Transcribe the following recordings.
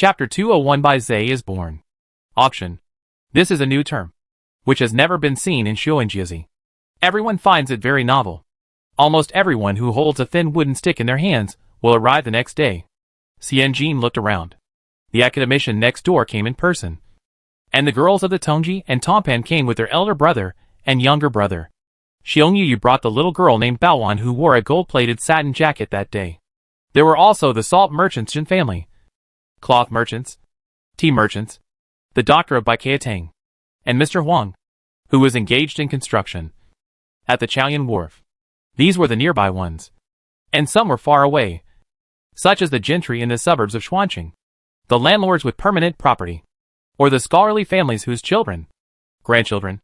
Chapter 201 by Zay is born. Auction. This is a new term, which has never been seen in Shoenjiazi. Everyone finds it very novel. Almost everyone who holds a thin wooden stick in their hands will arrive the next day. Xianjin looked around. The academician next door came in person. And the girls of the Tongji and Tompan came with their elder brother and younger brother. Xiongyu brought the little girl named Baowan who wore a gold-plated satin jacket that day. There were also the salt merchants Jin family, cloth merchants, tea merchants, the doctor of Baikatang, and Mr. Huang, who was engaged in construction at the Chaoyan Wharf. These were the nearby ones. And some were far away, such as the gentry in the suburbs of Xuanqing, the landlords with permanent property, or the scholarly families whose children, grandchildren,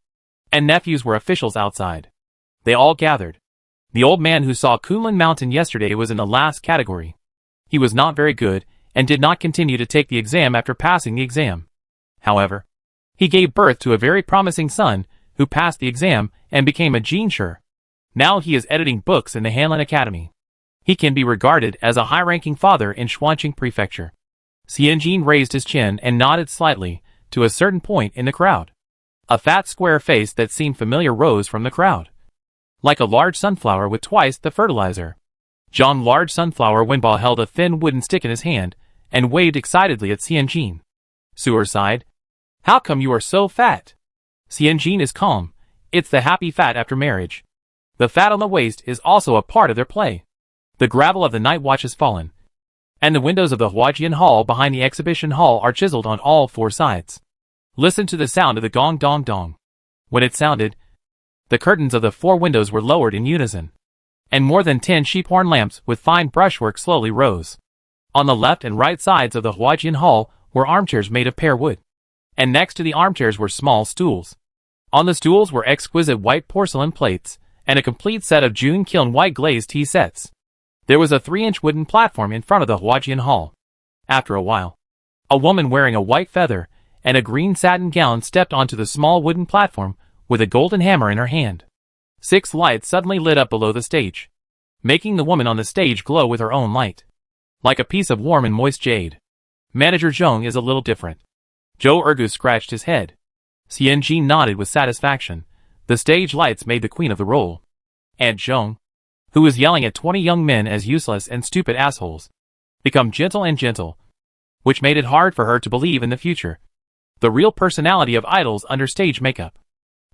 and nephews were officials outside. They all gathered. The old man who saw Kunlun Mountain yesterday was in the last category. He was not very good, and did not continue to take the exam after passing the exam. However, he gave birth to a very promising son, who passed the exam and became a jinshi. Now he is editing books in the Hanlin Academy. He can be regarded as a high-ranking father in Xuanqing Prefecture. Xianjin raised his chin and nodded slightly to a certain point in the crowd. A fat square face that seemed familiar rose from the crowd, like a large sunflower with twice the fertilizer. John Large Sunflower Winball held a thin wooden stick in his hand and waved excitedly at Xianjin. Suer sighed. How come you are so fat? Xianjin is calm. It's the happy fat after marriage. The fat on the waist is also a part of their play. The gravel of the night watch has fallen, and the windows of the Huajian Hall behind the exhibition hall are chiseled on all four sides. Listen to the sound of the gong dong dong. When it sounded, the curtains of the four windows were lowered in unison, and more than 10 sheep-horn lamps with fine brushwork slowly rose. On the left and right sides of the Huajian Hall were armchairs made of pear wood, and next to the armchairs were small stools. On the stools were exquisite white porcelain plates, and a complete set of June kiln white glazed tea sets. There was a 3-inch wooden platform in front of the Huajian Hall. After a while, a woman wearing a white feather and a green satin gown stepped onto the small wooden platform with a golden hammer in her hand. 6 lights suddenly lit up below the stage, making the woman on the stage glow with her own light, like a piece of warm and moist jade. Manager Zhong is a little different. Zhou Ergu scratched his head. Xianjin nodded with satisfaction. The stage lights made the queen of the role. And Zhong, who was yelling at 20 young men as useless and stupid assholes, become gentle and gentle, which made it hard for her to believe in the future. The real personality of idols under stage makeup.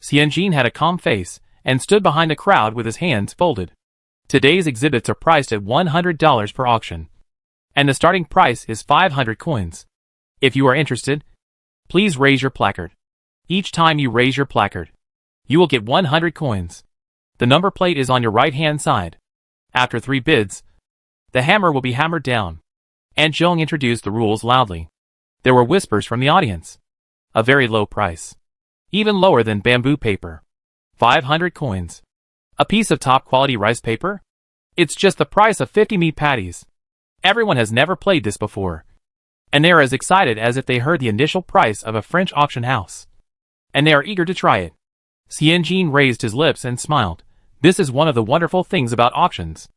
Xianjin had a calm face, and stood behind the crowd with his hands folded. Today's exhibits are priced at $100 per auction, and the starting price is 500 coins. If you are interested, please raise your placard. Each time you raise your placard, you will get 100 coins. The number plate is on your right-hand side. After 3 bids, the hammer will be hammered down. And Zhong introduced the rules loudly. There were whispers from the audience. A very low price. Even lower than bamboo paper. 500 coins. A piece of top-quality rice paper? It's just the price of 50 meat patties. Everyone has never played this before, and they are as excited as if they heard the initial price of a French auction house. And they are eager to try it. Xianjin raised his lips and smiled. This is one of the wonderful things about auctions.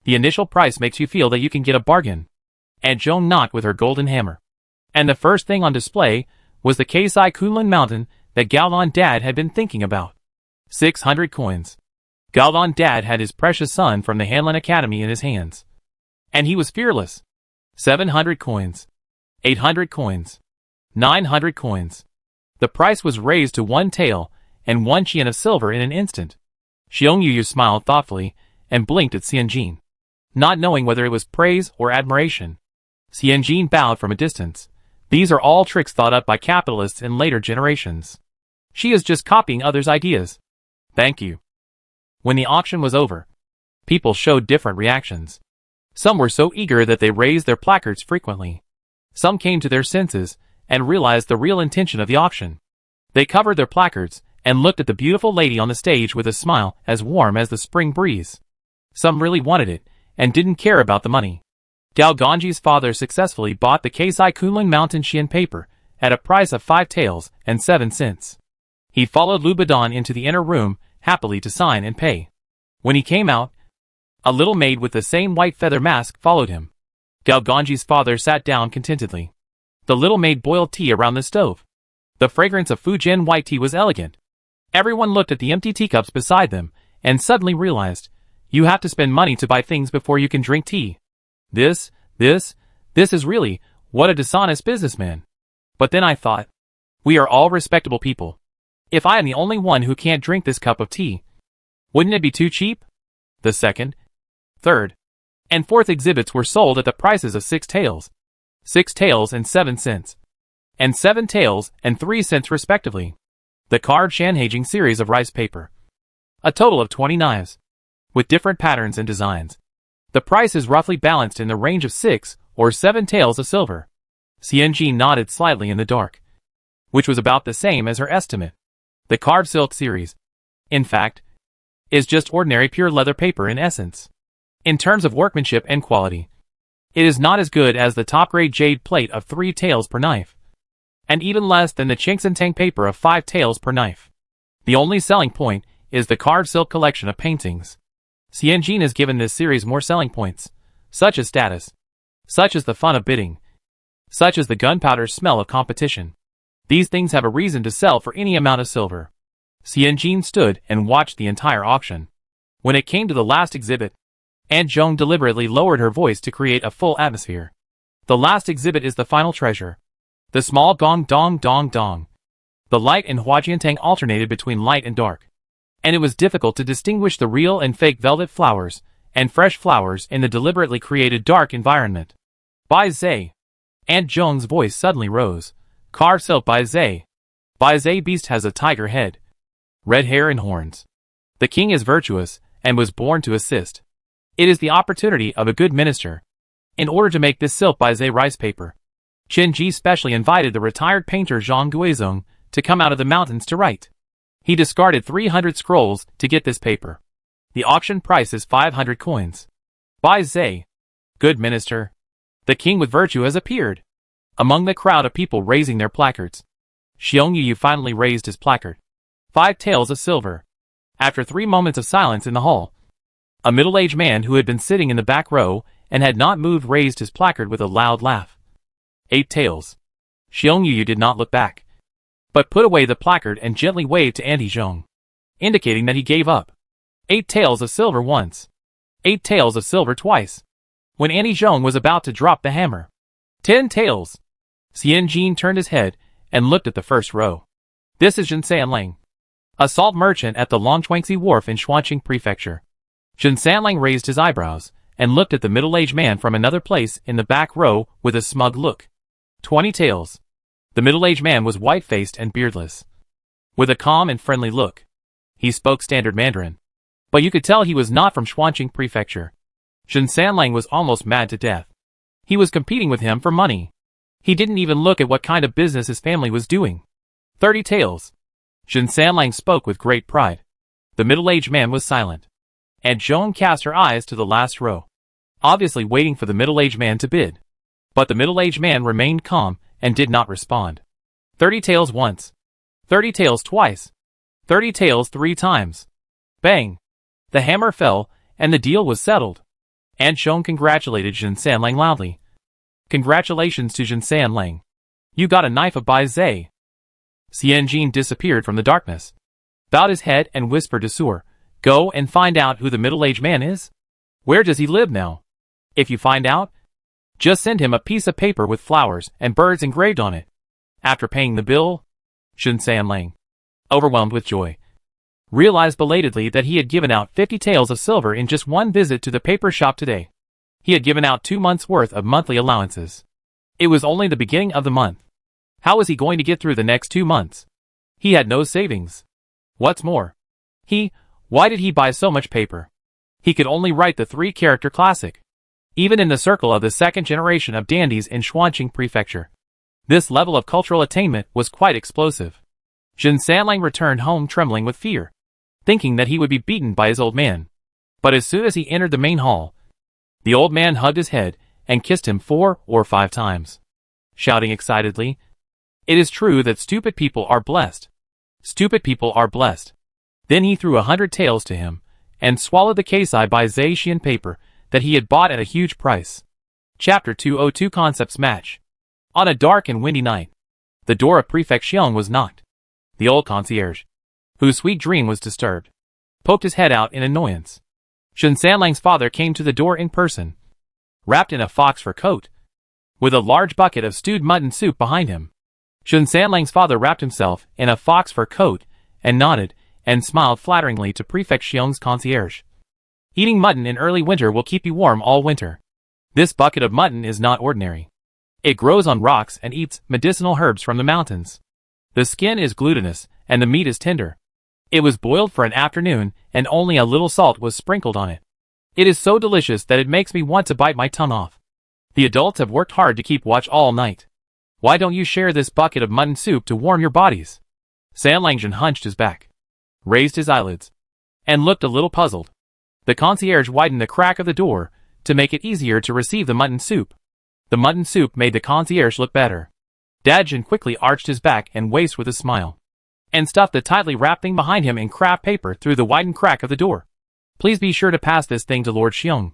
The initial price makes you feel that you can get a bargain. And Zhong knocked with her golden hammer. And the first thing on display was the Kaisai Kunlun Mountain that Gaolan Dad had been thinking about. 600 coins. Gaolan Dad had his precious son from the Hanlin Academy in his hands, and he was fearless. 700 coins. 800 coins. 900 coins. The price was raised to 1 tael and 1 qian of silver in an instant. Xiongyu smiled thoughtfully and blinked at Xianjin, not knowing whether it was praise or admiration. Xianjin bowed from a distance. These are all tricks thought up by capitalists in later generations. She is just copying others' ideas. Thank you. When the auction was over, people showed different reactions. Some were so eager that they raised their placards frequently. Some came to their senses and realized the real intention of the auction. They covered their placards and looked at the beautiful lady on the stage with a smile as warm as the spring breeze. Some really wanted it and didn't care about the money. Gao Ganji's father successfully bought the Kaisai Kunlun Mountain Qian paper at a price of 5 taels and 7 cents. He followed Lu Badan into the inner room happily to sign and pay. When he came out, a little maid with the same white feather mask followed him. Gao Ganji's father sat down contentedly. The little maid boiled tea around the stove. The fragrance of Fujian white tea was elegant. Everyone looked at the empty teacups beside them, and suddenly realized, you have to spend money to buy things before you can drink tea. This is really, what a dishonest businessman. But then I thought, we are all respectable people. If I am the only one who can't drink this cup of tea, wouldn't it be too cheap? The second, third, and fourth exhibits were sold at the prices of 6 taels. 6 taels and 7 cents. And 7 taels and 3 cents respectively. The carved Shanhaijing series of rice paper. A total of 20 knives. With different patterns and designs. The price is roughly balanced in the range of 6 or 7 taels of silver. Xianji nodded slightly in the dark. Which was about the same as her estimate. The carved silk series, in fact, is just ordinary pure leather paper in essence. In terms of workmanship and quality, it is not as good as the top-grade jade plate of 3 taels per knife, and even less than the Qingxintang paper of 5 taels per knife. The only selling point is the carved silk collection of paintings. Xianjin has given this series more selling points, such as status, such as the fun of bidding, such as the gunpowder smell of competition. These things have a reason to sell for any amount of silver. Xianjin stood and watched the entire auction. When it came to the last exhibit, Aunt Zhong deliberately lowered her voice to create a full atmosphere. The last exhibit is the final treasure. The small gong dong dong dong. The light and Huajiantang alternated between light and dark. And it was difficult to distinguish the real and fake velvet flowers and fresh flowers in the deliberately created dark environment. Bai Zhe. Aunt Zhong's voice suddenly rose. Carved silk Bai Zhe. Bai Zhe beast has a tiger head, red hair and horns. The king is virtuous and was born to assist. It is the opportunity of a good minister. In order to make this silk Bai Zhe rice paper, Qin Ji specially invited the retired painter Zhang Guizong to come out of the mountains to write. He discarded 300 scrolls to get this paper. The auction price is 500 coins. Bai Zhe. Good minister. The king with virtue has appeared. Among the crowd of people raising their placards, Xiong Yu finally raised his placard. 5 taels of silver. After 3 moments of silence in the hall, a middle-aged man who had been sitting in the back row and had not moved raised his placard with a loud laugh. 8 taels. Xiong Yu did not look back, but put away the placard and gently waved to Auntie Zhong, indicating that he gave up. 8 taels of silver once. 8 taels of silver twice. When Auntie Zhong was about to drop the hammer. 10 taels. Xianjin turned his head and looked at the first row. This is Zhen Sanlang, a salt merchant at the Longchuangxi wharf in Xuanqing Prefecture. Zhen Sanlang raised his eyebrows and looked at the middle-aged man from another place in the back row with a smug look. 20 taels. The middle-aged man was white-faced and beardless, with a calm and friendly look. He spoke standard Mandarin, but you could tell he was not from Xuanqing Prefecture. Zhen Sanlang was almost mad to death. He was competing with him for money. He didn't even look at what kind of business his family was doing. 30 taels. Zhen Sanlang spoke with great pride. The middle-aged man was silent. Aunt Zhong cast her eyes to the last row, obviously waiting for the middle-aged man to bid. But the middle-aged man remained calm and did not respond. 30 taels once. 30 taels twice. 30 taels 3 times. Bang! The hammer fell, and the deal was settled. Aunt Zhong congratulated Zhen Sanlang loudly. Congratulations to Zhen Sanlang. You got a knife of Bai Zhe. Xianjin disappeared from the darkness, bowed his head and whispered to Sur, go and find out who the middle-aged man is. Where does he live now? If you find out, just send him a piece of paper with flowers and birds engraved on it. After paying the bill, Zhen Sanlang, overwhelmed with joy, realized belatedly that he had given out 50 taels of silver in just one visit to the paper shop today. He had given out 2 months' worth of monthly allowances. It was only the beginning of the month. How was he going to get through the next 2 months? He had no savings. What's more, why did he buy so much paper? He could only write the 3-character classic. Even in the circle of the second generation of dandies in Xuanqing Prefecture, this level of cultural attainment was quite explosive. Zhen Sanlang returned home trembling with fear, thinking that he would be beaten by his old man. But as soon as he entered the main hall, the old man hugged his head and kissed him 4 or 5 times, shouting excitedly, "It is true that stupid people are blessed. Stupid people are blessed." Then he threw 100 taels to him, and swallowed the Keisai by Zaishian paper that he had bought at a huge price. Chapter 202 Concepts Match. On a dark and windy night, the door of Prefect Xiong was knocked. The old concierge, whose sweet dream was disturbed, poked his head out in annoyance. Shen Sanlang's father came to the door in person, wrapped in a fox fur coat, with a large bucket of stewed mutton soup behind him. Shen Sanlang's father wrapped himself in a fox fur coat and nodded and smiled flatteringly to Prefect Xiong's concierge. Eating mutton in early winter will keep you warm all winter. This bucket of mutton is not ordinary. It grows on rocks and eats medicinal herbs from the mountains. The skin is glutinous and the meat is tender. It was boiled for an afternoon and only a little salt was sprinkled on it. It is so delicious that it makes me want to bite my tongue off. The adults have worked hard to keep watch all night. Why don't you share this bucket of mutton soup to warm your bodies? Sanlangzhen hunched his back, raised his eyelids, and looked a little puzzled. The concierge widened the crack of the door to make it easier to receive the mutton soup. The mutton soup made the concierge look better. Dadjin quickly arched his back and waist with a smile, and stuffed the tightly wrapped thing behind him in craft paper through the widened crack of the door. Please be sure to pass this thing to Lord Xiong.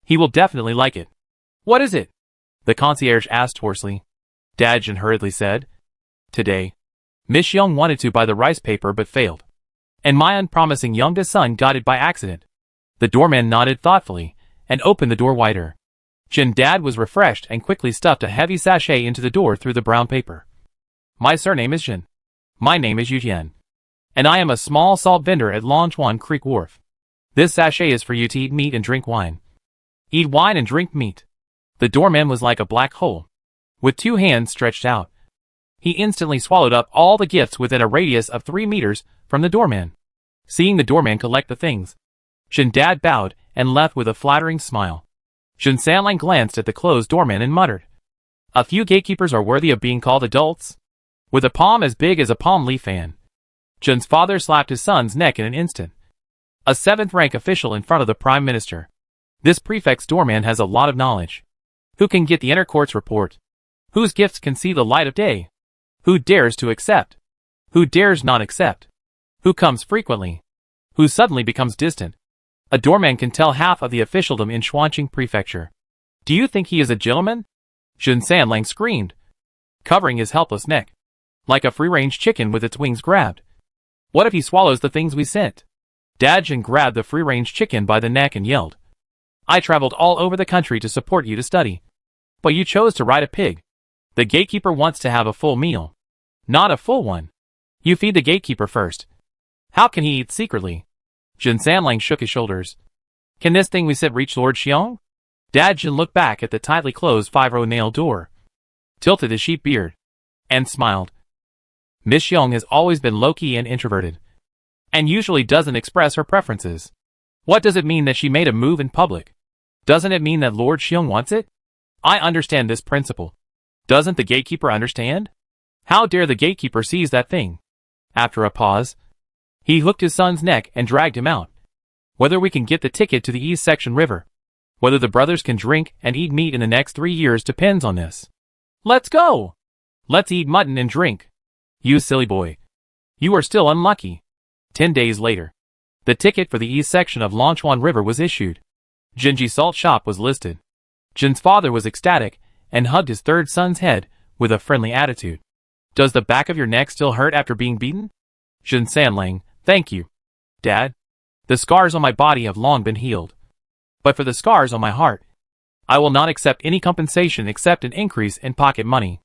He will definitely like it. What is it? The concierge asked hoarsely. Dadjin hurriedly said. Today, Miss Xiong wanted to buy the rice paper but failed, and my unpromising youngest son got it by accident. The doorman nodded thoughtfully and opened the door wider. Jin Dad was refreshed and quickly stuffed a heavy sachet into the door through the brown paper. My surname is Jin. My name is Yu Tian, and I am a small salt vendor at Longchuan Creek Wharf. This sachet is for you to eat meat and drink wine. Eat wine and drink meat. The doorman was like a black hole, with 2 hands stretched out. He instantly swallowed up all the gifts within a radius of 3 meters from the doorman. Seeing the doorman collect the things, Jin Dad bowed and left with a flattering smile. Shen Sanlang glanced at the closed doorman and muttered, "A few gatekeepers are worthy of being called adults." With a palm as big as a palm leaf fan, Jin's father slapped his son's neck in an instant. A 7th-rank official in front of the Prime Minister. This prefect's doorman has a lot of knowledge. Who can get the inner court's report? Whose gifts can see the light of day? Who dares to accept? Who dares not accept? Who comes frequently? Who suddenly becomes distant? A doorman can tell half of the officialdom in Xuanqing Prefecture. Do you think he is a gentleman? Shen Sanlang screamed, covering his helpless neck, like a free-range chicken with its wings grabbed. What if he swallows the things we sent? Dadjin grabbed the free-range chicken by the neck and yelled, I traveled all over the country to support you to study, but you chose to ride a pig. The gatekeeper wants to have a full meal, not a full one. You feed the gatekeeper first. How can he eat secretly? Jin Sanlang shook his shoulders. Can this thing we sent reach Lord Xiong? Dadjin looked back at the tightly closed 5-row nail door, tilted his sheep beard, and smiled. Miss Xiong has always been low-key and introverted, and usually doesn't express her preferences. What does it mean that she made a move in public? Doesn't it mean that Lord Xiong wants it? I understand this principle. Doesn't the gatekeeper understand? How dare the gatekeeper seize that thing? After a pause, he hooked his son's neck and dragged him out. Whether we can get the ticket to the East Section River, whether the brothers can drink and eat meat in the next 3 years depends on this. Let's go! Let's eat mutton and drink. You silly boy. You are still unlucky. 10 days later, the ticket for the east section of Longchuan River was issued. Jinji Salt Shop was listed. Jin's father was ecstatic and hugged his 3rd son's head with a friendly attitude. Does the back of your neck still hurt after being beaten? Jin Sanlang, thank you, Dad. The scars on my body have long been healed. But for the scars on my heart, I will not accept any compensation except an increase in pocket money.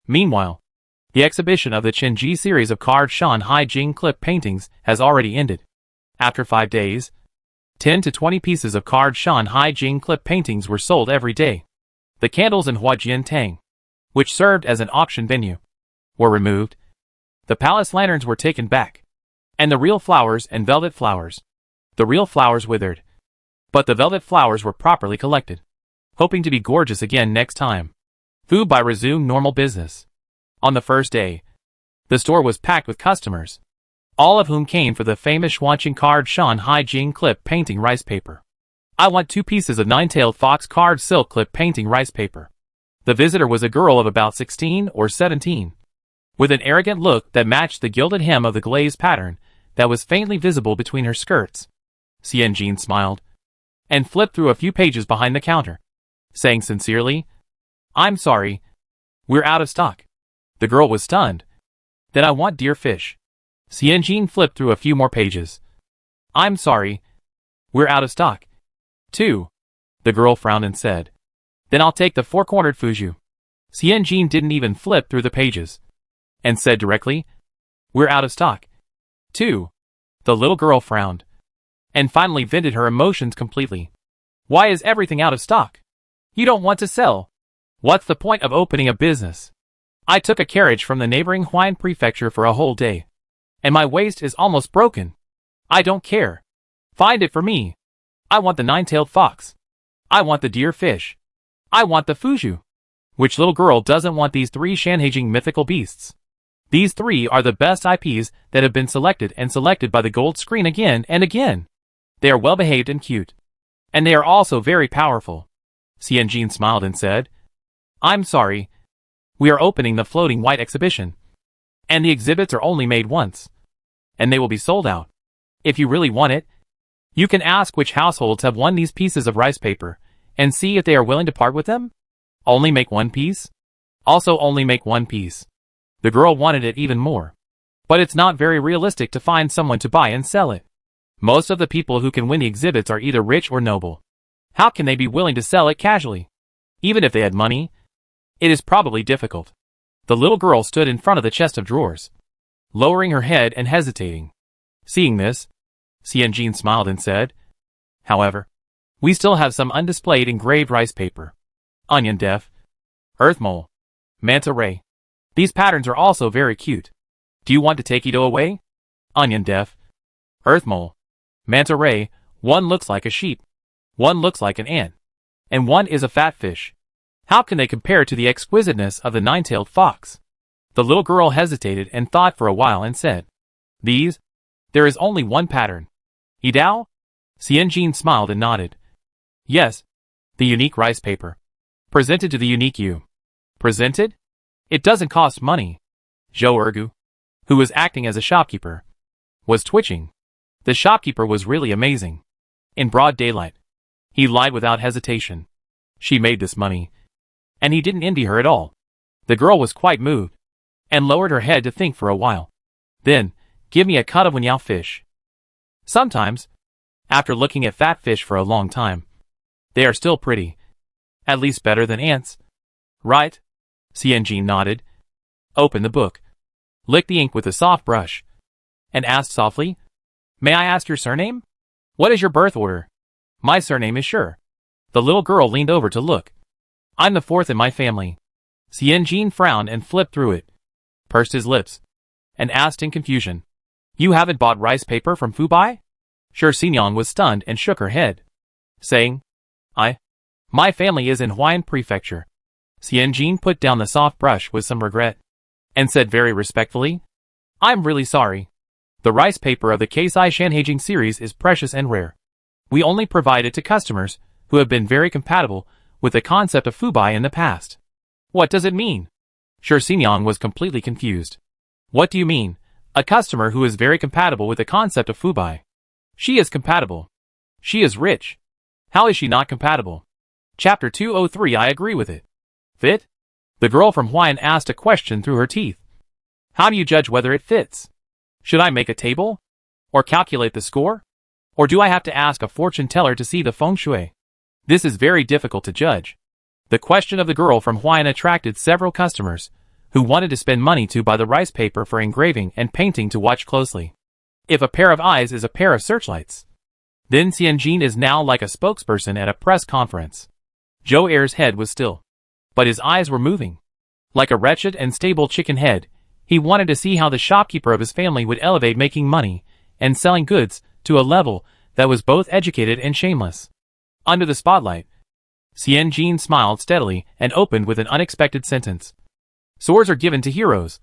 Meanwhile, the exhibition of the Qinji series of card Shan Hai Jing clip paintings has already ended. After 5 days, 10 to 20 pieces of card Shan Hai Jing clip paintings were sold every day. The candles in Huajian Tang, which served as an auction venue, were removed. The palace lanterns were taken back, and the real flowers and velvet flowers. The real flowers withered, but the velvet flowers were properly collected, hoping to be gorgeous again next time. Fubai resumed normal business. On the first day, the store was packed with customers, all of whom came for the famous Xuanqing card Shan Hai Jing clip painting rice paper. I want 2 pieces of 9-tailed fox card silk clip painting rice paper. The visitor was a girl of about 16 or 17, with an arrogant look that matched the gilded hem of the glaze pattern that was faintly visible between her skirts. Xianjin smiled, and flipped through a few pages behind the counter, saying sincerely, I'm sorry, We're out of stock. The girl was stunned. Then I want deer fish. Xianjin flipped through a few more pages. I'm sorry. We're out of stock. 2. The girl frowned and said. Then I'll take the four-cornered fuju. Xianjin didn't even flip through the pages. And said directly, We're out of stock. 2. The little girl frowned. And finally vented her emotions completely. Why is everything out of stock? You don't want to sell. What's the point of opening a business? I took a carriage from the neighboring Huan prefecture for a whole day. And my waist is almost broken. I don't care. Find it for me. I want the nine-tailed fox. I want the deer fish. I want the fuju. Which little girl doesn't want these 3 Shanhaijing mythical beasts? These 3 are the best IPs that have been selected and selected by the gold screen again and again. They are well-behaved and cute. And they are also very powerful. Xianjin smiled and said, I'm sorry. We are opening the floating white exhibition. And the exhibits are only made once. And they will be sold out. If you really want it, you can ask which households have won these pieces of rice paper, and see if they are willing to part with them. Only make 1 piece? Also only make 1 piece. The girl wanted it even more. But it's not very realistic to find someone to buy and sell it. Most of the people who can win the exhibits are either rich or noble. How can they be willing to sell it casually? Even if they had money, it is probably difficult. The little girl stood in front of the chest of drawers, lowering her head and hesitating. Seeing this, Xianjin smiled and said, However, we still have some undisplayed engraved rice paper. Onion def, earth mole, manta ray. These patterns are also very cute. Do you want to take Ito away? Onion def, earth mole, manta ray. One looks like a sheep. One looks like an ant. And one is a fat fish. How can they compare to the exquisiteness of the nine-tailed fox? The little girl hesitated and thought for a while and said, These? There is only one pattern. Idao? Xianjin smiled and nodded. Yes. The unique rice paper. Presented to the unique you. Presented? It doesn't cost money. Zhou Ergu, who was acting as a shopkeeper, was twitching. The shopkeeper was really amazing. In broad daylight, he lied without hesitation. She made this money. And he didn't envy her at all. The girl was quite moved, and lowered her head to think for a while. Then, give me a cut of Wenyao fish. Sometimes, after looking at fat fish for a long time, they are still pretty. At least better than ants. Right? Xianjin nodded. Opened the book, licked the ink with a soft brush, and asked softly, May I ask your surname? What is your birth order? My surname is Sure. The little girl leaned over to look. I'm the 4th in my family. Xianjin frowned and flipped through it, pursed his lips, and asked in confusion, You haven't bought rice paper from Fubai? Sure Xinyan was stunned and shook her head, saying, My family is in Huan Prefecture. Xianjin put down the soft brush with some regret, and said very respectfully, I'm really sorry. The rice paper of the Keisai Shanhaijing series is precious and rare. We only provide it to customers who have been very compatible with the concept of Fubai in the past. What does it mean? Sure Xinyan was completely confused. What do you mean, a customer who is very compatible with the concept of Fubai? She is compatible. She is rich. How is she not compatible? Chapter 203 I agree with it. Fit? The girl from Huan asked a question through her teeth. How do you judge whether it fits? Should I make a table? Or calculate the score? Or do I have to ask a fortune teller to see the feng shui? This is very difficult to judge. The question of the girl from Huan attracted several customers, who wanted to spend money to buy the rice paper for engraving and painting to watch closely. If a pair of eyes is a pair of searchlights, then Xianjin is now like a spokesperson at a press conference. Zhou Er's head was still, but his eyes were moving. Like a wretched and stable chicken head, he wanted to see how the shopkeeper of his family would elevate making money and selling goods to a level that was both educated and shameless. Under the spotlight, Xianjin smiled steadily and opened with an unexpected sentence. Swords are given to heroes,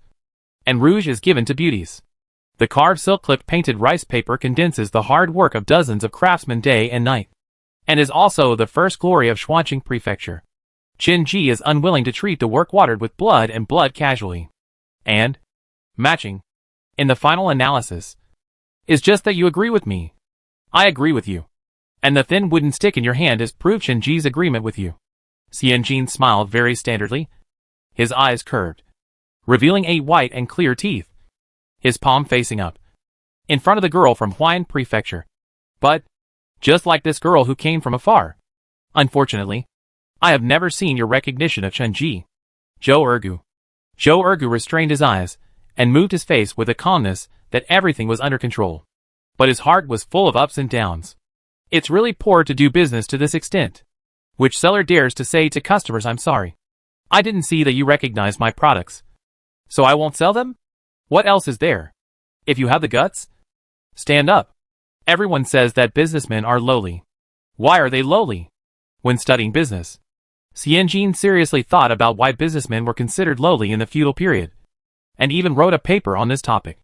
and rouge is given to beauties. The carved silk-clipped painted rice paper condenses the hard work of dozens of craftsmen day and night, and is also the first glory of Xuanqing Prefecture. Qin Ji is unwilling to treat the work watered with blood and blood casually. And, matching, in the final analysis, is just that you agree with me. I agree with you. And the thin wooden stick in your hand has proved Qin Ji's agreement with you. Xianjin smiled very standardly. his eyes curved, revealing 8 white and clear teeth, his palm facing up, in front of the girl from Huayan Prefecture. But, just like this girl who came from afar, unfortunately, I have never seen your recognition of Chunji. Zhou Ergu. Zhou Ergu restrained his eyes, and moved his face with a calmness that everything was under control. But his heart was full of ups and downs. It's really poor to do business to this extent. Which seller dares to say to customers, I'm sorry, I didn't see that you recognized my products, so I won't sell them? What else is there? If you have the guts, stand up. Everyone says that businessmen are lowly. Why are they lowly? When studying business, Xianjin seriously thought about why businessmen were considered lowly in the feudal period, and even wrote a paper on this topic.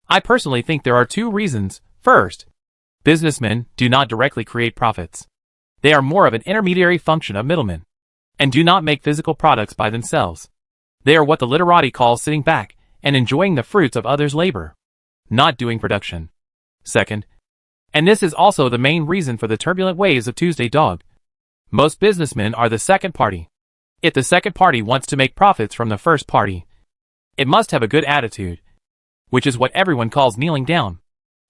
I personally think there are 2 reasons. First, businessmen do not directly create profits. They are more of an intermediary function of middlemen, and do not make physical products by themselves. They are what the literati call sitting back and enjoying the fruits of others' labor, not doing production. Second, and this is also the main reason for the turbulent ways of Tuesday Dog, most businessmen are the second party. If the second party wants to make profits from the first party, it must have a good attitude, which is what everyone calls kneeling down.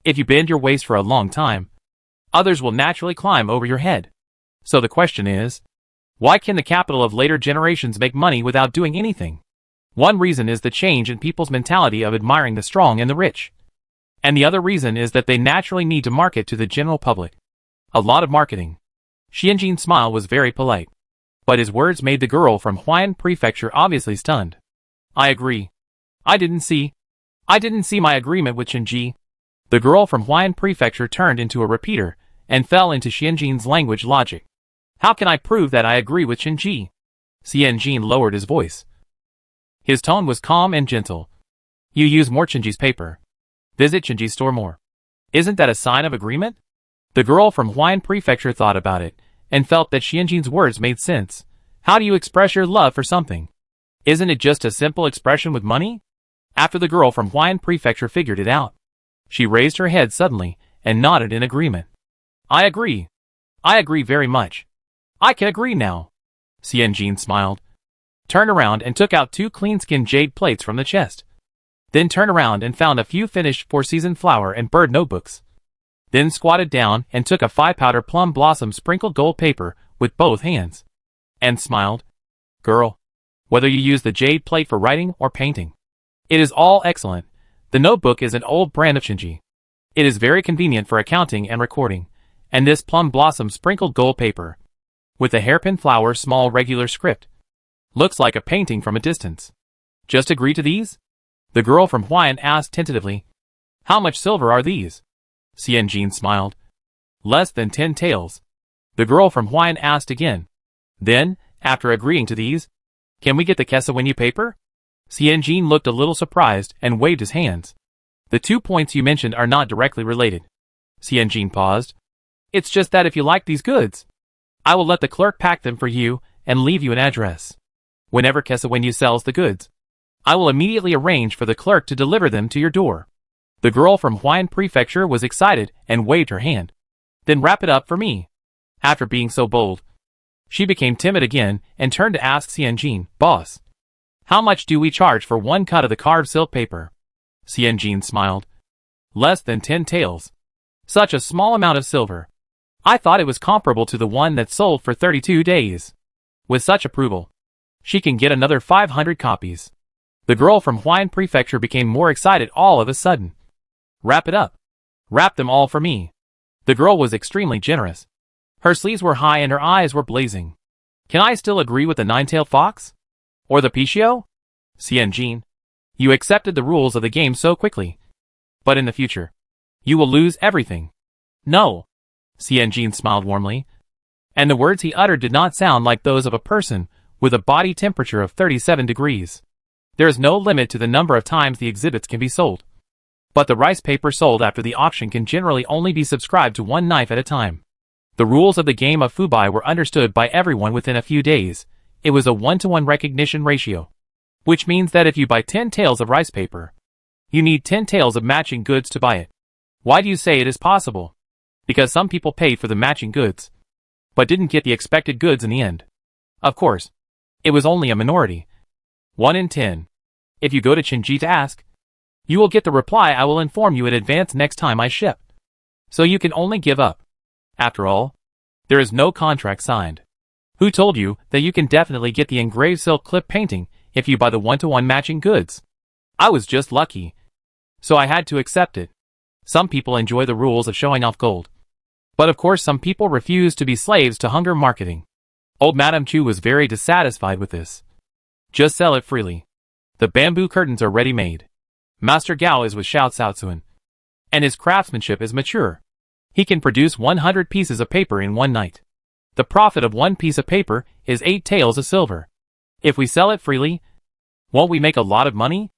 If you bend your waist for a long time, others will naturally climb over your head. So the question is, why can the capital of later generations make money without doing anything? One reason is the change in people's mentality of admiring the strong and the rich. And the other reason is that they naturally need to market to the general public. A lot of marketing. Xianjin's smile was very polite, but his words made the girl from Huayan Prefecture obviously stunned. I agree. I didn't see my agreement with Chunji. The girl from Huayan Prefecture turned into a repeater and fell into Xianjin's language logic. How can I prove that I agree with Chunji? Xianjin lowered his voice. His tone was calm and gentle. You use more Chunji's paper. Visit Chunji's store more. Isn't that a sign of agreement? The girl from Huayan Prefecture thought about it, and felt that Xianjin's words made sense. How do you express your love for something? Isn't it just a simple expression with money? After the girl from Huayan Prefecture figured it out, she raised her head suddenly, and nodded in agreement. I agree. I agree very much. I can agree now. Xianjin smiled, turned around and took out 2 clean-skinned jade plates from the chest. Then turned around and found a few finished 4-season flower and bird notebooks. Then squatted down and took a 5-powder plum blossom sprinkled gold paper with both hands, and smiled. Girl, whether you use the jade plate for writing or painting, it is all excellent. The notebook is an old brand of Chunji. It is very convenient for accounting and recording, and this plum blossom sprinkled gold paper, with a hairpin flower small regular script, looks like a painting from a distance. Just agree to these? The girl from Huayan asked tentatively. How much silver are these? Xianjin smiled. Less than 10 taels. The girl from Huayan asked again. Then, after agreeing to these, can we get the Kesawenyu paper? Xianjin looked a little surprised and waved his hands. The 2 points you mentioned are not directly related. Xianjin paused. It's just that if you like these goods, I will let the clerk pack them for you and leave you an address. Whenever Kesawenyu sells the goods, I will immediately arrange for the clerk to deliver them to your door. The girl from Huayan Prefecture was excited and waved her hand. Then wrap it up for me. After being so bold, she became timid again and turned to ask Xianjin, Boss, how much do we charge for 1 cut of the carved silk paper? Xianjin smiled. Less than 10 taels. Such a small amount of silver. I thought it was comparable to the one that sold for 32 days. With such approval, she can get another 500 copies. The girl from Huayan Prefecture became more excited all of a sudden. Wrap it up. Wrap them all for me. The girl was extremely generous. Her sleeves were high and her eyes were blazing. Can I still agree with the 9-tailed fox? Or the Pichio? Xianjin, you accepted the rules of the game so quickly. But in the future, you will lose everything. No. Xianjin smiled warmly, and the words he uttered did not sound like those of a person with a body temperature of 37 degrees. There is no limit to the number of times the exhibits can be sold. But the rice paper sold after the auction can generally only be subscribed to 1 knife at a time. The rules of the game of Fubai were understood by everyone within a few days. It was a 1-to-1 recognition ratio, which means that if you buy 10 taels of rice paper, you need 10 taels of matching goods to buy it. Why do you say it is possible? Because some people paid for the matching goods, but didn't get the expected goods in the end. Of course, it was only a minority. 1 in 10. If you go to Chinji to ask, you will get the reply, I will inform you in advance next time I ship. So you can only give up. After all, there is no contract signed. Who told you that you can definitely get the engraved silk clip painting if you buy the 1-to-1 matching goods? I was just lucky. So I had to accept it. Some people enjoy the rules of showing off gold. But of course some people refuse to be slaves to hunger marketing. Old Madame Chu was very dissatisfied with this. Just sell it freely. The bamboo curtains are ready-made. Master Gao is with Xiao Caocuan. And his craftsmanship is mature. He can produce 100 pieces of paper in one night. The profit of one piece of paper is 8 taels of silver. If we sell it freely, won't we make a lot of money?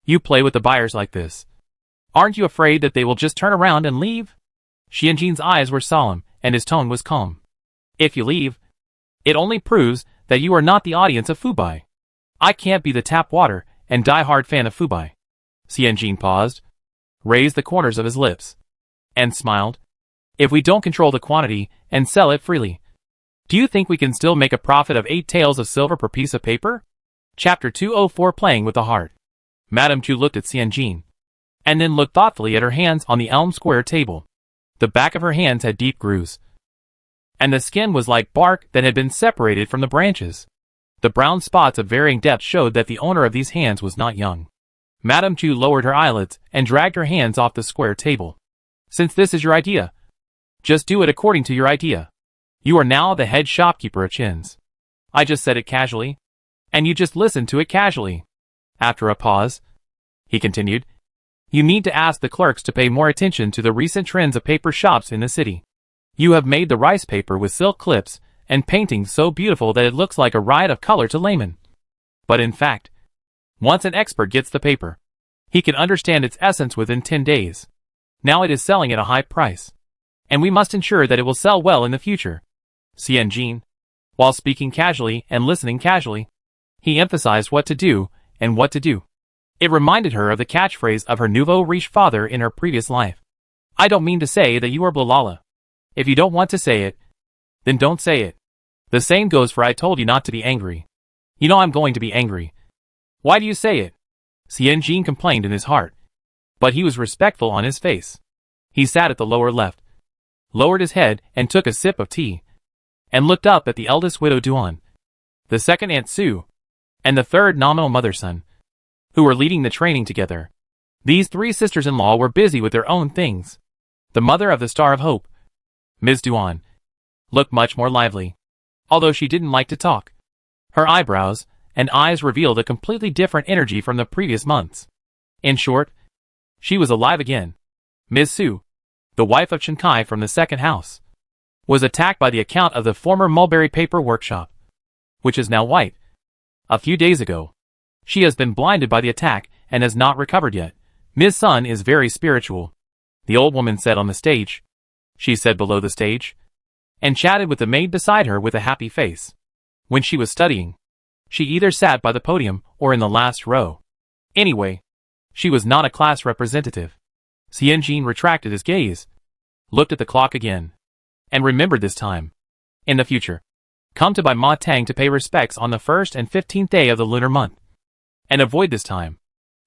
You play with the buyers like this. Aren't you afraid that they will just turn around and leave? Xianjin's eyes were solemn, and his tone was calm. If you leave, it only proves that you are not the audience of Fubai. I can't be the tap water and die-hard fan of Fubai. Xianjin paused, raised the corners of his lips, and smiled. If we don't control the quantity and sell it freely, do you think we can still make a profit of 8 taels of silver per piece of paper? Chapter 204 Playing with the Heart. Madame Chu looked at Xianjin, and then looked thoughtfully at her hands on the elm square table. The back of her hands had deep grooves, and the skin was like bark that had been separated from the branches. The brown spots of varying depth showed that the owner of these hands was not young. Madame Chu lowered her eyelids and dragged her hands off the square table. Since this is your idea, just do it according to your idea. You are now the head shopkeeper of Chin's. I just said it casually, and you just listened to it casually. After a pause, he continued, you need to ask the clerks to pay more attention to the recent trends of paper shops in the city. You have made the rice paper with silk clips and painting so beautiful that it looks like a riot of color to laymen. But in fact, once an expert gets the paper, he can understand its essence within 10 days. Now it is selling at a high price, and we must ensure that it will sell well in the future. Xianjin, while speaking casually and listening casually, he emphasized what to do and what to do. It reminded her of the catchphrase of her nouveau riche father in her previous life. I don't mean to say that you are Blalala. If you don't want to say it, then don't say it. The same goes for I told you not to be angry. You know I'm going to be angry. Why do you say it? Xianjin complained in his heart, but he was respectful on his face. He sat at the lower left, lowered his head and took a sip of tea, and looked up at the eldest widow Duan, the second Aunt Sue, and the third nominal mother-son, who were leading the training together. These 3 sisters-in-law were busy with their own things. The mother of the Star of Hope, Ms. Duan, looked much more lively, although she didn't like to talk. Her eyebrows and eyes revealed a completely different energy from the previous months. In short, she was alive again. Ms. Su, the wife of Chen Kai from the second house, was attacked by the account of the former mulberry paper workshop, which is now white. A few days ago, she has been blinded by the attack and has not recovered yet. Ms. Sun is very spiritual, the old woman said on the stage. She said below the stage, and chatted with the maid beside her with a happy face. When she was studying, she either sat by the podium or in the last row. Anyway, she was not a class representative. Xianjin retracted his gaze, looked at the clock again, and remembered this time. In the future, come to Bai Ma Tang to pay respects on the 1st and 15th day of the lunar month. And avoid this time.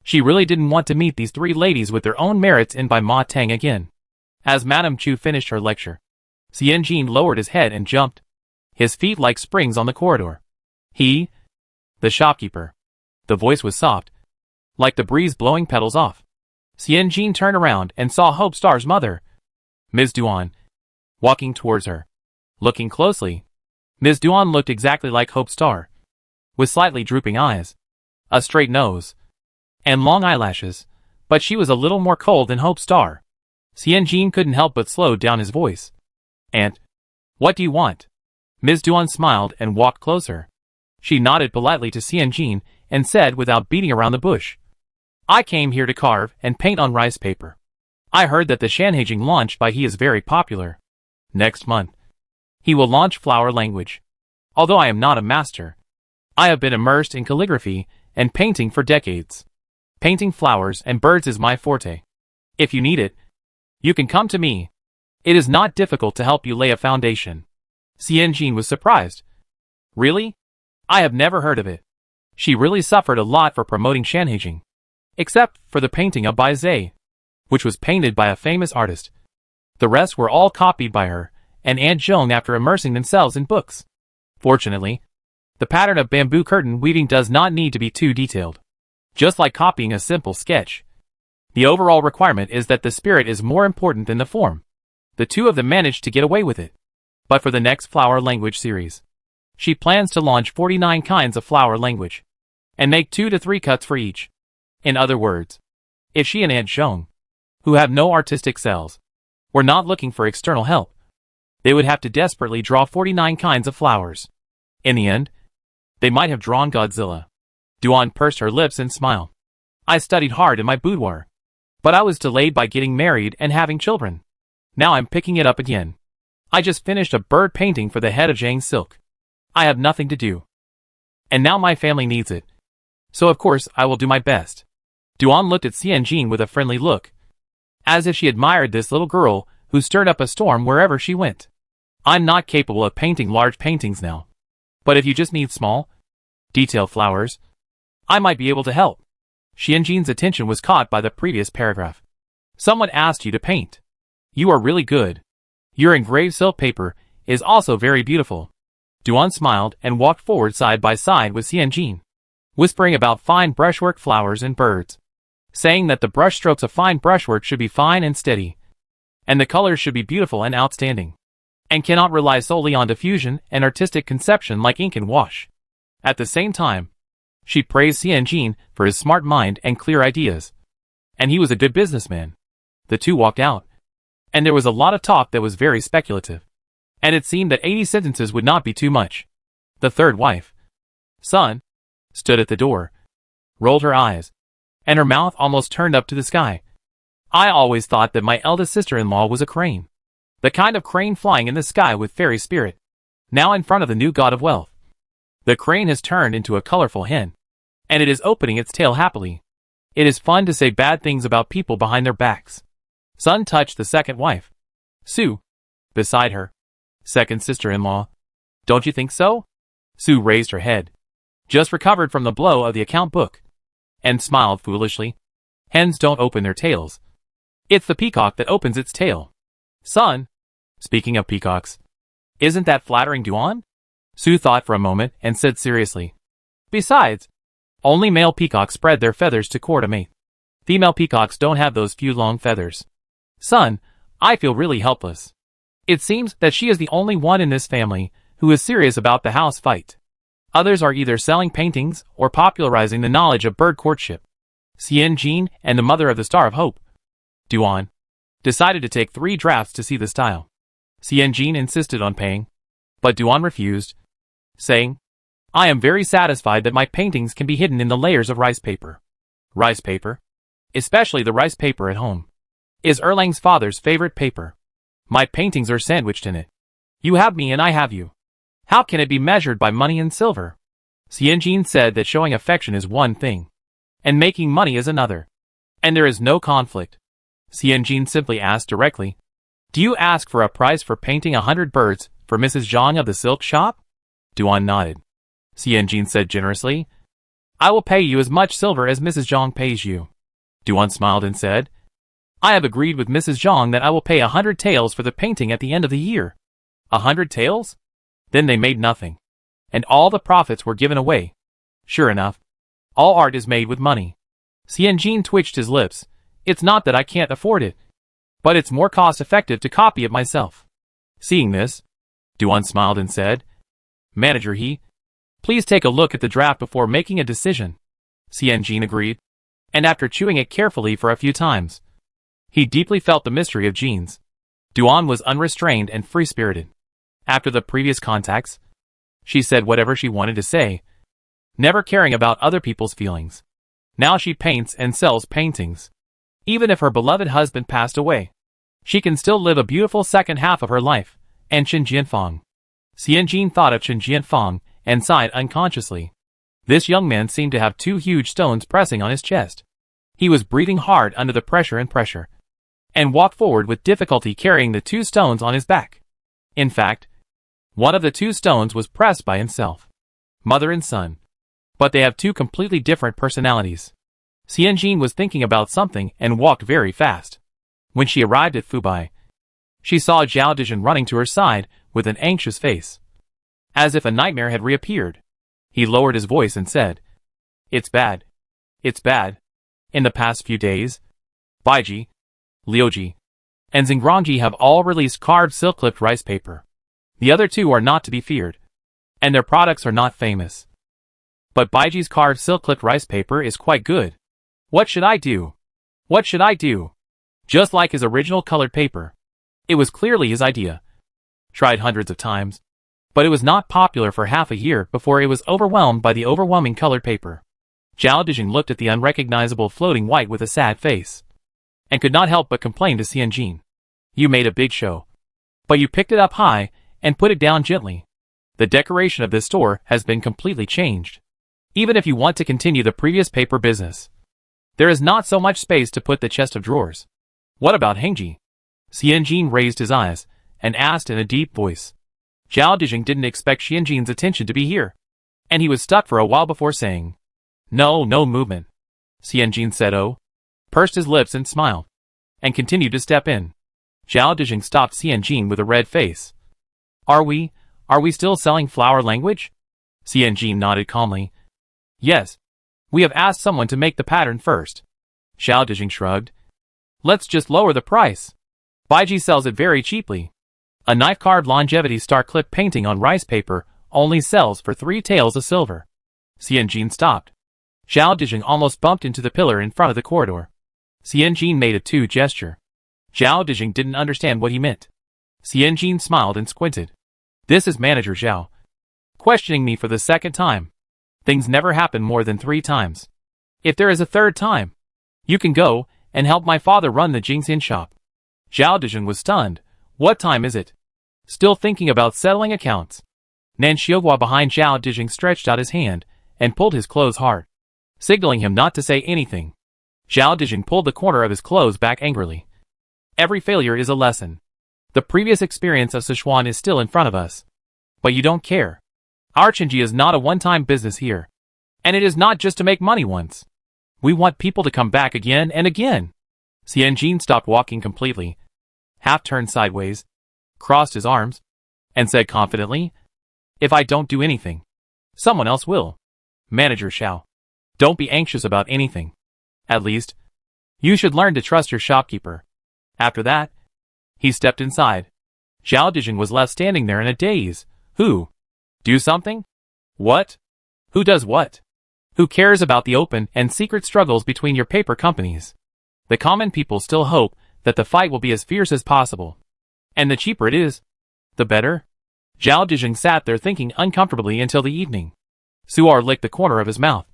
She really didn't want to meet these 3 ladies with their own merits in Bai Ma Tang again. As Madame Chu finished her lecture, Xianjin lowered his head and jumped, his feet like springs on the corridor. He, the shopkeeper. The voice was soft, like the breeze blowing petals off. Xianjin turned around and saw Hope Star's mother, Ms. Duan, walking towards her. Looking closely, Ms. Duan looked exactly like Hope Star, with slightly drooping eyes, a straight nose, and long eyelashes, but she was a little more cold than Hope Star. Xianjin couldn't help but slow down his voice. Aunt, what do you want? Ms. Duan smiled and walked closer. She nodded politely to Xianjin and said without beating around the bush, I came here to carve and paint on rice paper. I heard that the Shanhaijing launch by he is very popular. Next month, he will launch flower language. Although I am not a master, I have been immersed in calligraphy and painting for decades. Painting flowers and birds is my forte. If you need it, you can come to me. It is not difficult to help you lay a foundation. Xianjin was surprised. Really? I have never heard of it. She really suffered a lot for promoting Shanhaijing. Except for the painting of Bai Zhe, which was painted by a famous artist. The rest were all copied by her and Aunt Zhong after immersing themselves in books. Fortunately, the pattern of bamboo curtain weaving does not need to be too detailed. Just like copying a simple sketch. The overall requirement is that the spirit is more important than the form. The two of them managed to get away with it. But for the next flower language series, she plans to launch 49 kinds of flower language and make 2 to 3 cuts for each. In other words, if she and Aunt Zhong, who have no artistic cells, were not looking for external help, they would have to desperately draw 49 kinds of flowers. In the end, they might have drawn Godzilla. Duan pursed her lips and smiled. I studied hard in my boudoir, but I was delayed by getting married and having children. Now I'm picking it up again. I just finished a bird painting for the head of Zhang Silk. I have nothing to do. And now my family needs it. So of course I will do my best. Duan looked at Xianjin with a friendly look, as if she admired this little girl who stirred up a storm wherever she went. I'm not capable of painting large paintings now. But if you just need small, detailed flowers, I might be able to help. Xianjin's attention was caught by the previous paragraph. Someone asked you to paint. You are really good. Your engraved silk paper is also very beautiful. Duan smiled and walked forward side by side with Xianjin, whispering about fine brushwork, flowers and birds, saying that the brushstrokes of fine brushwork should be fine and steady, and the colors should be beautiful and outstanding, and cannot rely solely on diffusion and artistic conception like ink and wash. At the same time, she praised Xianjin for his smart mind and clear ideas, and he was a good businessman. The two walked out, and there was a lot of talk that was very speculative, and it seemed that 80 sentences would not be too much. The third wife, Sun, stood at the door, rolled her eyes, and her mouth almost turned up to the sky. I always thought that my eldest sister-in-law was a crane. The kind of crane flying in the sky with fairy spirit. Now in front of the new god of wealth. The crane has turned into a colorful hen, and it is opening its tail happily. It is fun to say bad things about people behind their backs. Sun touched the second wife, Su, beside her. Second sister-in-law. Don't you think so? Su raised her head, just recovered from the blow of the account book, and smiled foolishly. Hens don't open their tails. It's the peacock that opens its tail. Sun, speaking of peacocks, isn't that flattering, Duan? Su thought for a moment and said seriously. Besides, only male peacocks spread their feathers to court a mate. Female peacocks don't have those few long feathers. Sun, I feel really helpless. It seems that she is the only one in this family who is serious about the house fight. Others are either selling paintings or popularizing the knowledge of bird courtship. Xianjin and the mother of the Star of Hope, Duan, decided to take 3 drafts to see the style. Xianjin insisted on paying, but Duan refused, saying, I am very satisfied that my paintings can be hidden in the layers of rice paper. Rice paper, especially the rice paper at home, is Erlang's father's favorite paper. My paintings are sandwiched in it. You have me and I have you. How can it be measured by money and silver? Xianjin said that showing affection is one thing, and making money is another. And there is no conflict. Xianjin simply asked directly, Do you ask for a price for painting 100 birds for Mrs. Zhang of the silk shop? Duan nodded. Xianjin said generously, I will pay you as much silver as Mrs. Zhang pays you. Duan smiled and said, I have agreed with Mrs. Zhang that I will pay 100 taels for the painting at the end of the year. 100 taels? Then they made nothing, and all the profits were given away. Sure enough, all art is made with money. Xianjin twitched his lips. It's not that I can't afford it, but it's more cost-effective to copy it myself. Seeing this, Duan smiled and said, Manager He, please take a look at the draft before making a decision. Xianjin agreed, and after chewing it carefully for a few times, he deeply felt the mystery of genes. Duan was unrestrained and free-spirited. After the previous contacts, she said whatever she wanted to say, never caring about other people's feelings. Now she paints and sells paintings. Even if her beloved husband passed away, she can still live a beautiful second half of her life. And Chen Jianfang. Xianjin thought of Chen Jianfang and sighed unconsciously. This young man seemed to have 2 huge stones pressing on his chest. He was breathing hard under the pressure, and walked forward with difficulty carrying the 2 stones on his back. In fact, one of the 2 stones was pressed by himself. Mother and son. but they have two completely different personalities. Xianjin was thinking about something and walked very fast. When she arrived at Fubai, she saw Zhao Dijin running to her side with an anxious face. As if a nightmare had reappeared. He lowered his voice and said, "It's bad. It's bad. In the past few days, Baiji, Liuji, and Xingrongji have all released carved silk-clipped rice paper. The other two are not to be feared, and their products are not famous. But Baiji's carved silk-clipped rice paper is quite good. What should I do? What should I do?" Just like his original colored paper. It was clearly his idea. Tried hundreds of times. But it was not popular for half a year before it was overwhelmed by the overwhelming colored paper. Zhao Dijin looked at the unrecognizable floating white with a sad face, and could not help but complain to Xianjin. "You made a big show. But you picked it up high, and put it down gently. The decoration of this store has been completely changed. Even if you want to continue the previous paper business, there is not so much space to put the chest of drawers. What about Hengji?" Xianjin raised his eyes, and asked in a deep voice. Zhao Dijin didn't expect Xianjin's attention to be here, and he was stuck for a while before saying, No movement." Xianjin said "Oh," pursed his lips and smiled, and continued to step in. Zhao Dijin stopped Xianjin with a red face. Are we still selling flower language?" Xianjin nodded calmly. "Yes. We have asked someone to make the pattern first." Zhao Dijin shrugged. "Let's just lower the price. Baiji sells it very cheaply. A knife-carved longevity star-clip painting on rice paper only sells for 3 taels of silver." Xianjin stopped. Zhao Dijin almost bumped into the pillar in front of the corridor. Xianjin made a 2 gesture. Zhao Dijin didn't understand what he meant. Xianjin smiled and squinted. "This is Manager Zhao. Questioning me for the second time. Things never happen more than 3 times. If there is a third time, you can go and help my father run the Jingxian shop." Zhao Dijin was stunned. "What time is it?" Still thinking about settling accounts. Nan Xiuhua behind Zhao Dijin stretched out his hand and pulled his clothes hard, signaling him not to say anything. Zhao Dijin pulled the corner of his clothes back angrily. "Every failure is a lesson. The previous experience of Sichuan is still in front of us. But you don't care. Our Chenji is not a one-time business here. And it is not just to make money once. We want people to come back again and again." Xianjin stopped walking completely, half-turned sideways, crossed his arms, and said confidently, "If I don't do anything, someone else will. Manager Xiao, don't be anxious about anything. At least, you should learn to trust your shopkeeper." After that, he stepped inside. Zhao Dijin was left standing there in a daze. Who? Do something? What? Who does what? Who cares about the open and secret struggles between your paper companies? The common people still hope that the fight will be as fierce as possible. And the cheaper it is, the better. Zhao Dijin sat there thinking uncomfortably until the evening. Suar licked the corner of his mouth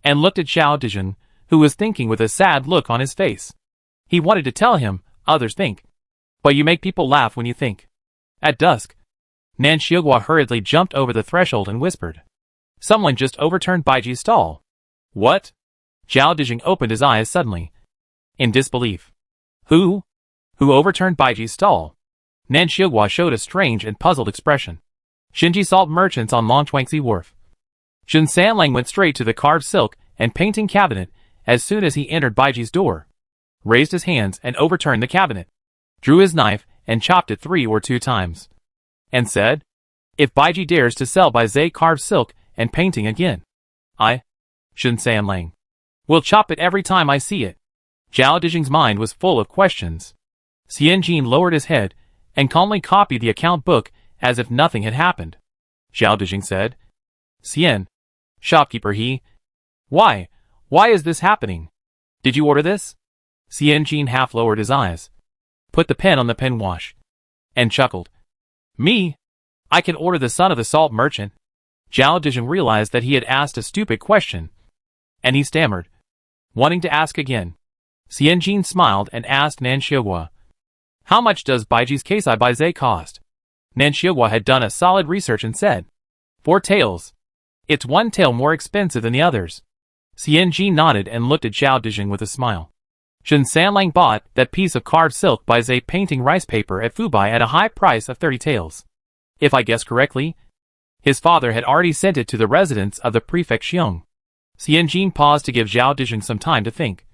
and looked at Zhao Dijin, who was thinking with a sad look on his face. He wanted to tell him, "Others think, but you make people laugh when you think." At dusk, Nan Xiuhua hurriedly jumped over the threshold and whispered, "Someone just overturned Baiji's stall." "What?" Zhao Dijin opened his eyes suddenly, in disbelief. Who overturned Baiji's stall?" Nan Xiuhua showed a strange and puzzled expression. "Xinji Salt Merchants on Longchuangxi Wharf." Jun Sanlang went straight to the carved silk and painting cabinet as soon as he entered Baiji's door, raised his hands and overturned the cabinet, drew his knife and chopped it 3 or 2 times, and said, "If Baiji dares to sell Baizé carved silk and painting again, I, Jun Sanlang, will chop it every time I see it." Zhao Dijin's mind was full of questions. Xianjin lowered his head and calmly copied the account book as if nothing had happened. Zhao Dijin said, "Xian, shopkeeper he. Why is this happening? Did you order this?" Xianjin half lowered his eyes, put the pen on the pen wash, and chuckled. "Me? I can order the son of the salt merchant." Zhao Dijin realized that he had asked a stupid question, and he stammered, wanting to ask again. Xianjin smiled and asked Nan Xiuhua, "How much does Baiji's Keisai Baizé cost?" Nan Xiuhua had done a solid research and said, 4 taels. It's 1 tael more expensive than the others. Xianjin nodded and looked at Zhao Dijin with a smile. Jun Sanlang bought that piece of carved silk Baizé painting rice paper at Fubai at a high price of 30 taels. If I guess correctly, His father had already sent it to the residence of the prefect Xiong. Xianjin paused to give Zhao Dijing some time to think.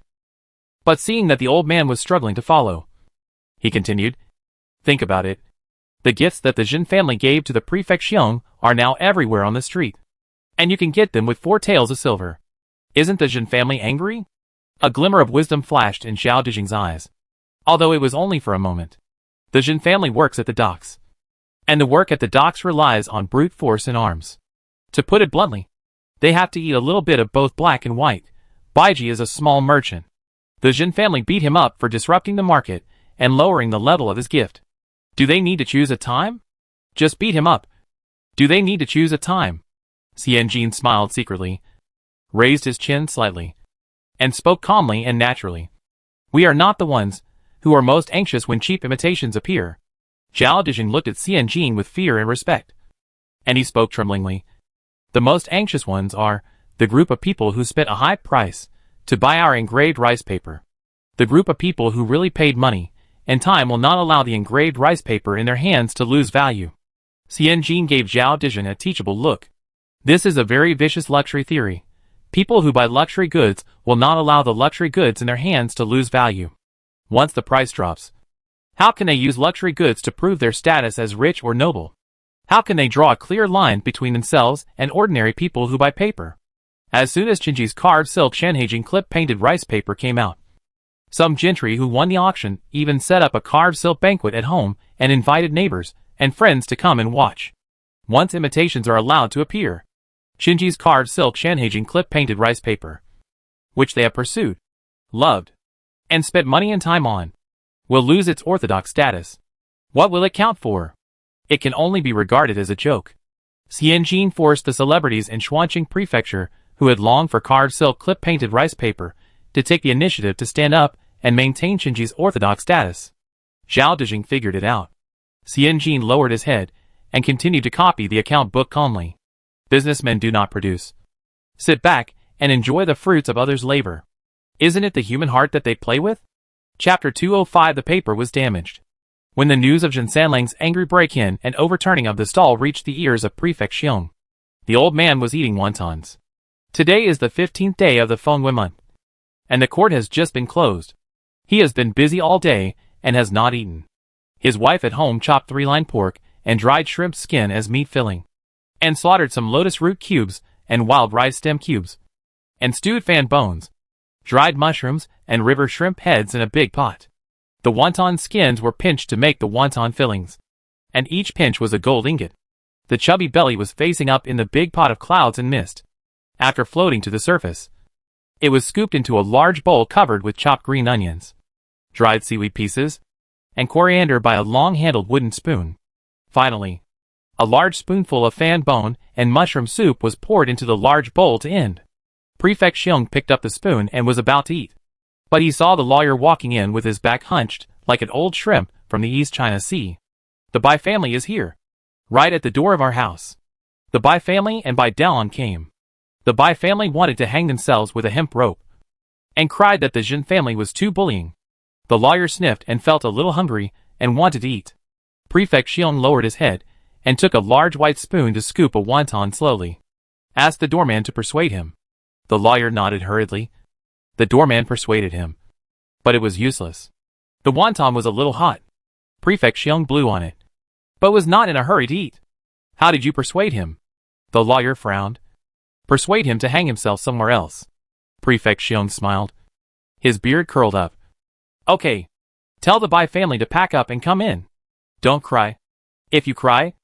But seeing that the old man was struggling to follow, he continued, "Think about it. The gifts that the Jin family gave to the prefect Xiong are now everywhere on the street. And you can get them with 4 taels of silver. Isn't the Jin family angry?" A glimmer of wisdom flashed in Zhao Dijing's eyes, although it was only for a moment. The Jin family works at the docks, and the work at the docks relies on brute force and arms. To put it bluntly, they have to eat a little bit of both black and white. Baiji is a small merchant. The Jin family beat him up for disrupting the market and lowering the level of his gift. Do they need to choose a time? Just beat him up. Do they need to choose a time? Xianjin smiled secretly, raised his chin slightly, and spoke calmly and naturally. We are not the ones who are most anxious when cheap imitations appear. Zhao Dijing looked at Xianjin with fear and respect, and he spoke tremblingly. The most anxious ones are the group of people who spent a high price to buy our engraved rice paper. The group of people who really paid money and time will not allow the engraved rice paper in their hands to lose value. Xianjin gave Zhao Dijing a teachable look. This is a very vicious luxury theory. People who buy luxury goods will not allow the luxury goods in their hands to lose value. Once the price drops, how can they use luxury goods to prove their status as rich or noble? How can they draw a clear line between themselves and ordinary people who buy paper? As soon as Qinji's carved silk Shanhaijing clip-painted rice paper came out, some gentry who won the auction even set up a carved silk banquet at home and invited neighbors and friends to come and watch. Once imitations are allowed to appear, Qinji's carved silk Shanhaijing clip-painted rice paper, which they have pursued, loved, and spent money and time on, will lose its orthodox status. What will it count for? It can only be regarded as a joke. Xianjin forced the celebrities in Xuanqing Prefecture who had longed for carved silk clip-painted rice paper to take the initiative to stand up and maintain Qinji's orthodox status. Zhao Dijing figured it out. Xianjin lowered his head and continued to copy the account book calmly. Businessmen do not produce. Sit back and enjoy the fruits of others' labor. Isn't it the human heart that they play with? Chapter 205. The paper was damaged. When the news of Zhen Sanlang's angry break-in and overturning of the stall reached the ears of Prefect Xiong, the old man was eating wontons. Today is the 15th day of the Fenghui month, and the court has just been closed. He has been busy all day and has not eaten. His wife at home chopped 3-line pork and dried shrimp skin as meat filling, and slaughtered some lotus root cubes and wild rice stem cubes, and stewed fan bones, dried mushrooms, and river shrimp heads in a big pot. The wonton skins were pinched to make the wonton fillings, and each pinch was a gold ingot. The chubby belly was facing up in the big pot of clouds and mist. After floating to the surface, it was scooped into a large bowl covered with chopped green onions, dried seaweed pieces, and coriander by a long-handled wooden spoon. Finally, a large spoonful of fan bone and mushroom soup was poured into the large bowl to end. Prefect Xiong picked up the spoon and was about to eat, but he saw the lawyer walking in with his back hunched like an old shrimp from the East China Sea. The Bai family is here, right at the door of our house. The Bai family and Bai Dalan came. The Bai family wanted to hang themselves with a hemp rope, and cried that the Jin family was too bullying. The lawyer sniffed and felt a little hungry and wanted to eat. Prefect Xiong lowered his head and took a large white spoon to scoop a wonton slowly. Asked the doorman to persuade him. The lawyer nodded hurriedly. The doorman persuaded him, but it was useless. The wonton was a little hot. Prefect Xiong blew on it, but was not in a hurry to eat. How did you persuade him? The lawyer frowned. Persuade him to hang himself somewhere else. Prefect Xiong smiled. His beard curled up. Okay. Tell the Bai family to pack up and come in. Don't cry. If you cry,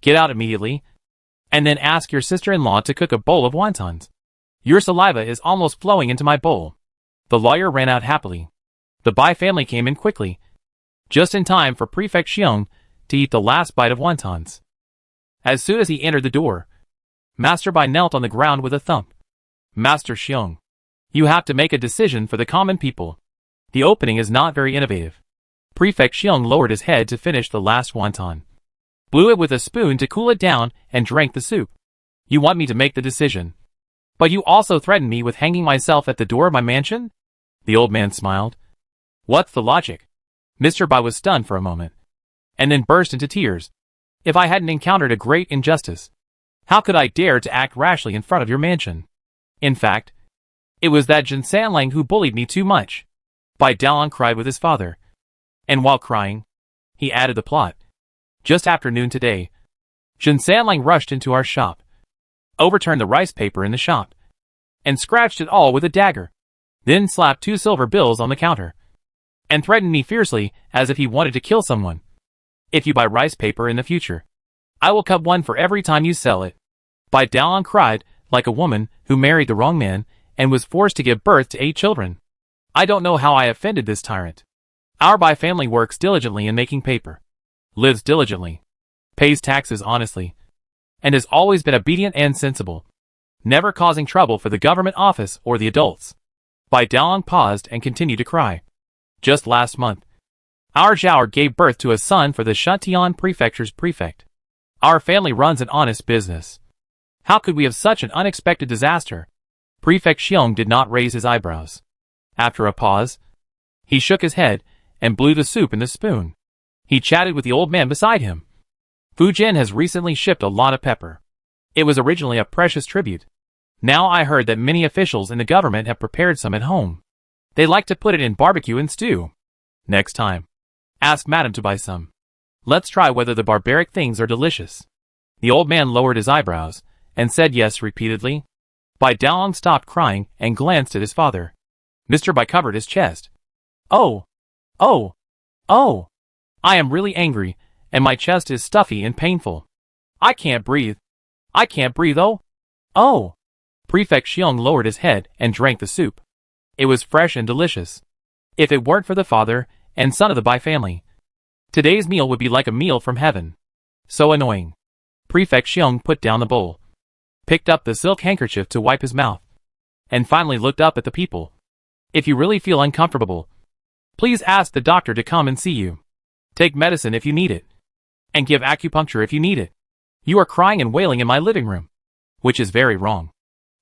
get out immediately, and then ask your sister-in-law to cook a bowl of wontons. Your saliva is almost flowing into my bowl. The lawyer ran out happily. The Bai family came in quickly, just in time for Prefect Xiong to eat the last bite of wontons. As soon as he entered the door, Master Bai knelt on the ground with a thump. Master Xiong, you have to make a decision for the common people. The opening is not very innovative. Prefect Xiong lowered his head to finish the last wonton, blew it with a spoon to cool it down, and drank the soup. You want me to make the decision, but you also threaten me with hanging myself at the door of my mansion? The old man smiled. What's the logic? Mr. Bai was stunned for a moment, and then burst into tears. If I hadn't encountered a great injustice, How could I dare to act rashly in front of your mansion? In fact, it was that Jin Sanlang who bullied me too much. Bai Dalang cried with his father. And while crying, he added the plot. Just after noon today, Jin Sanlang rushed into our shop, overturned the rice paper in the shop, and scratched it all with a dagger, then slapped 2 silver bills on the counter, and threatened me fiercely as if he wanted to kill someone. If you buy rice paper in the future, I will cut 1 for every time you sell it. Bai Dalang cried like a woman who married the wrong man and was forced to give birth to 8 children. I don't know how I offended this tyrant. Our Bai family works diligently in making paper, lives diligently, pays taxes honestly, and has always been obedient and sensible, never causing trouble for the government office or the adults. Bai Dalang paused and continued to cry. Just last month, our Zhaor gave birth to a son for the Shantian prefecture's prefect. Our family runs an honest business. How could we have such an unexpected disaster? Prefect Xiong did not raise his eyebrows. After a pause, he shook his head and blew the soup in the spoon. He chatted with the old man beside him. Fujian has recently shipped a lot of pepper. It was originally a precious tribute. Now I heard that many officials in the government have prepared some at home. They like to put it in barbecue and stew. Next time, ask Madame to buy some. Let's try whether the barbaric things are delicious. The old man lowered his eyebrows and said yes repeatedly. Bai Dalang stopped crying and glanced at his father. Mr. Bai covered his chest. Oh! Oh! Oh! I am really angry, and my chest is stuffy and painful. I can't breathe. I can't breathe, oh! Oh! Prefect Xiong lowered his head and drank the soup. It was fresh and delicious. If it weren't for the father and son of the Bai family, today's meal would be like a meal from heaven. So annoying. Prefect Xiong put down the bowl, picked up the silk handkerchief to wipe his mouth, and finally looked up at the people. If you really feel uncomfortable, please ask the doctor to come and see you. Take medicine if you need it, and give acupuncture if you need it. You are crying and wailing in my living room, which is very wrong.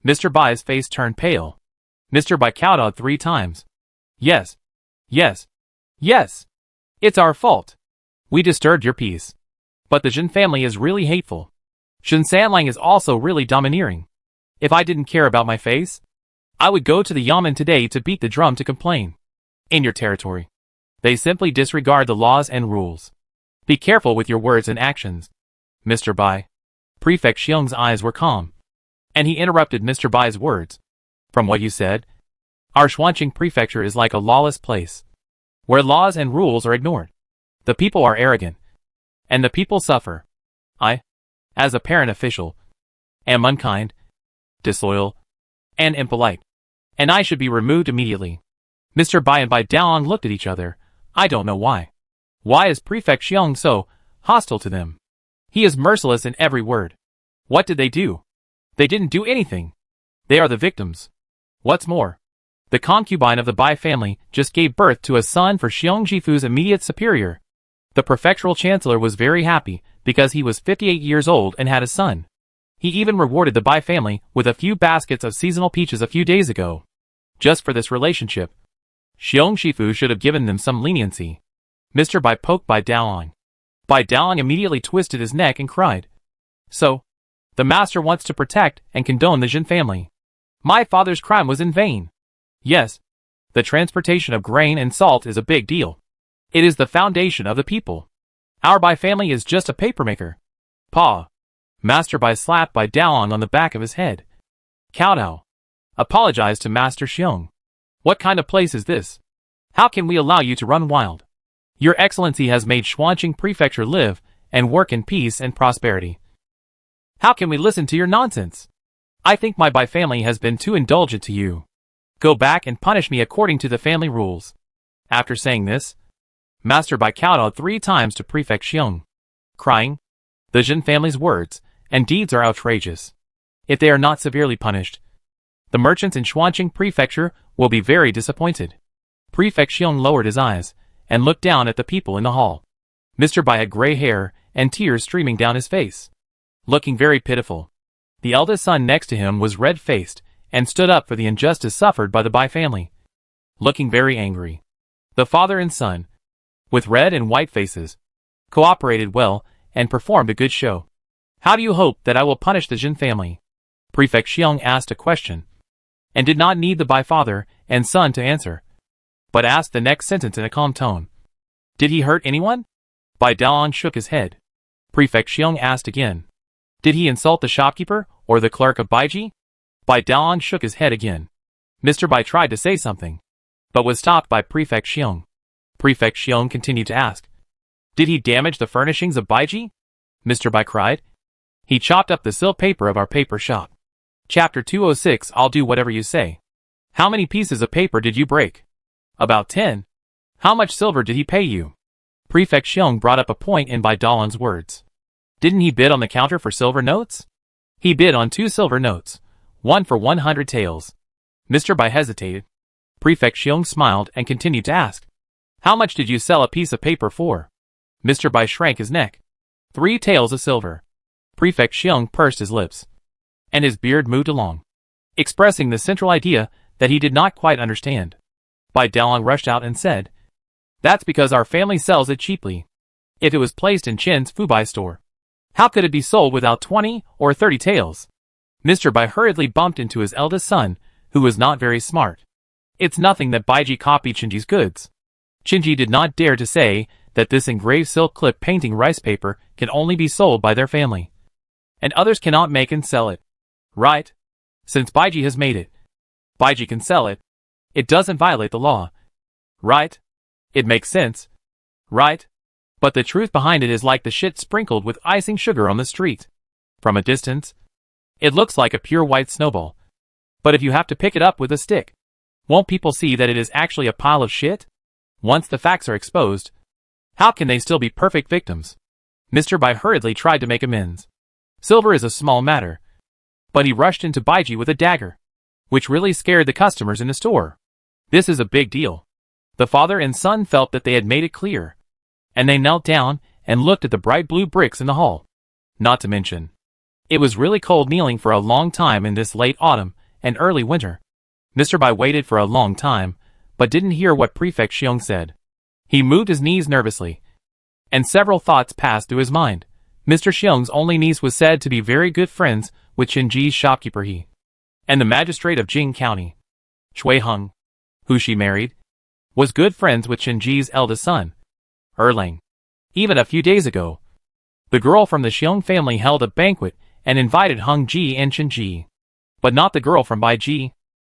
Mr. Bai's face turned pale. Mr. Bai kowtowed 3 times. Yes. Yes. Yes. It's our fault. We disturbed your peace. But the Jin family is really hateful. Jin Sanlang is also really domineering. If I didn't care about my face, I would go to the yamen today to beat the drum to complain. In your territory, they simply disregard the laws and rules. Be careful with your words and actions. Mr. Bai. Prefect Xiong's eyes were calm, and he interrupted Mr. Bai's words. From what you said, our Xuanqing prefecture is like a lawless place, where laws and rules are ignored. The people are arrogant, and the people suffer. I, as a parent official, am unkind, disloyal, and impolite, and I should be removed immediately. Mr. Bai and Bai Dalang looked at each other. I don't know why. Why is Prefect Xiong so hostile to them? He is merciless in every word. What did they do? They didn't do anything. They are the victims. What's more, the concubine of the Bai family just gave birth to a son for Xiong Jifu's immediate superior. The prefectural chancellor was very happy because he was 58 years old and had a son. He even rewarded the Bai family with a few baskets of seasonal peaches a few days ago. Just for this relationship, Xiong Shifu should have given them some leniency. Mr. Bai poked Bai Dalang. Bai Dalang immediately twisted his neck and cried. So, the master wants to protect and condone the Jin family. My father's crime was in vain. Yes, the transportation of grain and salt is a big deal. It is the foundation of the people. Our Bai family is just a papermaker. Pa. Master Bai slapped Bai Dalang on the back of his head. Kowtow. Apologize to Master Xiong. What kind of place is this? How can we allow you to run wild? Your Excellency has made Xuanqing Prefecture live and work in peace and prosperity. How can we listen to your nonsense? I think my Bai family has been too indulgent to you. Go back and punish me according to the family rules. After saying this, Master Bai kowtowed 3 times to Prefect Xiong, crying, the Jin family's words and deeds are outrageous. If they are not severely punished, the merchants in Xuanqing Prefecture will be very disappointed. Prefect Xiong lowered his eyes and looked down at the people in the hall. Mr. Bai had gray hair and tears streaming down his face, looking very pitiful. The eldest son next to him was red-faced and stood up for the injustice suffered by the Bai family, looking very angry. The father and son, with red and white faces, cooperated well and performed a good show. How do you hope that I will punish the Jin family? Prefect Xiong asked a question, and did not need the father and son to answer, but asked the next sentence in a calm tone. Did he hurt anyone? Bai Daoan shook his head. Prefect Xiong asked again. Did he insult the shopkeeper or the clerk of Baiji? Bai Daoan shook his head again. Mr. Bai tried to say something, but was stopped by Prefect Xiong. Prefect Xiong continued to ask. Did he damage the furnishings of Baiji? Mr. Bai cried. He chopped up the silk paper of our paper shop. Chapter 206. I'll do whatever you say. How many pieces of paper did you break? About 10. How much silver did he pay you? Prefect Xiong brought up a point in Bai Daoan's words. Didn't he bid on the counter for silver notes? He bid on 2 silver notes, one for 100 taels. Mr. Bai hesitated. Prefect Xiong smiled and continued to ask. How much did you sell a piece of paper for? Mr. Bai shrank his neck. 3 taels of silver. Prefect Xiong pursed his lips, and his beard moved along, expressing the central idea that he did not quite understand. Bai Daoan rushed out and said, That's because our family sells it cheaply. If it was placed in Chen's Fubai store, how could it be sold without 20 or 30 taels? Mr. Bai hurriedly bumped into his eldest son, who was not very smart. It's nothing that Baiji copied Chinji's goods. Chinji did not dare to say that this engraved silk clip painting rice paper can only be sold by their family, and others cannot make and sell it. Right? Since Baiji has made it, Baiji can sell it. It doesn't violate the law. Right? It makes sense. Right? But the truth behind it is like the shit sprinkled with icing sugar on the street. From a distance, it looks like a pure white snowball. But if you have to pick it up with a stick, won't people see that it is actually a pile of shit? Once the facts are exposed, how can they still be perfect victims? Mr. Bai hurriedly tried to make amends. Silver is a small matter, but he rushed into Baiji with a dagger, which really scared the customers in the store. This is a big deal. The father and son felt that they had made it clear, and they knelt down and looked at the bright blue bricks in the hall. Not to mention, it was really cold kneeling for a long time in this late autumn and early winter. Mr. Bai waited for a long time, but didn't hear what Prefect Xiong said. He moved his knees nervously, and several thoughts passed through his mind. Mr. Xiong's only niece was said to be very good friends with Chinji's shopkeeper He, and the magistrate of Jing County, Shui Heng, who she married, was good friends with Chinji's eldest son, Erlang. Even a few days ago, the girl from the Xiong family held a banquet and invited Heng Ji and Chinji, but not the girl from Bai Ji.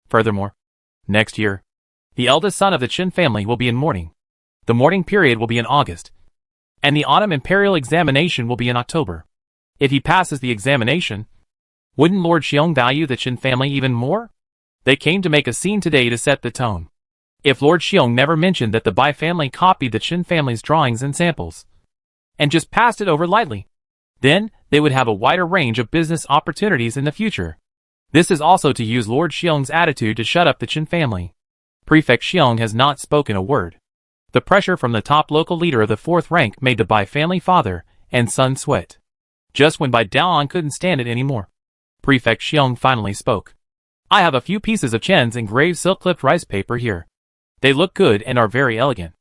Furthermore, next year, the eldest son of the Qin family will be in mourning. The mourning period will be in August, and the autumn imperial examination will be in October. If he passes the examination, wouldn't Lord Xiong value the Qin family even more? They came to make a scene today to set the tone. If Lord Xiong never mentioned that the Bai family copied the Qin family's drawings and samples, and just passed it over lightly, then they would have a wider range of business opportunities in the future. This is also to use Lord Xiong's attitude to shut up the Qin family. Prefect Xiong has not spoken a word. The pressure from the top local leader of the 4th rank made the Bai family father and son sweat. Just when Bai Daoan couldn't stand it anymore, Prefect Xiong finally spoke. I have a few pieces of Chen's engraved silk-clipped rice paper here. They look good and are very elegant.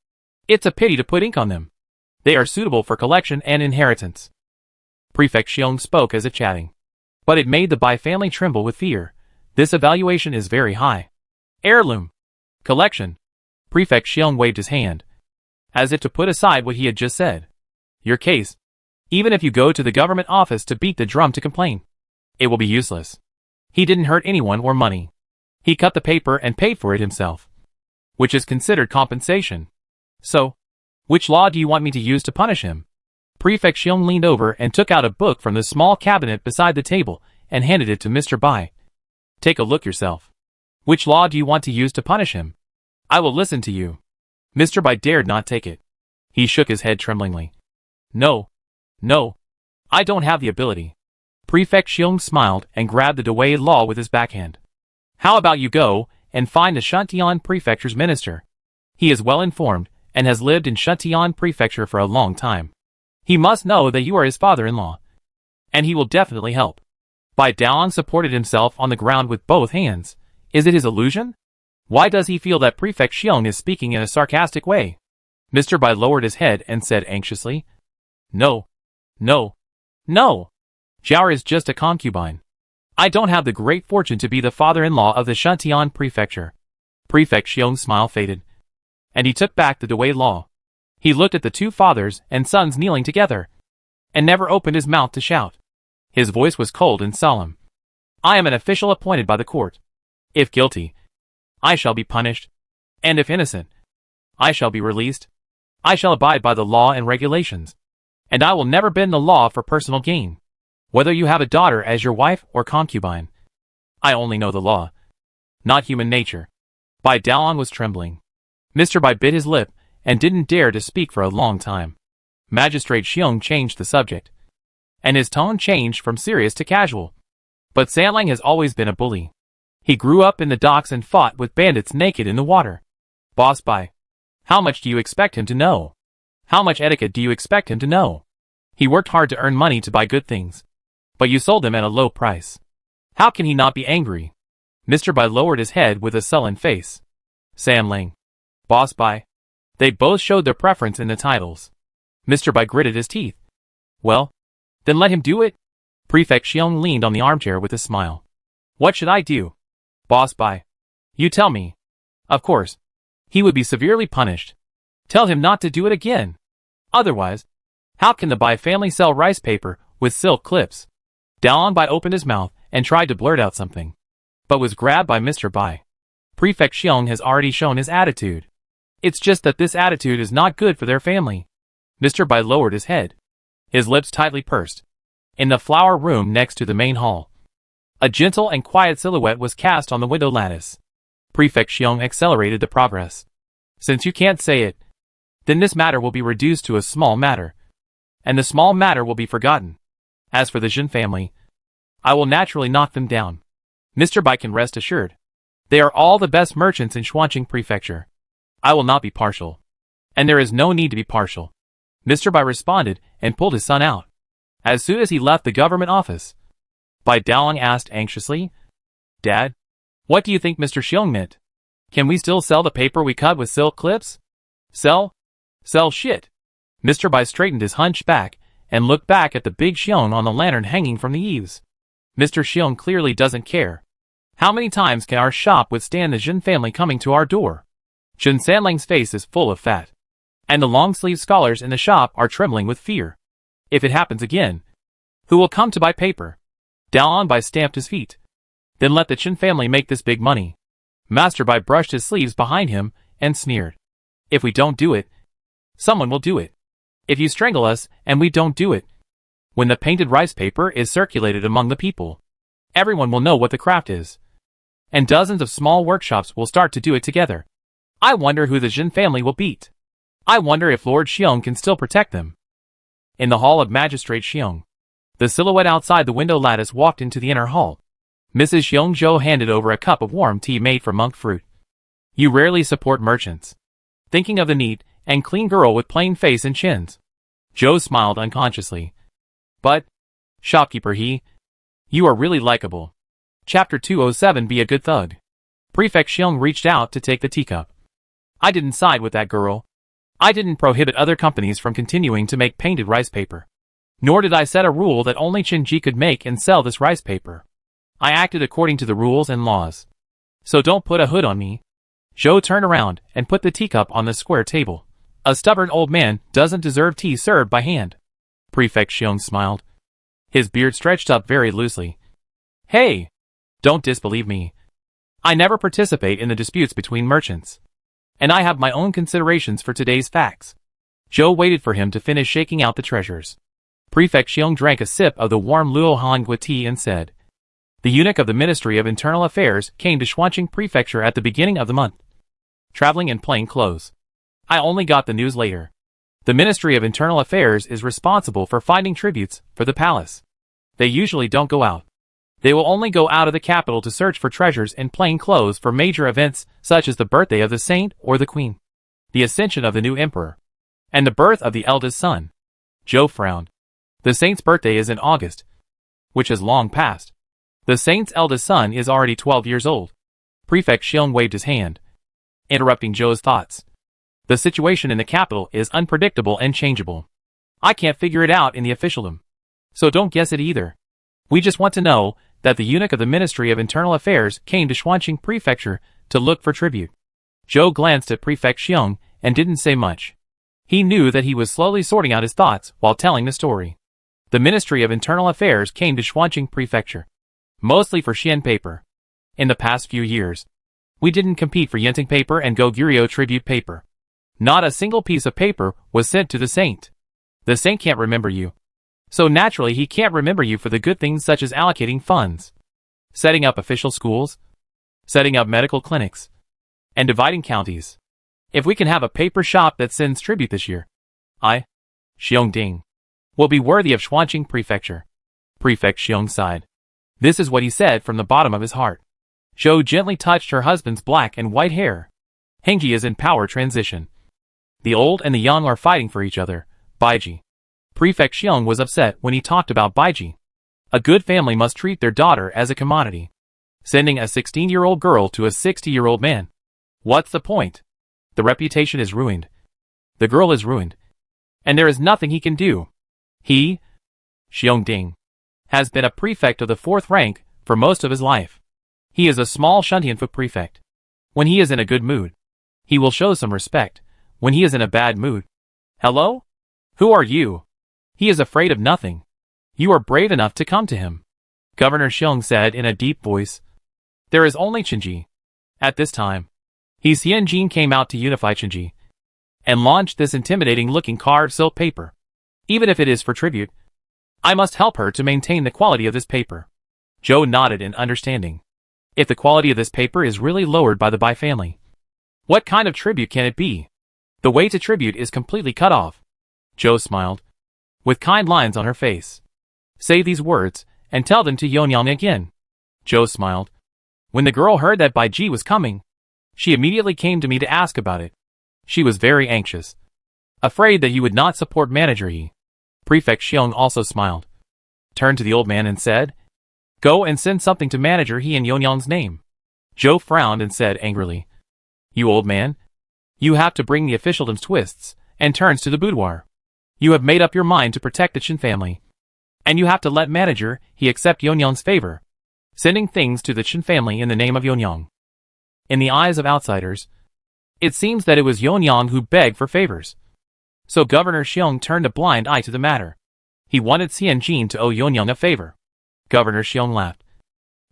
It's a pity to put ink on them. They are suitable for collection and inheritance. Prefect Xiong spoke as if chatting, but it made the Bai family tremble with fear. This evaluation is very high. Heirloom. Collection. Prefect Xiong waved his hand, as if to put aside what he had just said. Your case. Even if you go to the government office to beat the drum to complain, it will be useless. He didn't hurt anyone or money. He cut the paper and paid for it himself, which is considered compensation. So, which law do you want me to use to punish him? Prefect Xiong leaned over and took out a book from the small cabinet beside the table and handed it to Mr. Bai. Take a look yourself. Which law do you want to use to punish him? I will listen to you. Mr. Bai dared not take it. He shook his head tremblingly. No. I don't have the ability. Prefect Xiong smiled and grabbed the Dewey law with his backhand. How about you go and find the Shantian Prefecture's minister? He is well informed and has lived in Shantian Prefecture for a long time. He must know that you are his father-in-law, and he will definitely help. Bai Daoan supported himself on the ground with both hands. Is it his illusion? Why does he feel that Prefect Xiong is speaking in a sarcastic way? Mr. Bai lowered his head and said anxiously, No. Zhao is just a concubine. I don't have the great fortune to be the father-in-law of the Shantian prefecture. Prefect Xiong's smile faded, and he took back the Dewey law. He looked at the two fathers and sons kneeling together, and never opened his mouth to shout. His voice was cold and solemn. I am an official appointed by the court. If guilty, I shall be punished, and if innocent, I shall be released. I shall abide by the law and regulations, and I will never bend the law for personal gain, whether you have a daughter as your wife or concubine. I only know the law, not human nature. Bai Daoan was trembling. Mr. Bai bit his lip and didn't dare to speak for a long time. Magistrate Xiong changed the subject, and his tone changed from serious to casual. But Sanlang has always been a bully. He grew up in the docks and fought with bandits naked in the water. Boss Bai, how much do you expect him to know? How much etiquette do you expect him to know? He worked hard to earn money to buy good things, but you sold them at a low price. How can he not be angry? Mr. Bai lowered his head with a sullen face. Sanlang, Boss Bai, they both showed their preference in the titles. Mr. Bai gritted his teeth. Well, then let him do it. Prefect Xiong leaned on the armchair with a smile. What should I do? Boss Bai, you tell me. Of course, he would be severely punished. Tell him not to do it again. Otherwise, how can the Bai family sell rice paper with silk clips? Daoan Bai opened his mouth and tried to blurt out something, but was grabbed by Mr. Bai. Prefect Xiong has already shown his attitude. It's just that this attitude is not good for their family. Mr. Bai lowered his head, his lips tightly pursed. In the flower room next to the main hall, a gentle and quiet silhouette was cast on the window lattice. Prefect Xiong accelerated the progress. Since you can't say it, then this matter will be reduced to a small matter, and the small matter will be forgotten. As for the Jin family, I will naturally knock them down. Mr. Bai can rest assured. They are all the best merchants in Xuanqing Prefecture. I will not be partial. And there is no need to be partial. Mr. Bai responded and pulled his son out. As soon as he left the government office, Bai Daoan asked anxiously, Dad, what do you think Mr. Xiong meant? Can we still sell the paper we cut with silk clips? Sell? Sell shit. Mr. Bai straightened his hunched back and looked back at the big Xiong on the lantern hanging from the eaves. Mr. Xiong clearly doesn't care. How many times can our shop withstand the Jin family coming to our door? Jin Sanlang's face is full of fat, and the long-sleeved scholars in the shop are trembling with fear. If it happens again, who will come to buy paper? Daoan Bai stamped his feet. Then let the Chen family make this big money. Master Bai brushed his sleeves behind him and sneered. If we don't do it, someone will do it. If you strangle us and we don't do it, when the painted rice paper is circulated among the people, everyone will know what the craft is. And dozens of small workshops will start to do it together. I wonder who the Jin family will beat. I wonder if Lord Xiong can still protect them. In the hall of Magistrate Xiong, the silhouette outside the window lattice walked into the inner hall. Mrs. Xiong Zhou handed over a cup of warm tea made from monk fruit. You rarely support merchants. Thinking of the neat and clean girl with plain face and chins. Zhou smiled unconsciously. But, shopkeeper you are really likable. Chapter 207 Be a good thug. Prefect Xiong reached out to take the teacup. I didn't side with that girl. I didn't prohibit other companies from continuing to make painted rice paper. Nor did I set a rule that only Qinji could make and sell this rice paper. I acted according to the rules and laws. So don't put a hood on me. Zhou turned around and put the teacup on the square table. A stubborn old man doesn't deserve tea served by hand. Prefect Xiong smiled. His beard stretched up very loosely. Hey! Don't disbelieve me. I never participate in the disputes between merchants. And I have my own considerations for today's facts. Zhou waited for him to finish shaking out the treasures. Prefect Xiong drank a sip of the warm Luohangua tea and said, The eunuch of the Ministry of Internal Affairs came to Xuanqing Prefecture at the beginning of the month, traveling in plain clothes. I only got the news later. The Ministry of Internal Affairs is responsible for finding tributes for the palace. They usually don't go out. They will only go out of the capital to search for treasures in plain clothes for major events such as the birthday of the saint or the queen, the ascension of the new emperor, and the birth of the eldest son. Zhou frowned. The saint's birthday is in August, which has long passed. The saint's eldest son is already 12 years old. Prefect Xiong waved his hand, interrupting Zhou's thoughts. The situation in the capital is unpredictable and changeable. I can't figure it out in the officialdom. So don't guess it either. We just want to know that the eunuch of the Ministry of Internal Affairs came to Xuanqing Prefecture to look for tribute. Zhou glanced at Prefect Xiong and didn't say much. He knew that he was slowly sorting out his thoughts while telling the story. The Ministry of Internal Affairs came to Xuanqing Prefecture, mostly for Xian paper. In the past few years, we didn't compete for Yenting paper and Goguryeo tribute paper. Not a single piece of paper was sent to the saint. The saint can't remember you. So naturally he can't remember you for the good things such as allocating funds, setting up official schools, setting up medical clinics, and dividing counties. If we can have a paper shop that sends tribute this year, Xiong Ding, will be worthy of Xuanqing Prefecture. Prefect Xiong sighed. This is what he said from the bottom of his heart. Zhou gently touched her husband's black and white hair. Hengji is in power transition. The old and the young are fighting for each other. Baiji. Prefect Xiong was upset when he talked about Baiji. A good family must treat their daughter as a commodity. Sending a 16-year-old girl to a 60-year-old man. What's the point? The reputation is ruined. The girl is ruined. And there is nothing he can do. He, Xiong Ding, has been a prefect of the 4th rank for most of his life. He is a small Shuntianfu prefect. When he is in a good mood, he will show some respect. When he is in a bad mood, hello? Who are you? He is afraid of nothing. You are brave enough to come to him. Governor Xiong said in a deep voice. There is only Qinji. At this time, Xianjin came out to unify Qinji and launched this intimidating-looking carved silk paper. Even if it is for tribute, I must help her to maintain the quality of this paper. Zhou nodded in understanding. If the quality of this paper is really lowered by the Bai family, what kind of tribute can it be? The way to tribute is completely cut off. Zhou smiled, with kind lines on her face. Say these words, and tell them to Yonyang again. Zhou smiled. When the girl heard that Baiji was coming, she immediately came to me to ask about it. She was very anxious, afraid that you would not support Manager He. Prefect Xiong also smiled, turned to the old man and said, Go and send something to Manager He in Yonyang's name. Zhou frowned and said angrily, You old man, you have to bring the officialdom's twists and turns to the boudoir. You have made up your mind to protect the Qin family, and you have to let Manager He accept Yonyang's favor, sending things to the Qin family in the name of Yonyang. In the eyes of outsiders, it seems that it was Yonyang who begged for favors. So Governor Xiong turned a blind eye to the matter. He wanted Xianjin to owe Yonyang a favor. Governor Xiong laughed.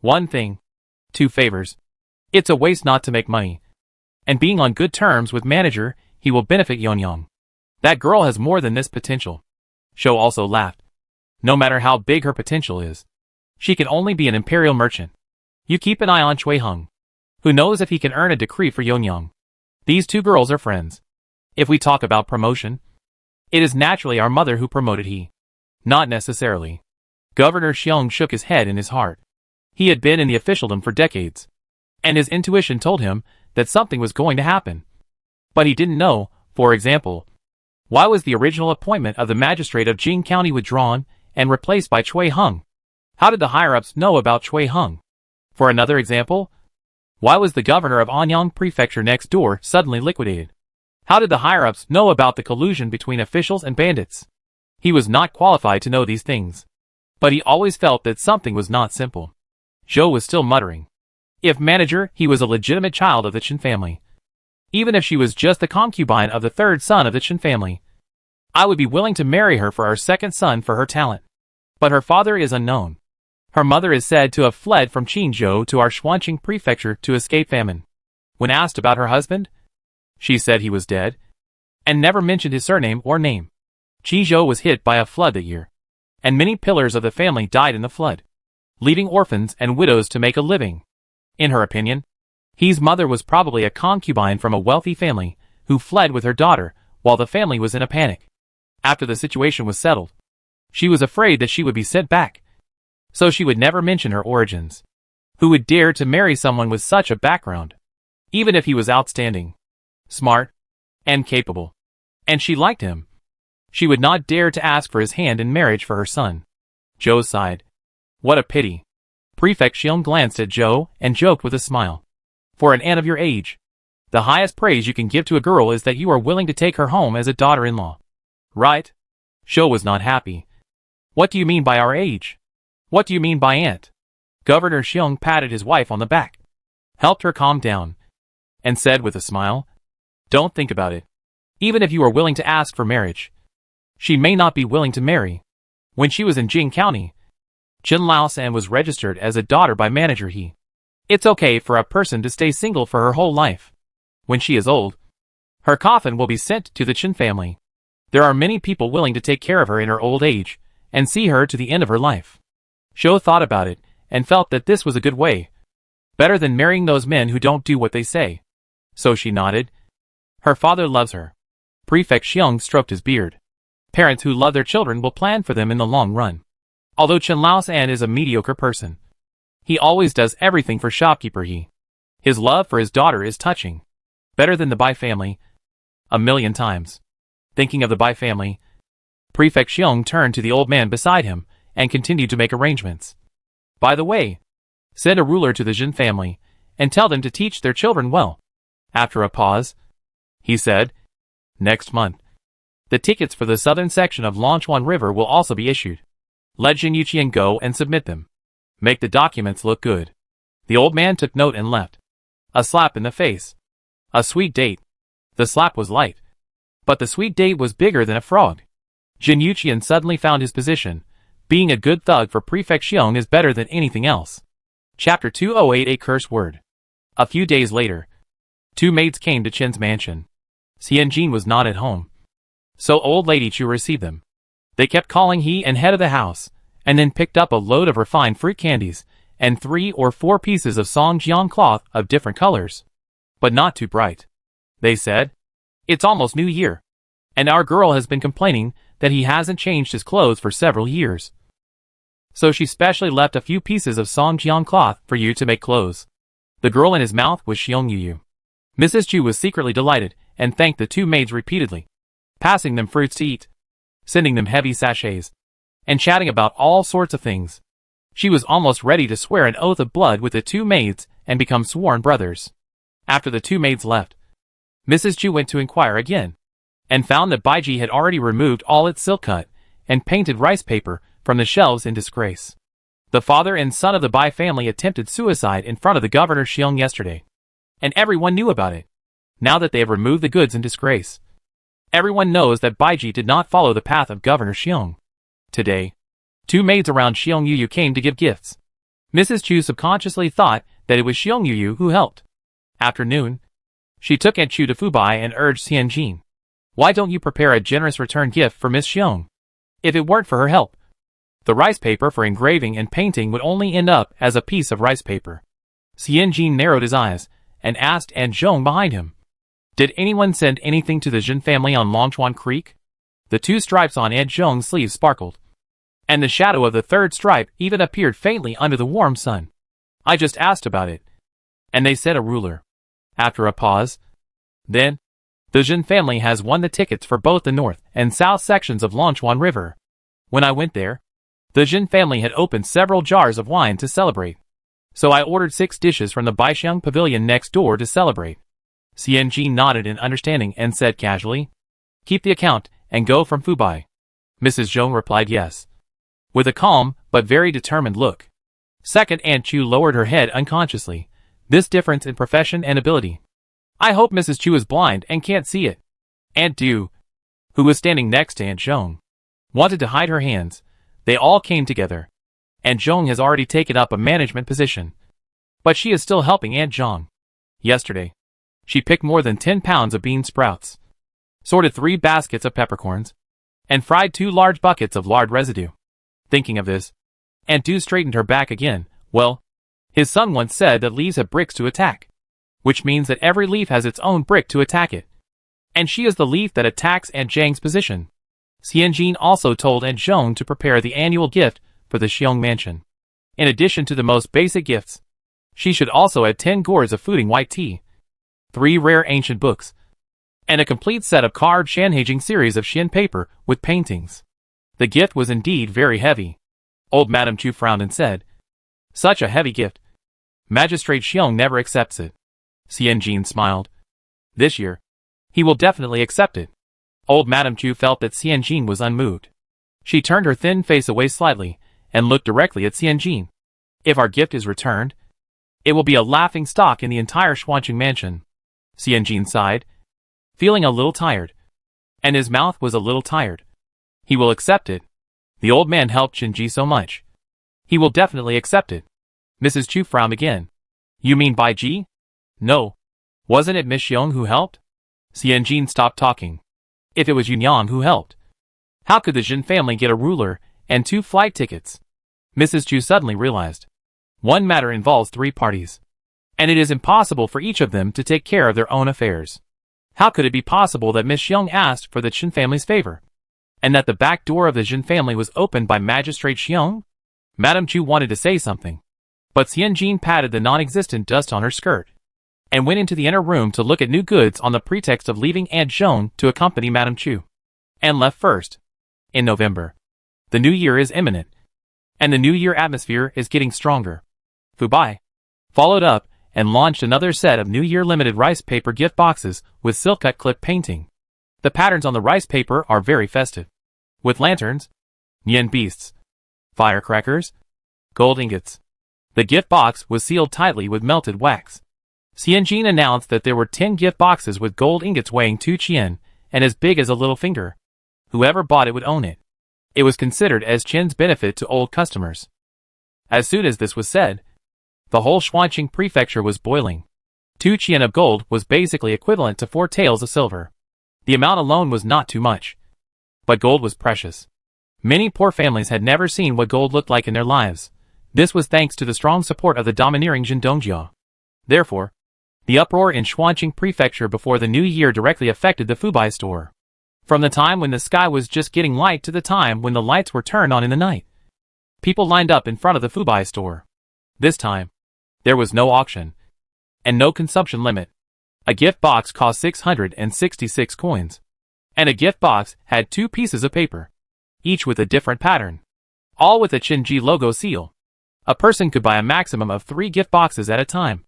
One thing, 2 favors. It's a waste not to make money. And being on good terms with Manager, he will benefit Yonyang. That girl has more than this potential. Zhou also laughed. No matter how big her potential is, she can only be an imperial merchant. You keep an eye on Cui Heng. Who knows if he can earn a decree for Yonyang. These 2 girls are friends. If we talk about promotion, it is naturally our mother who promoted he. Not necessarily. Governor Xiong shook his head in his heart. He had been in the officialdom for decades, and his intuition told him that something was going to happen. But he didn't know, for example, why was the original appointment of the magistrate of Jing County withdrawn and replaced by Cui Heng? How did the higher-ups know about Cui Heng? For another example, why was the governor of Anyang Prefecture next door suddenly liquidated? How did the higher-ups know about the collusion between officials and bandits? He was not qualified to know these things. But he always felt that something was not simple. Zhou was still muttering. If Manager He was a legitimate child of the Qin family, even if she was just the concubine of the 3rd son of the Qin family, I would be willing to marry her for our 2nd son for her talent. But her father is unknown. Her mother is said to have fled from Qinzhou to our Xuanqing Prefecture to escape famine. When asked about her husband, she said he was dead, and never mentioned his surname or name. Qizhou was hit by a flood that year, and many pillars of the family died in the flood, leaving orphans and widows to make a living. In her opinion, He's mother was probably a concubine from a wealthy family, who fled with her daughter, while the family was in a panic. After the situation was settled, she was afraid that she would be sent back, so she would never mention her origins. Who would dare to marry someone with such a background, even if he was outstanding, smart, and capable? And she liked him. She would not dare to ask for his hand in marriage for her son. Zhou sighed. What a pity. Prefect Xiong glanced at Zhou and joked with a smile. For an aunt of your age, the highest praise you can give to a girl is that you are willing to take her home as a daughter-in-law. Right? Zhou was not happy. What do you mean by our age? What do you mean by aunt? Governor Xiong patted his wife on the back, helped her calm down, and said with a smile, "Don't think about it. Even if you are willing to ask for marriage, she may not be willing to marry." When she was in Jing County, Chen Laosan was registered as a daughter by manager He. It's okay for a person to stay single for her whole life. When she is old, her coffin will be sent to the Chen family. There are many people willing to take care of her in her old age and see her to the end of her life. Shou thought about it and felt that this was a good way. Better than marrying those men who don't do what they say. So she nodded. Her father loves her. Prefect Xiong stroked his beard. Parents who love their children will plan for them in the long run. Although Chen Laosan is a mediocre person, he always does everything for shopkeeper He. His love for his daughter is touching. Better than the Bai family. A million times. Thinking of the Bai family, Prefect Xiong turned to the old man beside him and continued to make arrangements. By the way, send a ruler to the Jin family and tell them to teach their children well. After a pause, he said, next month, the tickets for the southern section of Longchuan River will also be issued. Let Jin Yuqian go and submit them. Make the documents look good. The old man took note and left. A slap in the face. A sweet date. The slap was light, but the sweet date was bigger than a frog. Jin Yuqian suddenly found his position. Being a good thug for Prefect Xiong is better than anything else. Chapter 208 A Curse Word. A few days later, two maids came to Chen's mansion. Xianjin was not at home, so old lady Chu received them. They kept calling he and head of the house, and then picked up a load of refined fruit candies, and 3 or 4 pieces of songjiang cloth of different colors. But not too bright. They said, "It's almost New Year, and our girl has been complaining that he hasn't changed his clothes for several years. So she specially left a few pieces of songjiang cloth for you to make clothes." The girl in his mouth was Xiong Yuyu. Mrs. Chu was secretly delighted and thanked the two maids repeatedly, passing them fruits to eat, sending them heavy sachets, and chatting about all sorts of things. She was almost ready to swear an oath of blood with the two maids and become sworn brothers. After the two maids left, Mrs. Chu went to inquire again, and found that Baiji had already removed all its silk cut and painted rice paper from the shelves in disgrace. The father and son of the Bai family attempted suicide in front of the governor Xiong yesterday, and everyone knew about it. Now that they have removed the goods in disgrace, everyone knows that Baiji did not follow the path of Governor Xiong. Today, two maids around Xiong Yuyu came to give gifts. Mrs. Chu subconsciously thought that it was Xiong Yuyu who helped. After noon, she took Aunt Chu to Fubai and urged Xianjin, "Why don't you prepare a generous return gift for Miss Xiong? If it weren't for her help, the rice paper for engraving and painting would only end up as a piece of rice paper." Xianjin narrowed his eyes and asked Aunt Zhong behind him, "Did anyone send anything to the Jin family on Longchuan Creek?" The 2 stripes on Aunt Zhong's sleeves sparkled, and the shadow of the 3rd stripe even appeared faintly under the warm sun. "I just asked about it, and they said a ruler." After a pause, "Then, the Jin family has won the tickets for both the north and south sections of Longchuan River. When I went there, the Jin family had opened several jars of wine to celebrate. So I ordered 6 dishes from the Baixiang pavilion next door to celebrate." Xianjin nodded in understanding and said casually, "Keep the account and go from Fubai." Mrs. Zhong replied yes, with a calm but very determined look. Second, Aunt Chu lowered her head unconsciously. This difference in profession and ability. "I hope Mrs. Chu is blind and can't see it." Aunt Du, who was standing next to Aunt Zhong, wanted to hide her hands. They all came together. Aunt Zhong has already taken up a management position, but she is still helping Aunt Zhong. Yesterday, she picked more than 10 pounds of bean sprouts, sorted 3 baskets of peppercorns, and fried 2 large buckets of lard residue. Thinking of this, Aunt Du straightened her back again. Well, his son once said that leaves have bricks to attack, which means that every leaf has its own brick to attack it. And she is the leaf that attacks Aunt Zhang's position. Xianjin also told Aunt Zhong to prepare the annual gift for the Xiong mansion. In addition to the most basic gifts, she should also add 10 gourds of fooding white tea, 3 rare ancient books, and a complete set of carved Shanhaijing series of Xian paper with paintings. The gift was indeed very heavy. Old Madame Chu frowned and said, "Such a heavy gift. Magistrate Xiong never accepts it." Xianjin smiled. "This year, he will definitely accept it." Old Madame Chu felt that Xianjin was unmoved. She turned her thin face away slightly and looked directly at Xianjin. If our gift is returned, it will be a laughing stock in the entire Xuanqing mansion. Xianjin sighed, feeling a little tired. And his mouth was a little tired. He will accept it. The old man helped Shinji so much. He will definitely accept it. Mrs. Chu frowned again. You mean Bai Ji? No. Wasn't it Miss Xiong who helped? Xianjin stopped talking. If it was Yunyang who helped, how could the Jin family get a ruler and 2 flight tickets? Mrs. Chu suddenly realized. One matter involves 3 parties, and it is impossible for each of them to take care of their own affairs. How could it be possible that Miss Xiong asked for the Qin family's favor, and that the back door of the Jin family was opened by Magistrate Xiong? Madame Chu wanted to say something, but Xianjin patted the non-existent dust on her skirt, and went into the inner room to look at new goods on the pretext of leaving Aunt Joan to accompany Madame Chu, and left first. In November, the new year is imminent, and the new year atmosphere is getting stronger. Fubai followed up and launched another set of New Year limited rice paper gift boxes with silk-cut clip painting. The patterns on the rice paper are very festive, with lanterns, Nian beasts, firecrackers, gold ingots. The gift box was sealed tightly with melted wax. Xianjin announced that there were 10 gift boxes with gold ingots weighing 2 qian and as big as a little finger. Whoever bought it would own it. It was considered as Qian's benefit to old customers. As soon as this was said, the whole Xuanqing prefecture was boiling. 2 qian of gold was basically equivalent to 4 taels of silver. The amount alone was not too much, but gold was precious. Many poor families had never seen what gold looked like in their lives. This was thanks to the strong support of the domineering Jin Dongjia. Therefore, the uproar in Xuanqing prefecture before the new year directly affected the Fubai store. From the time when the sky was just getting light to the time when the lights were turned on in the night, people lined up in front of the Fubai store. This time, there was no auction, and no consumption limit. A gift box cost 666 coins, and a gift box had 2 pieces of paper, each with a different pattern, all with a Qinji logo seal. A person could buy a maximum of 3 gift boxes at a time,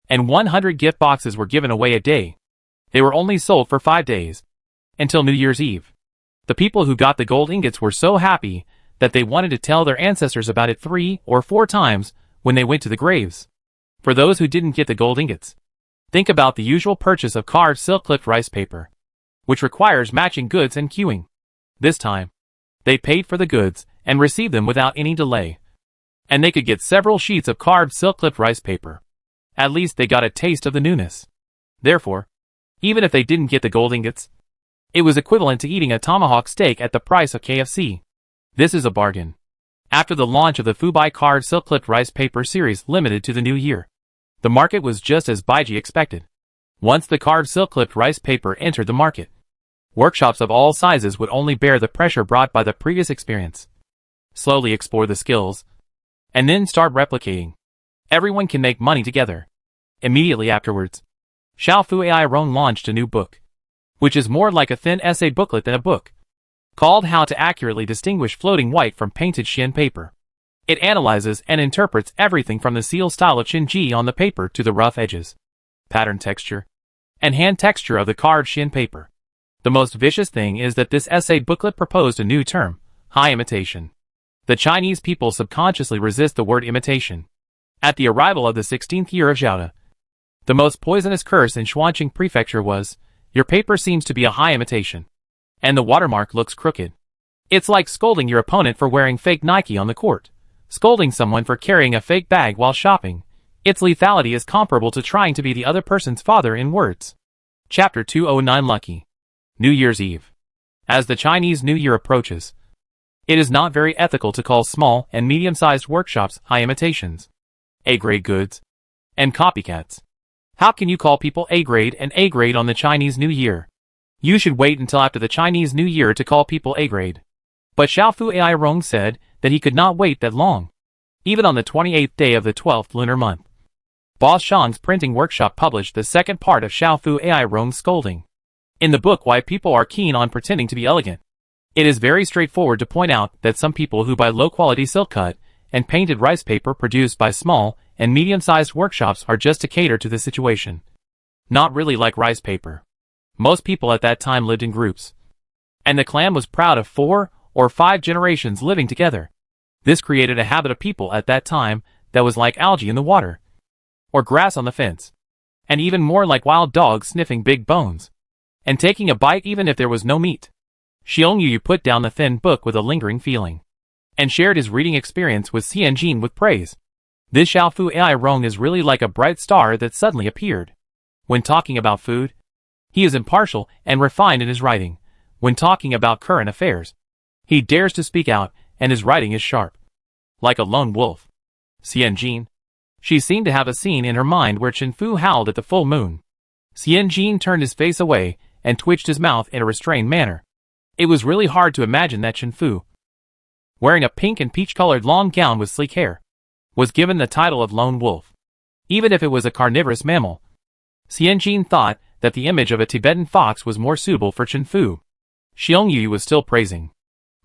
and 100 gift boxes were given away a day. They were only sold for 5 days, until New Year's Eve. The people who got the gold ingots were so happy that they wanted to tell their ancestors about it 3 or 4 times when they went to the graves. For those who didn't get the gold ingots, think about the usual purchase of carved silk-clipped rice paper, which requires matching goods and queuing. This time, they paid for the goods and received them without any delay. And they could get several sheets of carved silk-clipped rice paper. At least they got a taste of the newness. Therefore, even if they didn't get the gold ingots, it was equivalent to eating a tomahawk steak at the price of KFC. This is a bargain. After the launch of the Fubai carved silk-clipped rice paper series limited to the new year, the market was just as Baiji expected. Once the carved silk-clipped rice paper entered the market, workshops of all sizes would only bear the pressure brought by the previous experience. Slowly explore the skills, and then start replicating. Everyone can make money together. Immediately afterwards, Xiaofu AI Rong launched a new book, which is more like a thin essay booklet than a book, called How to Accurately Distinguish Floating White from Painted Xian Paper. It analyzes and interprets everything from the seal style of Qinji on the paper to the rough edges, pattern texture, and hand texture of the carved Xian paper. The most vicious thing is that this essay booklet proposed a new term, high imitation. The Chinese people subconsciously resist the word imitation. At the arrival of the 16th year of Zhaoda, the most poisonous curse in Xuanqing prefecture was, your paper seems to be a high imitation, and the watermark looks crooked. It's like scolding your opponent for wearing fake Nike on the court, scolding someone for carrying a fake bag while shopping. Its lethality is comparable to trying to be the other person's father in words. Chapter 209 Lucky New Year's Eve. As the Chinese New Year approaches, it is not very ethical to call small and medium-sized workshops high imitations, A-grade goods, and copycats. How can you call people A-grade and A-grade on the Chinese New Year? You should wait until after the Chinese New Year to call people A-grade. But Xiaofu AI Rong said that he could not wait that long. Even on the 28th day of the 12th lunar month, Boss Shang's printing workshop published the second part of Xiaofu AI Rong's scolding. In the book Why People Are Keen on Pretending to be Elegant, it is very straightforward to point out that some people who buy low-quality silk-cut and painted rice paper produced by small and medium-sized workshops are just to cater to the situation. Not really like rice paper. Most people at that time lived in groups, and the clan was proud of 4 or 5 generations living together. This created a habit of people at that time that was like algae in the water, or grass on the fence, and even more like wild dogs sniffing big bones, and taking a bite even if there was no meat. Xiong Yu put down the thin book with a lingering feeling, and shared his reading experience with Xian Jin with praise. This Xiaofu Ai Rong is really like a bright star that suddenly appeared. When talking about food, he is impartial and refined in his writing. When talking about current affairs, he dares to speak out, and his writing is sharp, like a lone wolf. Xian Jin. She seemed to have a scene in her mind where Chen Fu howled at the full moon. Xian Jin turned his face away and twitched his mouth in a restrained manner. It was really hard to imagine that Chen Fu, wearing a pink and peach-colored long gown with sleek hair, was given the title of lone wolf, even if it was a carnivorous mammal. Xian Jin thought that the image of a Tibetan fox was more suitable for Chen Fu. Xiong Yu was still praising.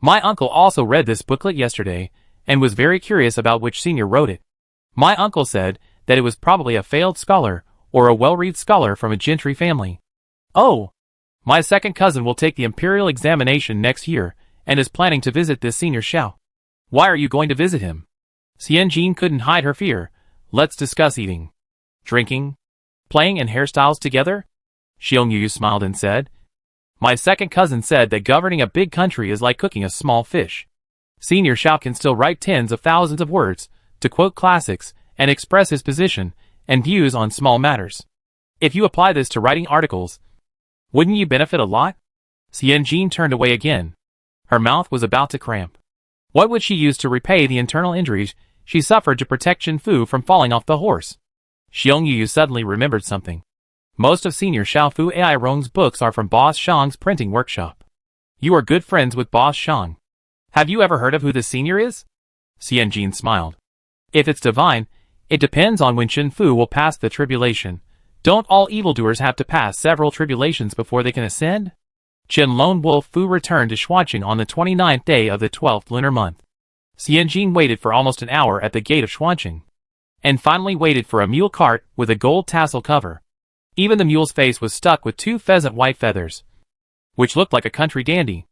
My uncle also read this booklet yesterday, and was very curious about which senior wrote it. My uncle said that it was probably a failed scholar, or a well-read scholar from a gentry family. Oh! My second cousin will take the imperial examination next year, and is planning to visit this senior Xiao. Why are you going to visit him? Xian Jin couldn't hide her fear. Let's discuss eating, drinking, playing and hairstyles together? Xiong Yu smiled and said. My second cousin said that governing a big country is like cooking a small fish. Senior Xiao can still write tens of thousands of words, to quote classics, and express his position and views on small matters. If you apply this to writing articles, wouldn't you benefit a lot? Xian Jin turned away again. Her mouth was about to cramp. What would she use to repay the internal injuries she suffered to protect Chen Fu from falling off the horse? Xiong Yu suddenly remembered something. Most of Senior Xiaofu Ai Rong's books are from Boss Shang's printing workshop. You are good friends with Boss Shang. Have you ever heard of who the senior is? Xian Jin smiled. If it's divine, it depends on when Chen Fu will pass the tribulation. Don't all evildoers have to pass several tribulations before they can ascend? Chen Lone Wolf Fu returned to Xuanqing on the 29th day of the 12th lunar month. Xian Jin waited for almost an hour at the gate of Xuanqing, and finally waited for a mule cart with a gold tassel cover. Even the mule's face was stuck with 2 pheasant white feathers, which looked like a country dandy.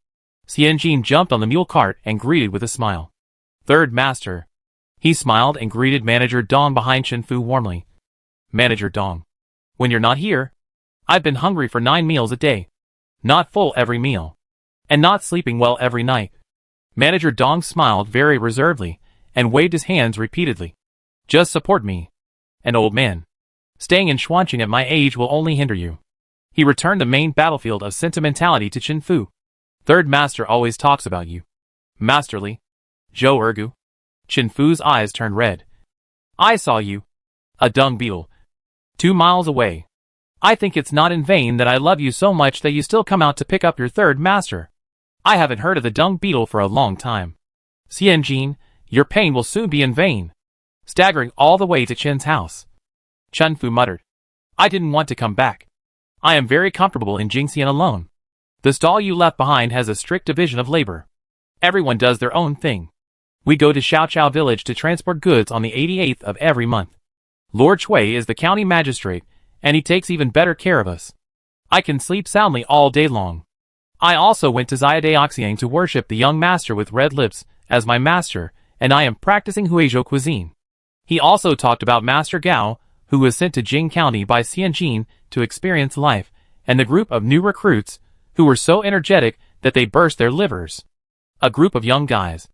Xian Jin jumped on the mule cart and greeted with a smile. Third Master. He smiled and greeted Manager Dong behind Chen Fu warmly. Manager Dong. When you're not here, I've been hungry for 9 meals a day. Not full every meal. And not sleeping well every night. Manager Dong smiled very reservedly, and waved his hands repeatedly. Just support me. An old man. Staying in Xuanqing at my age will only hinder you. He returned the main battlefield of sentimentality to Chen Fu. Third Master always talks about you. Masterly. Zhou Ergu. Chen Fu's eyes turned red. I saw you. A dung beetle. 2 miles away. I think it's not in vain that I love you so much that you still come out to pick up your third master. I haven't heard of the dung beetle for a long time. Xian Jin, your pain will soon be in vain. Staggering all the way to Chen's house, Chen Fu muttered. I didn't want to come back. I am very comfortable in Jingxian alone. The stall you left behind has a strict division of labor. Everyone does their own thing. We go to Xiaochao village to transport goods on the 88th of every month. Lord Chui is the county magistrate, and he takes even better care of us. I can sleep soundly all day long. I also went to Xiaodaoxiang to worship the young master with red lips as my master, and I am practicing Huizhou cuisine. He also talked about Master Gao, who was sent to Jing County by Xian Jin to experience life, and the group of new recruits, who were so energetic that they burst their livers. A group of young guys,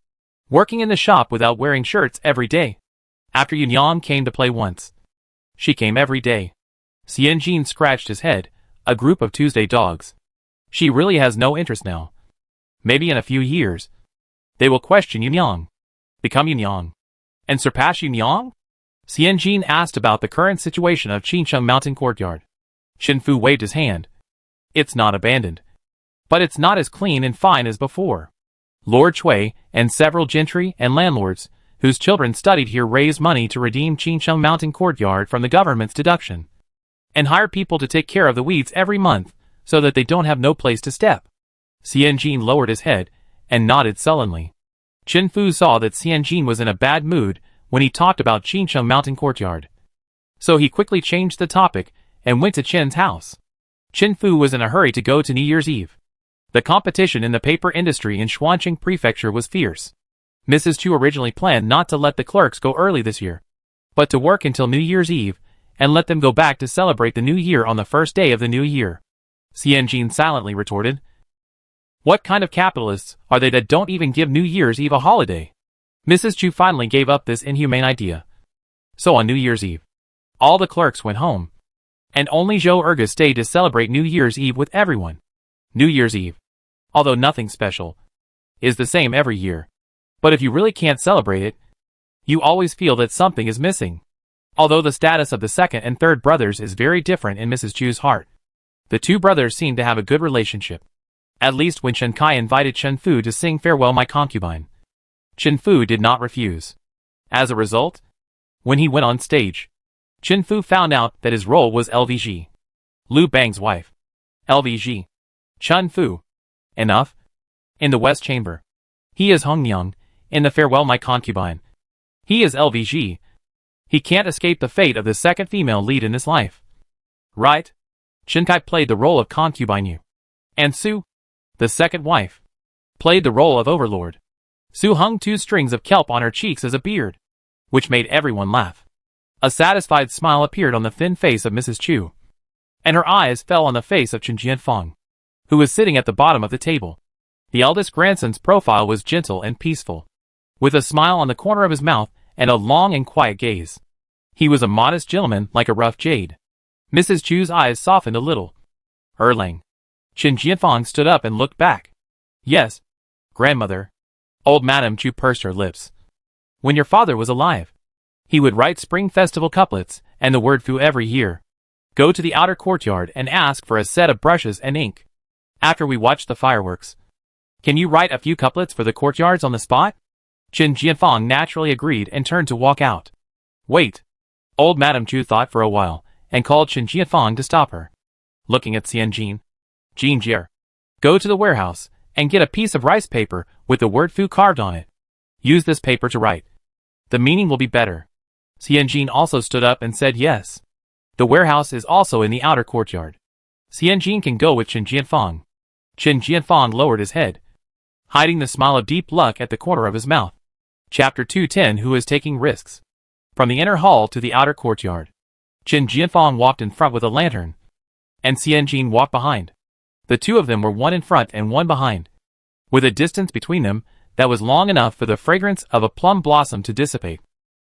working in the shop without wearing shirts every day. After Yunyang came to play once. She came every day. Xian Jin scratched his head. A group of Tuesday dogs. She really has no interest now. Maybe in a few years, they will question Yunyang, become Yunyang, and surpass Yunyang? Xian Jin asked about the current situation of Qinsheng Mountain Courtyard. Chen Fu waved his hand. It's not abandoned, but it's not as clean and fine as before. Lord Chui and several gentry and landlords, whose children studied here, raised money to redeem Qinsheng Mountain Courtyard from the government's deduction, and hired people to take care of the weeds every month, so that they don't have no place to step. Xian Jin lowered his head and nodded sullenly. Chen Fu saw that Xian Jin was in a bad mood when he talked about Qinsheng Mountain Courtyard. So he quickly changed the topic and went to Chen's house. Chen Fu was in a hurry to go to New Year's Eve. The competition in the paper industry in Xuanqing Prefecture was fierce. Mrs. Chu originally planned not to let the clerks go early this year, but to work until New Year's Eve, and let them go back to celebrate the new year on the first day of the new year. Xianjin silently retorted. What kind of capitalists are they that don't even give New Year's Eve a holiday? Mrs. Chu finally gave up this inhumane idea. So on New Year's Eve, all the clerks went home, and only Zhou Erga stayed to celebrate New Year's Eve with everyone. New Year's Eve, although nothing special, is the same every year. But if you really can't celebrate it, you always feel that something is missing. Although the status of the second and third brothers is very different in Mrs. Chu's heart, the two brothers seem to have a good relationship. At least when Chen Kai invited Chen Fu to sing Farewell My Concubine, Chen Fu did not refuse. As a result, when he went on stage, Chen Fu found out that his role was LVG, Liu Bang's wife. LVG. Chen Fu. Enough. In the West Chamber. He is Hong Yang, in the Farewell My Concubine. He is LVG. He can't escape the fate of the second female lead in his life. Right? Chen Kai played the role of concubine Yu. And Su, the second wife, played the role of overlord. Su hung 2 strings of kelp on her cheeks as a beard, which made everyone laugh. A satisfied smile appeared on the thin face of Mrs. Chu, and her eyes fell on the face of Chen Jianfang, who was sitting at the bottom of the table. The eldest grandson's profile was gentle and peaceful, with a smile on the corner of his mouth and a long and quiet gaze. He was a modest gentleman like a rough jade. Mrs. Chu's eyes softened a little. Erlang. Chen Jianfang stood up and looked back. Yes, grandmother. Old Madame Chu pursed her lips. When your father was alive, he would write spring festival couplets and the word fu every year. Go to the outer courtyard and ask for a set of brushes and ink. After we watch the fireworks, can you write a few couplets for the courtyards on the spot? Chen Jianfang naturally agreed and turned to walk out. Wait. Old Madame Chu thought for a while, and called Chen Jianfang to stop her. Looking at Xianjin. Jin Jie. Go to the warehouse, and get a piece of rice paper with the word fu carved on it. Use this paper to write. The meaning will be better. Xianjin also stood up and said yes. The warehouse is also in the outer courtyard. Xianjin can go with Chen Jianfang. Chen Jianfang lowered his head, hiding the smile of deep luck at the corner of his mouth. Chapter 210 Who is taking risks? From the inner hall to the outer courtyard, Chen Jianfang walked in front with a lantern, and Xianjin walked behind. The two of them were one in front and one behind, with a distance between them that was long enough for the fragrance of a plum blossom to dissipate.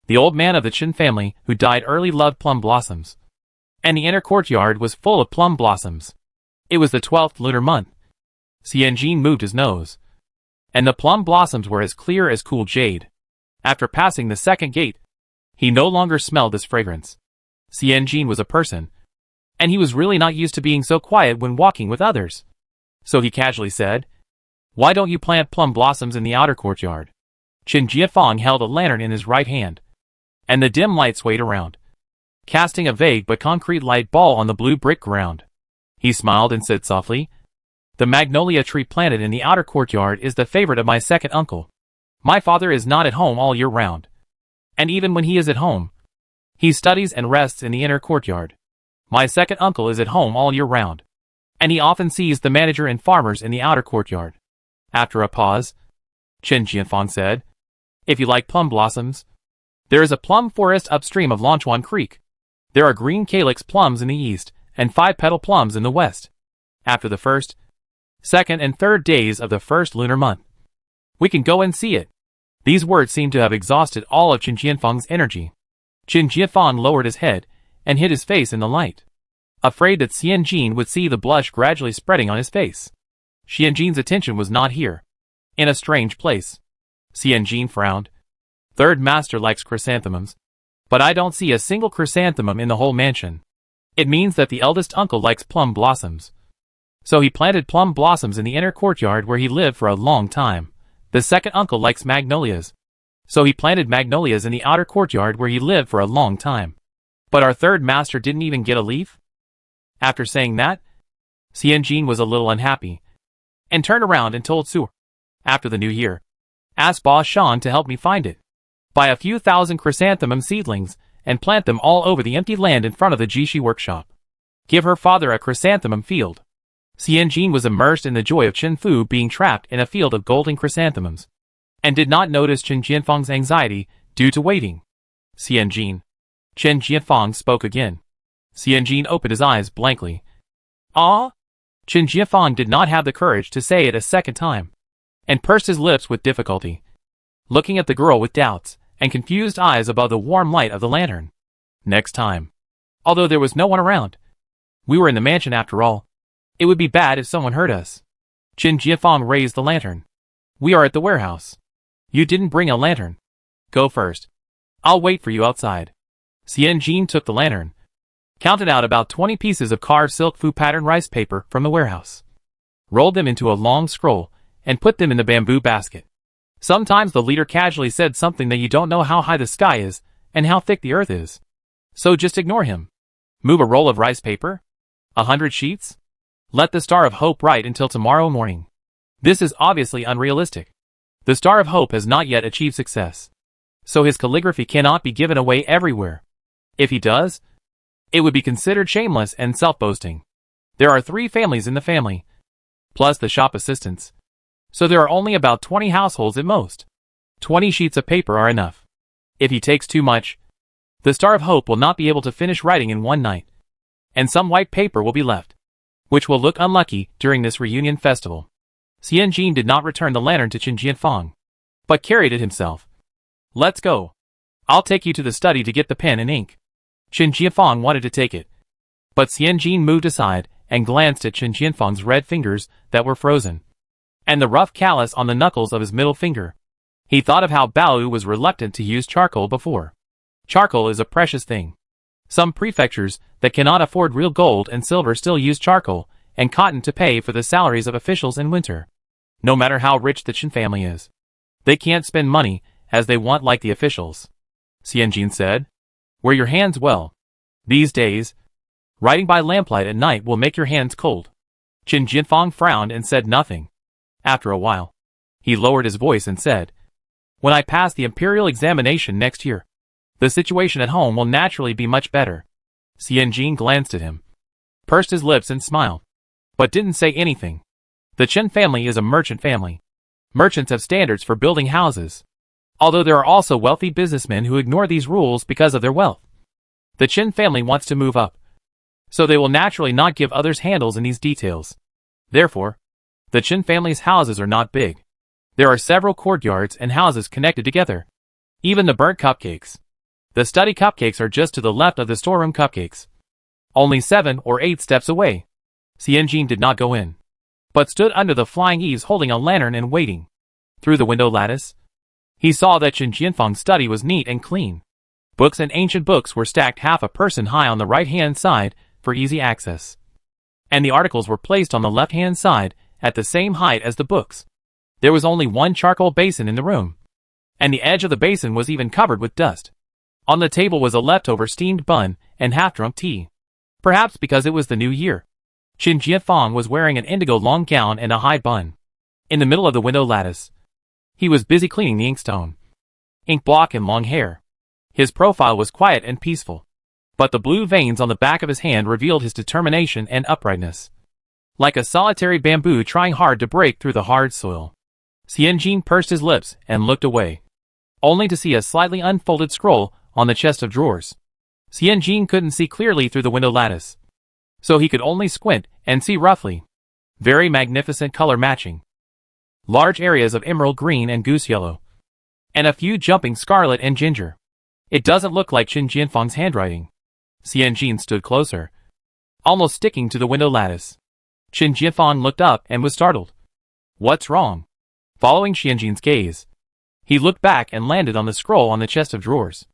The old man of the Chen family who died early loved plum blossoms, and the inner courtyard was full of plum blossoms. It was the 12th lunar month. Xianjin moved his nose, and the plum blossoms were as clear as cool jade. After passing the second gate, he no longer smelled this fragrance. Xianjin was a person, and he was really not used to being so quiet when walking with others. So he casually said, Why don't you plant plum blossoms in the outer courtyard? Chen Jianfang held a lantern in his right hand, and the dim light swayed around, casting a vague but concrete light ball on the blue brick ground. He smiled and said softly, The magnolia tree planted in the outer courtyard is the favorite of my second uncle. My father is not at home all year round, and even when he is at home, he studies and rests in the inner courtyard. My second uncle is at home all year round, and he often sees the manager and farmers in the outer courtyard. After a pause, Chen Jianfang said, If you like plum blossoms, there is a plum forest upstream of Lonchuan Creek. There are green calyx plums in the east, and 5-petal plums in the west. After the first, second, and third days of the first lunar month, we can go and see it. These words seemed to have exhausted all of Chen Jianfang's energy. Chen Jianfang lowered his head and hid his face in the light, afraid that Xianjin would see the blush gradually spreading on his face. Xianjin's attention was not here. In a strange place. Xianjin frowned. Third master likes chrysanthemums, but I don't see a single chrysanthemum in the whole mansion. It means that the eldest uncle likes plum blossoms. So he planted plum blossoms in the inner courtyard where he lived for a long time. The second uncle likes magnolias. So he planted magnolias in the outer courtyard where he lived for a long time. But our third master didn't even get a leaf? After saying that, Xianjin was a little unhappy, and turned around and told Su, After the new year, ask Boss Shan to help me find it. Buy a few thousand chrysanthemum seedlings, and plant them all over the empty land in front of the Jishi workshop. Give her father a chrysanthemum field. Xianjin was immersed in the joy of Chen Fu being trapped in a field of golden chrysanthemums, and did not notice Chen Jianfeng's anxiety due to waiting. Xianjin. Chen Jianfeng spoke again. Xianjin opened his eyes blankly. Ah? Chen Jianfeng did not have the courage to say it a second time, and pursed his lips with difficulty, looking at the girl with doubts and confused eyes above the warm light of the lantern. Next time. Although there was no one around. We were in the mansion after all. It would be bad if someone heard us. Chen Jianfeng raised the lantern. We are at the warehouse. You didn't bring a lantern. Go first. I'll wait for you outside. Xianjin took the lantern, counted out about 20 pieces of carved silk fu pattern rice paper from the warehouse, rolled them into a long scroll, and put them in the bamboo basket. Sometimes the leader casually said something that you don't know how high the sky is and how thick the earth is. So just ignore him. Move a roll of rice paper? 100 sheets? Let the Star of Hope write until tomorrow morning. This is obviously unrealistic. The Star of Hope has not yet achieved success, so his calligraphy cannot be given away everywhere. If he does, it would be considered shameless and self-boasting. There are 3 families in the family, plus the shop assistants, so there are only about 20 households at most. 20 sheets of paper are enough. If he takes too much, the Star of Hope will not be able to finish writing in one night, and some white paper will be left, which will look unlucky during this reunion festival. Xianjin did not return the lantern to Chen Jianfeng, but carried it himself. Let's go. I'll take you to the study to get the pen and ink. Chen Jianfeng wanted to take it, but Xianjin moved aside and glanced at Chen Jianfeng's red fingers that were frozen, and the rough callus on the knuckles of his middle finger. He thought of how Baowu was reluctant to use charcoal before. Charcoal is a precious thing. Some prefectures that cannot afford real gold and silver still use charcoal and cotton to pay for the salaries of officials in winter. No matter how rich the Chen family is, they can't spend money as they want like the officials. Xianjin said, wear your hands well. These days, writing by lamplight at night will make your hands cold. Chen Jianfeng frowned and said nothing. After a while, he lowered his voice and said, when I pass the imperial examination next year, the situation at home will naturally be much better. Xianjin glanced at him, pursed his lips and smiled, but didn't say anything. The Chen family is a merchant family. Merchants have standards for building houses, although there are also wealthy businessmen who ignore these rules because of their wealth. The Chen family wants to move up, so they will naturally not give others handles in these details. Therefore, the Chen family's houses are not big. There are several courtyards and houses connected together. Even the burnt cupcakes. The study cupcakes are just to the left of the storeroom cupcakes, only 7 or 8 steps away. Xianjin did not go in, but stood under the flying eaves holding a lantern and waiting. Through the window lattice, he saw that Chen Jianfeng's study was neat and clean. Books and ancient books were stacked half a person high on the right-hand side for easy access, and the articles were placed on the left-hand side at the same height as the books. There was only one charcoal basin in the room, and the edge of the basin was even covered with dust. On the table was a leftover steamed bun and half-drunk tea. Perhaps because it was the new year, Chen Jianfeng was wearing an indigo long gown and a high bun. In the middle of the window lattice, he was busy cleaning the inkstone, ink block and long hair. His profile was quiet and peaceful, but the blue veins on the back of his hand revealed his determination and uprightness, like a solitary bamboo trying hard to break through the hard soil. Xianjin pursed his lips and looked away, only to see a slightly unfolded scroll on the chest of drawers. Xianjin couldn't see clearly through the window lattice, so he could only squint and see roughly. Very magnificent color matching. Large areas of emerald green and goose yellow, and a few jumping scarlet and ginger. It doesn't look like Chen Jianfeng's handwriting. Xianjin stood closer, almost sticking to the window lattice. Chen Jianfeng looked up and was startled. What's wrong? Following Xianjin's gaze, he looked back and landed on the scroll on the chest of drawers.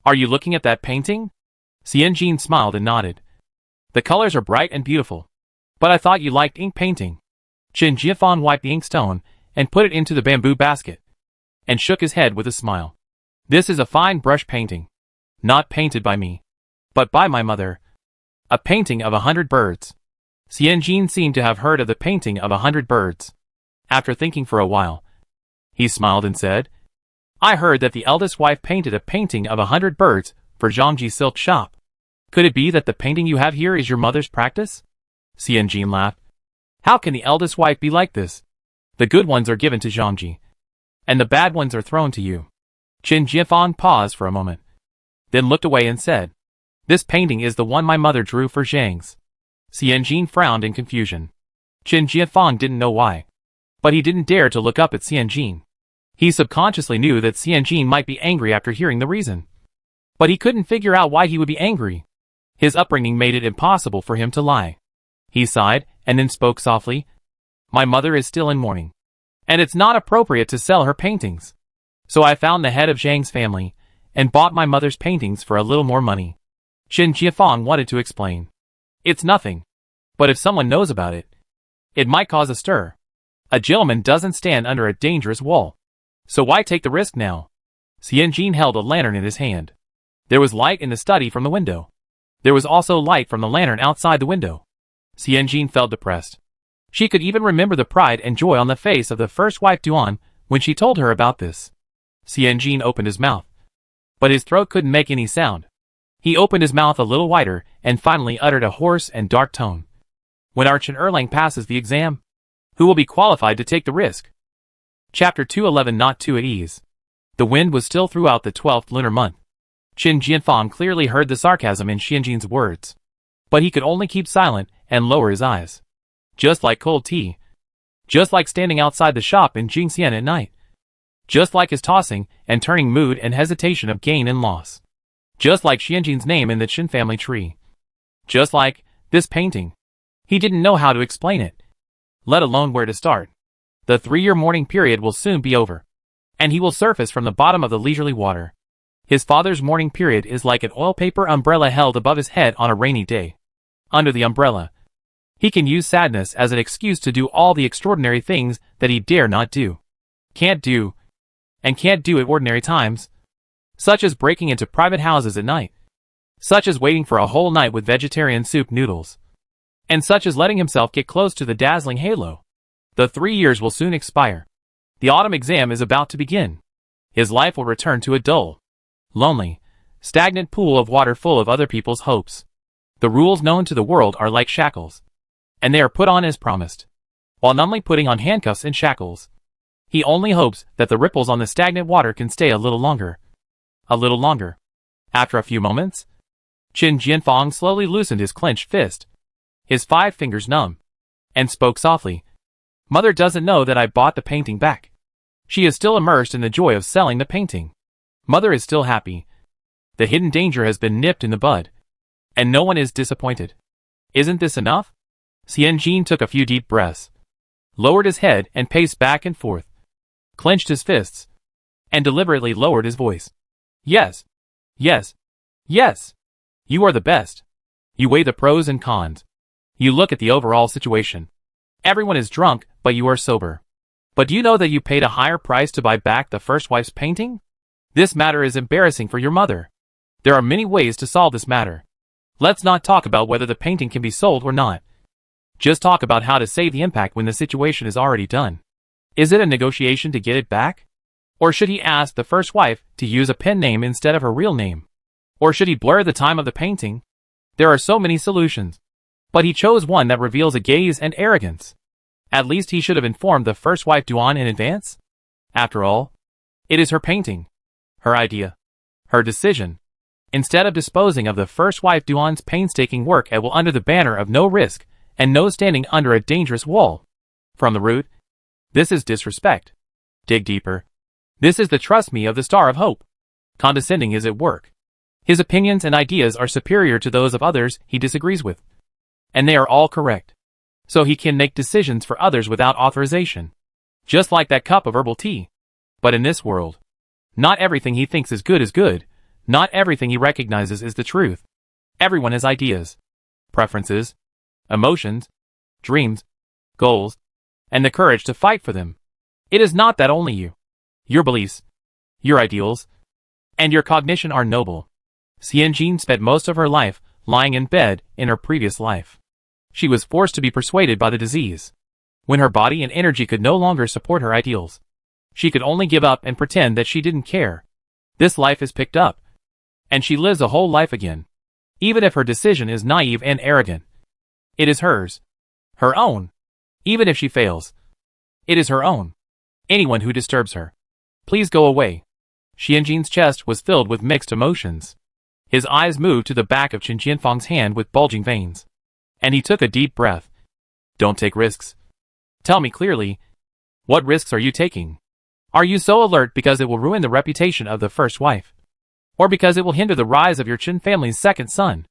Are you looking at that painting? Xianjin smiled and nodded. The colors are bright and beautiful, but I thought you liked ink painting. Chen Jianfeng wiped the inkstone and put it into the bamboo basket, and shook his head with a smile. This is a fine brush painting, not painted by me, but by my mother. A painting of 100 birds. Xianjin seemed to have heard of the painting of 100 birds. After thinking for a while, he smiled and said, I heard that the eldest wife painted a painting of 100 birds for Zhangji's silk shop. Could it be that the painting you have here is your mother's practice? Xianjin laughed. How can the eldest wife be like this? The good ones are given to Zhangji. and the bad ones are thrown to you. Qin Jianfang paused for a moment, then looked away and said, "This painting is the one my mother drew for Zhang's." Xianjin frowned in confusion. Qin Jianfang didn't know why, but he didn't dare to look up at Xianjin. He subconsciously knew that Xianjin might be angry after hearing the reason, but he couldn't figure out why he would be angry. His upbringing made it impossible for him to lie. He sighed and then spoke softly, "My mother is still in mourning, and it's not appropriate to sell her paintings. So I found the head of Zhang's family and bought my mother's paintings for a little more money." Qin Jianfang wanted to explain. "It's nothing, but if someone knows about it, it might cause a stir. A gentleman doesn't stand under a dangerous wall. So why take the risk now?" Xianjin held a lantern in his hand. There was light in the study from the window. There was also light from the lantern outside the window. Xianjin felt depressed. She could even remember the pride and joy on the face of the first wife Duan when she told her about this. Xianjin opened his mouth, but his throat couldn't make any sound. He opened his mouth a little wider and finally uttered a hoarse and dark tone. "When Archon Erlang passes the exam, who will be qualified to take the risk?" Chapter 211. Not too at ease. The wind was still throughout the 12th lunar month. Qin Jianfang clearly heard the sarcasm in Xianjin's words, but he could only keep silent and lower his eyes. Just like cold tea. Just like standing outside the shop in Jingxian at night. Just like his tossing and turning mood and hesitation of gain and loss. Just like Xianjin's name in the Qin family tree. Just like this painting. He didn't know how to explain it, let alone where to start. The 3-year mourning period will soon be over, and he will surface from the bottom of the leisurely water. His father's mourning period is like an oil paper umbrella held above his head on a rainy day. Under the umbrella, he can use sadness as an excuse to do all the extraordinary things that he dare not do, can't do at ordinary times, such as breaking into private houses at night, such as waiting for a whole night with vegetarian soup noodles, and such as letting himself get close to the dazzling halo. The 3 years will soon expire. The autumn exam is about to begin. His life will return to a dull, lonely, stagnant pool of water full of other people's hopes. The rules known to the world are like shackles, and they are put on as promised, while numbly putting on handcuffs and shackles. He only hopes that the ripples on the stagnant water can stay a little longer. A little longer. After a few moments, Qin Jianfang slowly loosened his clenched fist, his 5 fingers numb, and spoke softly. "Mother doesn't know that I bought the painting back. She is still immersed in the joy of selling the painting. Mother is still happy. The hidden danger has been nipped in the bud, and no one is disappointed. Isn't this enough?" Xianjin took a few deep breaths, lowered his head and paced back and forth, clenched his fists, and deliberately lowered his voice. "Yes. Yes. Yes. You are the best. You weigh the pros and cons. You look at the overall situation. Everyone is drunk, but you are sober. But do you know that you paid a higher price to buy back the first wife's painting? This matter is embarrassing for your mother. There are many ways to solve this matter. Let's not talk about whether the painting can be sold or not. Just talk about how to save the impact when the situation is already done. Is it a negotiation to get it back? Or should he ask the first wife to use a pen name instead of her real name? Or should he blur the time of the painting? There are so many solutions. But he chose one that reveals a gaze and arrogance. At least he should have informed the first wife Duan in advance. After all, it is her painting, her idea, her decision. Instead of disposing of the first wife Duan's painstaking work it will under the banner of no risk and no standing under a dangerous wall. From the root, this is disrespect. Dig deeper. This is the trust me of the Star of Hope. Condescending is at work. His opinions and ideas are superior to those of others he disagrees with. And they are all correct. So he can make decisions for others without authorization. Just like that cup of herbal tea. But in this world, not everything he thinks is good. Not everything he recognizes is the truth. Everyone has ideas, preferences, emotions, dreams, goals, and the courage to fight for them. It is not that only you, your beliefs, your ideals, and your cognition are noble. Xianjin spent most of her life lying in bed in her previous life. She was forced to be persuaded by the disease. When her body and energy could no longer support her ideals, she could only give up and pretend that she didn't care. This life is picked up, and she lives a whole life again. Even if her decision is naive and arrogant, it is hers. Her own. Even if she fails, it is her own. Anyone who disturbs her, Please go away. Xianjin's chest was filled with mixed emotions. His eyes moved to the back of Chen Jianfang's hand with bulging veins. And he took a deep breath. Don't take risks. Tell me clearly. What risks are you taking? Are you so alert because it will ruin the reputation of the first wife? Or because it will hinder the rise of your Chen family's second son?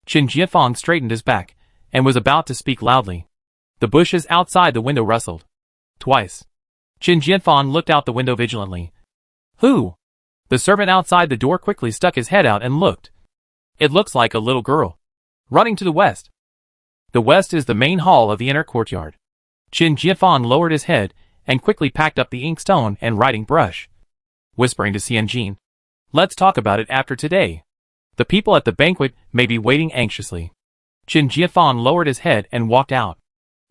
Chen Jianfang straightened his back, and was about to speak loudly. The bushes outside the window rustled. Twice. Chen Jianfang looked out the window vigilantly. Who? The servant outside the door quickly stuck his head out and looked. It looks like a little girl. Running to the west. The west is the main hall of the inner courtyard. Chen Jianfang lowered his head and quickly packed up the inkstone and writing brush. Whispering to Xianjin, let's talk about it after today. The people at the banquet may be waiting anxiously. Chen Jianfang lowered his head and walked out.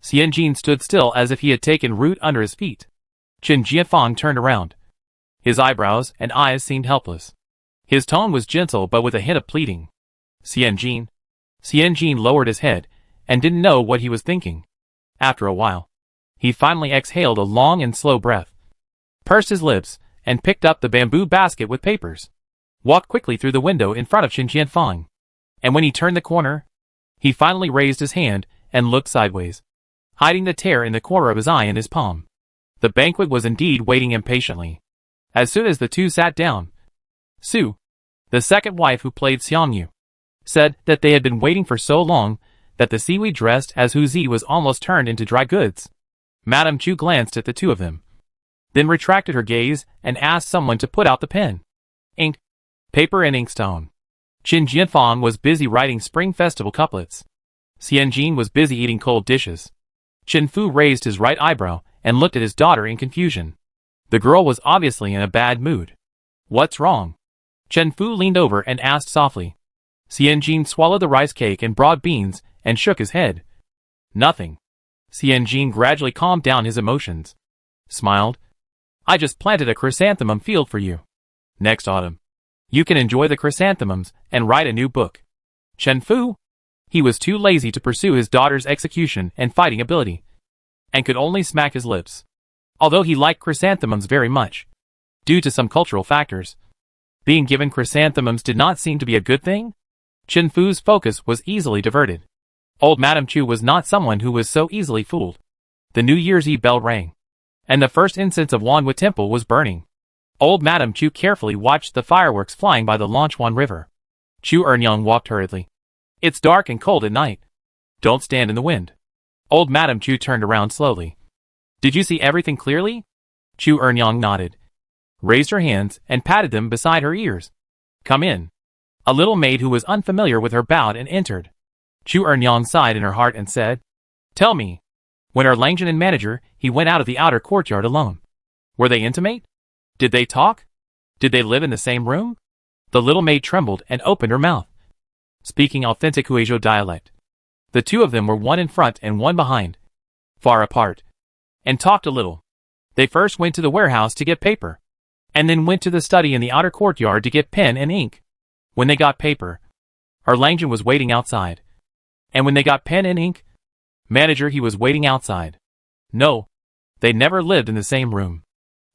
Xianjin stood still as if he had taken root under his feet. Chen Jianfang turned around. His eyebrows and eyes seemed helpless. His tone was gentle but with a hint of pleading. Xianjin. Xianjin lowered his head and didn't know what he was thinking. After a while, he finally exhaled a long and slow breath, pursed his lips, and picked up the bamboo basket with papers. Walked quickly through the window in front of Chen Jianfang. And when he turned the corner, he finally raised his hand and looked sideways, hiding the tear in the corner of his eye in his palm. The banquet was indeed waiting impatiently. As soon as the two sat down, Su, the second wife who played Xiangyu, said that they had been waiting for so long that the seaweed dressed as Hu Zi was almost turned into dry goods. Madame Chu glanced at the two of them, then retracted her gaze and asked someone to put out the pen, ink, paper and inkstone. Chen Jianfang was busy writing Spring Festival couplets. Xianjin was busy eating cold dishes. Chen Fu raised his right eyebrow and looked at his daughter in confusion. The girl was obviously in a bad mood. What's wrong? Chen Fu leaned over and asked softly. Xianjin swallowed the rice cake and broad beans and shook his head. Nothing. Xianjin gradually calmed down his emotions. Smiled. I just planted a chrysanthemum field for you. Next autumn, you can enjoy the chrysanthemums and write a new book. Chen Fu? He was too lazy to pursue his daughter's execution and fighting ability, and could only smack his lips. Although he liked chrysanthemums very much, due to some cultural factors, being given chrysanthemums did not seem to be a good thing. Chen Fu's focus was easily diverted. Old Madame Chu was not someone who was so easily fooled. The New Year's Eve bell rang, and the first incense of Wanwu Temple was burning. Old Madame Chu carefully watched the fireworks flying by the Lanchuan River. Chu Ernyang walked hurriedly. It's dark and cold at night. Don't stand in the wind. Old Madame Chu turned around slowly. Did you see everything clearly? Chu Ernyang nodded, raised her hands, and patted them beside her ears. Come in. A little maid who was unfamiliar with her bowed and entered. Chu Ernyang sighed in her heart and said, Tell me. When Erlangjian and manager, he went out of the outer courtyard alone. Were they intimate? Did they talk? Did they live in the same room? The little maid trembled and opened her mouth, speaking authentic Huizhou dialect. The two of them were one in front and one behind, far apart, and talked a little. They first went to the warehouse to get paper, and then went to the study in the outer courtyard to get pen and ink. When they got paper, Erlangjian was waiting outside. And when they got pen and ink, manager, he was waiting outside. No, they never lived in the same room.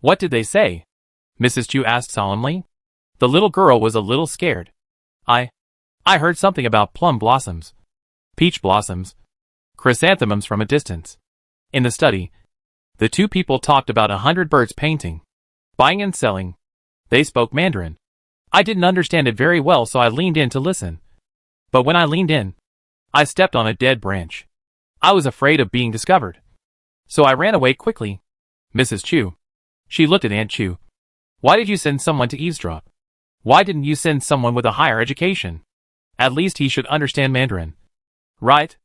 What did they say? Mrs. Chu asked solemnly. The little girl was a little scared. I heard something about plum blossoms, peach blossoms, chrysanthemums from a distance. In the study, the two people talked about 100 birds painting, buying and selling. They spoke Mandarin. I didn't understand it very well, so I leaned in to listen. But when I leaned in, I stepped on a dead branch. I was afraid of being discovered, so I ran away quickly. Mrs. Chu. She looked at Aunt Chu. Why did you send someone to eavesdrop? Why didn't you send someone with a higher education? At least he should understand Mandarin. Right?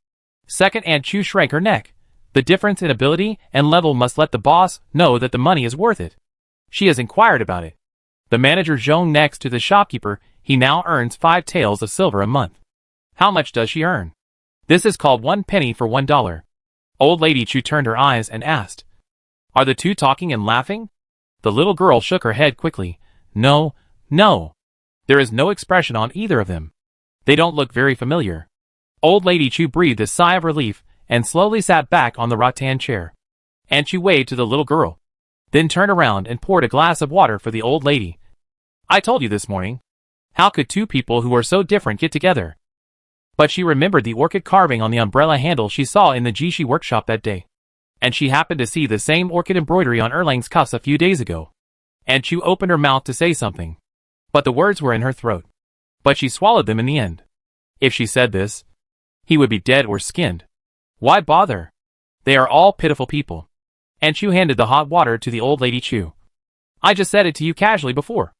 Second, Aunt Chu shrank her neck. The difference in ability and level must let the boss know that the money is worth it. She has inquired about it. The manager Zhong next to the shopkeeper, he now earns 5 taels of silver a month. How much does she earn? This is called 1 penny for $1. Old Lady Chu turned her eyes and asked, Are the two talking and laughing? The little girl shook her head quickly. No, no. There is no expression on either of them. They don't look very familiar. Old Lady Chu breathed a sigh of relief and slowly sat back on the rattan chair. And she waved to the little girl. then turned around and poured a glass of water for the old lady. I told you this morning. How could two people who are so different get together? But she remembered the orchid carving on the umbrella handle she saw in the Jishi workshop that day. And she happened to see the same orchid embroidery on Erlang's cuffs a few days ago. And Chu opened her mouth to say something. But the words were in her throat. But she swallowed them in the end. If she said this, he would be dead or skinned. Why bother? They are all pitiful people. And Chu handed the hot water to the old lady Chu. I just said it to you casually before.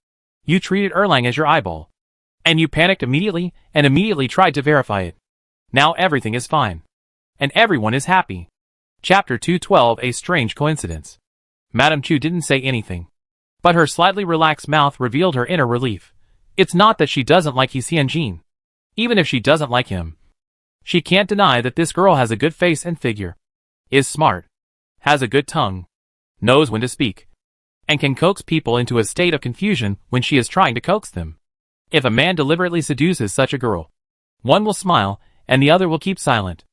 You treated Erlang as your eyeball. And you panicked immediately and immediately tried to verify it. Now everything is fine. And everyone is happy. Chapter 212 A Strange Coincidence. Madame Chu didn't say anything. But her slightly relaxed mouth revealed her inner relief. It's not that she doesn't like Xianjin. Even if she doesn't like him, she can't deny that this girl has a good face and figure, is smart, has a good tongue, knows when to speak, and can coax people into a state of confusion when she is trying to coax them. If a man deliberately seduces such a girl, one will smile and the other will keep silent.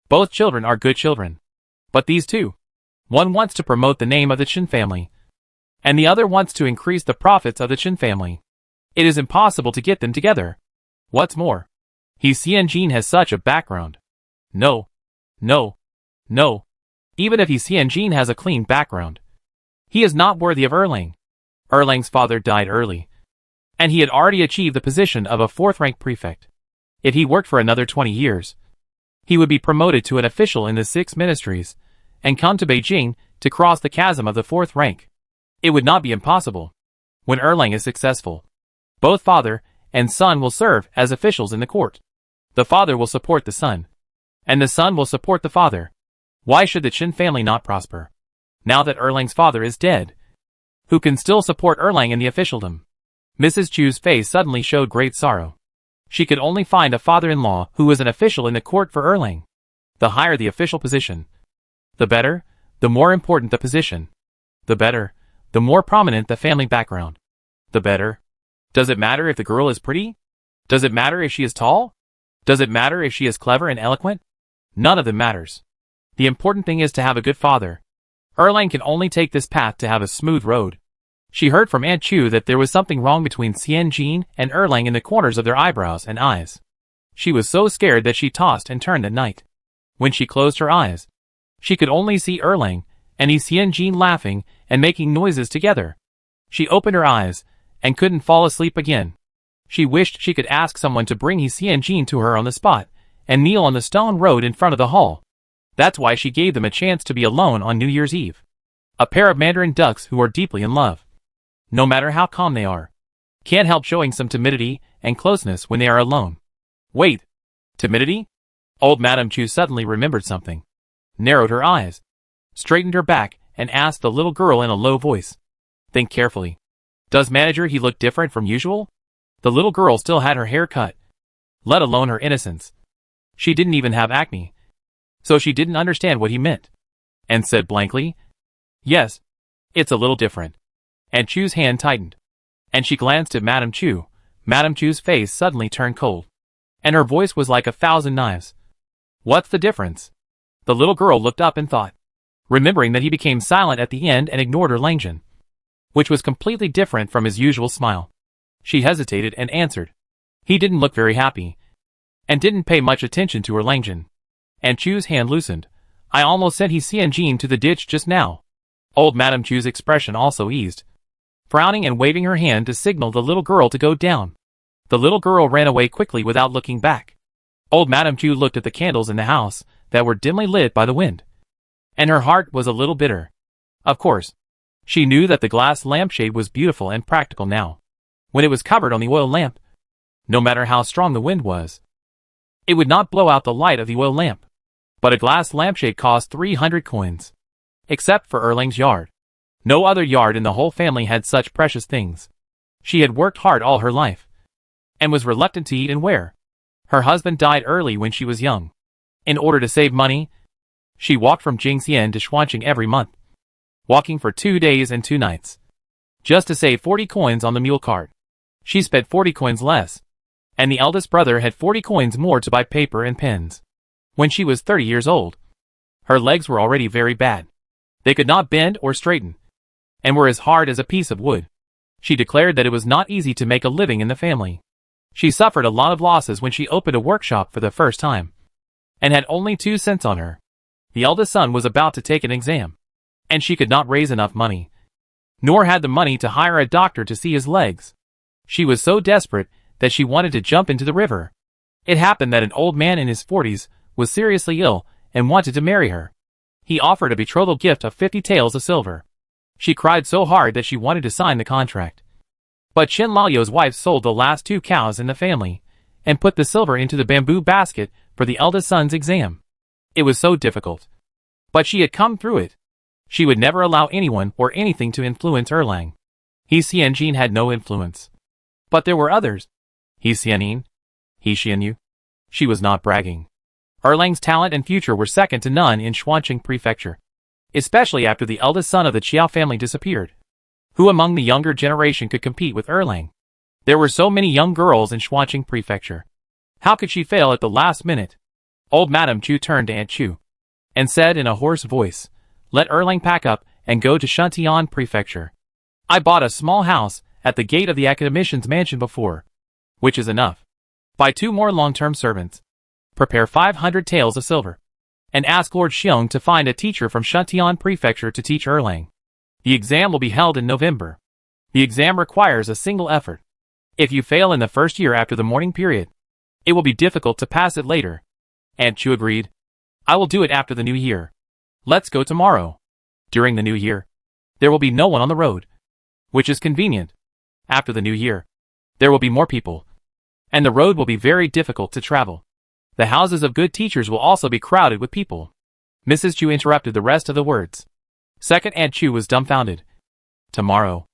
Both children are good children. But these two, one wants to promote the name of the Chen family, and the other wants to increase the profits of the Chen family. It is impossible to get them together. What's more, Xianjin has such a background. No. Even if Xianjin has a clean background, he is not worthy of Erlang. Erlang's father died early, and he had already achieved the position of a fourth-rank prefect. If he worked for another 20 years, he would be promoted to an official in the 6 ministries, and come to Beijing to cross the chasm of the 4th rank. It would not be impossible. When Erlang is successful, both father and son will serve as officials in the court. The father will support the son, and the son will support the father. Why should the Chen family not prosper? Now that Erlang's father is dead, who can still support Erlang in the officialdom? Mrs. Chu's face suddenly showed great sorrow. She could only find a father-in-law who was an official in the court for Erlang. The higher the official position, the better, the more important the position. The better, the more prominent the family background. The better. Does it matter if the girl is pretty? Does it matter if she is tall? Does it matter if she is clever and eloquent? None of them matters. The important thing is to have a good father. Erlang can only take this path to have a smooth road. She heard from Aunt Chu that there was something wrong between Xianjin and Erlang in the corners of their eyebrows and eyes. She was so scared that she tossed and turned at night. When she closed her eyes, she could only see Erlang and Xianjin laughing and making noises together. She opened her eyes and couldn't fall asleep again. She wished she could ask someone to bring Xianjin to her on the spot and kneel on the stone road in front of the hall. That's why she gave them a chance to be alone on New Year's Eve. A pair of Mandarin ducks who are deeply in love, no matter how calm they are, can't help showing some timidity and closeness when they are alone. Wait, timidity? Old Madame Chu suddenly remembered something, narrowed her eyes, straightened her back, and asked the little girl in a low voice. Think carefully. Does Manager he look different from usual? The little girl still had her hair cut, let alone her innocence. She didn't even have acne, so she didn't understand what he meant, and said blankly, yes, it's a little different. And Chu's hand tightened, and she glanced at Madame Chu. Madame Chu's face suddenly turned cold, and her voice was like 1,000 knives. What's the difference? The little girl looked up and thought, remembering that he became silent at the end and ignored her Langjin, which was completely different from his usual smile. She hesitated and answered. He didn't look very happy, and didn't pay much attention to her Langjin. And Chu's hand loosened. I almost sent Xianjin to the ditch just now. Old Madame Chu's expression also eased, frowning and waving her hand to signal the little girl to go down. The little girl ran away quickly without looking back. Old Madame Chu looked at the candles in the house that were dimly lit by the wind, and her heart was a little bitter. Of course, she knew that the glass lampshade was beautiful and practical now, when it was covered on the oil lamp. No matter how strong the wind was, it would not blow out the light of the oil lamp. But a glass lampshade cost 300 coins. Except for Erlang's yard. No other yard in the whole family had such precious things. She had worked hard all her life, and was reluctant to eat and wear. Her husband died early when she was young. In order to save money, she walked from Jingxian to Xuanqing every month, walking for 2 days and 2 nights, just to save 40 coins on the mule cart. She spent 40 coins less, and the eldest brother had 40 coins more to buy paper and pens. When she was 30 years old, her legs were already very bad. They could not bend or straighten. and were as hard as a piece of wood. She declared that it was not easy to make a living in the family. She suffered a lot of losses when she opened a workshop for the first time, and had only 2 cents on her. The eldest son was about to take an exam, and she could not raise enough money, nor had the money to hire a doctor to see his legs. She was so desperate that she wanted to jump into the river. It happened that an old man in his 40s was seriously ill and wanted to marry her. He offered a betrothal gift of 50 taels of silver. She cried so hard that she wanted to sign the contract. But Chin Lalio's wife sold the last 2 cows in the family, and put the silver into the bamboo basket for the eldest son's exam. It was so difficult. But she had come through it. She would never allow anyone or anything to influence Erlang. He Xianjin had no influence. But there were others. He Xianin. He Xianyu. She was not bragging. Erlang's talent and future were second to none in Xuanqing Prefecture, especially after the eldest son of the Qiao family disappeared. Who among the younger generation could compete with Erlang? There were so many young girls in Xuanqing Prefecture. How could she fail at the last minute? Old Madame Chu turned to Aunt Chu and said in a hoarse voice, "Let Erlang pack up and go to Shantian Prefecture. I bought a small house at the gate of the academician's mansion before, which is enough. Buy 2 more long-term servants. Prepare 500 taels of silver, and ask Lord Xiong to find a teacher from Shantian Prefecture to teach Erlang. The exam will be held in November. The exam requires a single effort. If you fail in the first year after the mourning period, it will be difficult to pass it later." Aunt Chu agreed. "I will do it after the new year. Let's go tomorrow." During the new year, there will be no one on the road, which is convenient. After the new year, there will be more people, and the road will be very difficult to travel. The houses of good teachers will also be crowded with people. Mrs. Chu interrupted the rest of the words. Second Aunt Chu was dumbfounded. "Tomorrow?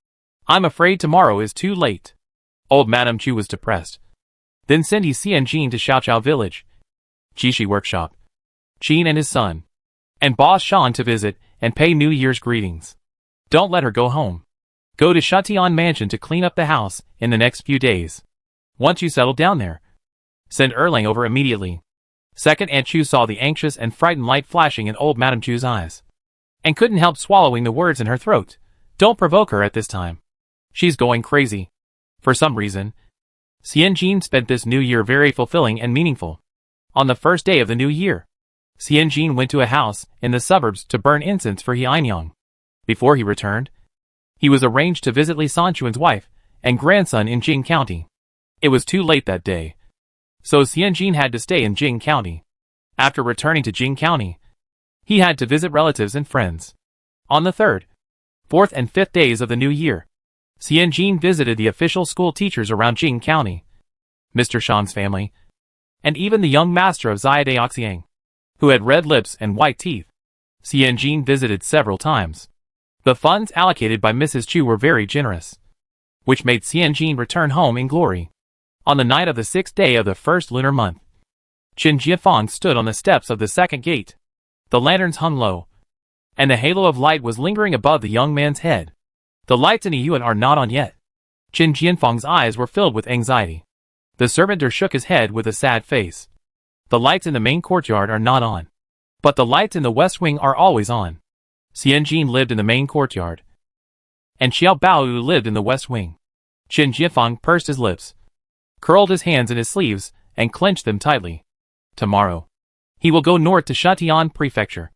I'm afraid tomorrow is too late." Old Madame Chu was depressed. Then send He Xianjin to Xiaoqiao village, Jishi workshop, Qin and his son, and Boss Shan to visit and pay New Year's greetings. Don't let her go home. Go to Shantian mansion to clean up the house in the next few days. Once you settle down there, send Erlang over immediately." Second Aunt Chu saw the anxious and frightened light flashing in old Madame Chu's eyes, and couldn't help swallowing the words in her throat. Don't provoke her at this time. She's going crazy. For some reason, Xianjin spent this new year very fulfilling and meaningful. On the first day of the new year, Xianjin went to a house in the suburbs to burn incense for He Ainyang. Before he returned, he was arranged to visit Li Sanchuan's wife and grandson in Jing County. It was too late that day, so Xianjin had to stay in Jing County. After returning to Jing County, he had to visit relatives and friends. On the 3rd, 4th and 5th days of the new year, Xianjin visited the official school teachers around Jing County, Mr. Shan's family, and even the young master of Xiade Oxiang, who had red lips and white teeth. Xianjin visited several times. The funds allocated by Mrs. Chu were very generous, which made Xianjin return home in glory. On the night of the 6th day of the first lunar month, Qin Jiafang stood on the steps of the second gate. The lanterns hung low, and the halo of light was lingering above the young man's head. "The lights in the yuan are not on yet." Qin Jianfang's eyes were filled with anxiety. The servitor shook his head with a sad face. "The lights in the main courtyard are not on, but the lights in the west wing are always on." Xianjin lived in the main courtyard, and Xiao Baoyu lived in the west wing. Qin Jiafang pursed his lips, curled his hands in his sleeves, and clenched them tightly. Tomorrow, he will go north to Shantian Prefecture,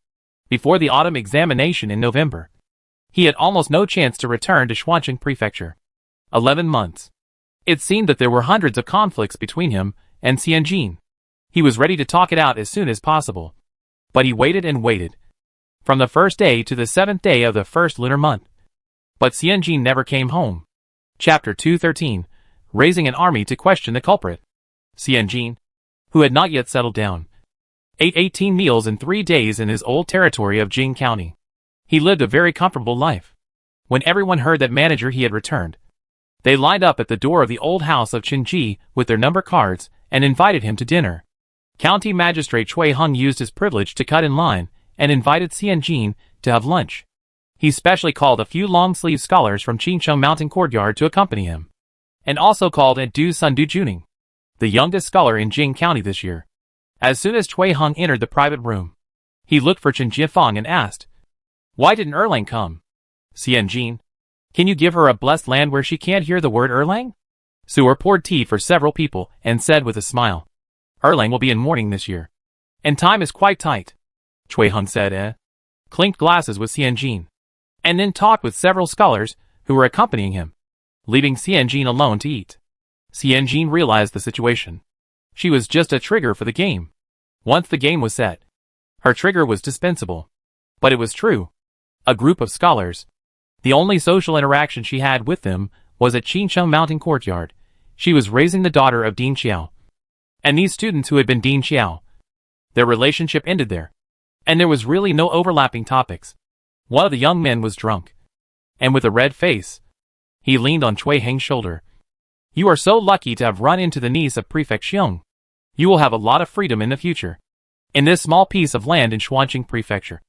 before the autumn examination in November. He had almost no chance to return to Xuanqing Prefecture. 11 months. It seemed that there were hundreds of conflicts between him and Xianjin. He was ready to talk it out as soon as possible. But he waited and waited, from the 1st day to the 7th day of the first lunar month. But Xianjin never came home. Chapter 213, Raising an Army to Question the Culprit. Xianjin, who had not yet settled down, ate 18 meals in 3 days in his old territory of Jing County. He lived a very comfortable life. When everyone heard that manager he had returned, they lined up at the door of the old house of Qinji with their number cards and invited him to dinner. County Magistrate Cui Hung used his privilege to cut in line and invited Xianjin to have lunch. He specially called a few long-sleeved scholars from Qincheng Mountain Courtyard to accompany him, and also called Aunt Du's son Du Juning, the youngest scholar in Jing County this year. As soon as Cui Hung entered the private room, he looked for Qin Jiafang and asked, "Why didn't Erlang come?" Xianjin, Can you give her a blessed land where she can't hear the word Erlang? Sewer poured tea for several people and said with a smile. Erlang will be in mourning this year. And time is quite tight. Chui Hung said, clinked glasses with Xianjin, and then talked with several scholars who were accompanying him, leaving Xianjin alone to eat. Xianjin realized the situation. She was just a trigger for the game. Once the game was set, her trigger was dispensable. But it was true. A group of scholars. The only social interaction she had with them was at Qincheng Mountain Courtyard. She was raising the daughter of Dean Xiao. And these students who had been Dean Xiao, their relationship ended there. And there was really no overlapping topics. One of the young men was drunk. And with a red face, he leaned on Chui Heng's shoulder. You are so lucky to have run into the niece of Prefect Xiong. You will have a lot of freedom in the future. In this small piece of land in Xuanqing Prefecture.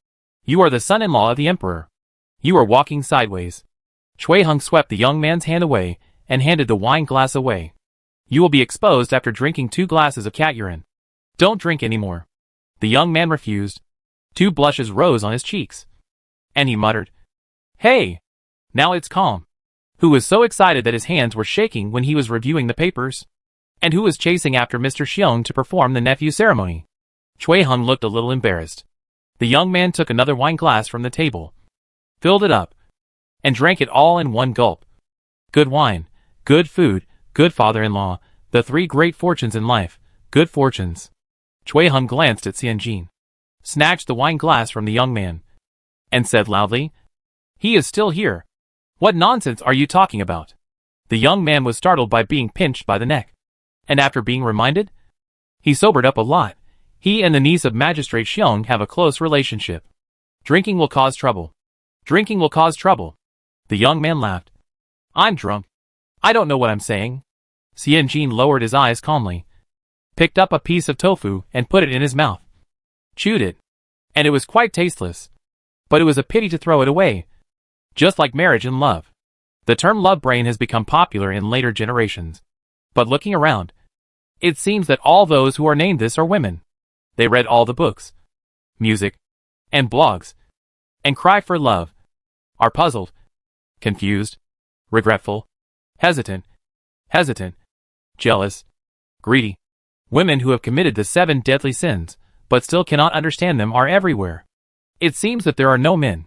You are the son-in-law of the emperor. You are walking sideways. Chui Heng swept the young man's hand away and handed the wine glass away. You will be exposed after drinking 2 glasses of cat urine. Don't drink anymore. The young man refused. 2 blushes rose on his cheeks. And he muttered, Hey! Now it's calm. Who was so excited that his hands were shaking when he was reviewing the papers? And who was chasing after Mr. Xiong to perform the nephew ceremony? Chui Heng looked a little embarrassed. The young man took another wine glass from the table, filled it up, and drank it all in one gulp. Good wine, good food, good father-in-law, the 3 great fortunes in life, good fortunes. Chui Heng glanced at Xianjin, snatched the wine glass from the young man, and said loudly, He is still here. What nonsense are you talking about? The young man was startled by being pinched by the neck. And after being reminded, he sobered up a lot. He and the niece of Magistrate Xiong have a close relationship. Drinking will cause trouble. Drinking will cause trouble. The young man laughed. I'm drunk. I don't know what I'm saying. Xianjin lowered his eyes calmly, picked up a piece of tofu and put it in his mouth. Chewed it. And it was quite tasteless. But it was a pity to throw it away. Just like marriage and love. The term love brain has become popular in later generations. But looking around, it seems that all those who are named this are women. They read all the books, music, and blogs, and cry for love, are puzzled, confused, regretful, hesitant, jealous, greedy. Women who have committed the 7 deadly sins, but still cannot understand them are everywhere. It seems that there are no men.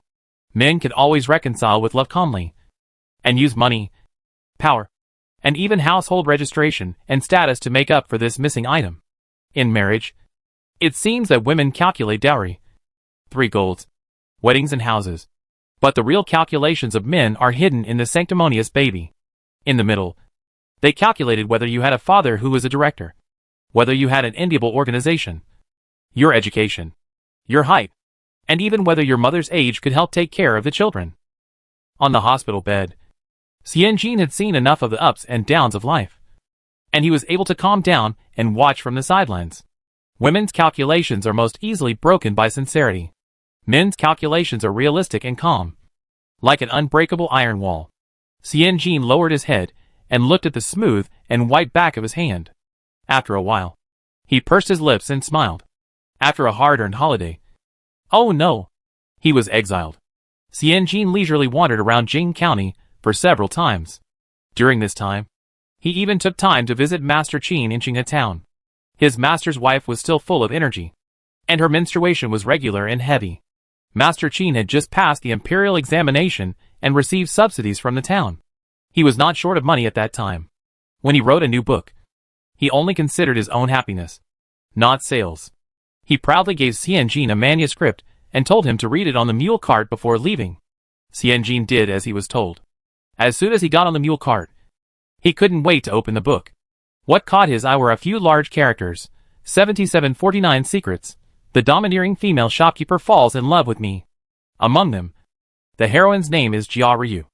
Men can always reconcile with love calmly, and use money, power, and even household registration and status to make up for this missing item. In marriage, it seems that women calculate dowry, 3 golds, weddings and houses. But the real calculations of men are hidden in the sanctimonious baby. In the middle, they calculated whether you had a father who was a director, whether you had an enviable organization, your education, your height, and even whether your mother's age could help take care of the children. On the hospital bed, Xianjin had seen enough of the ups and downs of life, and he was able to calm down and watch from the sidelines. Women's calculations are most easily broken by sincerity. Men's calculations are realistic and calm, like an unbreakable iron wall. Xianjin lowered his head and looked at the smooth and white back of his hand. After a while, he pursed his lips and smiled. After a hard-earned holiday. Oh no! He was exiled. Xianjin leisurely wandered around Jing County for several times. During this time, he even took time to visit Master Qin in Qinghe town. His master's wife was still full of energy, and her menstruation was regular and heavy. Master Qin had just passed the imperial examination and received subsidies from the town. He was not short of money at that time. When he wrote a new book, he only considered his own happiness, not sales. He proudly gave Xianjin a manuscript and told him to read it on the mule cart before leaving. Xianjin did as he was told. As soon as he got on the mule cart, he couldn't wait to open the book. What caught his eye were a few large characters. 7749 secrets. The domineering female shopkeeper falls in love with me. Among them, the heroine's name is Jia Ryu,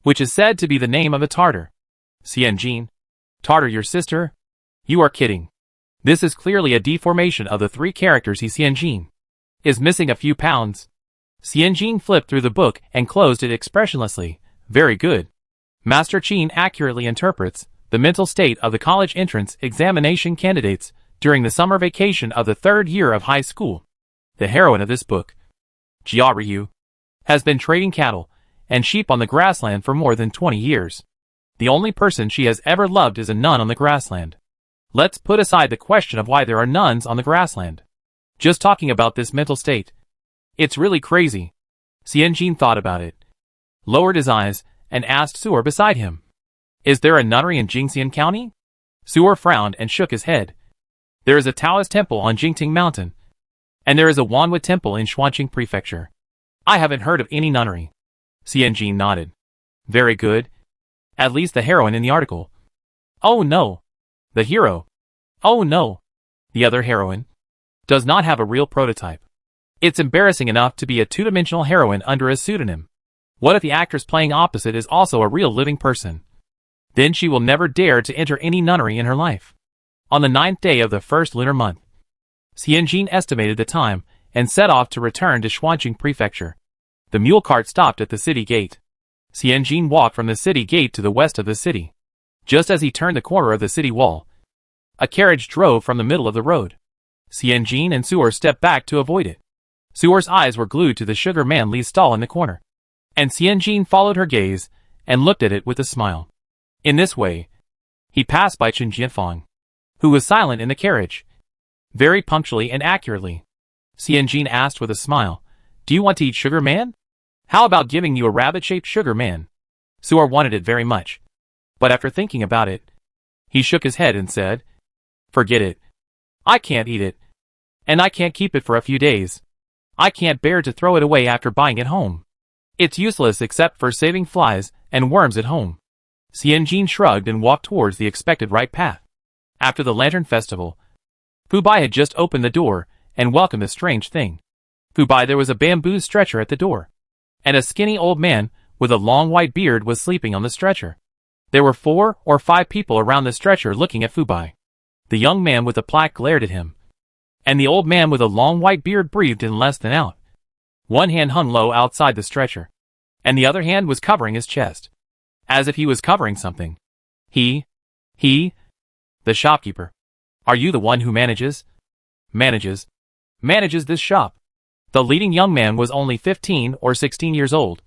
which is said to be the name of a Tartar. Xianjin, Tartar your sister? You are kidding. This is clearly a deformation of the 3 characters. Xianjin is missing a few pounds. Xianjin flipped through the book and closed it expressionlessly. Very good. Master Qin accurately interprets the mental state of the college entrance examination candidates during the summer vacation of the 3rd year of high school. The heroine of this book, Jia Ryu, has been trading cattle and sheep on the grassland for more than 20 years. The only person she has ever loved is a nun on the grassland. Let's put aside the question of why there are nuns on the grassland. Just talking about this mental state. It's really crazy. Xianjin thought about it, lowered his eyes, and asked Su'er beside him. Is there a nunnery in Jingxian County? Su'er frowned and shook his head. There is a Taoist temple on Jingting Mountain. And there is a Wanhua temple in Xuanqing Prefecture. I haven't heard of any nunnery. Xianjin nodded. Very good. At least the heroine in the article. Oh no. The hero. Oh no. The other heroine. Does not have a real prototype. It's embarrassing enough to be a two-dimensional heroine under a pseudonym. What if the actress playing opposite is also a real living person? Then she will never dare to enter any nunnery in her life. On the 9th day of the first lunar month, Xianjin estimated the time and set off to return to Xuanqing Prefecture. The mule cart stopped at the city gate. Xianjin walked from the city gate to the west of the city. Just as he turned the corner of the city wall, a carriage drove from the middle of the road. Xianjin and Su'er stepped back to avoid it. Su'er's eyes were glued to the sugar man Li's stall in the corner, and Xianjin followed her gaze and looked at it with a smile. In this way, he passed by Chen Jianfang, who was silent in the carriage. Very punctually and accurately, Xianjin asked with a smile, "Do you want to eat sugar man? How about giving you a rabbit-shaped sugar man?" Su'er wanted it very much, but after thinking about it, he shook his head and said, "Forget it. I can't eat it, and I can't keep it for a few days. I can't bear to throw it away after buying it home. It's useless except for saving flies and worms at home." Xianjin shrugged and walked towards the expected right path. After the Lantern Festival, Fubai had just opened the door and welcomed a strange thing. Fubai, there was a bamboo stretcher at the door, and a skinny old man with a long white beard was sleeping on the stretcher. There were 4 or 5 people around the stretcher looking at Fubai. The young man with the plaque glared at him, and the old man with a long white beard breathed in less than out. One hand hung low outside the stretcher, and the other hand was covering his chest, as if he was covering something. The shopkeeper. Are you the one who manages this shop? The leading young man was only 15 or 16 years old,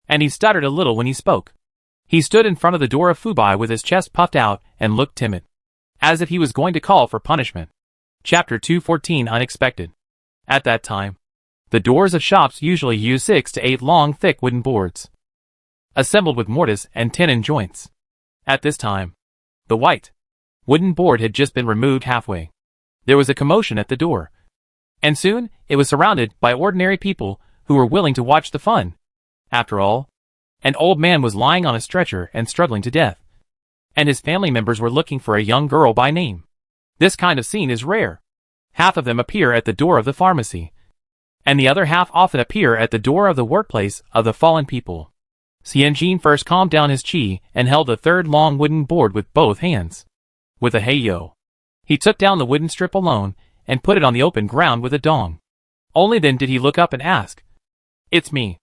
and he stuttered a little when he spoke. He stood in front of the door of Fubai with his chest puffed out and looked timid, as if he was going to call for punishment. Chapter 214 Unexpected. At that time, the doors of shops usually use 6 to 8 long thick wooden boards, assembled with mortise and tenon joints. At this time, the white wooden board had just been removed halfway. There was a commotion at the door, and soon it was surrounded by ordinary people who were willing to watch the fun. After all, an old man was lying on a stretcher and struggling to death, and his family members were looking for a young girl by name. This kind of scene is rare. Half of them appear at the door of the pharmacy, and the other half often appear at the door of the workplace of the fallen people. Xianjin first calmed down his qi and held the third long wooden board with both hands. With a hey-yo, he took down the wooden strip alone and put it on the open ground with a dong. Only then did he look up and ask, "It's me.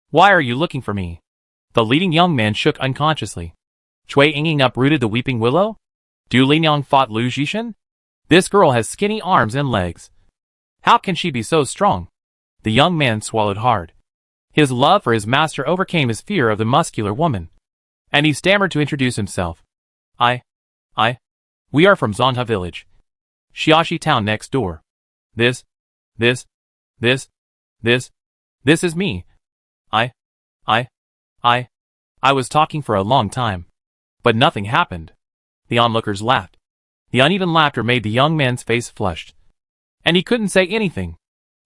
Why are you looking for me?" The leading young man shook unconsciously. Cui Yinging uprooted the weeping willow? Du Linyang fought Lu Jishan? This girl has skinny arms and legs. How can she be so strong? The young man swallowed hard. His love for his master overcame his fear of the muscular woman, and he stammered to introduce himself. We are from Zonha village, Xiaxi town next door. This is me. I was talking for a long time, but nothing happened. The onlookers laughed. The uneven laughter made the young man's face flushed, and he couldn't say anything.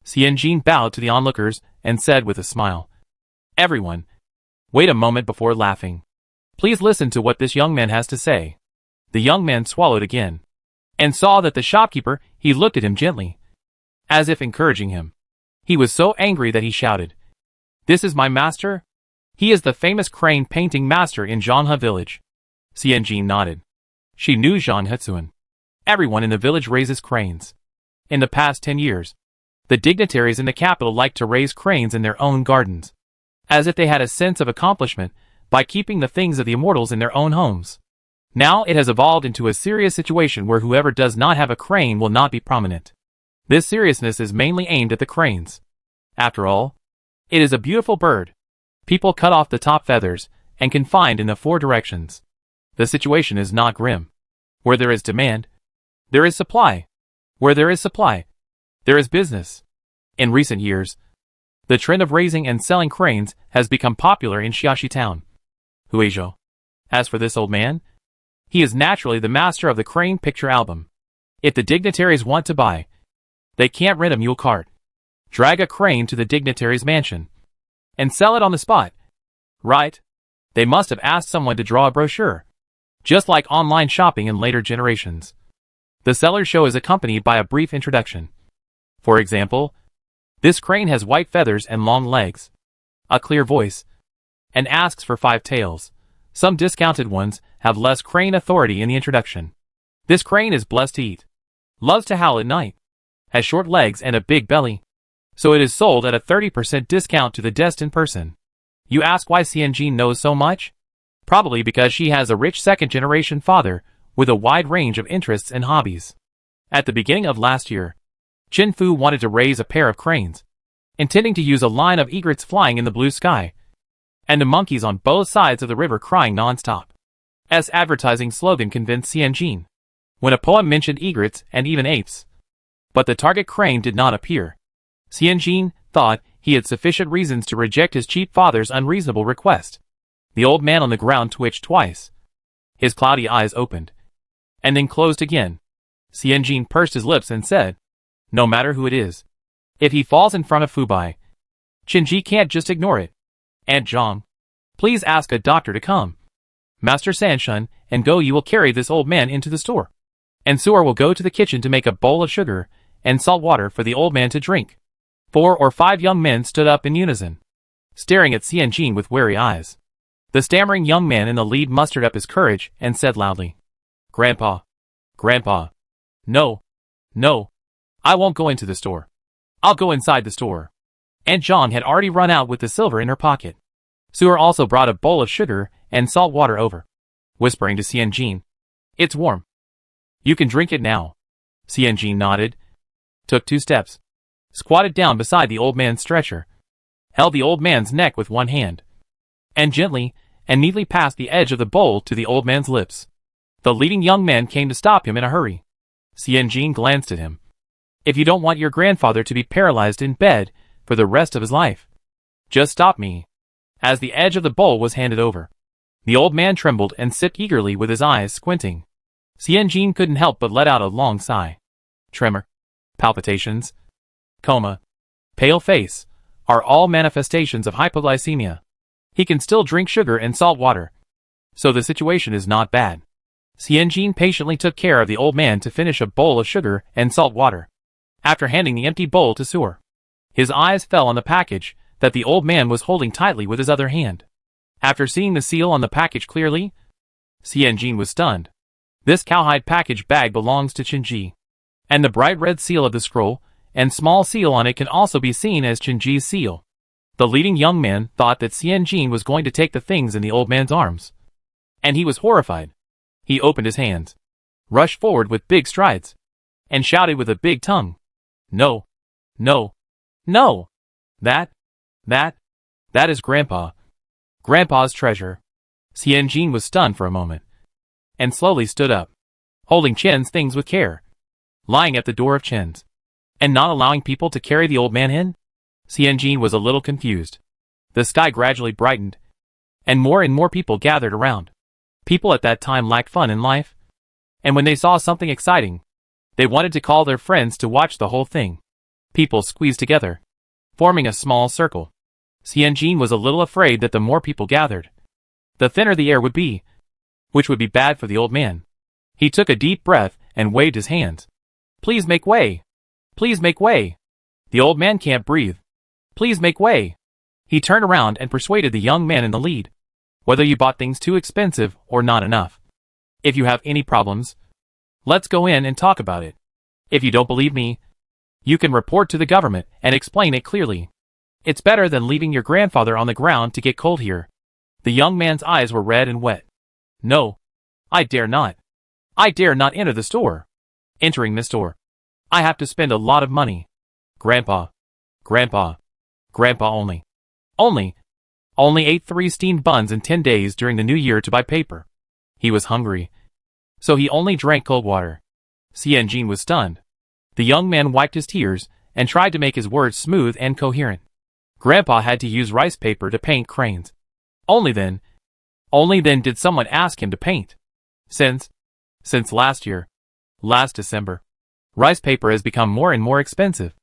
Xianjin bowed to the onlookers and said with a smile, "Everyone, wait a moment before laughing. Please listen to what this young man has to say." The young man swallowed again, and saw that the shopkeeper, he looked at him gently, as if encouraging him. He was so angry that he shouted, "This is my master? He is the famous crane painting master in Zhanghe village." Xianjin nodded. She knew Zhang Hetsuan. Everyone in the village raises cranes. In the past 10 years, the dignitaries in the capital liked to raise cranes in their own gardens, as if they had a sense of accomplishment by keeping the things of the immortals in their own homes. Now it has evolved into a serious situation where whoever does not have a crane will not be prominent. This seriousness is mainly aimed at the cranes. After all, it is a beautiful bird. People cut off the top feathers and confined in the 4 directions. The situation is not grim. Where there is demand, there is supply. Where there is supply, there is business. In recent years, the trend of raising and selling cranes has become popular in Xiaxi town, Huizhou. As for this old man, he is naturally the master of the crane picture album. If the dignitaries want to buy, they can't rent a mule cart, drag a crane to the dignitary's mansion, and sell it on the spot. Right? They must have asked someone to draw a brochure. Just like online shopping in later generations. The seller's show is accompanied by a brief introduction. For example, this crane has white feathers and long legs, a clear voice, and asks for 5 tails. Some discounted ones have less crane authority in the introduction. This crane is blessed to eat, loves to howl at night, has short legs and a big belly, so it is sold at a 30% discount to the destined person. You ask why Xianjin knows so much? Probably because she has a rich second-generation father with a wide range of interests and hobbies. At the beginning of last year, Chen Fu wanted to raise a pair of cranes, intending to use a line of egrets flying in the blue sky, and the monkeys on both sides of the river crying non-stop. As advertising slogan convinced Xianjin, when a poem mentioned egrets and even apes. But the target crane did not appear. Xianjin thought he had sufficient reasons to reject his cheap father's unreasonable request. The old man on the ground twitched twice. His cloudy eyes opened, and then closed again. Xianjin pursed his lips and said, "No matter who it is, if he falls in front of Fubai, Qinji can't just ignore it. Aunt Zhang, please ask a doctor to come. Master Sanshun and Go Yi will carry this old man into the store, and Su'er will go to the kitchen to make a bowl of sugar and salt water for the old man to drink." 4 or 5 young men stood up in unison, staring at Xianjin with wary eyes. The stammering young man in the lead mustered up his courage and said loudly, "Grandpa, Grandpa, no, no, I won't go into the store. I'll go inside the store." Aunt Zhang had already run out with the silver in her pocket. Su'er also brought a bowl of sugar and salt water over, whispering to Xianjin, "It's warm. You can drink it now." Xianjin nodded, took 2 steps, squatted down beside the old man's stretcher, held the old man's neck with one hand, and gently and neatly passed the edge of the bowl to the old man's lips. The leading young man came to stop him in a hurry. Xianjin glanced at him. "If you don't want your grandfather to be paralyzed in bed for the rest of his life, just stop me." As the edge of the bowl was handed over, the old man trembled and sipped eagerly with his eyes squinting. Xianjin couldn't help but let out a long sigh. Tremor, palpitations, coma, pale face, are all manifestations of hypoglycemia. He can still drink sugar and salt water, so the situation is not bad. Xianjin patiently took care of the old man to finish a bowl of sugar and salt water. After handing the empty bowl to Su'er, his eyes fell on the package that the old man was holding tightly with his other hand. After seeing the seal on the package clearly, Xianjin was stunned. This cowhide package bag belongs to Qinji, and the bright red seal of the scroll and small seal on it can also be seen as Qinji's seal. The leading young man thought that Xianjin was going to take the things in the old man's arms, and he was horrified. He opened his hands, rushed forward with big strides, and shouted with a big tongue, "No, no, no! That is Grandpa. Grandpa's treasure." Xianjin was stunned for a moment, and slowly stood up, holding Chen's things with care, lying at the door of Chen's, and not allowing people to carry the old man in. Xianjin was a little confused. The sky gradually brightened, and more people gathered around. People at that time lacked fun in life, and when they saw something exciting, they wanted to call their friends to watch the whole thing. People squeezed together, forming a small circle. Xianjin was a little afraid that the more people gathered, the thinner the air would be, which would be bad for the old man. He took a deep breath and waved his hands. "Please make way! Please make way! The old man can't breathe. Please make way!" He turned around and persuaded the young man in the lead. "Whether you bought things too expensive or not enough. If you have any problems, let's go in and talk about it. If you don't believe me, you can report to the government and explain it clearly. It's better than leaving your grandfather on the ground to get cold here." The young man's eyes were red and wet. "No, I dare not. I dare not enter the store. Entering this store, I have to spend a lot of money. Grandpa, Grandpa, Grandpa only. only ate 3 steamed buns in 10 days during the new year to buy paper. He was hungry, so he only drank cold water. Xianjin was stunned. The young man wiped his tears and tried to make his words smooth and coherent. Grandpa had to use rice paper to paint cranes. Only then did someone ask him to paint. Since last December, rice paper has become more and more expensive.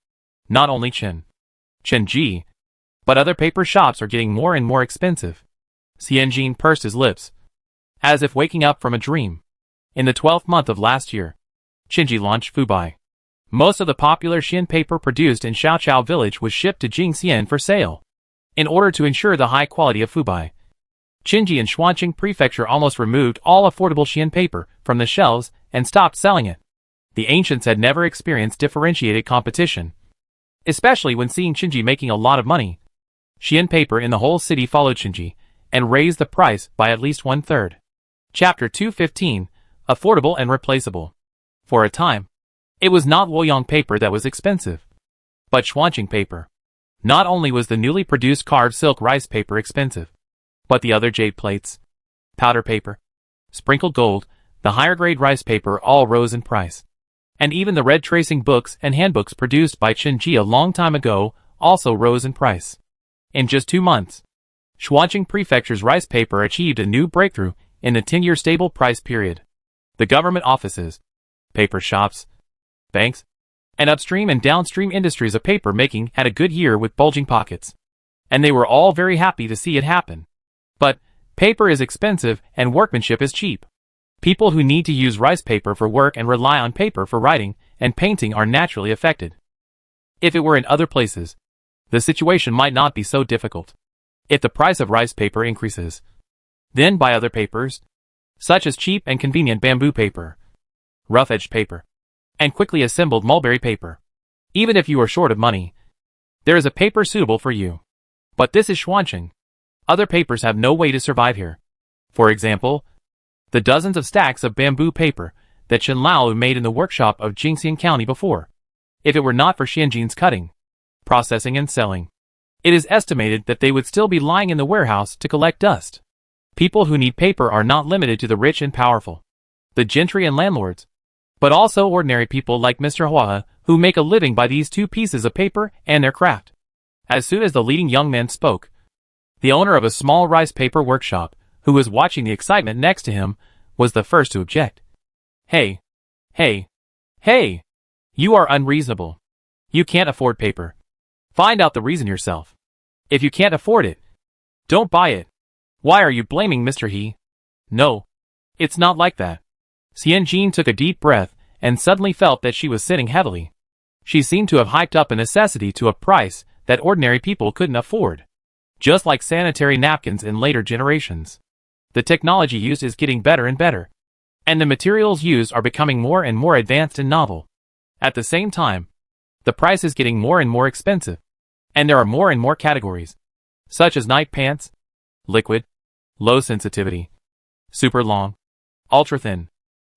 Not only Chenji, but other paper shops are getting more and more expensive. Xianjin pursed his lips, as if waking up from a dream. In the 12th month of last year, Chenji launched Fubai. Most of the popular Xian paper produced in Xiaoqiao village was shipped to Jingxian for sale. In order to ensure the high quality of Fubai, Chenji and Xuanqing Prefecture almost removed all affordable Xian paper from the shelves and stopped selling it. The ancients had never experienced differentiated competition, especially when seeing Chenji making a lot of money. Xian paper in the whole city followed Chenji and raised the price by at least 1/3. Chapter 215, Affordable and Replaceable. For a time, it was not Luoyang paper that was expensive, but Xuanqing paper. Not only was the newly produced carved silk rice paper expensive, but the other jade plates, powder paper, sprinkled gold, the higher grade rice paper all rose in price. And even the red tracing books and handbooks produced by Chenji a long time ago also rose in price. In just 2 months, Xuanqing Prefecture's rice paper achieved a new breakthrough in the 10-year stable price period. The government offices, paper shops, banks, and upstream and downstream industries of paper making had a good year with bulging pockets. And they were all very happy to see it happen. But paper is expensive and workmanship is cheap. People who need to use rice paper for work and rely on paper for writing and painting are naturally affected. If it were in other places, the situation might not be so difficult. If the price of rice paper increases, then buy other papers, such as cheap and convenient bamboo paper, rough-edged paper, and quickly assembled mulberry paper. Even if you are short of money, there is a paper suitable for you. But this is Xuanqing. Other papers have no way to survive here. For example, the dozens of stacks of bamboo paper that Chen Lao made in the workshop of Jingxian County before. If it were not for Xianjin's cutting, processing and selling, it is estimated that they would still be lying in the warehouse to collect dust. People who need paper are not limited to the rich and powerful, the gentry and landlords, but also ordinary people like Mr. Hua, who make a living by these 2 pieces of paper and their craft. As soon as the leading young man spoke, the owner of a small rice paper workshop, who was watching the excitement next to him, was the first to object. Hey! You are unreasonable. You can't afford paper. Find out the reason yourself. If you can't afford it, don't buy it. Why are you blaming Mr. He? No, it's not like that. Xianjin took a deep breath and suddenly felt that she was sitting heavily. She seemed to have hyped up a necessity to a price that ordinary people couldn't afford. Just like sanitary napkins in later generations. The technology used is getting better and better, and the materials used are becoming more and more advanced and novel. At the same time, the price is getting more and more expensive, and there are more and more categories, such as night pants, liquid, low sensitivity, super long, ultra thin.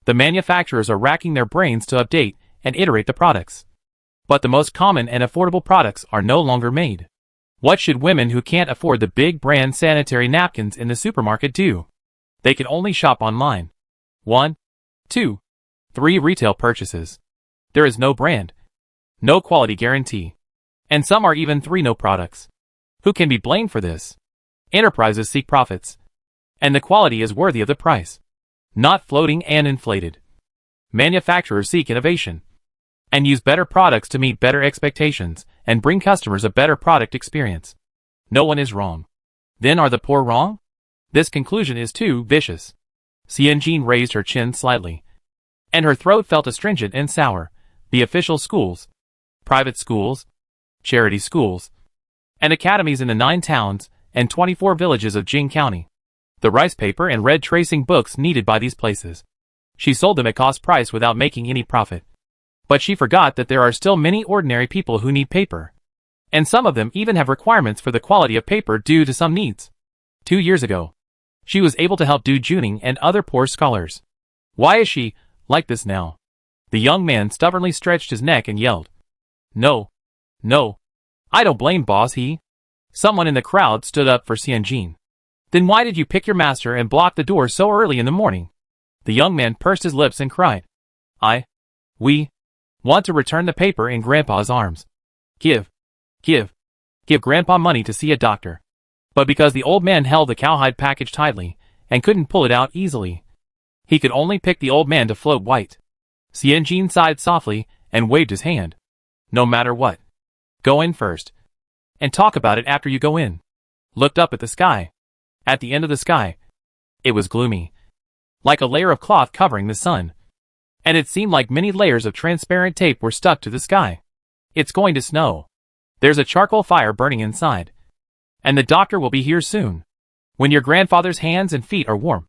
The manufacturers are racking their brains to update and iterate the products. But the most common and affordable products are no longer made. What should women who can't afford the big brand sanitary napkins in the supermarket do? They can only shop online. 1, 2, 3 retail purchases. There is no brand, no quality guarantee, and some are even 3 no products. Who can be blamed for this? Enterprises seek profits, and the quality is worthy of the price, not floating and inflated. Manufacturers seek innovation and use better products to meet better expectations and bring customers a better product experience. No one is wrong. Then are the poor wrong? This conclusion is too vicious. Xianjin raised her chin slightly, and her throat felt astringent and sour. The official schools, private schools, charity schools, and academies in the 9 towns and 24 villages of Jing County. The rice paper and red tracing books needed by these places. She sold them at cost price without making any profit. But she forgot that there are still many ordinary people who need paper. And some of them even have requirements for the quality of paper due to some needs. 2 years ago, she was able to help Du Juning and other poor scholars. Why is she like this now? The young man stubbornly stretched his neck and yelled. No. I don't blame boss he. Someone in the crowd stood up for Xianjin. Then why did you pick your master and block the door so early in the morning? The young man pursed his lips and cried. We want to return the paper in Grandpa's arms. Give Grandpa money to see a doctor. But because the old man held the cowhide package tightly and couldn't pull it out easily, he could only pick the old man to float white. Xianjin sighed softly and waved his hand. No matter what. Go in first. And talk about it after you go in. Looked up at the sky. At the end of the sky, it was gloomy, like a layer of cloth covering the sun. And it seemed like many layers of transparent tape were stuck to the sky. It's going to snow. There's a charcoal fire burning inside. And the doctor will be here soon. When your grandfather's hands and feet are warm,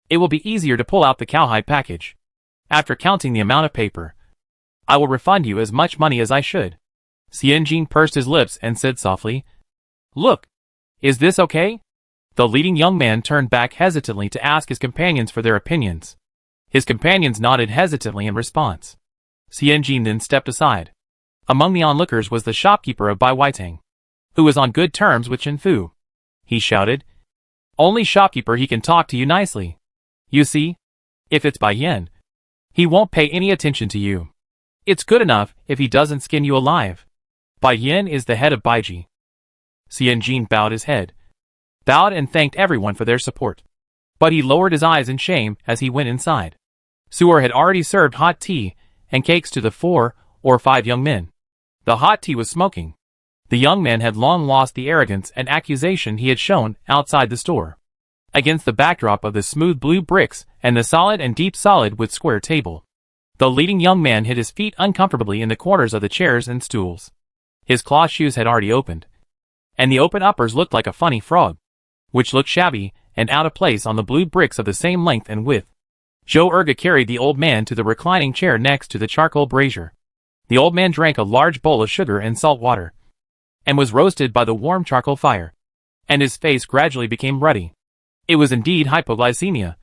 it will be easier to pull out the cowhide package. After counting the amount of paper, I will refund you as much money as I should. Xianjin pursed his lips and said softly, Look, is this okay? The leading young man turned back hesitantly to ask his companions for their opinions. His companions nodded hesitantly in response. Xianjin then stepped aside. Among the onlookers was the shopkeeper of Bai Weitang, who was on good terms with Chen Fu. He shouted, Only shopkeeper he can talk to you nicely. You see, if it's Bai Yen, he won't pay any attention to you. It's good enough if he doesn't skin you alive. Bai Yen is the head of Baiji. Xianjin bowed his head, bowed and thanked everyone for their support. But he lowered his eyes in shame as he went inside. Su'er had already served hot tea and cakes to the 4 or 5 young men. The hot tea was smoking. The young man had long lost the arrogance and accusation he had shown outside the store. Against the backdrop of the smooth blue bricks and the solid and deep solid with square table, the leading young man hid his feet uncomfortably in the corners of the chairs and stools. His cloth shoes had already opened, and the open uppers looked like a funny frog, which looked shabby and out of place on the blue bricks of the same length and width. Zhou Erge carried the old man to the reclining chair next to the charcoal brazier. The old man drank a large bowl of sugar and salt water, and was roasted by the warm charcoal fire, and his face gradually became ruddy. It was indeed hypoglycemia.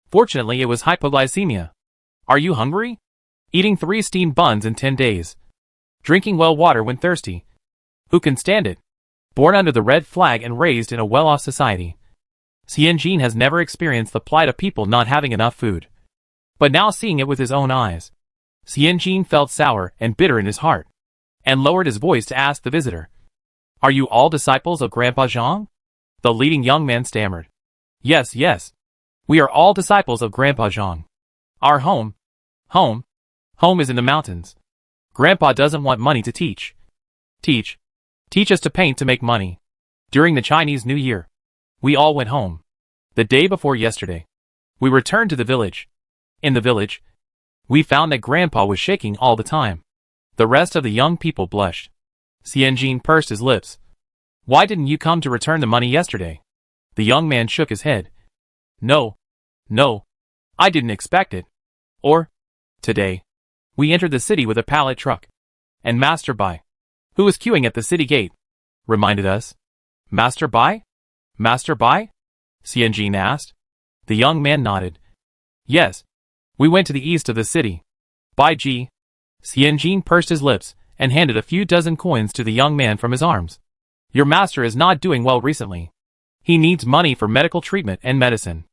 Fortunately, it was hypoglycemia. Are you hungry? Eating 3 steamed buns in 10 days. Drinking well water when thirsty. Who can stand it? Born under the red flag and raised in a well-off society, Xianjin has never experienced the plight of people not having enough food. But now seeing it with his own eyes, Xianjin felt sour and bitter in his heart, and lowered his voice to ask the visitor, Are you all disciples of Grandpa Zhang? The leading young man stammered. Yes. We are all disciples of Grandpa Zhang. Our home is in the mountains. Grandpa doesn't want money to teach. Teach us to paint to make money. During the Chinese New Year, we all went home. The day before yesterday, we returned to the village. In the village, we found that Grandpa was shaking all the time. The rest of the young people blushed. Xianjin pursed his lips. Why didn't you come to return the money yesterday? The young man shook his head. No, I didn't expect it. Or, today, we entered the city with a pallet truck, and Master Bai, who was queuing at the city gate, reminded us. Master Bai? Xianjin asked. The young man nodded. Yes, we went to the east of the city. Bai Ji. Xianjin pursed his lips and handed a few dozen coins to the young man from his arms. Your master is not doing well recently. He needs money for medical treatment and medicine.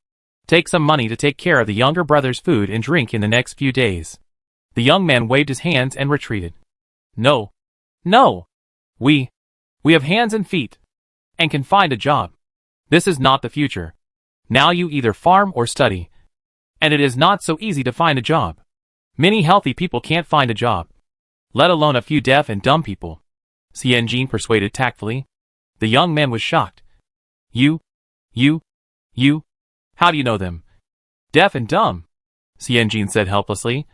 Take some money to take care of the younger brother's food and drink in the next few days. The young man waved his hands and retreated. No. We have hands and feet, and can find a job. This is not the future. Now you either farm or study, and it is not so easy to find a job. Many healthy people can't find a job, let alone a few deaf and dumb people. Xianjin persuaded tactfully. The young man was shocked. You, how do you know them? Deaf and dumb, Xianjin said helplessly.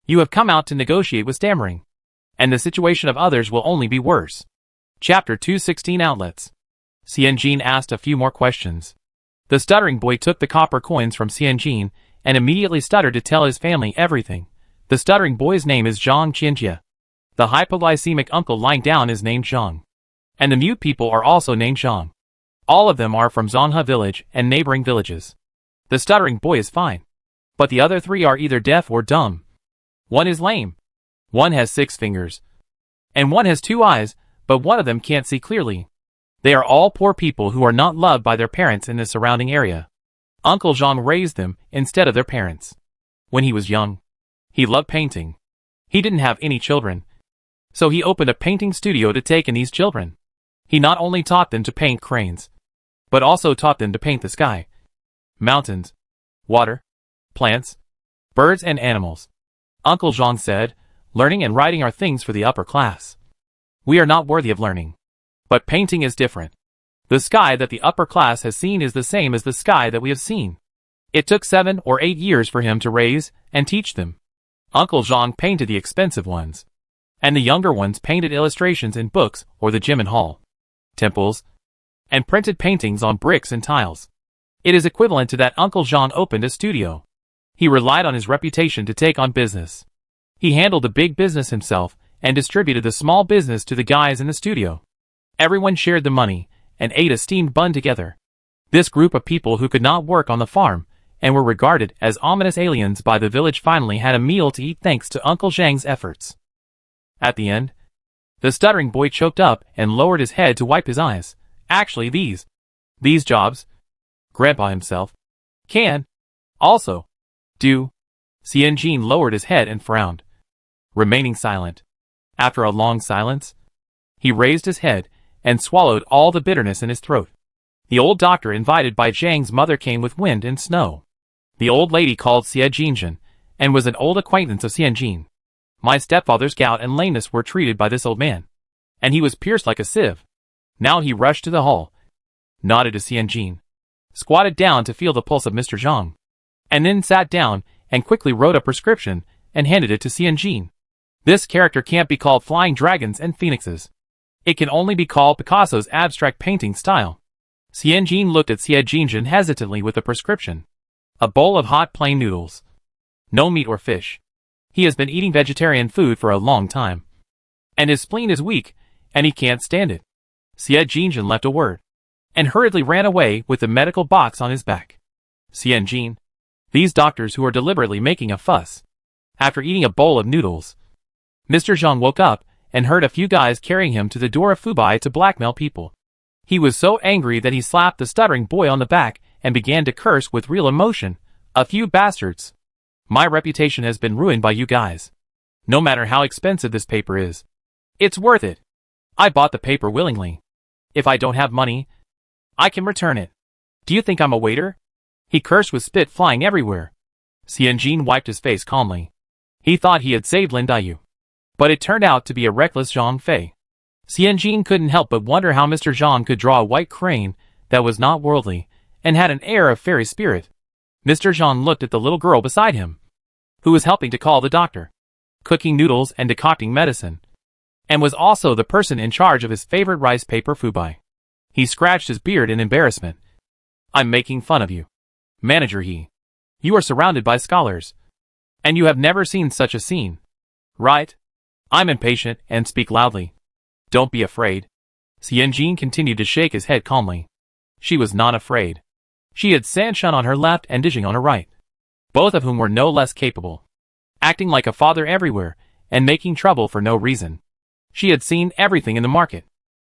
You have come out to negotiate with stammering, and the situation of others will only be worse. Chapter 216 Outlets. Xianjin asked a few more questions. The stuttering boy took the copper coins from Xianjin and immediately stuttered to tell his family everything. The stuttering boy's name is Zhang Qianjie. The hypoglycemic uncle lying down is named Zhang, and the mute people are also named Zhang. All of them are from Zhanghe village and neighboring villages. The stuttering boy is fine, but the other 3 are either deaf or dumb. One is lame. One has 6 fingers, and one has 2 eyes, but one of them can't see clearly. They are all poor people who are not loved by their parents in the surrounding area. Uncle Jean raised them instead of their parents. When he was young, he loved painting. He didn't have any children, so he opened a painting studio to take in these children. He not only taught them to paint cranes, but also taught them to paint the sky, mountains, water, plants, birds and animals. Uncle Jean said, "Learning and writing are things for the upper class. We are not worthy of learning. But painting is different. The sky that the upper class has seen is the same as the sky that we have seen." It took 7 or 8 years for him to raise and teach them. Uncle Jean painted the expensive ones, and the younger ones painted illustrations in books or the gym and hall, temples, and printed paintings on bricks and tiles. It is equivalent to that Uncle Jean opened a studio. He relied on his reputation to take on business. He handled the big business himself and distributed the small business to the guys in the studio. Everyone shared the money and ate a steamed bun together. This group of people who could not work on the farm and were regarded as ominous aliens by the village finally had a meal to eat thanks to Uncle Zhang's efforts. At the end, the stuttering boy choked up and lowered his head to wipe his eyes. Actually, these jobs, Grandpa himself, can also do. Xianjin lowered his head and frowned, remaining silent. After a long silence, he raised his head and swallowed all the bitterness in his throat. The old doctor invited by Zhang's mother came with wind and snow. The old lady called Xie Jinjin and was an old acquaintance of Xianjin. My stepfather's gout and lameness were treated by this old man, and he was pierced like a sieve. Now he rushed to the hall, nodded to Xianjin, squatted down to feel the pulse of Mr. Zhang, and then sat down and quickly wrote a prescription and handed it to Xianjin. This character can't be called flying dragons and phoenixes. It can only be called Picasso's abstract painting style. Xianjin looked at Xie Jinjin hesitantly with the prescription. A bowl of hot plain noodles. No meat or fish. He has been eating vegetarian food for a long time, and his spleen is weak, and he can't stand it. Xie Jinjin left a word, and hurriedly ran away with the medical box on his back. Xianjin, these doctors who are deliberately making a fuss. After eating a bowl of noodles, Mr. Zhang woke up and heard a few guys carrying him to the door of Fubai to blackmail people. He was so angry that he slapped the stuttering boy on the back and began to curse with real emotion. "A few bastards. My reputation has been ruined by you guys. No matter how expensive this paper is, it's worth it. I bought the paper willingly. If I don't have money, I can return it. Do you think I'm a waiter?" He cursed with spit flying everywhere. Xianjin wiped his face calmly. He thought he had saved Lin Daiyu, but it turned out to be a reckless Zhang Fei. Xianjin couldn't help but wonder how Mr. Zhang could draw a white crane that was not worldly and had an air of fairy spirit. Mr. Zhang looked at the little girl beside him, who was helping to call the doctor, cooking noodles and decocting medicine, and was also the person in charge of his favorite rice paper Fubai. He scratched his beard in embarrassment. "I'm making fun of you, manager he. You are surrounded by scholars, and you have never seen such a scene, right? I'm impatient and speak loudly. Don't be afraid." Xianjin continued to shake his head calmly. She was not afraid. She had Sanshun on her left and Dijing on her right, both of whom were no less capable, acting like a father everywhere and making trouble for no reason. She had seen everything in the market.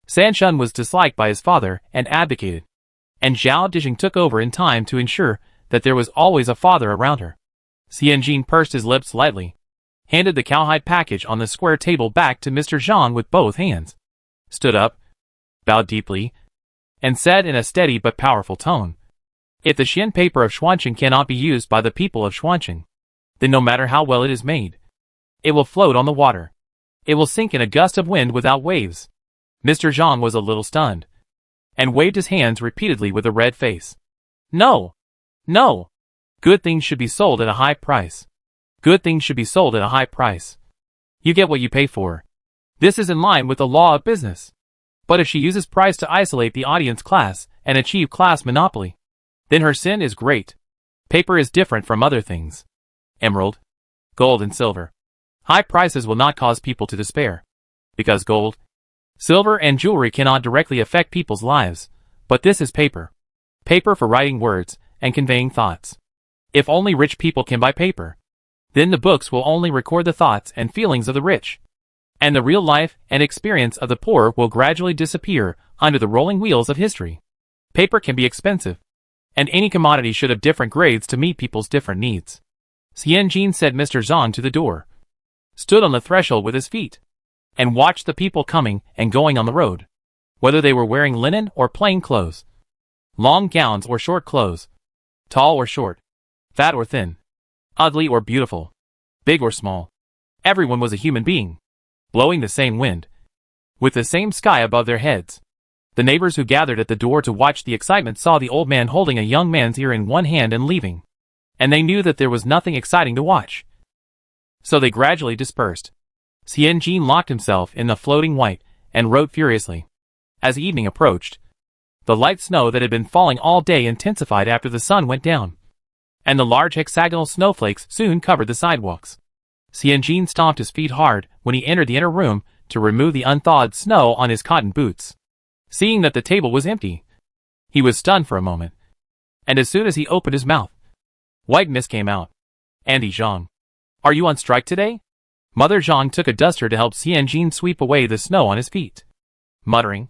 Sanshun was disliked by his father and abdicated, and Zhao Dijing took over in time to ensure that there was always a father around her. Xianjin pursed his lips lightly, handed the cowhide package on the square table back to Mr. Zhang with both hands, stood up, bowed deeply, and said in a steady but powerful tone, "If the Xian paper of Xuanqing cannot be used by the people of Xuanqing, then no matter how well it is made, it will float on the water. It will sink in a gust of wind without waves." Mr. Zhang was a little stunned, and waved his hands repeatedly with a red face. "No! No! Good things should be sold at a high price. Good things should be sold at a high price. You get what you pay for. This is in line with the law of business. But if she uses price to isolate the audience class and achieve class monopoly, then her sin is great. Paper is different from other things. Emerald, gold and silver. High prices will not cause people to despair, because gold, silver and jewelry cannot directly affect people's lives, but this is paper. Paper for writing words and conveying thoughts. If only rich people can buy paper, then the books will only record the thoughts and feelings of the rich. and the real life and experience of the poor will gradually disappear under the rolling wheels of history. Paper can be expensive, and any commodity should have different grades to meet people's different needs. Xianjin said Mr. Zhang to the door, stood on the threshold with his feet, and watched the people coming and going on the road, whether they were wearing linen or plain clothes, long gowns or short clothes, tall or short, fat or thin, ugly or beautiful, big or small. Everyone was a human being, blowing the same wind, with the same sky above their heads. The neighbors who gathered at the door to watch the excitement saw the old man holding a young man's ear in one hand and leaving, and they knew that there was nothing exciting to watch. So they gradually dispersed. Xianjin locked himself in the floating white and wrote furiously. As evening approached, the light snow that had been falling all day intensified after the sun went down, and the large hexagonal snowflakes soon covered the sidewalks. Xianjin stomped his feet hard when he entered the inner room to remove the unthawed snow on his cotton boots. Seeing that the table was empty, he was stunned for a moment, and as soon as he opened his mouth, white mist came out. Auntie Zhang, are you on strike today? Mother Zhang took a duster to help Xianjin sweep away the snow on his feet, muttering,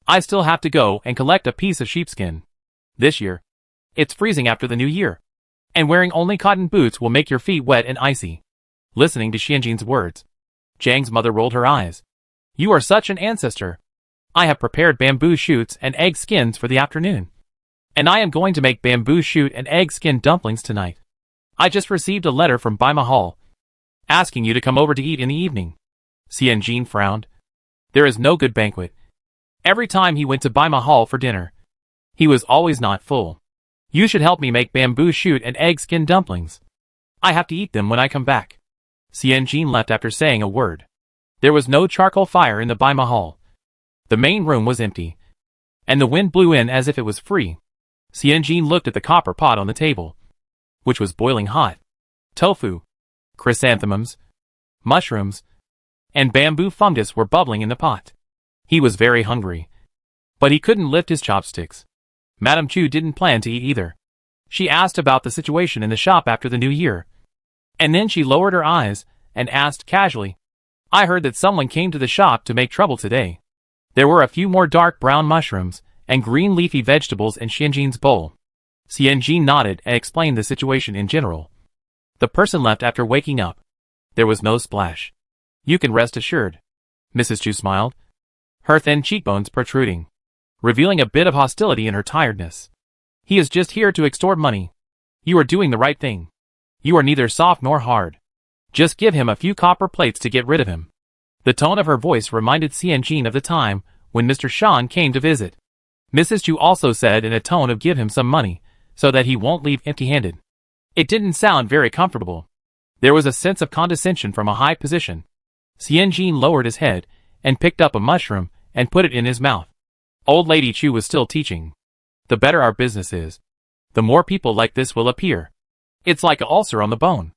I still have to go and collect a piece of sheepskin. This year, it's freezing after the new year, and wearing only cotton boots will make your feet wet and icy. Listening to Xianjin's words, Zhang's mother rolled her eyes. You are such an ancestor. I have prepared bamboo shoots and egg skins for the afternoon, and I am going to make bamboo shoot and egg skin dumplings tonight. I just received a letter from Bai Mahal, asking you to come over to eat in the evening. Xianjin frowned. There is no good banquet. Every time he went to Bai Mahal for dinner, he was always not full. You should help me make bamboo shoot and egg skin dumplings. I have to eat them when I come back. Xianjin left after saying a word. There was no charcoal fire in the Bai Mahal. The main room was empty, and the wind blew in as if it was free. Xianjin looked at the copper pot on the table, which was boiling hot. Tofu, chrysanthemums, mushrooms, and bamboo fungus were bubbling in the pot. He was very hungry, but he couldn't lift his chopsticks. Madame Chu didn't plan to eat either. She asked about the situation in the shop after the new year, and then she lowered her eyes and asked casually, I heard that someone came to the shop to make trouble today. There were a few more dark brown mushrooms and green leafy vegetables in Xianjin's bowl. Xianjin nodded and explained the situation in general. The person left after waking up. There was no splash. You can rest assured. Mrs. Chu smiled, her thin cheekbones protruding, revealing a bit of hostility in her tiredness. He is just here to extort money. You are doing the right thing. You are neither soft nor hard. Just give him a few copper plates to get rid of him. The tone of her voice reminded Xianjin of the time when Mr. Shan came to visit. Mrs. Chu also said in a tone of give him some money, so that he won't leave empty-handed. It didn't sound very comfortable. There was a sense of condescension from a high position. Xianjin lowered his head and picked up a mushroom and put it in his mouth. Old Lady Chu was still teaching. The better our business is, the more people like this will appear. It's like an ulcer on the bone.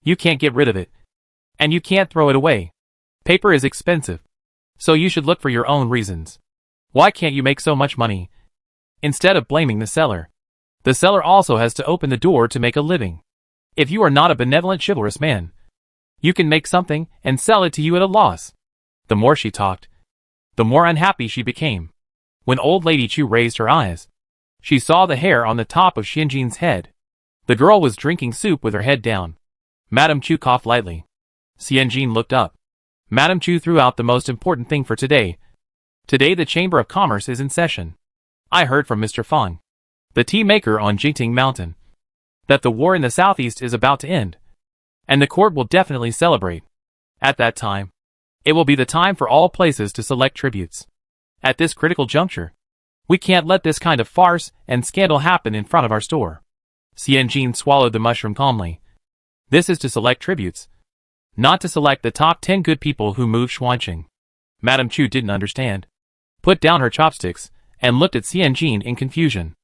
You can't get rid of it, and you can't throw it away. Paper is expensive, so you should look for your own reasons. Why can't you make so much money? Instead of blaming the seller also has to open the door to make a living. If you are not a benevolent chivalrous man, you can make something and sell it to you at a loss. The more she talked, the more unhappy she became. When Old Lady Chu raised her eyes, she saw the hair on the top of Xianjin's head. The girl was drinking soup with her head down. Madame Chu coughed lightly. Xianjin looked up. Madame Chu threw out the most important thing for today. Today the Chamber of Commerce is in session. I heard from Mr. Fang, the tea maker on Jingting Mountain, that the war in the southeast is about to end, and the court will definitely celebrate. At that time, it will be the time for all places to select tributes. At this critical juncture, we can't let this kind of farce and scandal happen in front of our store. Xianjin swallowed the mushroom calmly. This is to select tributes, not to select the top 10 good people who move Xuanqing. Madame Chu didn't understand, put down her chopsticks, and looked at Xianjin in confusion.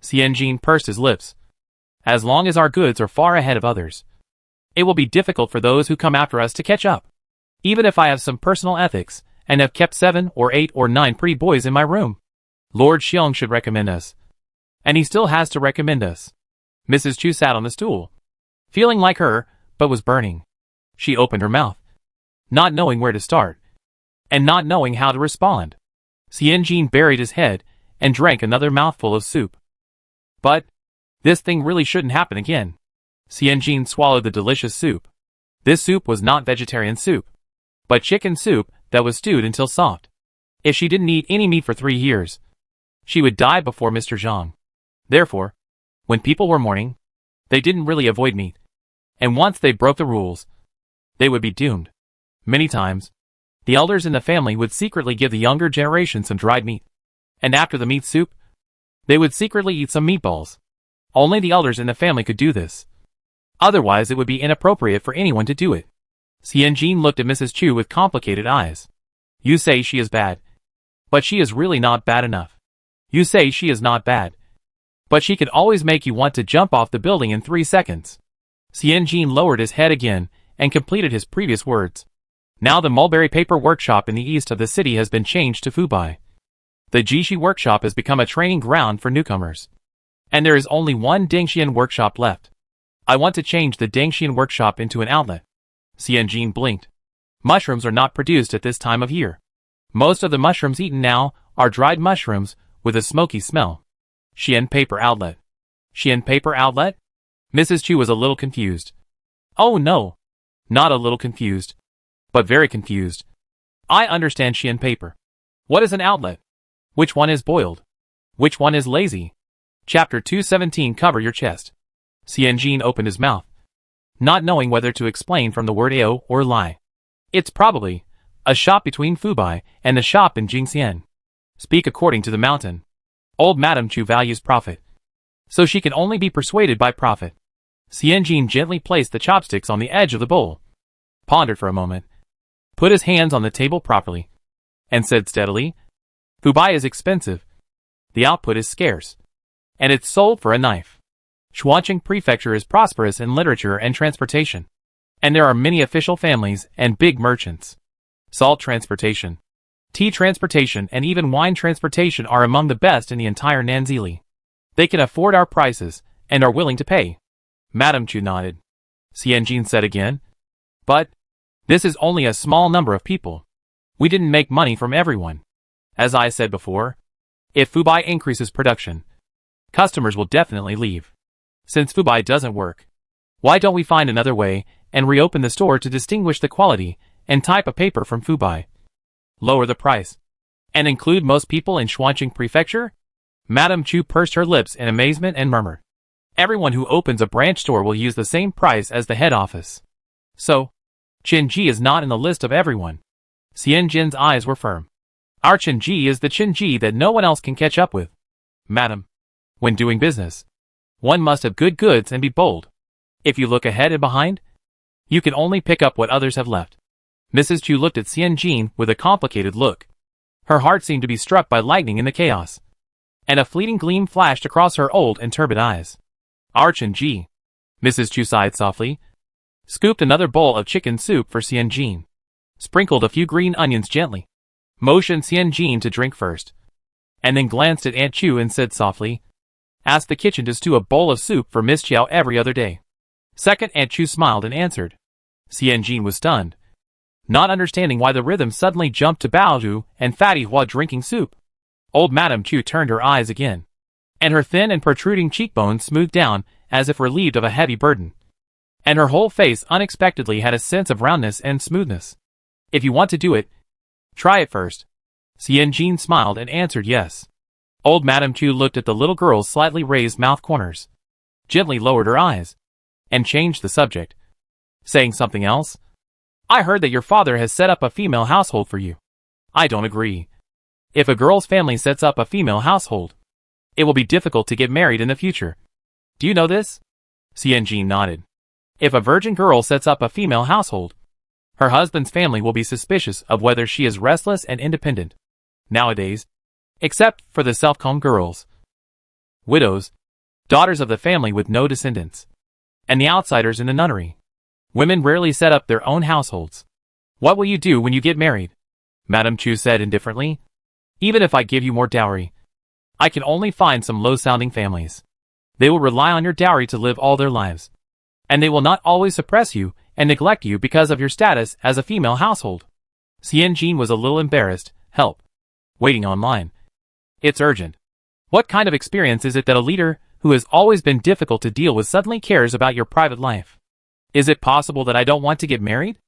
Xianjin pursed his lips. As long as our goods are far ahead of others, it will be difficult for those who come after us to catch up. Even if I have some personal ethics, and have kept 7 or 8 or 9 pretty boys in my room, Lord Xiong should recommend us. And he still has to recommend us. Mrs. Chu sat on the stool, feeling like her, but was burning. She opened her mouth, not knowing where to start, and not knowing how to respond. Xianjin buried his head and drank another mouthful of soup. But this thing really shouldn't happen again. Xianjin swallowed the delicious soup. This soup was not vegetarian soup, but chicken soup that was stewed until soft. If she didn't eat any meat for 3 years, she would die before Mr. Zhang. Therefore, when people were mourning, they didn't really avoid meat. And once they broke the rules, they would be doomed. Many times, the elders in the family would secretly give the younger generation some dried meat. And after the meat soup, they would secretly eat some meatballs. Only the elders in the family could do this. Otherwise it would be inappropriate for anyone to do it. Xianjin looked at Mrs. Chu with complicated eyes. You say she is bad. But she is really not bad enough. You say she is not bad. But she could always make you want to jump off the building in 3 seconds. Xianjin lowered his head again and completed his previous words. Now the mulberry paper workshop in the east of the city has been changed to Fubai. The Jishi workshop has become a training ground for newcomers. And there is only one Dengxian workshop left. I want to change the Dengxian workshop into an outlet. Xianjin blinked. Mushrooms are not produced at this time of year. Most of the mushrooms eaten now are dried mushrooms with a smoky smell. Xian paper outlet. Xian paper outlet? Mrs. Chu was a little confused. Oh no. Not a little confused, but very confused. I understand Xian paper. What is an outlet? Which one is boiled? Which one is lazy? Chapter 217. Cover your chest. Xianjin opened his mouth, not knowing whether to explain from the word AO or lie. It's probably a shop between Fubai and the shop in Jingxian. Speak according to the mountain. Old Madame Chu values profit, so she can only be persuaded by profit. Xianjin gently placed the chopsticks on the edge of the bowl, pondered for a moment, put his hands on the table properly, and said steadily, Fubai is expensive. The output is scarce, and it's sold for a knife. Shuanqing Prefecture is prosperous in literature and transportation, and there are many official families and big merchants. Salt transportation, tea transportation, and even wine transportation are among the best in the entire Nanzili. They can afford our prices and are willing to pay. Madame Chu nodded. Xianjin said again, but this is only a small number of people. We didn't make money from everyone. As I said before, if Fubai increases production, customers will definitely leave. Since Fubai doesn't work, why don't we find another way and reopen the store to distinguish the quality and type of paper from Fubai? Lower the price, and include most people in Shuanqing Prefecture? Madame Chu pursed her lips in amazement and murmured, everyone who opens a branch store will use the same price as the head office. So, Qinji is not in the list of everyone. Xianjin's eyes were firm. Our Qinji is the Qinji that no one else can catch up with. Madam, when doing business, one must have good goods and be bold. If you look ahead and behind, you can only pick up what others have left. Mrs. Chu looked at Xianjin with a complicated look. Her heart seemed to be struck by lightning in the chaos, and a fleeting gleam flashed across her old and turbid eyes. Our Qinji. Mrs. Chu sighed softly, scooped another bowl of chicken soup for Xianjin, sprinkled a few green onions gently, motioned Xianjin to drink first, and then glanced at Aunt Chu and said softly, ask the kitchen to stew a bowl of soup for Miss Chiao every other day. Second, Aunt Chu smiled and answered. Xianjin was stunned, not understanding why the rhythm suddenly jumped to Baoju and Fatty while drinking soup. Old Madame Chu turned her eyes again, and her thin and protruding cheekbones smoothed down as if relieved of a heavy burden, and her whole face unexpectedly had a sense of roundness and smoothness. If you want to do it, try it first. Xianjin smiled and answered yes. Old Madame Chu looked at the little girl's slightly raised mouth corners, gently lowered her eyes, and changed the subject, saying something else. I heard that your father has set up a female household for you. I don't agree. If a girl's family sets up a female household, it will be difficult to get married in the future. Do you know this? Xianjin nodded. If a virgin girl sets up a female household, her husband's family will be suspicious of whether she is restless and independent. Nowadays, except for the self-confident girls, widows, daughters of the family with no descendants, and the outsiders in the nunnery, women rarely set up their own households. What will you do when you get married? Madame Chu said indifferently. Even if I give you more dowry, I can only find some low-sounding families. They will rely on your dowry to live all their lives, and they will not always suppress you and neglect you because of your status as a female household. Xianjin was a little embarrassed. Help. Waiting online. It's urgent. What kind of experience is it that a leader who has always been difficult to deal with suddenly cares about your private life? Is it possible that I don't want to get married?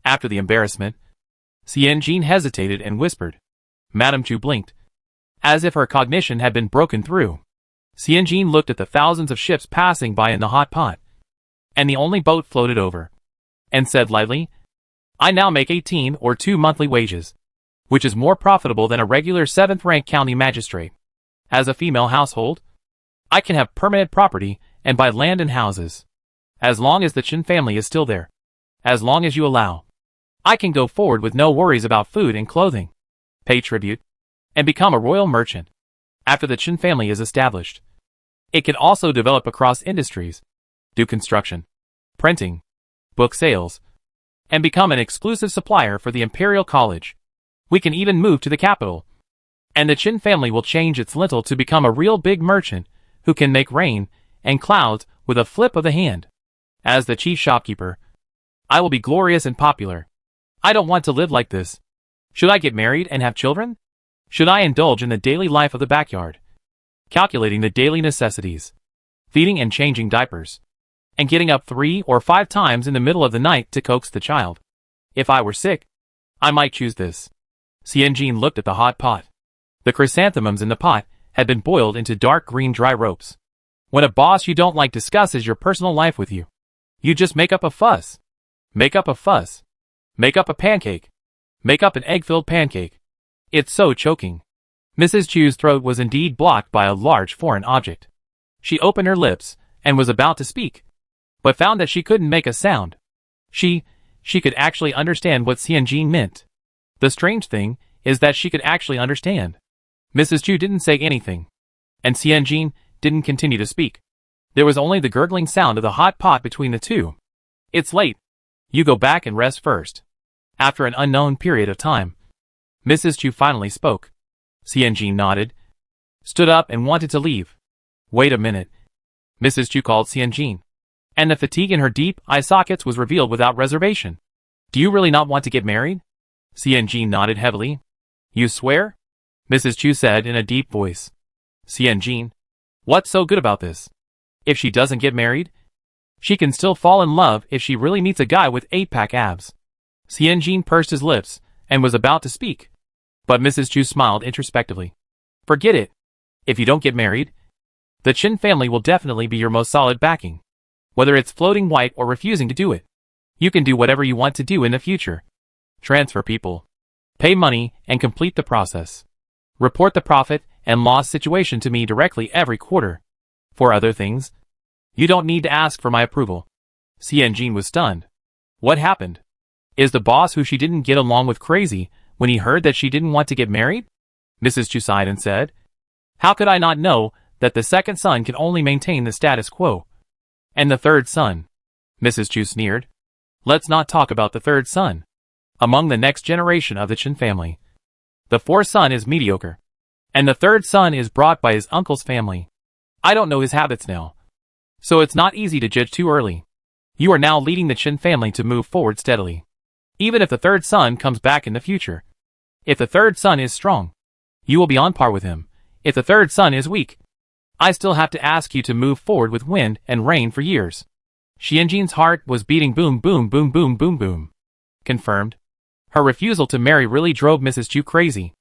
After the embarrassment, Xianjin hesitated and whispered. Madame Chu blinked, as if her cognition had been broken through. Xianjin looked at the thousands of ships passing by in the hot pot, and the only boat floated over, and said lightly, I now make 18 or 2 monthly wages, which is more profitable than a regular 7th-rank county magistrate. As a female household, I can have permanent property and buy land and houses. As long as the Chen family is still there. As long as you allow. I can go forward with no worries about food and clothing. Pay tribute. And become a royal merchant. After the Chen family is established. It can also develop across industries. Do construction. Printing. Book sales. And become an exclusive supplier for the Imperial College. We can even move to the capital. And the Chen family will change its lintel to become a real big merchant who can make rain and clouds with a flip of the hand. As the chief shopkeeper, I will be glorious and popular. I don't want to live like this. Should I get married and have children? Should I indulge in the daily life of the backyard? Calculating the daily necessities. Feeding and changing diapers. And getting up 3 or 5 times in the middle of the night to coax the child. If I were sick, I might choose this. Xianjin looked at the hot pot. The chrysanthemums in the pot had been boiled into dark green dry ropes. When a boss you don't like discusses your personal life with you, you just make up a fuss. Make up a fuss. Make up a pancake. Make up an egg-filled pancake. It's so choking. Mrs. Chu's throat was indeed blocked by a large foreign object. She opened her lips and was about to speak, but found that she couldn't make a sound. She could actually understand what Xianjin meant. The strange thing is that she could actually understand. Mrs. Chu didn't say anything, and Xianjin didn't continue to speak. There was only the gurgling sound of the hot pot between the two. It's late. You go back and rest first. After an unknown period of time, Mrs. Chu finally spoke. Xianjin nodded, stood up and wanted to leave. Wait a minute. Mrs. Chu called Xianjin, and the fatigue in her deep eye sockets was revealed without reservation. Do you really not want to get married? Xianjin nodded heavily. You swear? Mrs. Chu said in a deep voice. Xianjin, what's so good about this? If she doesn't get married, she can still fall in love if she really meets a guy with 8-pack abs. Xianjin pursed his lips and was about to speak, but Mrs. Chu smiled introspectively. Forget it. If you don't get married, the Chen family will definitely be your most solid backing. Whether it's floating white or refusing to do it, you can do whatever you want to do in the future. Transfer people. Pay money and complete the process. Report the profit and loss situation to me directly every quarter. For other things, you don't need to ask for my approval. Xianjin was stunned. What happened? Is the boss who she didn't get along with crazy when he heard that she didn't want to get married? Mrs. Chu sighed and said, How could I not know that the second son can only maintain the status quo? And the third son? Mrs. Chu sneered. Let's not talk about the third son. Among the next generation of the Chen family, the fourth son is mediocre, and the third son is brought by his uncle's family. I don't know his habits now, so it's not easy to judge too early. You are now leading the Chen family to move forward steadily. Even if the third son comes back in the future. If the third son is strong, you will be on par with him. If the third son is weak, I still have to ask you to move forward with wind and rain for years. Xianjin's heart was beating boom boom boom boom boom boom. Confirmed. Her refusal to marry really drove Mrs. Chu crazy.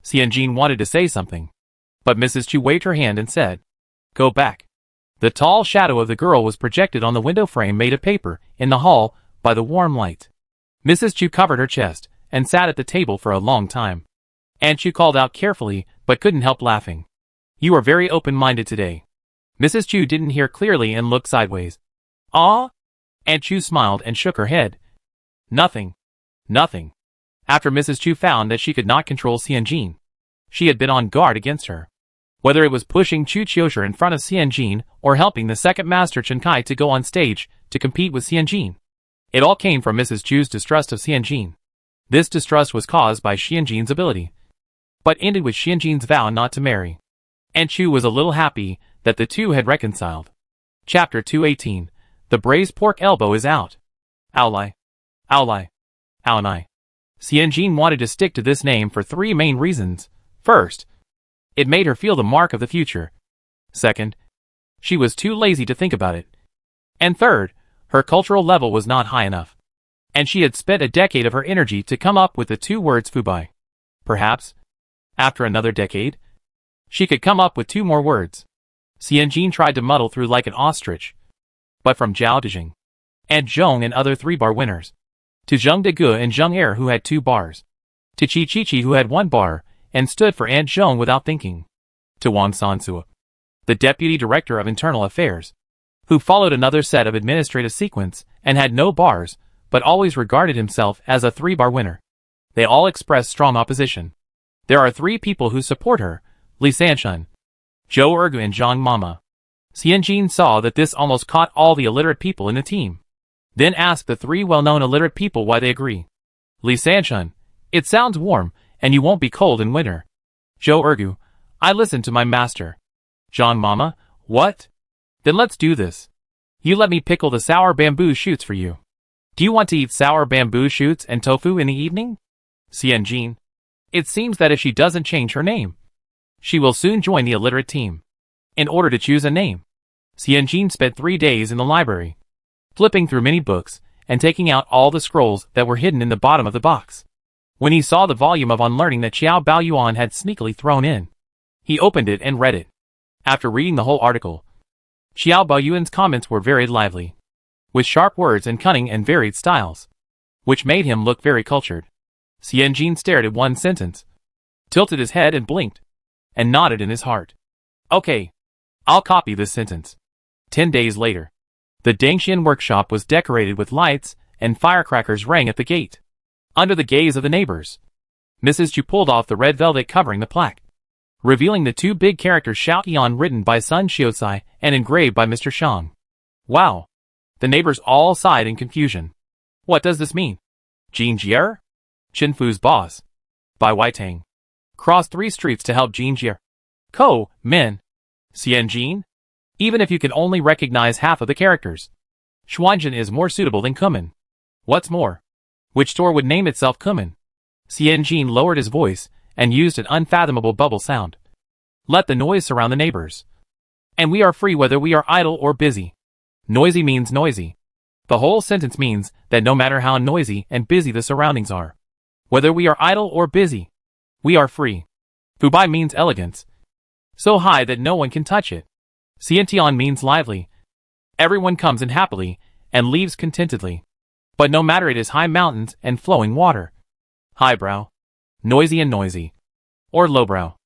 Xianjin wanted to say something, but Mrs. Chu waved her hand and said, Go back. The tall shadow of the girl was projected on the window frame made of paper in the hall by the warm light. Mrs. Chu covered her chest and sat at the table for a long time. Aunt Chu called out carefully but couldn't help laughing. You are very open-minded today. Mrs. Chu didn't hear clearly and looked sideways. Ah? Aunt Chu smiled and shook her head. Nothing. Nothing. After Mrs. Chu found that she could not control Xianjin, she had been on guard against her. Whether it was pushing Chu Qiushi in front of Xianjin or helping the second master Chen Kai to go on stage to compete with Xianjin, it all came from Mrs. Chu's distrust of Xianjin. This distrust was caused by Xianjin's ability, but ended with Xianjin's vow not to marry. Aunt Chu was a little happy that the two had reconciled. Chapter 218. The braised pork elbow is out. Owlai. Owlai. Aonai. Xianjin wanted to stick to this name for three main reasons. First, it made her feel the mark of the future. Second, she was too lazy to think about it. And third, her cultural level was not high enough. And she had spent a decade of her energy to come up with the two words Fubai. Perhaps, after another decade, she could come up with two more words. Xianjin tried to muddle through like an ostrich. But from Zhao Dejing and Zhong and other 3-bar winners, to Zheng Dege and Zheng Er who had 2 bars, to Qi Qiqi who had 1 bar and stood for Aunt Zhong without thinking, to Wang Sansua, the deputy director of internal affairs, who followed another set of administrative sequence and had no bars but always regarded himself as a 3-bar winner. They all expressed strong opposition. There are 3 people who support her: Li Sanshun, Zhou Ergu and Zhang Mama. Xianjin saw that this almost caught all the illiterate people in the team. Then asked the 3 well-known illiterate people why they agree. Li Sanshun: it sounds warm, and you won't be cold in winter. Zhou Ergu: I listened to my master. Zhang Mama: what? Then let's do this. You let me pickle the sour bamboo shoots for you. Do you want to eat sour bamboo shoots and tofu in the evening? Xianjin: it seems that if she doesn't change her name, she will soon join the illiterate team. In order to choose a name, Xianjin spent 3 days in the library, flipping through many books and taking out all the scrolls that were hidden in the bottom of the box. When he saw the volume of unlearning that Xiao Baoyuan had sneakily thrown in, he opened it and read it. After reading the whole article, Xiao Baoyuan's comments were very lively, with sharp words and cunning and varied styles, which made him look very cultured. Xianjin stared at one sentence, tilted his head and blinked, and nodded in his heart. Okay, I'll copy this sentence. 10 days later, the Dangxian workshop was decorated with lights, and firecrackers rang at the gate. Under the gaze of the neighbors, Mrs. Chu pulled off the red velvet covering the plaque, revealing the 2 big characters Xiao Yan written by Sun Xiaocai and engraved by Mr. Shang. Wow! The neighbors all sighed in confusion. What does this mean? Jin Jier? Chen Fu's boss. By Wai Tang. Cross 3 streets to help Jin Jier. Ko, Min. Xianjin? Even if you can only recognize half of the characters, Xuanjin is more suitable than Kunmin. What's more, which store would name itself Kunmin? Xianjin lowered his voice and used an unfathomable bubble sound. Let the noise surround the neighbors. And we are free whether we are idle or busy. Noisy means noisy. The whole sentence means that no matter how noisy and busy the surroundings are, whether we are idle or busy, we are free. Fubai means elegance, so high that no one can touch it. Xiantian means lively. Everyone comes in happily and leaves contentedly. But no matter it is high mountains and flowing water, highbrow, noisy and noisy, or lowbrow,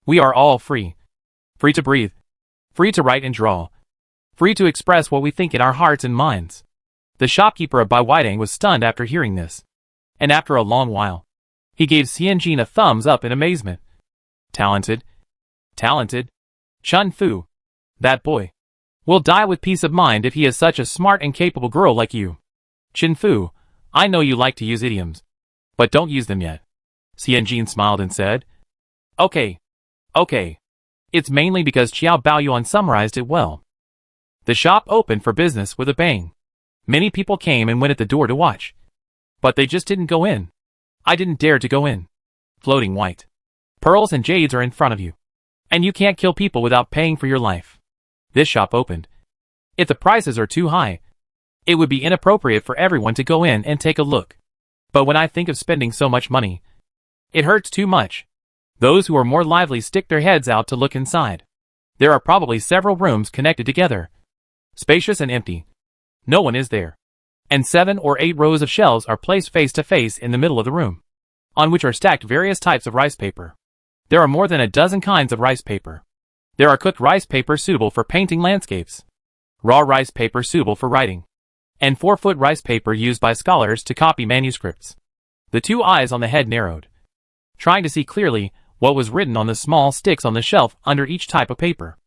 we are all free. Free to breathe, free to write and draw, free to express what we think in our hearts and minds. The shopkeeper of Bai Weidang was stunned after hearing this, and after a long while, he gave Xianjin a thumbs up in amazement. Talented. Talented. Chun Fu. That boy will die with peace of mind if he is such a smart and capable girl like you. Chen Fu, I know you like to use idioms, but don't use them yet. Xianjin smiled and said, Okay. Okay. It's mainly because Qiao Baoyuan summarized it well. The shop opened for business with a bang. Many people came and went at the door to watch. But they just didn't go in. I didn't dare to go in. Floating white pearls and jades are in front of you. And you can't kill people without paying for your life. This shop opened. If the prices are too high, it would be inappropriate for everyone to go in and take a look. But when I think of spending so much money, it hurts too much. Those who are more lively stick their heads out to look inside. There are probably several rooms connected together, spacious and empty. No one is there. And 7 or 8 rows of shelves are placed face to face in the middle of the room, on which are stacked various types of rice paper. There are more than a dozen kinds of rice paper. There are cooked rice paper suitable for painting landscapes, raw rice paper suitable for writing, and 4-foot rice paper used by scholars to copy manuscripts. The 2 eyes on the head narrowed, trying to see clearly what was written on the small sticks on the shelf under each type of paper.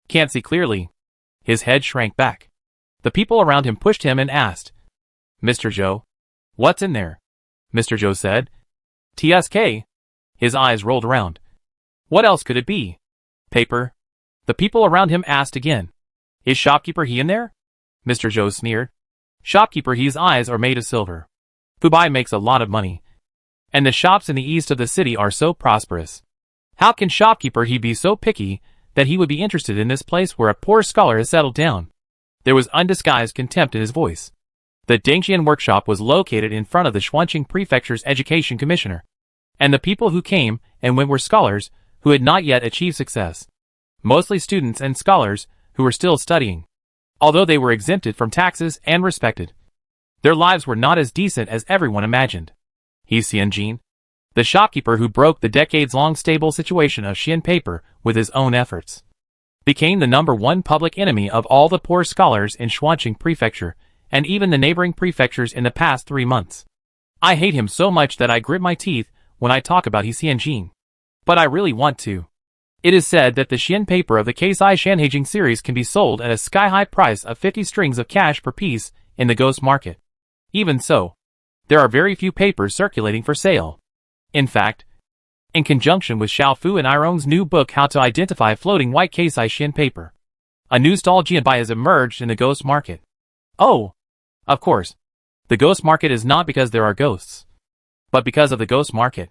Can't see clearly. His head shrank back. The people around him pushed him and asked, Mr. Zhou, what's in there? Mr. Zhou said, TSK. His eyes rolled around. What else could it be? Paper. The people around him asked again, Is shopkeeper he in there? Mr. Zhou sneered. Shopkeeper He's eyes are made of silver. Fubai makes a lot of money. And the shops in the east of the city are so prosperous. How can Shopkeeper He be so picky that he would be interested in this place where a poor scholar has settled down? There was undisguised contempt in his voice. The Dingxian workshop was located in front of the Xuanqing Prefecture's education commissioner. And the people who came and went were scholars who had not yet achieved success. Mostly students and scholars who were still studying. Although they were exempted from taxes and respected, their lives were not as decent as everyone imagined. He's Xianjin, the shopkeeper who broke the decades-long stable situation of Xian paper with his own efforts, became the #1 public enemy of all the poor scholars in Xuanqing Prefecture and even the neighboring prefectures in the past 3 months. I hate him so much that I grit my teeth when I talk about Xianjin. But I really want to. It is said that the Xian paper of the Keisai Shanhaijing series can be sold at a sky-high price of 50 strings of cash per piece in the ghost market. Even so, there are very few papers circulating for sale. In fact, in conjunction with Xiaofu and Iron's new book How to Identify Floating White Keisai Xian Paper, a new stall Jianbai has emerged in the ghost market. Oh, of course, the ghost market is not because there are ghosts, but because of the ghost market.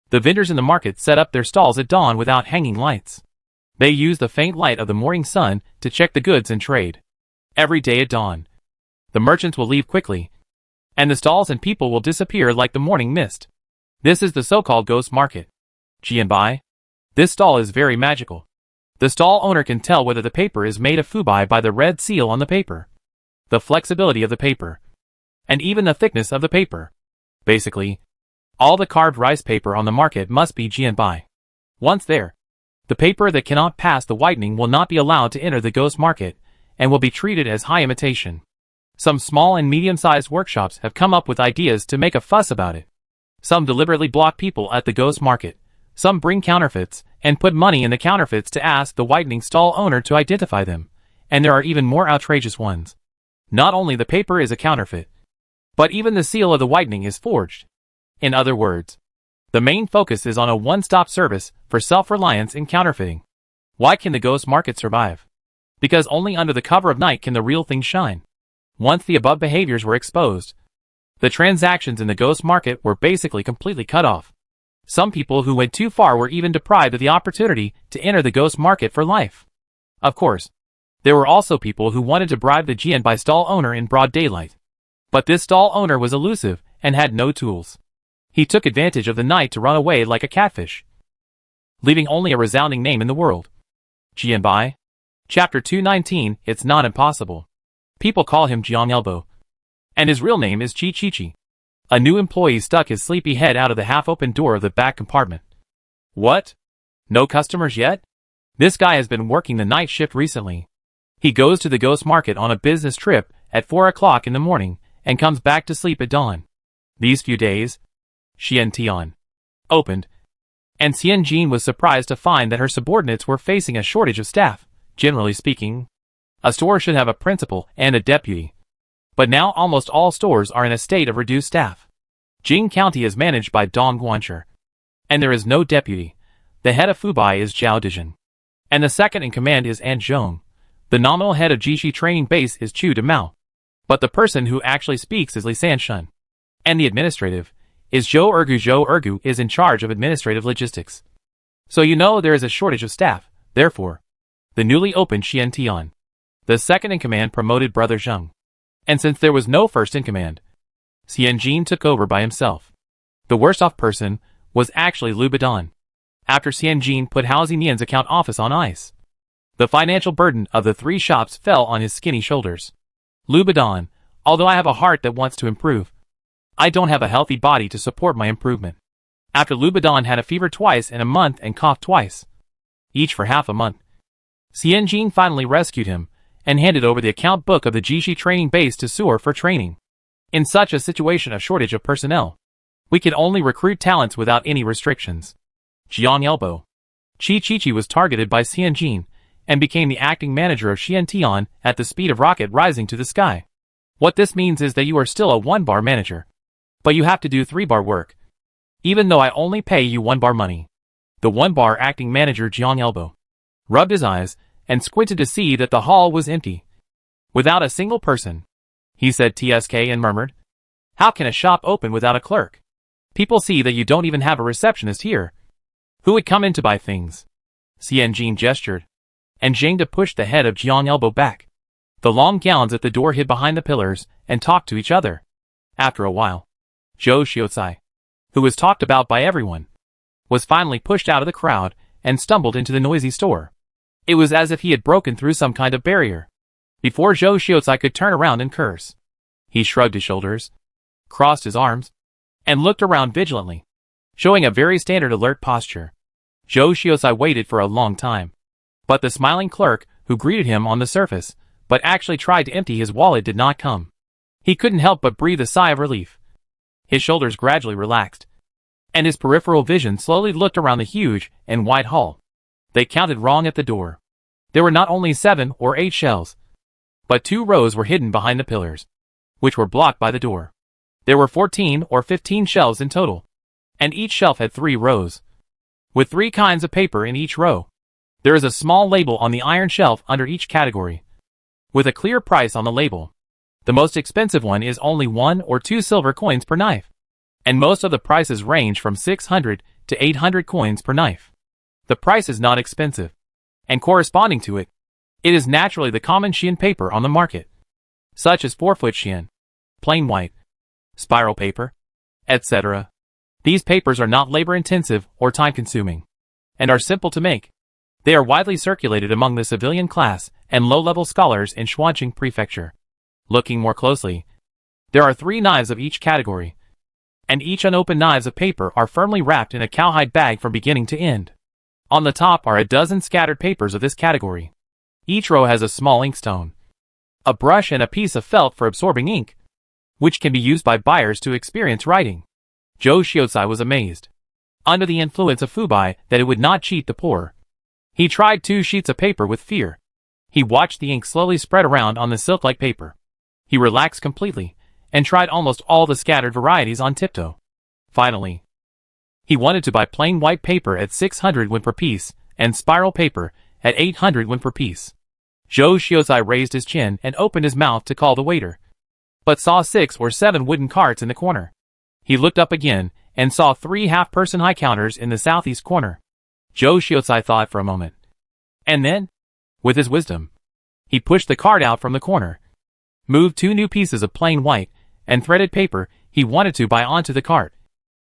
The vendors in the market set up their stalls at dawn without hanging lights. They use the faint light of the morning sun to check the goods and trade. Every day at dawn, the merchants will leave quickly, and the stalls and people will disappear like the morning mist. This is the so-called ghost market. Jianbai, this stall is very magical. The stall owner can tell whether the paper is made of fubai by the red seal on the paper, the flexibility of the paper, and even the thickness of the paper. Basically, all the carved rice paper on the market must be Jianbai. Once there, the paper that cannot pass the whitening will not be allowed to enter the ghost market and will be treated as high imitation. Some small and medium-sized workshops have come up with ideas to make a fuss about it. Some deliberately block people at the ghost market. Some bring counterfeits and put money in the counterfeits to ask the whitening stall owner to identify them. And there are even more outrageous ones. Not only the paper is a counterfeit, but even the seal of the whitening is forged. In other words, the main focus is on a one-stop service for self-reliance in counterfeiting. Why can the ghost market survive? Because only under the cover of night can the real thing shine. Once the above behaviors were exposed, the transactions in the ghost market were basically completely cut off. Some people who went too far were even deprived of the opportunity to enter the ghost market for life. Of course, there were also people who wanted to bribe the Jianbai stall owner in broad daylight. But this stall owner was elusive and had no tools. He took advantage of the night to run away like a catfish, leaving only a resounding name in the world. Jianbai. Chapter 219, It's Not Impossible. People call him Jiang Elbow, and his real name is Chi Chi. A new employee stuck his sleepy head out of the half-open door of the back compartment. What? No customers yet? This guy has been working the night shift recently. He goes to the ghost market on a business trip at 4 o'clock in the morning and comes back to sleep at dawn. These few days, Xiantian opened, and Xianjin was surprised to find that her subordinates were facing a shortage of staff. Generally speaking, a store should have a principal and a deputy. But now almost all stores are in a state of reduced staff. Jing County is managed by Dong Guancher, and there is no deputy. The head of Fubai is Zhao Dijin, and the second in command is An Zhong. The nominal head of Jishi training base is Chu Demao, but the person who actually speaks is Li Sanshun, and the administrative is Zhou Ergu. Zhou Ergu is in charge of administrative logistics. So you know there is a shortage of staff. Therefore, the newly opened Xiantian, the second in command, promoted Brother Zheng. And since there was no first in command, Xianjin took over by himself. The worst off person was actually Lu Badan. After Xianjin put Hao Zinian's account office on ice, the financial burden of the 3 shops fell on his skinny shoulders. Lu Badan, although I have a heart that wants to improve, I don't have a healthy body to support my improvement. After Lu Badan had a fever twice in a month and coughed twice, each for half a month, Xianjin finally rescued him and handed over the account book of the Jishi training base to Suor for training. In such a situation of shortage of personnel, we could only recruit talents without any restrictions. Jiang Elbow. Chi Chi was targeted by Xianjin and became the acting manager of Xiantian at the speed of rocket rising to the sky. What this means is that you are still a 1-bar manager, but you have to do 3-bar work, even though I only pay you 1-bar money. The 1-bar acting manager Jiang Elbow rubbed his eyes and squinted to see that the hall was empty, without a single person. he said tsk and murmured. How can a shop open without a clerk? People see that you don't even have a receptionist here. Who would come in to buy things? Xianjin gestured, and Zhengde pushed the head of Jiang elbow back. The long gowns at the door hid behind the pillars and talked to each other. After a while, Zhou Xiaocai, who was talked about by everyone, was finally pushed out of the crowd and stumbled into the noisy store. It was as if he had broken through some kind of barrier. Before Zhou Xiaocai could turn around and curse, he shrugged his shoulders, crossed his arms, and looked around vigilantly, showing a very standard alert posture. Zhou Xiaocai waited for a long time, but the smiling clerk, who greeted him on the surface, but actually tried to empty his wallet, did not come. He couldn't help but breathe a sigh of relief. His shoulders gradually relaxed, and his peripheral vision slowly looked around the huge and wide hall. They counted wrong at the door. There were not only 7 or 8 shelves, but 2 rows were hidden behind the pillars, which were blocked by the door. There were 14 or 15 shelves in total, and each shelf had 3 rows, with 3 kinds of paper in each row. There is a small label on the iron shelf under each category, with a clear price on the label. The most expensive one is only 1 or 2 silver coins per knife, and most of the prices range from 600 to 800 coins per knife. The price is not expensive, and corresponding to it, it is naturally the common Xian paper on the market, such as 4-foot Xian, plain white, spiral paper, etc. These papers are not labor-intensive or time-consuming, and are simple to make. They are widely circulated among the civilian class and low-level scholars in Shuanqing Prefecture. Looking more closely, there are 3 knives of each category, and each unopened knives of paper are firmly wrapped in a cowhide bag from beginning to end. On the top are a dozen scattered papers of this category. Each row has a small inkstone, a brush, and a piece of felt for absorbing ink, which can be used by buyers to experience writing. Zhou Xiaocai was amazed, under the influence of Fubai, that it would not cheat the poor. He tried 2 sheets of paper with fear. He watched the ink slowly spread around on the silk-like paper. He relaxed completely, and tried almost all the scattered varieties on tiptoe. Finally, he wanted to buy plain white paper at 600 wen per piece, and spiral paper at 800 wen per piece. Zhou Xiaocai raised his chin and opened his mouth to call the waiter, but saw 6 or 7 wooden carts in the corner. He looked up again, and saw 3 half-person high counters in the southeast corner. Zhou Xiaocai thought for a moment, and then, with his wisdom, he pushed the cart out from the corner, moved 2 new pieces of plain white and threaded paper he wanted to buy onto the cart,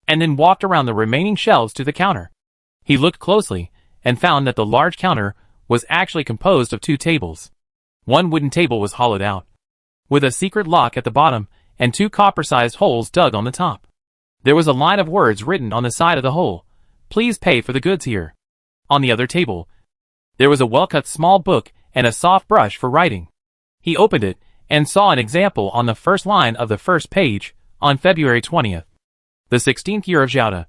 and then walked around the remaining shelves to the counter. He looked closely, and found that the large counter was actually composed of 2 tables. One wooden table was hollowed out, with a secret lock at the bottom and 2 copper-sized holes dug on the top. There was a line of words written on the side of the hole: "Please pay for the goods here." On the other table, there was a well-cut small book and a soft brush for writing. He opened it and saw an example on the first line of the first page. On February 20th, the 16th year of Zhaoda,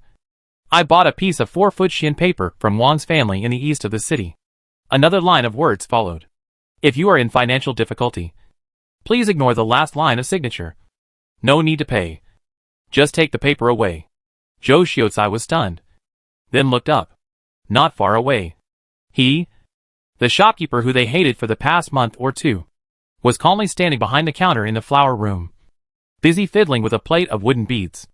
I bought a piece of 4-foot Xian paper from Wang's family in the east of the city. Another line of words followed. If you are in financial difficulty, please ignore the last line of signature. No need to pay. Just take the paper away. Zhou Xiaocai was stunned, then looked up. Not far away, he, the shopkeeper who they hated for the past month or 2, was calmly standing behind the counter in the flower room, busy fiddling with a plate of wooden beads.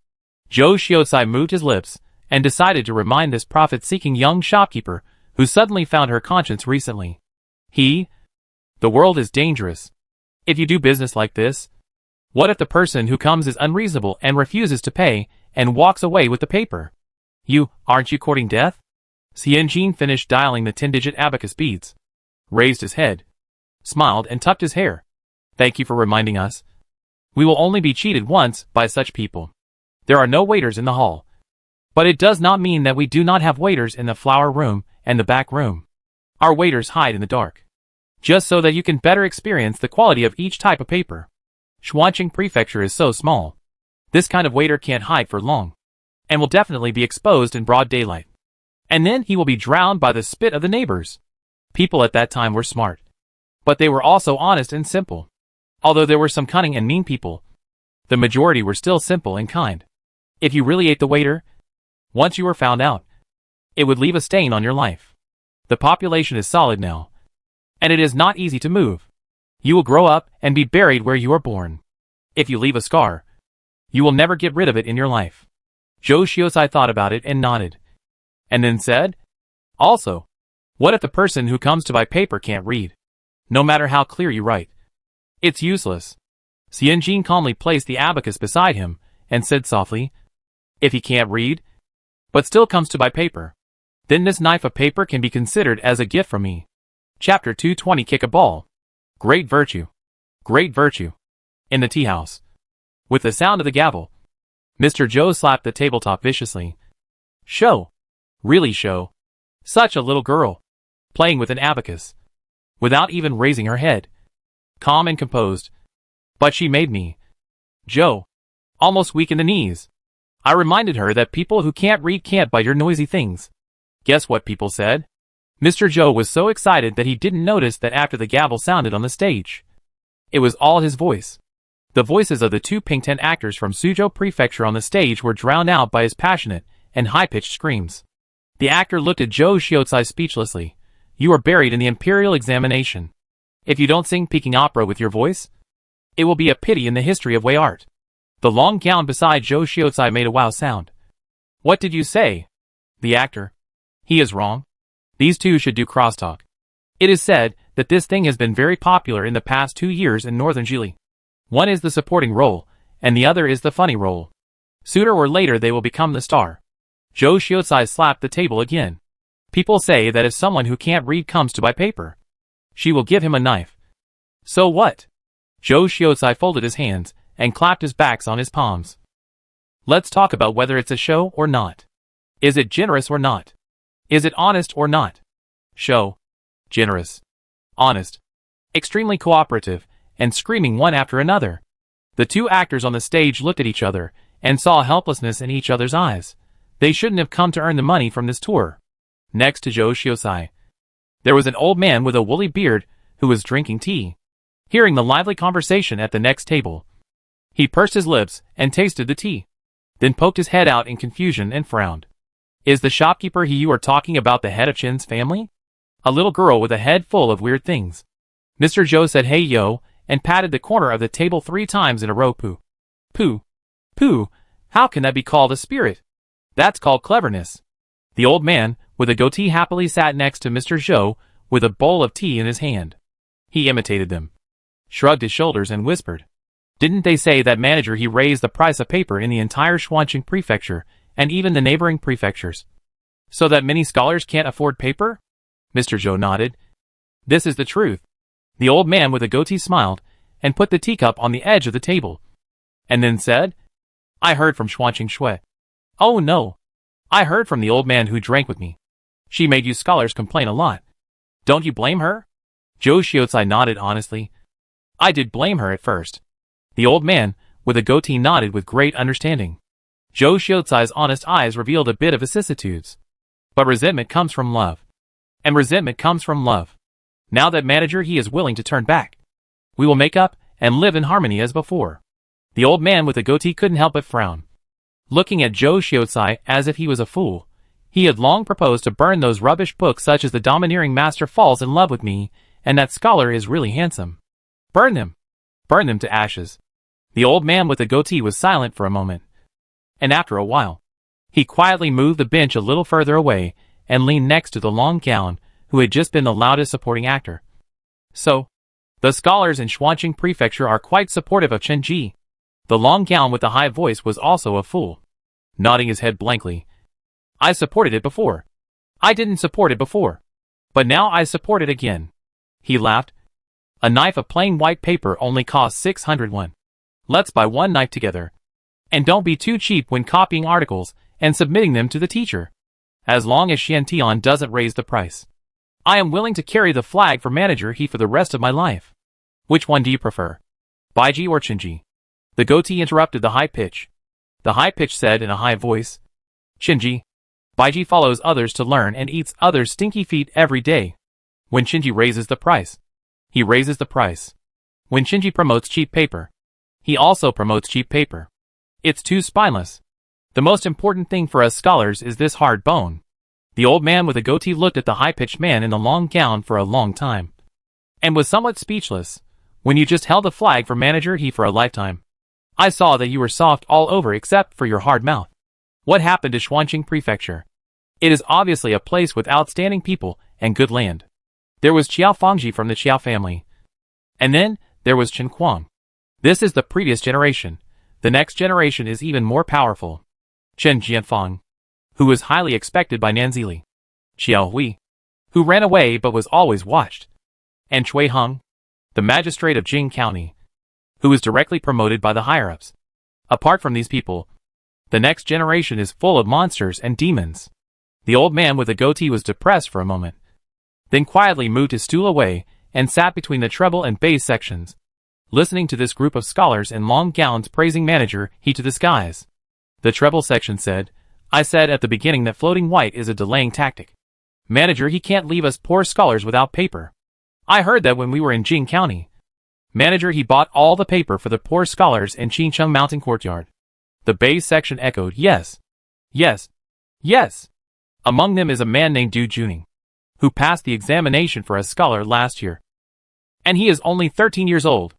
Zhou Xiaocai moved his lips and decided to remind this profit-seeking young shopkeeper who suddenly found her conscience recently. The world is dangerous. If you do business like this, what if the person who comes is unreasonable and refuses to pay and walks away with the paper? Aren't you courting death? Xianjin finished dialing the 10-digit abacus beads, raised his head, smiled, and tucked his hair. Thank you for reminding us. We will only be cheated once by such people. There are no waiters in the hall. But it does not mean that we do not have waiters in the flower room and the back room. Our waiters hide in the dark, just so that you can better experience the quality of each type of paper. Shuanqing Prefecture is so small. This kind of waiter can't hide for long, and will definitely be exposed in broad daylight. And then he will be drowned by the spit of the neighbors. People at that time were smart, but they were also honest and simple. Although there were some cunning and mean people, the majority were still simple and kind. If you really ate the waiter, once you were found out, it would leave a stain on your life. The population is solid now, and it is not easy to move. You will grow up and be buried where you are born. If you leave a scar, you will never get rid of it in your life. Joe Shiosai thought about it and nodded. And then said, also, what if the person who comes to buy paper can't read? No matter how clear you write, it's useless. Xianjin calmly placed the abacus beside him and said softly, if he can't read, but still comes to buy paper, then this knife of paper can be considered as a gift from me. Chapter 220 Kick a Ball. Great virtue. Great virtue. In the tea house. With the sound of the gavel, Mr. Joe slapped the tabletop viciously. Show. Really show. Such a little girl. Playing with an abacus. Without even raising her head. Calm and composed. But she made me, Joe, almost weak in the knees. I reminded her that people who can't read can't buy your noisy things. Guess what people said? Mr. Joe was so excited that he didn't notice that after the gavel sounded on the stage, it was all his voice. The voices of the two pink tent actors from Suzhou Prefecture on the stage were drowned out by his passionate and high-pitched screams. The actor looked at Joe Shiosai speechlessly. You are buried in the imperial examination. If you don't sing Peking opera with your voice, it will be a pity in the history of Wei art. The long gown beside Joe Shiosai made a wow sound. What did you say? The actor. He is wrong. These two should do crosstalk. It is said that this thing has been very popular in the past 2 years in northern Jili. One is the supporting role, and the other is the funny role. Sooner or later they will become the star. Joe Shiosai slapped the table again. People say that if someone who can't read comes to buy paper, she will give him a knife. So what? Joe Shiosai folded his hands and clapped his backs on his palms. Let's talk about whether it's a show or not. Is it generous or not? Is it honest or not? Show. Generous. Honest. Extremely cooperative, and screaming one after another. The two actors on the stage looked at each other and saw helplessness in each other's eyes. They shouldn't have come to earn the money from this tour. Next to Joe Shiosai, there was an old man with a woolly beard who was drinking tea. Hearing the lively conversation at the next table, he pursed his lips and tasted the tea, then poked his head out in confusion and frowned. Is the shopkeeper he you are talking about the head of Chin's family? A little girl with a head full of weird things. Mr. Joe said hey yo, and patted the corner of the table 3 times in a row. Pooh. Pooh. Pooh. How can that be called a spirit? That's called cleverness. The old man, with a goatee happily sat next to Mr. Joe, with a bowl of tea in his hand. He imitated them, shrugged his shoulders and whispered, didn't they say that manager he raised the price of paper in the entire Shuanqing prefecture, and even the neighboring prefectures, so that many scholars can't afford paper? Mr. Joe nodded. This is the truth. The old man with a goatee smiled, and put the teacup on the edge of the table, and then said, I heard from Shuanqing Shui. Oh no. I heard from the old man who drank with me. She made you scholars complain a lot. Don't you blame her? Joe Shiosai nodded honestly. I did blame her at first. The old man, with a goatee nodded with great understanding. Joe Shiosai's honest eyes revealed a bit of vicissitudes. But resentment comes from love. And resentment comes from love. Now that manager he is willing to turn back. We will make up and live in harmony as before. The old man with the goatee couldn't help but frown. Looking at Joe Shiosai as if he was a fool. He had long proposed to burn those rubbish books such as The Domineering Master Falls in Love with Me, and That Scholar is Really Handsome. Burn them. Burn them to ashes. The old man with the goatee was silent for a moment. And after a while, he quietly moved the bench a little further away and leaned next to the long gown who had just been the loudest supporting actor. So, the scholars in Shuanqing Prefecture are quite supportive of Chen Ji. The long gown with the high voice was also a fool. Nodding his head blankly. I supported it before. I didn't support it before. But now I support it again. He laughed. A knife of plain white paper only costs 600 won. Let's buy one knife together. And don't be too cheap when copying articles and submitting them to the teacher. As long as Xiantian doesn't raise the price, I am willing to carry the flag for manager he for the rest of my life. Which one do you prefer? Baiji or Chinji? The goatee interrupted the high pitch. The high pitch said in a high voice, Chinji. Baiji follows others to learn and eats others' stinky feet every day. When Chinji raises the price, he raises the price. When Chinji promotes cheap paper, he also promotes cheap paper. It's too spineless. The most important thing for us scholars is this hard bone. The old man with a goatee looked at the high-pitched man in the long gown for a long time, and was somewhat speechless. When you just held the flag for manager he for a lifetime, I saw that you were soft all over except for your hard mouth. What happened to Xuanqing Prefecture? It is obviously a place with outstanding people and good land. There was Qiao Fangji from the Qiao family. And then, there was Chen Kuang. This is the previous generation. The next generation is even more powerful. Chen Jianfang, who was highly expected by Nanzili. Qiao Hui, who ran away but was always watched. And Cui Heng, the magistrate of Jing County, who was directly promoted by the higher-ups. Apart from these people, the next generation is full of monsters and demons. The old man with the goatee was depressed for a moment, then quietly moved his stool away and sat between the treble and bass sections, listening to this group of scholars in long gowns praising manager he to the skies. The treble section said, I said at the beginning that floating white is a delaying tactic. Manager, he can't leave us poor scholars without paper. I heard that when we were in Jing County. Manager, he bought all the paper for the poor scholars in Qingcheng Mountain Courtyard. The bass section echoed, yes, yes, yes. Among them is a man named Du Juning, who passed the examination for a scholar last year. And he is only 13 years old.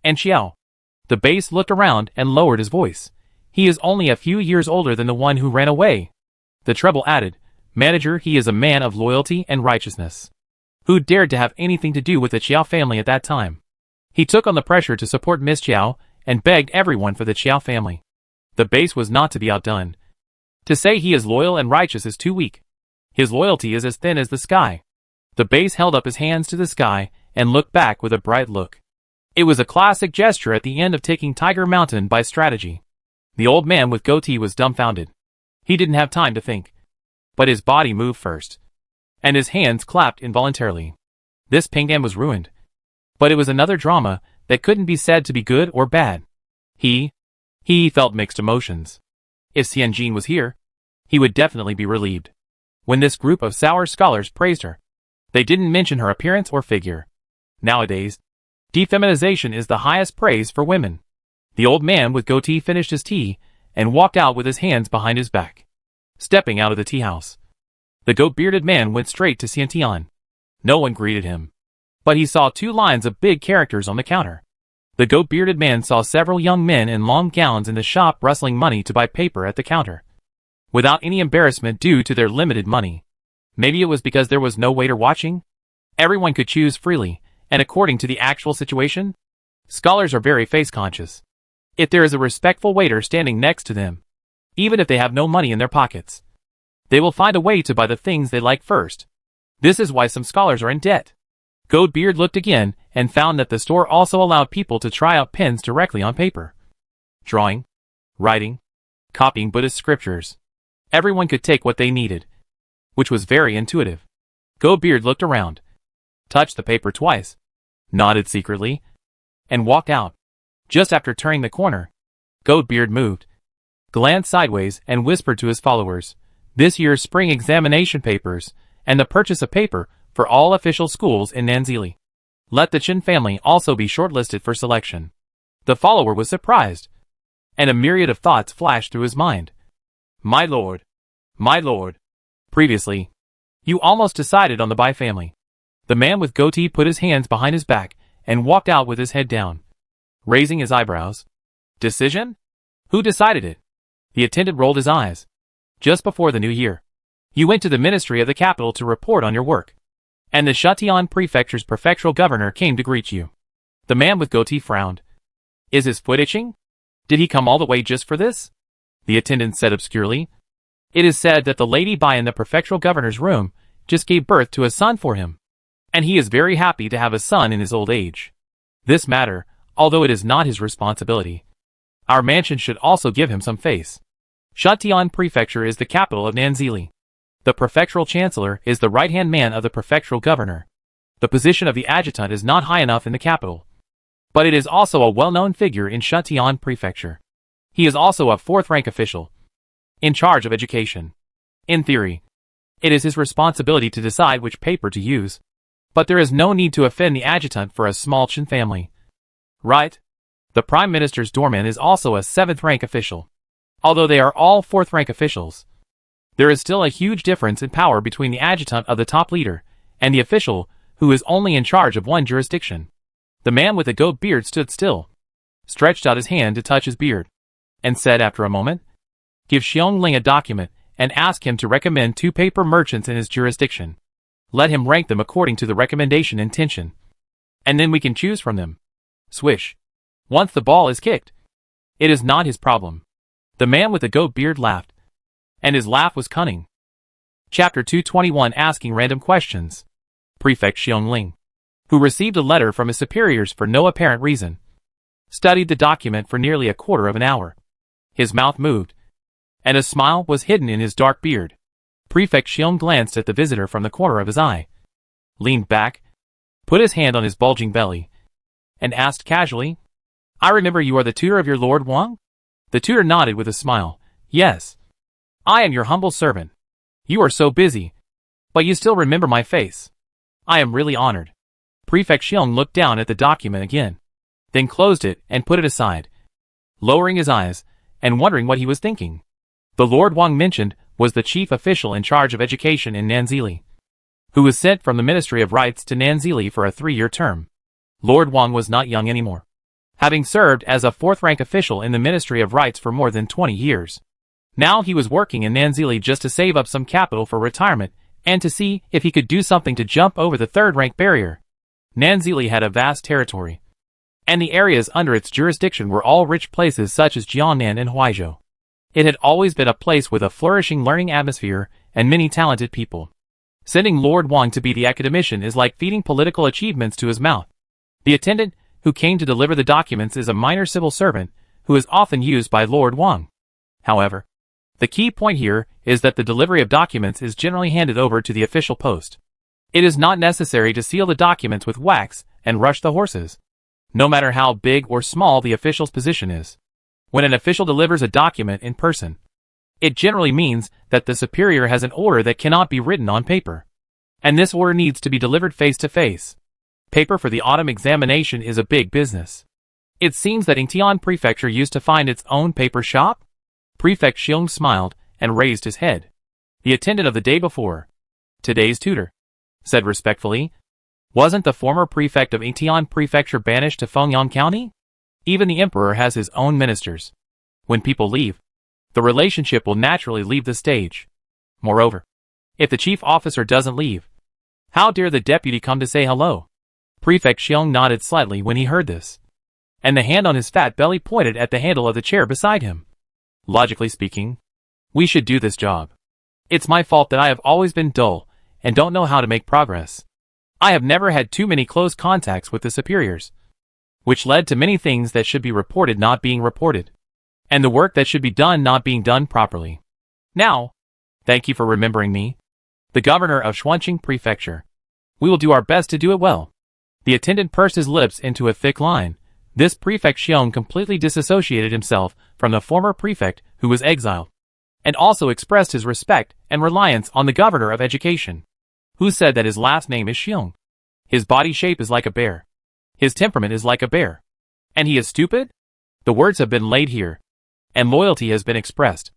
And Xiao. The bass looked around and lowered his voice. He is only a few years older than the one who ran away. The treble added, Manager, he is a man of loyalty and righteousness, who dared to have anything to do with the Qiao family at that time. He took on the pressure to support Miss Qiao and begged everyone for the Qiao family. The bass was not to be outdone. To say he is loyal and righteous is too weak. His loyalty is as thin as the sky. The bass held up his hands to the sky and looked back with a bright look. It was a classic gesture at the end of taking Tiger Mountain by strategy. The old man with goatee was dumbfounded. He didn't have time to think. But his body moved first. And his hands clapped involuntarily. This Pinggan was ruined. But it was another drama that couldn't be said to be good or bad. He felt mixed emotions. If Xianjin was here, he would definitely be relieved. When this group of sour scholars praised her, they didn't mention her appearance or figure. Nowadays, defeminization is the highest praise for women. The old man with goatee finished his tea and walked out with his hands behind his back. Stepping out of the tea house, the goat-bearded man went straight to Xiantian. No one greeted him, but he saw 2 lines of big characters on the counter. The goat-bearded man saw several young men in long gowns in the shop rustling money to buy paper at the counter, without any embarrassment due to their limited money. Maybe it was because there was no waiter watching? Everyone could choose freely, and according to the actual situation, scholars are very face-conscious. If there is a respectful waiter standing next to them, even if they have no money in their pockets, they will find a way to buy the things they like first. This is why some scholars are in debt. Goatbeard looked again and found that the store also allowed people to try out pens directly on paper. Drawing, writing, copying Buddhist scriptures. Everyone could take what they needed, which was very intuitive. Goatbeard looked around, touched the paper twice, nodded secretly, and walked out. Just after turning the corner, Goatbeard moved, glanced sideways and whispered to his followers, this year's spring examination papers, and the purchase of paper for all official schools in Nanzili. Let the Chen family also be shortlisted for selection. The follower was surprised, and a myriad of thoughts flashed through his mind. My lord. My lord. Previously, you almost decided on the Bai family. The man with goatee put his hands behind his back and walked out with his head down, raising his eyebrows. Decision? Who decided it? The attendant rolled his eyes. Just before the new year, you went to the ministry of the capital to report on your work, and the Shatian prefecture's prefectural governor came to greet you. The man with goatee frowned. Is his foot itching? Did he come all the way just for this? The attendant said obscurely. It is said that the lady Bai in the prefectural governor's room just gave birth to a son for him, and he is very happy to have a son in his old age. This matter, although it is not his responsibility, our mansion should also give him some face. Shatian Prefecture is the capital of Nanzili. The prefectural chancellor is the right-hand man of the prefectural governor. The position of the adjutant is not high enough in the capital, but it is also a well-known figure in Shatian Prefecture. He is also a 4th-rank official, in charge of education. In theory, it is his responsibility to decide which paper to use, but there is no need to offend the adjutant for a small Chen family. Right? The Prime Minister's doorman is also a 7th-rank official. Although they are all 4th-rank officials, there is still a huge difference in power between the adjutant of the top leader and the official who is only in charge of one jurisdiction. The man with the goat beard stood still, stretched out his hand to touch his beard, and said after a moment, "Give Xiongling a document and ask him to recommend 2 paper merchants in his jurisdiction. Let him rank them according to the recommendation intention, and then we can choose from them." Swish. Once the ball is kicked, it is not his problem. The man with the goat beard laughed, and his laugh was cunning. Chapter 221, Asking Random Questions. Prefect Xiongling, who received a letter from his superiors for no apparent reason, studied the document for nearly a quarter of an hour. His mouth moved, and a smile was hidden in his dark beard. Prefect Xiong glanced at the visitor from the corner of his eye, leaned back, put his hand on his bulging belly, and asked casually, "I remember you are the tutor of your Lord Wang?" The tutor nodded with a smile. "Yes. I am your humble servant. You are so busy, but you still remember my face. I am really honored." Prefect Xiong looked down at the document again, then closed it and put it aside, lowering his eyes and wondering what he was thinking. The Lord Wang mentioned was the chief official in charge of education in Nanzili, who was sent from the Ministry of Rites to Nanzili for a 3-year term. Lord Wang was not young anymore, having served as a 4th-rank official in the Ministry of Rites for more than 20 years. Now he was working in Nanzili just to save up some capital for retirement and to see if he could do something to jump over the 3rd-rank barrier. Nanzili had a vast territory, and the areas under its jurisdiction were all rich places such as Jiangnan and Huaizhou. It had always been a place with a flourishing learning atmosphere and many talented people. Sending Lord Wang to be the academician is like feeding political achievements to his mouth. The attendant who came to deliver the documents is a minor civil servant who is often used by Lord Wang. However, the key point here is that the delivery of documents is generally handed over to the official post. It is not necessary to seal the documents with wax and rush the horses, no matter how big or small the official's position is. When an official delivers a document in person, it generally means that the superior has an order that cannot be written on paper, and this order needs to be delivered face to face. Paper for the autumn examination is a big business. It seems that Yingtian Prefecture used to find its own paper shop? Prefect Xiong smiled and raised his head. The attendant of the day before, today's tutor, said respectfully, "Wasn't the former prefect of Yingtian Prefecture banished to Fengyang County? Even the emperor has his own ministers. When people leave, the relationship will naturally leave the stage. Moreover, if the chief officer doesn't leave, how dare the deputy come to say hello?" Prefect Xiong nodded slightly when he heard this, and the hand on his fat belly pointed at the handle of the chair beside him. "Logically speaking, we should do this job. It's my fault that I have always been dull and don't know how to make progress. I have never had too many close contacts with the superiors, which led to many things that should be reported not being reported, and the work that should be done not being done properly. Now, thank you for remembering me, the governor of Xuanqing Prefecture. We will do our best to do it well." The attendant pursed his lips into a thick line. This Prefect Xiong completely disassociated himself from the former prefect who was exiled, and also expressed his respect and reliance on the governor of education, who said that his last name is Xiong. His body shape is like a bear. His temperament is like a bear. And he is stupid? The words have been laid here, and loyalty has been expressed.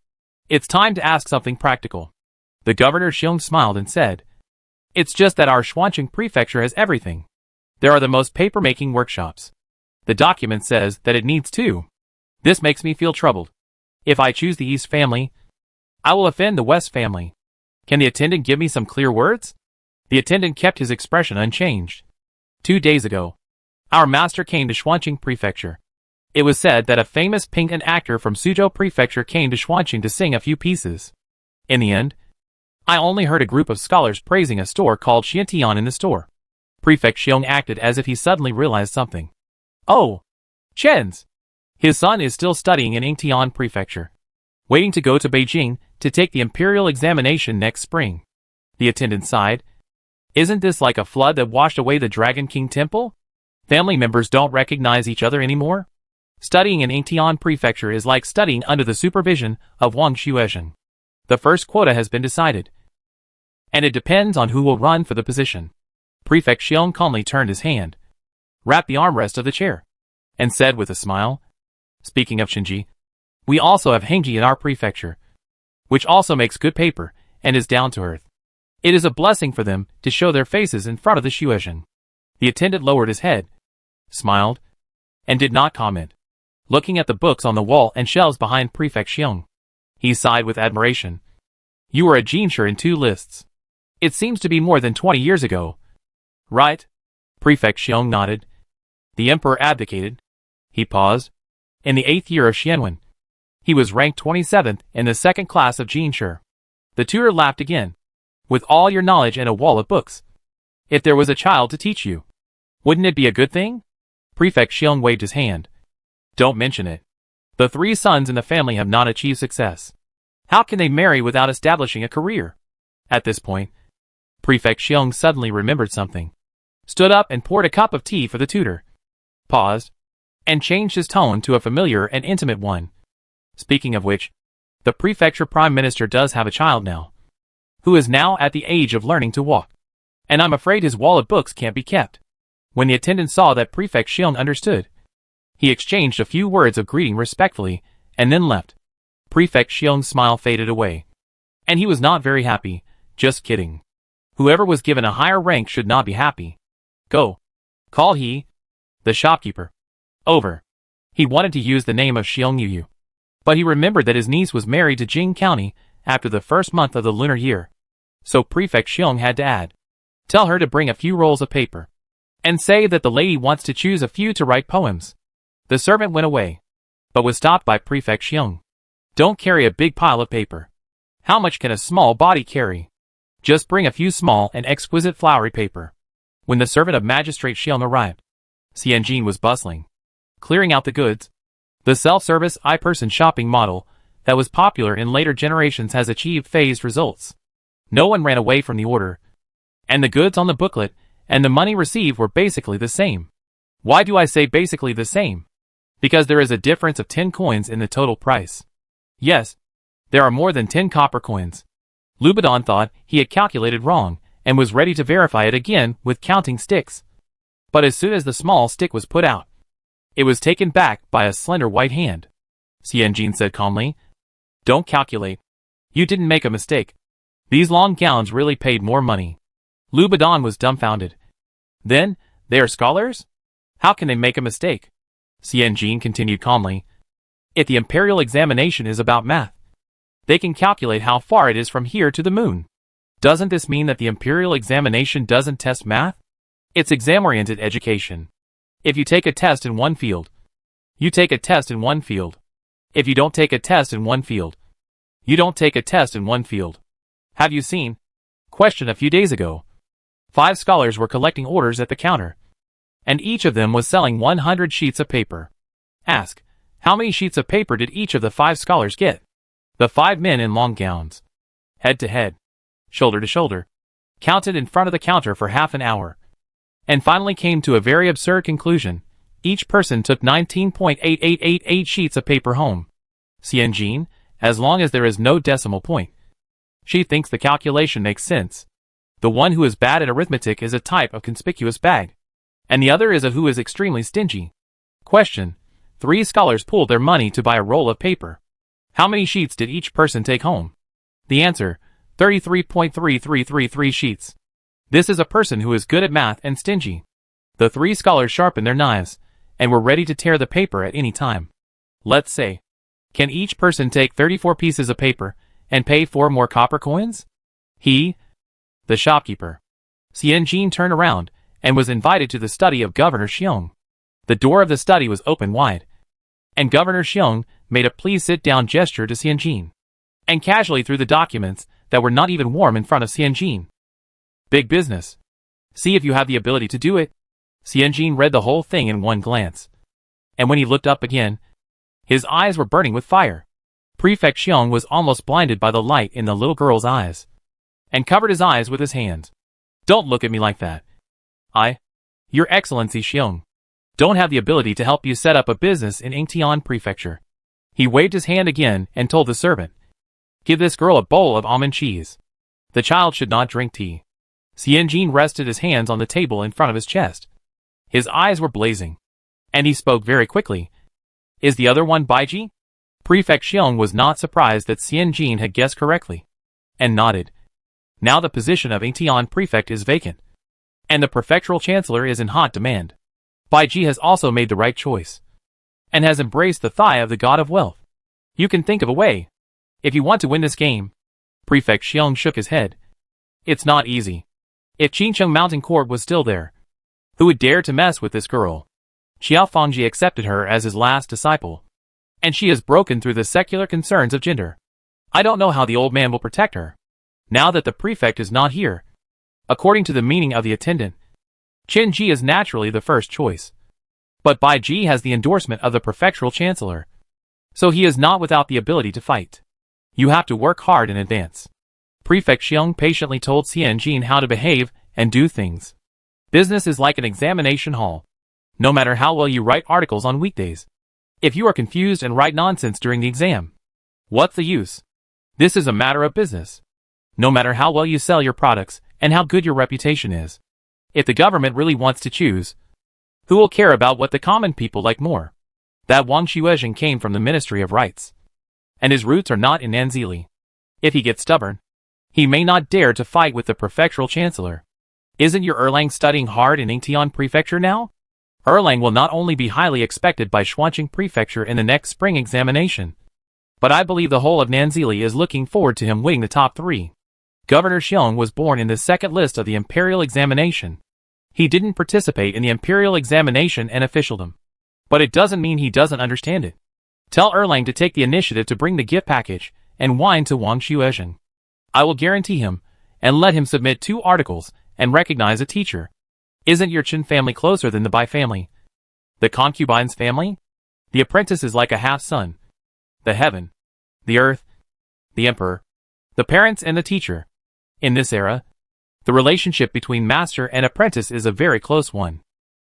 It's time to ask something practical. The governor Xiong smiled and said, "It's just that our Xuanqing Prefecture has everything. There are the most paper-making workshops. The document says that it needs 2. This makes me feel troubled. If I choose the East family, I will offend the West family. Can the attendant give me some clear words?" The attendant kept his expression unchanged. 2 days ago, our master came to Xuanqing Prefecture. It was said that a famous Ping'an actor from Suzhou Prefecture came to Xuanqing to sing a few pieces. In the end, I only heard a group of scholars praising a store called Xiantian in the store. Prefect Xiong acted as if he suddenly realized something. "Oh, Chen's. His son is still studying in Yingtian Prefecture, waiting to go to Beijing to take the imperial examination next spring." The attendant sighed. "Isn't this like a flood that washed away the Dragon King Temple? Family members don't recognize each other anymore? Studying in Yingtian Prefecture is like studying under the supervision of Wang Xuezhen. The first quota has been decided, and it depends on who will run for the position." Prefect Xiong calmly turned his hand, rapped the armrest of the chair, and said with a smile, "Speaking of Shinji, we also have Hengji in our prefecture, which also makes good paper and is down to earth. It is a blessing for them to show their faces in front of the Xuezhen." The attendant lowered his head, smiled, and did not comment. looking at the books on the wall and shelves behind Prefect Xiong. He sighed with admiration. You were a Jinsher in 2 lists. It seems to be more than 20 years ago. Right? Prefect Xiong nodded. The emperor abdicated. He paused. In the 8th year of Xianwen. He was ranked 27th in the 2nd class of Jinsher. The tutor laughed again. With all your knowledge and a wall of books. If there was a child to teach you, wouldn't it be a good thing? Prefect Xiong waved his hand. Don't mention it. The 3 sons in the family have not achieved success. How can they marry without establishing a career? At this point, Prefect Xiong suddenly remembered something. Stood up and poured a cup of tea for the tutor. Paused. And changed his tone to a familiar and intimate one. Speaking of which, the prefecture prime minister does have a child now. Who is now at the age of learning to walk. And I'm afraid his wall of books can't be kept. When the attendant saw that Prefect Xiong understood, he exchanged a few words of greeting respectfully, and then left. Prefect Xiong's smile faded away. And he was not very happy. Just kidding. Whoever was given a higher rank should not be happy. Go. Call he. The shopkeeper. Over. He wanted to use the name of Xiong Yu. But he remembered that his niece was married to Jing County after the 1st month of the lunar year. So Prefect Xiong had to add. Tell her to bring a few rolls of paper. And say that the lady wants to choose a few to write poems. The servant went away. But was stopped by Prefect Xiong. Don't carry a big pile of paper. How much can a small body carry? Just bring a few small and exquisite flowery paper. When the servant of Magistrate Xiong arrived, Xianjin was bustling, clearing out the goods. The self-service I-person shopping model that was popular in later generations has achieved phased results. No one ran away from the order. And the goods on the booklet and the money received were basically the same. Why do I say basically the same? Because there is a difference of 10 coins in the total price. Yes, there are more than 10 copper coins. Lubadon thought he had calculated wrong and was ready to verify it again with counting sticks. But as soon as the small stick was put out, it was taken back by a slender white hand. Xianjin said calmly, Don't calculate. You didn't make a mistake. These long gowns really paid more money. Lubadon was dumbfounded. Then, they are scholars? How can they make a mistake? Xianjin continued calmly. If the imperial examination is about math, they can calculate how far it is from here to the moon. Doesn't this mean that the imperial examination doesn't test math? It's exam-oriented education. If you take a test in one field, you take a test in one field. If you don't take a test in one field, you don't take a test in one field. Have you seen? Question a few days ago. 5 scholars were collecting orders at the counter, and each of them was selling 100 sheets of paper. Ask, how many sheets of paper did each of the 5 scholars get? The 5 men in long gowns, head to head, shoulder to shoulder, counted in front of the counter for half an hour, and finally came to a very absurd conclusion. Each person took 19.8888 sheets of paper home. Xianjin, as long as there is no decimal point. She thinks the calculation makes sense. The one who is bad at arithmetic is a type of conspicuous bag, and the other is a who is extremely stingy. Question. 3 scholars pooled their money to buy a roll of paper. How many sheets did each person take home? The answer, 33.3333 sheets. This is a person who is good at math and stingy. The 3 scholars sharpened their knives, and were ready to tear the paper at any time. Let's say, can each person take 34 pieces of paper, and pay 4 more copper coins? He, the shopkeeper. Xianjin turned around, and was invited to the study of Governor Xiong. The door of the study was open wide, and Governor Xiong made a please sit down gesture to Xianjin, and casually threw the documents that were not even warm in front of Xianjin. Big business. See if you have the ability to do it. Xianjin read the whole thing in one glance, and when he looked up again, his eyes were burning with fire. Prefect Xiong was almost blinded by the light in the little girl's eyes, and covered his eyes with his hands. Don't look at me like that. Your Excellency Xiong, don't have the ability to help you set up a business in Yingtian Prefecture. He waved his hand again and told the servant, Give this girl a bowl of almond cheese. The child should not drink tea. Xianjin rested his hands on the table in front of his chest. His eyes were blazing, and he spoke very quickly. Is the other one Baiji? Prefect Xiong was not surprised that Xianjin had guessed correctly, and nodded. Now the position of Yingtian Prefect is vacant, and the prefectural chancellor is in hot demand. Baiji has also made the right choice. and has embraced the thigh of the god of wealth. You can think of a way. If you want to win this game. Prefect Xiong shook his head. It's not easy. If Qincheng Mountain Court was still there, who would dare to mess with this girl? Xiao Fangji accepted her as his last disciple, and she has broken through the secular concerns of gender. I don't know how the old man will protect her, now that the prefect is not here. According to the meaning of the attendant, Qin Ji is naturally the first choice. But Bai Ji has the endorsement of the prefectural chancellor, so he is not without the ability to fight. You have to work hard in advance. Prefect Xiong patiently told Xian Jin how to behave and do things. Business is like an examination hall. No matter how well you write articles on weekdays, if you are confused and write nonsense during the exam, what's the use? This is a matter of business. No matter how well you sell your products and how good your reputation is, if the government really wants to choose, who will care about what the common people like more? That Wang Xuezheng came from the Ministry of Rights, and his roots are not in Nanzili. If he gets stubborn, he may not dare to fight with the prefectural chancellor. Isn't your Erlang studying hard in Yingtian Prefecture now? Erlang will not only be highly expected by Xuanqing Prefecture in the next spring examination, but I believe the whole of Nanzili is looking forward to him winning the top 3. Governor Xiong was born in the second list of the imperial examination. He didn't participate in the imperial examination and officialdom, but it doesn't mean he doesn't understand it. Tell Erlang to take the initiative to bring the gift package and wine to Wang Xuezheng. I will guarantee him, and let him submit 2 articles and recognize a teacher. Isn't your Qin family closer than the Bai family? The concubine's family? The apprentice is like a half-son. The heaven, the earth, the emperor, the parents and the teacher. In this era, the relationship between master and apprentice is a very close one.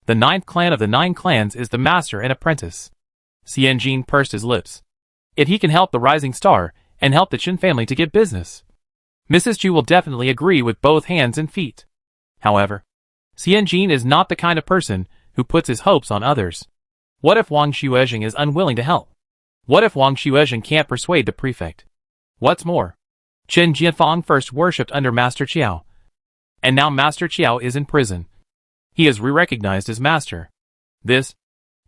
The 9th clan of the 9 clans is the master and apprentice. Xian Jin pursed his lips. If he can help the rising star and help the Qin family to get business, Mrs. Chu will definitely agree with both hands and feet. However, Xian Jin is not the kind of person who puts his hopes on others. What if Wang Xuezheng is unwilling to help? What if Wang Xuezheng can't persuade the prefect? What's more, Chen Jianfang first worshipped under Master Qiao, and now Master Qiao is in prison. He is re-recognized as master. This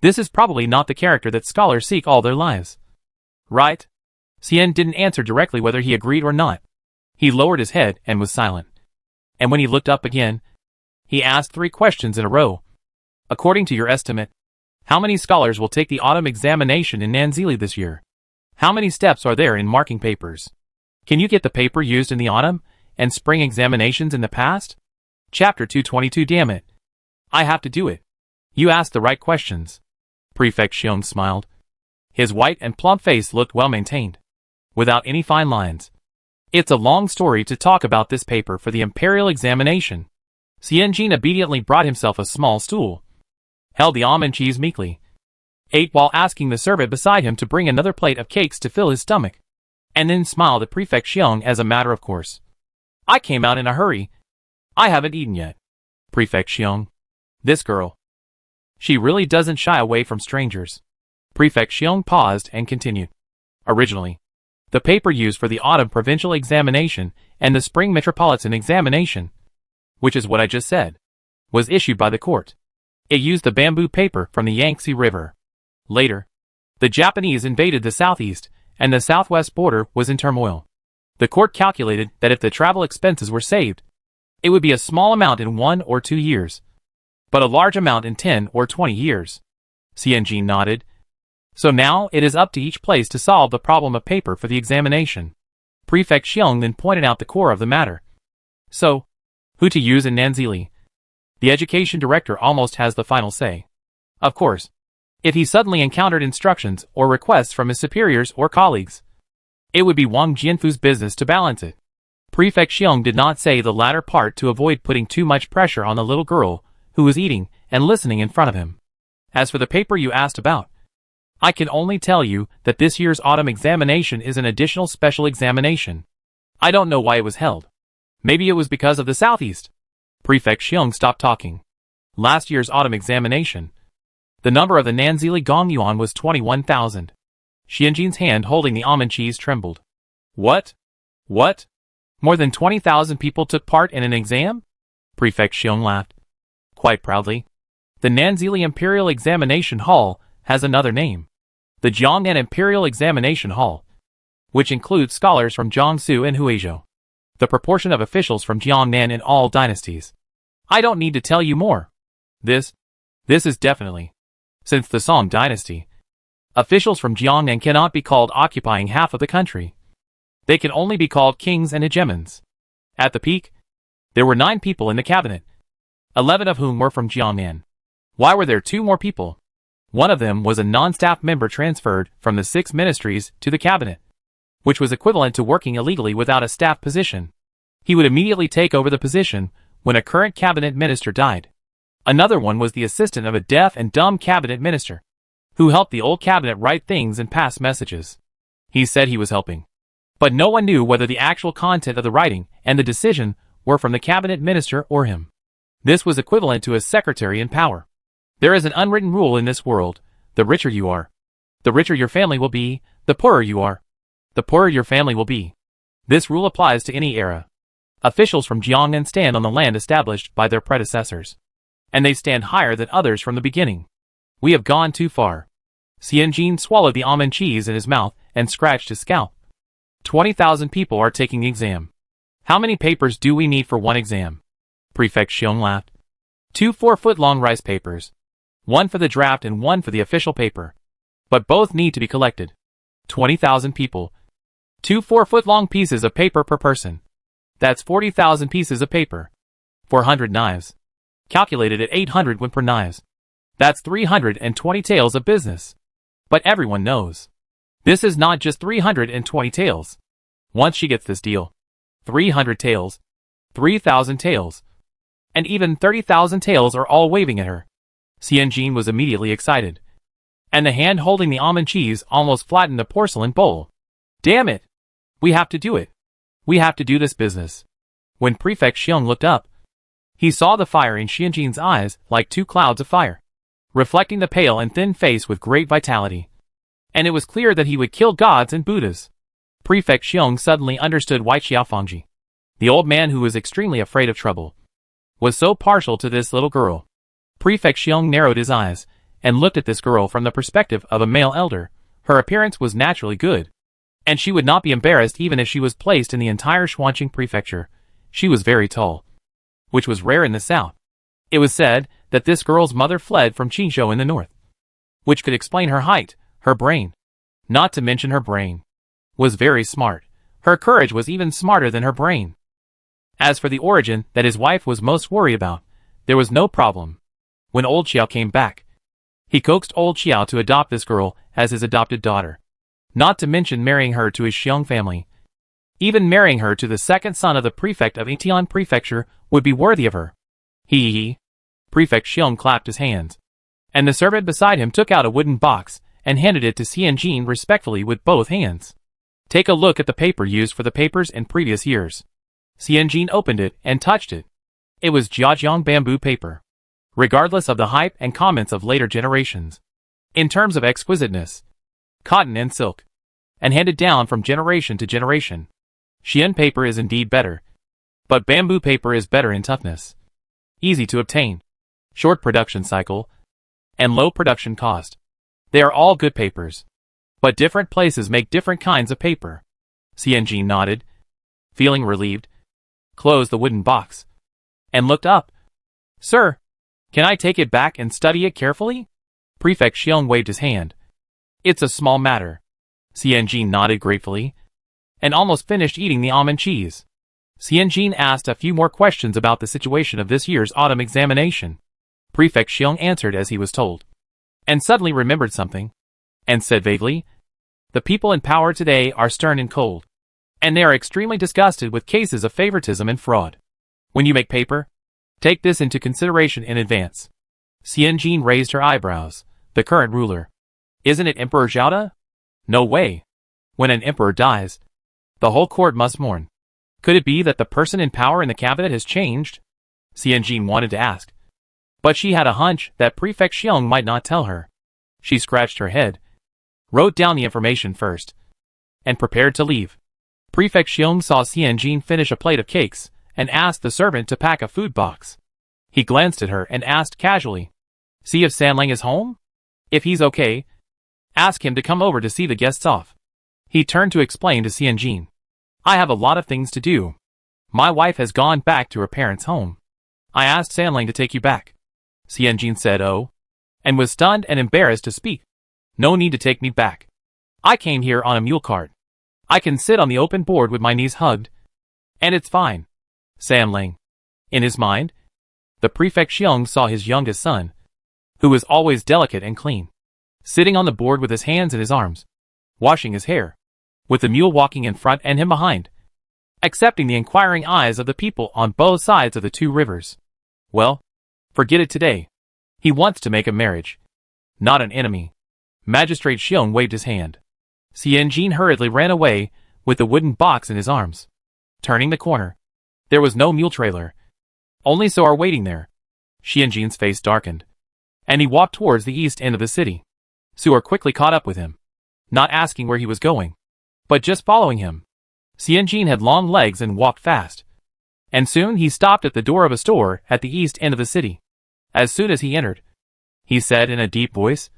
is probably not the character that scholars seek all their lives. Right? Xian didn't answer directly whether he agreed or not. He lowered his head and was silent. And when he looked up again, he asked 3 questions in a row. According to your estimate, how many scholars will take the autumn examination in Nanzili this year? How many steps are there in marking papers? Can you get the paper used in the autumn and spring examinations in the past? Chapter 222. Damn it. I have to do it. You asked the right questions. Prefect Xiong smiled. His white and plump face looked well maintained, without any fine lines. It's a long story to talk about this paper for the imperial examination. Xian Jin obediently brought himself a small stool, held the almond cheese meekly, ate while asking the servant beside him to bring another plate of cakes to fill his stomach, and then smiled at Prefect Xiong as a matter of course. I came out in a hurry. I haven't eaten yet. Prefect Xiong. This girl. She really doesn't shy away from strangers. Prefect Xiong paused and continued. Originally, the paper used for the autumn provincial examination and the spring metropolitan examination, which is what I just said, was issued by the court. It used the bamboo paper from the Yangtze River. Later, the Japanese invaded the southeast, and the southwest border was in turmoil. The court calculated that if the travel expenses were saved, it would be a small amount in 1 or 2 years, but a large amount in 10 or 20 years. Xian Jin nodded. So now it is up to each place to solve the problem of paper for the examination. Prefect Xiong then pointed out the core of the matter. So, who to use in Nanzili? The education director almost has the final say. Of course, if he suddenly encountered instructions or requests from his superiors or colleagues, it would be Wang Jianfu's business to balance it. Prefect Xiong did not say the latter part to avoid putting too much pressure on the little girl who was eating and listening in front of him. As for the paper you asked about, I can only tell you that this year's autumn examination is an additional special examination. I don't know why it was held. Maybe it was because of the southeast. Prefect Xiong stopped talking. Last year's autumn examination, the number of the Nanzili Gongyuan was 21,000. Xianjin's hand holding the almond cheese trembled. What? What? More than 20,000 people took part in an exam? Prefect Xiong laughed. Quite proudly. The Nanzili Imperial Examination Hall has another name. The Jiangnan Imperial Examination Hall, which includes scholars from Jiangsu and Huizhou. The proportion of officials from Jiangnan in all dynasties. I don't need to tell you more. This is definitely. Since the Song dynasty, officials from Jiangnan cannot be called occupying half of the country. They can only be called kings and hegemons. At the peak, there were 9 people in the cabinet, 11 of whom were from Jiangnan. Why were there 2 more people? One of them was a non-staff member transferred from the 6 ministries to the cabinet, which was equivalent to working illegally without a staff position. He would immediately take over the position when a current cabinet minister died. Another one was the assistant of a deaf and dumb cabinet minister, who helped the old cabinet write things and pass messages. He said he was helping, but no one knew whether the actual content of the writing and the decision were from the cabinet minister or him. This was equivalent to a secretary in power. There is an unwritten rule in this world: the richer you are, the richer your family will be; the poorer you are, the poorer your family will be. This rule applies to any era. Officials from Jiangnan stand on the land established by their predecessors, and they stand higher than others from the beginning. We have gone too far. Xianjin swallowed the almond cheese in his mouth and scratched his scalp. 20,000 people are taking the exam. How many papers do we need for one exam? Prefect Xiong laughed. 2 4-foot-long rice papers. 1 for the draft and 1 for the official paper. But both need to be collected. 20,000 people. 2 4-foot-long pieces of paper per person. That's 40,000 pieces of paper. 400 knives. Calculated at 800 won per knives. That's 320 taels of business. But everyone knows. This is not just 320 taels. Once she gets this deal, 300 taels, 3,000 taels, and even 30,000 taels are all waving at her. Xianjin was immediately excited, and the hand holding the almond cheese almost flattened the porcelain bowl. Damn it! We have to do it. We have to do this business. When Prefect Xiong looked up, he saw the fire in Xianjin's eyes like 2 clouds of fire, reflecting the pale and thin face with great vitality. And it was clear that he would kill gods and Buddhas. Prefect Xiong suddenly understood why Xiaofangji, the old man who was extremely afraid of trouble, was so partial to this little girl. Prefect Xiong narrowed his eyes and looked at this girl from the perspective of a male elder. Her appearance was naturally good, and she would not be embarrassed even if she was placed in the entire Xuanqing prefecture. She was very tall, which was rare in the south. It was said that this girl's mother fled from Qinzhou in the north, which could explain her height. Her brain, not to mention her brain, was very smart. Her courage was even smarter than her brain. As for the origin that his wife was most worried about, there was no problem. When old Xiao came back, he coaxed old Xiao to adopt this girl as his adopted daughter, not to mention marrying her to his Xiong family. Even marrying her to the second son of the prefect of Etian Prefecture would be worthy of her. He. Prefect Xiong clapped his hands, and the servant beside him took out a wooden box and handed it to Xianjin respectfully with both hands. Take a look at the paper used for the papers in previous years. Xianjin opened it and touched it. It was Jiajiang bamboo paper, regardless of the hype and comments of later generations. In terms of exquisiteness, cotton and silk, and handed down from generation to generation, Xian paper is indeed better. But bamboo paper is better in toughness, easy to obtain, short production cycle, and low production cost. They are all good papers, but different places make different kinds of paper. Xianjin nodded, feeling relieved, closed the wooden box, and looked up. Sir, can I take it back and study it carefully? Prefect Xiong waved his hand. It's a small matter. Xianjin nodded gratefully, and almost finished eating the almond cheese. Xianjin asked a few more questions about the situation of this year's autumn examination. Prefect Xiong answered as he was told, and suddenly remembered something, and said vaguely, the people in power today are stern and cold, and they are extremely disgusted with cases of favoritism and fraud. When you make paper, take this into consideration in advance. Xianjin raised her eyebrows. The current ruler, isn't it Emperor Zhao? No way. When an emperor dies, the whole court must mourn. Could it be that the person in power in the cabinet has changed? Xianjin wanted to ask, but she had a hunch that Prefect Xiong might not tell her. She scratched her head, wrote down the information first, and prepared to leave. Prefect Xiong saw Xianjin finish a plate of cakes and asked the servant to pack a food box. He glanced at her and asked casually, see if Sanlang is home? If he's okay, ask him to come over to see the guests off. He turned to explain to Xianjin. I have a lot of things to do. My wife has gone back to her parents' home. I asked Sanling to take you back. Xianjin said oh, and was stunned and embarrassed to speak. No need to take me back. I came here on a mule cart. I can sit on the open board with my knees hugged. And it's fine. Sanling. In his mind, the prefect Xiong saw his youngest son, who was always delicate and clean, sitting on the board with his hands in his arms, washing his hair, with the mule walking in front and him behind, accepting the inquiring eyes of the people on both sides of the two rivers. Well, forget it today. He wants to make a marriage, not an enemy. Magistrate Xiong waved his hand. Xianjin hurriedly ran away, with the wooden box in his arms. Turning the corner, there was no mule trailer. Only Soar waiting there. Xianjin's face darkened, and he walked towards the east end of the city. Soar quickly caught up with him, not asking where he was going, but just following him. Xianjin had long legs and walked fast, and soon he stopped at the door of a store at the east end of the city. As soon as he entered, he said in a deep voice,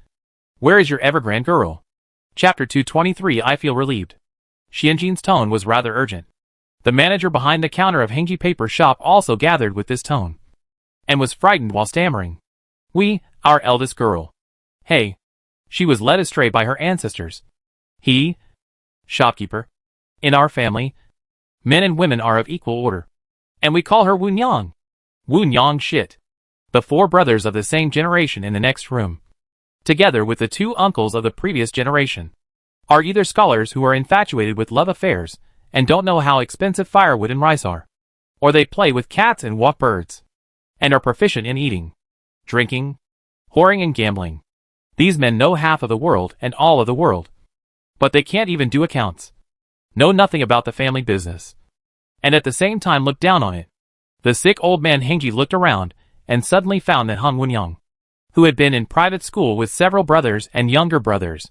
"Where is your Evergrande girl?" Chapter 223. I feel relieved. Xianjin's tone was rather urgent. The manager behind the counter of Hengji paper shop also gathered with this tone, and was frightened while stammering. Our eldest girl. Hey. She was led astray by her ancestors. He. Shopkeeper. In our family, men and women are of equal order. And we call her Wunyang. Wunyang shit. The four brothers of the same generation in the next room, together with the two uncles of the previous generation, are either scholars who are infatuated with love affairs and don't know how expensive firewood and rice are, or they play with cats and walk birds, and are proficient in eating, drinking, whoring and gambling. These men know half of the world and all of the world, but they can't even do accounts, know nothing about the family business, and at the same time look down on it. The sick old man Hengji looked around and suddenly found that Hung Wunyang, who had been in private school with several brothers and younger brothers,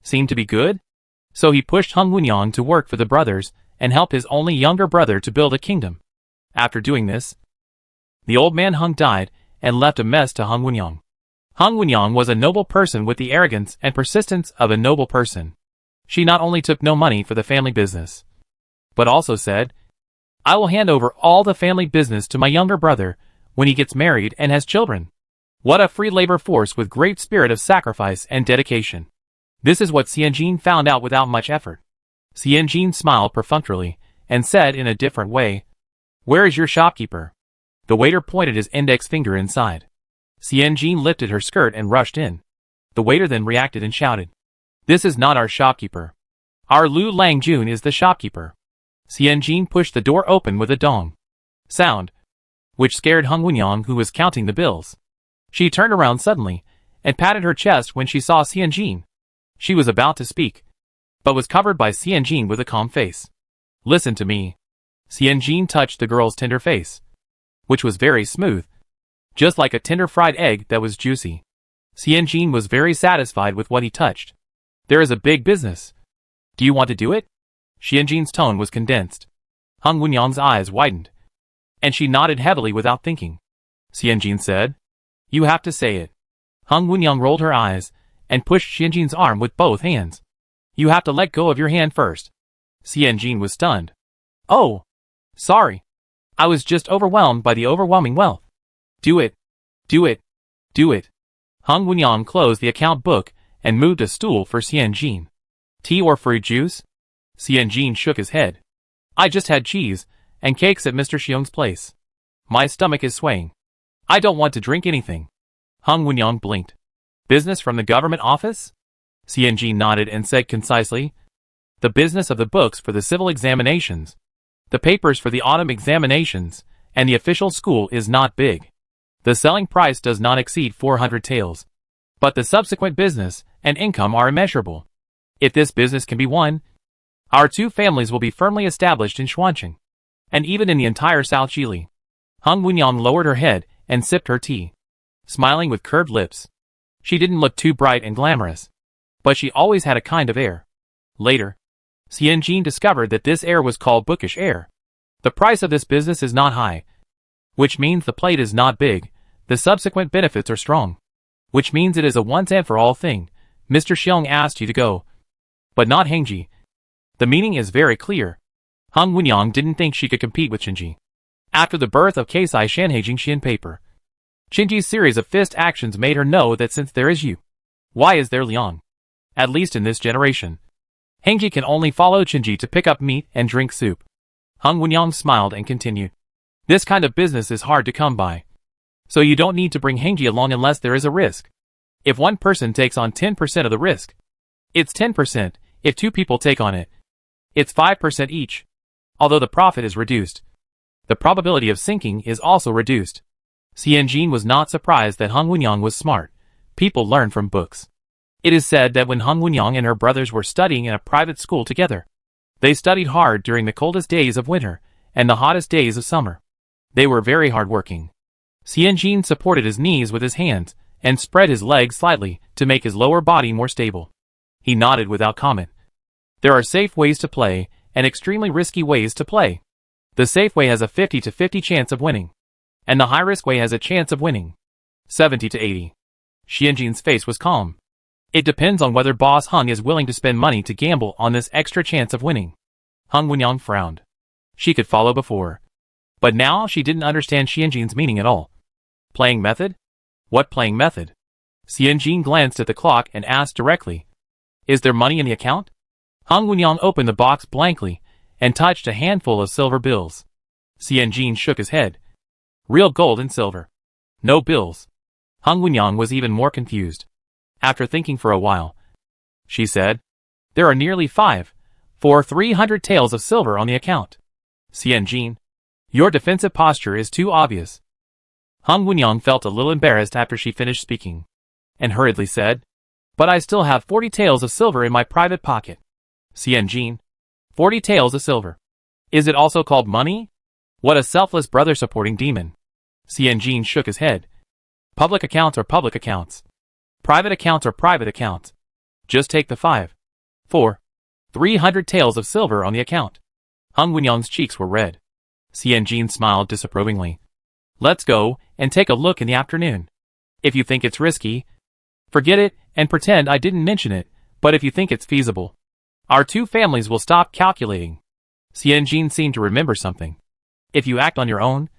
seemed to be good. So he pushed Hung Wunyang to work for the brothers and help his only younger brother to build a kingdom. After doing this, the old man Hung died and left a mess to Hung Wunyang. Hung Wunyang was a noble person with the arrogance and persistence of a noble person. She not only took no money for the family business, but also said, I will hand over all the family business to my younger brother when he gets married and has children. What a free labor force with great spirit of sacrifice and dedication. This is what Xianjin found out without much effort. Xianjin smiled perfunctorily and said in a different way, Where is your shopkeeper? The waiter pointed his index finger inside. Xianjin lifted her skirt and rushed in. The waiter then reacted and shouted, This is not our shopkeeper. Our Lu Langjun is the shopkeeper. Xianjin pushed the door open with a dong sound, which scared Hung Wunyang, who was counting the bills. She turned around suddenly and patted her chest when she saw Xianjin. She was about to speak, but was covered by Xianjin with a calm face. Listen to me. Xianjin touched the girl's tender face, which was very smooth, just like a tender fried egg that was juicy. Xianjin was very satisfied with what he touched. There is a big business. Do you want to do it? Xianjin's tone was condensed. Hung Wunyang's eyes widened, and she nodded heavily without thinking. Xianjin said, You have to say it. Hung Wunyang rolled her eyes and pushed Xianjin's arm with both hands. You have to let go of your hand first. Xianjin was stunned. Oh, sorry. I was just overwhelmed by the overwhelming wealth. Do it. Do it. Do it. Hung Wunyang closed the account book and moved a stool for Xianjin. Tea or fruit juice? Xianjin shook his head. I just had cheese and cakes at Mr. Xiong's place. My stomach is swaying. I don't want to drink anything. Hung Wunyang blinked. Business from the government office? Xianjin nodded and said concisely, The business of the books for the civil examinations, the papers for the autumn examinations, and the official school is not big. The selling price does not exceed 400 taels. But the subsequent business and income are immeasurable. If this business can be won, our two families will be firmly established in Xuancheng, and even in the entire South Chile. Hung Wunyang lowered her head and sipped her tea, smiling with curved lips. She didn't look too bright and glamorous, but she always had a kind of air. Later, Xianjin discovered that this air was called bookish air. The price of this business is not high, which means the plate is not big. The subsequent benefits are strong. which means it is a once and for all thing. Mr. Xiong asked you to go, but not Hengji. The meaning is very clear. Hung Wunyang didn't think she could compete with Qinji. After the birth of Keisai Shanheijing Xian paper, Qinji's series of fist actions made her know that since there is you, why is there Liang? At least in this generation. Hengji can only follow Qinji to pick up meat and drink soup. Hung Wunyang smiled and continued. This kind of business is hard to come by. So you don't need to bring Hengji along unless there is a risk. If one person takes on 10% of the risk, it's 10%. If two people take on it, it's 5% each. Although the profit is reduced, the probability of sinking is also reduced. Xianjin was not surprised that Hung Wunyang was smart. People learn from books. It is said that when Hung Wunyang and her brothers were studying in a private school together, they studied hard during the coldest days of winter and the hottest days of summer. They were very hardworking. Xianjin supported his knees with his hands and spread his legs slightly to make his lower body more stable. He nodded without comment. There are safe ways to play and extremely risky ways to play. The safe way has a 50 to 50 chance of winning, and the high-risk way has a chance of winning 70 to 80. Xianjin's face was calm. It depends on whether Boss Hung is willing to spend money to gamble on this extra chance of winning. Hung Wunyang frowned. She could follow before, but now she didn't understand Xianjin's meaning at all. Playing method? What playing method? Xianjin glanced at the clock and asked directly, is there money in the account? Hung Wunyang opened the box blankly and touched a handful of silver bills. Xianjin shook his head. Real gold and silver. No bills. Hung Wunyang was even more confused. After thinking for a while, she said, there are nearly 300 taels of silver on the account. Xianjin, your defensive posture is too obvious. Hung Wunyang felt a little embarrassed after she finished speaking, and hurriedly said, but I still have 40 taels of silver in my private pocket. Xianjin, 40 taels of silver. Is it also called money? What a selfless brother-supporting demon. Xianjin shook his head. Public accounts are public accounts. Private accounts are private accounts. Just take the 300 taels of silver on the account. Hung Wunyang's cheeks were red. Xianjin smiled disapprovingly. Let's go and take a look in the afternoon. If you think it's risky, forget it and pretend I didn't mention it, but if you think it's feasible, our two families will stop calculating. Xianjin seemed to remember something. If you act on your own,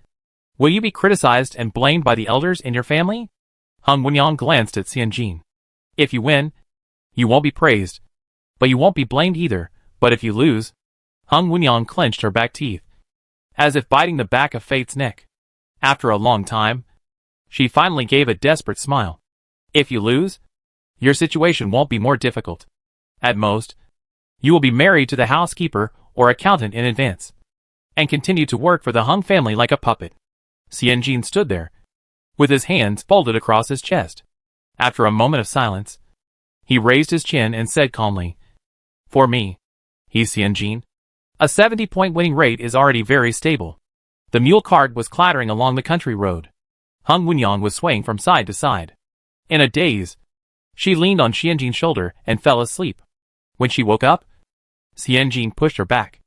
will you be criticized and blamed by the elders in your family? Hung Wunyang glanced at Xianjin. If you win, you won't be praised, but you won't be blamed either. But if you lose, Hung Wunyang clenched her back teeth, as if biting the back of fate's neck. After a long time, she finally gave a desperate smile. If you lose, your situation won't be more difficult. At most, you will be married to the housekeeper or accountant in advance, and continue to work for the Hung family like a puppet. Xianjin stood there, with his hands folded across his chest. After a moment of silence, he raised his chin and said calmly, for me, Xianjin, a 70-point winning rate is already very stable. The mule cart was clattering along the country road. Hung Wunyang was swaying from side to side. In a daze, she leaned on Xianjin's shoulder and fell asleep. When she woke up, Xianjin pushed her back.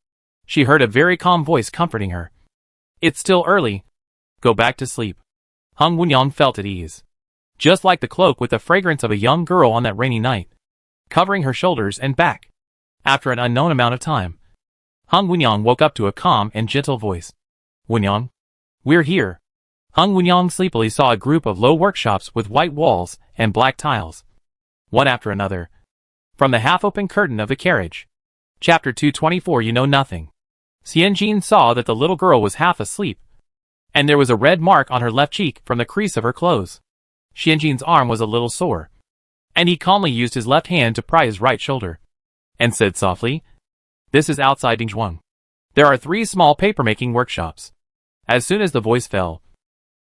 She heard a very calm voice comforting her. It's still early. Go back to sleep. Hung Wunyang felt at ease. Just like the cloak with the fragrance of a young girl on that rainy night, covering her shoulders and back. After an unknown amount of time, Hung Wunyang woke up to a calm and gentle voice. Wunyang, we're here. Hung Wunyang sleepily saw a group of low workshops with white walls and black tiles, one after another, from the half-open curtain of the carriage. Chapter 224. You know nothing. Xianjin saw that the little girl was half asleep, and there was a red mark on her left cheek from the crease of her clothes. Xianjin's arm was a little sore, and he calmly used his left hand to pry his right shoulder, and said softly, this is outside Dingzhuang. There are 3 small paper-making workshops. As soon as the voice fell,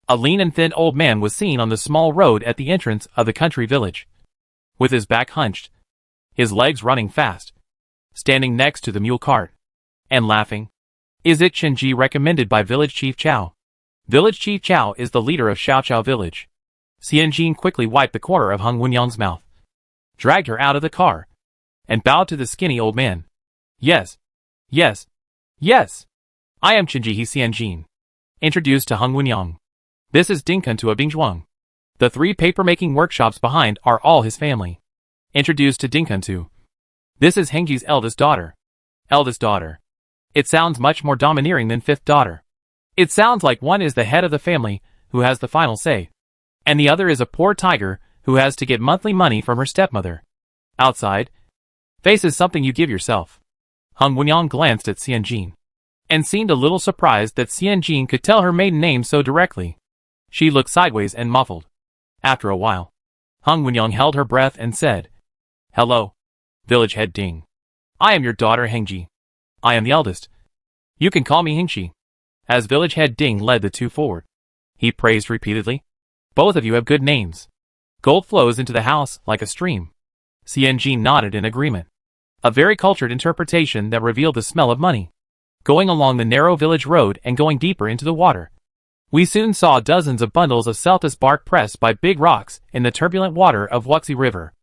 a lean and thin old man was seen on the small road at the entrance of the country village, with his back hunched, his legs running fast, standing next to the mule cart, and laughing. Is it Qinji recommended by Village Chief Chao? Village Chief Chao is the leader of Xiaoqiao village. Xianjin quickly wiped the corner of Hung Wunyang's mouth, dragged her out of the car, and bowed to the skinny old man. Yes. Yes. Yes. I am Qinji Xianjin, introduced to Hung Wunyang. This is Dingkun to Dingzhuang. The 3 paper-making workshops behind are all his family. Introduced to Dinkantu. This is Hengji's eldest daughter. Eldest daughter. It sounds much more domineering than 5th daughter. It sounds like one is the head of the family, who has the final say. And the other is a poor tiger, who has to get monthly money from her stepmother. Outside. Face is something you give yourself. Hung Wenyang glanced at Xianjin. And seemed a little surprised that Xianjin could tell her maiden name so directly. She looked sideways and muffled. After a while, Hung Wenyang held her breath and said, "Hello, village head Ding. I am your daughter Hengji. I am the eldest. You can call me Hengji." As village head Ding led the 2 forward, he praised repeatedly. "Both of you have good names. Gold flows into the house like a stream." Xianjin nodded in agreement. A very cultured interpretation that revealed the smell of money. Going along the narrow village road and going deeper into the water, we soon saw dozens of bundles of celtis bark pressed by big rocks in the turbulent water of Wuxi River.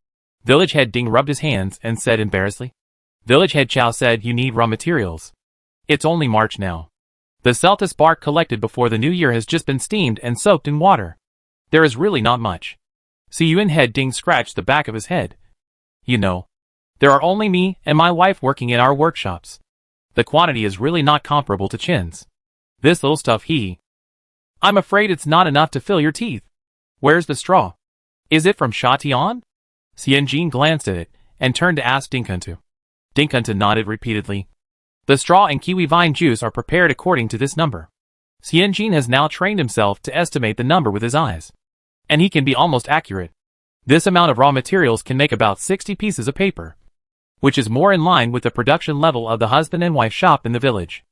Village head Ding rubbed his hands and said embarrassedly. Village head Chow said, "You need raw materials. It's only March now. The celtis bark collected before the new year has just been steamed and soaked in water. There is really not much." Siyuan head Ding scratched the back of his head. "You know, there are only me and my wife working in our workshops. The quantity is really not comparable to Chin's. This little stuff I'm afraid it's not enough to fill your teeth. Where's the straw? Is it from Sha Tian?" Xianjin glanced at it and turned to ask Dinkantu. Dinkantu nodded repeatedly. "The straw and kiwi vine juice are prepared according to this number." Xianjin has now trained himself to estimate the number with his eyes. And he can be almost accurate. This amount of raw materials can make about 60 pieces of paper, which is more in line with the production level of the husband and wife shop in the village.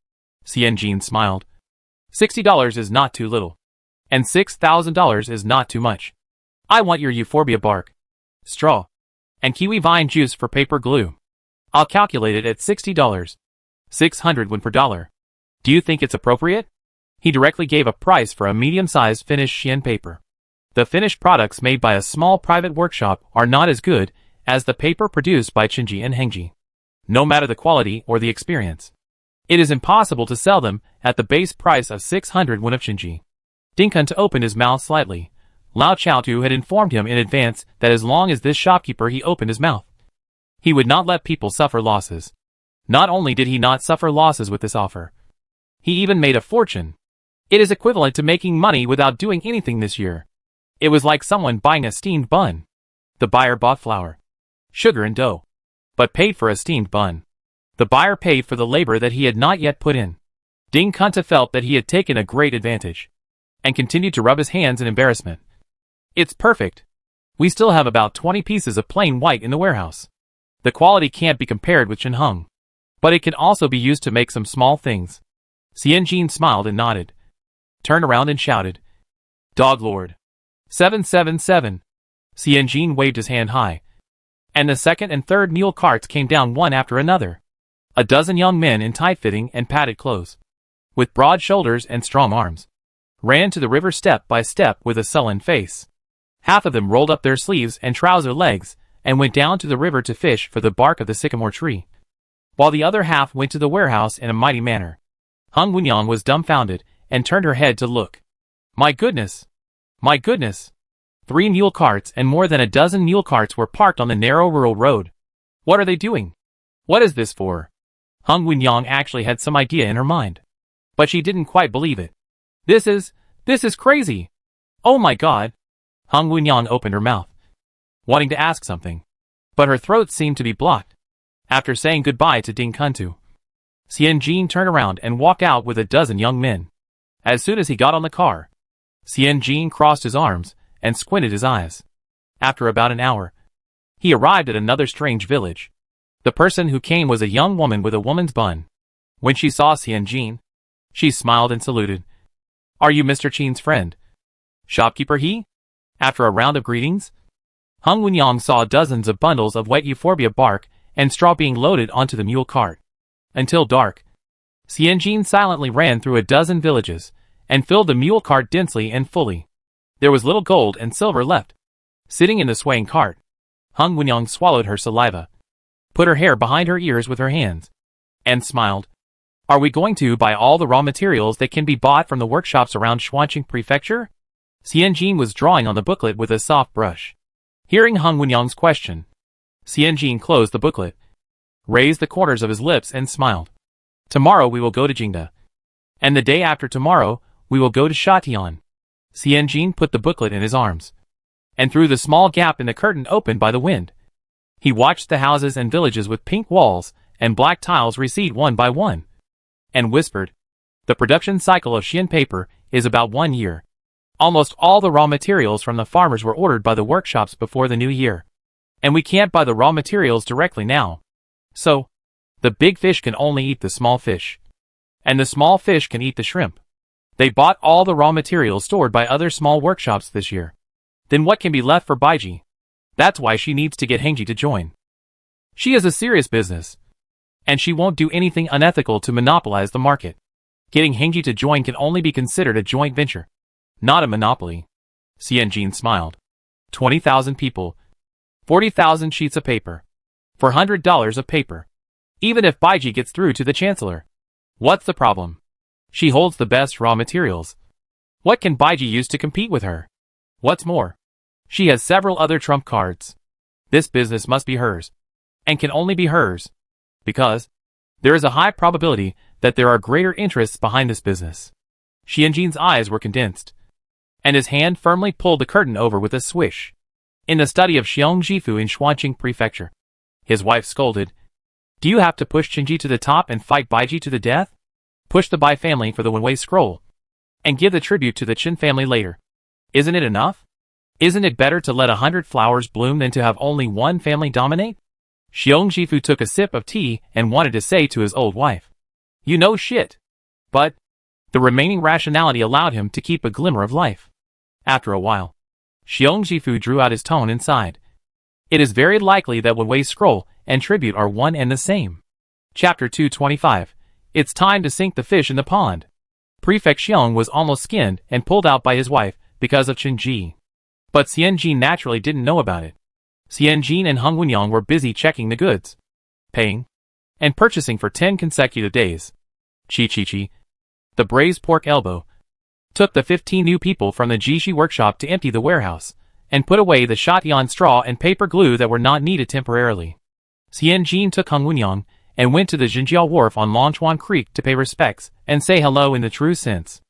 Xianjin smiled. $60 is not too little. And $6,000 is not too much. I want your euphorbia bark, straw, and kiwi vine juice for paper glue. I'll calculate it at $60. 600 won per dollar. Do you think it's appropriate? He directly gave a price for a medium-sized finished Xian paper. The finished products made by a small private workshop are not as good as the paper produced by Qinji and Hengji. No matter the quality or the experience, it is impossible to sell them at the base price of 600 won of Qinji. Dinkantu opened his mouth slightly. Lao Chaotu had informed him in advance that as long as this shopkeeper he opened his mouth, he would not let people suffer losses. Not only did he not suffer losses with this offer, he even made a fortune. It is equivalent to making money without doing anything this year. It was like someone buying a steamed bun. The buyer bought flour, sugar and dough, but paid for a steamed bun. The buyer paid for the labor that he had not yet put in. Dinkantu felt that he had taken a great advantage, and continued to rub his hands in embarrassment. It's perfect. We still have about 20 pieces of plain white in the warehouse. The quality can't be compared with Shenheng, but it can also be used to make some small things. Xianjin smiled and nodded, turned around and shouted, "Dog Lord! 777! Xianjin waved his hand high, and the second and third mule carts came down one after another. A dozen young men in tight-fitting and padded clothes, with broad shoulders and strong arms, ran to the river step by step with a sullen face. Half of them rolled up their sleeves and trouser legs and went down to the river to fish for the bark of the sycamore tree, while the other half went to the warehouse in a mighty manner. Hung Wenyang was dumbfounded and turned her head to look. My goodness! My goodness! 3 mule carts and more than a dozen mule carts were parked on the narrow rural road. What are they doing? What is this for? Hung Wenyang actually had some idea in her mind, but she didn't quite believe it. This is crazy! Oh my god! Hung Wenyang opened her mouth, wanting to ask something, but her throat seemed to be blocked. After saying goodbye to Dinkantu, Xianjin turned around and walked out with a dozen young men. As soon as he got on the car, Xianjin crossed his arms and squinted his eyes. After about an hour, he arrived at another strange village. The person who came was a young woman with a woman's bun. When she saw Xianjin, she smiled and saluted. Are you Mr. Qin's friend? Shopkeeper he? After a round of greetings, Hung Wenyang saw dozens of bundles of wet euphorbia bark and straw being loaded onto the mule cart. Until dark, Xianjin silently ran through a dozen villages and filled the mule cart densely and fully. There was little gold and silver left. Sitting in the swaying cart, Hung Wenyang swallowed her saliva, put her hair behind her ears with her hands, and smiled. Are we going to buy all the raw materials that can be bought from the workshops around Xuanqing Prefecture? Xianjin was drawing on the booklet with a soft brush. Hearing Hung Wenyang's question, Xianjin closed the booklet, raised the corners of his lips and smiled. Tomorrow we will go to Jingda. And the day after tomorrow, we will go to Shatian. Xianjin put the booklet in his arms, and through the small gap in the curtain opened by the wind, he watched the houses and villages with pink walls and black tiles recede one by one, and whispered, "The production cycle of Xian paper is about 1 year. Almost all the raw materials from the farmers were ordered by the workshops before the new year, and we can't buy the raw materials directly now. So, the big fish can only eat the small fish, and the small fish can eat the shrimp. They bought all the raw materials stored by other small workshops this year. Then what can be left for Baiji? That's why she needs to get Hengji to join. She is a serious business, and she won't do anything unethical to monopolize the market. Getting Hengji to join can only be considered a joint venture, not a monopoly." Xianjin smiled. 20,000 people, 40,000 sheets of paper, $400 of paper. Even if Baiji gets through to the chancellor, what's the problem? She holds the best raw materials. What can Baiji use to compete with her? What's more, she has several other trump cards. This business must be hers, and can only be hers, because there is a high probability that there are greater interests behind this business. Xianjin's eyes were condensed, and his hand firmly pulled the curtain over with a swish. In the study of Xiong Jifu in Xuanqing Prefecture, his wife scolded, "Do you have to push Qinji to the top and fight Baiji to the death? Push the Bai family for the Wenwei scroll, and give the tribute to the Qin family later. Isn't it enough? Isn't it better to let 100 flowers bloom than to have only one family dominate?" Xiong Jifu took a sip of tea and wanted to say to his old wife, "You know shit." But the remaining rationality allowed him to keep a glimmer of life. After a while, Xiong Jifu drew out his tone and sighed. It is very likely that Wenwei scroll and tribute are one and the same. Chapter 225. It's time to sink the fish in the pond. Prefect Xiong was almost skinned and pulled out by his wife because of Qinji. But Xianjin naturally didn't know about it. Xianjin and Hung Wenyang were busy checking the goods, paying, and purchasing for 10 consecutive days. Chi, the braised pork elbow, took the 15 new people from the Jishi workshop to empty the warehouse, and put away the Shatian straw and paper glue that were not needed temporarily. Xianjin took Hung Wenyang and went to the Jinjiao wharf on Longchuan Creek to pay respects and say hello in the true sense.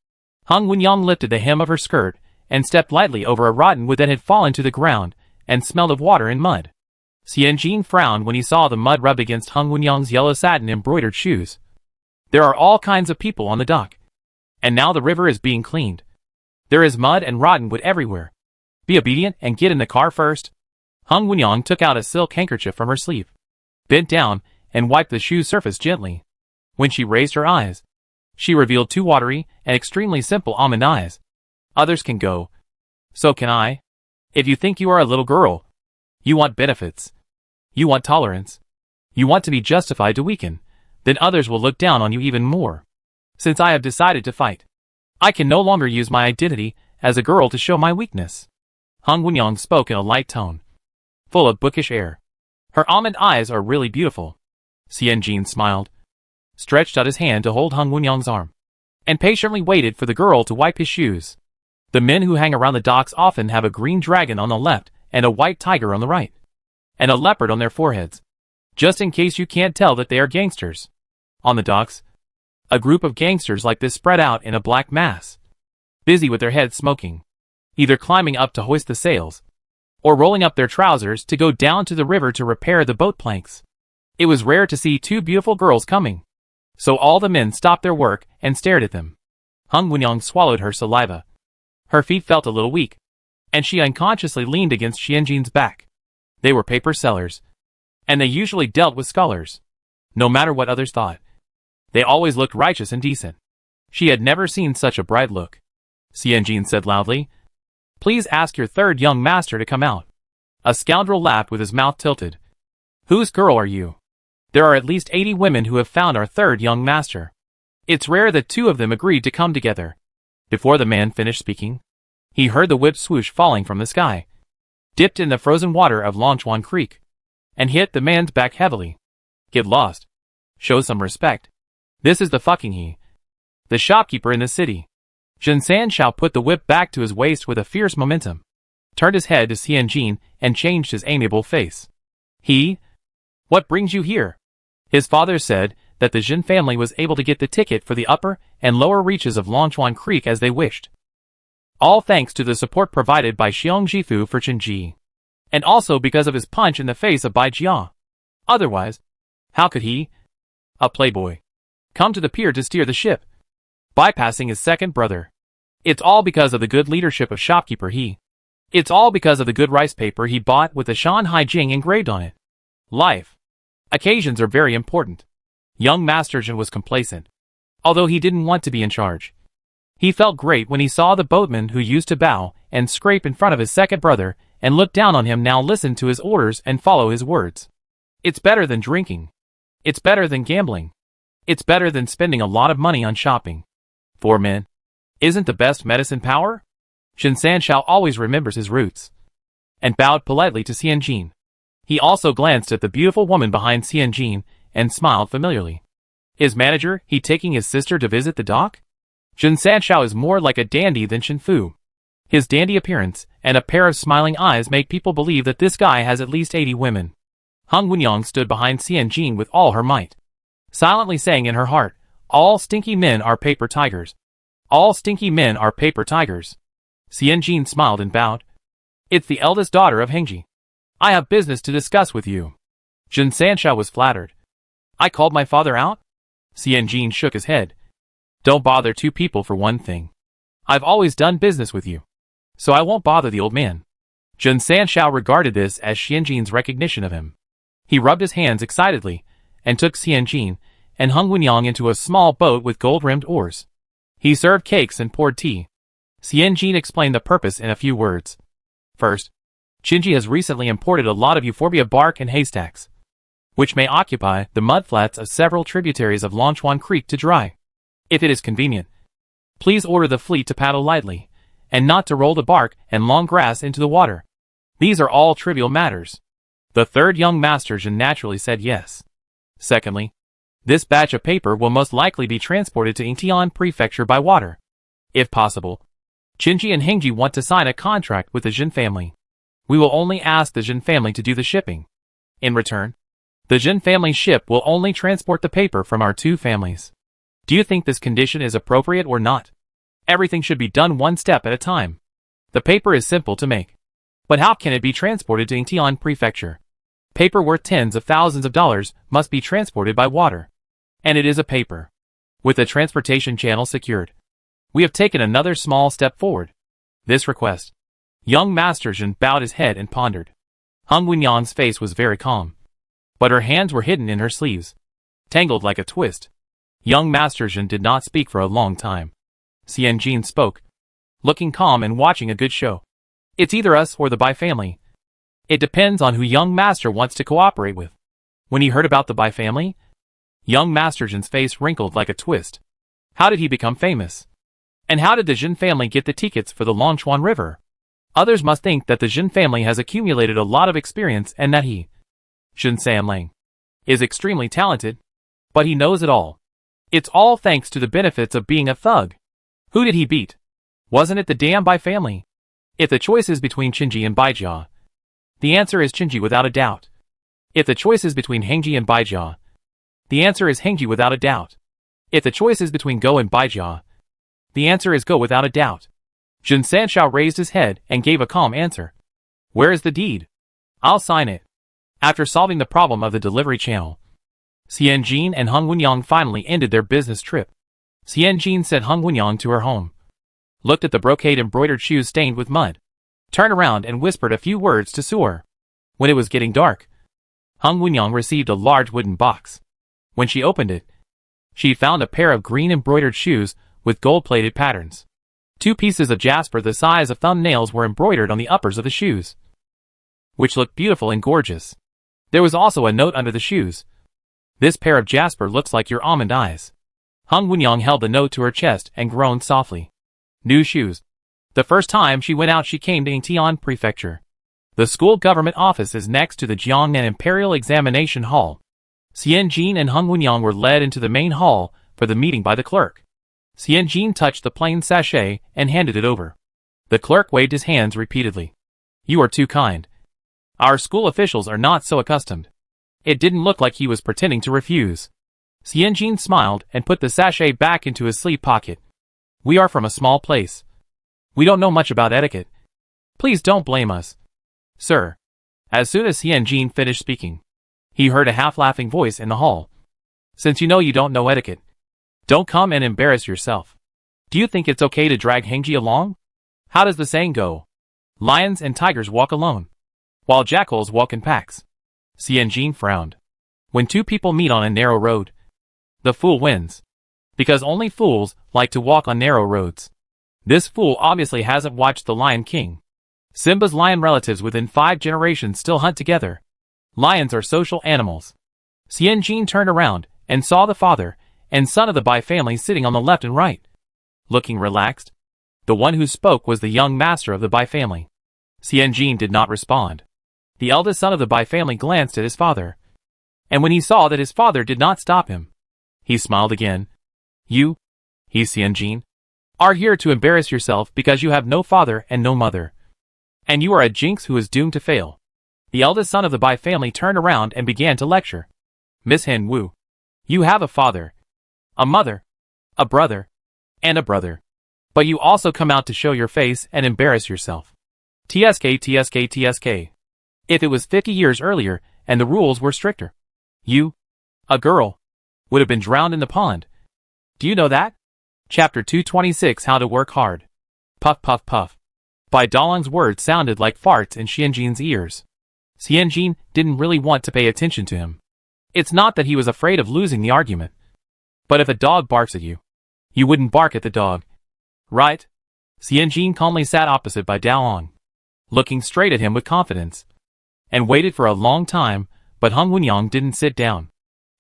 Hung Wenyang lifted the hem of her skirt and stepped lightly over a rotten wood that had fallen to the ground and smelled of water and mud. Xianjin frowned when he saw the mud rubbed against Hung Wenyang's yellow satin embroidered shoes. There are all kinds of people on the dock, and now the river is being cleaned. There is mud and rotten wood everywhere. Be obedient and get in the car first. Hung Wenyang took out a silk handkerchief from her sleeve, bent down, and wiped the shoe surface gently. When she raised her eyes, she revealed 2 watery and extremely simple almond eyes. Others can go. So can I. If you think you are a little girl, you want benefits, you want tolerance, you want to be justified to weaken, then others will look down on you even more. Since I have decided to fight, I can no longer use my identity as a girl to show my weakness. Hung Wenyang spoke in a light tone, full of bookish air. Her almond eyes are really beautiful. Xianjin smiled, stretched out his hand to hold Hung Wenyang's arm, and patiently waited for the girl to wipe his shoes. The men who hang around the docks often have a green dragon on the left and a white tiger on the right, and a leopard on their foreheads, just in case you can't tell that they are gangsters. On the docks, a group of gangsters like this spread out in a black mass, busy with their heads smoking, either climbing up to hoist the sails, or rolling up their trousers to go down to the river to repair the boat planks. It was rare to see 2 beautiful girls coming, so all the men stopped their work and stared at them. Hung Wenyang swallowed her saliva. Her feet felt a little weak, and she unconsciously leaned against Xianjin's back. They were paper sellers, and they usually dealt with scholars. No matter what others thought, they always looked righteous and decent. She had never seen such a bright look. Xianjin said loudly, "Please ask your 3rd young master to come out." A scoundrel laughed with his mouth tilted. "Whose girl are you? There are at least 80 women who have found our 3rd young master. It's rare that 2 of them agreed to come together." Before the man finished speaking, he heard the whip swoosh falling from the sky, dipped in the frozen water of Longchuan Creek, and hit the man's back heavily. "Get lost. Show some respect. This is the fucking he, the shopkeeper in the city. Jin Sanshao put the whip back to his waist with a fierce momentum, turned his head to Xianjin, and changed his amiable face. What brings you here? His father said that the Jin family was able to get the ticket for the upper and lower reaches of Longchuan Creek as they wished. All thanks to the support provided by Xiong Jifu for Chenji. And also because of his punch in the face of Bai Jia. Otherwise, how could he, a playboy, come to the pier to steer the ship, bypassing his second brother? It's all because of the good leadership of shopkeeper He. It's all because of the good rice paper he bought with the Shanghai Jing engraved on it. Life. Occasions are very important. Young Master Jin was complacent, although he didn't want to be in charge. He felt great when he saw the boatman who used to bow and scrape in front of his second brother and look down on him now listen to his orders and follow his words. It's better than drinking. It's better than gambling. It's better than spending a lot of money on shopping. For men, isn't the best medicine power? Jin Sanshao always remembers his roots, and bowed politely to Xianjin. He also glanced at the beautiful woman behind Xianjin and smiled familiarly. Is manager he taking his sister to visit the dock? Jin Sanshao is more like a dandy than Shen Fu. His dandy appearance and a pair of smiling eyes make people believe that this guy has at least 80 women. Hung Wenyang stood behind Xianjin with all her might, silently saying in her heart, all stinky men are paper tigers. All stinky men are paper tigers. Xianjin smiled and bowed. It's the eldest daughter of Hengji. I have business to discuss with you. Jin Sanshao was flattered. I called my father out? Xianjin shook his head. Don't bother two people for one thing. I've always done business with you, so I won't bother the old man. Jin Sanshao regarded this as Xianjin's recognition of him. He rubbed his hands excitedly and took Xianjin and Hung Wenyang into a small boat with gold-rimmed oars. He served cakes and poured tea. Xianjin explained the purpose in a few words. First, Chenji has recently imported a lot of euphorbia bark and haystacks, which may occupy the mudflats of several tributaries of Longchuan Creek to dry. If it is convenient, please order the fleet to paddle lightly, and not to roll the bark and long grass into the water. These are all trivial matters. The third young master Jin naturally said yes. Secondly, this batch of paper will most likely be transported to Yingtian Prefecture by water. If possible, Chenji and Hengji want to sign a contract with the Jin family. We will only ask the Jin family to do the shipping. In return, the Jin family ship will only transport the paper from our two families. Do you think this condition is appropriate or not? Everything should be done one step at a time. The paper is simple to make. But how can it be transported to Yingtian Prefecture? Paper worth tens of thousands of dollars must be transported by water. And it is a paper. With the transportation channel secured, we have taken another small step forward. This request. Young Master Jin bowed his head and pondered. Hung Wenyang's face was very calm, but her hands were hidden in her sleeves, tangled like a twist. Young Master Jin did not speak for a long time. Xianjin spoke, looking calm and watching a good show. It's either us or the Bai family. It depends on who young master wants to cooperate with. When he heard about the Bai family, young Master Jin's face wrinkled like a twist. How did he become famous? And how did the Jin family get the tickets for the Longchuan River? Others must think that the Jin family has accumulated a lot of experience and that he, Jin Sanlang, is extremely talented. But he knows it all. It's all thanks to the benefits of being a thug. Who did he beat? Wasn't it the damn Bai family? If the choice is between Chenji and Baijia, the answer is Chenji without a doubt. If the choice is between Hengji and Baijia, the answer is Hengji without a doubt. If the choice is between Go and Baijia, the answer is Go without a doubt. Jin Sanshao raised his head and gave a calm answer. Where is the deed? I'll sign it. After solving the problem of the delivery channel, Xianjin and Hung Wenyang finally ended their business trip. Xianjin sent Hung Wenyang to her home, looked at the brocade embroidered shoes stained with mud, turned around and whispered a few words to Suer. When it was getting dark, Hung Wenyang received a large wooden box. When she opened it, she found a pair of green embroidered shoes with gold-plated patterns. 2 pieces of jasper the size of thumbnails were embroidered on the uppers of the shoes, which looked beautiful and gorgeous. There was also a note under the shoes. This pair of jasper looks like your almond eyes. Hung Wenyang held the note to her chest and groaned softly. New shoes. The first time she went out she came to Yingtian Prefecture. The school government office is next to the Jiangnan Imperial Examination Hall. Xianjin and Hung Wenyang were led into the main hall for the meeting by the clerk. Xianjin touched the plain sachet and handed it over. The clerk waved his hands repeatedly. You are too kind. Our school officials are not so accustomed. It didn't look like he was pretending to refuse. Xianjin smiled and put the sachet back into his sleeve pocket. We are from a small place. We don't know much about etiquette. Please don't blame us. Sir. As soon as Xianjin finished speaking, he heard a half-laughing voice in the hall. Since you know you don't know etiquette, don't come and embarrass yourself. Do you think it's okay to drag Hengji along? How does the saying go? Lions and tigers walk alone, while jackals walk in packs. Xianjin frowned. When two people meet on a narrow road, the fool wins. Because only fools like to walk on narrow roads. This fool obviously hasn't watched The Lion King. Simba's lion relatives within 5 generations still hunt together. Lions are social animals. Xianjin turned around and saw the father and son of the Bai family sitting on the left and right. Looking relaxed. The one who spoke was the young master of the Bai family. Xianjin did not respond. The eldest son of the Bai family glanced at his father. And when he saw that his father did not stop him, he smiled again. You, Xianjin, are here to embarrass yourself because you have no father and no mother. And you are a jinx who is doomed to fail. The eldest son of the Bai family turned around and began to lecture. Miss Hen Wu, you have a father, a mother, a brother, and a brother. But you also come out to show your face and embarrass yourself. TSK. If it was 50 years earlier and the rules were stricter, you, a girl, would have been drowned in the pond. Do you know that? Chapter 226 How to Work Hard. Puff puff puff. Bai Dalong's words sounded like farts in Xianjin's ears. Xianjin didn't really want to pay attention to him. It's not that he was afraid of losing the argument. But if a dog barks at you, you wouldn't bark at the dog. Right? Xianjin calmly sat opposite Bai Dalong, looking straight at him with confidence, and waited for a long time, but Hung Wunyang didn't sit down.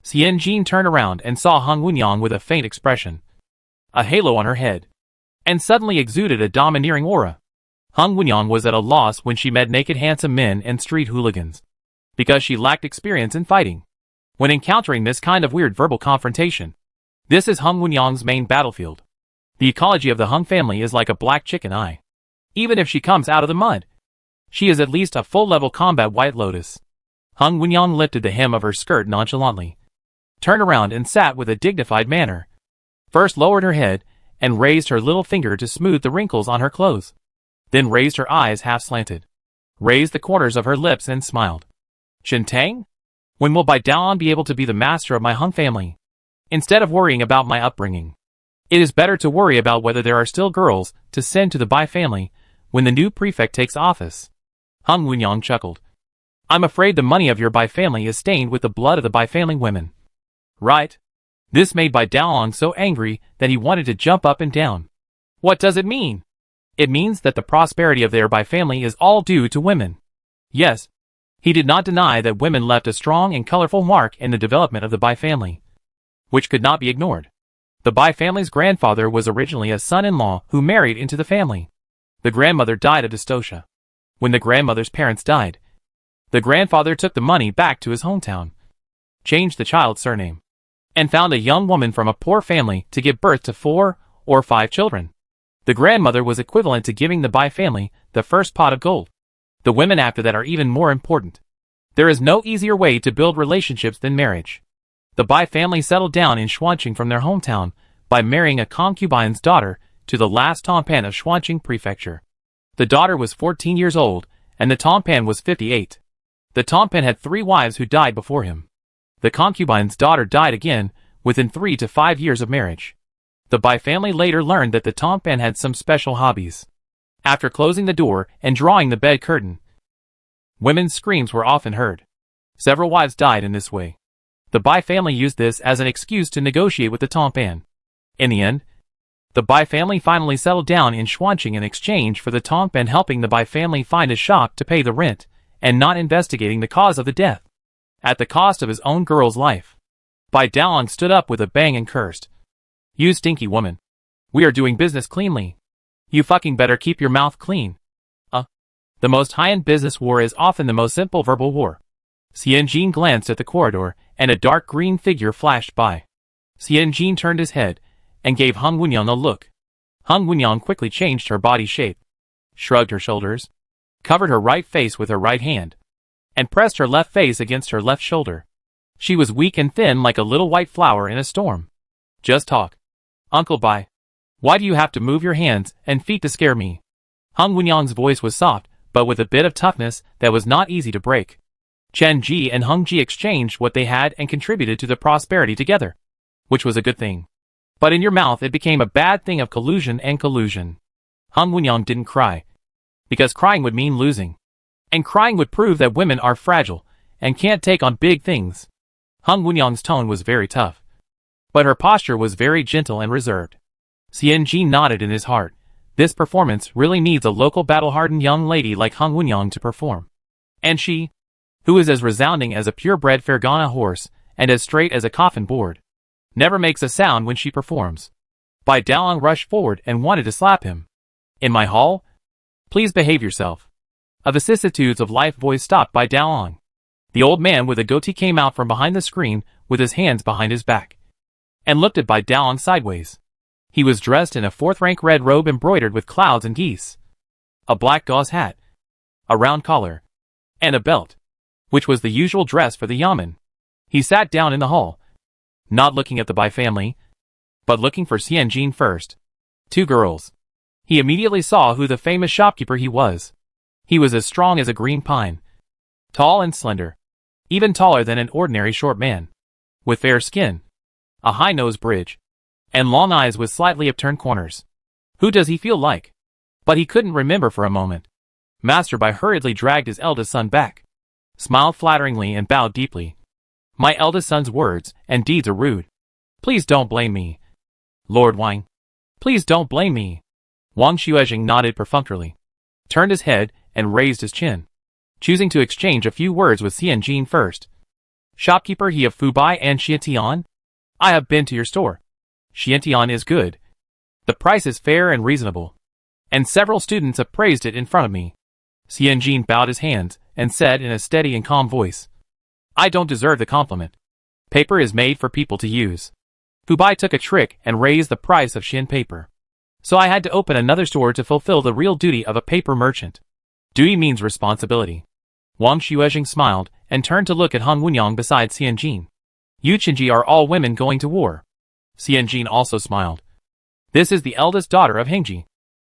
Xianjin turned around and saw Hung Wunyang with a faint expression, a halo on her head, and suddenly exuded a domineering aura. Hung Wunyang was at a loss when she met naked handsome men and street hooligans, because she lacked experience in fighting. When encountering this kind of weird verbal confrontation, this is Hung Wunyang's main battlefield. The ecology of the Hung family is like a black chicken eye. Even if she comes out of the mud, she is at least a full-level combat White Lotus. Hung Wunyang lifted the hem of her skirt nonchalantly, turned around and sat with a dignified manner. First lowered her head and raised her little finger to smooth the wrinkles on her clothes. Then raised her eyes half-slanted, raised the corners of her lips and smiled. Chintang? When will Bai Dalong be able to be the master of my Hung family? Instead of worrying about my upbringing, it is better to worry about whether there are still girls to send to the Bai family when the new prefect takes office. Hung Wunyang chuckled. I'm afraid the money of your Bai family is stained with the blood of the Bai family women. Right? This made Bai Dalong so angry that he wanted to jump up and down. What does it mean? It means that the prosperity of their Bai family is all due to women. Yes, he did not deny that women left a strong and colorful mark in the development of the Bai family, which could not be ignored. The Bai family's grandfather was originally a son-in-law who married into the family. The grandmother died of dystocia. When the grandmother's parents died, the grandfather took the money back to his hometown, changed the child's surname, and found a young woman from a poor family to give birth to 4 or 5 children. The grandmother was equivalent to giving the Bai family the first pot of gold. The women after that are even more important. There is no easier way to build relationships than marriage. The Bai family settled down in Xuanqing from their hometown by marrying a concubine's daughter to the last Tompan of Xuanqing Prefecture. The daughter was 14 years old, and the Tompan was 58. The Tompan had 3 wives who died before him. The concubine's daughter died again within 3 to 5 years of marriage. The Bai family later learned that the Tompan had some special hobbies. After closing the door and drawing the bed curtain, women's screams were often heard. Several wives died in this way. The Bai family used this as an excuse to negotiate with the Tompan. In the end, the Bai family finally settled down in Xuanqing in exchange for the Tompan helping the Bai family find a shop to pay the rent and not investigating the cause of the death, at the cost of his own girl's life. Bai Dalong stood up with a bang and cursed. You stinky woman. We are doing business cleanly. You fucking better keep your mouth clean. The most high-end business war is often the most simple verbal war. Xianjin glanced at the corridor, and a dark green figure flashed by. Xianjin turned his head, and gave Hung Wunyang a look. Hung Wunyang quickly changed her body shape, shrugged her shoulders, covered her right face with her right hand, and pressed her left face against her left shoulder. She was weak and thin like a little white flower in a storm. Just talk. Uncle Bai. Why do you have to move your hands and feet to scare me? Hung Wunyang's voice was soft, but with a bit of toughness that was not easy to break. Chen Ji and Hung Ji exchanged what they had and contributed to the prosperity together, which was a good thing. But in your mouth it became a bad thing of collusion and collusion. Hung Wunyang didn't cry, because crying would mean losing. And crying would prove that women are fragile and can't take on big things. Hung Wunyang's tone was very tough, but her posture was very gentle and reserved. Xian Ji nodded in his heart. This performance really needs a local battle-hardened young lady like Hung Wunyang to perform. And she, who is as resounding as a purebred Fergana horse and as straight as a coffin board, never makes a sound when she performs. Bai Daoang rushed forward and wanted to slap him. In my hall? Please behave yourself. A vicissitudes of life voice stopped Bai Daoang. The old man with a goatee came out from behind the screen with his hands behind his back, and looked at Bai Daoang sideways. He was dressed in a fourth-rank red robe embroidered with clouds and geese, a black gauze hat, a round collar, and a belt, which was the usual dress for the yamen. He sat down in the hall, not looking at the Bai family, but looking for Xian Jin first. Two girls. He immediately saw who the famous shopkeeper he was. He was as strong as a green pine, tall and slender, even taller than an ordinary short man, with fair skin, a high nose bridge, and long eyes with slightly upturned corners. Who does he feel like? But he couldn't remember for a moment. Master Bai hurriedly dragged his eldest son back, smiled flatteringly and bowed deeply. My eldest son's words and deeds are rude. Please don't blame me. Lord Wang. Please don't blame me. Wang Xuejing nodded perfunctorily, turned his head, and raised his chin, choosing to exchange a few words with Xian Jin first. Shopkeeper he of Fubai and Xiantian? I have been to your store. Xiantian is good. The price is fair and reasonable, and several students have praised it in front of me. Xian Jin bowed his hands and said in a steady and calm voice, I don't deserve the compliment. Paper is made for people to use. Fubai took a trick and raised the price of Xin paper, so I had to open another store to fulfill the real duty of a paper merchant. Duty means responsibility. Wang Xuejing smiled and turned to look at Han Wunyang beside Xian Jin. You Qinji are all women going to war. Xian Jin also smiled. This is the eldest daughter of Hengji.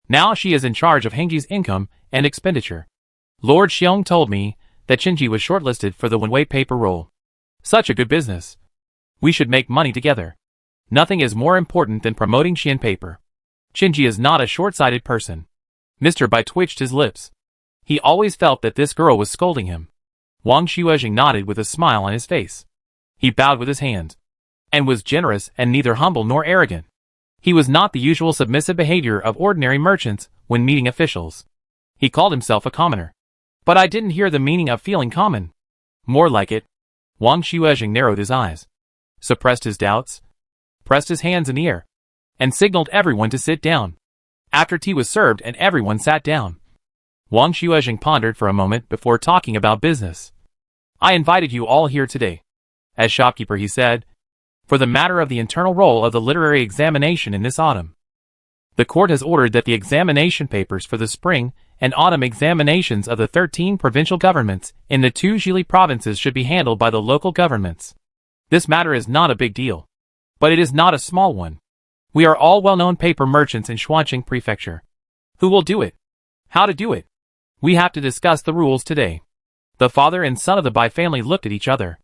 Now she is in charge of Hengji's income and expenditure. Lord Xiong told me that Qinji was shortlisted for the Wenwei paper roll. Such a good business. We should make money together. Nothing is more important than promoting Xian paper. Qinji is not a short-sighted person. Mr. Bai twitched his lips. He always felt that this girl was scolding him. Wang Xuejing nodded with a smile on his face. He bowed with his hand, and was generous and neither humble nor arrogant. He was not the usual submissive behavior of ordinary merchants when meeting officials. He called himself a commoner. But I didn't hear the meaning of feeling common. More like it. Wang Xuejing narrowed his eyes, suppressed his doubts, pressed his hands in the air, and signaled everyone to sit down. After tea was served and everyone sat down, Wang Xuejing pondered for a moment before talking about business. I invited you all here today, as shopkeeper he said, for the matter of the internal roll of the literary examination in this autumn. The court has ordered that the examination papers for the spring and autumn examinations of the 13 provincial governments in the 2 Zhili provinces should be handled by the local governments. This matter is not a big deal, but it is not a small one. We are all well-known paper merchants in Xuanqing Prefecture. Who will do it? How to do it? We have to discuss the rules today. The father and son of the Bai family looked at each other.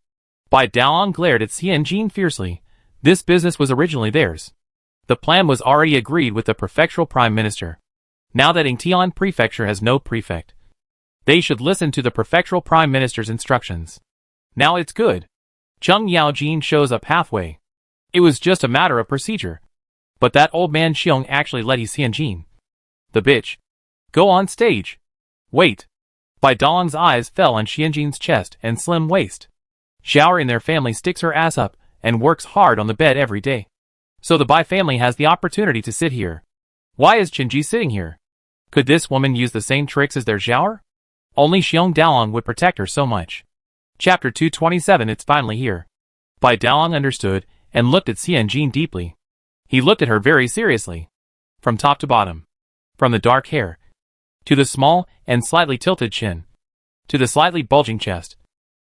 Bai Daoang glared at Xian Jin fiercely. This business was originally theirs. The plan was already agreed with the prefectural prime minister. Now that Yingtian Prefecture has no prefect, they should listen to the prefectural prime minister's instructions. Now it's good. Chung Yaojin shows up halfway. It was just a matter of procedure. But that old man Xiong actually let Xian Jin, the bitch, go on stage. Wait. Bai Daoang's eyes fell on Xian Jin's chest and slim waist. Xiaoer in their family sticks her ass up and works hard on the bed every day. So the Bai family has the opportunity to sit here. Why is Qinji sitting here? Could this woman use the same tricks as their Xiaoer? Only Xiong Daoang would protect her so much. Chapter 227. It's finally here. Bai Daoang understood and looked at Xian Jin deeply. He looked at her very seriously. From top to bottom. From the dark hair, to the small and slightly tilted chin, to the slightly bulging chest,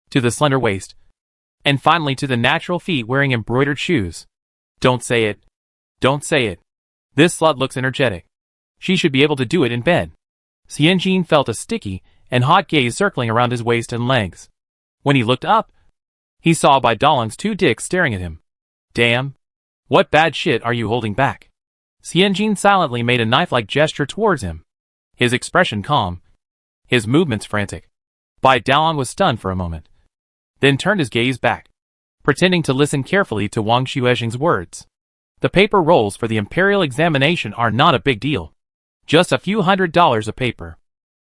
to the slender waist, and finally to the natural feet wearing embroidered shoes. Don't say it. Don't say it. This slut looks energetic. She should be able to do it in bed. Xianjin felt a sticky and hot gaze circling around his waist and legs. When he looked up, he saw Bai Dalong's two dicks staring at him. Damn. What bad shit are you holding back? Xianjin silently made a knife-like gesture towards him. His expression calm. His movements frantic. Bai Dalong was stunned for a moment. Then turned his gaze back, pretending to listen carefully to Wang Xuezheng's words. The paper rolls for the imperial examination are not a big deal. Just a few $100s of paper.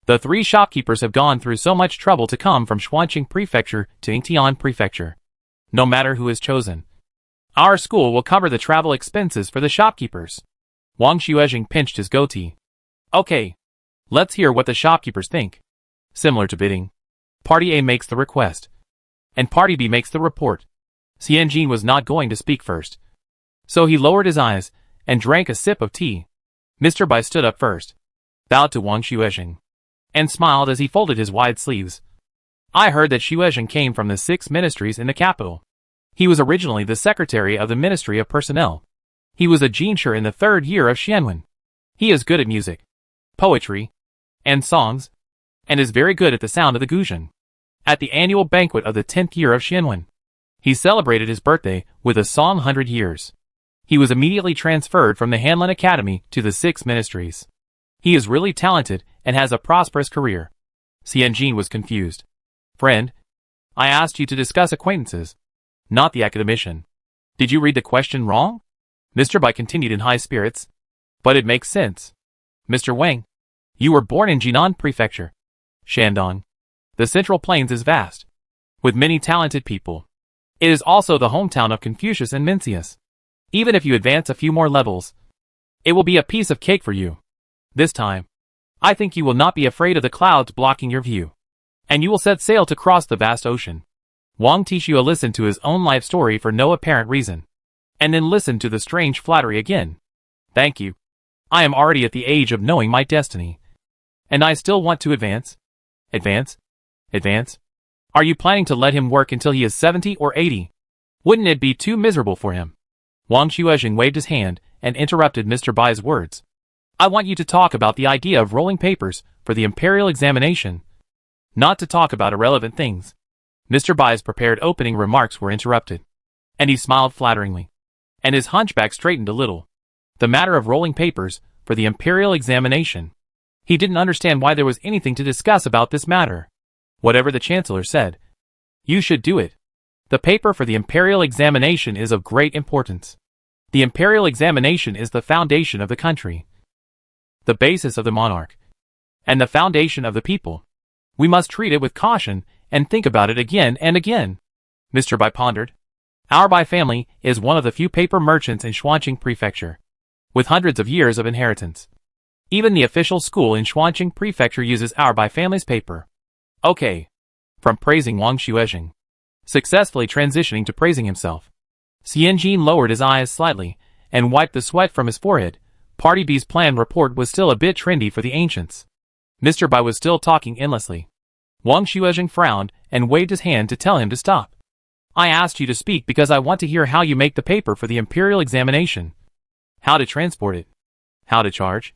The three shopkeepers have gone through so much trouble to come from Xuanqing Prefecture to Yingtian Prefecture. No matter who is chosen, our school will cover the travel expenses for the shopkeepers. Wang Xuezheng pinched his goatee. Okay. Let's hear what the shopkeepers think. Similar to bidding. Party A makes the request, and Party B makes the report. Xianjin was not going to speak first, so he lowered his eyes and drank a sip of tea. Mr. Bai stood up first, bowed to Wang Xuezheng, and smiled as he folded his wide sleeves. I heard that Xuezheng came from the 6 ministries in the capital. He was originally the secretary of the Ministry of Personnel. He was a jinshi in the 3rd year of Xianwen. He is good at music, poetry, and songs, and is very good at the sound of the guzheng. At the annual banquet of the 10th year of Xianwen, he celebrated his birthday with a song 100 years. He was immediately transferred from the Hanlin Academy to the 6 ministries. He is really talented and has a prosperous career. Xianjin was confused. Friend, I asked you to discuss acquaintances, not the academician. Did you read the question wrong? Mr. Bai continued in high spirits. But it makes sense. Mr. Wang, you were born in Jinan Prefecture, Shandong. The Central Plains is vast, with many talented people. It is also the hometown of Confucius and Mencius. Even if you advance a few more levels, it will be a piece of cake for you. This time, I think you will not be afraid of the clouds blocking your view, and you will set sail to cross the vast ocean. Wang Tixua listened to his own life story for no apparent reason, and then listened to the strange flattery again. Thank you. I am already at the age of knowing my destiny, and I still want to advance. Advance? Advance? Are you planning to let him work until he is 70 or 80? Wouldn't it be too miserable for him? Wang Xuezheng waved his hand and interrupted Mr. Bai's words. I want you to talk about the idea of rolling papers for the imperial examination, not to talk about irrelevant things. Mr. Bai's prepared opening remarks were interrupted, and he smiled flatteringly, and his hunchback straightened a little. The matter of rolling papers for the imperial examination. He didn't understand why there was anything to discuss about this matter. Whatever the chancellor said, you should do it. The paper for the imperial examination is of great importance. The imperial examination is the foundation of the country, the basis of the monarch, and the foundation of the people. We must treat it with caution and think about it again and again. Mr. Bai pondered. Our Bai family is one of the few paper merchants in Xuanqing Prefecture, with hundreds of years of inheritance. Even the official school in Xuanqing Prefecture uses our Bai family's paper. Okay. From praising Wang Xuezheng, successfully transitioning to praising himself, Xianjin lowered his eyes slightly and wiped the sweat from his forehead. Party B's planned report was still a bit trendy for the ancients. Mr. Bai was still talking endlessly. Wang Xuezheng frowned and waved his hand to tell him to stop. I asked you to speak because I want to hear how you make the paper for the imperial examination. How to transport it. How to charge.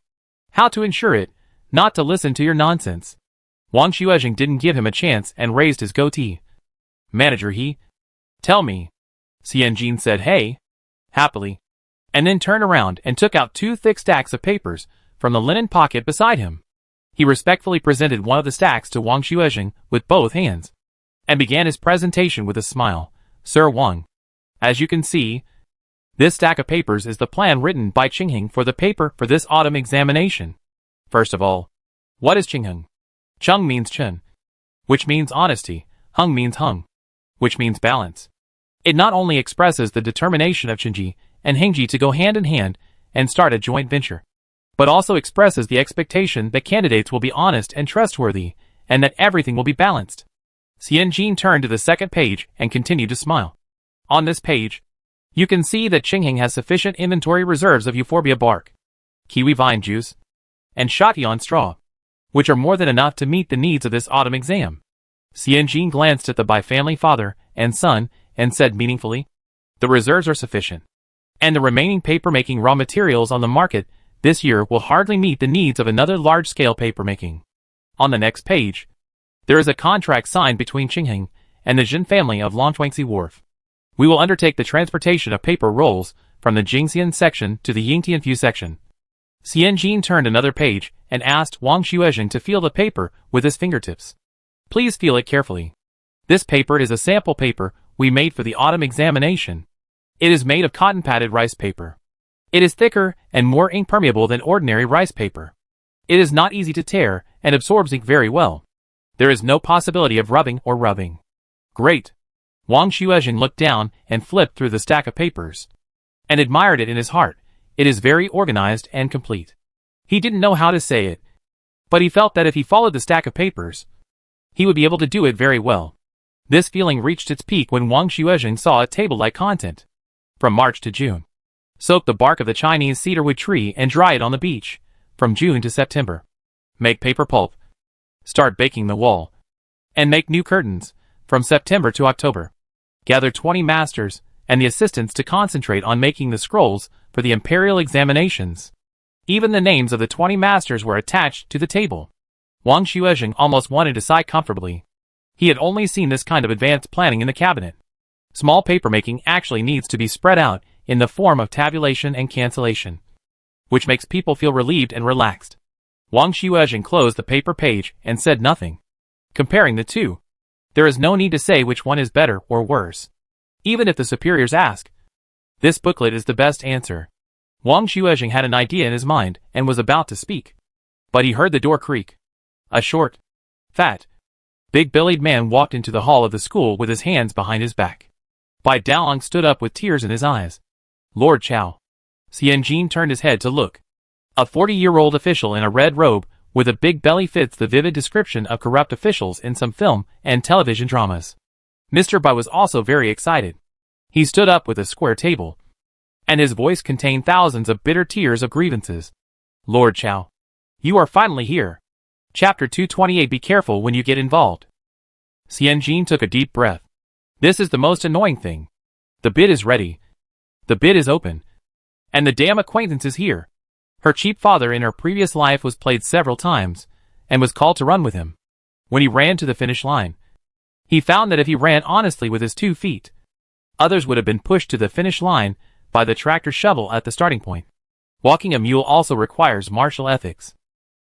How to insure it, not to listen to your nonsense. Wang Xuezheng didn't give him a chance and raised his goatee. Manager he. Tell me. Xianjin said hey, happily, and then turned around and took out 2 thick stacks of papers from the linen pocket beside him. He respectfully presented one of the stacks to Wang Xuezheng with both hands, and began his presentation with a smile. Sir Wang, as you can see, this stack of papers is the plan written by Qingheng for the paper for this autumn examination. First of all, what is Qingheng? Cheng means Chen, which means honesty. Heng means hung, which means balance. It not only expresses the determination of Qinji and Hengji to go hand in hand and start a joint venture, but also expresses the expectation that candidates will be honest and trustworthy, and that everything will be balanced. Xianjin turned to the second page and continued to smile. On this page, You can see that Qingheng has sufficient inventory reserves of euphorbia bark, kiwi vine juice, and shotyan straw, which are more than enough to meet the needs of this autumn exam. Xianjin glanced at the bifamily father and son and said meaningfully, "The reserves are sufficient, and the remaining paper-making raw materials on the market this year will hardly meet the needs of another large-scale paper-making." On the next page, there is a contract signed between Qingheng and the Jin family of Longchuangxi Wharf. We will undertake the transportation of paper rolls from the Jingxian section to the Yingtianfu section. Xianjin turned another page and asked Wang Xuezheng to feel the paper with his fingertips. "Please feel it carefully. This paper is a sample paper we made for the autumn examination. It is made of cotton-padded rice paper. It is thicker and more ink-permeable than ordinary rice paper. It is not easy to tear and absorbs ink very well. There is no possibility of rubbing or rubbing." "Great." Wang Xuezheng looked down and flipped through the stack of papers, and admired it in his heart. It is very organized and complete. He didn't know how to say it, but he felt that if he followed the stack of papers, he would be able to do it very well. This feeling reached its peak when Wang Xuezheng saw a table-like content. From March to June. Soak the bark of the Chinese cedarwood tree and dry it on the beach. From June to September. Make paper pulp. Start baking the wall. And make new curtains. From September to October. Gather 20 masters and the assistants to concentrate on making the scrolls for the imperial examinations. Even the names of the 20 masters were attached to the table. Wang Xuezheng almost wanted to sigh comfortably. He had only seen this kind of advanced planning in the cabinet. Small papermaking actually needs to be spread out in the form of tabulation and cancellation, which makes people feel relieved and relaxed. Wang Xuezheng closed the paper page and said nothing. Comparing the two, there is no need to say which one is better or worse. Even if the superiors ask, this booklet is the best answer. Wang Xuezheng had an idea in his mind and was about to speak, but he heard the door creak. A short, fat, big-bellied man walked into the hall of the school with his hands behind his back. Bai Daolang stood up with tears in his eyes. "Lord Chao." Xianjin turned his head to look. A 40-year-old official in a red robe with a big belly fits the vivid description of corrupt officials in some film and television dramas. Mr. Bai was also very excited. He stood up with a square table, and his voice contained thousands of bitter tears of grievances. "Lord Chao, you are finally here. Chapter 228. Be careful when you get involved." Xianjin took a deep breath. This is the most annoying thing. The bid is ready. The bid is open. And the damn acquaintance is here. Her cheap father in her previous life was played several times, and was called to run with him. When he ran to the finish line, he found that if he ran honestly with his 2 feet, others would have been pushed to the finish line by the tractor shovel at the starting point. Walking a mule also requires martial ethics.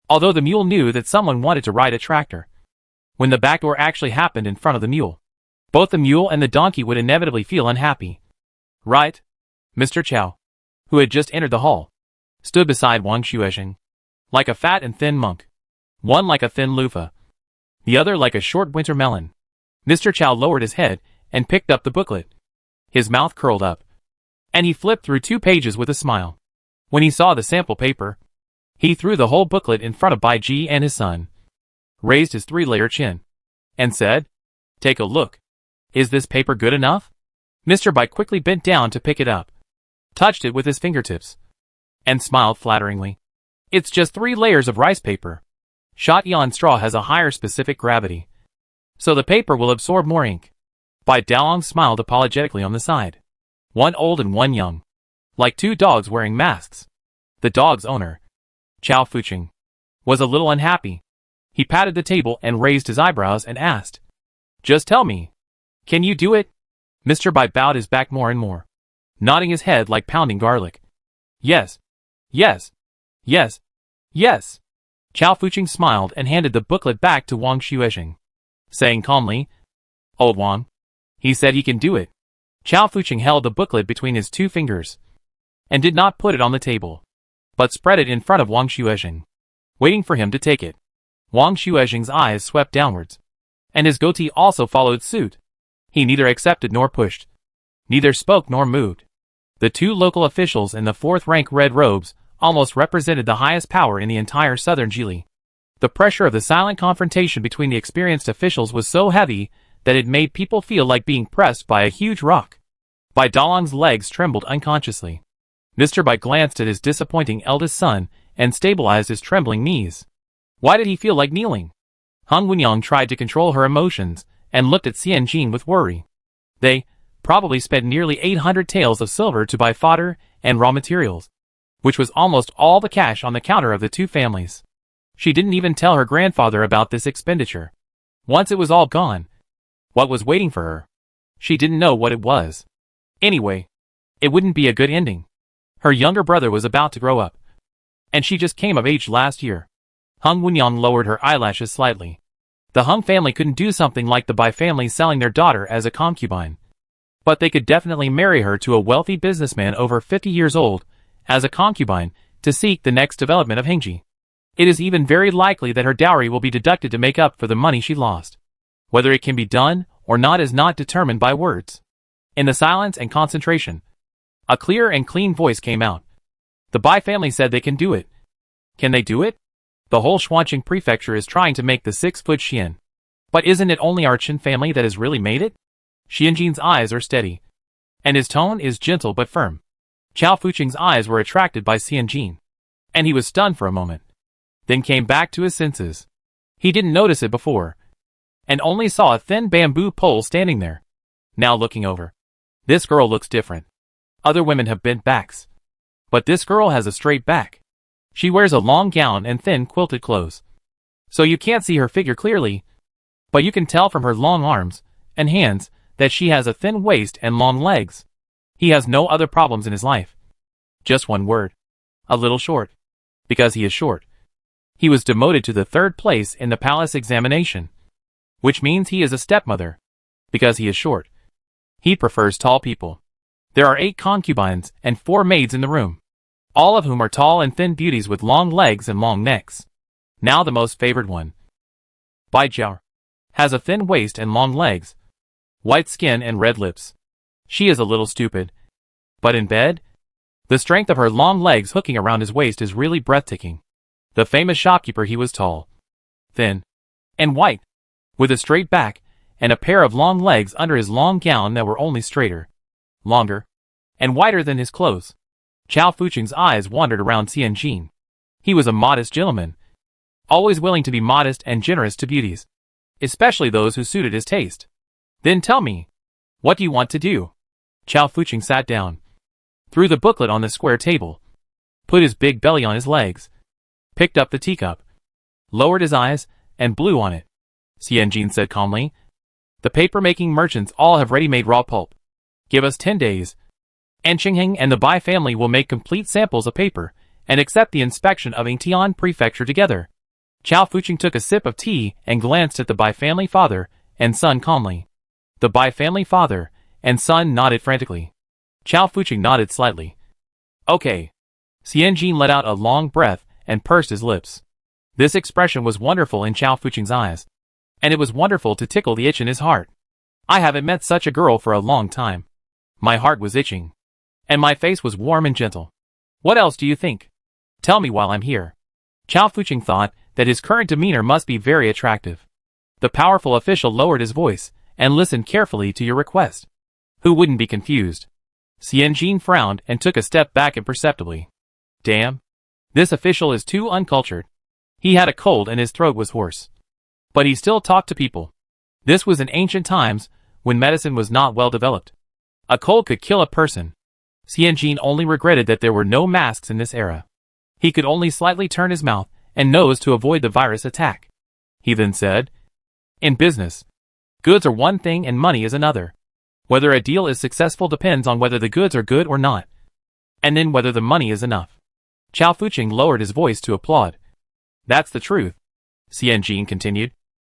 Although the mule knew that someone wanted to ride a tractor, when the back door actually happened in front of the mule, both the mule and the donkey would inevitably feel unhappy. "Right?" Mr. Chao, who had just entered the hall, stood beside Wang Xuezheng, like a fat and thin monk. One like a thin loofah, the other like a short winter melon. Mr. Chao lowered his head and picked up the booklet. His mouth curled up, and he flipped through 2 pages with a smile. When he saw the sample paper, he threw the whole booklet in front of Bai Ji and his son, raised his 3-layer chin, and said, "Take a look. Is this paper good enough?" Mr. Bai quickly bent down to pick it up, touched it with his fingertips, and smiled flatteringly. "It's just 3 layers of rice paper. Shotyan straw has a higher specific gravity, so the paper will absorb more ink." Bai Daolang smiled apologetically on the side. One old and one young, like 2 dogs wearing masks. The dog's owner, Chao Fuching, was a little unhappy. He patted the table and raised his eyebrows and asked, "Just tell me, can you do it?" Mr. Bai bowed his back more and more, nodding his head like pounding garlic. "Yes, yes, yes, yes." Chao Fuching smiled and handed the booklet back to Wang Xuezheng, saying calmly, "Old Wang, he said he can do it." Chao Fuching held the booklet between his 2 fingers, and did not put it on the table, but spread it in front of Wang Xuezheng, waiting for him to take it. Wang Xuezheng's eyes swept downwards, and his goatee also followed suit. He neither accepted nor pushed, neither spoke nor moved. The 2 local officials in the 4th-rank red robes almost represented the highest power in the entire southern Jili. The pressure of the silent confrontation between the experienced officials was so heavy that it made people feel like being pressed by a huge rock. Bai Dalong's legs trembled unconsciously. Mr. Bai glanced at his disappointing eldest son and stabilized his trembling knees. Why did he feel like kneeling? Hung Wenyang tried to control her emotions and looked at Xian Jin with worry. They probably spent nearly 800 taels of silver to buy fodder and raw materials, which was almost all the cash on the counter of the two families. She didn't even tell her grandfather about this expenditure. Once it was all gone, what was waiting for her? She didn't know what it was. Anyway, it wouldn't be a good ending. Her younger brother was about to grow up, and she just came of age last year. Hung Wenyang lowered her eyelashes slightly. The Hung family couldn't do something like the Bai family selling their daughter as a concubine. But they could definitely marry her to a wealthy businessman over 50 years old, as a concubine, to seek the next development of Hengji. It is even very likely that her dowry will be deducted to make up for the money she lost. Whether it can be done or not is not determined by words. In the silence and concentration, a clear and clean voice came out. The Bai family said they can do it. Can they do it? The whole Xuanqing prefecture is trying to make the 6-foot Xian. But isn't it only our Qin family that has really made it? Xianjin's eyes are steady, and his tone is gentle but firm. Chao Fuqing's eyes were attracted by Xianjin, and he was stunned for a moment, then came back to his senses. He didn't notice it before, and only saw a thin bamboo pole standing there. Now looking over, this girl looks different. Other women have bent backs, but this girl has a straight back. She wears a long gown and thin quilted clothes, so you can't see her figure clearly, but you can tell from her long arms and hands that she has a thin waist and long legs. He has no other problems in his life. Just one word. A little short. Because he is short. He was demoted to the 3rd place in the palace examination, which means he is a stepmother. Because he is short. He prefers tall people. There are 8 concubines and 4 maids in the room, all of whom are tall and thin beauties with long legs and long necks. Now the most favored one, Bai Jiao, has a thin waist and long legs, white skin and red lips. She is a little stupid, but in bed, the strength of her long legs hooking around his waist is really breathtaking. The famous shopkeeper, he was tall, thin, and white, with a straight back and a pair of long legs under his long gown that were only straighter, longer, and wider than his clothes. Chao Fuqing's eyes wandered around Xianjin. He was a modest gentleman, always willing to be modest and generous to beauties, especially those who suited his taste. Then tell me, what do you want to do? Chao Fuqing sat down, threw the booklet on the square table, put his big belly on his legs, picked up the teacup, lowered his eyes, and blew on it. Xianjin said calmly, the paper-making merchants all have ready-made raw pulp. Give us 10 days, and Qingheng and the Bai family will make complete samples of paper and accept the inspection of Yingtian prefecture together. Chao Fuqing took a sip of tea and glanced at the Bai family father and son calmly. The Bai family father and son nodded frantically. Chao Fuqing nodded slightly. Okay. Xianjin let out a long breath and pursed his lips. This expression was wonderful in Chao Fuqing's eyes, and it was wonderful to tickle the itch in his heart. I haven't met such a girl for a long time. My heart was itching, and my face was warm and gentle. What else do you think? Tell me while I'm here. Chao Fuqing thought that his current demeanor must be very attractive. The powerful official lowered his voice and listened carefully to your request. Who wouldn't be confused? Xianjin frowned and took a step back imperceptibly. Damn. This official is too uncultured. He had a cold and his throat was hoarse, but he still talked to people. This was in ancient times, when medicine was not well developed. A cold could kill a person. Xianjin only regretted that there were no masks in this era. He could only slightly turn his mouth and nose to avoid the virus attack. He then said, in business, goods are one thing and money is another. Whether a deal is successful depends on whether the goods are good or not, and then whether the money is enough. Chao Fuqing lowered his voice to applaud. That's the truth, Xianjin continued.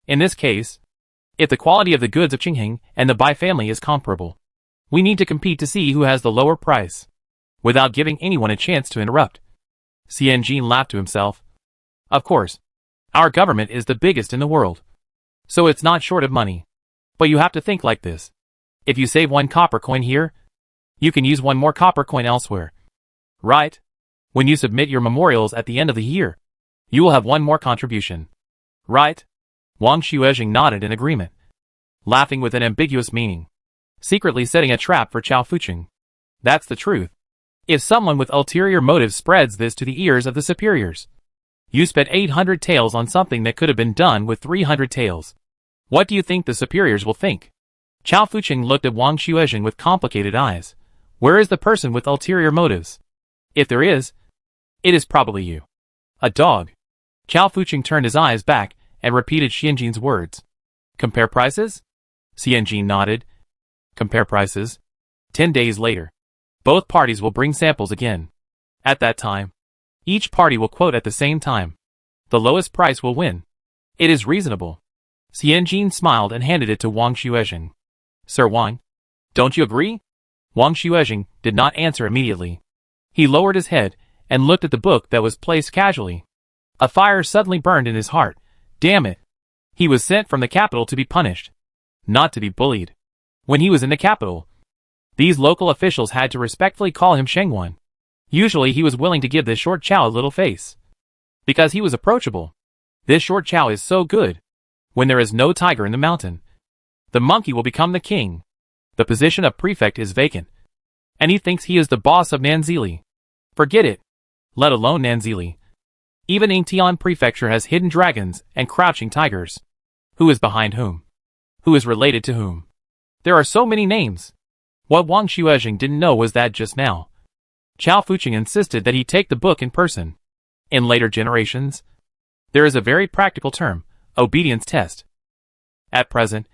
In this case, if the quality of the goods of Qingheng and the Bai family is comparable, we need to compete to see who has the lower price, without giving anyone a chance to interrupt. Xianjin laughed to himself. Of course, our government is the biggest in the world, so it's not short of money. But you have to think like this. If you save 1 copper coin here, you can use 1 more copper coin elsewhere. Right? When you submit your memorials at the end of the year, you will have 1 more contribution. Right? Wang Xuezheng nodded in agreement, laughing with an ambiguous meaning. secretly setting a trap for Chao Fuching. That's the truth. If someone with ulterior motives spreads this to the ears of the superiors, you spent 800 taels on something that could have been done with 300 taels. What do you think the superiors will think? Chao Fuching looked at Wang Xuezheng with complicated eyes. Where is the person with ulterior motives? If there is, it is probably you. A dog. Chao Fuching turned his eyes back and repeated Xianjin's words. Compare prices? Xianjin nodded. Compare prices. 10 days later. Both parties will bring samples again. At that time, each party will quote at the same time. The lowest price will win. It is reasonable. Xianjin smiled and handed it to Wang Xuezheng. Sir Wang, don't you agree? Wang Xuezheng did not answer immediately. He lowered his head and looked at the book that was placed casually. A fire suddenly burned in his heart. Damn it. He was sent from the capital to be punished, not to be bullied. When he was in the capital, these local officials had to respectfully call him Shengwan. Usually he was willing to give this short Chao a little face, because he was approachable. This short Chao is so good. When there is no tiger in the mountain, the monkey will become the king. The position of prefect is vacant, and he thinks he is the boss of Nanzili. Forget it. Let alone Nanzili. Even Yingtian Prefecture has hidden dragons and crouching tigers. Who is behind whom? Who is related to whom? There are so many names. What Wang Xuezheng didn't know was that just now, Chao Fuching insisted that he take the book in person. In later generations, there is a very practical term, obedience test. At present,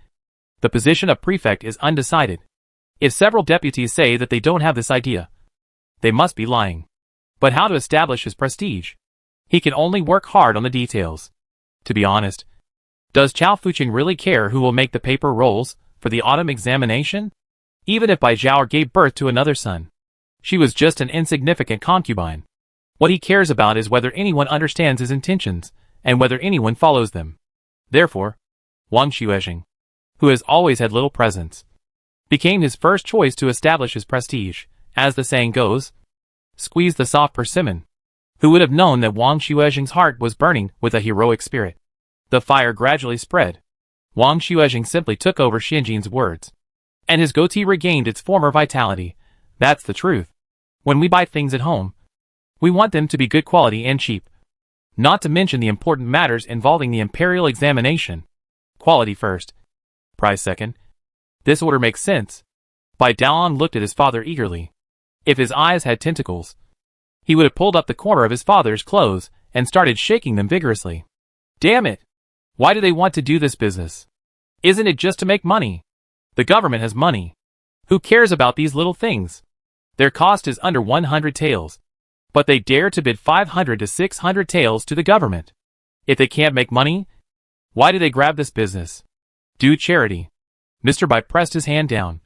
the position of prefect is undecided. If several deputies say that they don't have this idea, they must be lying. But how to establish his prestige? He can only work hard on the details. To be honest, does Chao Fuching really care who will make the paper rolls for the autumn examination? Even if Bai Zhaoer gave birth to another son, she was just an insignificant concubine. What he cares about is whether anyone understands his intentions and whether anyone follows them. Therefore, Wang Xuezheng, who has always had little presence, became his first choice to establish his prestige. As the saying goes, squeeze the soft persimmon. Who would have known that Wang Xuezheng's heart was burning with a heroic spirit? The fire gradually spread. Wang Xuezheng simply took over Xianjin's words, and his goatee regained its former vitality. That's the truth. When we buy things at home, we want them to be good quality and cheap. Not to mention the important matters involving the imperial examination. Quality first, price second. This order makes sense. Bai Daoan looked at his father eagerly. If his eyes had tentacles, he would have pulled up the corner of his father's clothes and started shaking them vigorously. Damn it! Why do they want to do this business? Isn't it just to make money? The government has money. Who cares about these little things? Their cost is under 100 taels. But they dare to bid 500 to 600 taels to the government. If they can't make money, why do they grab this business? Do charity. Mr. Bai pressed his hand down,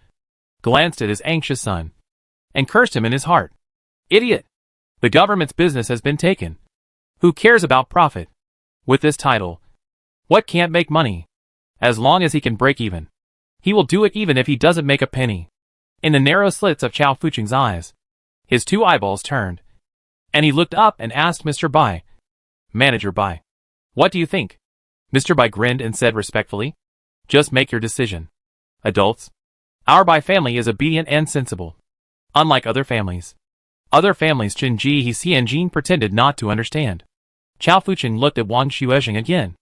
glanced at his anxious son, and cursed him in his heart. Idiot! The government's business has been taken. Who cares about profit? With this title, what can't make money? As long as he can break even, he will do it even if he doesn't make a penny. In the narrow slits of Chao Fuching's eyes, his two eyeballs turned, and he looked up and asked Mr. Bai, Manager Bai, what do you think? Mr. Bai grinned and said respectfully, just make your decision. Adults, our Bai family is obedient and sensible. Unlike other families, Qinji Xianjin pretended not to understand. Chao Fuching looked at Wang Xuezheng again,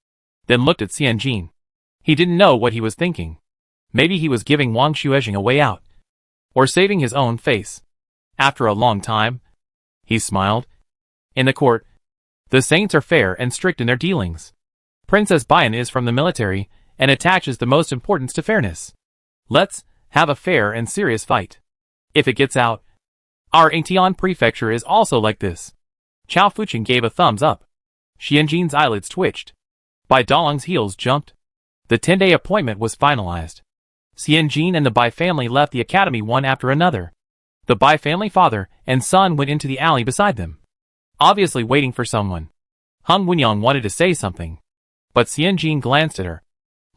then looked at Xianjin. He didn't know what he was thinking. Maybe he was giving Wang Xuezheng a way out, or saving his own face. After a long time, he smiled. In the court, the saints are fair and strict in their dealings. Princess Bayan is from the military and attaches the most importance to fairness. Let's have a fair and serious fight. If it gets out, our Yingtian Prefecture is also like this. Chao Fuching gave a thumbs up. Xianjin's eyelids twitched. Bai Dalong's heels jumped. The 10-day appointment was finalized. Xianjin and the Bai family left the academy one after another. The Bai family father and son went into the alley beside them, obviously waiting for someone. Hung Wenyang wanted to say something, but Xianjin glanced at her.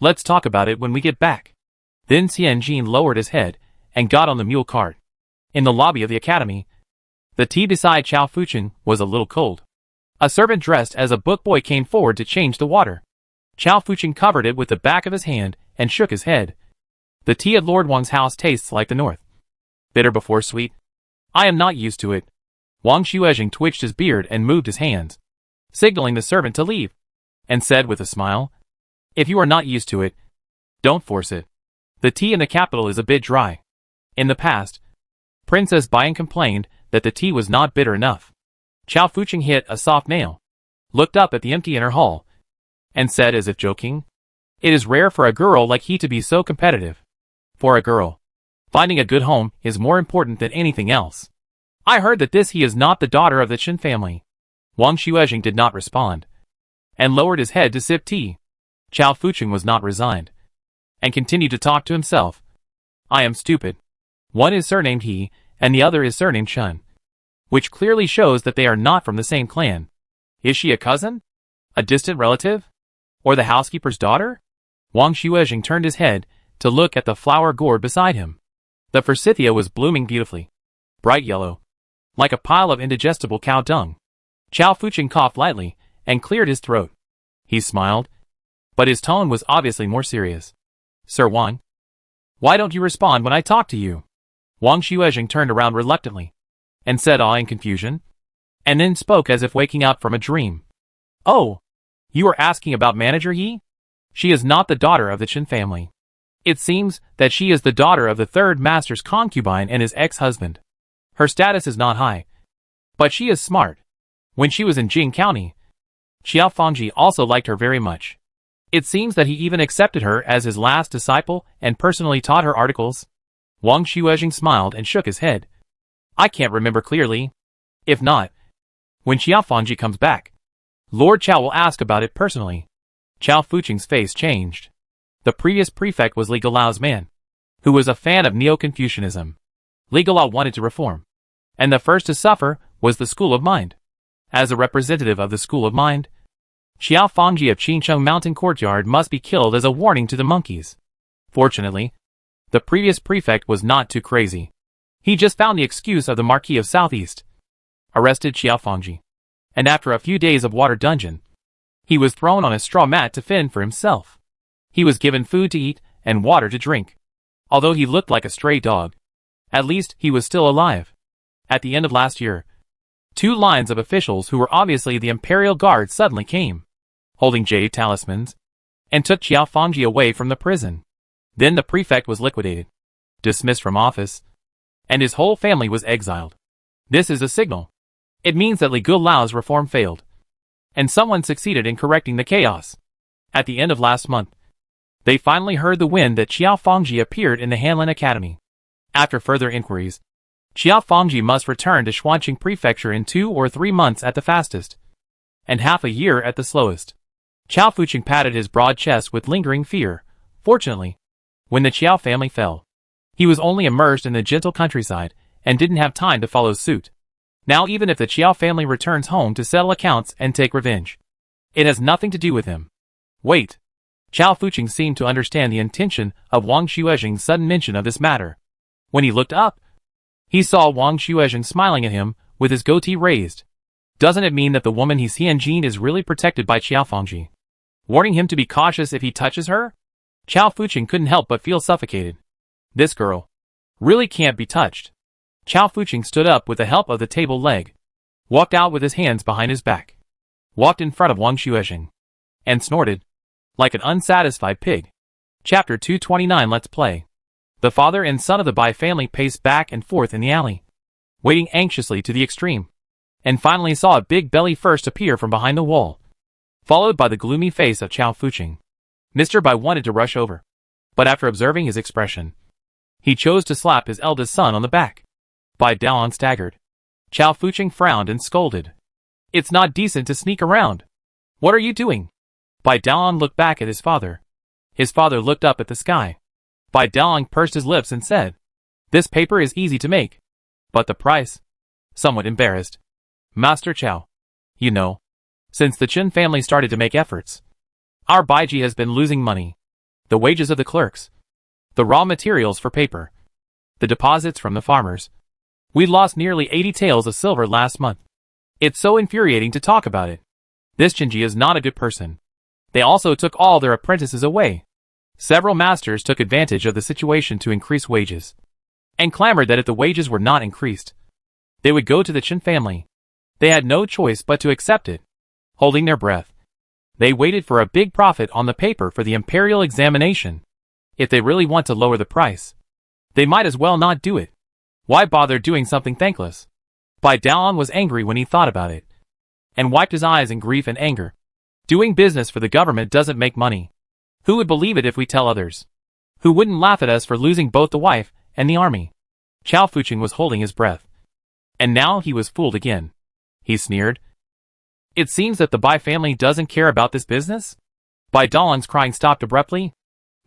Let's talk about it when we get back. Then Xianjin lowered his head and got on the mule cart. In the lobby of the academy, the tea beside Chao Fuching was a little cold. A servant dressed as a book boy came forward to change the water. Chao Fuching covered it with the back of his hand and shook his head. The tea at Lord Wang's house tastes like the north. Bitter before sweet. I am not used to it. Wang Xuezheng twitched his beard and moved his hands, signaling the servant to leave, and said with a smile, "If you are not used to it, don't force it. The tea in the capital is a bit dry. In the past, Princess Baiying complained that the tea was not bitter enough." Chao Fuching hit a soft nail, looked up at the empty inner hall, and said as if joking, "It is rare for a girl like he to be so competitive. For a girl, finding a good home is more important than anything else. I heard that he is not the daughter of the Chen family." Wang Xuezheng did not respond, and lowered his head to sip tea. Chao Fuching was not resigned, and continued to talk to himself. "I am stupid. One is surnamed He, and the other is surnamed Chen, which clearly shows that they are not from the same clan. Is she a cousin? A distant relative? Or the housekeeper's daughter?" Wang Xuezheng turned his head to look at the flower gourd beside him. The forsythia was blooming beautifully, bright yellow, like a pile of indigestible cow dung. Chao Fuching coughed lightly and cleared his throat. He smiled, but his tone was obviously more serious. "Sir Wang, why don't you respond when I talk to you?" Wang Xuezheng turned around reluctantly, and said in confusion, and then spoke as if waking up from a dream. "Oh, you are asking about Manager He? She is not the daughter of the Chen family. It seems that she is the daughter of the third master's concubine and his ex-husband. Her status is not high, but she is smart. When she was in Jing County, Xiao Fangji also liked her very much. It seems that he even accepted her as his last disciple and personally taught her articles." Wang Xuezheng smiled and shook his head. "I can't remember clearly. If not, when Xiao Fangji comes back, Lord Chao will ask about it personally." Chao Fuching's face changed. The previous prefect was Li Galao's man, who was a fan of Neo-Confucianism. Li Galao wanted to reform, and the first to suffer was the School of Mind. As a representative of the School of Mind, Xiao Fangji of Qincheng Mountain Courtyard must be killed as a warning to the monkeys. Fortunately, the previous prefect was not too crazy. He just found the excuse of the Marquis of Southeast, arrested Xiao Fangji, and after a few days of water dungeon, he was thrown on a straw mat to fend for himself. He was given food to eat and water to drink. Although he looked like a stray dog, at least he was still alive. At the end of last year, 2 lines of officials who were obviously the Imperial Guard suddenly came, holding jade talismans, and took Xiao Fangji away from the prison. Then the prefect was liquidated, dismissed from office, and his whole family was exiled. This is a signal. It means that Li Gulao's reform failed, and someone succeeded in correcting the chaos. At the end of last month, they finally heard the wind that Xiao Fangji appeared in the Hanlin Academy. After further inquiries, Xiao Fangji must return to Xuanqing Prefecture in 2 or 3 months at the fastest, and half a year at the slowest. Chao Fuching patted his broad chest with lingering fear. Fortunately, when the Qiao family fell, he was only immersed in the gentle countryside and didn't have time to follow suit. Now even if the Qiao family returns home to settle accounts and take revenge, it has nothing to do with him. Wait. Chao Fuching seemed to understand the intention of Wang Xuezheng's sudden mention of this matter. When he looked up, he saw Wang Xuezheng smiling at him with his goatee raised. Doesn't it mean that the woman he's Xianjin is really protected by Qiao Fangji, warning him to be cautious if he touches her? Chao Fuching couldn't help but feel suffocated. This girl really can't be touched. Chao Fuching stood up with the help of the table leg, walked out with his hands behind his back, walked in front of Wang Xuezheng, and snorted like an unsatisfied pig. Chapter 229. Let's play. The father and son of the Bai family paced back and forth in the alley, waiting anxiously to the extreme, and finally saw a big belly first appear from behind the wall, followed by the gloomy face of Chao Fuching. Mr. Bai wanted to rush over, but after observing his expression, he chose to slap his eldest son on the back. Bai Daoan staggered. Chao Fuching frowned and scolded. "It's not decent to sneak around. What are you doing?" Bai Daoan looked back at his father. His father looked up at the sky. Bai Daoan pursed his lips and said, "This paper is easy to make, but the price?" Somewhat embarrassed. "Master Chao, you know, since the Chen family started to make efforts, our Baiji has been losing money. The wages of the clerks, the raw materials for paper, the deposits from the farmers. We lost nearly 80 taels of silver last month. It's so infuriating to talk about it. This Chenji is not a good person. They also took all their apprentices away. Several masters took advantage of the situation to increase wages, and clamored that if the wages were not increased, they would go to the Chen family. They had no choice but to accept it. Holding their breath, they waited for a big profit on the paper for the imperial examination. If they really want to lower the price, they might as well not do it. Why bother doing something thankless? Bai Daoan was angry when he thought about it, and wiped his eyes in grief and anger. Doing business for the government doesn't make money. Who would believe it if we tell others? Who wouldn't laugh at us for losing both the wife and the army? Chao Fuching was holding his breath. And now he was fooled again. He sneered. It seems that the Bai family doesn't care about this business? Bai Daoan's crying stopped abruptly.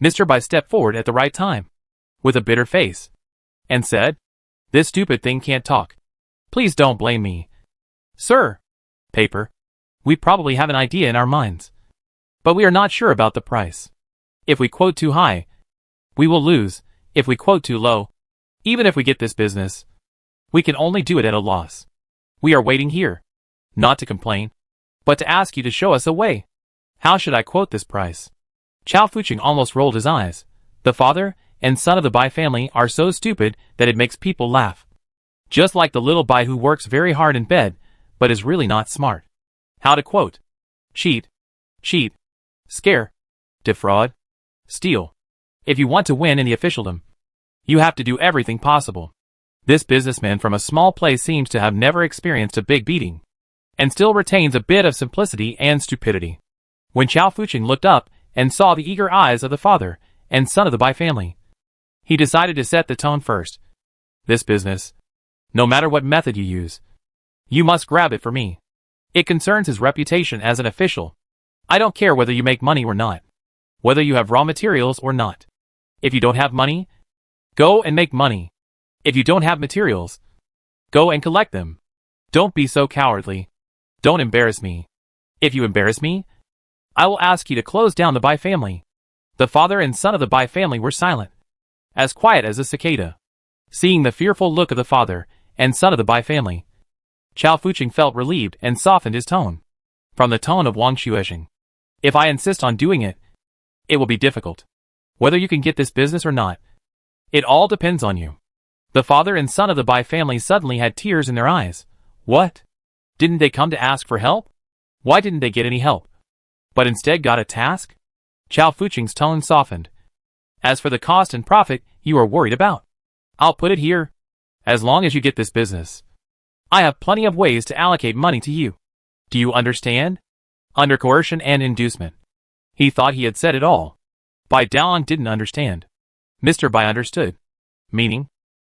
Mr. Bai stepped forward at the right time, with a bitter face, and said, "This stupid thing can't talk. Please don't blame me. Sir, paper. We probably have an idea in our minds, but we are not sure about the price. If we quote too high, we will lose. If we quote too low, even if we get this business, we can only do it at a loss. We are waiting here, not to complain, but to ask you to show us a way. How should I quote this price?" Chao Fuching almost rolled his eyes. The father and son of the Bai family are so stupid that it makes people laugh. Just like the little Bai who works very hard in bed, but is really not smart. How to quote? Cheat, scare, defraud, steal. If you want to win in the officialdom, you have to do everything possible. This businessman from a small place seems to have never experienced a big beating, and still retains a bit of simplicity and stupidity. When Chao Fuching looked up and saw the eager eyes of the father and son of the Bai family, he decided to set the tone first. This business, no matter what method you use, you must grab it for me. It concerns his reputation as an official. I don't care whether you make money or not, whether you have raw materials or not. If you don't have money, go and make money. If you don't have materials, go and collect them. Don't be so cowardly. Don't embarrass me. If you embarrass me, I will ask you to close down the Bai family. The father and son of the Bai family were silent, as quiet as a cicada. Seeing the fearful look of the father and son of the Bai family, Chao Fuching felt relieved and softened his tone, from the tone of Wang Xuexing. If I insist on doing it, it will be difficult. Whether you can get this business or not, it all depends on you. The father and son of the Bai family suddenly had tears in their eyes. What? Didn't they come to ask for help? Why didn't they get any help, but instead got a task? Chao Fuching's tone softened. As for the cost and profit you are worried about, I'll put it here. As long as you get this business, I have plenty of ways to allocate money to you. Do you understand? Under coercion and inducement. He thought he had said it all. Bai Daoan didn't understand. Mr. Bai understood. Meaning,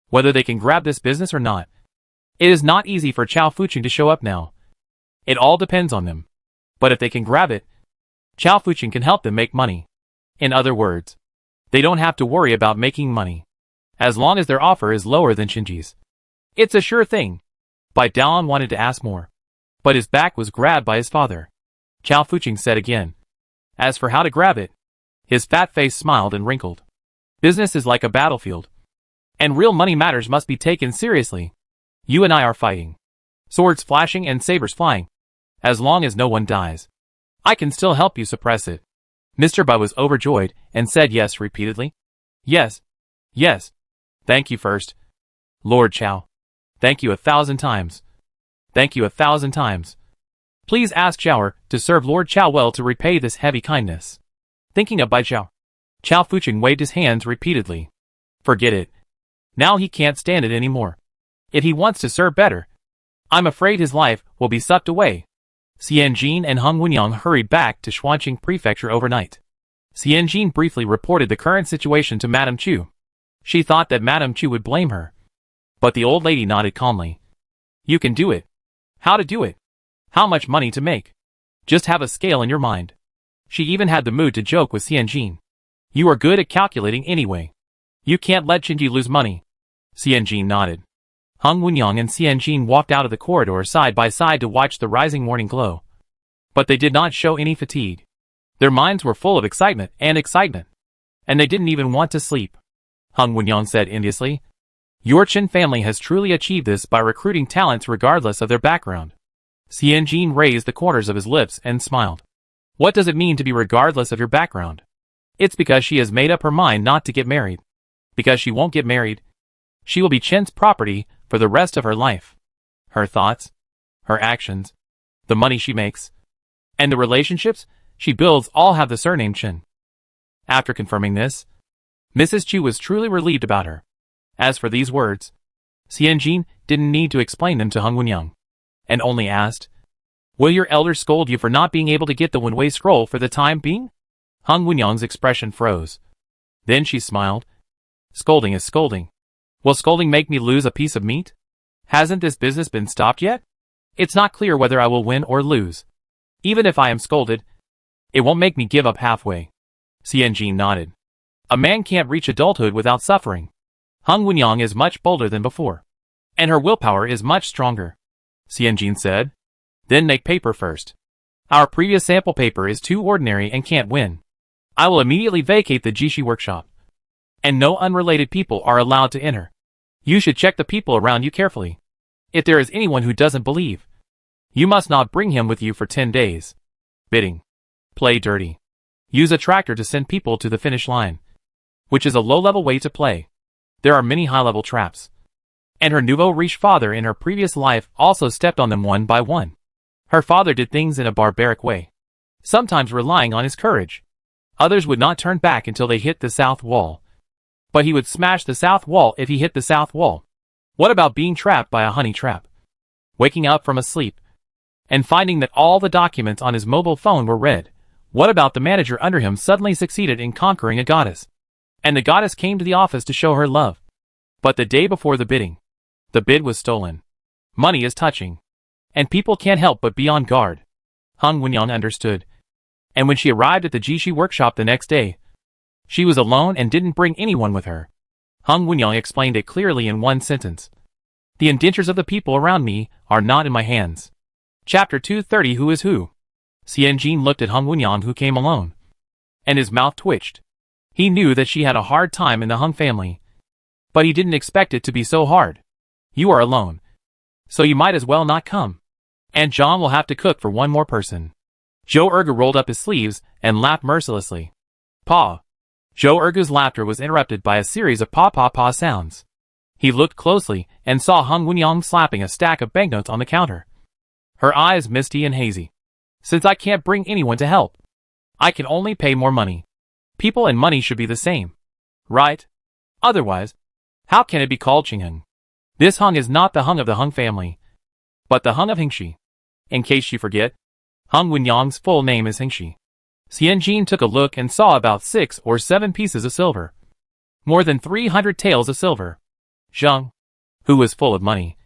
whether they can grab this business or not. It is not easy for Chao Fuching to show up now. It all depends on them. But if they can grab it, Chao Fuching can help them make money. In other words, they don't have to worry about making money, as long as their offer is lower than Shinji's. It's a sure thing. Bai Daoan wanted to ask more, but his back was grabbed by his father. Chao Fuching said again. As for how to grab it, his fat face smiled and wrinkled. Business is like a battlefield, and real money matters must be taken seriously. You and I are fighting, swords flashing and sabers flying. As long as no one dies, I can still help you suppress it. Mr. Bai was overjoyed and said yes repeatedly. Yes, yes. Thank you first, Lord Chao. Thank you 1,000 times. Thank you 1,000 times. Please ask Zhao to serve Lord Chao well to repay this heavy kindness. Thinking of Bai Zhao, Chao Fuching waved his hands repeatedly. Forget it. Now he can't stand it anymore. If he wants to serve better, I'm afraid his life will be sucked away. Xian Jin and Hung Wenyang hurried back to Xuanqing Prefecture overnight. Xian Jin briefly reported the current situation to Madame Chu. She thought that Madame Chu would blame her, but the old lady nodded calmly. You can do it. How to do it? How much money to make? Just have a scale in your mind. She even had the mood to joke with Xian Jin. You are good at calculating anyway. You can't let Shinji lose money. Xian Jin nodded. Hung Wenyang and Xian Jin walked out of the corridor side by side to watch the rising morning glow. But they did not show any fatigue. Their minds were full of excitement, and they didn't even want to sleep. Hung Wenyang said enviously. Your Chen family has truly achieved this by recruiting talents regardless of their background. Xian Jin raised the corners of his lips and smiled. What does it mean to be regardless of your background? It's because she has made up her mind not to get married. Because she won't get married, she will be Chen's property for the rest of her life. Her thoughts, her actions, the money she makes, and the relationships she builds all have the surname Chen. After confirming this, Mrs. Chu was truly relieved about her. As for these words, Xianjin didn't need to explain them to Hung Wenyang, and only asked, "Will your elders scold you for not being able to get the one-way scroll for the time being?" Hung Wenyang's expression froze. Then she smiled. "Scolding is scolding. Will scolding make me lose a piece of meat? Hasn't this business been stopped yet? It's not clear whether I will win or lose. Even if I am scolded, it won't make me give up halfway." Xianjin nodded. A man can't reach adulthood without suffering. Hung Wenyang is much bolder than before, and her willpower is much stronger. Xianjin said, "Then make paper first. Our previous sample paper is too ordinary and can't win. I will immediately vacate the Jishi workshop, and no unrelated people are allowed to enter. You should check the people around you carefully. If there is anyone who doesn't believe, you must not bring him with you for 10 days. Bidding. Play dirty. Use a tractor to send people to the finish line, which is a low-level way to play. There are many high-level traps. And her nouveau riche father in her previous life also stepped on them one by one. Her father did things in a barbaric way, sometimes relying on his courage. Others would not turn back until they hit the south wall. But he would smash the south wall if he hit the south wall. What about being trapped by a honey trap? Waking up from a sleep and finding that all the documents on his mobile phone were red. What about the manager under him suddenly succeeded in conquering a goddess, and the goddess came to the office to show her love? But the day before the bidding, the bid was stolen. Money is touching, and people can't help but be on guard. Hung Wenyang understood, and when she arrived at the Jishi workshop the next day, she was alone and didn't bring anyone with her. Hung Wenyang explained it clearly in one sentence. "The indentures of the people around me are not in my hands." Chapter 230. Who is who? Xianjin looked at Hung Wenyang, who came alone, and his mouth twitched. He knew that she had a hard time in the Hung family, but he didn't expect it to be so hard. "You are alone, so you might as well not come. And John will have to cook for one more person." Zhou Ergu rolled up his sleeves and laughed mercilessly. "Pa." Zhou Ergu's laughter was interrupted by a series of pa-pa-pa sounds. He looked closely and saw Hung Wenyang slapping a stack of banknotes on the counter, her eyes misty and hazy. "Since I can't bring anyone to help, I can only pay more money. People and money should be the same, right? Otherwise, how can it be called Qingheng? This Hung is not the Hung of the Hung family, but the Hung of Hingxi. In case you forget, Hung Wenyang's full name is Hingxi." Xianjin took a look and saw about 6 or 7 pieces of silver. More than 300 taels of silver. Zheng, who was full of money,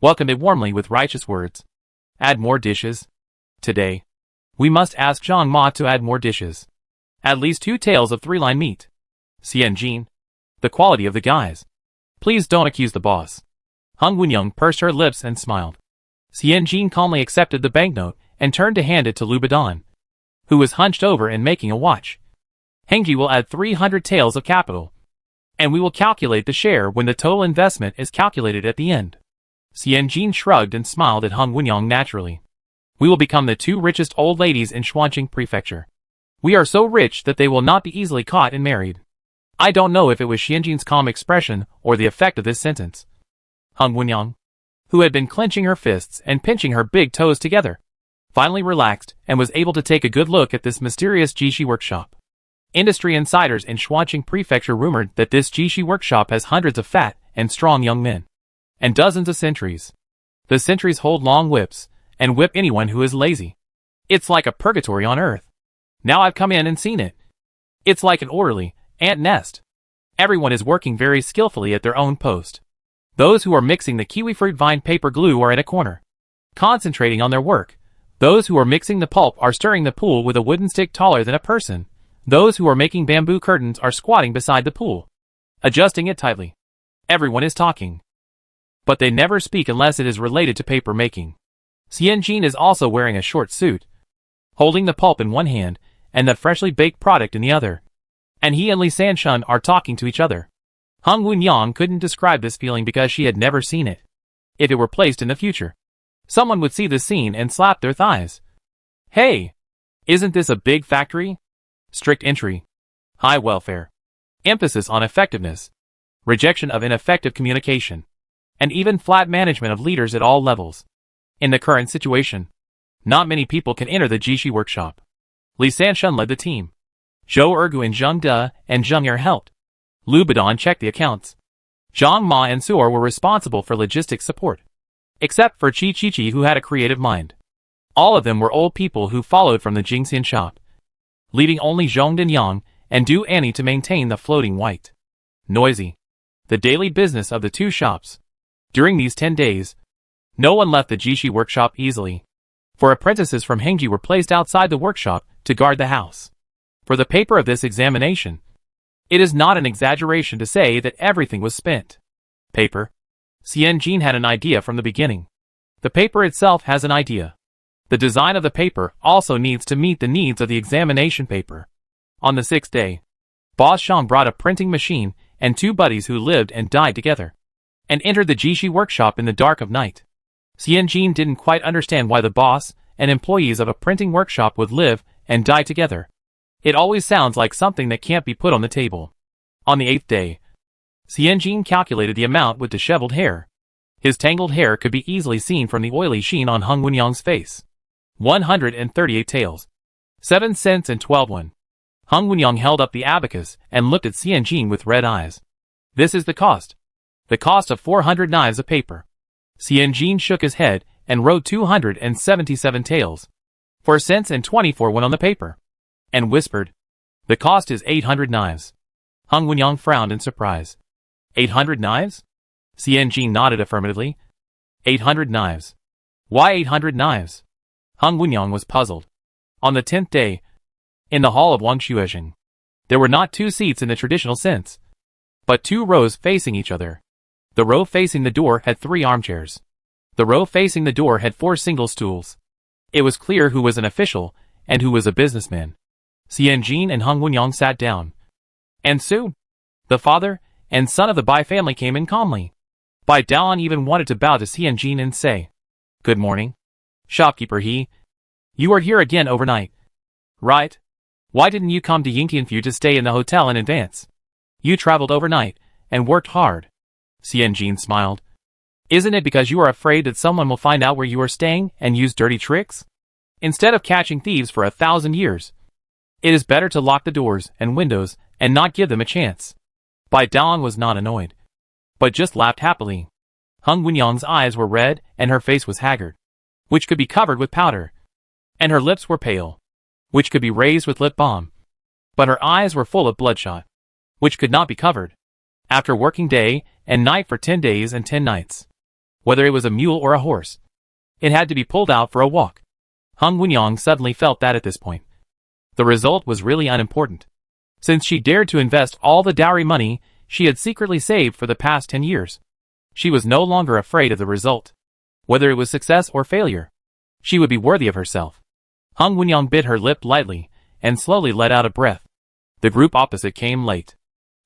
welcomed it warmly with righteous words. "Add more dishes. Today, we must ask Zhang Ma to add more dishes. At least 2 taels of 3-line meat." Xianjin, the quality of the guys. "Please don't accuse the boss." Hung Wenyang pursed her lips and smiled. Xianjin calmly accepted the banknote and turned to hand it to Lu Badan, who was hunched over and making a watch. "Hengji will add 300 taels of capital, and we will calculate the share when the total investment is calculated at the end." Xianjin shrugged and smiled at Hung Wenyang naturally. "We will become the 2 richest old ladies in Xuanqing Prefecture. We are so rich that they will not be easily caught and married." I don't know if it was Xianjin's calm expression or the effect of this sentence. Hung Wenyang, who had been clenching her fists and pinching her big toes together, finally relaxed and was able to take a good look at this mysterious Jishi workshop. Industry insiders in Xuanqing Prefecture rumored that this Jishi workshop has hundreds of fat and strong young men, and dozens of sentries. The sentries hold long whips and whip anyone who is lazy. It's like a purgatory on earth. Now I've come in and seen it. It's like an orderly ant nest. Everyone is working very skillfully at their own post. Those who are mixing the kiwi fruit vine paper glue are in a corner, concentrating on their work. Those who are mixing the pulp are stirring the pool with a wooden stick taller than a person. Those who are making bamboo curtains are squatting beside the pool, adjusting it tightly. Everyone is talking, but they never speak unless it is related to paper making. Xianjin is also wearing a short suit, holding the pulp in one hand and the freshly baked product in the other, and he and Li Sanshun are talking to each other. Hung Wenyang couldn't describe this feeling because she had never seen it. If it were placed in the future, someone would see this scene and slap their thighs. "Hey, isn't this a big factory? Strict entry. high welfare, emphasis on effectiveness, rejection of ineffective communication, and even flat management of leaders at all levels. In the current situation, not many people can enter the Jishi workshop. Li Sanshun led the team. Zhou Ergu and Zheng De and Zheng Er helped. Lu Badon checked the accounts. Zhang Ma and Suor were responsible for logistics support. Except for Qi Qiqi, who had a creative mind. All of them were old people who followed from the Jingxian shop, leaving only Zhong Yang and Du Annie to maintain the floating white, noisy, the daily business of the two shops. During these 10 days, no one left the Jishi workshop easily, for apprentices from Hengji were placed outside the workshop to guard the house. For the paper of this examination, it is not an exaggeration to say that everything was spent. Paper. Xian Jin had an idea from the beginning. The paper itself has an idea. The design of the paper also needs to meet the needs of the examination paper. On the 6th day, Boss Shang brought a printing machine and 2 buddies who lived and died together, and entered the Jishi workshop in the dark of night. Xian Jin didn't quite understand why the boss and employees of a printing workshop would live and die together. It always sounds like something that can't be put on the table. On the 8th day, Xian Jin calculated the amount with disheveled hair. His tangled hair could be easily seen from the oily sheen on Hung Wenyang's face. 138 taels. 7 cents and 12 won. Hung Wenyang held up the abacus and looked at Xian Jin with red eyes. This is the cost. The cost of 400 knives of paper. Xian Jin shook his head and wrote 277 taels. 4 cents and 24 won on the paper, and whispered, "The cost is 800 knives." Hung Wenyang frowned in surprise. 800 knives? Xian Jin nodded affirmatively. 800 knives. Why 800 knives? Hung Wenyang was puzzled. On the 10th day, in the hall of Wang Xuezheng, there were not 2 seats in the traditional sense, but 2 rows facing each other. The row facing the door had 3 armchairs. The row facing the door had 4 single stools. It was clear who was an official and who was a businessman. Xian Jin and Hung Wenyang sat down. And soon, the father and son of the Bai family came in calmly. Bai Daon even wanted to bow to Xian Jin and say, "Good morning. Shopkeeper He. You are here again overnight. Right? Why didn't you come to Yingtianfu to stay in the hotel in advance? You traveled overnight and worked hard." Xian Jin smiled. "Isn't it because you are afraid that someone will find out where you are staying and use dirty tricks? Instead of catching thieves for 1,000 years, it is better to lock the doors and windows and not give them a chance." Bai Daon was not annoyed, but just laughed happily. Hung Wenyang's eyes were red and her face was haggard, which could be covered with powder, and her lips were pale, which could be raised with lip balm. But her eyes were full of bloodshot, which could not be covered. After working day and night for 10 days and 10 nights, whether it was a mule or a horse, it had to be pulled out for a walk. Hung Wenyang suddenly felt that at this point, the result was really unimportant. Since she dared to invest all the dowry money she had secretly saved for the past 10 years, she was no longer afraid of the result. Whether it was success or failure, she would be worthy of herself. Hung Wenyang bit her lip lightly and slowly let out a breath. The group opposite came late.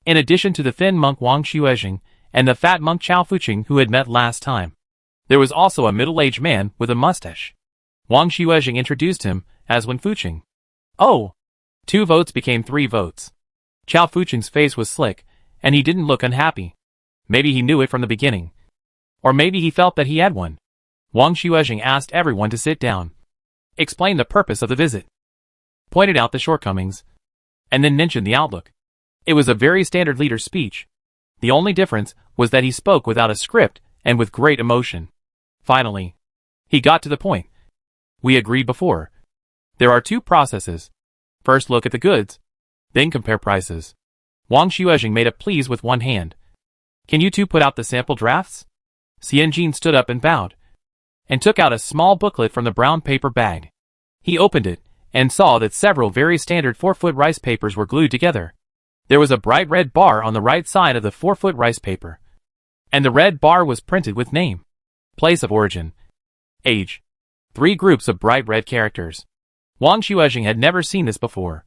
In addition to the thin monk Wang Xuezheng and the fat monk Chao Fuqing who had met last time, there was also a middle-aged man with a mustache. Wang Xuezheng introduced him as Wen Fuqing. "Oh!" 2 votes became 3 votes. Chao Fuqing's face was slick, and he didn't look unhappy. Maybe he knew it from the beginning. Or maybe he felt that he had one. Wang Xuezheng asked everyone to sit down, explained the purpose of the visit, pointed out the shortcomings, and then mentioned the outlook. It was a very standard leader speech. The only difference was that he spoke without a script and with great emotion. Finally, he got to the point. "We agreed before. There are 2 processes. First look at the goods, then compare prices." Wang Xuezheng made a please with one hand. "Can you 2 put out the sample drafts?" Xian Jin stood up and bowed, and took out a small booklet from the brown paper bag. He opened it, and saw that several very standard 4-foot rice papers were glued together. There was a bright red bar on the right side of the 4-foot rice paper, and the red bar was printed with name, place of origin, age, 3 groups of bright red characters. Wang Xuezheng had never seen this before.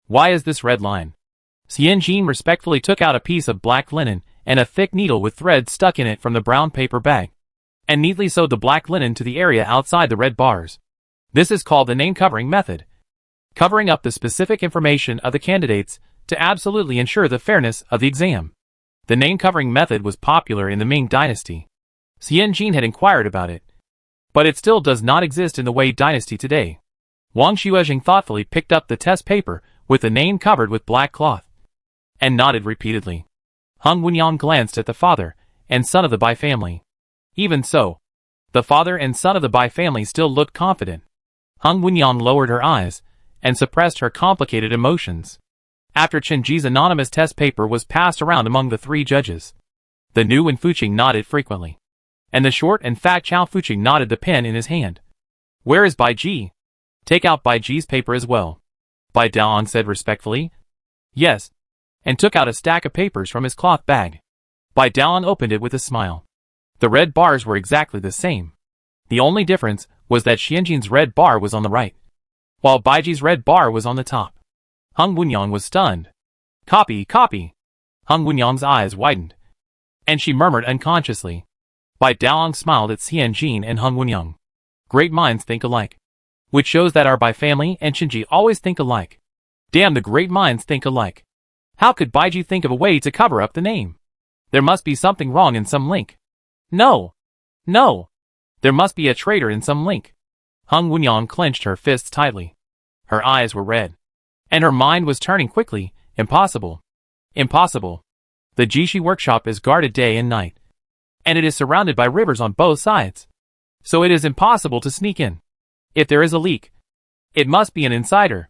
"Why is this red line?" Xian Jin respectfully took out a piece of black linen and a thick needle with thread stuck in it from the brown paper bag, and neatly sewed the black linen to the area outside the red bars. This is called the name covering method. Covering up the specific information of the candidates to absolutely ensure the fairness of the exam. The name-covering method was popular in the Ming Dynasty. Xian Jin had inquired about it, but it still does not exist in the Wei Dynasty today. Wang Xuejing thoughtfully picked up the test paper with the name covered with black cloth, and nodded repeatedly. Hung Wunyang glanced at the father and son of the Bai family. Even so, the father and son of the Bai family still looked confident. Hung Wunyang lowered her eyes and suppressed her complicated emotions. After Chen Ji's anonymous test paper was passed around among the three judges, the new Wen Fuqing nodded frequently, and the short and fat Chao Fuqing nodded the pen in his hand. "Where is Bai Ji? Take out Bai Ji's paper as well," Bai Daong said respectfully. "Yes," and took out a stack of papers from his cloth bag. Bai Daong opened it with a smile. The red bars were exactly the same. The only difference was that Xianjin's red bar was on the right, while Baiji's red bar was on the top. Hung Wunyang was stunned. "Copy, copy!" Hung Wunyang's eyes widened, and she murmured unconsciously. Bai Daong smiled at Xianjin and Hung Wunyang. "Great minds think alike." Which shows that our Bai family and Chenji always think alike. Damn, the great minds think alike. How could Baiji think of a way to cover up the name? There must be something wrong in some link. No! No! There must be a traitor in some link. Hung Wunyang clenched her fists tightly. Her eyes were red, and her mind was turning quickly. Impossible. Impossible. The Jishi workshop is guarded day and night, and it is surrounded by rivers on both sides. So it is impossible to sneak in. If there is a leak, it must be an insider.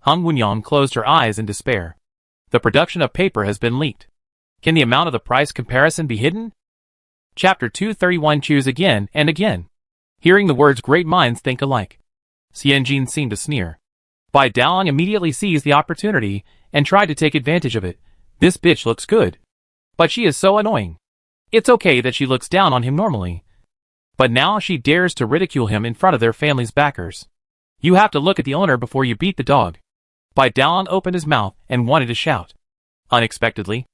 Hung Wunyang closed her eyes in despair. The production of paper has been leaked. Can the amount of the price comparison be hidden? Chapter 231. Choose again and again. Hearing the words "great minds think alike," Xianjin seemed to sneer. Bai Daong immediately seized the opportunity and tried to take advantage of it. "This bitch looks good, but she is so annoying. It's okay that she looks down on him normally, but now she dares to ridicule him in front of their family's backers. You have to look at the owner before you beat the dog." Bai Daong opened his mouth and wanted to shout. Unexpectedly,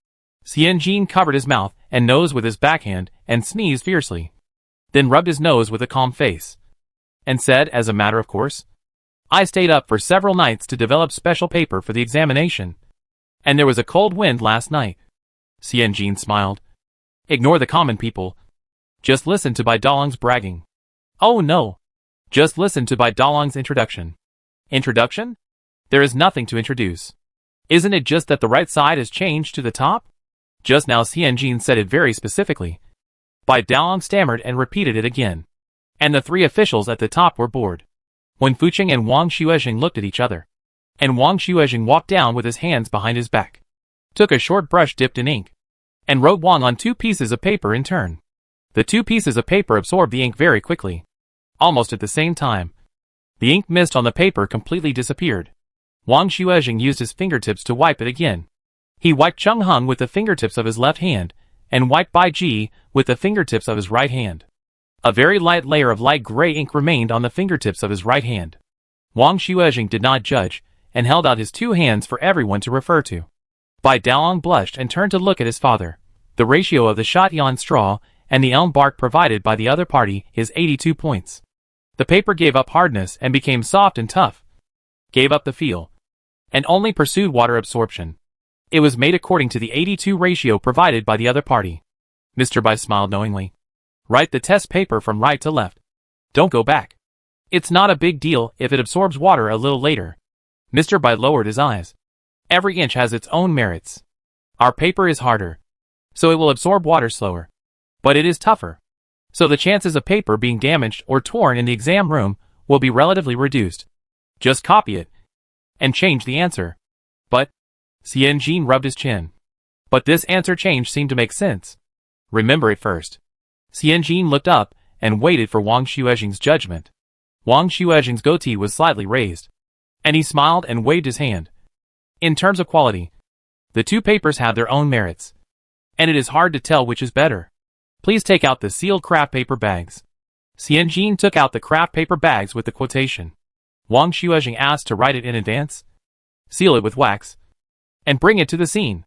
Xianjin covered his mouth and nose with his backhand and sneezed fiercely, then rubbed his nose with a calm face, and said as a matter of course, "I stayed up for several nights to develop special paper for the examination, and there was a cold wind last night." Xianjin smiled. "Ignore the common people. Just listen to Bai Daong's bragging." "Oh no. Just listen to Bai Daong's introduction." "Introduction? There is nothing to introduce. Isn't it just that the right side is changed to the top?" Just now Xianjin said it very specifically. Bai Daong stammered and repeated it again, and the three officials at the top were bored. Wen Fuqing and Wang Xuejing looked at each other, and Wang Xuejing walked down with his hands behind his back, took a short brush dipped in ink, and wrote Wang on 2 pieces of paper in turn. The 2 pieces of paper absorbed the ink very quickly. Almost at the same time, the ink mist on the paper completely disappeared. Wang Xuejing used his fingertips to wipe it again. He wiped Cheng Hung with the fingertips of his left hand, and wiped Bai Ji with the fingertips of his right hand. A very light layer of light gray ink remained on the fingertips of his right hand. Wang Xuejing did not judge, and held out his 2 hands for everyone to refer to. Bai Daong blushed and turned to look at his father. The ratio of the shotyan straw and the elm bark provided by the other party is 82 points. The paper gave up hardness and became soft and tough, gave up the feel, and only pursued water absorption. It was made according to the 82 ratio provided by the other party. Mr. Bai smiled knowingly. Write the test paper from right to left. Don't go back. It's not a big deal if it absorbs water a little later. Mr. Bai lowered his eyes. Every inch has its own merits. Our paper is harder, so it will absorb water slower. But it is tougher, so the chances of paper being damaged or torn in the exam room will be relatively reduced. Just copy it, and change the answer. But, Xianjin rubbed his chin. But this answer change seemed to make sense. Remember it first. Xianjin looked up and waited for Wang Xuejing's judgment. Wang Xuejing's goatee was slightly raised, and he smiled and waved his hand. In terms of quality, the 2 papers have their own merits, and it is hard to tell which is better. Please take out the sealed craft paper bags. Xianjin took out the craft paper bags with the quotation. Wang Xuejing asked to write it in advance, seal it with wax, and bring it to the scene.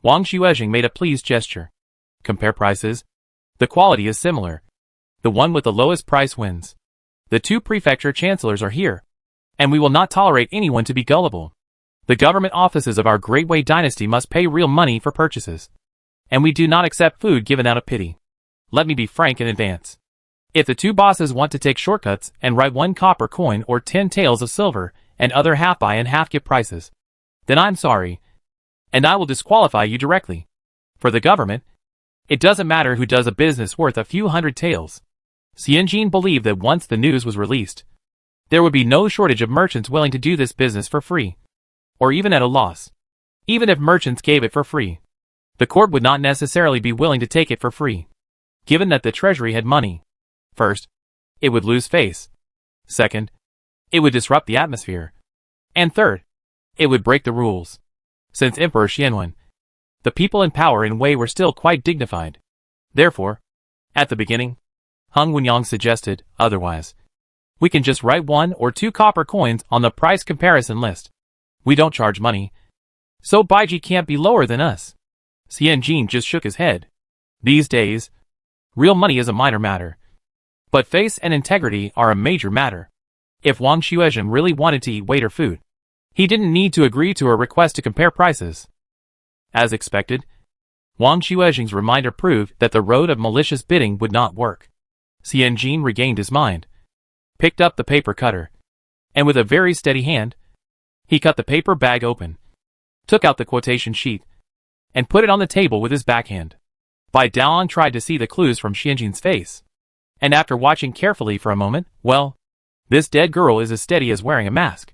Wang Xuejing made a pleased gesture. Compare prices. The quality is similar. The one with the lowest price wins. The 2 prefecture chancellors are here, and we will not tolerate anyone to be gullible. The government offices of our Great Wei dynasty must pay real money for purchases. And we do not accept food given out of pity. Let me be frank in advance. If the two bosses want to take shortcuts and write 1 copper coin or 10 taels of silver and other half-buy and half-give prices, then I'm sorry, and I will disqualify you directly. For the government, it doesn't matter who does a business worth a few hundred taels. Xianjin believed that once the news was released, there would be no shortage of merchants willing to do this business for free, or even at a loss. Even if merchants gave it for free, the court would not necessarily be willing to take it for free. Given that the treasury had money, first, it would lose face. Second, it would disrupt the atmosphere. And third, it would break the rules. Since Emperor Xianwen, the people in power in Wei were still quite dignified. Therefore, at the beginning, Hung Wenyang suggested otherwise. We can just write 1 or 2 copper coins on the price comparison list. We don't charge money, so Baiji can't be lower than us. Xianjin just shook his head. These days, real money is a minor matter, but face and integrity are a major matter. If Wang Xuezheng really wanted to eat waiter food, he didn't need to agree to her request to compare prices. As expected, Wang Xuezheng's reminder proved that the road of malicious bidding would not work. Xianjin regained his mind, picked up the paper cutter, and with a very steady hand, he cut the paper bag open, took out the quotation sheet, and put it on the table with his backhand. Bai Daoang tried to see the clues from Xianjin's face, and after watching carefully for a moment, well, this dead girl is as steady as wearing a mask.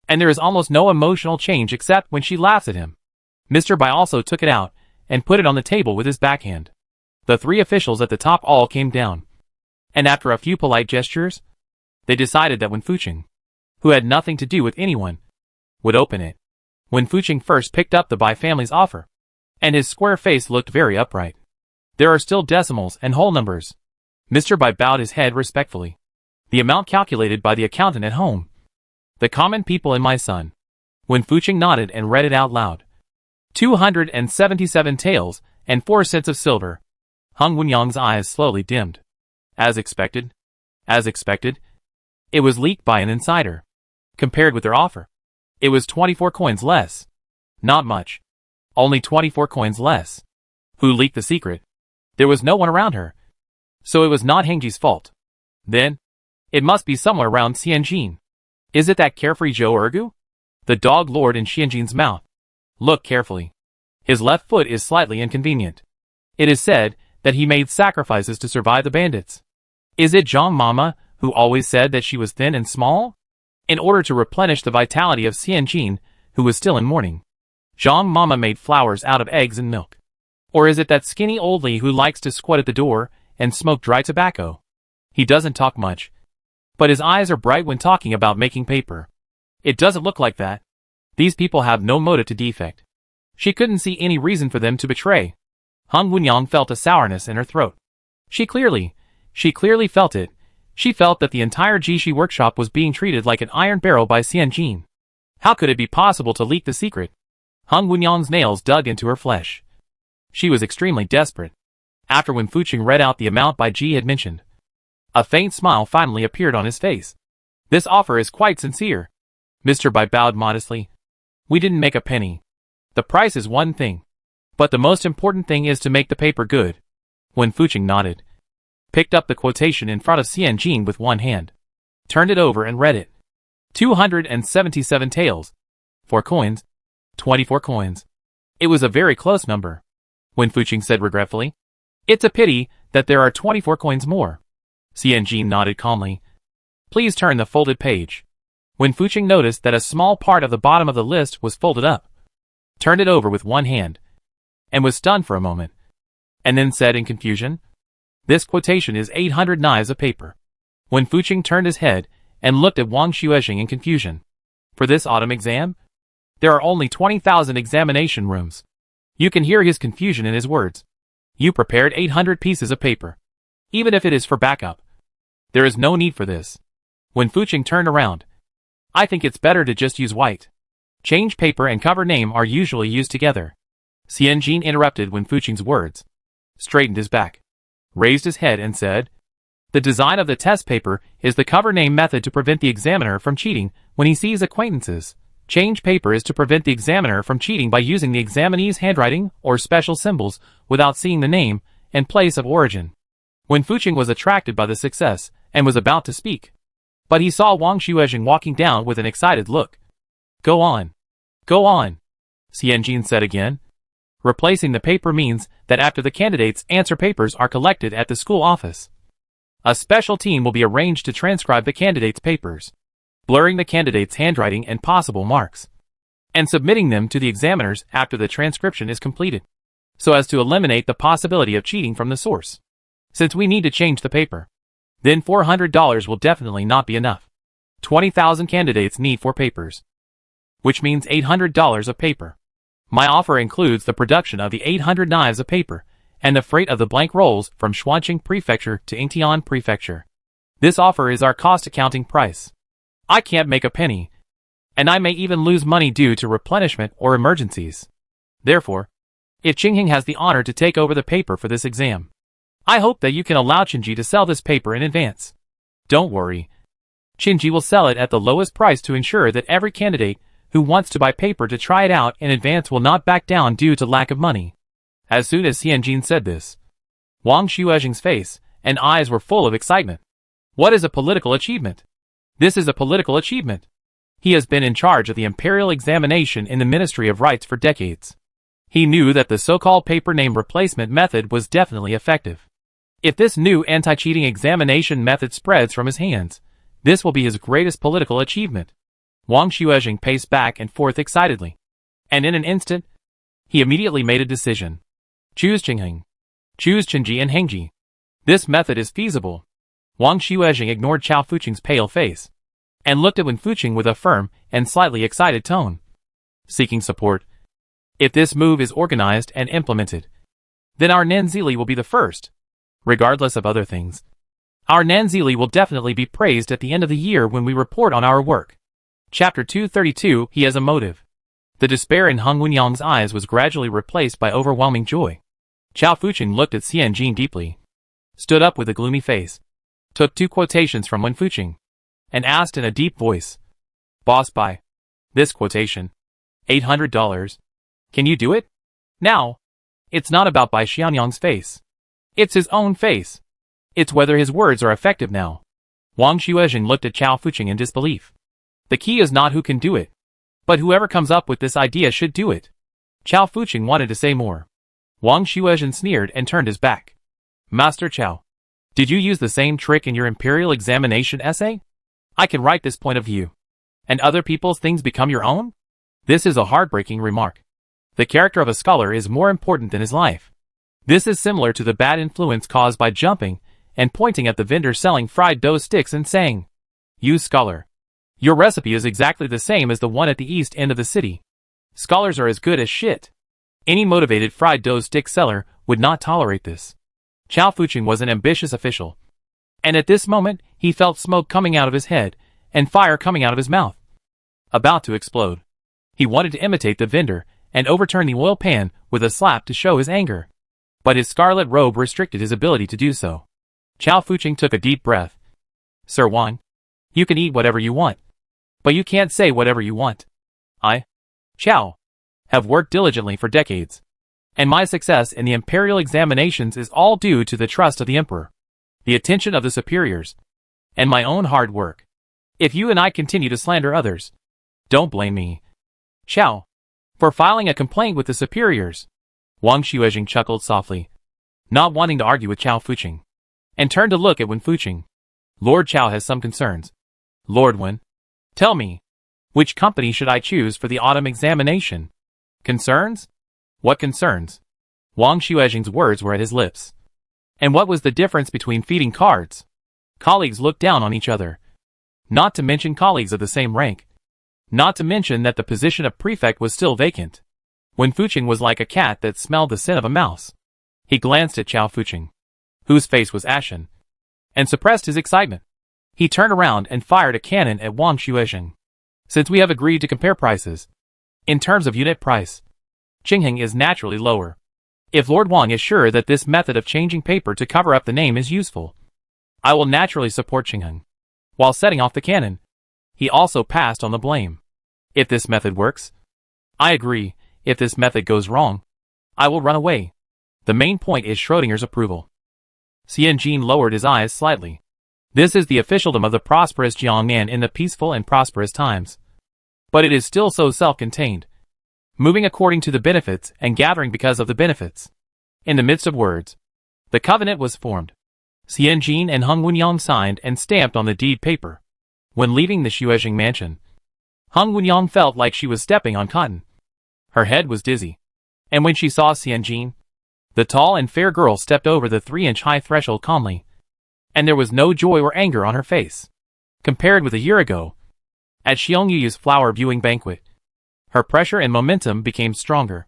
And there is almost no emotional change except when she laughs at him. Mr. Bai also took it out and put it on the table with his backhand. The 3 officials at the top all came down, and after a few polite gestures, they decided that Wen Fuqing, who had nothing to do with anyone, would open it. Wen Fuqing first picked up the Bai family's offer, and his square face looked very upright. There are still decimals and whole numbers. Mr. Bai bowed his head respectfully. The amount calculated by the accountant at home. The common people and my son. Wen Fuqing nodded and read it out loud. 277 taels and 4 cents of silver. Hung Wenyang's eyes slowly dimmed. As expected, it was leaked by an insider. Compared with their offer, it was 24 coins less. Not much. Only 24 coins less. Who leaked the secret? There was no one around her. So it was not Hengji's fault. Then, it must be somewhere around Xianjin. Is it that carefree Zhou Ergu? The dog lord in Xianjin's mouth. Look carefully. His left foot is slightly inconvenient. It is said that he made sacrifices to survive the bandits. Is it Zhang Mama, who always said that she was thin and small? In order to replenish the vitality of Xianjin, who was still in mourning, Zhang Mama made flowers out of eggs and milk. Or is it that skinny old Li who likes to squat at the door and smoke dry tobacco? He doesn't talk much, but his eyes are bright when talking about making paper. It doesn't look like that. These people have no motive to defect. She couldn't see any reason for them to betray. Hung Wenyang felt a sourness in her throat. She clearly felt it. She felt that the entire Jishi workshop was being treated like an iron barrel by Xianjin. How could it be possible to leak the secret? Hung Wenyang's nails dug into her flesh. She was extremely desperate. After Wen Fuqing read out the amount Bai Ji had mentioned, a faint smile finally appeared on his face. This offer is quite sincere. Mr. Bai bowed modestly. We didn't make a penny. The price is one thing, but the most important thing is to make the paper good. Wen Fuqing nodded, picked up the quotation in front of Xianjin with one hand, turned it over and read it. 277 taels. 4 coins. 24 coins. It was a very close number. Wen Fuqing said regretfully. It's a pity that there are 24 coins more. Xianjin nodded calmly. Please turn the folded page. Wen Fuqing noticed that a small part of the bottom of the list was folded up, turned it over with one hand, and was stunned for a moment, and then said in confusion, This quotation is 800 knives of paper. Wen Fuqing turned his head and looked at Wang Xuezheng in confusion. For this autumn exam? There are only 20,000 examination rooms. You can hear his confusion in his words. You prepared 800 pieces of paper. Even if it is for backup. There is no need for this. Wen Fuqing turned around. I think it's better to just use white. Change paper and cover name are usually used together. Xianjin interrupted Wen Fuqing's words, straightened his back, raised his head and said, The design of the test paper is the cover name method to prevent the examiner from cheating when he sees acquaintances, Change paper is to prevent the examiner from cheating by using the examinee's handwriting or special symbols without seeing the name and place of origin. Wen Fuqing was attracted by the success and was about to speak, but he saw Wang Xuezheng walking down with an excited look. Go on. Go on, Xianjin said again. Replacing the paper means that after the candidates' answer papers are collected at the school office, a special team will be arranged to transcribe the candidates' papers, blurring the candidates' handwriting and possible marks, and submitting them to the examiners after the transcription is completed, so as to eliminate the possibility of cheating from the source. Since we need to change the paper, then $400 will definitely not be enough. 20,000 candidates need 4 papers, which means $800 of paper. My offer includes the production of the 800 knives of paper and the freight of the blank rolls from Xuanqing Prefecture to Yingtian Prefecture. This offer is our cost accounting price. I can't make a penny, and I may even lose money due to replenishment or emergencies. Therefore, if Qingheng has the honor to take over the paper for this exam, I hope that you can allow Qinji to sell this paper in advance. Don't worry. Qinji will sell it at the lowest price to ensure that every candidate who wants to buy paper to try it out in advance will not back down due to lack of money. As soon as Xianjin said this, Wang Xuezheng's face and eyes were full of excitement. What is a political achievement? This is a political achievement. He has been in charge of the imperial examination in the Ministry of Rights for decades. He knew that the so-called paper name replacement method was definitely effective. If this new anti-cheating examination method spreads from his hands, this will be his greatest political achievement. Wang Xuezheng paced back and forth excitedly, and in an instant, he immediately made a decision. Choose Qingheng. Choose Qinji and Hengji. This method is feasible. Wang Xuezheng ignored Chao Fuqing's pale face, and looked at Wen Fuqing with a firm and slightly excited tone. Seeking support. If this move is organized and implemented, then our Nanzili will be the first. Regardless of other things, our Nanzili will definitely be praised at the end of the year when we report on our work. Chapter 232. He has a motive. The despair in Hung Wenyang's eyes was gradually replaced by overwhelming joy. Chao Fuqing looked at Xianjin deeply, stood up with a gloomy face, took 2 quotations from Wen Fuqing, and asked in a deep voice, Boss, buy this quotation. $800. Can you do it? Now, it's not about Bai Xianyang's face. It's his own face. It's whether his words are effective now. Wang Xuezheng looked at Chao Fuqing in disbelief. The key is not who can do it, but whoever comes up with this idea should do it. Chao Fuqing wanted to say more. Wang Xuezheng sneered and turned his back. Master Chao, did you use the same trick in your imperial examination essay? I can write this point of view, and other people's things become your own? This is a heartbreaking remark. The character of a scholar is more important than his life. This is similar to the bad influence caused by jumping and pointing at the vendor selling fried dough sticks and saying, You scholar. Your recipe is exactly the same as the one at the east end of the city. Scholars are as good as shit. Any motivated fried dough stick seller would not tolerate this. Chao Fuqing was an ambitious official, and at this moment he felt smoke coming out of his head and fire coming out of his mouth, about to explode. He wanted to imitate the vendor and overturn the oil pan with a slap to show his anger, but his scarlet robe restricted his ability to do so. Chao Fuqing took a deep breath. Sir Wang, you can eat whatever you want, but you can't say whatever you want. I, Chao, have worked diligently for decades, and my success in the imperial examinations is all due to the trust of the emperor, the attention of the superiors, and my own hard work. If you and I continue to slander others, don't blame me, Chao, for filing a complaint with the superiors. Wang Xuezheng chuckled softly, not wanting to argue with Chao Fuqing, and turned to look at Wen Fuqing. Lord Chao has some concerns. Lord Wen, tell me, which company should I choose for the autumn examination? Concerns? What concerns? Wang Xuezheng's words were at his lips. And what was the difference between feeding cards? Colleagues looked down on each other. Not to mention colleagues of the same rank. Not to mention that the position of prefect was still vacant. Wen Fuqing was like a cat that smelled the scent of a mouse. He glanced at Chao Fuqing, whose face was ashen, and suppressed his excitement. He turned around and fired a cannon at Wang Xuezheng. Since we have agreed to compare prices, in terms of unit price, Qingheng is naturally lower. If Lord Wang is sure that this method of changing paper to cover up the name is useful, I will naturally support Qingheng. While setting off the cannon, he also passed on the blame. If this method works, I agree. If this method goes wrong, I will run away. The main point is Schrodinger's approval. Xianjin lowered his eyes slightly. This is the officialdom of the prosperous Jiangnan in the peaceful and prosperous times. But it is still so self-contained, moving according to the benefits and gathering because of the benefits. In the midst of words, the covenant was formed. Xianjin and Hung Wunyang signed and stamped on the deed paper. When leaving the Xuejing mansion, Hung Wunyang felt like she was stepping on cotton. Her head was dizzy. And when she saw Xianjin, the tall and fair girl stepped over the 3-inch high threshold calmly. And there was no joy or anger on her face. Compared with a year ago, at Xiangyu's flower viewing banquet, her pressure and momentum became stronger.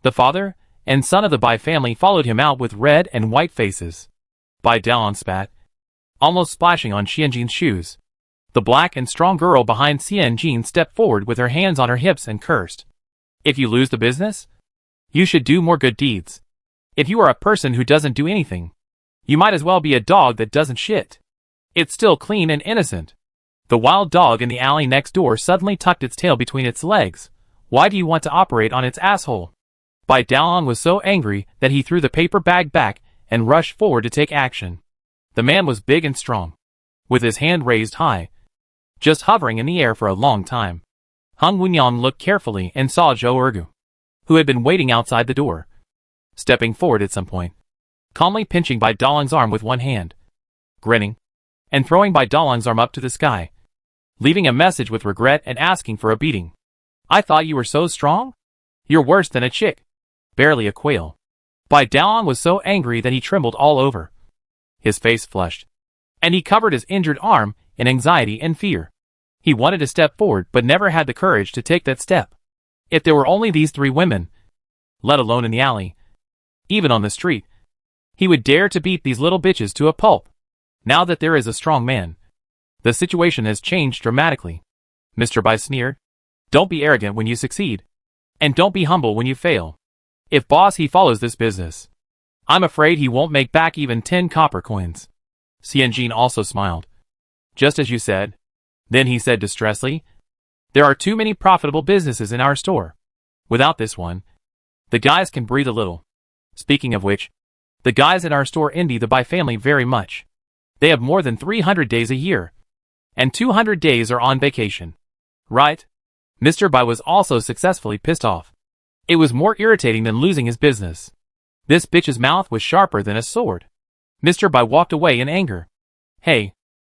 The father and son of the Bai family followed him out with red and white faces. Bai Daon spat, almost splashing on Xianjin's shoes. The black and strong girl behind Xianjin stepped forward with her hands on her hips and cursed. If you lose the business, you should do more good deeds. If you are a person who doesn't do anything, you might as well be a dog that doesn't shit. It's still clean and innocent. The wild dog in the alley next door suddenly tucked its tail between its legs. Why do you want to operate on its asshole? Bai Daon was so angry that he threw the paper bag back and rushed forward to take action. The man was big and strong, with his hand raised high, just hovering in the air for a long time. Hung Wunyang looked carefully and saw Zhou Ergu, who had been waiting outside the door, stepping forward at some point, calmly pinching Bai Dalong's arm with one hand, grinning, and throwing Bai Dalong's arm up to the sky, leaving a message with regret and asking for a beating. I thought you were so strong? You're worse than a chick. Barely a quail. Bai Dalong was so angry that he trembled all over. His face flushed, and he covered his injured arm in anxiety and fear. He wanted to step forward but never had the courage to take that step. If there were only these 3 women, let alone in the alley, even on the street, he would dare to beat these little bitches to a pulp. Now that there is a strong man, the situation has changed dramatically. Mr. Bai sneered. Don't be arrogant when you succeed. And don't be humble when you fail. If boss he follows this business, I'm afraid he won't make back even 10 copper coins. Xianjin also smiled. Just as you said. Then he said distressfully, there are too many profitable businesses in our store. Without this one, the guys can breathe a little. Speaking of which, the guys in our store envy the Bai family very much. They have more than 300 days a year, and 200 days are on vacation. Right? Mr. Bai was also successfully pissed off. It was more irritating than losing his business. This bitch's mouth was sharper than a sword. Mr. Bai walked away in anger. Hey,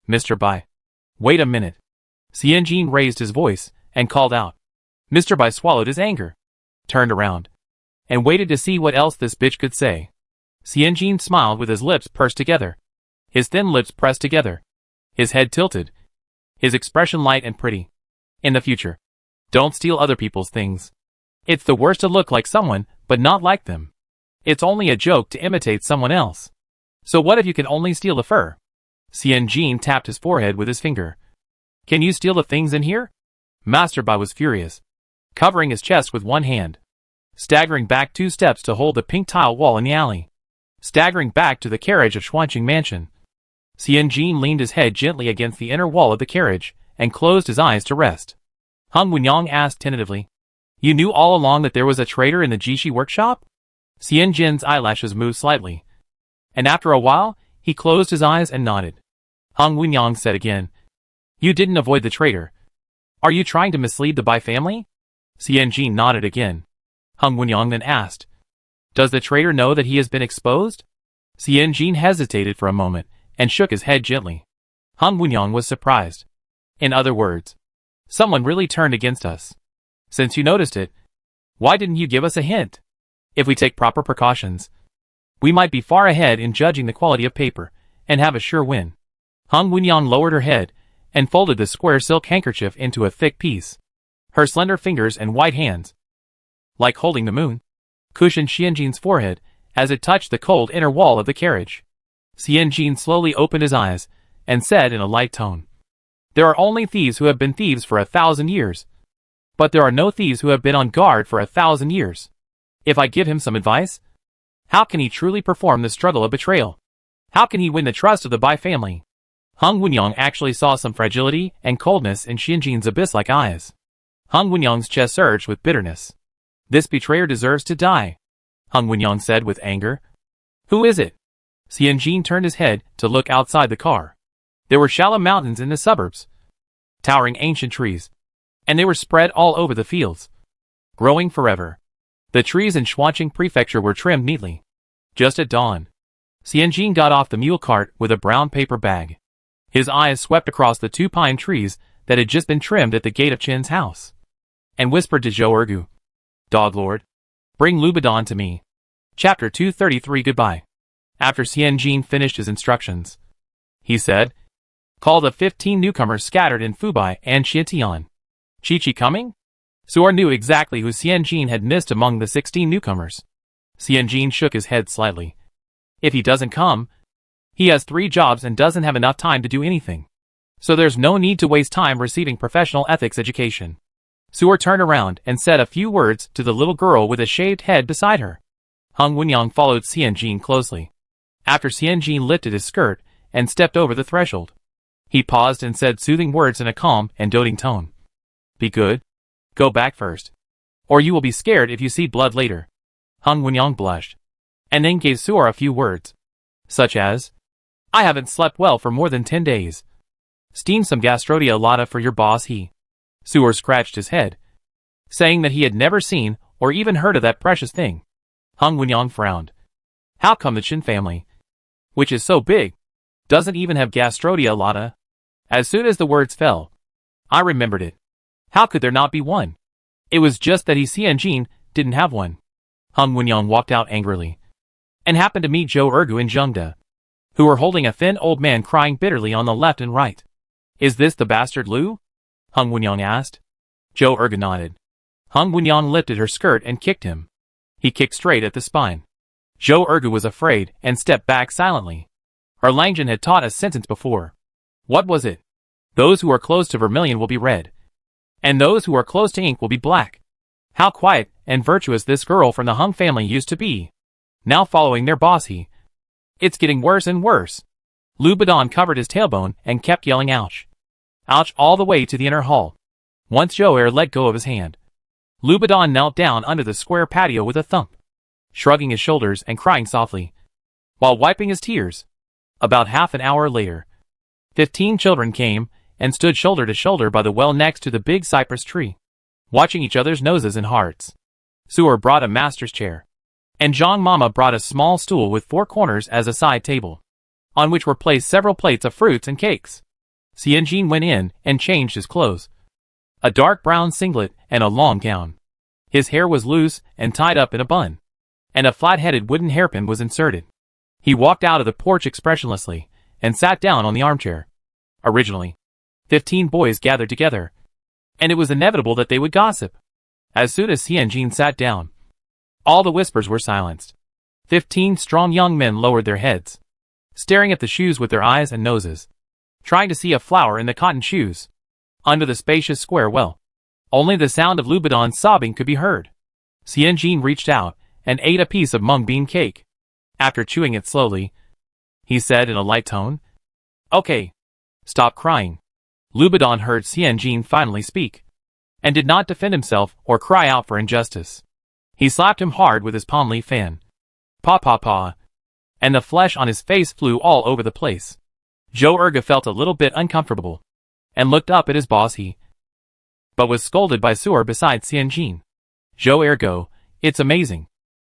Mr. Bai. Wait a minute. Xianjin raised his voice and called out. Mr. Bai swallowed his anger, turned around, and waited to see what else this bitch could say. Xianjin smiled with his lips pursed together, his thin lips pressed together, his head tilted, his expression light and pretty. In the future, don't steal other people's things. It's the worst to look like someone, but not like them. It's only a joke to imitate someone else. So what if you can only steal the fur? Xianjin tapped his forehead with his finger. Can you steal the things in here? Master Bai was furious, covering his chest with one hand, staggering back 2 steps to hold the pink tile wall in the alley, staggering back to the carriage of Xuanqing Mansion. Xianjin leaned his head gently against the inner wall of the carriage and closed his eyes to rest. Hung Wunyang asked tentatively, You knew all along that there was a traitor in the Jishi workshop? Xianjin's eyelashes moved slightly, and after a while, he closed his eyes and nodded. Hung Wunyang said again, You didn't avoid the traitor. Are you trying to mislead the Bai family? Xianjin nodded again. Hung Wunyang then asked, Does the traitor know that he has been exposed? Xianjin hesitated for a moment and shook his head gently. Hung Wunyang was surprised. In other words, someone really turned against us. Since you noticed it, why didn't you give us a hint? If we take proper precautions, we might be far ahead in judging the quality of paper and have a sure win. Hung Wunyang lowered her head and folded the square silk handkerchief into a thick piece. Her slender fingers and white hands, like holding the moon, cushioned Xianjin's forehead as it touched the cold inner wall of the carriage. Xianjin slowly opened his eyes and said in a light tone, There are only thieves who have been thieves for 1,000 years. But there are no thieves who have been on guard for 1,000 years. If I give him some advice, how can he truly perform the struggle of betrayal? How can he win the trust of the Bai family? Hung Wunyang actually saw some fragility and coldness in Xianjin's abyss-like eyes. Hung Wenyang's chest surged with bitterness. This betrayer deserves to die, Hung Wenyang said with anger. Who is it? Xianjin turned his head to look outside the car. There were shallow mountains in the suburbs, towering ancient trees, and they were spread all over the fields, growing forever. The trees in Shuangqing Prefecture were trimmed neatly. Just at dawn, Xianjin got off the mule cart with a brown paper bag. His eyes swept across the 2 pine trees that had just been trimmed at the gate of Qin's house, and whispered to Zhou Ergu, Dog Lord, bring Lubadan to me. Chapter 233 Goodbye. After Xianjin finished his instructions, he said, Call the 15 newcomers scattered in Fubai and Xietian. Chi coming? Suor knew exactly who Xianjin had missed among the 16 newcomers. Xianjin shook his head slightly. If he doesn't come, he has 3 jobs and doesn't have enough time to do anything. So there's no need to waste time receiving professional ethics education. Suor turned around and said a few words to the little girl with a shaved head beside her. Hung Wenyang followed Xianjin closely. After Xianjin lifted his skirt and stepped over the threshold, he paused and said soothing words in a calm and doting tone. Be good. Go back first, or you will be scared if you see blood later. Hung Wenyang blushed, and then gave Suor a few words, such as, I haven't slept well for more than 10 days. Steam some gastrodia lata for your boss. Suor scratched his head, saying that he had never seen or even heard of that precious thing. Hung Wenyang frowned. How come the Qin family, which is so big, doesn't even have gastrodia lata? As soon as the words fell, I remembered it. How could there not be one? It was just that Xianjin didn't have one. Hung Wenyang walked out angrily, and happened to meet Zhou Ergu and Zhengde, who were holding a thin old man crying bitterly on the left and right. Is this the bastard Lu? Hung Wenyang asked. Zhou Ergu nodded. Hung Wenyang lifted her skirt and kicked him. He kicked straight at the spine. Zhou Ergu was afraid and stepped back silently. Erlangen had taught a sentence before. What was it? Those who are close to vermilion will be red, and those who are close to ink will be black. How quiet and virtuous this girl from the Hung family used to be. Now following their boss It's getting worse and worse. Lubadan covered his tailbone and kept yelling ouch. Ouch all the way to the inner hall. Once Zhou let go of his hand, Lubadan knelt down under the square patio with a thump, shrugging his shoulders and crying softly, while wiping his tears. About half an hour later, 15 children came and stood shoulder to shoulder by the well next to the big cypress tree, watching each other's noses and hearts. Suor brought a master's chair, and Zhang Mama brought a small stool with 4 corners as a side table, on which were placed several plates of fruits and cakes. Xianjin went in and changed his clothes. A dark brown singlet and a long gown. His hair was loose and tied up in a bun, and a flat-headed wooden hairpin was inserted. He walked out of the porch expressionlessly and sat down on the armchair. Originally, 15 boys gathered together, and it was inevitable that they would gossip. As soon as Xianjin sat down, all the whispers were silenced. 15 strong young men lowered their heads, staring at the shoes with their eyes and noses, trying to see a flower in the cotton shoes. Under the spacious square well, only the sound of Lubadan's sobbing could be heard. Xianjin reached out and ate a piece of mung bean cake. After chewing it slowly, he said in a light tone, Okay, stop crying. Lubadan heard Xianjin finally speak, and did not defend himself or cry out for injustice. He slapped him hard with his palm leaf fan. Pa pa pa, and the flesh on his face flew all over the place. Zhou Ergu felt a little bit uncomfortable, and looked up at his boss but was scolded by Suor beside Xianjin. Zhou Ergu, it's amazing.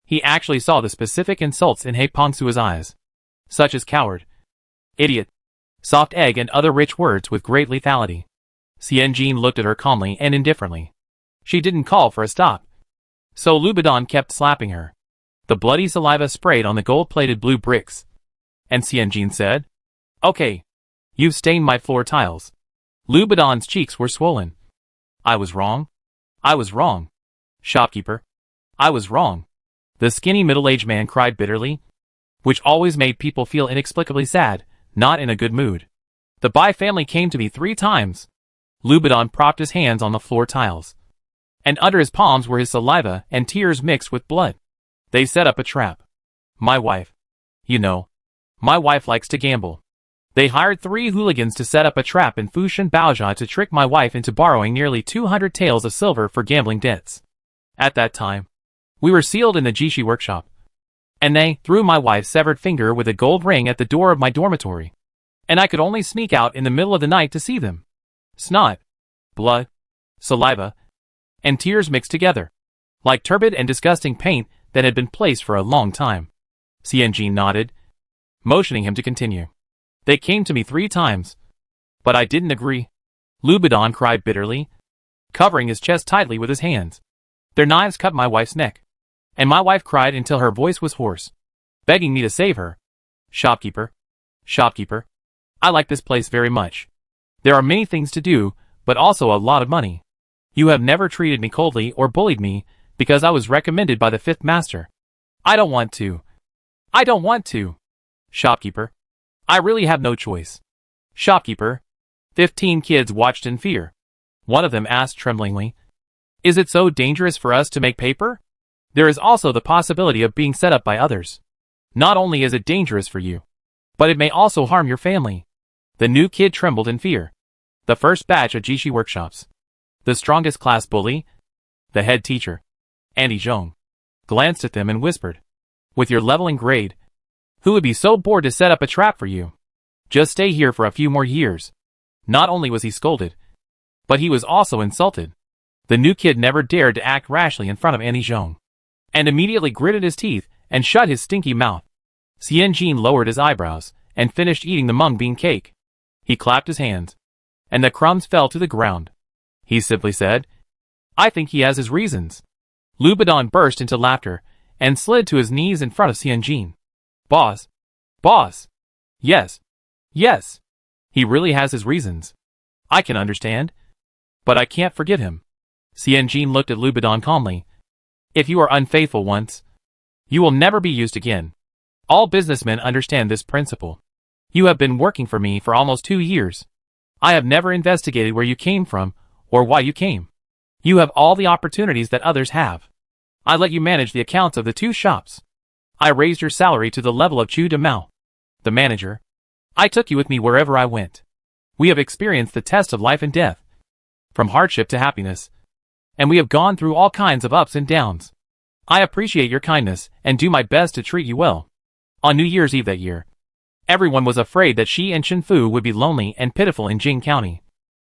He actually saw the specific insults in He Pengsu's eyes, such as coward, idiot, soft egg and other rich words with great lethality. Xianjin looked at her calmly and indifferently. She didn't call for a stop, so Lubadan kept slapping her. The bloody saliva sprayed on the gold-plated blue bricks, and Xianjin said, Okay, you've stained my floor tiles. Lubadan's cheeks were swollen. I was wrong. I was wrong. Shopkeeper. I was wrong. The skinny middle-aged man cried bitterly, which always made people feel inexplicably sad, not in a good mood. The Bai family came to me 3 times. Lubadan propped his hands on the floor tiles, and under his palms were his saliva and tears mixed with blood. They set up a trap. My wife. You know, my wife likes to gamble. They hired 3 hooligans to set up a trap in Fushan Baojia to trick my wife into borrowing nearly 200 taels of silver for gambling debts. At that time, we were sealed in the Jishi workshop. And they threw my wife's severed finger with a gold ring at the door of my dormitory. And I could only sneak out in the middle of the night to see them. Snot, blood, saliva, and tears mixed together, like turbid and disgusting paint that had been placed for a long time. Xianjin nodded, motioning him to continue. They came to me 3 times. But I didn't agree. Lubadan cried bitterly, covering his chest tightly with his hands. Their knives cut my wife's neck. And my wife cried until her voice was hoarse, begging me to save her. Shopkeeper, shopkeeper, I like this place very much. There are many things to do, but also a lot of money. You have never treated me coldly or bullied me because I was recommended by the 5th master. I don't want to. I don't want to. Shopkeeper, I really have no choice. Shopkeeper. 15 kids watched in fear. One of them asked tremblingly, Is it so dangerous for us to make paper? There is also the possibility of being set up by others. Not only is it dangerous for you, but it may also harm your family. The new kid trembled in fear. The first batch of Jishi workshops. The strongest class bully, the head teacher, Andy Zhong, glanced at them and whispered, With your level and grade, who would be so bored to set up a trap for you? Just stay here for a few more years. Not only was he scolded, but he was also insulted. The new kid never dared to act rashly in front of Andy Zhong, and immediately gritted his teeth and shut his stinky mouth. Xianjin lowered his eyebrows and finished eating the mung bean cake. He clapped his hands, and the crumbs fell to the ground. He simply said, I think he has his reasons. Lubadan burst into laughter and slid to his knees in front of Xianjin. Boss. Boss. Yes. Yes. He really has his reasons. I can understand. But I can't forgive him. Xianjin looked at Lubadan calmly. If you are unfaithful once, you will never be used again. All businessmen understand this principle. You have been working for me for almost 2 years. I have never investigated where you came from or why you came. You have all the opportunities that others have. I let you manage the accounts of the 2 shops. I raised your salary to the level of Chu Demao, the manager. I took you with me wherever I went. We have experienced the test of life and death, from hardship to happiness, and we have gone through all kinds of ups and downs. I appreciate your kindness and do my best to treat you well. On New Year's Eve that year, everyone was afraid that Shi and Shenfu would be lonely and pitiful in Jing County.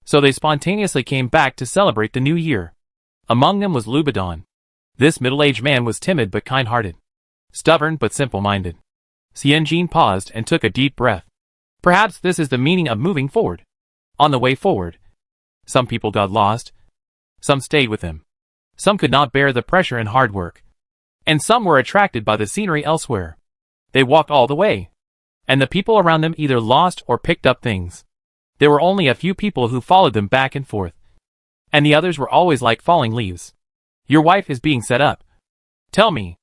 So they spontaneously came back to celebrate the new year. Among them was Lubadan. This middle-aged man was timid but kind-hearted, stubborn but simple-minded. Xianjin paused and took a deep breath. Perhaps this is the meaning of moving forward. On the way forward, some people got lost. Some stayed with him. Some could not bear the pressure and hard work. And some were attracted by the scenery elsewhere. They walked all the way. And the people around them either lost or picked up things. There were only a few people who followed them back and forth. And the others were always like falling leaves. Your wife is being set up. Tell me,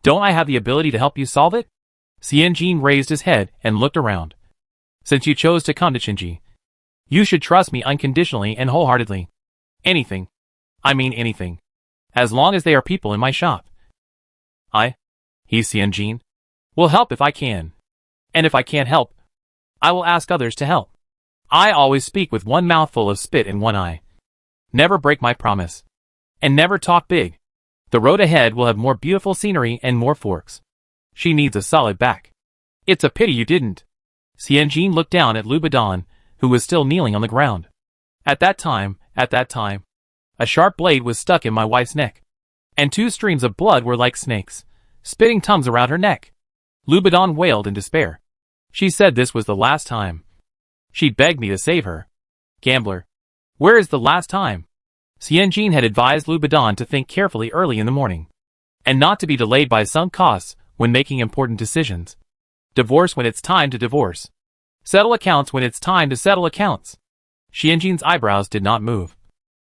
don't I have the ability to help you solve it? Xianjin raised his head and looked around. Since you chose to come to Qinji, you should trust me unconditionally and wholeheartedly. Anything. I mean anything. As long as they are people in my shop. He Xianjin, will help if I can. And if I can't help, I will ask others to help. I always speak with one mouthful of spit in one eye. Never break my promise. And never talk big. The road ahead will have more beautiful scenery and more forks. She needs a solid back. It's a pity you didn't. Xianjin looked down at Lubadan, who was still kneeling on the ground. At that time, a sharp blade was stuck in my wife's neck. And 2 streams of blood were like snakes, spitting tongues around her neck. Lubadan wailed in despair. She said this was the last time. She begged me to save her. Gambler. Where is the last time? Xianjin had advised Lubadan to think carefully early in the morning, and not to be delayed by sunk costs when making important decisions. Divorce when it's time to divorce. Settle accounts when it's time to settle accounts. Xianjin's eyebrows did not move.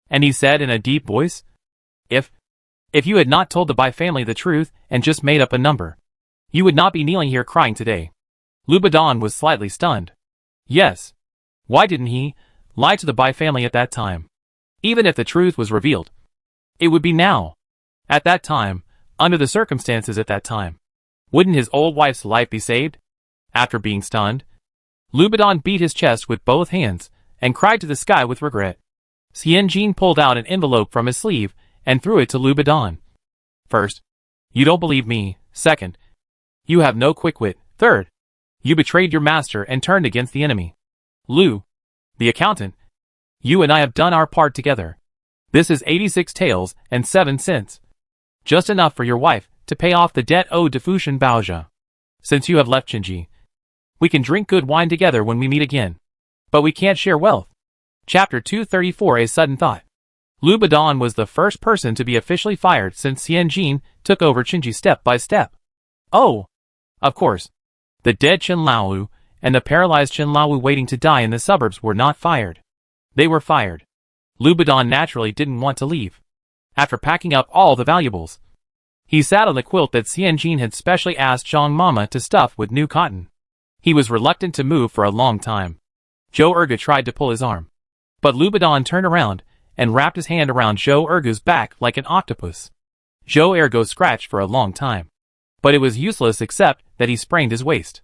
And he said in a deep voice, If you had not told the Bai family the truth and just made up a number, you would not be kneeling here crying today. Lubadan was slightly stunned. Yes. Why didn't he lie to the Bai family at that time? Even if the truth was revealed, it would be now. At that time, under the circumstances at that time. Wouldn't his old wife's life be saved? After being stunned, Lubadan beat his chest with both hands, and cried to the sky with regret. Xianjin pulled out an envelope from his sleeve, and threw it to Lubadan. First, you don't believe me. Second, you have no quick wit. Third, you betrayed your master and turned against the enemy. Lu, the accountant, you and I have done our part together. This is 86 taels and 7 cents. Just enough for your wife to pay off the debt owed to Fushan Baozha. Since you have left Qinji, we can drink good wine together when we meet again. But we can't share wealth. Chapter 234 A Sudden Thought. Lubadan was the first person to be officially fired since Xianjin took over Qinji step by step. Oh! Of course. The dead Chen Laowu and the paralyzed Chen Laowu waiting to die in the suburbs were not fired. They were fired. Lubadan naturally didn't want to leave. After packing up all the valuables, he sat on the quilt that Xianjin had specially asked Zhang Mama to stuff with new cotton. He was reluctant to move for a long time. Zhou Erge tried to pull his arm, but Lubadan turned around and wrapped his hand around Zhou Erge's back like an octopus. Zhou Erge scratched for a long time, but it was useless except that he sprained his waist.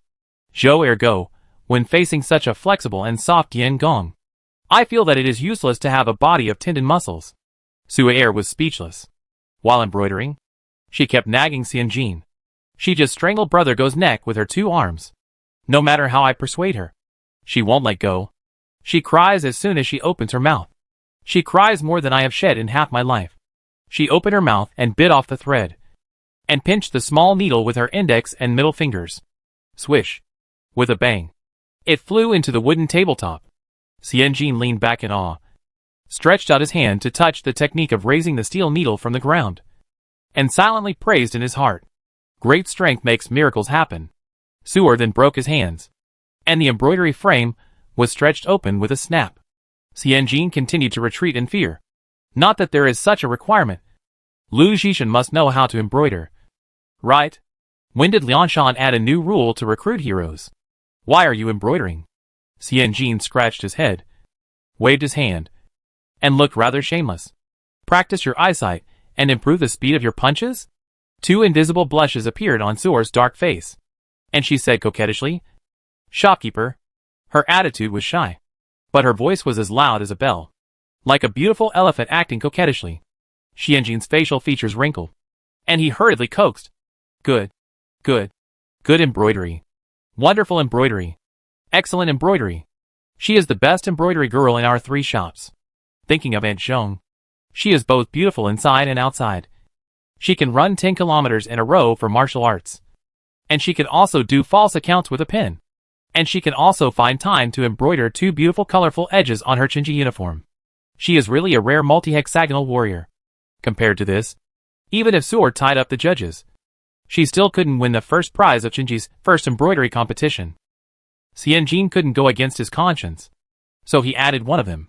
Zhou Erge, when facing such a flexible and soft yin gong, I feel that it is useless to have a body of tendon muscles. Sue was speechless. While embroidering, she kept nagging Xianjin. She just strangled Brother Go's neck with her 2 arms. No matter how I persuade her, she won't let go. She cries as soon as she opens her mouth. She cries more than I have shed in half my life. She opened her mouth and bit off the thread, and pinched the small needle with her index and middle fingers. Swish! With a bang, it flew into the wooden tabletop. Xianjin leaned back in awe, stretched out his hand to touch the technique of raising the steel needle from the ground, and silently praised in his heart. Great strength makes miracles happen. Suer then broke his hands, and the embroidery frame was stretched open with a snap. Xianjin continued to retreat in fear. Not that there is such a requirement. Lu Zhishan must know how to embroider. Right? When did Lianshan add a new rule to recruit heroes? Why are you embroidering? Xianjin scratched his head, waved his hand, and looked rather shameless. Practice your eyesight and improve the speed of your punches? 2 invisible blushes appeared on Suer's dark face, and she said coquettishly, "Shopkeeper." Her attitude was shy, but her voice was as loud as a bell, like a beautiful elephant acting coquettishly. Xianjin's facial features wrinkled, and he hurriedly coaxed, "Good, good, good embroidery. Wonderful embroidery. Excellent embroidery. She is the best embroidery girl in our 3 shops. Thinking of Aunt Zhong. She is both beautiful inside and outside. She can run 10 kilometers in a row for martial arts. And she can also do false accounts with a pen. And she can also find time to embroider 2 beautiful colorful edges on her Qinji uniform. She is really a rare multi-hexagonal warrior. Compared to this, even if Suer tied up the judges, she still couldn't win the first prize of Qinji's first embroidery competition. Xianjin couldn't go against his conscience, so he added one of them.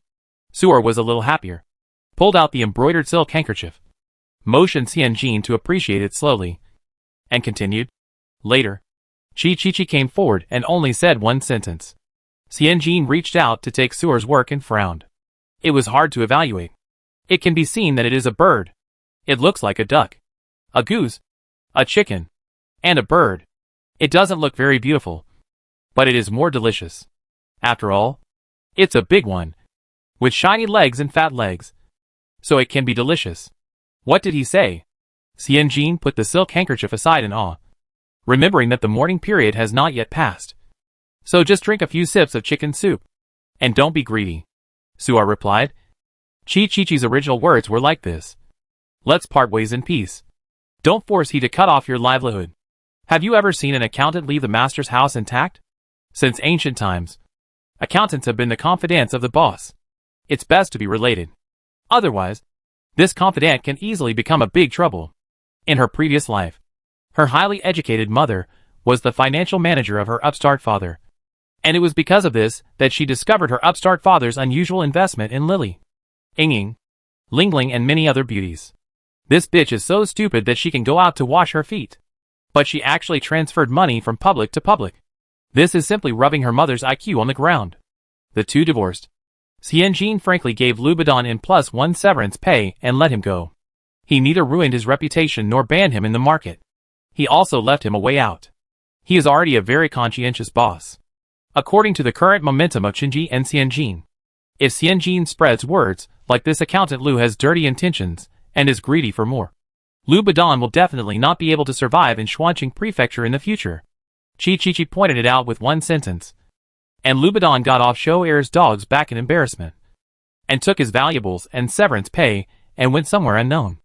Suer was a little happier, pulled out the embroidered silk handkerchief, motioned Xianjin to appreciate it slowly, and continued. Later, Chi came forward and only said one sentence. Xianjin reached out to take Suer's work and frowned. It was hard to evaluate. It can be seen that it is a bird. It looks like a duck, a goose, a chicken, and a bird. It doesn't look very beautiful, but it is more delicious. After all, it's a big one, with shiny legs and fat legs, so it can be delicious. What did he say? Xianjin put the silk handkerchief aside in awe, remembering that the mourning period has not yet passed. So just drink a few sips of chicken soup, and don't be greedy. Suer replied. Chi's original words were like this. Let's part ways in peace. Don't force he to cut off your livelihood. Have you ever seen an accountant leave the master's house intact? Since ancient times, accountants have been the confidants of the boss. It's best to be related. Otherwise, this confidant can easily become a big trouble. In her previous life, her highly educated mother was the financial manager of her upstart father. And it was because of this that she discovered her upstart father's unusual investment in Lily, Yingling, Lingling and many other beauties. This bitch is so stupid that she can go out to wash her feet. But she actually transferred money from public to public. This is simply rubbing her mother's IQ on the ground. The 2 divorced. Xianjin frankly gave Lubadan in +1 severance pay and let him go. He neither ruined his reputation nor banned him in the market. He also left him a way out. He is already a very conscientious boss. according to the current momentum of Shinji and Xianjin. If Xianjin spreads words, like this accountant Lu has dirty intentions, and is greedy for more, Lu Badan will definitely not be able to survive in Xuanqing Prefecture in the future. Chi pointed it out with one sentence. And Lu Badan got off Shou Er's dog's back in embarrassment, and took his valuables and severance pay, and went somewhere unknown.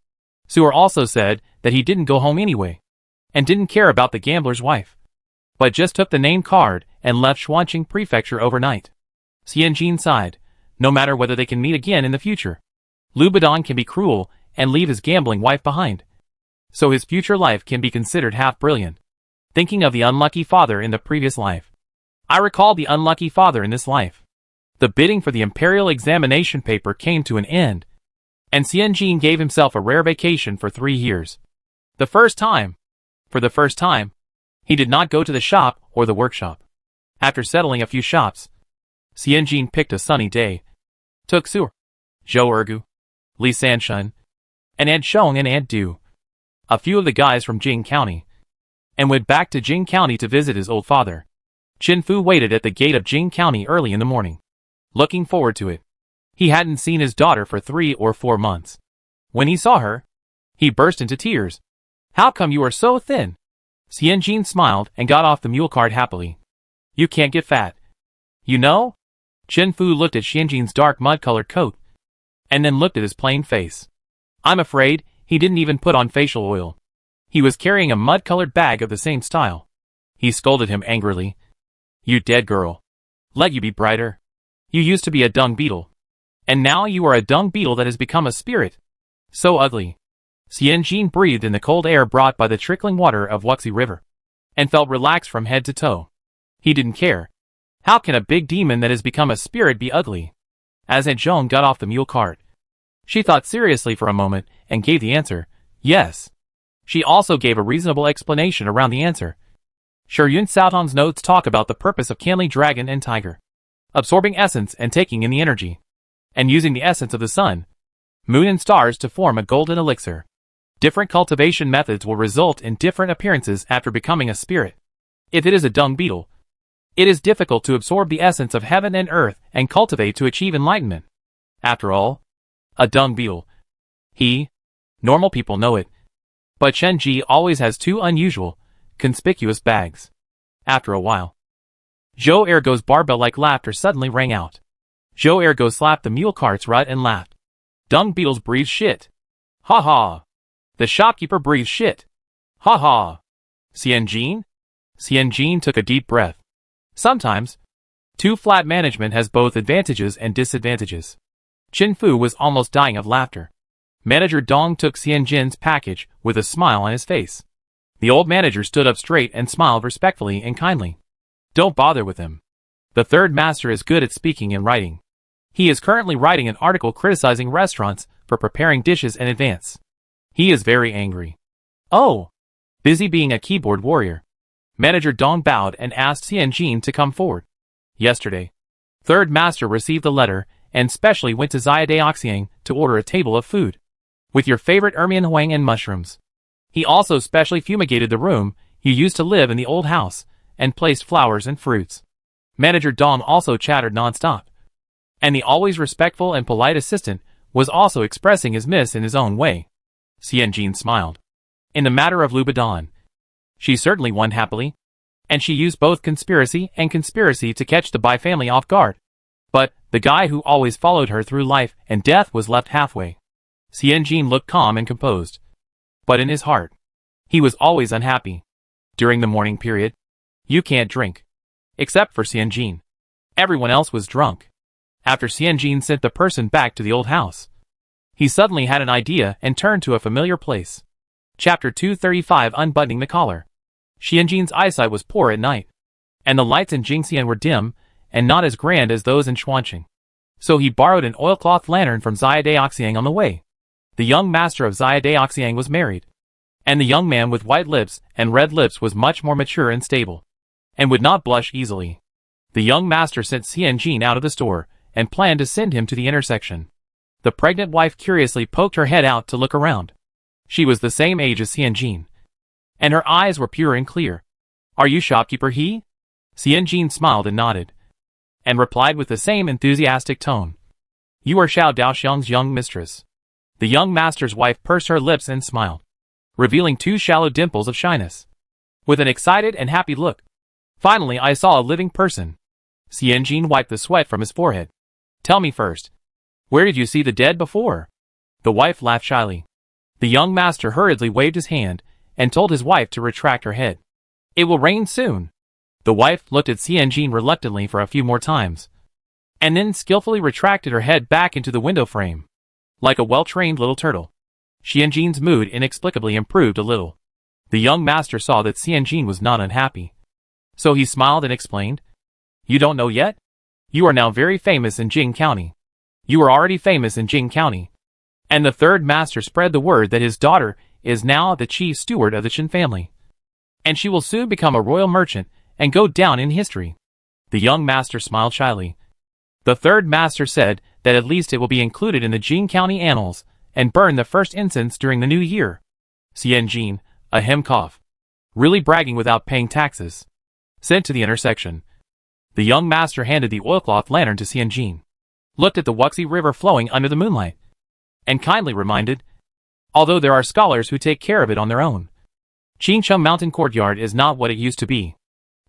Su'er also said that he didn't go home anyway, and didn't care about the gambler's wife, but just took the name card and left Xuanqing Prefecture overnight. Xianjin sighed. No matter whether they can meet again in the future, Lu Badan can be cruel and leave his gambling wife behind, so his future life can be considered half brilliant. Thinking of the unlucky father in the previous life, I recall the unlucky father in this life. The bidding for the imperial examination paper came to an end, and Xianjin gave himself a rare vacation for 3 years. For the first time, he did not go to the shop or the workshop. After settling a few shops, Xianjin picked a sunny day, took Su'er, Zhou Ergu, Li Sanshun, and Aunt Shong and Aunt Du, a few of the guys from Jing County, and went back to Jing County to visit his old father. Qin Fu waited at the gate of Jing County early in the morning, looking forward to it. He hadn't seen his daughter for 3 or 4 months. When he saw her, he burst into tears. How come you are so thin? Xianjin smiled and got off the mule cart happily. You can't get fat, you know? Qin Fu looked at Xianjin's dark mud-colored coat, and then looked at his plain face. I'm afraid he didn't even put on facial oil. He was carrying a mud-colored bag of the same style. He scolded him angrily. You dead girl. Let you be brighter. You used to be a dung beetle, and now you are a dung beetle that has become a spirit. So ugly. Xianjin breathed in the cold air brought by the trickling water of Wuxi River, and felt relaxed from head to toe. He didn't care. How can a big demon that has become a spirit be ugly? As Aunt Zhong got off the mule cart, she thought seriously for a moment and gave the answer, yes. She also gave a reasonable explanation around the answer. Yun Xiaotong's notes talk about the purpose of Qianli dragon and tiger, absorbing essence and taking in the energy, and using the essence of the sun, moon and stars to form a golden elixir. Different cultivation methods will result in different appearances after becoming a spirit. If it is a dung beetle, it is difficult to absorb the essence of heaven and earth and cultivate to achieve enlightenment. After all, a dung beetle. Normal people know it. But Shenji always has 2 unusual, conspicuous bags. After a while, Zhou Ergo's barbell-like laughter suddenly rang out. Zhou Ergo slapped the mule cart's rut and laughed. Dung beetles breathe shit. Ha ha. The shopkeeper breathes shit. Ha ha. Xianjin? Xianjin took a deep breath. Sometimes, too flat management has both advantages and disadvantages. Qin Fu was almost dying of laughter. Manager Dong took Xianjin's package with a smile on his face. The old manager stood up straight and smiled respectfully and kindly. Don't bother with him. The third master is good at speaking and writing. He is currently writing an article criticizing restaurants for preparing dishes in advance. He is very angry. Oh, busy being a keyboard warrior. Manager Dong bowed and asked Xianjin to come forward. Yesterday, third master received the letter and specially went to Xiaodaoxiang to order a table of food, with your favorite ermian huang and mushrooms. He also specially fumigated the room you used to live in the old house, and placed flowers and fruits. Manager Dong also chattered non-stop, and the always respectful and polite assistant was also expressing his miss in his own way. Xianjin smiled. In the matter of Lu Badan, she certainly won happily, and she used both conspiracy and conspiracy to catch the Bai family off guard. But the guy who always followed her through life and death was left halfway. Xianjin looked calm and composed, but in his heart, he was always unhappy. During the morning period, you can't drink, except for Xianjin. Everyone else was drunk. After Xianjin sent the person back to the old house, he suddenly had an idea and turned to a familiar place. Chapter 235, Unbuttoning the Collar. Xianjin's eyesight was poor at night, and the lights in Jingxian were dim and not as grand as those in Xuanqing. So he borrowed an oilcloth lantern from Xiaodaoxiang on the way. The young master of Xiaodaoxiang was married, and the young man with white lips and red lips was much more mature and stable, and would not blush easily. The young master sent Xianjin out of the store and planned to send him to the intersection. The pregnant wife curiously poked her head out to look around. She was the same age as Xianjin, and her eyes were pure and clear. Are you shopkeeper he? Xianjin smiled and nodded, and replied with the same enthusiastic tone. You are Xiao Daoxiang's young mistress. The young master's wife pursed her lips and smiled, revealing 2 shallow dimples of shyness. With an excited and happy look. Finally I saw a living person. Xianjin wiped the sweat from his forehead. Tell me first. Where did you see the dead before? The wife laughed shyly. The young master hurriedly waved his hand and told his wife to retract her head. It will rain soon. The wife looked at Xianjin reluctantly for a few more times, and then skillfully retracted her head back into the window frame. Like a well-trained little turtle. Xianjin's mood inexplicably improved a little. The young master saw that Xianjin was not unhappy. So he smiled and explained. You don't know yet? You are now very famous in Jing County. You are already famous in Jing County. And the third master spread the word that his daughter is now the chief steward of the Chen family. And she will soon become a royal merchant and go down in history. The young master smiled shyly. The third master said that at least it will be included in the Jing County annals and burn the first incense during the new year. Xianjin, a hem cough. Really bragging without paying taxes. Sent to the intersection. The young master handed the oilcloth lantern to Xianjin, looked at the Wuxi River flowing under the moonlight, and kindly reminded, although there are scholars who take care of it on their own, Qincheng Mountain Courtyard is not what it used to be.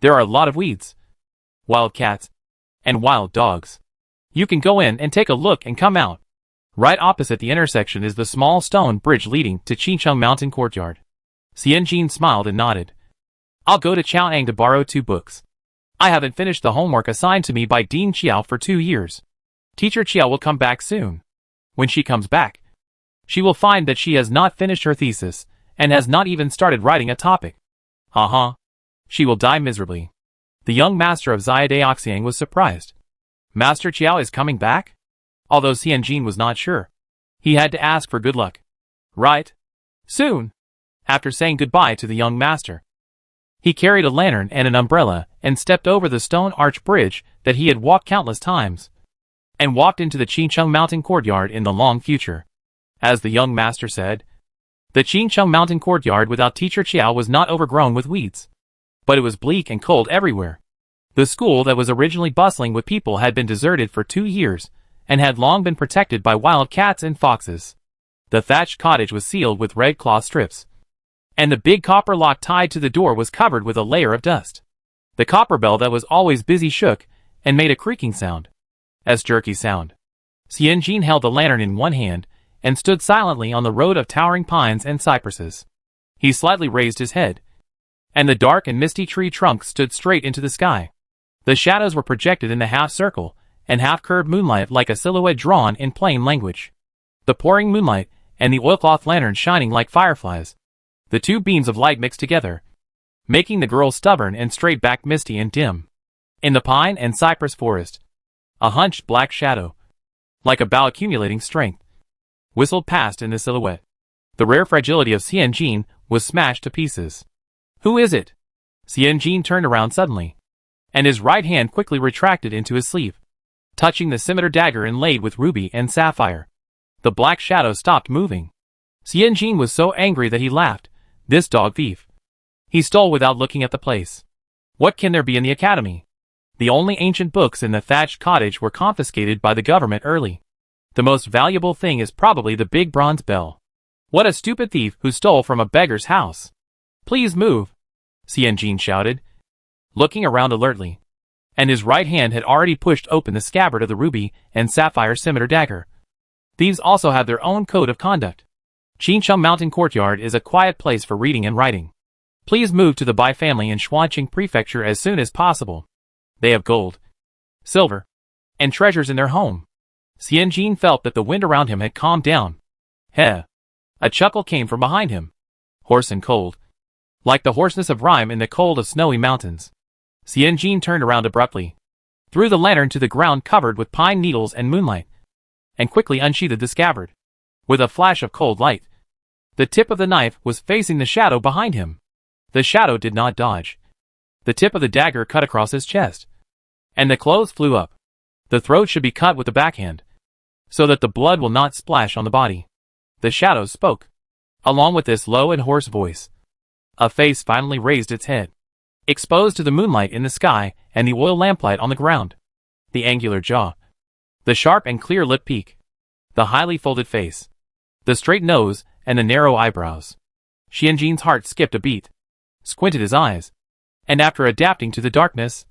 There are a lot of weeds, wild cats, and wild dogs. You can go in and take a look and come out. Right opposite the intersection is the small stone bridge leading to Qincheng Mountain Courtyard. Xianjin smiled and nodded. I'll go to Chaoang to borrow 2 books. I haven't finished the homework assigned to me by Dean Qiao for 2 years. Teacher Qiao will come back soon. When she comes back, she will find that she has not finished her thesis and has not even started writing a topic. She will die miserably. The young master of Xiaodaoxiang was surprised. Master Qiao is coming back? Although Xianjin was not sure, he had to ask for good luck. Right? Soon. After saying goodbye to the young master, he carried a lantern and an umbrella and stepped over the stone arch bridge that he had walked countless times, and walked into the Qincheng Mountain Courtyard in the long future. As the young master said, the Qincheng Mountain Courtyard without Teacher Qiao was not overgrown with weeds, but it was bleak and cold everywhere. The school that was originally bustling with people had been deserted for 2 years, and had long been protected by wild cats and foxes. The thatched cottage was sealed with red cloth strips, and the big copper lock tied to the door was covered with a layer of dust. The copper bell that was always busy shook, and made a creaking sound. As jerky sound. Xianjin held the lantern in one hand, and stood silently on the road of towering pines and cypresses. He slightly raised his head, and the dark and misty tree trunks stood straight into the sky. The shadows were projected in the half-circle and half-curved moonlight like a silhouette drawn in plain language. The pouring moonlight and the oilcloth lantern shining like fireflies. The 2 beams of light mixed together, making the girl stubborn and straight back misty and dim. In the pine and cypress forest, a hunched black shadow, like a bow accumulating strength, whistled past in the silhouette. The rare fragility of Xianjin was smashed to pieces. Who is it? Xianjin turned around suddenly, and his right hand quickly retracted into his sleeve, touching the scimitar dagger inlaid with ruby and sapphire. The black shadow stopped moving. Xianjin was so angry that he laughed. This dog thief. He stole without looking at the place. What can there be in the academy? The only ancient books in the thatched cottage were confiscated by the government early. The most valuable thing is probably the big bronze bell. What a stupid thief who stole from a beggar's house. Please move, Xianjin shouted, looking around alertly. And his right hand had already pushed open the scabbard of the ruby and sapphire scimitar dagger. Thieves also have their own code of conduct. Qincheng Mountain Courtyard is a quiet place for reading and writing. Please move to the Bai family in Shuanqing Prefecture as soon as possible. They have gold, silver, and treasures in their home. Xianjin felt that the wind around him had calmed down. Heh! A chuckle came from behind him. Hoarse and cold. Like the hoarseness of rime in the cold of snowy mountains. Xianjin turned around abruptly, threw the lantern to the ground covered with pine needles and moonlight, and quickly unsheathed the scabbard. With a flash of cold light, the tip of the knife was facing the shadow behind him. The shadow did not dodge. The tip of the dagger cut across his chest, and the clothes flew up. The throat should be cut with the backhand, so that the blood will not splash on the body. The shadow spoke, along with this low and hoarse voice. A face finally raised its head. exposed to the moonlight in the sky and the oil lamplight on the ground. The angular jaw, the sharp and clear lip peak, the highly folded face, the straight nose, and the narrow eyebrows. Xianjin's heart skipped a beat, squinted his eyes, and after adapting to the darkness,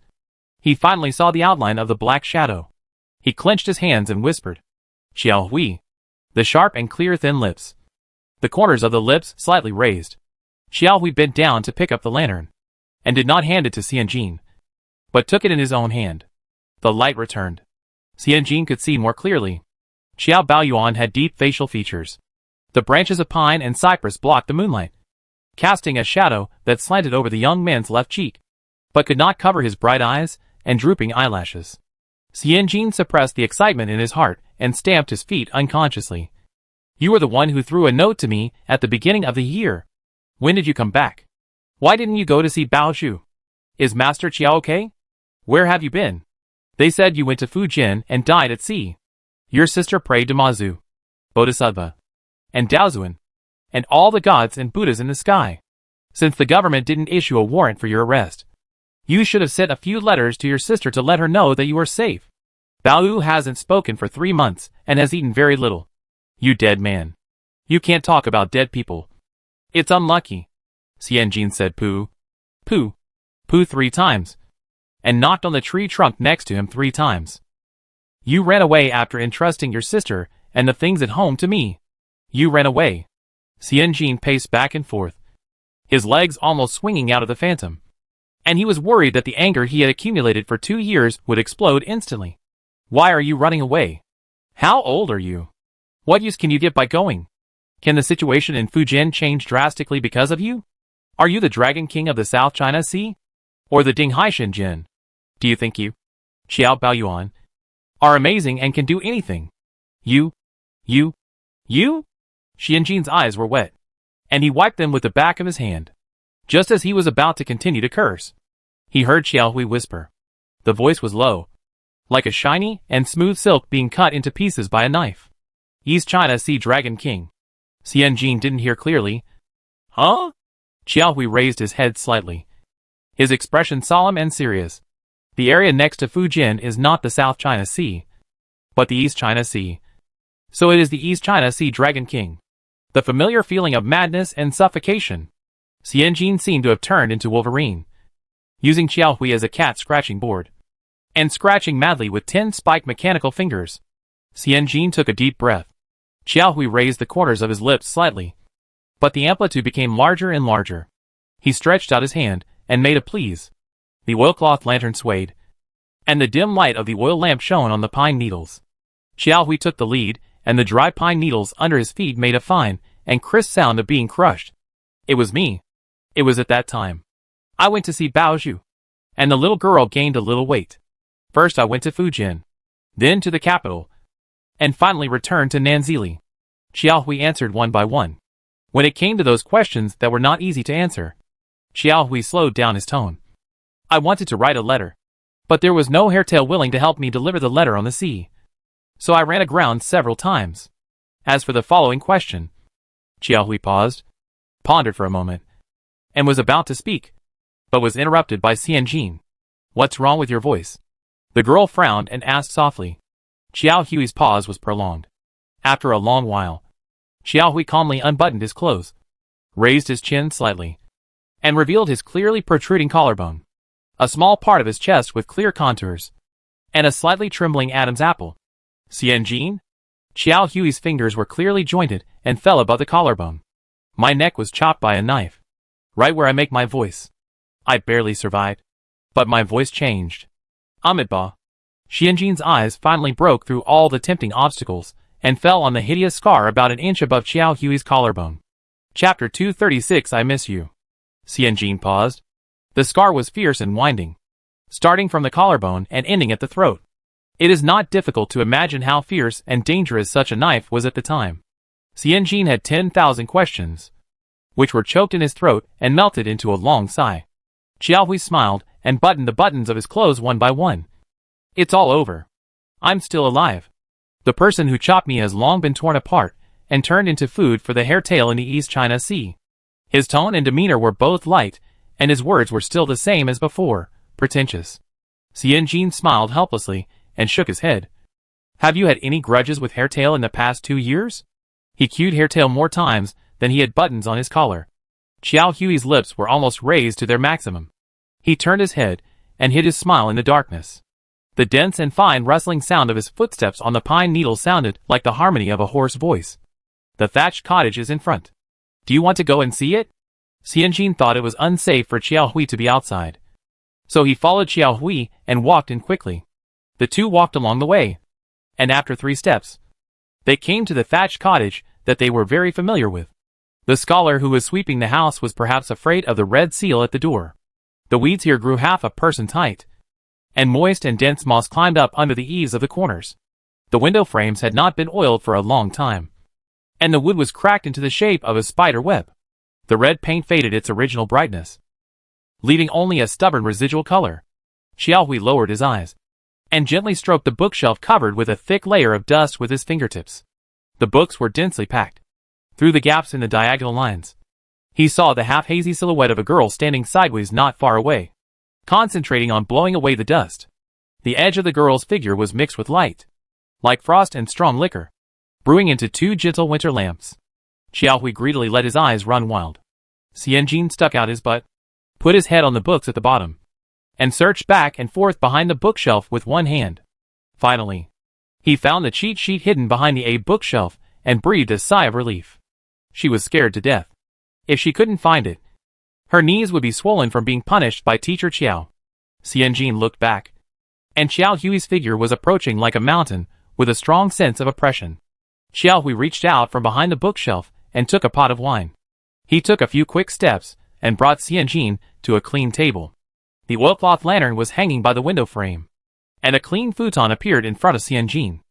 he finally saw the outline of the black shadow. He clenched his hands and whispered, "Xiao Hui." The sharp and clear thin lips, the corners of the lips slightly raised. Xiao Hui bent down to pick up the lantern, and did not hand it to Xianjin, but took it in his own hand. The light returned. Xianjin could see more clearly. Xiao Baoyuan had deep facial features. The branches of pine and cypress blocked the moonlight, casting a shadow that slanted over the young man's left cheek, but could not cover his bright eyes and drooping eyelashes. Xianjin suppressed the excitement in his heart and stamped his feet unconsciously. "You were the one who threw a note to me at the beginning of the year. When did you come back? Why didn't you go to see Bao Zhu? Is Master Qiao okay? Where have you been? They said you went to Fujin and died at sea. Your sister prayed to Mazu, Bodhisattva, and Daozuan, and all the gods and Buddhas in the sky. Since the government didn't issue a warrant for your arrest, you should have sent a few letters to your sister to let her know that you are safe. Bao hasn't spoken for 3 months and has eaten very little. You dead man. You can't talk about dead people. It's unlucky." Xianjin said pooh, pooh, pooh 3 times, and knocked on the tree trunk next to him 3 times. "You ran away after entrusting your sister and the things at home to me. You ran away." Xianjin paced back and forth, his legs almost swinging out of the phantom, and he was worried that the anger he had accumulated for 2 years would explode instantly. "Why are you running away? How old are you? What use can you get by going? Can the situation in Fujin change drastically because of you? Are you the Dragon King of the South China Sea? Or the Ding Haishan Jin? Do you think you, Xiao Baoyuan, are amazing and can do anything? You? Xianjin's eyes were wet, and he wiped them with the back of his hand. Just as he was about to continue to curse, he heard Xiao Hui whisper. The voice was low, like a shiny and smooth silk being cut into pieces by a knife. "East China Sea Dragon King." Xianjin didn't hear clearly. "Huh?" Xiao Hui raised his head slightly, his expression solemn and serious. "The area next to Fujin is not the South China Sea, but the East China Sea. So it is the East China Sea Dragon King." The familiar feeling of madness and suffocation. Xianjin seemed to have turned into Wolverine, using Xiao Hui as a cat scratching board, and scratching madly with 10 spiked mechanical fingers. Xianjin took a deep breath. Xiao Hui raised the corners of his lips slightly, but the amplitude became larger and larger. He stretched out his hand and made a please. The oilcloth lantern swayed, and the dim light of the oil lamp shone on the pine needles. Xiao Hui took the lead, and the dry pine needles under his feet made a fine and crisp sound of being crushed. It was me. It was at that time. I went to see Bao Zhu, and the little girl gained a little weight. First I went to Fujin, then to the capital, and finally returned to Nanzili. Xiao Hui answered one by one. When it came to those questions that were not easy to answer, Xiao Hui slowed down his tone. I wanted to write a letter, but there was no hairtail willing to help me deliver the letter on the sea. So I ran aground several times. As for the following question, Xiao Hui paused, pondered for a moment, and was about to speak, but was interrupted by Xianjin. What's wrong with your voice? The girl frowned and asked softly. Xiao Hui's pause was prolonged. After a long while, Xiao Hui calmly unbuttoned his clothes, raised his chin slightly, and revealed his clearly protruding collarbone, a small part of his chest with clear contours, and a slightly trembling Adam's apple. Xianjin? Xiao Hui's fingers were clearly jointed and fell above the collarbone. My neck was chopped by a knife, right where I make my voice. I barely survived, but my voice changed. Amitabha. Xianjin's eyes finally broke through all the tempting obstacles and fell on the hideous scar about an inch above Xiao Hui's collarbone. Chapter 236 I Miss You. Xianjin paused. The scar was fierce and winding, starting from the collarbone and ending at the throat. It is not difficult to imagine how fierce and dangerous such a knife was at the time. Xianjin had 10,000 questions, which were choked in his throat and melted into a long sigh. Xiao Hui smiled and buttoned the buttons of his clothes one by one. It's all over. I'm still alive. The person who chopped me has long been torn apart and turned into food for the hairtail in the East China Sea. His tone and demeanor were both light and his words were still the same as before, pretentious. Xianjin smiled helplessly and shook his head. Have you had any grudges with Hairtail in the past 2 years? He cued Hairtail more times than he had buttons on his collar. Xiao Hui's lips were almost raised to their maximum. He turned his head and hid his smile in the darkness. The dense and fine rustling sound of his footsteps on the pine needles sounded like the harmony of a hoarse voice. The thatched cottage is in front. Do you want to go and see it? Xianjin thought it was unsafe for Xiao Hui to be outside. So he followed Xiao Hui and walked in quickly. The two walked along the way, and after 3 steps, they came to the thatched cottage that they were very familiar with. The scholar who was sweeping the house was perhaps afraid of the red seal at the door. The weeds here grew half a person's height, and moist and dense moss climbed up under the eaves of the corners. The window frames had not been oiled for a long time, and the wood was cracked into the shape of a spider web. The red paint faded its original brightness, leaving only a stubborn residual color. Xiao Hui lowered his eyes and gently stroked the bookshelf covered with a thick layer of dust with his fingertips. The books were densely packed. Through the gaps in the diagonal lines, he saw the half-hazy silhouette of a girl standing sideways not far away, concentrating on blowing away the dust. The edge of the girl's figure was mixed with light, like frost and strong liquor, brewing into 2 gentle winter lamps. Xiao Hui greedily let his eyes run wild. Xianjin stuck out his butt, put his head on the books at the bottom, and searched back and forth behind the bookshelf with one hand. Finally, he found the cheat sheet hidden behind the A bookshelf and breathed a sigh of relief. She was scared to death. If she couldn't find it, her knees would be swollen from being punished by Teacher Qiao. Xianjin looked back, and Xiao Hui's figure was approaching like a mountain with a strong sense of oppression. Xiao Hui reached out from behind the bookshelf and took a pot of wine. He took a few quick steps and brought Xianjin to a clean table. The oilcloth lantern was hanging by the window frame, and a clean futon appeared in front of Xianjin.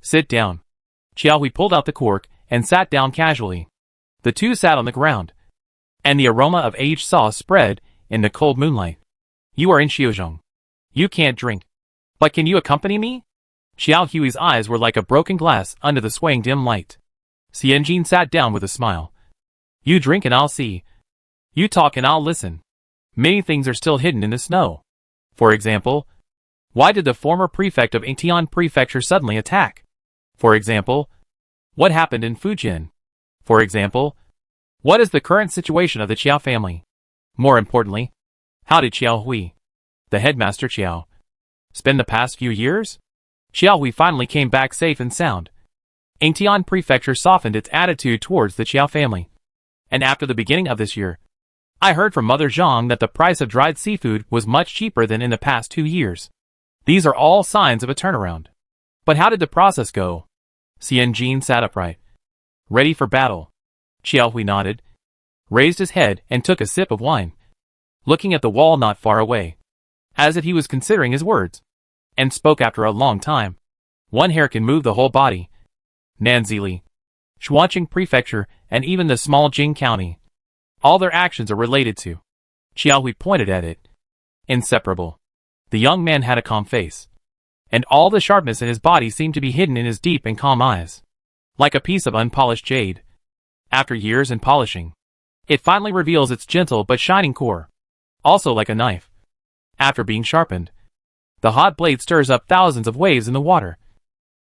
Sit down. Xiao Hui pulled out the cork and sat down casually. The two sat on the ground, and the aroma of aged sauce spread in the cold moonlight. You are in Xiuzhong. You can't drink. But can you accompany me? Xiao Hui's eyes were like a broken glass under the swaying dim light. Xianjin sat down with a smile. You drink and I'll see. You talk and I'll listen. Many things are still hidden in the snow. For example, why did the former prefect of Yingtian Prefecture suddenly attack? For example, what happened in Fujian? For example, what is the current situation of the Qiao family? More importantly, how did Qiao Hui, the headmaster Qiao, spend the past few years? Qiao Hui finally came back safe and sound. Yingtian Prefecture softened its attitude towards the Qiao family. And after the beginning of this year, I heard from Mother Zhang that the price of dried seafood was much cheaper than in the past 2 years. These are all signs of a turnaround. But how did the process go? Xianjin sat upright, ready for battle. Qiao Hui nodded, raised his head and took a sip of wine, looking at the wall not far away, as if he was considering his words, and spoke after a long time. One hair can move the whole body. Nanzili, Shuanqing Prefecture, and even the small Jing County, all their actions are related to. Qiao Hui pointed at it. Inseparable. The young man had a calm face, and all the sharpness in his body seemed to be hidden in his deep and calm eyes, like a piece of unpolished jade. After years in polishing, it finally reveals its gentle but shining core. Also like a knife, after being sharpened, the hot blade stirs up thousands of waves in the water,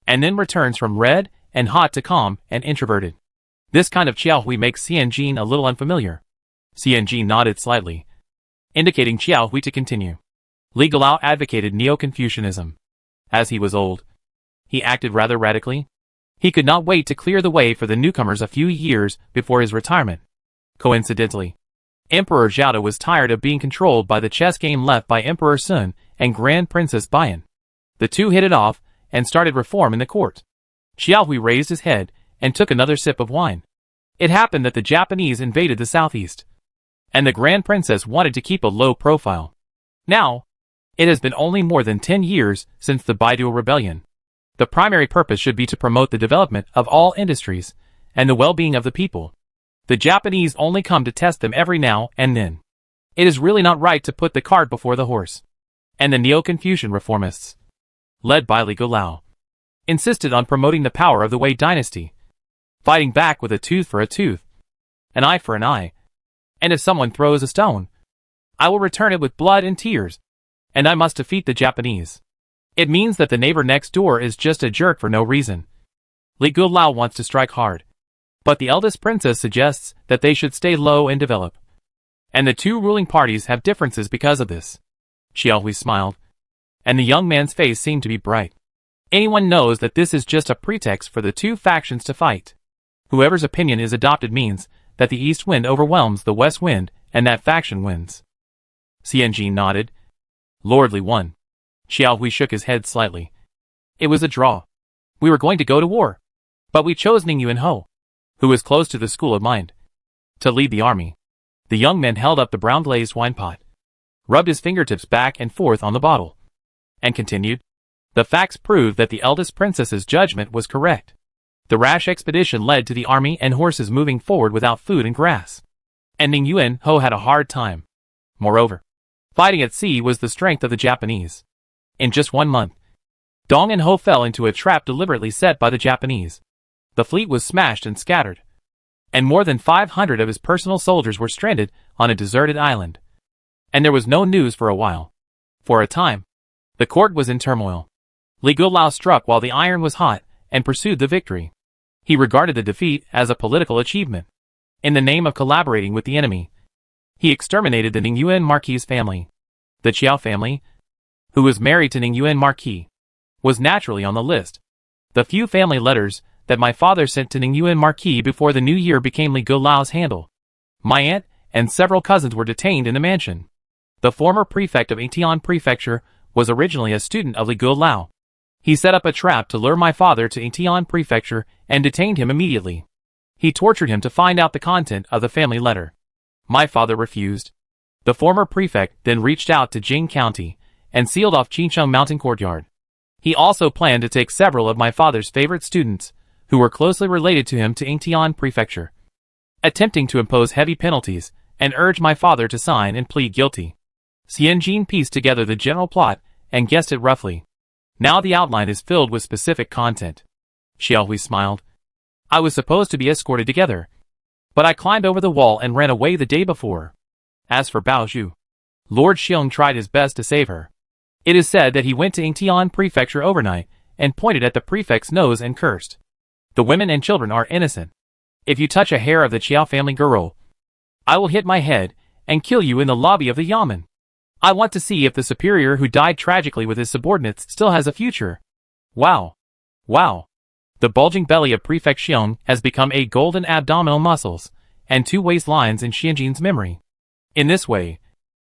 and then returns from red and hot to calm and introverted. This kind of Qiao Hui makes Xianjin a little unfamiliar. Xianjin nodded slightly, indicating Qiao Hui to continue. Li Galao advocated Neo-Confucianism. As he was old, he acted rather radically. He could not wait to clear the way for the newcomers a few years before his retirement. Coincidentally, Emperor Zhao was tired of being controlled by the chess game left by Emperor Sun and Grand Princess Bian. The two hit it off and started reform in the court. Qiao Hui raised his head and took another sip of wine. It happened that the Japanese invaded the southeast, and the Grand Princess wanted to keep a low profile. Now, it has been only more than 10 years since the Baidu Rebellion. The primary purpose should be to promote the development of all industries and the well-being of the people. The Japanese only come to test them every now and then. It is really not right to put the cart before the horse. And the Neo-Confucian reformists, led by Li Galao, insisted on promoting the power of the Wei dynasty, fighting back with a tooth for a tooth, an eye for an eye, and if someone throws a stone, I will return it with blood and tears. And I must defeat the Japanese. It means that the neighbor next door is just a jerk for no reason. Li Guolao wants to strike hard. But the eldest princess suggests that they should stay low and develop. And the two ruling parties have differences because of this. Xiaohui smiled. And the young man's face seemed to be bright. Anyone knows that this is just a pretext for the two factions to fight. Whoever's opinion is adopted means that the east wind overwhelms the west wind and that faction wins. Xianjin nodded. Lord Li won. Xiaohui shook his head slightly. It was a draw. We were going to go to war. But we chose Ning Yuanho, who was close to the school of mind, to lead the army. The young man held up the brown glazed wine pot, rubbed his fingertips back and forth on the bottle, and continued. The facts proved that the eldest princess's judgment was correct. The rash expedition led to the army and horses moving forward without food and grass. And Ning Yuanho had a hard time. Moreover, fighting at sea was the strength of the Japanese. In just 1 month, Dong and Ho fell into a trap deliberately set by the Japanese. The fleet was smashed and scattered, and more than 500 of his personal soldiers were stranded on a deserted island. And there was no news for a while. For a time, the court was in turmoil. Li Guolao struck while the iron was hot and pursued the victory. He regarded the defeat as a political achievement. In the name of collaborating with the enemy, he exterminated the Ningyuan Marquis family. The Qiao family, who was married to Ningyuan Marquis, was naturally on the list. The few family letters that my father sent to Ningyuan Marquis before the new year became Li Guolao's handle. My aunt and several cousins were detained in the mansion. The former prefect of Yingtian Prefecture was originally a student of Li Guolao. He set up a trap to lure my father to Yingtian Prefecture and detained him immediately. He tortured him to find out the content of the family letter. My father refused. The former prefect then reached out to Jing County and sealed off Qincheng Mountain Courtyard. He also planned to take several of my father's favorite students, who were closely related to him, to Yingtian Prefecture, attempting to impose heavy penalties and urge my father to sign and plead guilty. Xianjin pieced together the general plot and guessed it roughly. Now the outline is filled with specific content. Xiaohui smiled. I was supposed to be escorted together, but I climbed over the wall and ran away the day before. As for Bao Zhu, Lord Xiong tried his best to save her. It is said that he went to Yingtian Prefecture overnight and pointed at the prefect's nose and cursed. The women and children are innocent. If you touch a hair of the Qiao family girl, I will hit my head and kill you in the lobby of the yamen. I want to see if the superior who died tragically with his subordinates still has a future. Wow. Wow. The bulging belly of Prefect Xiong has become 8 golden abdominal muscles and 2 waistlines in Xianjin's memory. In this way,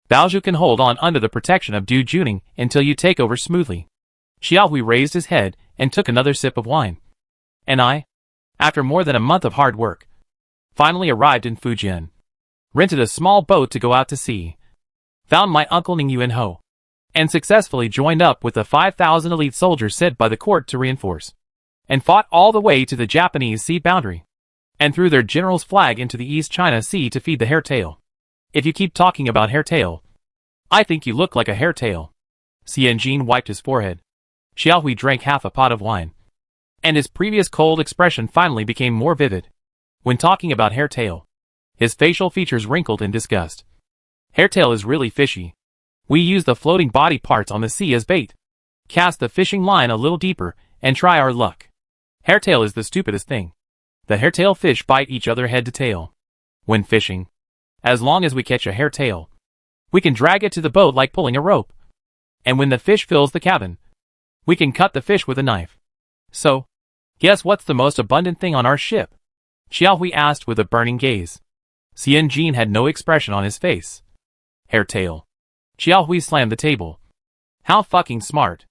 Baozhu can hold on under the protection of Du Juning until you take over smoothly. Xiaohui raised his head and took another sip of wine. And I, after more than a month of hard work, finally arrived in Fujian, rented a small boat to go out to sea, found my uncle Ning Yuanho, and successfully joined up with the 5,000 elite soldiers sent by the court to reinforce, and fought all the way to the Japanese sea boundary, and threw their general's flag into the East China Sea to feed the hairtail. If you keep talking about hairtail, I think you look like a hairtail. Xianjin wiped his forehead. Xiaohui drank half a pot of wine, and his previous cold expression finally became more vivid. When talking about hairtail, his facial features wrinkled in disgust. Hairtail is really fishy. We use the floating body parts on the sea as bait. Cast the fishing line a little deeper and try our luck. Hairtail is the stupidest thing. The hairtail fish bite each other head to tail. When fishing, as long as we catch a hairtail, we can drag it to the boat like pulling a rope. And when the fish fills the cabin, we can cut the fish with a knife. So, guess what's the most abundant thing on our ship? Xiaohui asked with a burning gaze. Xianjin had no expression on his face. Hairtail. Xiaohui slammed the table. How fucking smart.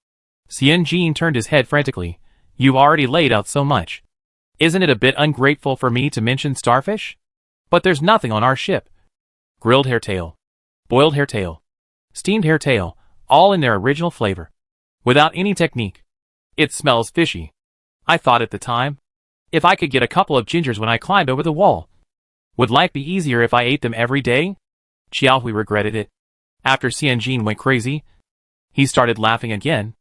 Xianjin turned his head frantically. You've already laid out so much. Isn't it a bit ungrateful for me to mention starfish? But there's nothing on our ship. Grilled hairtail, boiled hairtail, steamed hairtail, all in their original flavor, without any technique. It smells fishy. I thought at the time, if I could get a couple of gingers when I climbed over the wall, would life be easier if I ate them every day? Xiaohui regretted it. After Xianjin went crazy, he started laughing again.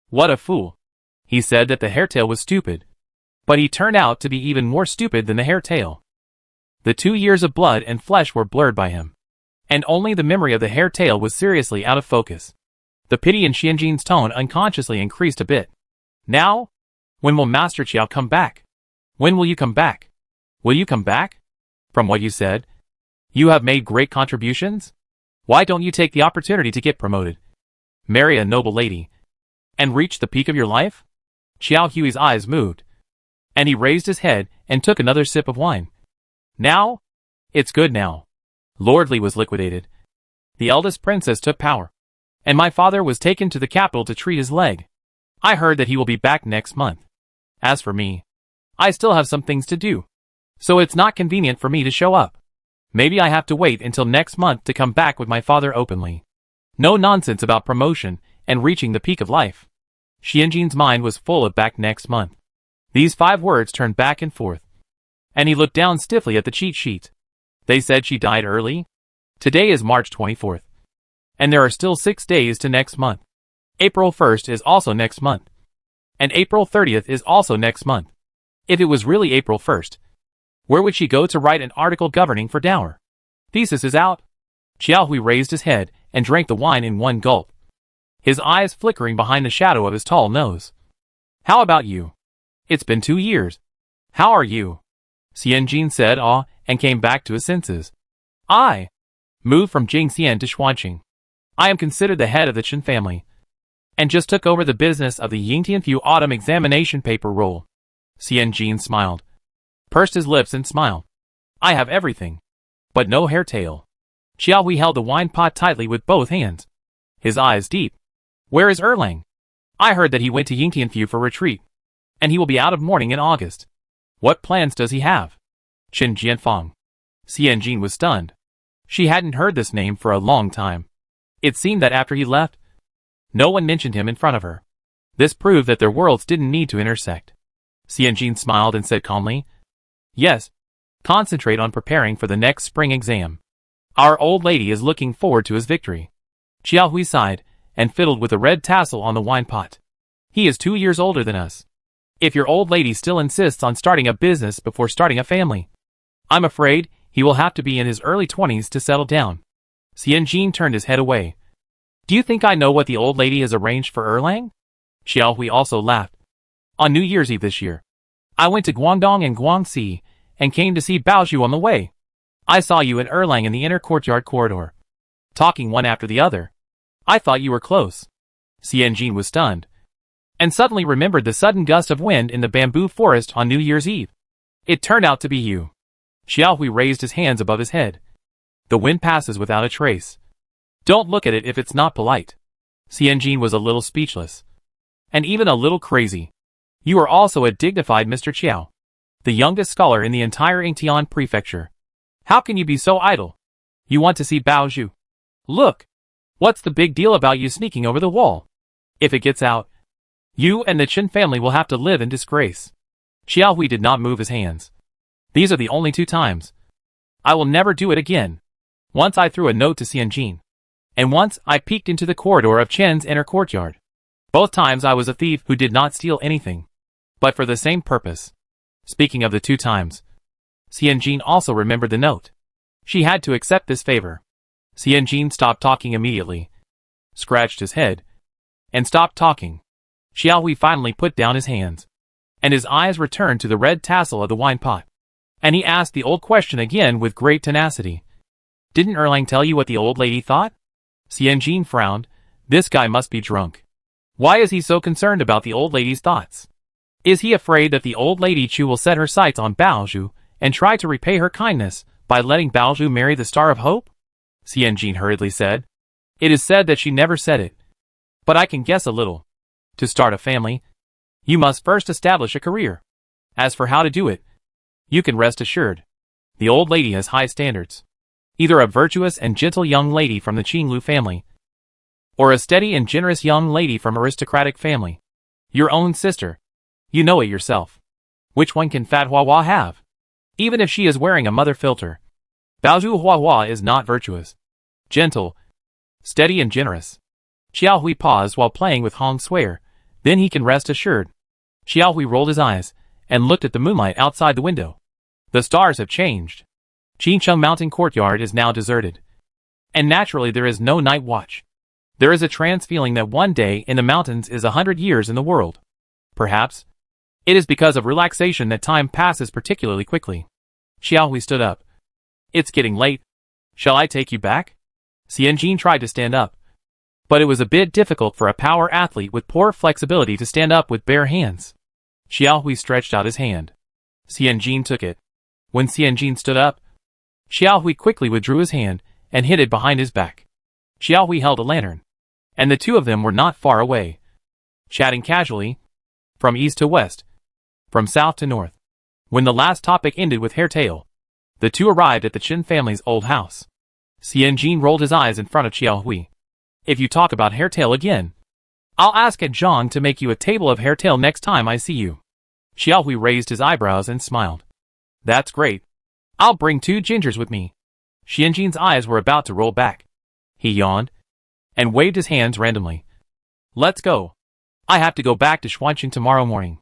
What a fool. He said that the hairtail was stupid, but he turned out to be even more stupid than the hairtail. The 2 years of blood and flesh were blurred by him. and only the memory of the hair tail was seriously out of focus. The pity in Xianjin's tone unconsciously increased a bit. Now? When will Master Qiao come back? When will you come back? Will you come back? From what you said, you have made great contributions? Why don't you take the opportunity to get promoted, marry a noble lady, and reach the peak of your life? Qiao Hui's eyes moved, and he raised his head and took another sip of wine. Now? It's good now. Lord Li was liquidated. The eldest princess took power, and my father was taken to the capital to treat his leg. I heard that he will be back next month. As for me, I still have some things to do, so it's not convenient for me to show up. Maybe I have to wait until next month to come back with my father openly. No nonsense about promotion and reaching the peak of life. Xianjin's mind was full of back next month. These 5 words turned back and forth, and he looked down stiffly at the cheat sheet. They said she died early? Today is March 24th, and there are still 6 days to next month. April 1st is also next month, and April 30th is also next month. If it was really April 1st, where would she go to write an article governing for dower? Thesis is out. Qiao Hui raised his head and drank the wine in one gulp, his eyes flickering behind the shadow of his tall nose. How about you? It's been 2 years. How are you? Xianjin said and came back to his senses. I moved from Jingxian to Xuanqing. I am considered the head of the Chen family, and just took over the business of the Yingtianfu autumn examination paper roll. Xianjin smiled, pursed his lips and smiled. I have everything, but no hair tail. Qiao Hui held the wine pot tightly with both hands, his eyes deep. Where is Erlang? I heard that he went to Yingtianfu for retreat, and he will be out of mourning in August. What plans does he have? Chen Jianfang. Xianjin was stunned. She hadn't heard this name for a long time. It seemed that after he left, no one mentioned him in front of her. This proved that their worlds didn't need to intersect. Xianjin smiled and said calmly, yes, concentrate on preparing for the next spring exam. Our old lady is looking forward to his victory. Qiao Hui sighed and fiddled with a red tassel on the wine pot. He is 2 years older than us. If your old lady still insists on starting a business before starting a family, I'm afraid he will have to be in his early 20s to settle down. Xianjin turned his head away. Do you think I know what the old lady has arranged for Erlang? Qiao Hui also laughed. On New Year's Eve this year, I went to Guangdong and Guangxi and came to see Baozhu on the way. I saw you and Erlang in the inner courtyard corridor, talking one after the other. I thought you were close. Xianjin was stunned, and suddenly remembered the sudden gust of wind in the bamboo forest on New Year's Eve. It turned out to be you. Qiao Hui raised his hands above his head. The wind passes without a trace. Don't look at it if it's not polite. Xianjin was a little speechless, and even a little crazy. You are also a dignified Mr. Qiao, the youngest scholar in the entire Yingtian prefecture. How can you be so idle? You want to see Baozhu? Look! What's the big deal about you sneaking over the wall? If it gets out, you and the Chen family will have to live in disgrace. Qiao Hui did not move his hands. These are the only 2 times. I will never do it again. Once I threw a note to Xianjin, and once I peeked into the corridor of Chen's inner courtyard. Both times I was a thief who did not steal anything, but for the same purpose. Speaking of the 2 times, Xianjin also remembered the note. She had to accept this favor. Xianjin stopped talking immediately, scratched his head, and stopped talking. Qiao Hui finally put down his hands, and his eyes returned to the red tassel of the wine pot. And he asked the old question again with great tenacity. Didn't Erlang tell you what the old lady thought? Xianjin frowned. This guy must be drunk. Why is he so concerned about the old lady's thoughts? Is he afraid that the old lady Chu will set her sights on Baozhu and try to repay her kindness by letting Baozhu marry the Star of Hope? Xianjin hurriedly said. It is said that she never said it, but I can guess a little. To start a family, you must first establish a career. As for how to do it, you can rest assured. The old lady has high standards. Either a virtuous and gentle young lady from the Qinglu family, or a steady and generous young lady from aristocratic family. Your own sister. You know it yourself. Which one can Fat Huahua have? Even if she is wearing a mother filter, Baozhu Huahua is not virtuous, gentle, steady and generous. Qiao Hui paused while playing with Hong Swear. Then he can rest assured. Qiao Hui rolled his eyes and looked at the moonlight outside the window. The stars have changed. Qingcheng Mountain Courtyard is now deserted. And naturally there is no night watch. There is a trance feeling that one day in the mountains is 100 years in the world. Perhaps it is because of relaxation that time passes particularly quickly. Xiaohui stood up. It's getting late. Shall I take you back? Xianjin tried to stand up. But it was a bit difficult for a power athlete with poor flexibility to stand up with bare hands. Xiaohui stretched out his hand. Xianjin took it. When Xianjin stood up, Xiaohui quickly withdrew his hand and hid it behind his back. Xiaohui held a lantern, and the two of them were not far away, chatting casually, from east to west, from south to north. When the last topic ended with Hairtail, the two arrived at the Chen family's old house. Xianjin rolled his eyes in front of Xiaohui. If you talk about Hairtail again, I'll ask at Zhang to make you a table of Hairtail next time I see you. Xiaohui raised his eyebrows and smiled. That's great. I'll bring 2 gingers with me. Xianjin's eyes were about to roll back. He yawned and waved his hands randomly. Let's go. I have to go back to Xuanqing tomorrow morning.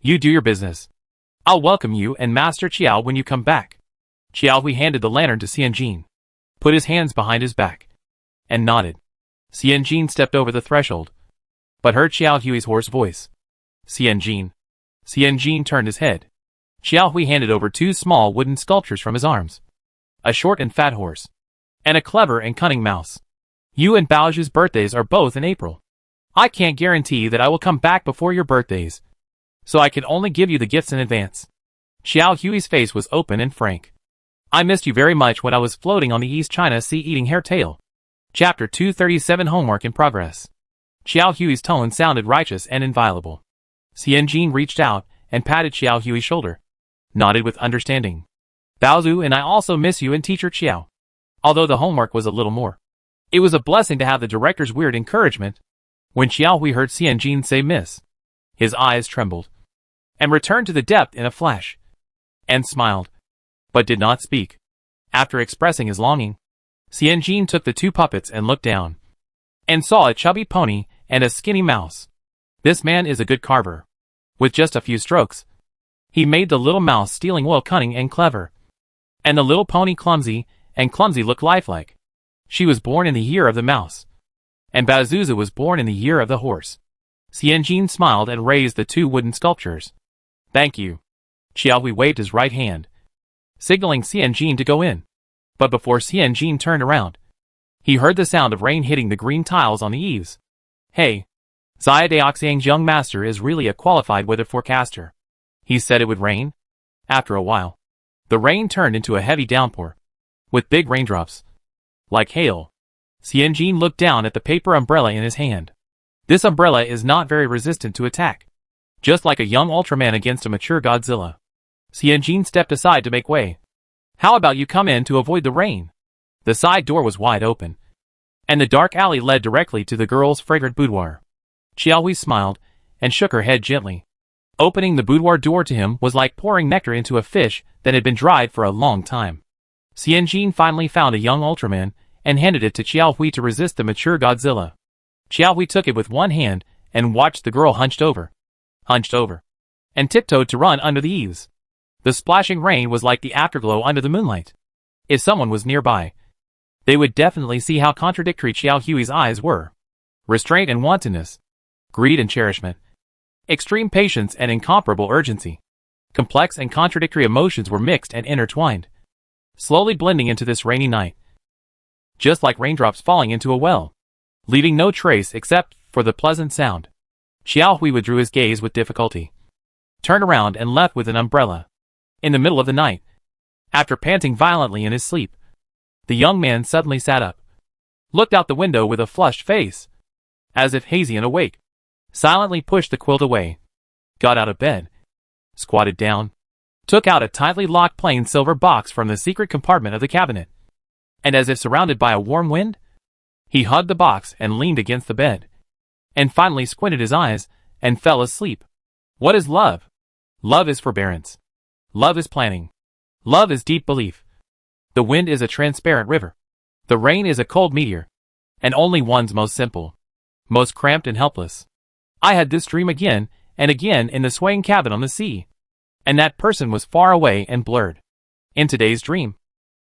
You do your business. I'll welcome you and Master Qiao when you come back. Xiaohui handed the lantern to Xianjin, put his hands behind his back, and nodded. Xianjin stepped over the threshold, but heard Xiaohui's hoarse voice. Xianjin. Xianjin turned his head. Xiaohui handed over 2 small wooden sculptures from his arms. A short and fat horse, and a clever and cunning mouse. You and Baozhu's birthdays are both in April. I can't guarantee that I will come back before your birthdays, so I can only give you the gifts in advance. Xiaohui's face was open and frank. I missed you very much when I was floating on the East China Sea eating Hairtail. Chapter 237 Homework in Progress. Xiaohui's tone sounded righteous and inviolable. Xianjin reached out and patted Xiaohui's shoulder, nodded with understanding. Baozhu and I also miss you and Teacher Qiao. Although the homework was a little more, it was a blessing to have the director's weird encouragement. When Xiaohui heard Xianjin say miss, his eyes trembled, and returned to the depth in a flash, and smiled, but did not speak. After expressing his longing, Xianjin took the 2 puppets and looked down, and saw a chubby pony and a skinny mouse. This man is a good carver. With just a few strokes, he made the little mouse stealing well cunning and clever, and the little pony clumsy, and clumsy look lifelike. She was born in the year of the mouse, and Baozuza was born in the year of the horse. Xianjin smiled and raised the 2 wooden sculptures. Thank you. Xiaohui waved his right hand, signaling Xianjin to go in. But before Xianjin turned around, he heard the sound of rain hitting the green tiles on the eaves. Hey, Xia Daoxiang's young master is really a qualified weather forecaster. He said it would rain. After a while, the rain turned into a heavy downpour, with big raindrops, like hail. Xianjin looked down at the paper umbrella in his hand. This umbrella is not very resistant to attack, just like a young Ultraman against a mature Godzilla. Xianjin stepped aside to make way. How about you come in to avoid the rain? The side door was wide open, and the dark alley led directly to the girl's fragrant boudoir. Xiaohui smiled and shook her head gently. Opening the boudoir door to him was like pouring nectar into a fish that had been dried for a long time. Xianjin finally found a young Ultraman and handed it to Xiaohui to resist the mature Godzilla. Xiaohui took it with one hand and watched the girl hunched over, and tiptoed to run under the eaves. The splashing rain was like the afterglow under the moonlight. If someone was nearby, they would definitely see how contradictory Xiaohui's eyes were. Restraint and wantonness, greed and cherishment, extreme patience and incomparable urgency. Complex and contradictory emotions were mixed and intertwined, slowly blending into this rainy night. Just like raindrops falling into a well, leaving no trace except for the pleasant sound. Xiaohui withdrew his gaze with difficulty, turned around and left with an umbrella. In the middle of the night, after panting violently in his sleep, the young man suddenly sat up, looked out the window with a flushed face, as if hazy and awake, silently pushed the quilt away, got out of bed, squatted down, took out a tightly locked plain silver box from the secret compartment of the cabinet, and as if surrounded by a warm wind, he hugged the box and leaned against the bed, and finally squinted his eyes and fell asleep. What is love? Love is forbearance. Love is planning. Love is deep belief. The wind is a transparent river. The rain is a cold meteor. And only one's most simple, most cramped and helpless. I had this dream again and again in the swaying cabin on the sea. And that person was far away and blurred. In today's dream,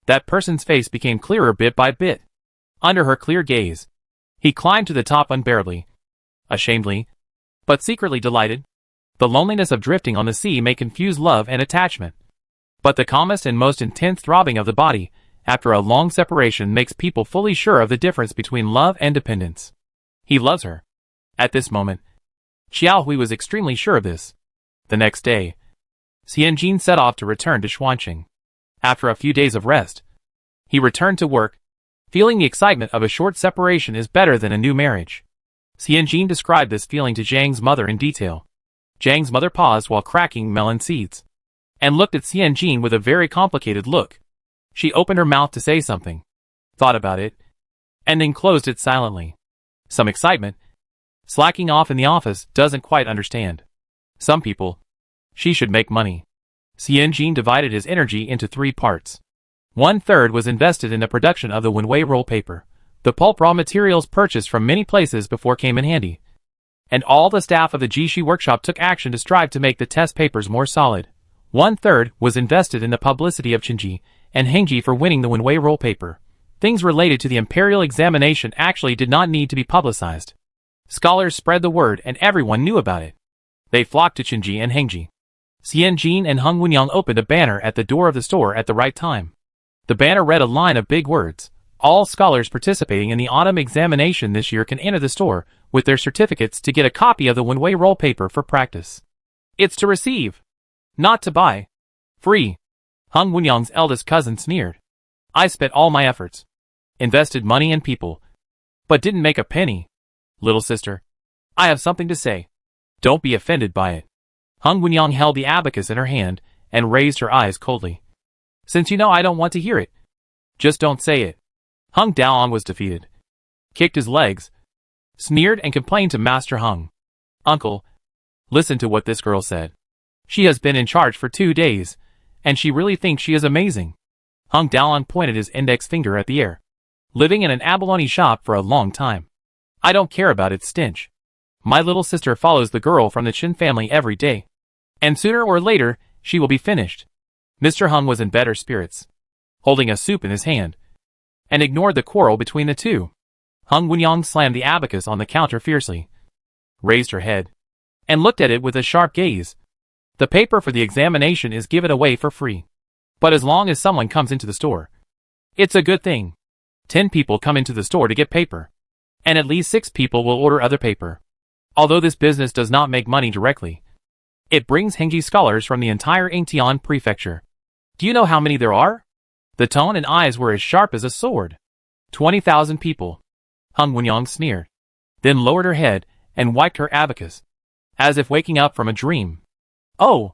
that person's face became clearer bit by bit. Under her clear gaze, he climbed to the top unbearably, ashamedly, but secretly delighted. The loneliness of drifting on the sea may confuse love and attachment. But the calmest and most intense throbbing of the body, after a long separation, makes people fully sure of the difference between love and dependence. He loves her. At this moment, Xiao Hui was extremely sure of this. The next day, Xian Jin set off to return to Xuanqing. After a few days of rest, he returned to work, feeling the excitement of a short separation is better than a new marriage. Xian Jin described this feeling to Zhang's mother in detail. Zhang's mother paused while cracking melon seeds, and looked at Xian Jin with a very complicated look. She opened her mouth to say something, thought about it, and then closed it silently. Some excitement. Slacking off in the office, doesn't quite understand. Some people. She should make money. Xian Jin divided his energy into 3 parts. 1/3 was invested in the production of the Wenwei roll paper. The pulp raw materials purchased from many places before came in handy. And all the staff of the Jishi workshop took action to strive to make the test papers more solid. 1/3 was invested in the publicity of Qinji and Hengji for winning the Wenwei roll paper. Things related to the imperial examination actually did not need to be publicized. Scholars spread the word and everyone knew about it. They flocked to Qinji and Hengji. Xian Jin and Hung Wenyang opened a banner at the door of the store at the right time. The banner read a line of big words. All scholars participating in the autumn examination this year can enter the store with their certificates to get a copy of the Wenwei roll paper for practice. It's to receive, not to buy. Free. Hung Wenyang's eldest cousin sneered. I spent all my efforts, invested money and people, but didn't make a penny. Little sister, I have something to say. Don't be offended by it. Hung Wenyang held the abacus in her hand and raised her eyes coldly. Since you know I don't want to hear it, just don't say it. Hung Daoan was defeated, kicked his legs, sneered and complained to Master Hung. Uncle, listen to what this girl said. She has been in charge for 2 days, and she really thinks she is amazing. Hung Daoan pointed his index finger at the air. Living in an abalone shop for a long time. I don't care about its stench. My little sister follows the girl from the Qin family every day. And sooner or later, she will be finished. Mr. Hung was in better spirits, holding a soup in his hand, and ignored the quarrel between the two. Hung Wenyang slammed the abacus on the counter fiercely, raised her head, and looked at it with a sharp gaze. The paper for the examination is given away for free. But as long as someone comes into the store, it's a good thing. 10 people come into the store to get paper, and at least 6 people will order other paper. Although this business does not make money directly, it brings Hengji scholars from the entire Yingtian prefecture. Do you know how many there are? The tone and eyes were as sharp as a sword. 20,000 people. Hung Wenyang sneered, then lowered her head and wiped her abacus, as if waking up from a dream. Oh,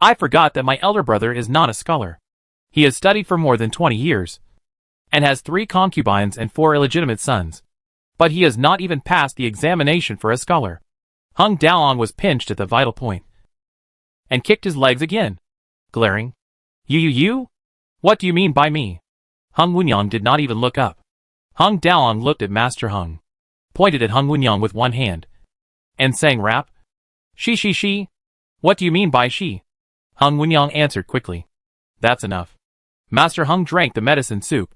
I forgot that my elder brother is not a scholar. He has studied for more than 20 years, and has 3 concubines and 4 illegitimate sons. But he has not even passed the examination for a scholar. Hung Daoan was pinched at the vital point, and kicked his legs again, glaring. You? What do you mean by me? Hung Wenyang did not even look up. Hung Daoan looked at Master Hung, pointed at Hung Wenyang with one hand, and sang rap. She. What do you mean by she? Hung Wenyang answered quickly. That's enough. Master Hung drank the medicine soup.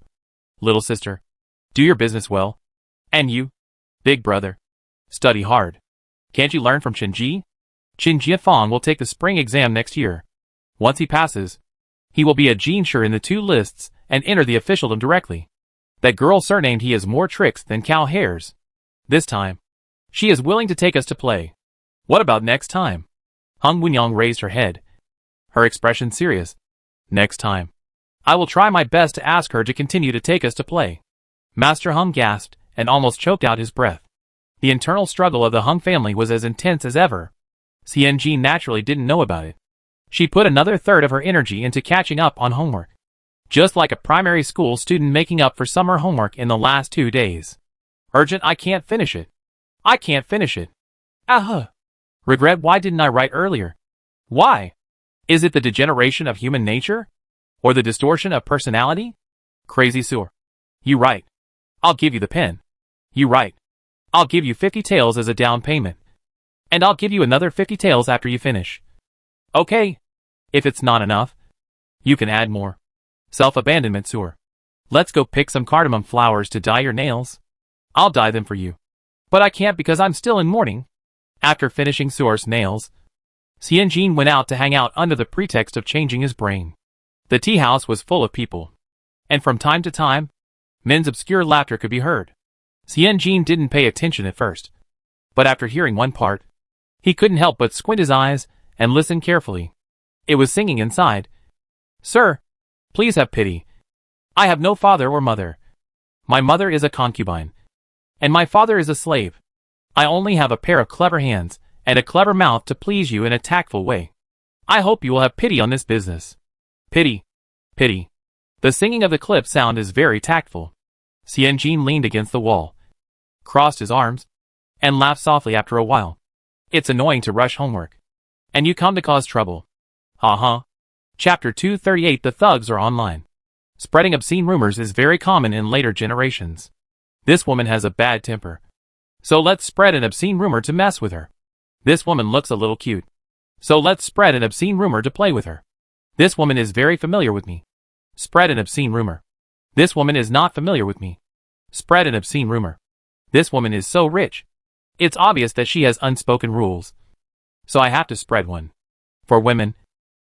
Little sister, do your business well. And you, big brother, study hard. Can't you learn from Qinji? Qin Jiafan will take the spring exam next year. Once he passes, he will be a Jinsher in the 2 lists and enter the officialdom directly. That girl surnamed he has more tricks than cow hairs. This time, she is willing to take us to play. What about next time? Hung Wenyang raised her head, her expression serious. Next time, I will try my best to ask her to continue to take us to play. Master Hung gasped and almost choked out his breath. The internal struggle of the Hung family was as intense as ever. Xian Jin naturally didn't know about it. She put another third of her energy into catching up on homework, just like a primary school student making up for summer homework in the last 2 days. Urgent, I can't finish it. Regret, why didn't I write earlier? Why? Is it the degeneration of human nature? Or the distortion of personality? Crazy sewer. You write. I'll give you the pen. You write. I'll give you 50 taels as a down payment. And I'll give you another 50 taels after you finish. Okay. If it's not enough, you can add more. Self-abandonment sewer. Let's go pick some cardamom flowers to dye your nails. I'll dye them for you. But I can't because I'm still in mourning. After finishing Suar's nails, Xianjin went out to hang out under the pretext of changing his brain. The tea house was full of people, and from time to time, men's obscure laughter could be heard. Xianjin didn't pay attention at first, but after hearing one part, he couldn't help but squint his eyes and listen carefully. It was singing inside. Sir, please have pity. I have no father or mother. My mother is a concubine, and my father is a slave. I only have a pair of clever hands and a clever mouth to please you in a tactful way. I hope you will have pity on this business. Pity. Pity. The singing of the clip sound is very tactful. Xianjin leaned against the wall, crossed his arms, and laughed softly after a while. It's annoying to rush homework. And you come to cause trouble. Ha. Chapter 238. The thugs are online. Spreading obscene rumors is very common in later generations. This woman has a bad temper, so let's spread an obscene rumor to mess with her. This woman looks a little cute, so let's spread an obscene rumor to play with her. This woman is very familiar with me. Spread an obscene rumor. This woman is not familiar with me. Spread an obscene rumor. This woman is so rich. It's obvious that she has unspoken rules, so I have to spread one. For women,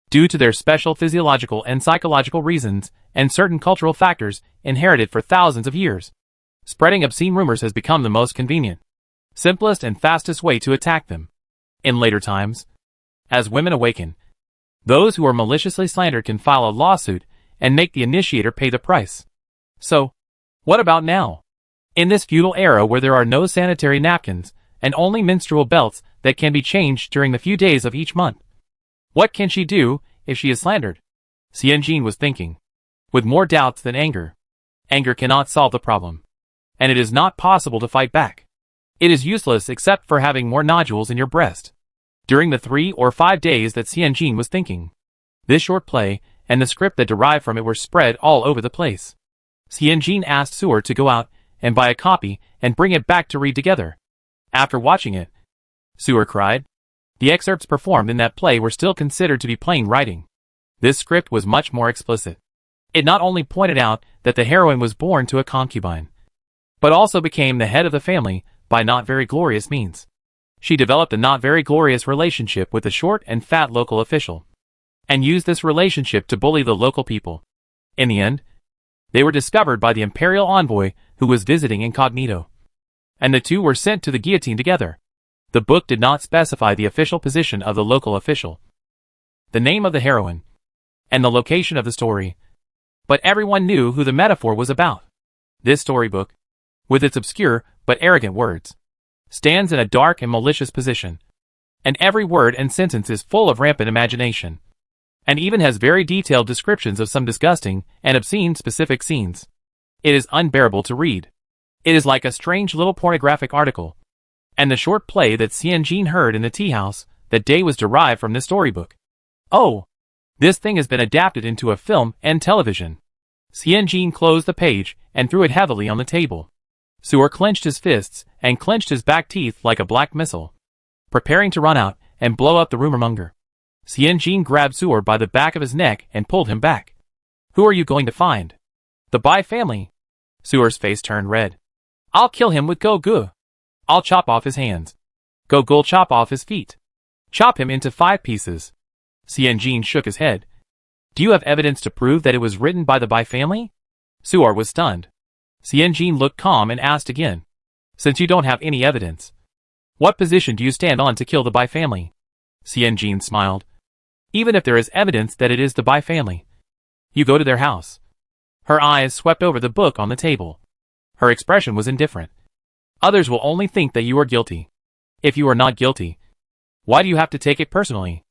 due to their special physiological and psychological reasons and certain cultural factors inherited for thousands of years, spreading obscene rumors has become the most convenient, simplest and fastest way to attack them. In later times, as women awaken, those who are maliciously slandered can file a lawsuit and make the initiator pay the price. So, what about now? In this feudal era where there are no sanitary napkins and only menstrual belts that can be changed during the few days of each month, what can she do if she is slandered? Xianjin was thinking, with more doubts than anger. Anger cannot solve the problem, and it is not possible to fight back. It is useless except for having more nodules in your breast. During the 3 or 5 days that Xianjin was thinking, this short play and the script that derived from it were spread all over the place. Xianjin asked Suar to go out and buy a copy and bring it back to read together. After watching it, Suar cried. The excerpts performed in that play were still considered to be plain writing. This script was much more explicit. It not only pointed out that the heroine was born to a concubine, but also became the head of the family by not very glorious means. She developed a not very glorious relationship with the short and fat local official, and used this relationship to bully the local people. In the end, they were discovered by the imperial envoy who was visiting incognito, and the two were sent to the guillotine together. The book did not specify the official position of the local official, the name of the heroine, and the location of the story, but everyone knew who the metaphor was about. This storybook, with its obscure but arrogant words, stands in a dark and malicious position, and every word and sentence is full of rampant imagination, and even has very detailed descriptions of some disgusting and obscene specific scenes. It is unbearable to read. It is like a strange little pornographic article, and the short play that Xianjin heard in the tea house that day was derived from this storybook. Oh, this thing has been adapted into a film and television. Xianjin closed the page and threw it heavily on the table. Suar clenched his fists and clenched his back teeth like a black missile, preparing to run out and blow up the rumormonger. Xianjin grabbed Suar by the back of his neck and pulled him back. Who are you going to find? The Bai family. Suar's face turned red. I'll kill him with Go-Gu. I'll chop off his hands. Go-Gu'll chop off his feet. Chop him into 5 pieces. Xianjin shook his head. Do you have evidence to prove that it was written by the Bai family? Suar was stunned. Xianjin looked calm and asked again. Since you don't have any evidence, what position do you stand on to kill the Bai family? Xianjin smiled. Even if there is evidence that it is the Bai family, you go to their house. Her eyes swept over the book on the table. Her expression was indifferent. Others will only think that you are guilty. If you are not guilty, why do you have to take it personally?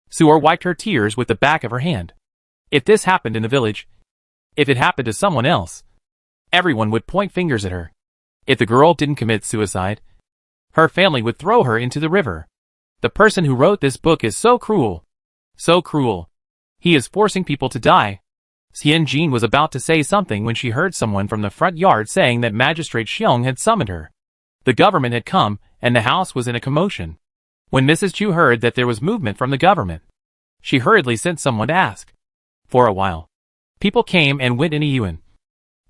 Suar wiped her tears with the back of her hand. If this happened in the village, if it happened to someone else, everyone would point fingers at her. If the girl didn't commit suicide, her family would throw her into the river. The person who wrote this book is so cruel. So cruel. He is forcing people to die. Xianjin was about to say something when she heard someone from the front yard saying that Magistrate Xiong had summoned her. The government had come, and the house was in a commotion. When Mrs. Chu heard that there was movement from the government, she hurriedly sent someone to ask. For a while, people came and went in a yuan.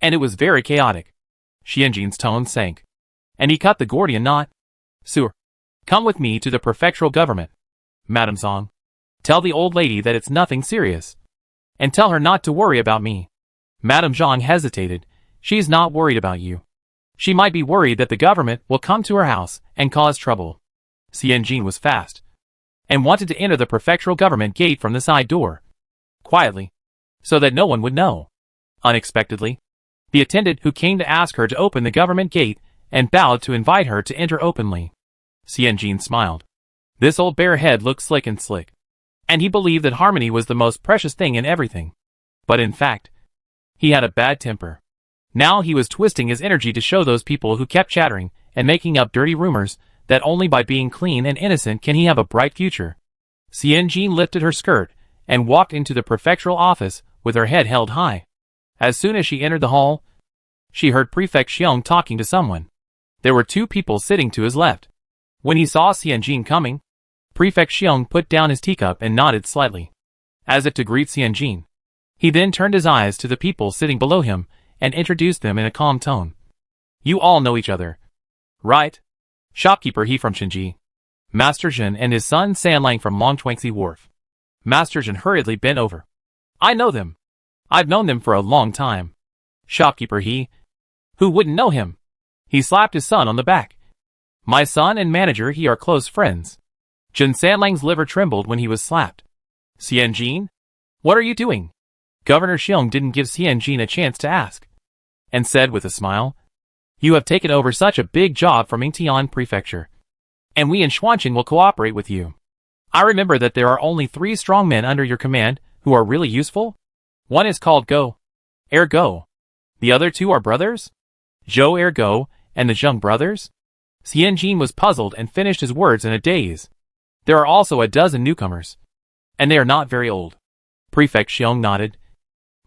And it was very chaotic. Xianjin's tone sank. And he cut the Gordian knot. Sir, come with me to the prefectural government. Madame Song, tell the old lady that it's nothing serious. And tell her not to worry about me. Madame Zhang hesitated. She's not worried about you. She might be worried that the government will come to her house and cause trouble. Xianjin was fast and wanted to enter the prefectural government gate from the side door, quietly, so that no one would know. Unexpectedly, the attendant who came to ask her to open the government gate and bowed to invite her to enter openly. Xianjin smiled. This old bare head looked slick and slick, and he believed that harmony was the most precious thing in everything. But in fact, he had a bad temper. Now he was twisting his energy to show those people who kept chattering and making up dirty rumors that only by being clean and innocent can he have a bright future. Xianjin lifted her skirt and walked into the prefectural office with her head held high. As soon as she entered the hall, she heard Prefect Xiong talking to someone. There were two people sitting to his left. When he saw Xianjin coming, Prefect Xiong put down his teacup and nodded slightly, as if to greet Xianjin. He then turned his eyes to the people sitting below him and introduced them in a calm tone. You all know each other, right? Shopkeeper He from Shenji, Master Zhen and his son Sanlang from Longchuangxi Wharf. Master Zhen hurriedly bent over. I know them. I've known them for a long time. Shopkeeper He. Who wouldn't know him? He slapped his son on the back. My son and manager He are close friends. Zhen Sanlang's liver trembled when he was slapped. Xianjin? What are you doing? Governor Xiong didn't give Xianjin a chance to ask, and said with a smile, You have taken over such a big job from Yingtian Prefecture, and we in Xuanqing will cooperate with you. I remember that there are only 3 strong men under your command who are really useful. One is called Go, Ergo. The other 2 are brothers? Zhou Ergo and the Zheng brothers? Xianjin was puzzled and finished his words in a daze. There are also a dozen newcomers, and they are not very old. Prefect Xiong nodded.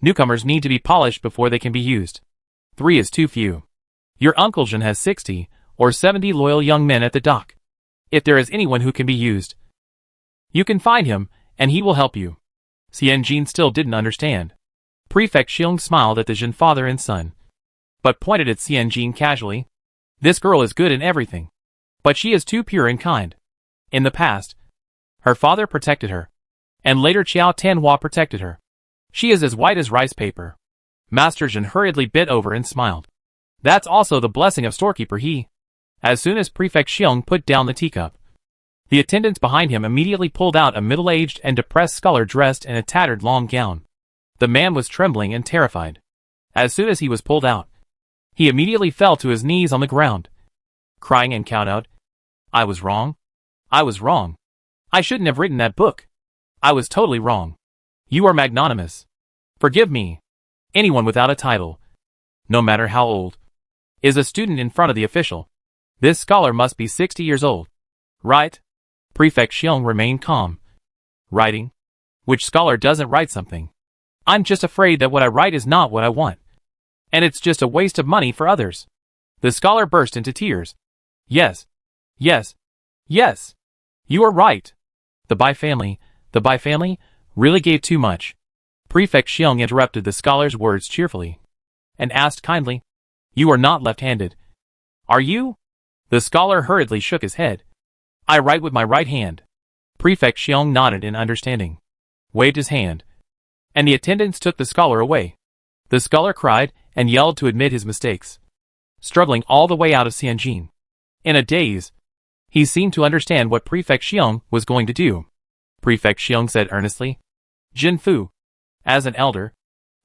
Newcomers need to be polished before they can be used. 3 is too few. Your uncle Zhen has 60 or 70 loyal young men at the dock. If there is anyone who can be used, you can find him, and he will help you. Xianjin still didn't understand. Prefect Xiong smiled at the Zhen father and son, but pointed at Xianjin casually. This girl is good in everything, but she is too pure and kind. In the past, her father protected her, and later Qiao Tianhua protected her. She is as white as rice paper. Master Zhen hurriedly bent over and smiled. That's also the blessing of storekeeper He. As soon as Prefect Xiong put down the teacup, the attendants behind him immediately pulled out a middle-aged and depressed scholar dressed in a tattered long gown. The man was trembling and terrified. As soon as he was pulled out, he immediately fell to his knees on the ground, crying and cowed out, I was wrong. I was wrong. I shouldn't have written that book. I was totally wrong. You are magnanimous. Forgive me. Anyone without a title, no matter how old, is a student in front of the official. This scholar must be 60 years old. Right? Prefect Xiong remained calm. Writing? Which scholar doesn't write something? I'm just afraid that what I write is not what I want. And it's just a waste of money for others. The scholar burst into tears. Yes. Yes. Yes. You are right. The Bai family really gave too much. Prefect Xiong interrupted the scholar's words cheerfully, and asked kindly, You are not left-handed, are you? The scholar hurriedly shook his head. I write with my right hand. Prefect Xiong nodded in understanding, waved his hand, and the attendants took the scholar away. The scholar cried and yelled to admit his mistakes, struggling all the way out of Xianjin. In a daze, he seemed to understand what Prefect Xiong was going to do. Prefect Xiong said earnestly, Jin Fu, as an elder,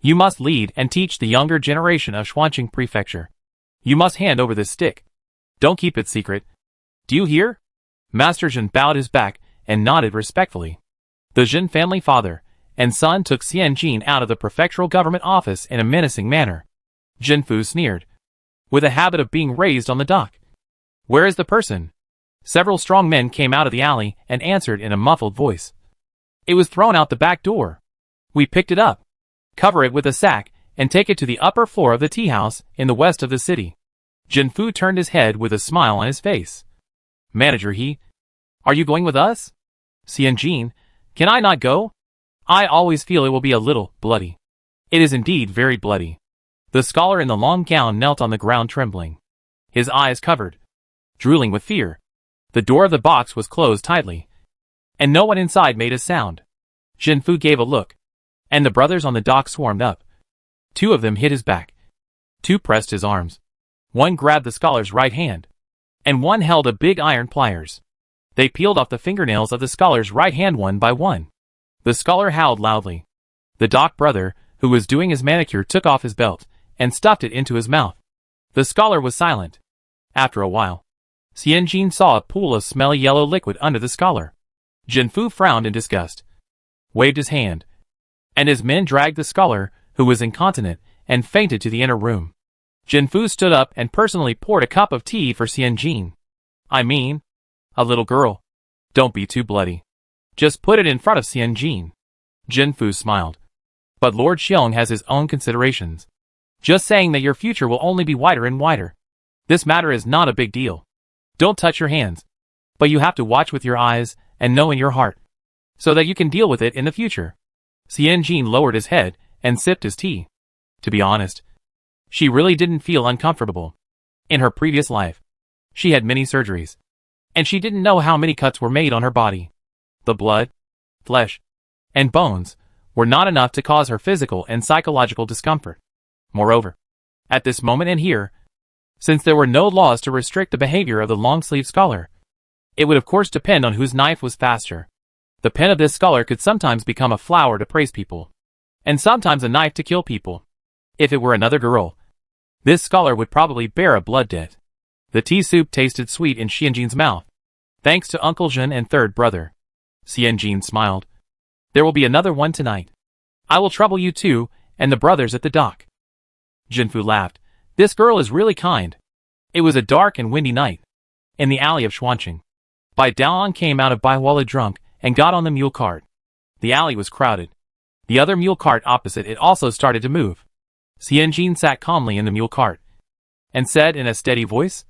you must lead and teach the younger generation of Xuanqing Prefecture. You must hand over this stick. Don't keep it secret. Do you hear? Master Zhen bowed his back and nodded respectfully. The Zhen family father and son took Xianjin out of the prefectural government office in a menacing manner. Jin Fu sneered, with a habit of being raised on the dock. Where is the person? Several strong men came out of the alley and answered in a muffled voice. It was thrown out the back door. We picked it up. Cover it with a sack and take it to the upper floor of the tea house in the west of the city. Jin Fu turned his head with a smile on his face. Manager He, are you going with us? Xianjin, can I not go? I always feel it will be a little bloody. It is indeed very bloody. The scholar in the long gown knelt on the ground trembling. His eyes covered, drooling with fear. The door of the box was closed tightly, and no one inside made a sound. Jinfu gave a look, and the brothers on the dock swarmed up. 2 of them hit his back. 2 pressed his arms. 1 grabbed the scholar's right hand, and 1 held a big iron pliers. They peeled off the fingernails of the scholar's right hand one by one. The scholar howled loudly. The dock brother, who was doing his manicure, took off his belt and stuffed it into his mouth. The scholar was silent. After a while, Xianjin saw a pool of smelly yellow liquid under the scholar. Jinfu frowned in disgust, waved his hand, and his men dragged the scholar, who was incontinent, and fainted to the inner room. Jinfu stood up and personally poured a cup of tea for Xianjin. I mean, a little girl. Don't be too bloody. Just put it in front of Xianjin. Jinfu smiled. But Lord Xiong has his own considerations. Just saying that your future will only be whiter and whiter. This matter is not a big deal. Don't touch your hands. But you have to watch with your eyes and know in your heart, so that you can deal with it in the future. Xianjin lowered his head and sipped his tea. To be honest, she really didn't feel uncomfortable. In her previous life, she had many surgeries, and she didn't know how many cuts were made on her body. The blood, flesh, and bones were not enough to cause her physical and psychological discomfort. Moreover, at this moment and here, since there were no laws to restrict the behavior of the long-sleeved scholar, it would of course depend on whose knife was faster. The pen of this scholar could sometimes become a flower to praise people, and sometimes a knife to kill people. If it were another girl, this scholar would probably bear a blood debt. The tea soup tasted sweet in Xianjin's mouth, thanks to Uncle Jin and third brother. Xianjin smiled. There will be another one tonight. I will trouble you too, and the brothers at the dock. Jinfu laughed. This girl is really kind. It was a dark and windy night. In the alley of Xuanqing, Bai Daoan came out of Baihuala drunk and got on the mule cart. The alley was crowded. The other mule cart opposite it also started to move. Xianjin sat calmly in the mule cart and said in a steady voice,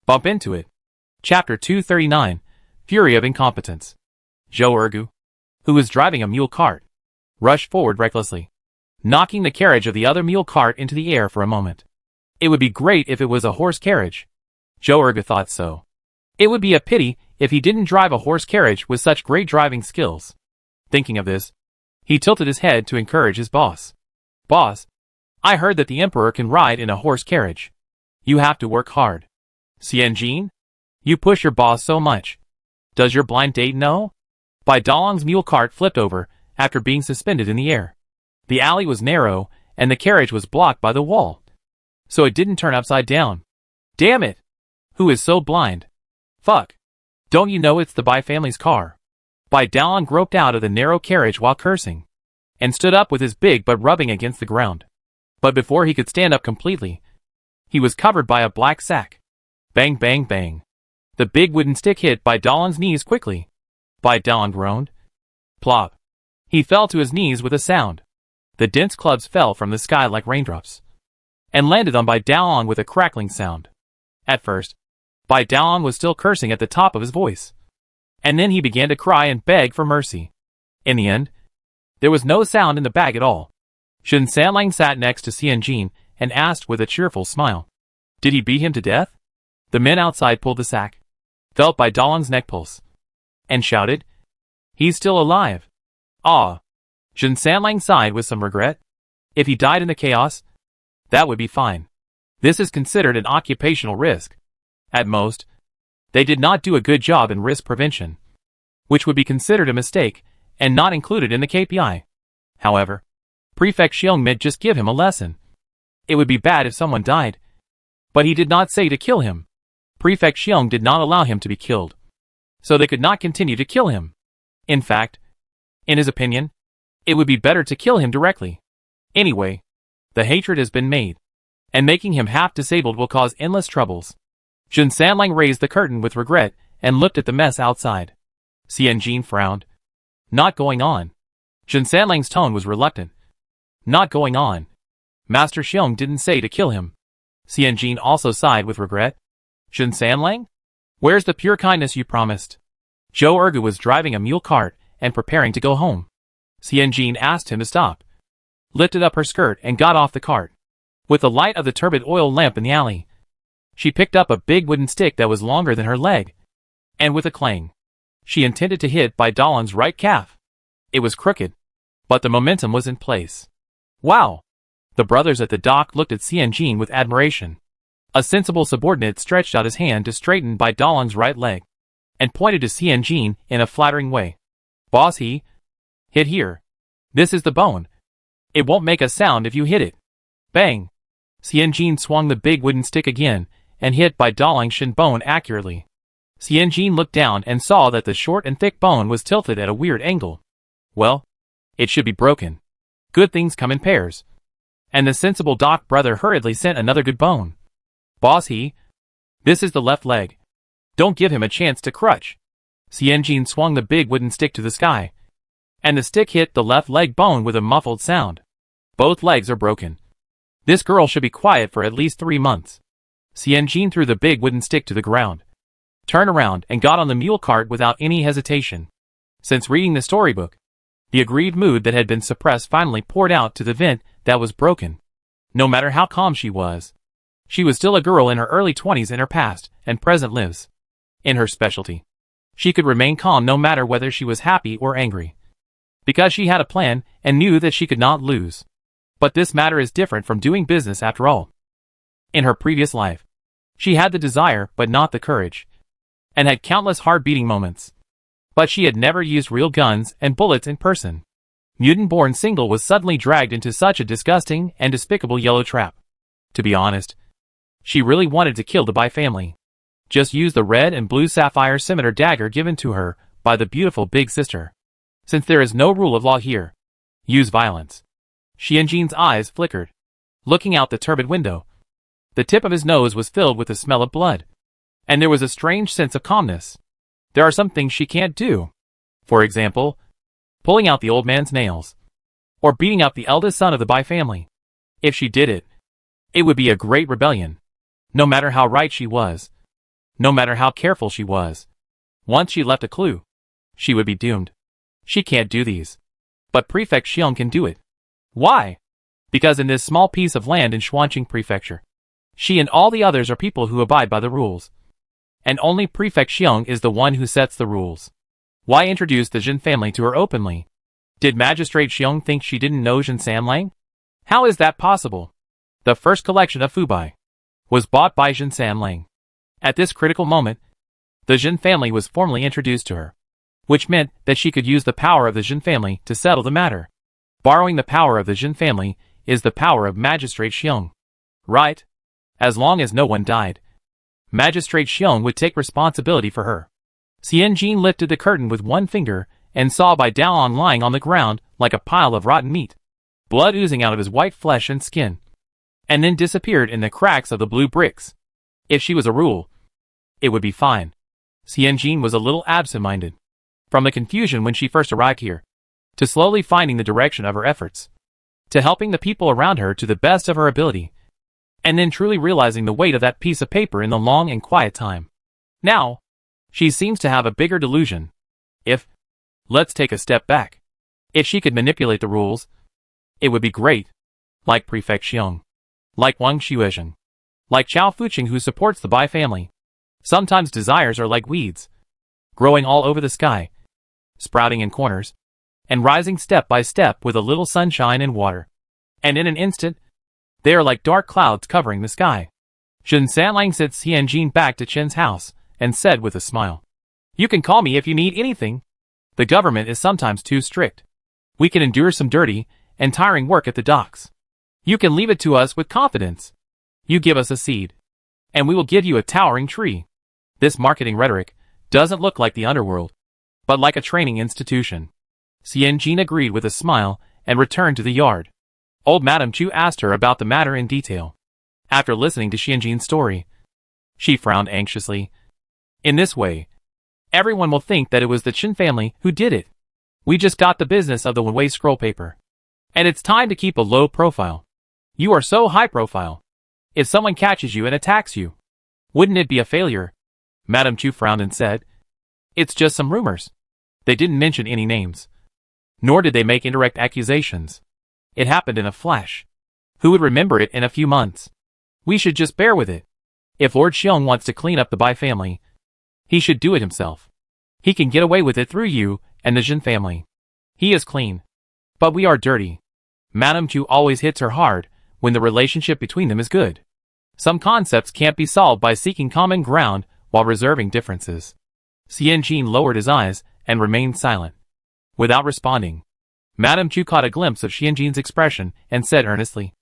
"Bump into it." Chapter 239, Fury of Incompetence. Zhou Ergu, who was driving a mule cart, rushed forward recklessly, knocking the carriage of the other mule cart into the air for a moment. It would be great if it was a horse carriage. Zhou Ergu thought so. It would be a pity if he didn't drive a horse carriage with such great driving skills. Thinking of this, he tilted his head to encourage his boss. Boss, I heard that the emperor can ride in a horse carriage. You have to work hard. Xianjin, you push your boss so much. Does your blind date know? Bai Daoang's mule cart flipped over after being suspended in the air. The alley was narrow and the carriage was blocked by the wall, so it didn't turn upside down. Damn it! Who is so blind? Fuck! Don't you know it's the Bai family's car? Bai Daoan groped out of the narrow carriage while cursing, and stood up with his big butt rubbing against the ground. But before he could stand up completely, he was covered by a black sack. Bang bang bang. The big wooden stick hit Bai Daoan's knees quickly. Bai Daoan groaned. Plop. He fell to his knees with a sound. The dense clubs fell from the sky like raindrops, and landed on Bai Daoan with a crackling sound. At first, Bai Daoan was still cursing at the top of his voice, and then he began to cry and beg for mercy. In the end, there was no sound in the bag at all. Shen Sanlang sat next to Xianjin and asked with a cheerful smile, "Did he beat him to death?" The men outside pulled the sack, felt Bai Daoan's neck pulse, and shouted, "He's still alive." Ah! Shen Sanlang sighed with some regret. If he died in the chaos, that would be fine. This is considered an occupational risk. At most, they did not do a good job in risk prevention, which would be considered a mistake and not included in the KPI. However, Prefect Xiong might just give him a lesson. It would be bad if someone died, but he did not say to kill him. Prefect Xiong did not allow him to be killed, so they could not continue to kill him. In fact, in his opinion, it would be better to kill him directly. Anyway, the hatred has been made, and making him half-disabled will cause endless troubles. Shen Sanlang raised the curtain with regret and looked at the mess outside. Xianjin frowned. Not going on. Shen Sanlang's tone was reluctant. Not going on. Master Xiong didn't say to kill him. Xianjin also sighed with regret. Shen Sanlang? Where's the pure kindness you promised? Zhou Ergu was driving a mule cart and preparing to go home. Xianjin asked him to stop, lifted up her skirt and got off the cart. With the light of the turbid oil lamp in the alley, she picked up a big wooden stick that was longer than her leg, and with a clang, she intended to hit Bai Dalong's right calf. It was crooked, but the momentum was in place. Wow! The brothers at the dock looked at Xian Jin with admiration. A sensible subordinate stretched out his hand to straighten Bai Dalong's right leg, and pointed to Xian Jin in a flattering way. Boss, hit here. This is the bone. It won't make a sound if you hit it. Bang! Xian Jin swung the big wooden stick again, and hit Bai Dalong's shin bone accurately. Xian Jin looked down and saw that the short and thick bone was tilted at a weird angle. Well, it should be broken. Good things come in pairs. And the sensible dock brother hurriedly sent another good bone. Boss, this is the left leg. Don't give him a chance to crutch. Xian Jin swung the big wooden stick to the sky, and the stick hit the left leg bone with a muffled sound. Both legs are broken. This girl should be quiet for at least 3 months. Xian Jin threw the big wooden stick to the ground, turned around and got on the mule cart without any hesitation. Since reading the storybook, the aggrieved mood that had been suppressed finally poured out to the vent that was broken. No matter how calm she was still a girl in her early 20s and her past and present lives in her specialty. She could remain calm no matter whether she was happy or angry, because she had a plan and knew that she could not lose. But this matter is different from doing business after all. In her previous life, she had the desire but not the courage, and had countless heart-beating moments. But she had never used real guns and bullets in person. Mutant-born Single was suddenly dragged into such a disgusting and despicable yellow trap. To be honest, she really wanted to kill the Bai family. Just use the red and blue sapphire scimitar dagger given to her by the beautiful big sister. Since there is no rule of law here, use violence. Xian Jin's eyes flickered, looking out the turbid window. The tip of his nose was filled with the smell of blood, and there was a strange sense of calmness. There are some things she can't do. For example, pulling out the old man's nails, or beating up the eldest son of the Bai family. If she did it, it would be a great rebellion. No matter how right she was, no matter how careful she was, once she left a clue, she would be doomed. She can't do these. But Prefect Xiong can do it. Why? Because in this small piece of land in Xuanqing Prefecture, she and all the others are people who abide by the rules. And only Prefect Xiong is the one who sets the rules. Why introduce the Jin family to her openly? Did Magistrate Xiong think she didn't know Jin Sanlang? How is that possible? The first collection of Fubai was bought by Jin Sanlang. At this critical moment, the Jin family was formally introduced to her, which meant that she could use the power of the Jin family to settle the matter. Borrowing the power of the Jin family is the power of Magistrate Xiong. Right? As long as no one died, Magistrate Xiong would take responsibility for her. Xian Jin lifted the curtain with one finger and saw Bai Dalong lying on the ground like a pile of rotten meat, blood oozing out of his white flesh and skin, and then disappeared in the cracks of the blue bricks. If she was a rule, it would be fine. Xian Jin was a little absent-minded, from the confusion when she first arrived here, to slowly finding the direction of her efforts, to helping the people around her to the best of her ability, and then truly realizing the weight of that piece of paper in the long and quiet time. Now, she seems to have a bigger delusion. Let's take a step back. If she could manipulate the rules, it would be great. Like Prefect Xiong, like Wang Xuezheng, like Chao Fuqing who supports the Bai family. Sometimes desires are like weeds, growing all over the sky, sprouting in corners, and rising step by step with a little sunshine and water. And in an instant, they are like dark clouds covering the sky. Jin Sanlang sent Xian Jin back to Chen's house and said with a smile, "You can call me if you need anything. The government is sometimes too strict. We can endure some dirty and tiring work at the docks. You can leave it to us with confidence. You give us a seed, and we will give you a towering tree." This marketing rhetoric doesn't look like the underworld, but like a training institution. Xian Jin agreed with a smile and returned to the yard. Old Madame Chu asked her about the matter in detail. After listening to Xian Jin's story, she frowned anxiously. In this way, everyone will think that it was the Qin family who did it. We just got the business of the one-way scroll paper, and it's time to keep a low profile. You are so high profile. If someone catches you and attacks you, wouldn't it be a failure? Madame Chu frowned and said, "It's just some rumors." They didn't mention any names, nor did they make indirect accusations. It happened in a flash. Who would remember it in a few months? We should just bear with it. If Lord Xiong wants to clean up the Bai family, he should do it himself. He can get away with it through you and the Jin family. He is clean. But we are dirty. Madame Chu always hits her hard when the relationship between them is good. Some concepts can't be solved by seeking common ground while reserving differences. Xian Jin lowered his eyes and remained silent. Without responding, Madame Chu caught a glimpse of Xian Jin's expression and said earnestly,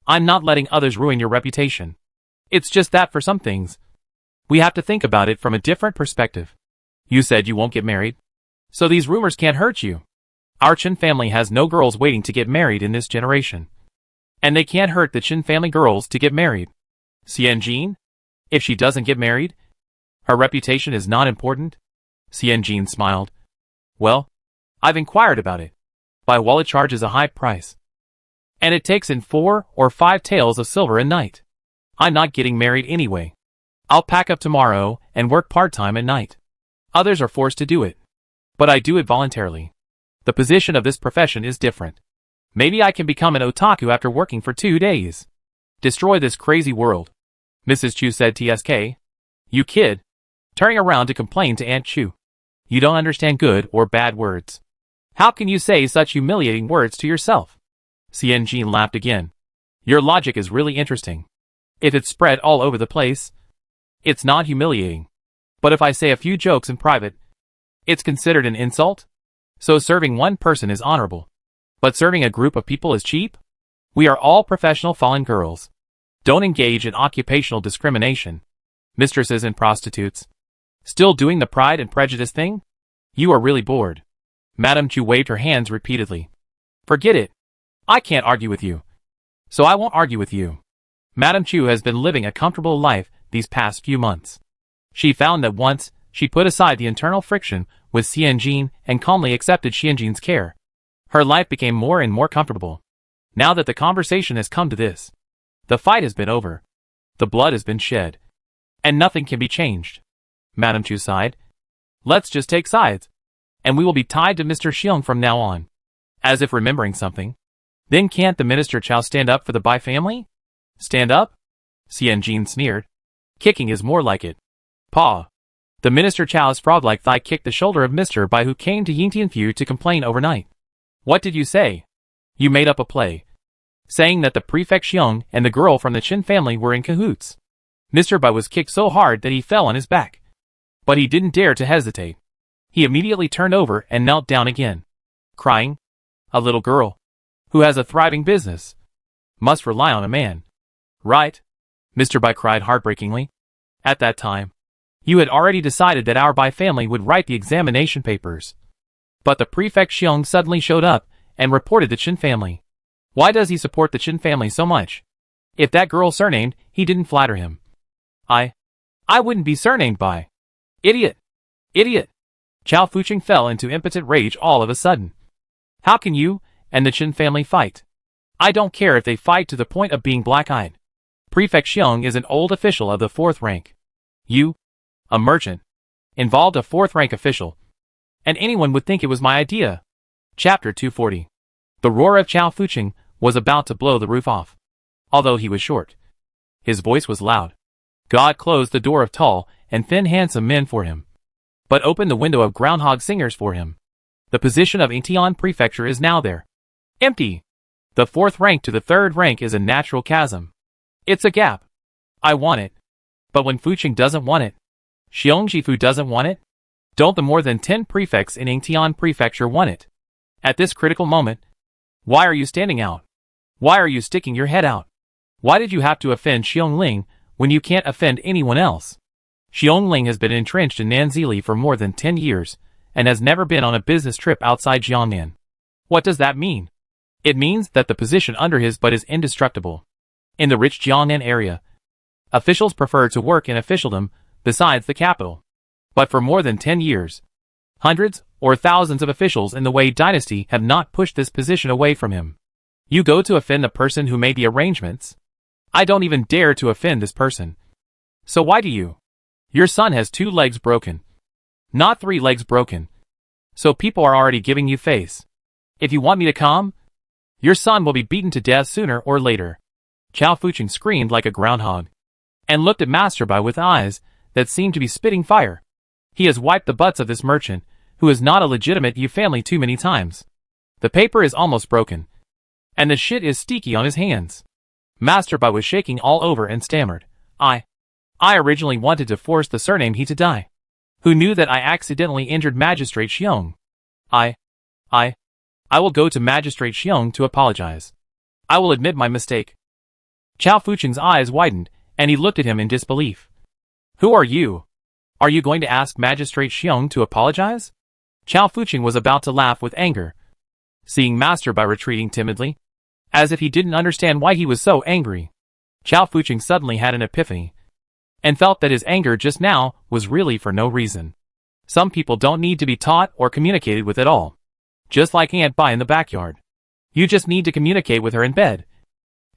I'm not letting others ruin your reputation. It's just that for some things, we have to think about it from a different perspective. You said you won't get married, so these rumors can't hurt you. Our Chen family has no girls waiting to get married in this generation. And they can't hurt the Chen family girls to get married. Xian Jin? If she doesn't get married, her reputation is not important? Xian Jin smiled. Well, I've inquired about it. Bai wallet charges a high price. And it takes in 4 or 5 taels of silver a night. I'm not getting married anyway. I'll pack up tomorrow and work part-time at night. Others are forced to do it. But I do it voluntarily. The position of this profession is different. Maybe I can become an otaku after working for 2 days. Destroy this crazy world. Mrs. Chu said TSK. You kid. Turning around to complain to Aunt Chu. You don't understand good or bad words. How can you say such humiliating words to yourself? Xian Jin laughed again. Your logic is really interesting. If it's spread all over the place, it's not humiliating. But if I say a few jokes in private, it's considered an insult? So serving one person is honorable. But serving a group of people is cheap? We are all professional fallen girls. Don't engage in occupational discrimination. Mistresses and prostitutes. Still doing the Pride and Prejudice thing? You are really bored. Madame Chu waved her hands repeatedly. Forget it. I can't argue with you. So I won't argue with you. Madame Chu has been living a comfortable life these past few months. She found that once she put aside the internal friction with Xian Jin and calmly accepted Xian Jin's care, her life became more and more comfortable. Now that the conversation has come to this, the fight has been over. The blood has been shed. And nothing can be changed. Madame Chu sighed. Let's just take sides. And we will be tied to Mr. Xiong from now on. As if remembering something. Then can't the Minister Chao stand up for the Bai family? Stand up? Xian Jin sneered. Kicking is more like it. Paw. The Minister Chao's frog-like thigh kicked the shoulder of Mr. Bai, who came to Yingtianfu to complain overnight. What did you say? You made up a play. Saying that the Prefect Xiong and the girl from the Qin family were in cahoots. Mr. Bai was kicked so hard that he fell on his back. But he didn't dare to hesitate. He immediately turned over and knelt down again. Crying. A little girl, who has a thriving business, must rely on a man. Right? Mr. Bai cried heartbreakingly. At that time, you had already decided that our Bai family would write the examination papers. But the Prefect Xiong suddenly showed up and reported the Qin family. Why does he support the Qin family so much? If that girl surnamed, he didn't flatter him. I wouldn't be surnamed Bai. Idiot! Idiot! Chao Fuqing fell into impotent rage all of a sudden. How can you and the Qin family fight? I don't care if they fight to the point of being black-eyed. Prefect Xiong is an old official of the 4th rank. You, a merchant, involved a 4th rank official. And anyone would think it was my idea. Chapter 240. The roar of Chao Fuqing was about to blow the roof off. Although he was short, his voice was loud. God closed the door of tall and thin handsome men for him, but opened the window of groundhog singers for him. The position of Yingtian Prefecture is now there. Empty. The 4th rank to the 3rd rank is a natural chasm. It's a gap. I want it. But when Fuqing doesn't want it, Xiong Jifu doesn't want it, don't the more than 10 prefects in Yingtian Prefecture want it? At this critical moment, why are you standing out? Why are you sticking your head out? Why did you have to offend Xiong Ling when you can't offend anyone else? Xiong Ling has been entrenched in Nanzili for more than 10 years, and has never been on a business trip outside Jiangnan. What does that mean? It means that the position under his butt is indestructible. In the rich Jiangnan area, officials prefer to work in officialdom besides the capital. But for more than 10 years, hundreds or thousands of officials in the Wei dynasty have not pushed this position away from him. You go to offend the person who made the arrangements? I don't even dare to offend this person. So why do you? Your son has 2 legs broken. Not 3 legs broken. So people are already giving you face. If you want me to come, your son will be beaten to death sooner or later. Chao Fuching screamed like a groundhog and looked at Master Bai with eyes that seemed to be spitting fire. He has wiped the butts of this merchant, who is not a legitimate Yu family, too many times. The paper is almost broken, and the shit is sticky on his hands. Master Bai was shaking all over and stammered, I originally wanted to force the surname he to die. Who knew that I accidentally injured Magistrate Xiong? I will go to Magistrate Xiong to apologize. I will admit my mistake. Chao Fuching's eyes widened, and he looked at him in disbelief. Who are you? Are you going to ask Magistrate Xiong to apologize? Chao Fuching was about to laugh with anger, seeing Master Bai retreating timidly, as if he didn't understand why he was so angry. Chao Fuching suddenly had an epiphany, and felt that his anger just now was really for no reason. Some people don't need to be taught or communicated with at all. Just like Aunt Bai in the backyard. You just need to communicate with her in bed,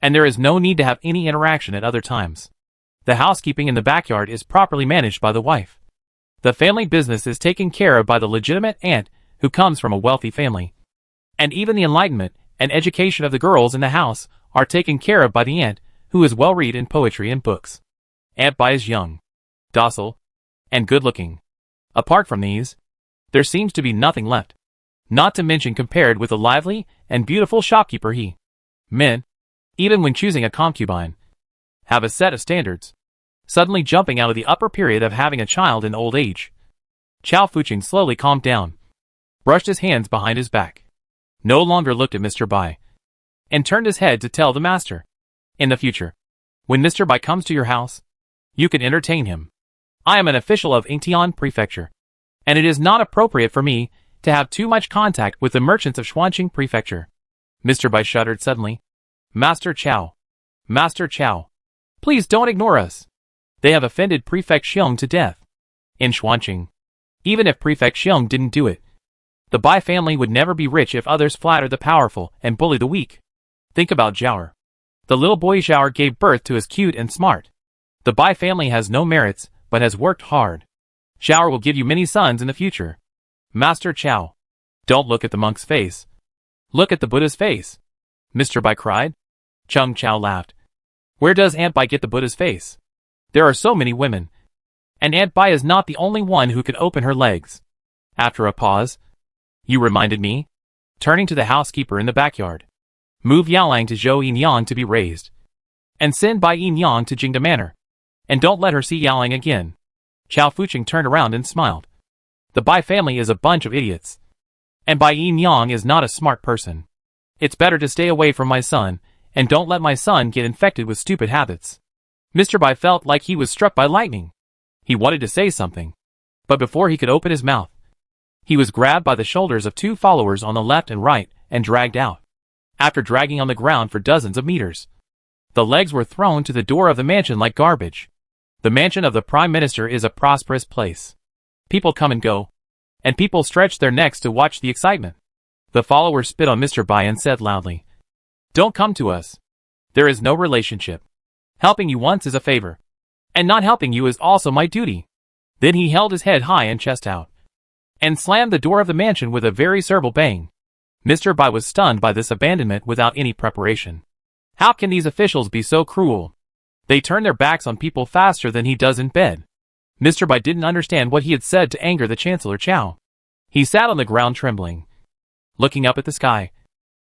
and there is no need to have any interaction at other times. The housekeeping in the backyard is properly managed by the wife. The family business is taken care of by the legitimate aunt who comes from a wealthy family. And even the enlightenment and education of the girls in the house are taken care of by the aunt who is well read in poetry and books. Aunt Bai is young, docile, and good-looking. Apart from these, there seems to be nothing left. Not to mention compared with the lively and beautiful shopkeeper men, even when choosing a concubine, have a set of standards, suddenly jumping out of the upper period of having a child in old age. Chao Fuching slowly calmed down, brushed his hands behind his back, no longer looked at Mr. Bai, and turned his head to tell the master. In the future, when Mr. Bai comes to your house, you can entertain him. I am an official of Yingtian Prefecture, and it is not appropriate for me to have too much contact with the merchants of Xuanqing Prefecture. Mr. Bai shuddered suddenly. Master Chao, please don't ignore us. They have offended Prefect Xiong to death. In Xuanqing, even if Prefect Xiong didn't do it, the Bai family would never be rich if others flatter the powerful and bully the weak. Think about Zhaoer. The little boy Zhaoer gave birth to is cute and smart. The Bai family has no merits, but has worked hard. Zhaoer will give you many sons in the future. Master Chao, don't look at the monk's face. Look at the Buddha's face. Mr. Bai cried. Chung Chao laughed. Where does Aunt Bai get the Buddha's face? There are so many women, and Aunt Bai is not the only one who can open her legs. After a pause, you reminded me, turning to the housekeeper in the backyard. Move Yaolang to Zhou Yinyang to be raised, and send Bai Yinyang to Jingda Manor, and don't let her see Yaolang again. Chao Fuching turned around and smiled. The Bai family is a bunch of idiots, and Bai Yinyang is not a smart person. It's better to stay away from my son, and don't let my son get infected with stupid habits. Mr. Bai felt like he was struck by lightning. He wanted to say something, but before he could open his mouth, he was grabbed by the shoulders of two followers on the left and right and dragged out. After dragging on the ground for dozens of meters, the legs were thrown to the door of the mansion like garbage. The mansion of the Prime Minister is a prosperous place. People come and go, and people stretch their necks to watch the excitement. The followers spit on Mr. Bai and said loudly, "Don't come to us. There is no relationship. Helping you once is a favor, and not helping you is also my duty." Then he held his head high and chest out, and slammed the door of the mansion with a very cerebral bang. Mr. Bai was stunned by this abandonment without any preparation. How can these officials be so cruel? They turn their backs on people faster than he does in bed. Mr. Bai didn't understand what he had said to anger the Chancellor Chao. He sat on the ground trembling, looking up at the sky,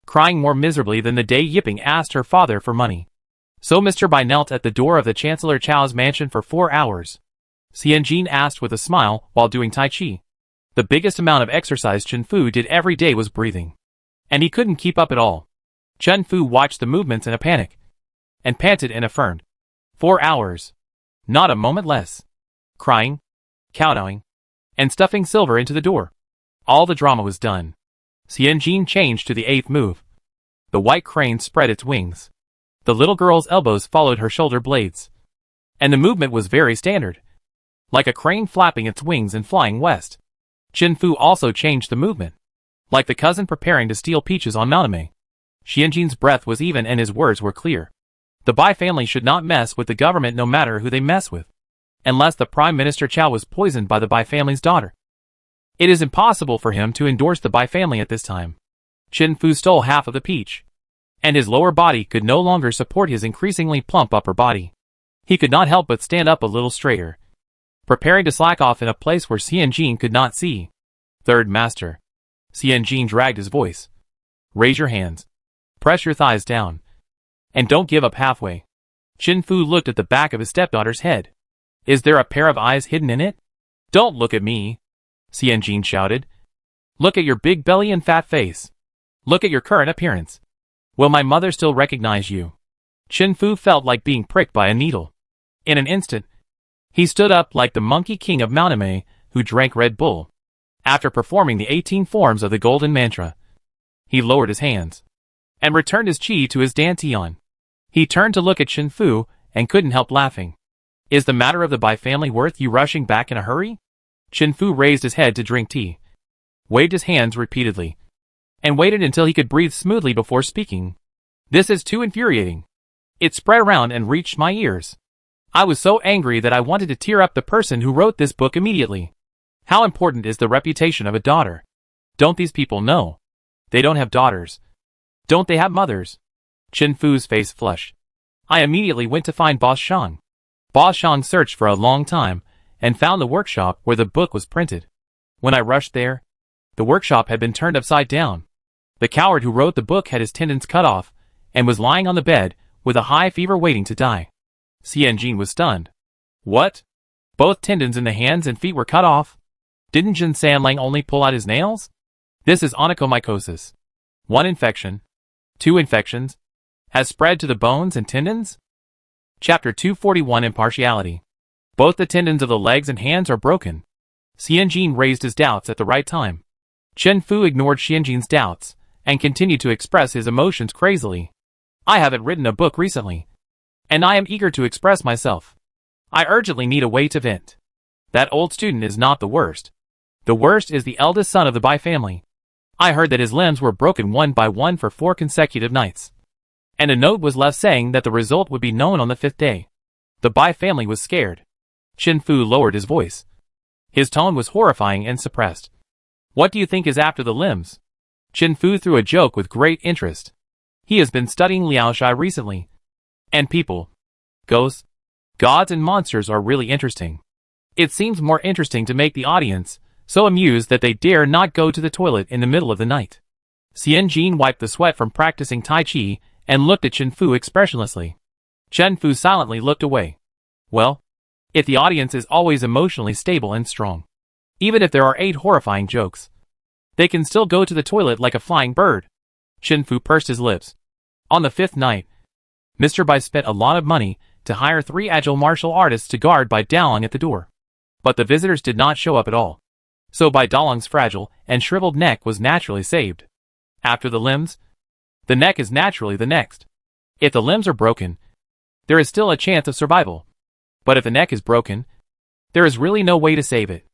crying more miserably than the day Yiping asked her father for money. So Mr. Bai knelt at the door of the Chancellor Chao's mansion for 4 hours. Xianjin asked with a smile while doing Tai Chi. The biggest amount of exercise Chen Fu did every day was breathing, and he couldn't keep up at all. Chen Fu watched the movements in a panic, and panted and affirmed. 4 hours. Not a moment less. Crying, kowtowing, and stuffing silver into the door. All the drama was done. Xianjin changed to the 8th move. The white crane spread its wings. The little girl's elbows followed her shoulder blades. And the movement was very standard, like a crane flapping its wings and flying west. Chen Fu also changed the movement, like the cousin preparing to steal peaches on Mauname. Xianjin's breath was even and his words were clear. The Bai family should not mess with the government no matter who they mess with, unless the Prime Minister Chao was poisoned by the Bai family's daughter. It is impossible for him to endorse the Bai family at this time. Chen Fu stole half of the peach, and his lower body could no longer support his increasingly plump upper body. He could not help but stand up a little straighter, preparing to slack off in a place where Xianjin could not see. Third master. Xianjin dragged his voice. Raise your hands. Press your thighs down. And don't give up halfway. Qin Fu looked at the back of his stepdaughter's head. Is there a pair of eyes hidden in it? Don't look at me, Xianjin shouted. Look at your big belly and fat face. Look at your current appearance. Will my mother still recognize you? Qin Fu felt like being pricked by a needle. In an instant, he stood up like the monkey king of Mauname who drank Red Bull. After performing the 18 forms of the Golden Mantra, he lowered his hands and returned his chi to his dantian. He turned to look at Qin Fu and couldn't help laughing. Is the matter of the Bai family worth you rushing back in a hurry? Qin Fu raised his head to drink tea, waved his hands repeatedly, and waited until he could breathe smoothly before speaking. This is too infuriating. It spread around and reached my ears. I was so angry that I wanted to tear up the person who wrote this book immediately. How important is the reputation of a daughter? Don't these people know? They don't have daughters. Don't they have mothers? Qin Fu's face flushed. I immediately went to find Boss Shang. Boss Shang searched for a long time and found the workshop where the book was printed. When I rushed there, the workshop had been turned upside down. The coward who wrote the book had his tendons cut off and was lying on the bed with a high fever waiting to die. Xianjin was stunned. What? Both tendons in the hands and feet were cut off? Didn't Jin Sanlang only pull out his nails? This is onychomycosis. 1 infection, 2 infections, has spread to the bones and tendons? Chapter 241 Impartiality. Both the tendons of the legs and hands are broken. Xianjin raised his doubts at the right time. Qin Fu ignored Xianjin's doubts and continued to express his emotions crazily. I haven't written a book recently, and I am eager to express myself. I urgently need a way to vent. That old student is not the worst. The worst is the eldest son of the Bai family. I heard that his limbs were broken one by one for 4 consecutive nights. And a note was left saying that the result would be known on the 5th day. The Bai family was scared. Qin Fu lowered his voice. His tone was horrifying and suppressed. What do you think is after the limbs? Qin Fu threw a joke with great interest. He has been studying Liaoshai recently. And people, ghosts, gods and monsters are really interesting. It seems more interesting to make the audience so amused that they dare not go to the toilet in the middle of the night. Xianjin wiped the sweat from practicing Tai Chi and looked at Qin Fu expressionlessly. Qin Fu silently looked away. Well, if the audience is always emotionally stable and strong, even if there are 8 horrifying jokes, they can still go to the toilet like a flying bird. Qin Fu pursed his lips. On the 5th night, Mr. Bai spent a lot of money to hire 3 agile martial artists to guard Bai Dalong at the door. But the visitors did not show up at all. So Bai Dalong's fragile and shriveled neck was naturally saved. After the limbs, the neck is naturally the next. If the limbs are broken, there is still a chance of survival. But if the neck is broken, there is really no way to save it.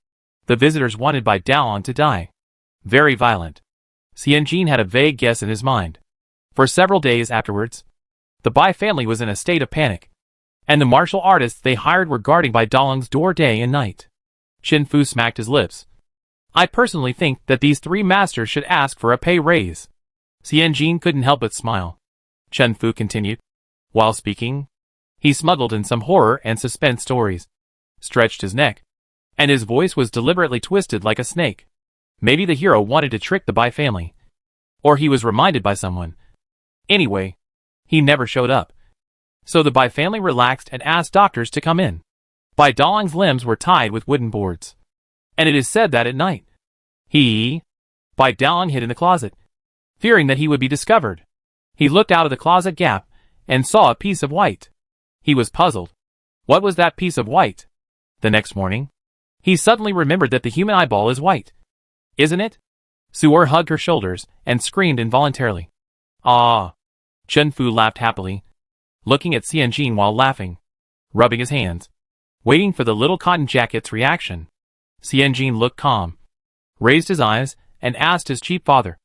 The visitors wanted Bai Dalong to die. Very violent. Xianjin had a vague guess in his mind. For several days afterwards, the Bai family was in a state of panic, and the martial artists they hired were guarding Bai Dalong's door day and night. Qin Fu smacked his lips. I personally think that these 3 masters should ask for a pay raise. Xianjin couldn't help but smile. Qin Fu continued. While speaking, he smuggled in some horror and suspense stories, stretched his neck, and his voice was deliberately twisted like a snake. Maybe the hero wanted to trick the Bai family, or he was reminded by someone. Anyway, he never showed up. So the Bai family relaxed and asked doctors to come in. Bai Dalong's limbs were tied with wooden boards, and it is said that at night, Bai Dalong hid in the closet, fearing that he would be discovered. He looked out of the closet gap and saw a piece of white. He was puzzled. What was that piece of white? The next morning, he suddenly remembered that the human eyeball is white. Isn't it? Suor hugged her shoulders and screamed involuntarily. Ah! Qin Fu laughed happily, looking at Xianjin while laughing, rubbing his hands, waiting for the little cotton jacket's reaction. Xianjin looked calm, raised his eyes, and asked his chief father,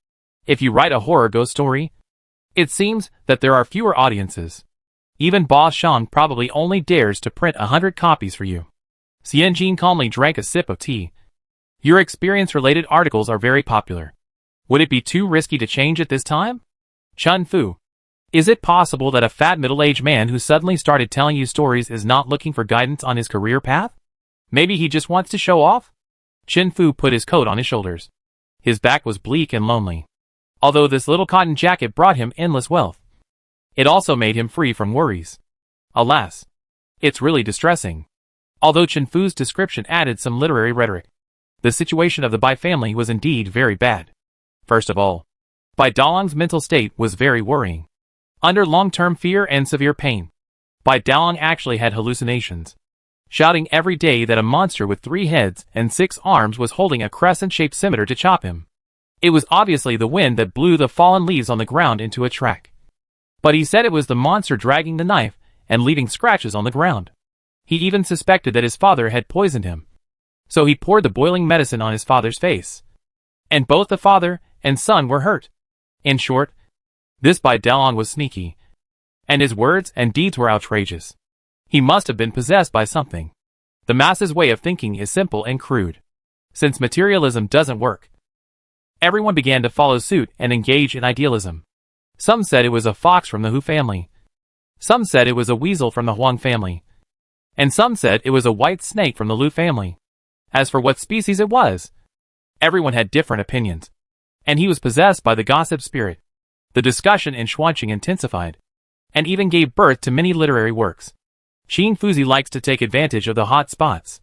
if you write a horror ghost story, it seems that there are fewer audiences. Even Boss Shang probably only dares to print 100 copies for you. Xianjin calmly drank a sip of tea. Your experience-related articles are very popular. Would it be too risky to change at this time? Qin Fu, Is it possible that a fat middle-aged man who suddenly started telling you stories is not looking for guidance on his career path? Maybe he just wants to show off? Chen Fu put his coat on his shoulders. His back was bleak and lonely. Although this little cotton jacket brought him endless wealth, it also made him free from worries. Alas, it's really distressing. Although Chen Fu's description added some literary rhetoric, the situation of the Bai family was indeed very bad. First of all, Bai Dalong's mental state was very worrying. Under long-term fear and severe pain, Bai Dalong actually had hallucinations, shouting every day that a monster with 3 heads and 6 arms was holding a crescent-shaped scimitar to chop him. It was obviously the wind that blew the fallen leaves on the ground into a track. But he said it was the monster dragging the knife and leaving scratches on the ground. He even suspected that his father had poisoned him. So he poured the boiling medicine on his father's face. And both the father and son were hurt. In short, this Bai Dalong was sneaky. And his words and deeds were outrageous. He must have been possessed by something. The masses' way of thinking is simple and crude. Since materialism doesn't work, everyone began to follow suit and engage in idealism. Some said it was a fox from the Hu family. Some said it was a weasel from the Huang family. And some said it was a white snake from the Lu family. As for what species it was, everyone had different opinions. And he was possessed by the gossip spirit. The discussion in Xuanqing intensified, and even gave birth to many literary works. Qin Fuzi likes to take advantage of the hot spots,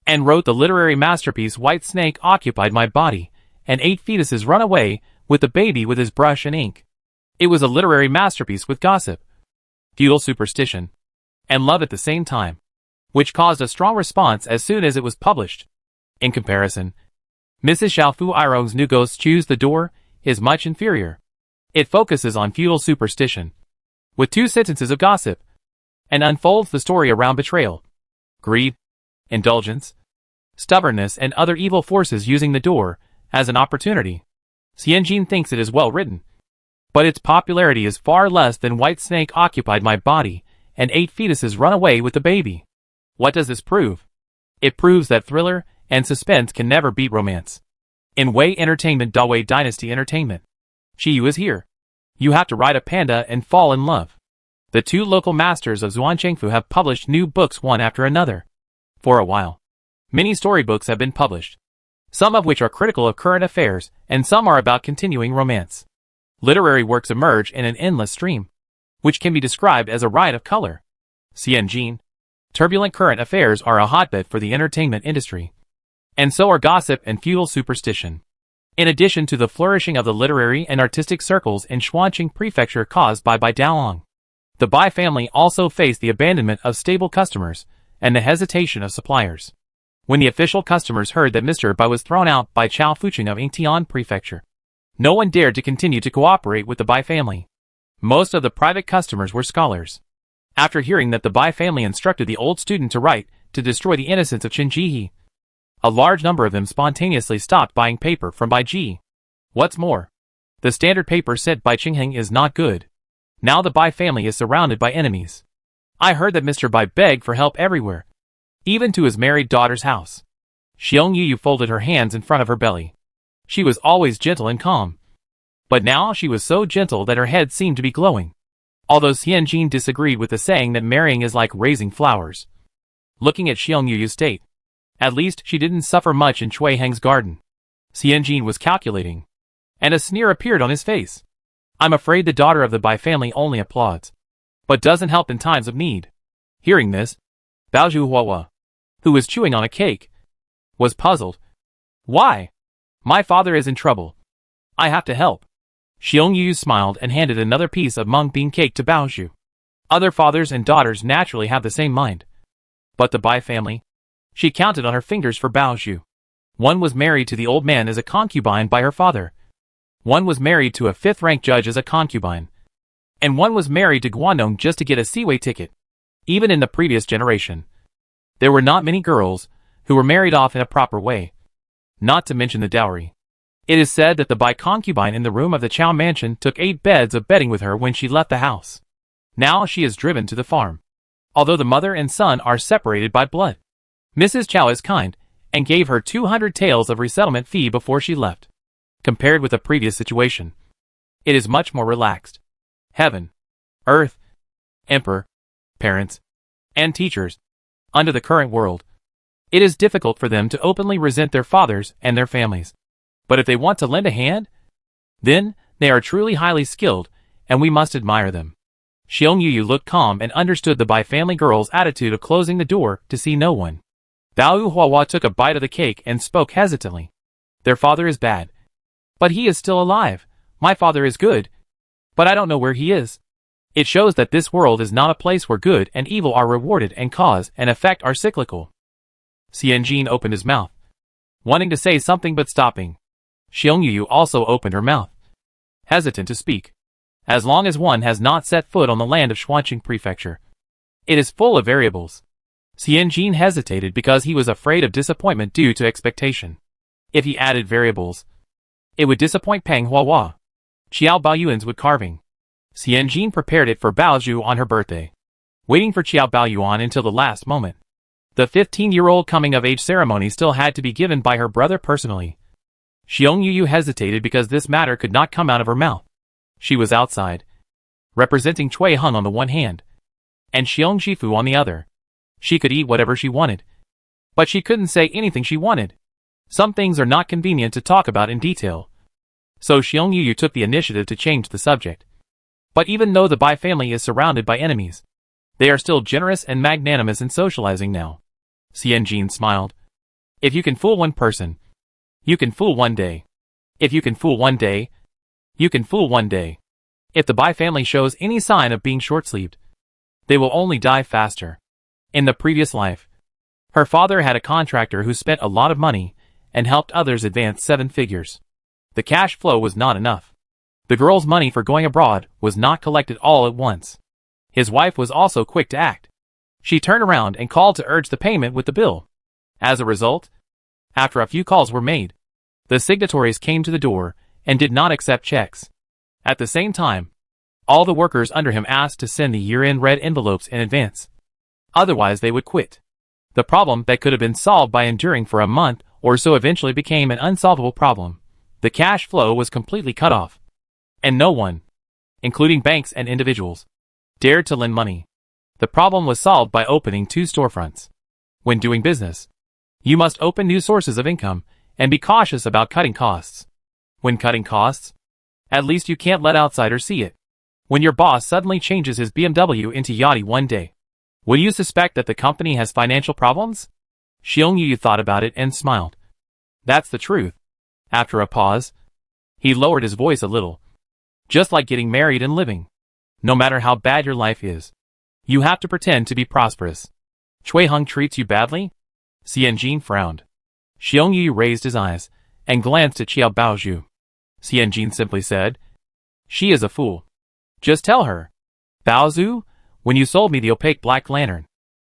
and wrote the literary masterpiece White Snake Occupied My Body, and 8 fetuses Run Away with the Baby with his brush and ink. It was a literary masterpiece with gossip, feudal superstition, and love at the same time, which caused a strong response as soon as it was published. In comparison, Mrs. Xiaofu Irong's new Ghosts Choose the Door is much inferior. It focuses on feudal superstition, with 2 sentences of gossip, and unfolds the story around betrayal, greed, indulgence, stubbornness and other evil forces using the door as an opportunity. Xianjin thinks it is well written, but its popularity is far less than White Snake Occupied My Body and 8 fetuses Run Away with the Baby. What does this prove? It proves that thriller and suspense can never beat romance. In Wei Entertainment Dawei Dynasty Entertainment, Qiyu is here. You have to ride a panda and fall in love. The 2 local masters of Zhuangchengfu have published new books one after another. For a while, many storybooks have been published, some of which are critical of current affairs, and some are about continuing romance. Literary works emerge in an endless stream, which can be described as a riot of color. Xianjin, turbulent current affairs are a hotbed for the entertainment industry. And so are gossip and feudal superstition. In addition to the flourishing of the literary and artistic circles in Xuanqing Prefecture caused by Bai Dalong, the Bai family also faced the abandonment of stable customers and the hesitation of suppliers. When the official customers heard that Mr. Bai was thrown out by Chao Fuching of Yingtian Prefecture, no one dared to continue to cooperate with the Bai family. Most of the private customers were scholars. After hearing that the Bai family instructed the old student to write to destroy the innocence of Qin Jihe, a large number of them spontaneously stopped buying paper from Bai Ji. What's more, the standard paper sent by Qingheng is not good. Now the Bai family is surrounded by enemies. I heard that Mr. Bai begged for help everywhere, even to his married daughter's house. Xiong Yu folded her hands in front of her belly. She was always gentle and calm, but now she was so gentle that her head seemed to be glowing. Although Xianjin disagreed with the saying that marrying is like raising flowers. Looking at Xiong Yu's state, at least she didn't suffer much in Cui Heng's garden. Xianjin was calculating, and a sneer appeared on his face. I'm afraid the daughter of the Bai family only applauds, but doesn't help in times of need. Hearing this, Baozhu Huahua, who was chewing on a cake, was puzzled. Why? My father is in trouble. I have to help. Xiong Yu smiled and handed another piece of mung bean cake to Baozhu. Other fathers and daughters naturally have the same mind. But the Bai family? She counted on her fingers for Baozhu. One was married to the old man as a concubine by her father. One was married to a 5th-ranked judge as a concubine. And one was married to Guangdong just to get a seaway ticket. Even in the previous generation, there were not many girls who were married off in a proper way. Not to mention the dowry. It is said that the Bai concubine in the room of the Chao mansion took 8 beds of bedding with her when she left the house. Now she is driven to the farm. Although the mother and son are separated by blood, Mrs. Chao is kind and gave her 200 taels of resettlement fee before she left. Compared with the previous situation, it is much more relaxed. heaven, earth, emperor, parents, and teachers. Under the current world, it is difficult for them to openly resent their fathers and their families. But if they want to lend a hand, then they are truly highly skilled, and we must admire them. Xiong Yu looked calm and understood the Bai family girl's attitude of closing the door to see no one. Bao Huahua took a bite of the cake and spoke hesitantly. Their father is bad. But he is still alive. My father is good. But I don't know where he is. It shows that this world is not a place where good and evil are rewarded and cause and effect are cyclical. Xianjin opened his mouth, wanting to say something but stopping. Xiong Yu also opened her mouth, hesitant to speak. As long as one has not set foot on the land of Xuanqing Prefecture, it is full of variables. Xianjin hesitated because he was afraid of disappointment due to expectation. If he added variables, it would disappoint Peng Huahua. Qiao Baoyuan's wood carving. Xianjin prepared it for Baozhu on her birthday, waiting for Qiao Baoyuan until the last moment. The 15-year-old coming-of-age ceremony still had to be given by her brother personally. Xiong Yu hesitated because this matter could not come out of her mouth. She was outside, representing Cui Hung on the one hand, and Xiong Shifu on the other. She could eat whatever she wanted, but she couldn't say anything she wanted. Some things are not convenient to talk about in detail. So Xiong Yu took the initiative to change the subject. But even though the Bai family is surrounded by enemies, they are still generous and magnanimous in socializing now. Xianjin smiled. If you can fool one person, you can fool one day. If you can fool one day, you can fool one day. If the Bai family shows any sign of being short-sleeved, they will only die faster. In the previous life, her father had a contractor who spent a lot of money and helped others advance 7 figures. The cash flow was not enough. The girl's money for going abroad was not collected all at once. His wife was also quick to act. She turned around and called to urge the payment with the bill. As a result, after a few calls were made, the signatories came to the door and did not accept checks. At the same time, all the workers under him asked to send the year-end red envelopes in advance. Otherwise they would quit. The problem that could have been solved by enduring for a month or so eventually became an unsolvable problem. The cash flow was completely cut off. And no one, including banks and individuals, dared to lend money. The problem was solved by opening 2 storefronts. When doing business, you must open new sources of income and be cautious about cutting costs. When cutting costs, at least you can't let outsiders see it. When your boss suddenly changes his BMW into Yachty one day, will you suspect that the company has financial problems? Xiong Yu thought about it and smiled. That's the truth. After a pause, he lowered his voice a little. Just like getting married and living. No matter how bad your life is, you have to pretend to be prosperous. Cui Hung treats you badly? Xianjin frowned. Xiong Yu raised his eyes and glanced at Qiao Baozhu. Xianjin simply said, "She is a fool. Just tell her. Baozhu, when you sold me the opaque black lantern,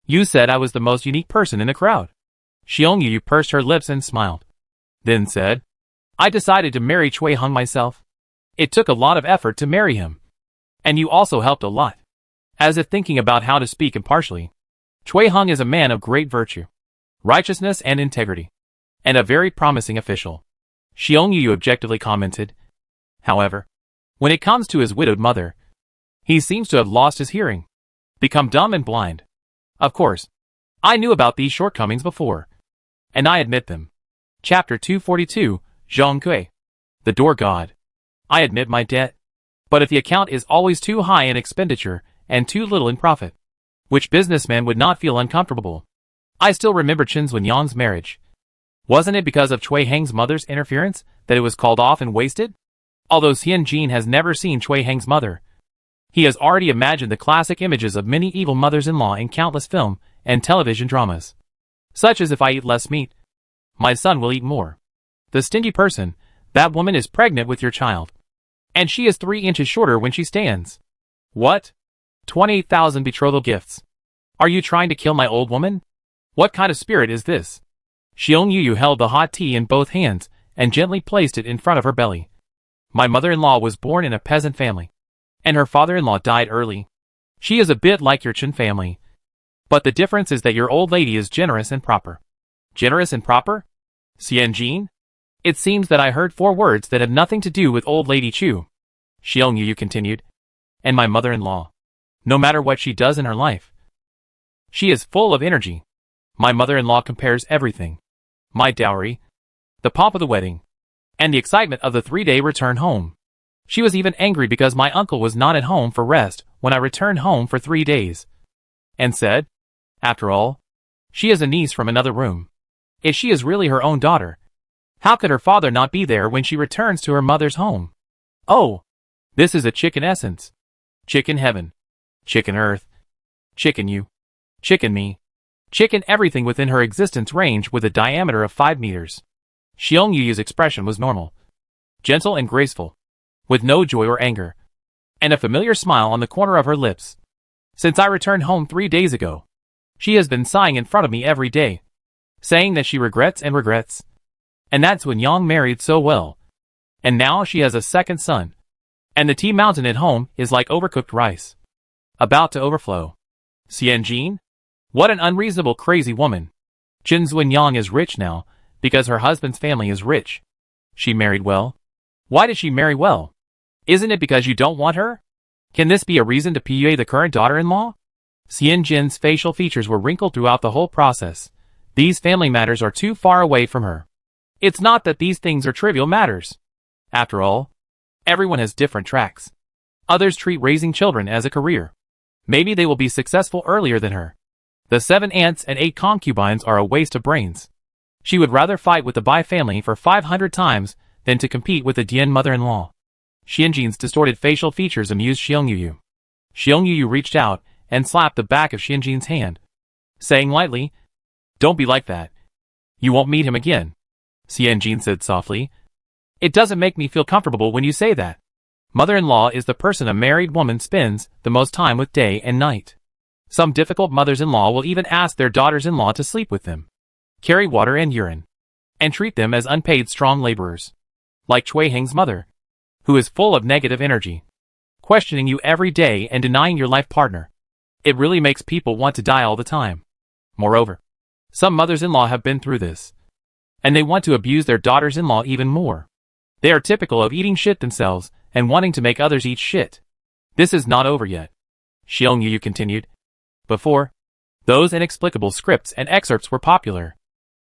you said I was the most unique person in the crowd." Xiong Yu pursed her lips and smiled. Then said, "I decided to marry Cui Hung myself. It took a lot of effort to marry him. And you also helped a lot." As if thinking about how to speak impartially, Cui Hung is a man of great virtue, righteousness and integrity, and a very promising official. Xiong Yu objectively commented. However, when it comes to his widowed mother, he seems to have lost his hearing, become dumb and blind. Of course, I knew about these shortcomings before, and I admit them. Chapter 242, Zhong Kui. The Door God. I admit my debt. But if the account is always too high in expenditure and too little in profit, which businessman would not feel uncomfortable? I still remember Chen Zunyang's marriage. Wasn't it because of Cui Heng's mother's interference that it was called off and wasted? Although Xianjin has never seen Cui Heng's mother, he has already imagined the classic images of many evil mothers-in-law in countless film and television dramas. Such as if I eat less meat, my son will eat more. The stingy person, that woman is pregnant with your child. And she is 3 inches shorter when she stands. What? 28,000 betrothal gifts. Are you trying to kill my old woman? What kind of spirit is this? Xiong Yu held the hot tea in both hands and gently placed it in front of her belly. My mother-in-law was born in a peasant family, and her father-in-law died early. She is a bit like your Chen family. But the difference is that your old lady is generous and proper. Generous and proper? Xianjin? It seems that I heard 4 words that have nothing to do with old lady Chu. Xiong Yu continued. And my mother-in-law. No matter what she does in her life, she is full of energy. My mother-in-law compares everything. My dowry, the pomp of the wedding, and the excitement of the 3-day return home. She was even angry because my uncle was not at home for rest when I returned home for 3 days. And said, after all, she is a niece from another room. If she is really her own daughter, how could her father not be there when she returns to her mother's home? Oh, this is a chicken essence. Chicken heaven. Chicken earth. Chicken you. Chicken me. Chicken everything within her existence range with a diameter of 5 meters. Xiong Yu's expression was normal, gentle and graceful, with no joy or anger, and a familiar smile on the corner of her lips. Since I returned home 3 days ago, she has been sighing in front of me every day, saying that she regrets and regrets. And that's when Yang married so well. And now she has a second son. And the tea mountain at home is like overcooked rice, about to overflow. Xianjin? What an unreasonable crazy woman. Jinzuan Yang is rich now, because her husband's family is rich. She married well. Why did she marry well? Isn't it because you don't want her? Can this be a reason to PUA the current daughter-in-law? Xianjin's facial features were wrinkled throughout the whole process. These family matters are too far away from her. It's not that these things are trivial matters. After all, everyone has different tracks. Others treat raising children as a career. Maybe they will be successful earlier than her. The 7 aunts and 8 concubines are a waste of brains. She would rather fight with the Bai family for 500 times than to compete with the Dian mother-in-law. Xianjin's distorted facial features amused Xiong Yu. Xiong Yu reached out and slapped the back of Xianjin's hand, saying lightly, "Don't be like that. You won't meet him again." Xianjin said softly, "It doesn't make me feel comfortable when you say that. Mother-in-law is the person a married woman spends the most time with day and night. Some difficult mothers-in-law will even ask their daughters-in-law to sleep with them, carry water and urine, and treat them as unpaid strong laborers. Like Cui Heng's mother, who is full of negative energy, questioning you every day and denying your life partner. It really makes people want to die all the time. Moreover, some mothers-in-law have been through this, and they want to abuse their daughters-in-law even more. They are typical of eating shit themselves and wanting to make others eat shit. This is not over yet." Xiong Yu continued. "Before, those inexplicable scripts and excerpts were popular.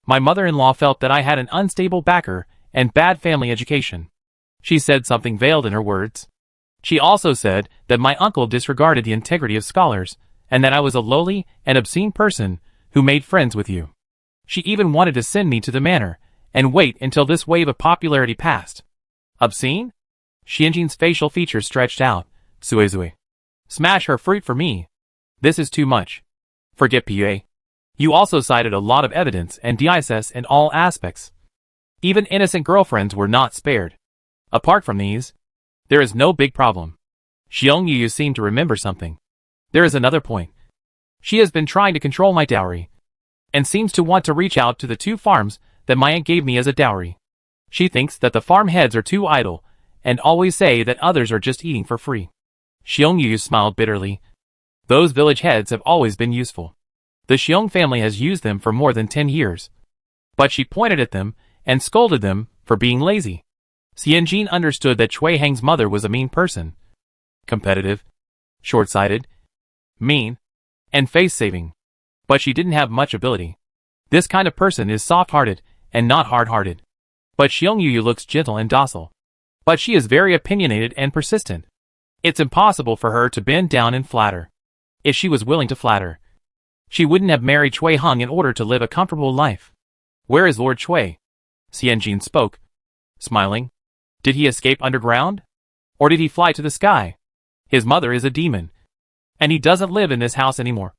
My mother-in-law felt that I had an unstable backer and bad family education. She said something veiled in her words. She also said that my uncle disregarded the integrity of scholars, and that I was a lowly and obscene person who made friends with you. She even wanted to send me to the manor and wait until this wave of popularity passed." "Obscene?" Xianjin's facial features stretched out. "Suizui. Smash her fruit for me. This is too much. Forget PUA. You also cited a lot of evidence and DISS in all aspects. Even innocent girlfriends were not spared. Apart from these, there is no big problem." Xiong Yu seemed to remember something. "There is another point. She has been trying to control my dowry, and seems to want to reach out to the 2 farms that my aunt gave me as a dowry. She thinks that the farm heads are too idle, and always say that others are just eating for free." Xiong Yu smiled bitterly. "Those village heads have always been useful. The Xiong family has used them for more than 10 years. But she pointed at them and scolded them for being lazy." Xianjin understood that Cui Heng's mother was a mean person. Competitive, short-sighted, mean, and face-saving. But she didn't have much ability. This kind of person is soft-hearted and not hard-hearted. But Xiong Yu looks gentle and docile. But she is very opinionated and persistent. It's impossible for her to bend down and flatter. If she was willing to flatter, she wouldn't have married Cui Heng in order to live a comfortable life. "Where is Lord Cui?" Xianjin spoke, smiling. "Did he escape underground? Or did he fly to the sky? His mother is a demon. And he doesn't live in this house anymore.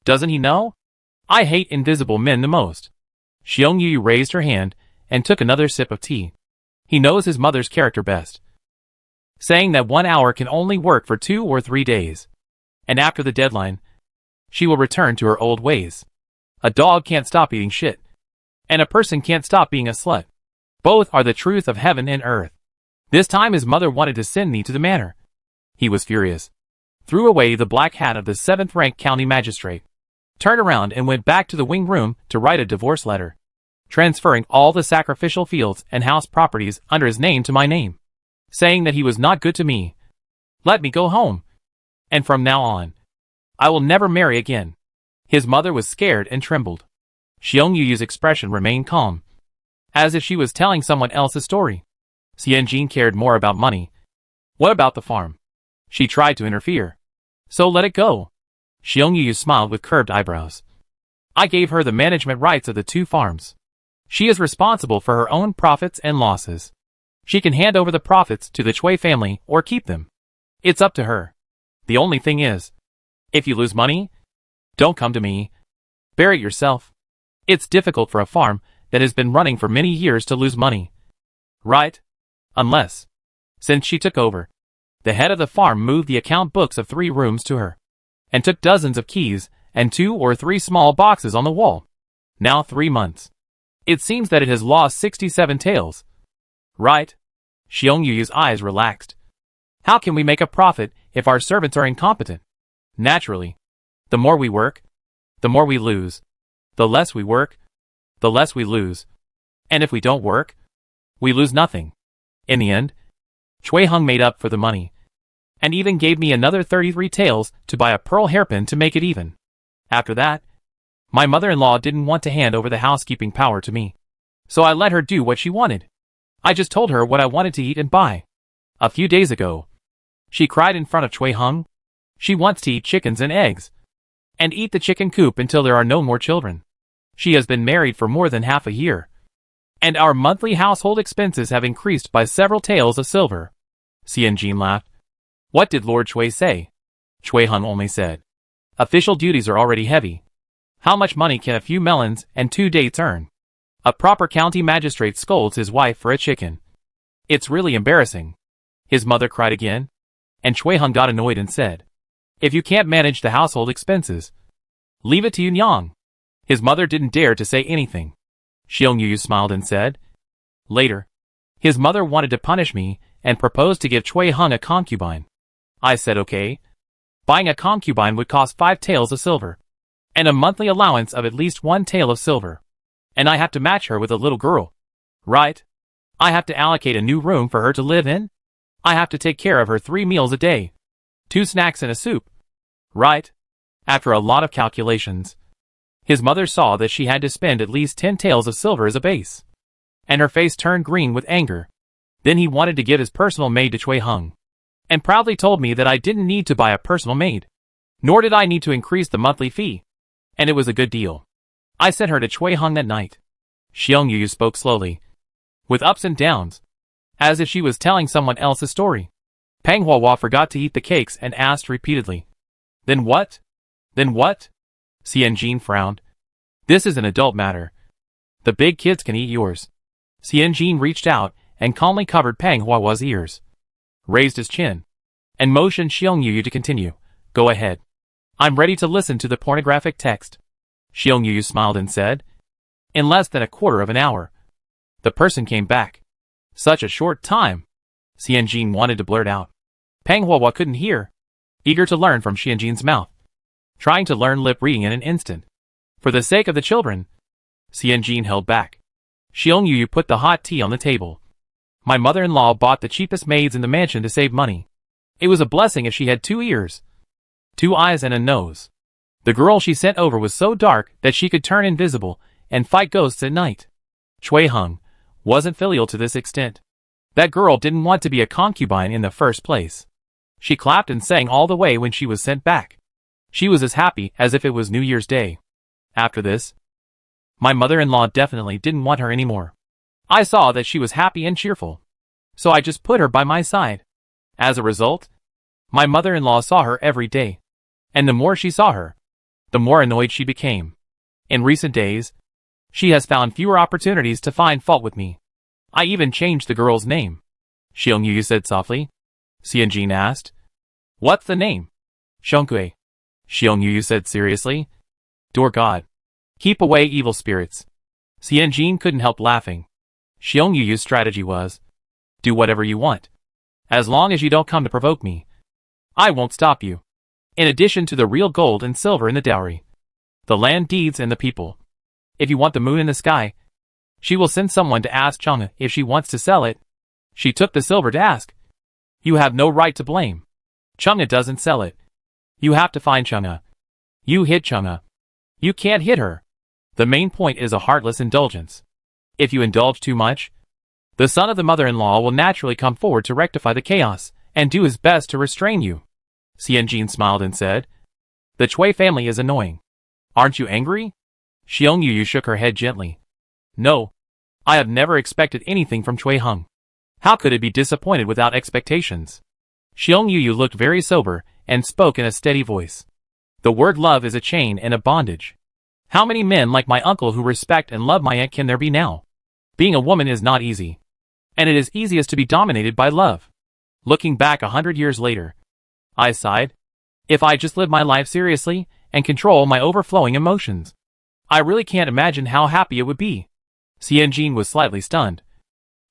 Doesn't he know? I hate invisible men the most." Xiong Yu raised her hand and took another sip of tea. "He knows his mother's character best, saying that 1 hour can only work for 2 or 3 days. And after the deadline, she will return to her old ways. A dog can't stop eating shit, and a person can't stop being a slut. Both are the truth of heaven and earth. This time his mother wanted to send me to the manor." He was furious, threw away the black hat of the 7th-ranked county magistrate, turned around and went back to the wing room to write a divorce letter, transferring all the sacrificial fields and house properties under his name to my name, saying that he was not good to me. "Let me go home," And from now on, I will never marry again. His mother was scared and trembled. Xiong Yu's expression remained calm, as if she was telling someone else's story. Xianjin cared more about money. What about the farm? She tried to interfere. So let it go. Xiong Yu smiled with curved eyebrows. I gave her the management rights of the 2 farms. She is responsible for her own profits and losses. She can hand over the profits to the Chui family or keep them. It's up to her. The only thing is, if you lose money, don't come to me. Bear it yourself. It's difficult for a farm that has been running for many years to lose money. Right? Unless, since she took over, the head of the farm moved the account books of 3 rooms to her, and took dozens of keys and 2 or 3 small boxes on the wall. Now 3 months. It seems that it has lost 67 taels. Right? Xiong Yu's eyes relaxed. How can we make a profit if our servants are incompetent? Naturally. The more we work, the more we lose. The less we work, the less we lose. And if we don't work, we lose nothing. In the end, Chui Hung made up for the money, and even gave me another 33 taels to buy a pearl hairpin to make it even. After that, my mother-in-law didn't want to hand over the housekeeping power to me, so I let her do what she wanted. I just told her what I wanted to eat and buy. A few days ago, she cried in front of Chui Hung. She wants to eat chickens and eggs, and eat the chicken coop until there are no more children. She has been married for more than half a year, and our monthly household expenses have increased by several taels of silver. Xianjin laughed. What did Lord Chui say? Chui Hung only said, official duties are already heavy. How much money can a few melons and 2 dates earn? A proper county magistrate scolds his wife for a chicken. It's really embarrassing. His mother cried again, and Chui Hung got annoyed and said, if you can't manage the household expenses, leave it to Yunyang. His mother didn't dare to say anything. Xiong Yu smiled and said, later, his mother wanted to punish me and proposed to give Chui Hung a concubine. I said okay. Buying a concubine would cost 5 taels of silver, and a monthly allowance of at least 1 tael of silver. And I have to match her with a little girl. Right? I have to allocate a new room for her to live in. I have to take care of her 3 meals a day. 2 snacks and a soup. Right? After a lot of calculations, his mother saw that she had to spend at least 10 taels of silver as a base, and her face turned green with anger. Then he wanted to give his personal maid to Chui Hung, and proudly told me that I didn't need to buy a personal maid, nor did I need to increase the monthly fee, and it was a good deal. I sent her to Chui Hung that night. Xiong Yu spoke slowly, with ups and downs, as if she was telling someone else's story. Pang Huahua forgot to eat the cakes and asked repeatedly, Then what? Then what? Xianjin frowned. This is an adult matter. The big kids can eat yours. Xianjin reached out and calmly covered Pang Huahua's ears, raised his chin, and motioned Xiong Yu to continue. Go ahead. I'm ready to listen to the pornographic text. Xiong Yu smiled and said, in less than a quarter of an hour. The person came back. Such a short time. Xianjin wanted to blurt out. Pang Huahua couldn't hear, eager to learn from Xianjin's mouth, trying to learn lip reading in an instant. For the sake of the children, Xianjin held back. Xiong Yu put the hot tea on the table. My mother-in-law bought the cheapest maids in the mansion to save money. It was a blessing if she had 2 ears, 2 eyes and a nose. The girl she sent over was so dark that she could turn invisible and fight ghosts at night. Chui Hung wasn't filial to this extent. That girl didn't want to be a concubine in the first place. She clapped and sang all the way when she was sent back. She was as happy as if it was New Year's Day. After this, my mother-in-law definitely didn't want her anymore. I saw that she was happy and cheerful, so I just put her by my side. As a result, my mother-in-law saw her every day, and the more she saw her, the more annoyed she became. In recent days, she has found fewer opportunities to find fault with me. I even changed the girl's name. Xiong Yu said softly. Xianjin asked, What's the name? Shengkui. Xiong Yu said seriously. Dear God, keep away evil spirits. Xianjin couldn't help laughing. Xiong Yu's strategy was, do whatever you want, as long as you don't come to provoke me. I won't stop you. In addition to the real gold and silver in the dowry, the land deeds and the people. If you want the moon in the sky, she will send someone to ask Chang'e if she wants to sell it. She took the silver to ask. You have no right to blame. Chang'e doesn't sell it. You have to find Chunga. You hit Chunga. You can't hit her. The main point is a heartless indulgence. If you indulge too much, the son of the mother-in-law will naturally come forward to rectify the chaos and do his best to restrain you. Xianjin smiled and said, The Chui family is annoying. Aren't you angry? Xiong Yu shook her head gently. No. I have never expected anything from Chui Hung. How could it be disappointed without expectations? Xiong Yu looked very sober and spoke in a steady voice. The word love is a chain and a bondage. How many men like my uncle who respect and love my aunt can there be now? Being a woman is not easy. And it is easiest to be dominated by love. Looking back 100 years later, I sighed. If I just lived my life seriously and control my overflowing emotions, I really can't imagine how happy it would be. Xianjin was slightly stunned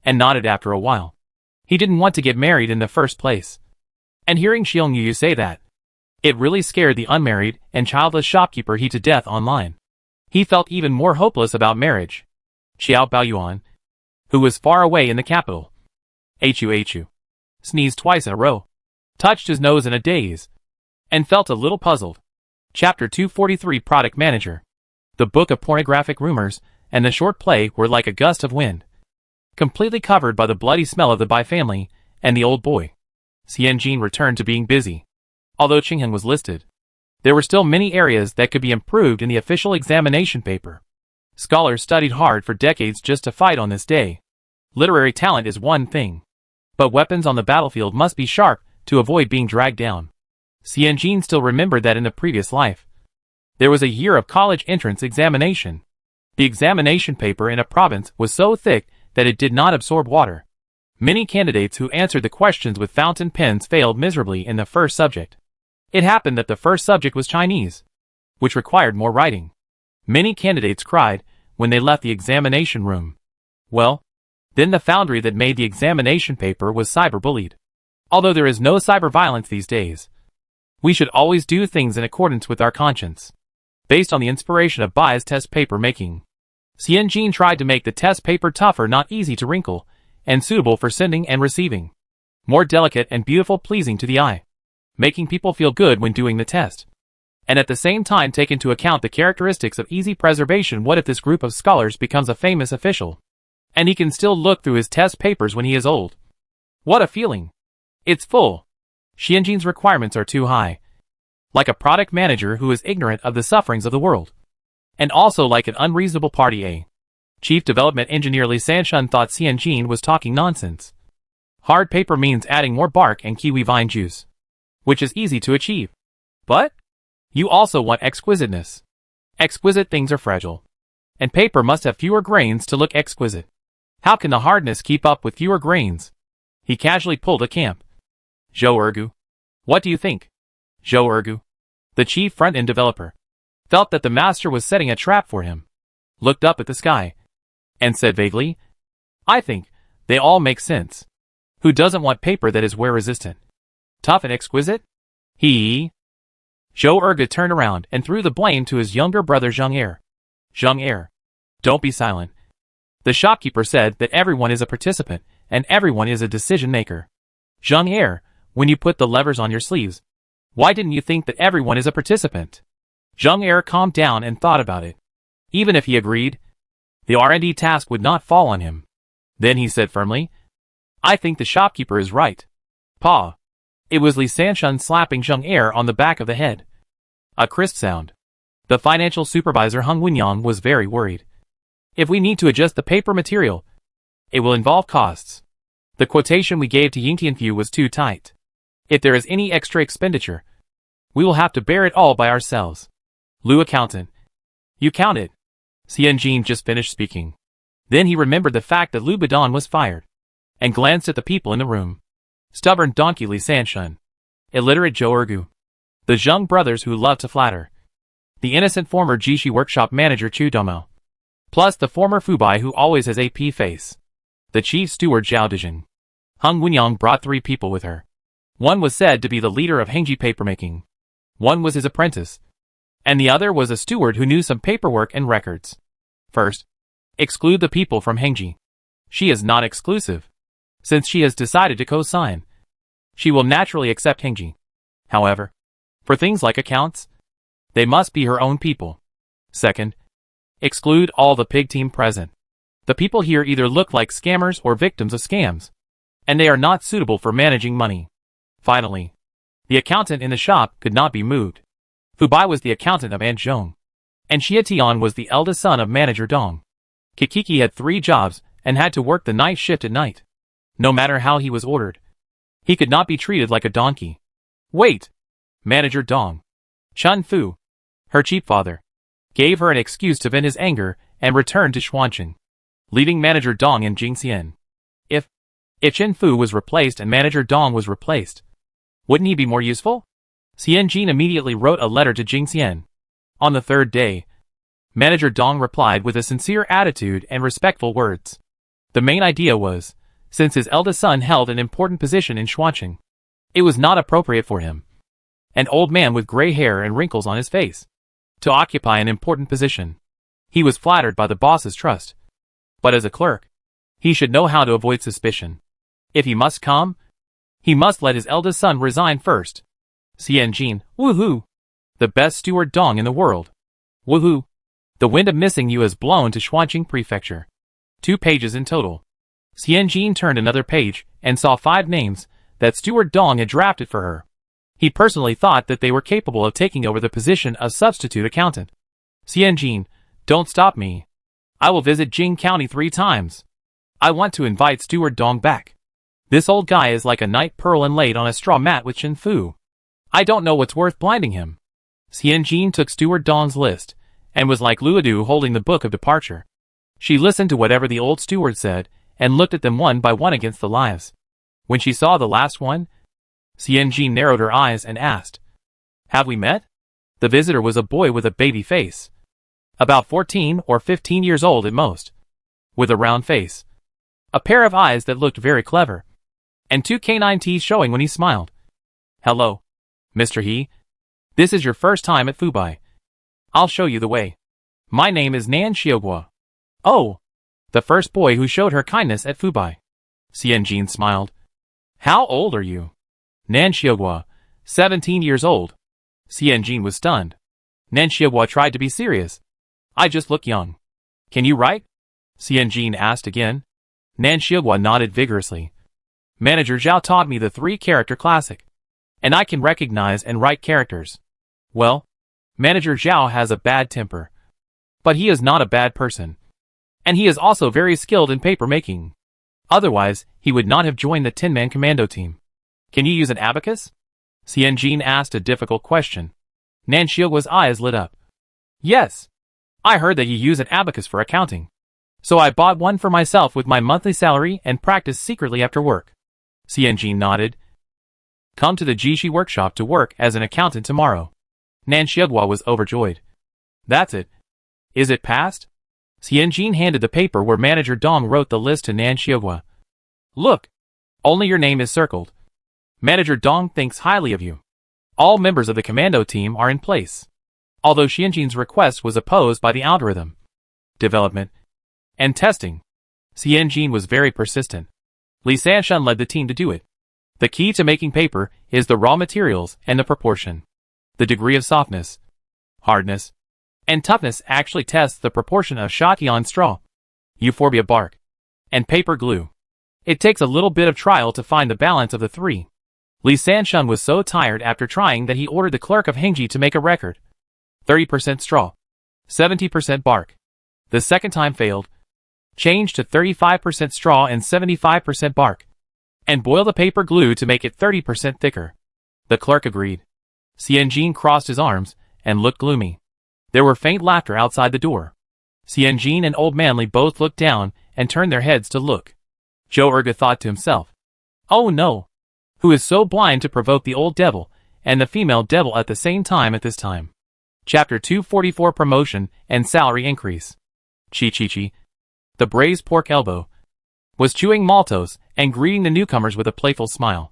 and nodded after a while. He didn't want to get married in the first place. And hearing Xiong Yu say that, it really scared the unmarried and childless shopkeeper he to death online. He felt even more hopeless about marriage. Xiao Baoyuan, who was far away in the capital, Hu sneezed twice in a row, touched his nose in a daze, and felt a little puzzled. Chapter 243 Product Manager. The book of pornographic rumors and the short play were like a gust of wind, completely covered by the bloody smell of the Bai family and the old boy. Xianjin returned to being busy. Although Qingheng was listed, there were still many areas that could be improved in the official examination paper. Scholars studied hard for decades just to fight on this day. Literary talent is one thing, but weapons on the battlefield must be sharp to avoid being dragged down. Xianjin still remembered that in the previous life, there was a year of college entrance examination. The examination paper in a province was so thick that it did not absorb water. Many candidates who answered the questions with fountain pens failed miserably in the first subject. It happened that the first subject was Chinese, which required more writing. Many candidates cried when they left the examination room. Well, then the foundry that made the examination paper was cyberbullied. Although there is no cyber violence these days, we should always do things in accordance with our conscience. Based on the inspiration of Bai's test paper making, Xianjin tried to make the test paper tougher, not easy to wrinkle, and suitable for sending and receiving. More delicate and beautiful, pleasing to the eye, making people feel good when doing the test. And at the same time take into account the characteristics of easy preservation. What if this group of scholars becomes a famous official, and he can still look through his test papers when he is old? What a feeling! It's full. Xianjin's requirements are too high. Like a product manager who is ignorant of the sufferings of the world. And also like an unreasonable party A. Chief Development Engineer Li Sanshun thought Xianjin was talking nonsense. Hard paper means adding more bark and kiwi vine juice, which is easy to achieve. But you also want exquisiteness. Exquisite things are fragile, and paper must have fewer grains to look exquisite. How can the hardness keep up with fewer grains? He casually pulled a camp. Zhou Ergu. What do you think? Zhou Ergu, the chief front-end developer, felt that the master was setting a trap for him, looked up at the sky, and said vaguely, I think they all make sense. Who doesn't want paper that is wear-resistant? Tough and exquisite? Zhou Ergu turned around and threw the blame to his younger brother Zheng Er. Zheng Er, don't be silent. The shopkeeper said that everyone is a participant, and everyone is a decision-maker. Zheng Er, when you put the levers on your sleeves, why didn't you think that everyone is a participant? Zheng Er calmed down and thought about it. Even if he agreed, the R&D task would not fall on him. Then he said firmly, I think the shopkeeper is right. Pa. It was Li Sanshun slapping Zheng Er on the back of the head. A crisp sound. The financial supervisor Hung Wenyang was very worried. If we need to adjust the paper material, it will involve costs. The quotation we gave to Yingtianfu was too tight. If there is any extra expenditure, we will have to bear it all by ourselves. Lu accountant. You count it. Xianjin just finished speaking. Then he remembered the fact that Lu Badan was fired, and glanced at the people in the room. Stubborn donkey Li Sanshun. Illiterate Zhou Ergu. The Zheng brothers who love to flatter. The innocent former Jishi workshop manager Chu Domo. Plus the former Fubai who always has AP face. The chief steward Zhao Dijin. Hung Wenyang brought 3 people with her. One was said to be the leader of Hengji papermaking. One was his apprentice. And the other was a steward who knew some paperwork and records. First, exclude the people from Hengji. She is not exclusive. Since she has decided to co-sign, she will naturally accept Hengji. However, For things like accounts, they must be her own people. Second, exclude all the pig team present. The people here either look like scammers or victims of scams, and they are not suitable for managing money. Finally, the accountant in the shop could not be moved. Fubai was the accountant of Aunt Zhong, and Xia Tian was the eldest son of manager Dong. Kikiki had 3 jobs and had to work the night shift at night. No matter how he was ordered, he could not be treated like a donkey. Wait! Manager Dong, Chun Fu, her cheap father, gave her an excuse to vent his anger and returned to Xuancheng, leaving manager Dong and Jingxian. If Chen Fu was replaced and manager Dong was replaced, wouldn't he be more useful? Xian Jin immediately wrote a letter to Jingxian. On the 3rd day, manager Dong replied with a sincere attitude and respectful words. The main idea was, since his eldest son held an important position in Xuancheng, it was not appropriate for him, an old man with gray hair and wrinkles on his face, to occupy an important position. He was flattered by the boss's trust, but as a clerk, he should know how to avoid suspicion. If he must come, he must let his eldest son resign first. Xian Jin, woohoo! The best steward Dong in the world. Woohoo! The wind of missing you has blown to Xuancheng Prefecture. 2 pages in total. Xian Jin turned another page and saw 5 names that steward Dong had drafted for her. He personally thought that they were capable of taking over the position of substitute accountant. Xian Jin, don't stop me. I will visit Jing County 3 times. I want to invite steward Dong back. This old guy is like a night pearl inlaid on a straw mat with Chen Fu. I don't know what's worth blinding him. Xian Jin took steward Dong's list, and was like Luodu holding the book of departure. She listened to whatever the old steward said, and looked at them one by one against the lives. When she saw the last one, Xian Jin narrowed her eyes and asked, "Have we met?" The visitor was a boy with a baby face. About 14 or 15 years old at most. With a round face. A pair of eyes that looked very clever. And 2 canine teeth showing when he smiled. "Hello, Mr. He. This is your first time at Fubai. I'll show you the way. My name is Nan Xiaogua." "Oh!" The first boy who showed her kindness at Fubai. Xian Jin smiled. "How old are you?" Nan Xiaogua, 17 years old. Xian Jin was stunned. Nan Xiaogua tried to be serious. "I just look young." "Can you write?" Xian Jin asked again. Nan Xiaogua nodded vigorously. "Manager Zhao taught me the 3-character classic, and I can recognize and write characters. Well, Manager Zhao has a bad temper, but he is not a bad person. And he is also very skilled in paper making. Otherwise, he would not have joined the 10-man commando team." "Can you use an abacus?" Xian Jin asked a difficult question. Nan Xiaogua's eyes lit up. "Yes. I heard that you use an abacus for accounting. So I bought one for myself with my monthly salary and practiced secretly after work." Xian Jin nodded. "Come to the Jishi workshop to work as an accountant tomorrow." Nan Xiaogua was overjoyed. "That's it. Is it passed?" Xian Jin handed the paper where Manager Dong wrote the list to Nan Xiaogua. "Look. Only your name is circled. Manager Dong thinks highly of you. All members of the commando team are in place." Although Xian Jin's request was opposed by the algorithm, development, and testing, Xian Jin was very persistent. Li Sanshan led the team to do it. The key to making paper is the raw materials and the proportion. The degree of softness, hardness, and toughness actually tests the proportion of Shatian straw, euphorbia bark, and paper glue. It takes a little bit of trial to find the balance of the 3. Li Sanshan was so tired after trying that he ordered the clerk of Hengji to make a record. 30% straw, 70% bark. The second time failed. Change to 35% straw and 75% bark. And boil the paper glue to make it 30% thicker. The clerk agreed. Xian Jin crossed his arms and looked gloomy. There were faint laughter outside the door. Xian Jin and Old Manly both looked down and turned their heads to look. Zhou Erge thought to himself, "Oh no! Who is so blind to provoke the old devil and the female devil at the same time at this time?" Chapter 244 Promotion and Salary Increase. Chi, the braised pork elbow, was chewing maltose and greeting the newcomers with a playful smile,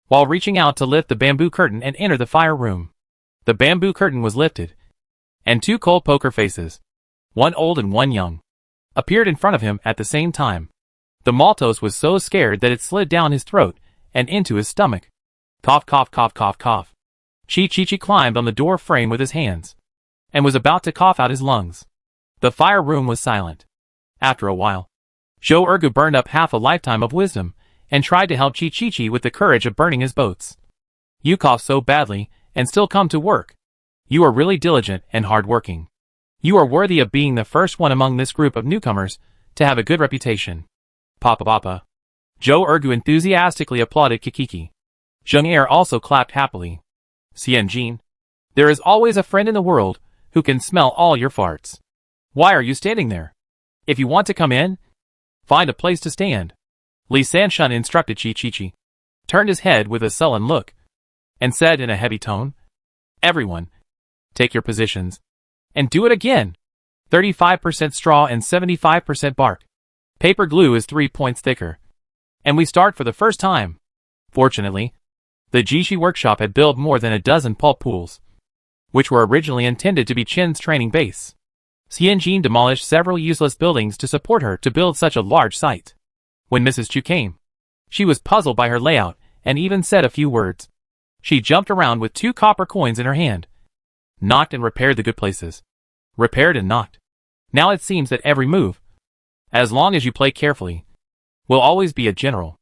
while reaching out to lift the bamboo curtain and enter the fire room. The bamboo curtain was lifted, and 2 cold poker faces, one old and one young, appeared in front of him at the same time. The maltose was so scared that it slid down his throat and into his stomach. Cough, cough, cough, cough, cough. Chi climbed on the door frame with his hands, and was about to cough out his lungs. The fire room was silent. After a while, Zhou Ergu burned up half a lifetime of wisdom, and tried to help Chi with the courage of burning his boats. You cough so badly, and still come to work. You are really diligent and hard-working. You are worthy of being the first one among this group of newcomers to have a good reputation. Papa. Zhou Ergu enthusiastically applauded Kikiki. Zheng Er also clapped happily. Xianjin, there is always a friend in the world who can smell all your farts. Why are you standing there? If you want to come in, find a place to stand. Li Sanshun instructed Chi, turned his head with a sullen look, and said in a heavy tone, Everyone, take your positions, and do it again. 35% straw and 75% bark. Paper glue is 3 points thicker. And we start for the first time. Fortunately, the Jishi workshop had built more than a dozen pulp pools, which were originally intended to be Qin's training base. Xianjin demolished several useless buildings to support her to build such a large site. When Mrs. Chu came, she was puzzled by her layout and even said a few words. She jumped around with 2 copper coins in her hand, knocked and repaired the good places. Repaired and knocked. Now it seems that every move, as long as you play carefully, will always be a general.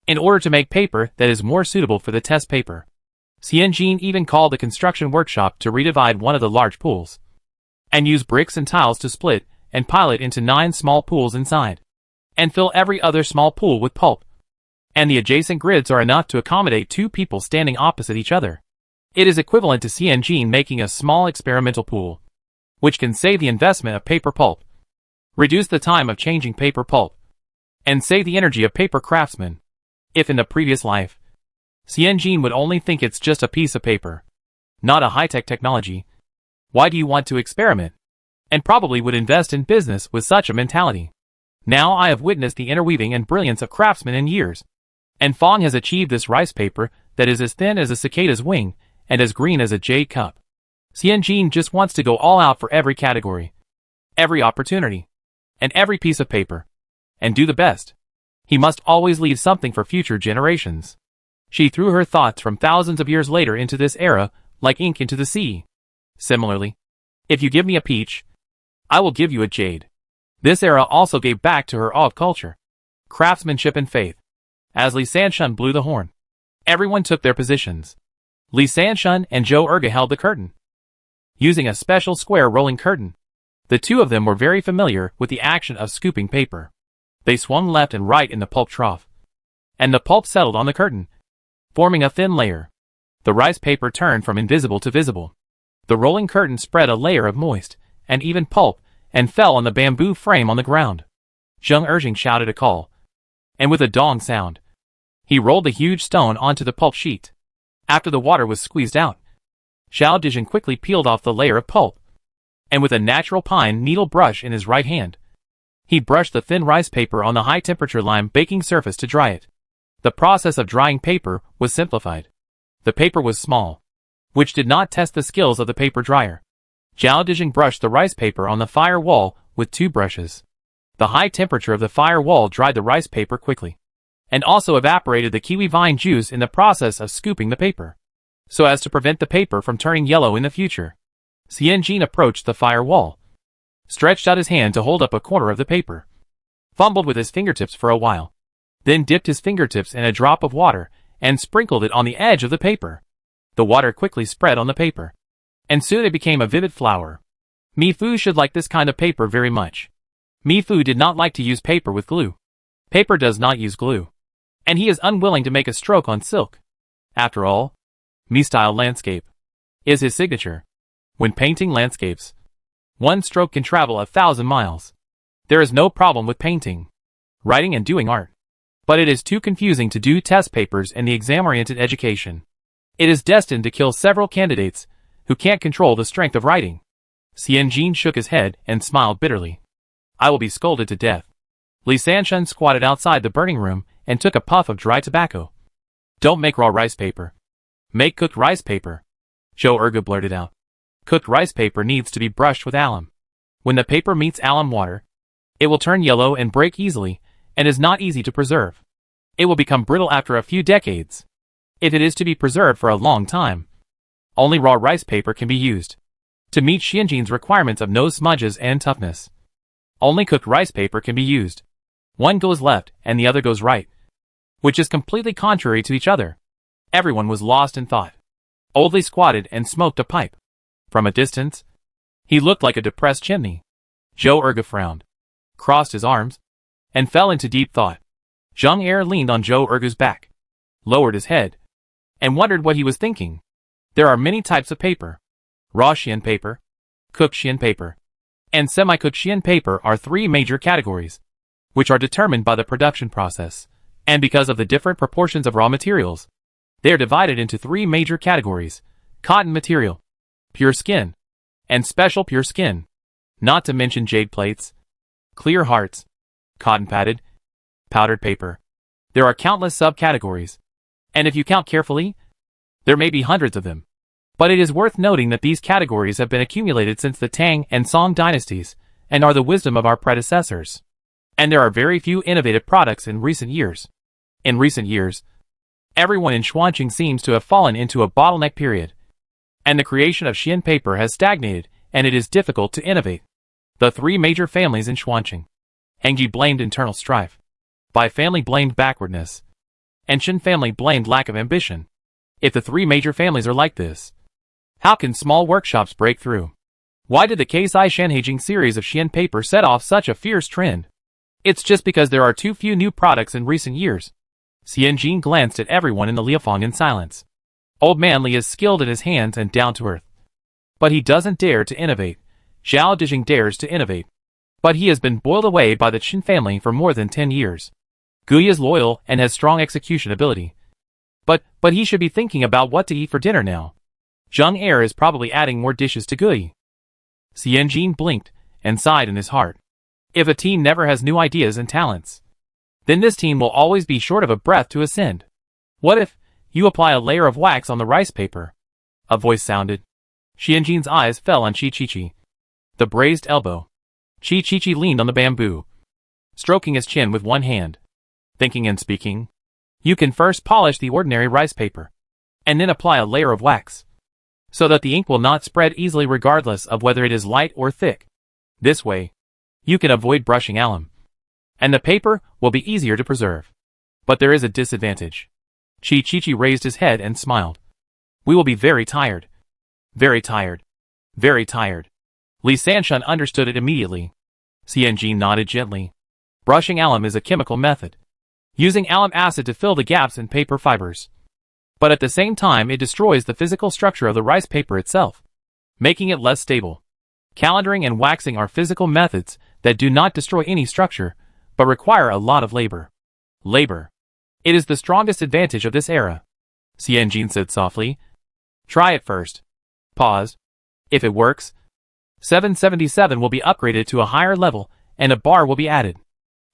In order to make paper that is more suitable for the test paper, Xianjin even called the construction workshop to redivide one of the large pools, and use bricks and tiles to split and pile it into 9 small pools inside, and fill every other small pool with pulp. And the adjacent grids are enough to accommodate 2 people standing opposite each other. It is equivalent to Xianjin making a small experimental pool, which can save the investment of paper pulp, reduce the time of changing paper pulp, and save the energy of paper craftsmen. If in the previous life, Xianjin would only think it's just a piece of paper, not a high-tech technology, why do you want to experiment? And probably would invest in business with such a mentality. Now I have witnessed the interweaving and brilliance of craftsmen in years, and Fong has achieved this rice paper that is as thin as a cicada's wing and as green as a jade cup. Xianjin just wants to go all out for every category, every opportunity, and every piece of paper, and do the best. He must always leave something for future generations. She threw her thoughts from thousands of years later into this era, like ink into the sea. Similarly, if you give me a peach, I will give you a jade. This era also gave back to her awe of culture, craftsmanship and faith. As Li Sanshun blew the horn, everyone took their positions. Li Sanshun and Zhou Ergu held the curtain, using a special square rolling curtain. The 2 of them were very familiar with the action of scooping paper. They swung left and right in the pulp trough, and the pulp settled on the curtain, forming a thin layer. The rice paper turned from invisible to visible. The rolling curtain spread a layer of moist and even pulp and fell on the bamboo frame on the ground. Zheng Erjing shouted a call, and with a dong sound, he rolled the huge stone onto the pulp sheet. After the water was squeezed out, Xiao Dijin quickly peeled off the layer of pulp, and with a natural pine needle brush in his right hand, he brushed the thin rice paper on the high-temperature lime baking surface to dry it. The process of drying paper was simplified. The paper was small, which did not test the skills of the paper dryer. Xiao Dijin brushed the rice paper on the fire wall with 2 brushes. The high temperature of the fire wall dried the rice paper quickly, and also evaporated the kiwi vine juice in the process of scooping the paper, so as to prevent the paper from turning yellow in the future. Xianjin approached the fire wall, stretched out his hand to hold up a corner of the paper, fumbled with his fingertips for a while, then dipped his fingertips in a drop of water and sprinkled it on the edge of the paper. The water quickly spread on the paper, and soon it became a vivid flower. Mi Fu should like this kind of paper very much. Mi Fu did not like to use paper with glue. Paper does not use glue, and he is unwilling to make a stroke on silk. After all, Mi-style landscape is his signature. When painting landscapes, 1 stroke can travel 1,000 miles. There is no problem with painting, writing and doing art, but it is too confusing to do test papers in the exam-oriented education. It is destined to kill several candidates who can't control the strength of writing. Xianjin shook his head and smiled bitterly. I will be scolded to death. Li Sanshun squatted outside the burning room and took a puff of dry tobacco. Don't make raw rice paper. Make cooked rice paper. Zhou Ergu blurted out. Cooked rice paper needs to be brushed with alum. When the paper meets alum water, it will turn yellow and break easily, and is not easy to preserve. It will become brittle after a few decades. If it is to be preserved for a long time, Only raw rice paper can be used to meet Xianjin's requirements of no smudges and toughness. Only cooked rice paper can be used. One goes left and the other goes right, which is completely contrary to each other. Everyone was lost in thought. Oldly squatted and smoked a pipe. From a distance, he looked like a depressed chimney. Zhou Erge frowned, crossed his arms, and fell into deep thought. Zhang Er leaned on Zhou Erge's back, lowered his head, and wondered what he was thinking. There are many types of paper. Raw Xian paper, cooked Xian paper, and semi-cooked Xian paper are three major categories, which are determined by the production process, and because of the different proportions of raw materials. They are divided into three major categories: cotton material, pure skin, and special pure skin, not to mention jade plates, clear hearts, cotton padded, powdered paper. There are countless subcategories, and if you count carefully, there may be hundreds of them. But it is worth noting that these categories have been accumulated since the Tang and Song dynasties, and are the wisdom of our predecessors. And there are very few innovative products in recent years. In recent years, everyone in Xuanqing seems to have fallen into a bottleneck period, and the creation of Xian paper has stagnated, and it is difficult to innovate. The three major families in Xuanqing. Hengji blamed internal strife. Bai family blamed backwardness, and Shen family blamed lack of ambition. If the three major families are like this, how can small workshops break through? Why did the Keisai Shanhaijing series of Xian paper set off such a fierce trend? It's just because there are too few new products in recent years. Xianjin glanced at everyone in the Liafang in silence. Old man Li is skilled in his hands and down to earth, but he doesn't dare to innovate. Zhao Dijing dares to innovate, but he has been boiled away by the Qin family for more than 10 years. Gui is loyal and has strong execution ability, but he should be thinking about what to eat for dinner now. Zhang Er is probably adding more dishes to Gui. Xianjin blinked and sighed in his heart. If a team never has new ideas and talents, then this team will always be short of a breath to ascend. What if you apply a layer of wax on the rice paper? A voice sounded. Xianjin's eyes fell on Chi-Chi-Chi, the braised elbow. Chi-Chi-Chi leaned on the bamboo, stroking his chin with one hand, thinking and speaking. You can first polish the ordinary rice paper, and then apply a layer of wax, so that the ink will not spread easily regardless of whether it is light or thick. This way, you can avoid brushing alum, and the paper will be easier to preserve. But there is a disadvantage. Chi-Chi-Chi raised his head and smiled. We will be very tired. Very tired. Very tired. Li Sanshun understood it immediately. Xianjin nodded gently. Brushing alum is a chemical method, using alum acid to fill the gaps in paper fibers. But at the same time it destroys the physical structure of the rice paper itself, making it less stable. Calendaring and waxing are physical methods that do not destroy any structure, but require a lot of labor. Labor. It is the strongest advantage of this era. Xianjin said softly. Try it first. Paused. If it works, 777 will be upgraded to a higher level, and a bar will be added.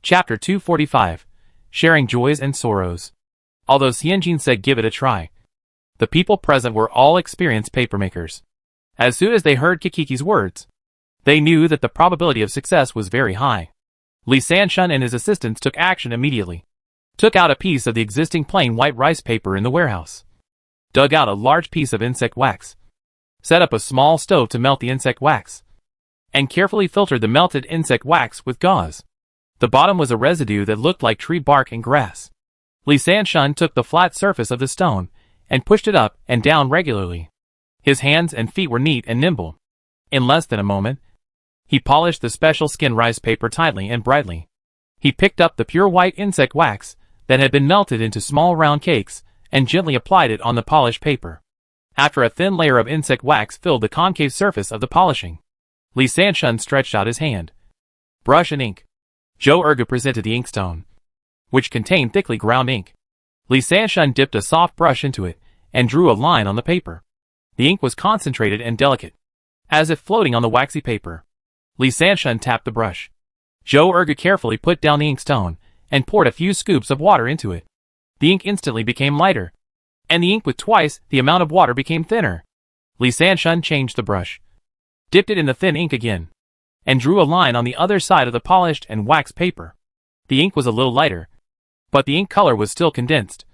Chapter 245. Sharing Joys and Sorrows. Although Xianjin said give it a try, the people present were all experienced papermakers. As soon as they heard Kikiki's words, they knew that the probability of success was very high. Li Sanshun and his assistants took action immediately. Took out a piece of the existing plain white rice paper in the warehouse. Dug out a large piece of insect wax. Set up a small stove to melt the insect wax, and carefully filtered the melted insect wax with gauze. The bottom was a residue that looked like tree bark and grass. Li Sanshun took the flat surface of the stone and pushed it up and down regularly. His hands and feet were neat and nimble. In less than a moment, he polished the special skin rice paper tightly and brightly. He picked up the pure white insect wax that had been melted into small round cakes and gently applied it on the polished paper. After a thin layer of insect wax filled the concave surface of the polishing, Li Sanshun stretched out his hand. Brush and ink. Zhou Erge presented the inkstone, which contained thickly ground ink. Li Sanshun dipped a soft brush into it and drew a line on the paper. The ink was concentrated and delicate, as if floating on the waxy paper. Li Sanshun tapped the brush. Zhou Erge carefully put down the inkstone and poured a few scoops of water into it. The ink instantly became lighter, and the ink with twice the amount of water became thinner. Li Sanshun changed the brush, dipped it in the thin ink again, and drew a line on the other side of the polished and waxed paper. The ink was a little lighter, but the ink color was still condensed.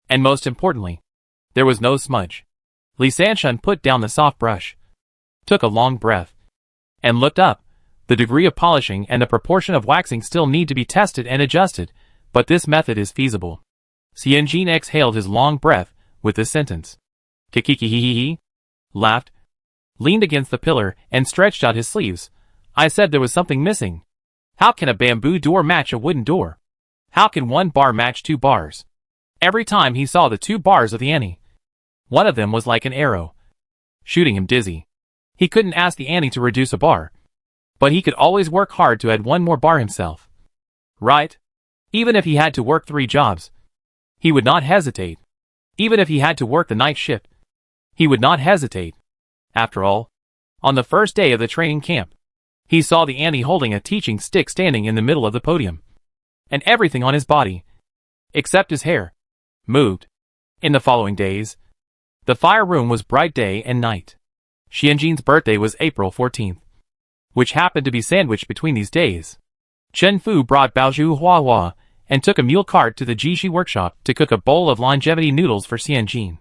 And most importantly, there was no smudge. Li Sanshun put down the soft brush, took a long breath, and looked up. The degree of polishing and the proportion of waxing still need to be tested and adjusted, but this method is feasible. Xianjin exhaled his long breath with this sentence. Kikikihihihi. Laughed, leaned against the pillar, and stretched out his sleeves. I said there was something missing. How can a bamboo door match a wooden door? How can one bar match two bars? Every time he saw the two bars of the Annie, one of them was like an arrow, shooting him dizzy. He couldn't ask the Annie to reduce a bar, but he could always work hard to add one more bar himself. Right? Even if he had to work 3 jobs, he would not hesitate. Even if he had to work the night shift, he would not hesitate. After all, on the first day of the training camp, he saw the Annie holding a teaching stick standing in the middle of the podium, and everything on his body, except his hair, moved. In the following days, the fire room was bright day and night. Xianjin's birthday was April 14th, which happened to be sandwiched between these days. Chen Fu brought Baozhu Huahua and took a mule cart to the Jishi workshop to cook a bowl of longevity noodles for Xianjin.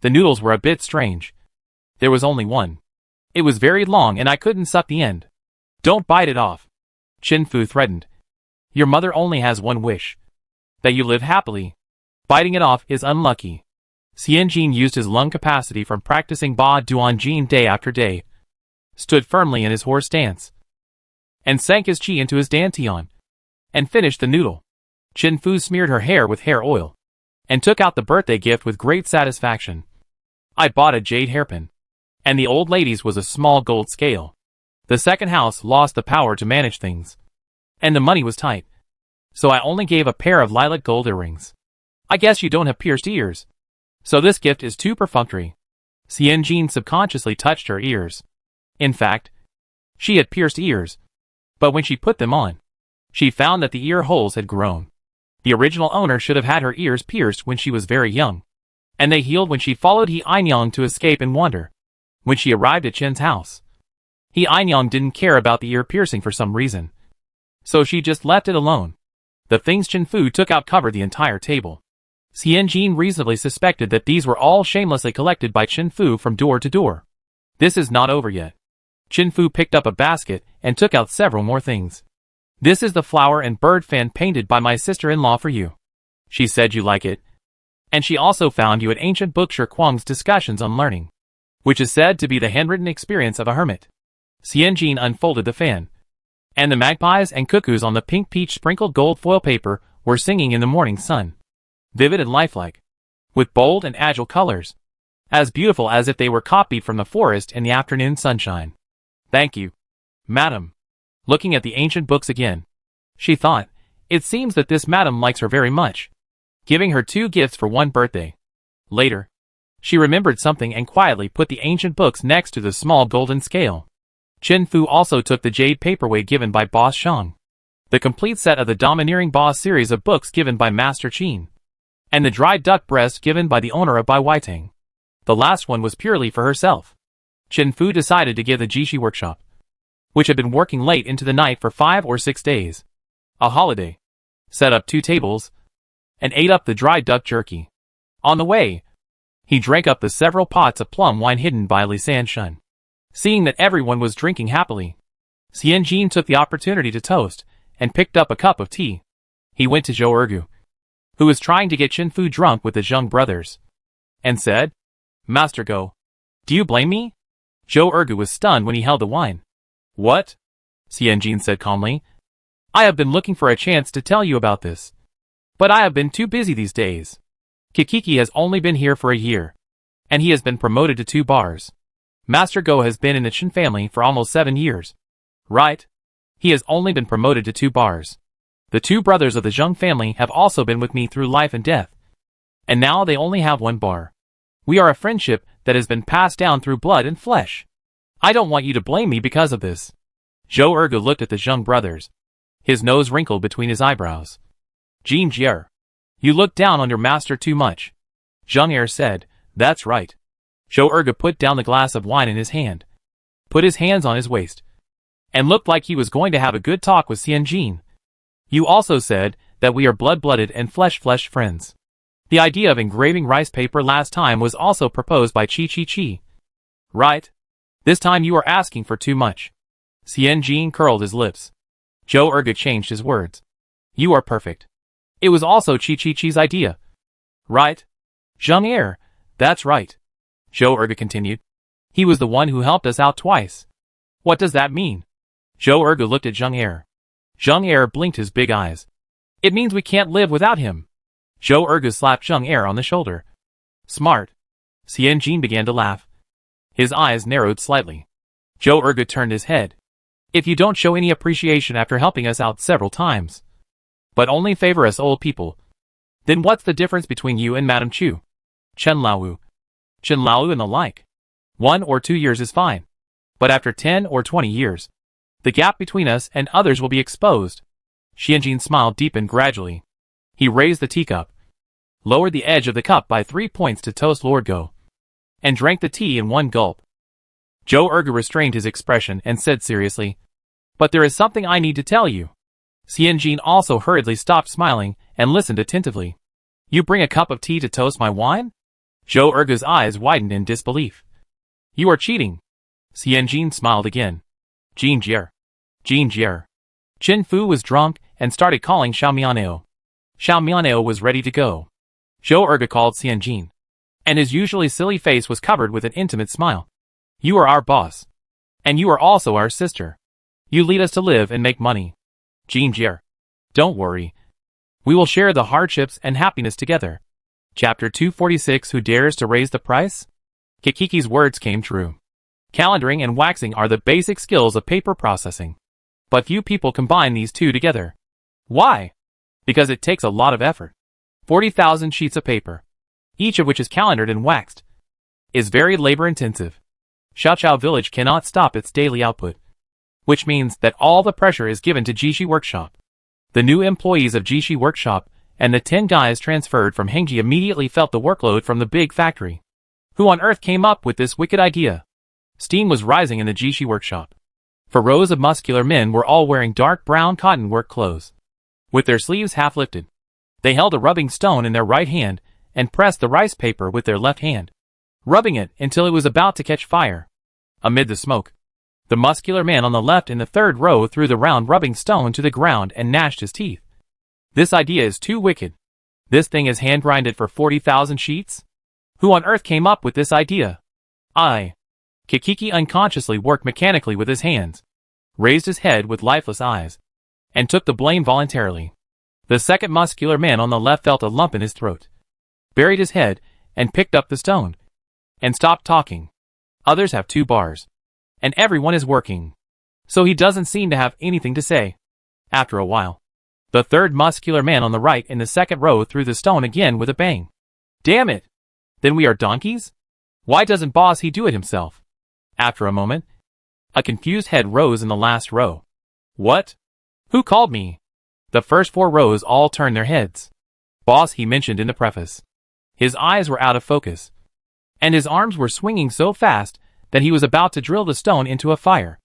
The noodles were a bit strange. There was only one. It was very long and I couldn't suck the end. Don't bite it off, Chen Fu threatened. Your mother only has one wish. That you live happily. Biting it off is unlucky. Xianjin used his lung capacity from practicing Ba Duanjin day after day, stood firmly in his horse stance, and sank his qi into his dantian, and finished the noodle. Chen Fu smeared her hair with hair oil, and took out the birthday gift with great satisfaction. I bought a jade hairpin, and the old lady's was a small gold scale. The second house lost the power to manage things, and the money was tight, so I only gave a pair of lilac gold earrings. I guess you don't have pierced ears, so this gift is too perfunctory. Xianjin subconsciously touched her ears. In fact, she had pierced ears, but when she put them on, she found that the ear holes had grown. The original owner should have had her ears pierced when she was very young, and they healed when she followed He Ainyang to escape and wander. When she arrived at Chen's house, He Ainyang didn't care about the ear piercing for some reason, so she just left it alone. The things Chen Fu took out covered the entire table. Xianjin reasonably suspected that these were all shamelessly collected by Chen Fu from door to door. This is not over yet. Chen Fu picked up a basket and took out several more things. This is the flower and bird fan painted by my sister-in-law for you. She said you like it. And she also found you at ancient bookshare Kuang's discussions on learning, which is said to be the handwritten experience of a hermit. Xianjin unfolded the fan, and the magpies and cuckoos on the pink peach sprinkled gold foil paper were singing in the morning sun, vivid and lifelike, with bold and agile colors, as beautiful as if they were copied from the forest in the afternoon sunshine. Thank you, madam. Looking at the ancient books again, she thought, it seems that this madam likes her very much, giving her 2 gifts for one birthday. Later, she remembered something and quietly put the ancient books next to the small golden scale. Chen Fu also took the jade paperweight given by Boss Shang, the complete set of the domineering Boss series of books given by Master Qin, and the dried duck breast given by the owner of Bai Weitang. The last one was purely for herself. Chen Fu decided to give the Jishi workshop, which had been working late into the night for 5 or 6 days, a holiday, set up 2 tables, and ate up the dried duck jerky. On the way, he drank up the several pots of plum wine hidden by Li Sanshun. Seeing that everyone was drinking happily, Xianjin took the opportunity to toast, and picked up a cup of tea. He went to Zhou Ergu, who was trying to get Chen Fu drunk with the Zheng brothers, and said, Master Go, do you blame me? Zhou Ergu was stunned when he held the wine. What? Xianjin said calmly. I have been looking for a chance to tell you about this, but I have been too busy these days. Kikiki has only been here for a year, and he has been promoted to 2 bars. Master Go has been in the Chen family for almost 7 years. Right? He has only been promoted to 2 bars. The 2 brothers of the Zheng family have also been with me through life and death, and now they only have 1 bar. We are a friendship that has been passed down through blood and flesh. I don't want you to blame me because of this. Zhou Ergu looked at the Zheng brothers, his nose wrinkled between his eyebrows. Jin Jier, you look down on your master too much. Zheng Er said, that's right. Zhou Ergu put down the glass of wine in his hand, put his hands on his waist, and looked like he was going to have a good talk with Xianjin. You also said that we are blood-blooded and flesh-flesh friends. The idea of engraving rice paper last time was also proposed by Chi. Right? This time you are asking for too much. Xianjin curled his lips. Zhou Erge changed his words. You are perfect. It was also Chi's idea. Right? Zheng Er, that's right. Zhou Erge continued. He was the one who helped us out twice. What does that mean? Zhou Erge looked at Zheng Er. Zheng Er blinked his big eyes. It means we can't live without him. Zhou Erge slapped Zheng Er on the shoulder. Smart. Xianjin began to laugh. His eyes narrowed slightly. Zhou Erge turned his head. If you don't show any appreciation after helping us out several times, but only favor us old people, then what's the difference between you and Madame Chu? Chen Laowu and the like. 1 or 2 years is fine. But after 10 or 20 years, the gap between us and others will be exposed. Xianjin smiled deepened gradually. He raised the teacup, lowered the edge of the cup by 3 points to toast Lord Go, and drank the tea in one gulp. Zhou Erge restrained his expression and said seriously, But there is something I need to tell you. Xianjin also hurriedly stopped smiling and listened attentively. You bring a cup of tea to toast my wine? Zhou Erge's eyes widened in disbelief. You are cheating. Xianjin smiled again. Jinjier. Chen Fu was drunk and started calling Xiao Mianao. Xiao Mianao was ready to go. Zhou Erge called Xianjin, and his usually silly face was covered with an intimate smile. You are our boss. And you are also our sister. You lead us to live and make money. Jinjier. Don't worry. We will share the hardships and happiness together. Chapter 246 Who Dares to Raise the Price? Kiki's words came true. Calendaring and waxing are the basic skills of paper processing. But few people combine these two together. Why? Because it takes a lot of effort. 40,000 sheets of paper, each of which is calendared and waxed, is very labor-intensive. Xiaoqiao Village cannot stop its daily output, which means that all the pressure is given to Jishi Workshop. The new employees of Jishi Workshop and the 10 guys transferred from Hengji immediately felt the workload from the big factory. Who on earth came up with this wicked idea? Steam was rising in the Jishi Workshop. For rows of muscular men were all wearing dark brown cotton work clothes, with their sleeves half lifted. They held a rubbing stone in their right hand and pressed the rice paper with their left hand, rubbing it until it was about to catch fire. Amid the smoke, the muscular man on the left in the third row threw the round rubbing stone to the ground and gnashed his teeth. This idea is too wicked. This thing is hand-grinded for 40,000 sheets? Who on earth came up with this idea? Kiki unconsciously worked mechanically with his hands, raised his head with lifeless eyes, and took the blame voluntarily. The second muscular man on the left felt a lump in his throat, buried his head, and picked up the stone, and stopped talking. Others have 2 bars, and everyone is working, so he doesn't seem to have anything to say. After a while, the third muscular man on the right in the second row threw the stone again with a bang. Damn it! Then we are donkeys? Why doesn't boss he do it himself? After a moment, a confused head rose in the last row. What? Who called me? The first 4 rows all turned their heads. Boss he mentioned in the preface. His eyes were out of focus, and his arms were swinging so fast that he was about to drill the stone into a fire.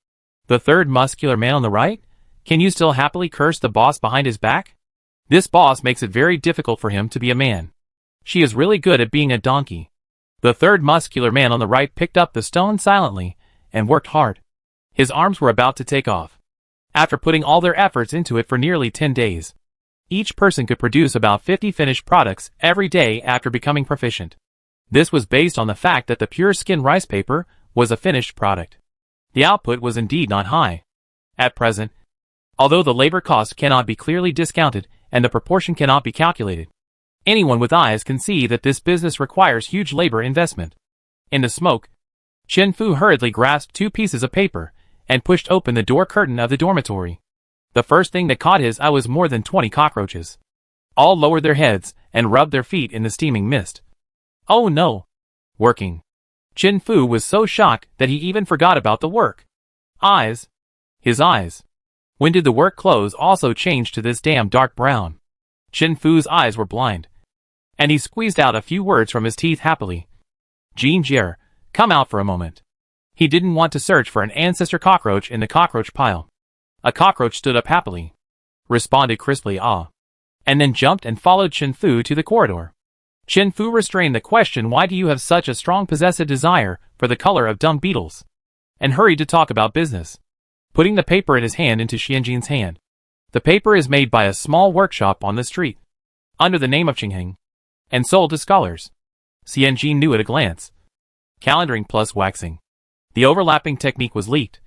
The third muscular man on the right? Can you still happily curse the boss behind his back? This boss makes it very difficult for him to be a man. She is really good at being a donkey. The third muscular man on the right picked up the stone silently and worked hard. His arms were about to take off. After putting all their efforts into it for nearly 10 days, each person could produce about 50 finished products every day after becoming proficient. This was based on the fact that the pure skin rice paper was a finished product. The output was indeed not high. At present, although the labor cost cannot be clearly discounted and the proportion cannot be calculated, anyone with eyes can see that this business requires huge labor investment. In the smoke, Chen Fu hurriedly grasped 2 pieces of paper and pushed open the door curtain of the dormitory. The first thing that caught his eye was more than 20 cockroaches. All lowered their heads and rubbed their feet in the steaming mist. Oh no! Working. Chen Fu was so shocked that he even forgot about the work. Eyes. His eyes. When did the work clothes also change to this damn dark brown? Chen Fu's eyes were blind, and he squeezed out a few words from his teeth happily. Jinjier, come out for a moment. He didn't want to search for an ancestor cockroach in the cockroach pile. A cockroach stood up happily, responded crisply and then jumped and followed Chen Fu to the corridor. Chen Fu restrained the question, "Why do you have such a strong possessive desire for the color of dung beetles?" and hurried to talk about business. Putting the paper in his hand into Xianjin's hand. The paper is made by a small workshop on the street, under the name of Qingheng, and sold to scholars. Xianjin knew at a glance. Calendaring plus waxing. The overlapping technique was leaked,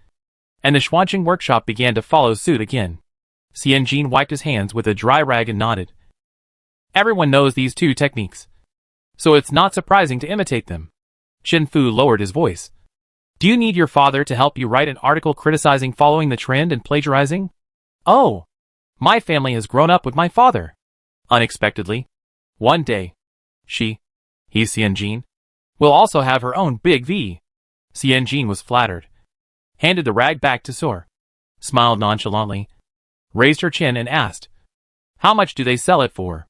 and the Xuanqing workshop began to follow suit again. Xianjin wiped his hands with a dry rag and nodded. Everyone knows these two techniques, so it's not surprising to imitate them. Chen Fu lowered his voice. Do you need your father to help you write an article criticizing following the trend and plagiarizing? Oh, my family has grown up with my father. Unexpectedly, one day, he, Xianjin, will also have her own big V. Xianjin was flattered, handed the rag back to Soar, smiled nonchalantly, raised her chin and asked, "How much do they sell it for?"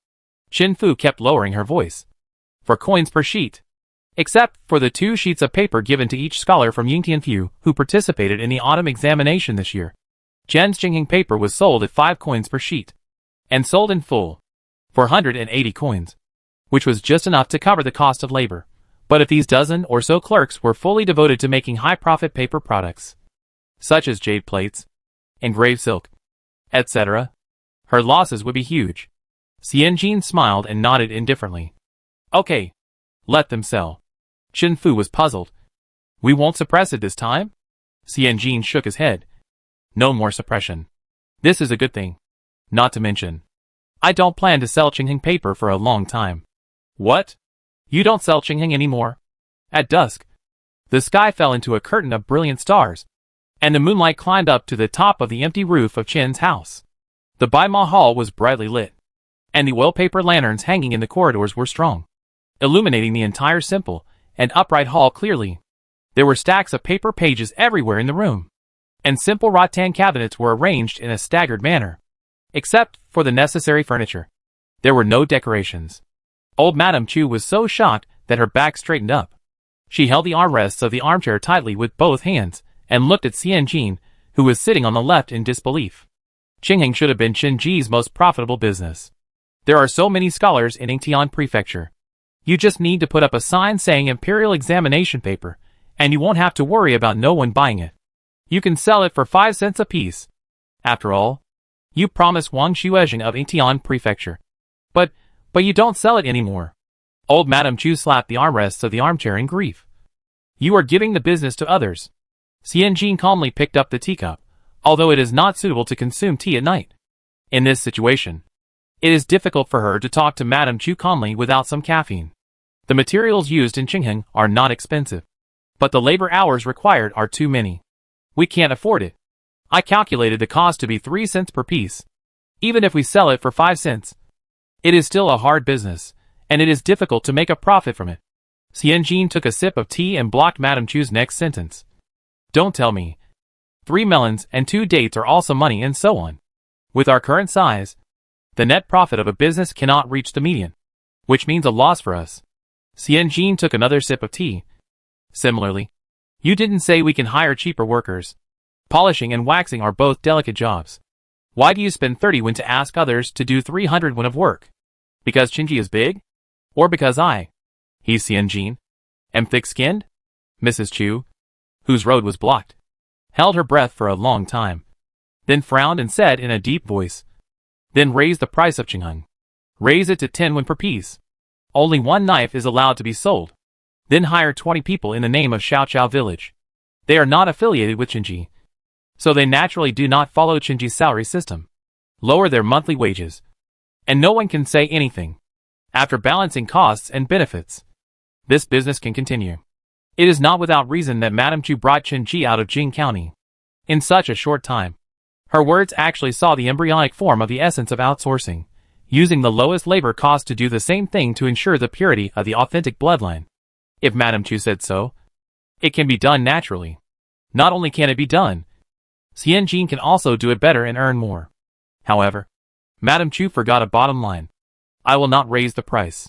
Chen Fu kept lowering her voice. "For coins per sheet. Except for the 2 sheets of paper given to each scholar from Yingtianfu who participated in the autumn examination this year. Jen's Qingheng paper was sold at 5 coins per sheet, and sold in full, for 180 coins, which was just enough to cover the cost of labor. But if these dozen or so clerks were fully devoted to making high-profit paper products, such as jade plates, engraved silk, etc., her losses would be huge." Xianjin smiled and nodded indifferently. "Okay, let them sell." Chen Fu was puzzled. "We won't suppress it this time?" Xianjin shook his head. "No more suppression. This is a good thing. Not to mention, I don't plan to sell Qingheng paper for a long time." "What? You don't sell Qingheng anymore?" At dusk, the sky fell into a curtain of brilliant stars, and the moonlight climbed up to the top of the empty roof of Chen's house. The Baima Hall was brightly lit, and the oil-paper lanterns hanging in the corridors were strong, illuminating the entire simple and upright hall clearly. There were stacks of paper pages everywhere in the room, and simple rattan cabinets were arranged in a staggered manner. Except for the necessary furniture, there were no decorations. Old Madame Chu was so shocked that her back straightened up. She held the armrests of the armchair tightly with both hands, and looked at Xianjin, who was sitting on the left in disbelief. Qingheng should have been Qinji's most profitable business. There are so many scholars in Yingtian Prefecture. You just need to put up a sign saying Imperial Examination Paper, and you won't have to worry about no one buying it. You can sell it for 5 cents apiece. After all, you promised Wang Xuezheng of Yingtian Prefecture. But you don't sell it anymore." Old Madame Chu slapped the armrests of the armchair in grief. "You are giving the business to others." Xianjin calmly picked up the teacup, although it is not suitable to consume tea at night. In this situation, it is difficult for her to talk to Madame Chu calmly without some caffeine. The materials used in Qingheng are not expensive, but the labor hours required are too many. We can't afford it. I calculated the cost to be 3 cents per piece. Even if we sell it for 5 cents, it is still a hard business, and it is difficult to make a profit from it. Xianjin took a sip of tea and blocked Madame Chu's next sentence. "Don't tell me. 3 melons and 2 dates are also money and so on. With our current size, the net profit of a business cannot reach the median, which means a loss for us." Xianjin took another sip of tea. "Similarly, you didn't say we can hire cheaper workers. Polishing and waxing are both delicate jobs. Why do you spend 30 when to ask others to do 300 when of work? Because Qinji is big? Or because Xianjin, am thick-skinned?" Mrs. Chu, whose road was blocked, held her breath for a long time, then frowned and said in a deep voice, "Then raise the price of Qingheng. Raise it to 10 won per piece. Only 1 knife is allowed to be sold. Then hire 20 people in the name of Xiaoqiao village. They are not affiliated with Qinji, so they naturally do not follow Qinji's salary system. Lower their monthly wages, and no one can say anything. After balancing costs and benefits, this business can continue." It is not without reason that Madame Chu brought Qinji out of Jing County in such a short time. Her words actually saw the embryonic form of the essence of outsourcing, using the lowest labor cost to do the same thing to ensure the purity of the authentic bloodline. If Madame Chu said so, it can be done naturally. Not only can it be done, Xianjin can also do it better and earn more. However, Madame Chu forgot a bottom line. "I will not raise the price."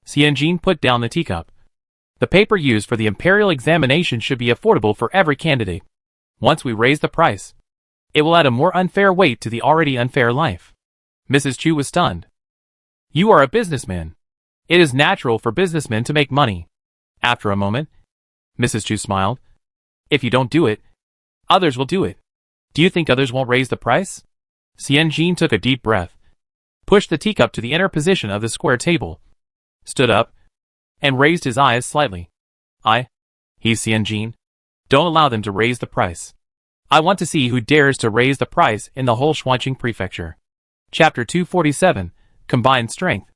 Xianjin put down the teacup. "The paper used for the imperial examination should be affordable for every candidate. Once we raise the price, it will add a more unfair weight to the already unfair life." Mrs. Chu was stunned. "You are a businessman. It is natural for businessmen to make money. After a moment, Mrs. Chu smiled. If you don't do it, others will do it. Do you think others won't raise the price? Xian Jin took a deep breath, pushed the teacup to the inner position of the square table, stood up, and raised his eyes slightly. He's Xian Jin. Don't allow them to raise the price. I want to see who dares to raise the price in the whole Shuanqing prefecture. Chapter 247, Combined Strength.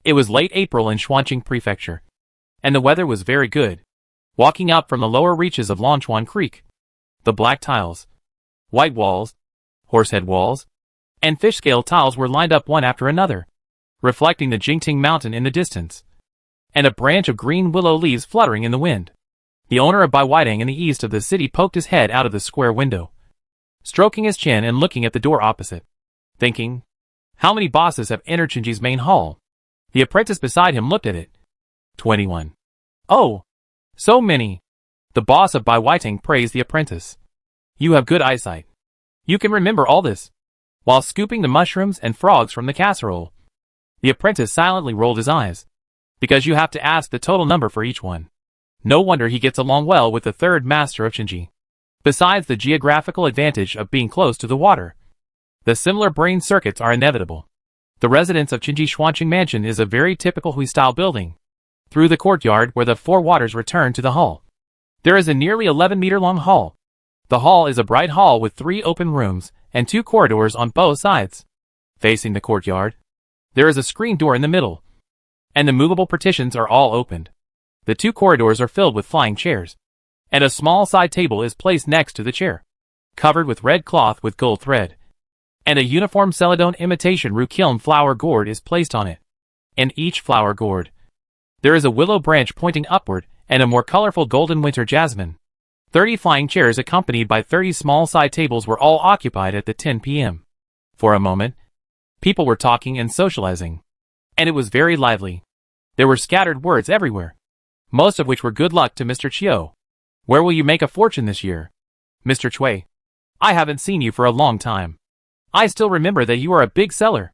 It was late April in Shuanqing prefecture, and the weather was very good. Walking up from the lower reaches of Longchuan Creek, the black tiles, white walls, horsehead walls, and fish-scale tiles were lined up one after another, reflecting the Jingting Mountain in the distance, and a branch of green willow leaves fluttering in the wind. The owner of Baiwatang in the east of the city poked his head out of the square window, stroking his chin and looking at the door opposite, thinking, how many bosses have entered Chinji's main hall? The apprentice beside him looked at it. 21. Oh, so many. The boss of Baiwatang praised the apprentice. You have good eyesight. You can remember all this. While scooping the mushrooms and frogs from the casserole, the apprentice silently rolled his eyes, because you have to ask the total number for each one. No wonder he gets along well with the third master of Chinji. Besides the geographical advantage of being close to the water, the similar brain circuits are inevitable. The residence of Chinji Shuanqing Mansion is a very typical Hui-style building. Through the courtyard where the four waters return to the hall, there is a nearly 11-meter-long hall. The hall is a bright hall with 3 open rooms and 2 corridors on both sides. Facing the courtyard, there is a screen door in the middle, and the movable partitions are all opened. The 2 corridors are filled with flying chairs, and a small side table is placed next to the chair, covered with red cloth with gold thread, and a uniform celadone imitation Rukiln flower gourd is placed on it. In each flower gourd, there is a willow branch pointing upward and a more colorful golden winter jasmine. 30 flying chairs accompanied by 30 small side tables were all occupied at the 10 p.m. For a moment, people were talking and socializing, and it was very lively. There were scattered words everywhere, most of which were good luck to Mr. Chiu. Where will you make a fortune this year? Mr. Cui, I haven't seen you for a long time. I still remember that you are a big seller.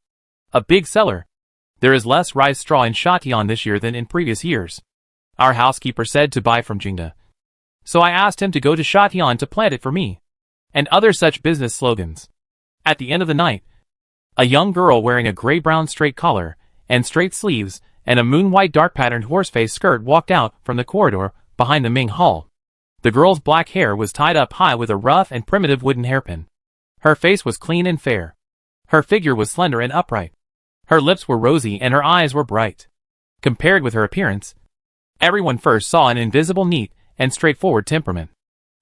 A big seller. There is less rice straw in Shatian this year than in previous years. Our housekeeper said to buy from Jingda. So I asked him to go to Shatian to plant it for me. And other such business slogans. At the end of the night, a young girl wearing a gray-brown straight collar and straight sleeves and a moon-white dark-patterned horse-face skirt walked out from the corridor behind the Ming Hall. The girl's black hair was tied up high with a rough and primitive wooden hairpin. Her face was clean and fair. Her figure was slender and upright. Her lips were rosy and her eyes were bright. Compared with her appearance, everyone first saw an invisible neat and straightforward temperament.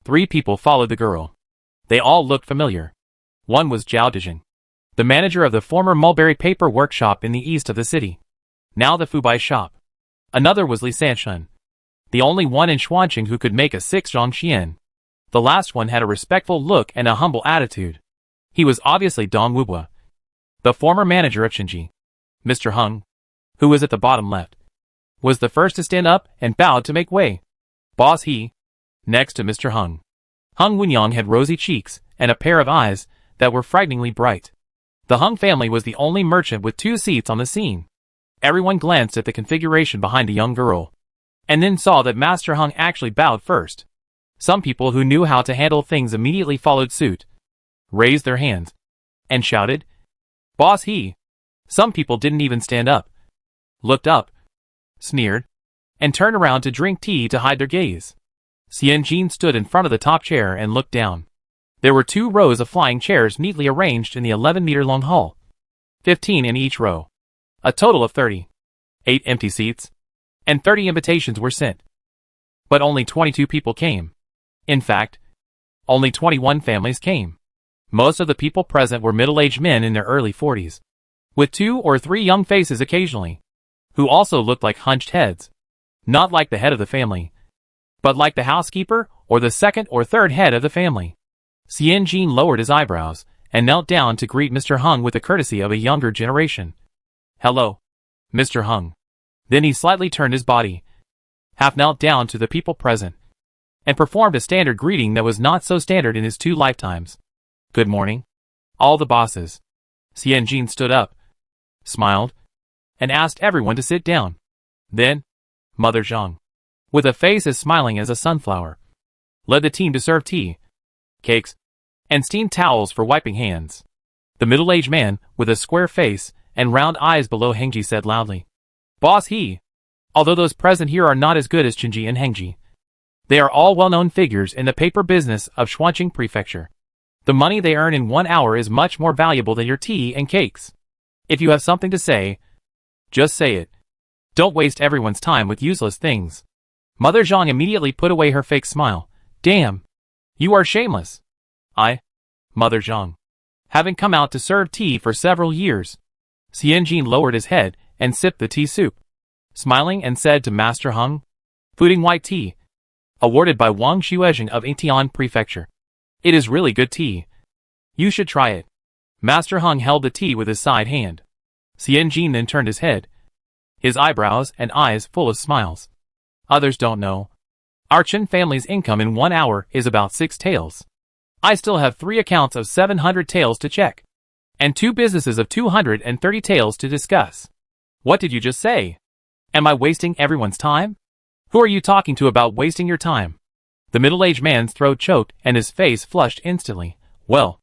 3 people followed the girl. They all looked familiar. One was Zhao Dijin, the manager of the former mulberry paper workshop in the east of the city, now the Fubai shop. Another was Li Sanshun, the only one in Shuanqing who could make a 6 zhongxian. The last one had a respectful look and a humble attitude. He was obviously Dong Wubua, the former manager of Chinji. Mr. Hung, who was at the bottom left, was the first to stand up and bowed to make way. Boss he. Next to Mr. Hung. Hung Wunyang had rosy cheeks and a pair of eyes that were frighteningly bright. The Hung family was the only merchant with 2 seats on the scene. Everyone glanced at the configuration behind the young girl, and then saw that Master Hung actually bowed first. Some people who knew how to handle things immediately followed suit, raised their hands, and shouted, Boss he. Some people didn't even stand up, looked up, sneered, and turned around to drink tea to hide their gaze. Xian Jin stood in front of the top chair and looked down. There were 2 rows of flying chairs neatly arranged in the 11-meter-long hall, 15 in each row. A total of 30. 8 empty seats, and 30 invitations were sent. But only 22 people came. In fact, only 21 families came. Most of the people present were middle-aged men in their early 40s, with 2 or 3 young faces occasionally, who also looked like hunched heads. Not like the head of the family, but like the housekeeper or the second or third head of the family. Xian Jin lowered his eyebrows and knelt down to greet Mr. Hung with the courtesy of a younger generation. Hello, Mr. Hung. Then he slightly turned his body, half knelt down to the people present, and performed a standard greeting that was not so standard in his 2 lifetimes. Good morning, all the bosses. Xian Jin stood up, smiled, and asked everyone to sit down. Then, Mother Zhang, with a face as smiling as a sunflower, led the team to serve tea, cakes, and steamed towels for wiping hands. The middle-aged man, with a square face and round eyes below Hengji, said loudly, "Boss he. Although those present here are not as good as Qinji and Hengji, they are all well-known figures in the paper business of Shuanqing Prefecture. The money they earn in 1 hour is much more valuable than your tea and cakes. If you have something to say, just say it. Don't waste everyone's time with useless things." Mother Zhang immediately put away her fake smile. "Damn. You are shameless." Mother Zhang, having come out to serve tea for several years. Xianjin lowered his head and sipped the tea soup, smiling, and said to Master Hung, "Pudding white tea, awarded by Wang Xuezheng of Yingtian Prefecture. It is really good tea. You should try it." Master Hung held the tea with his side hand. Xianjin then turned his head, his eyebrows and eyes full of smiles. "Others don't know. Our Chen family's income in 1 hour is about 6 taels. I still have 3 accounts of 700 taels to check, and 2 businesses of 230 taels to discuss." "What did you just say? Am I wasting everyone's time? Who are you talking to about wasting your time?" The middle-aged man's throat choked and his face flushed instantly. "Well,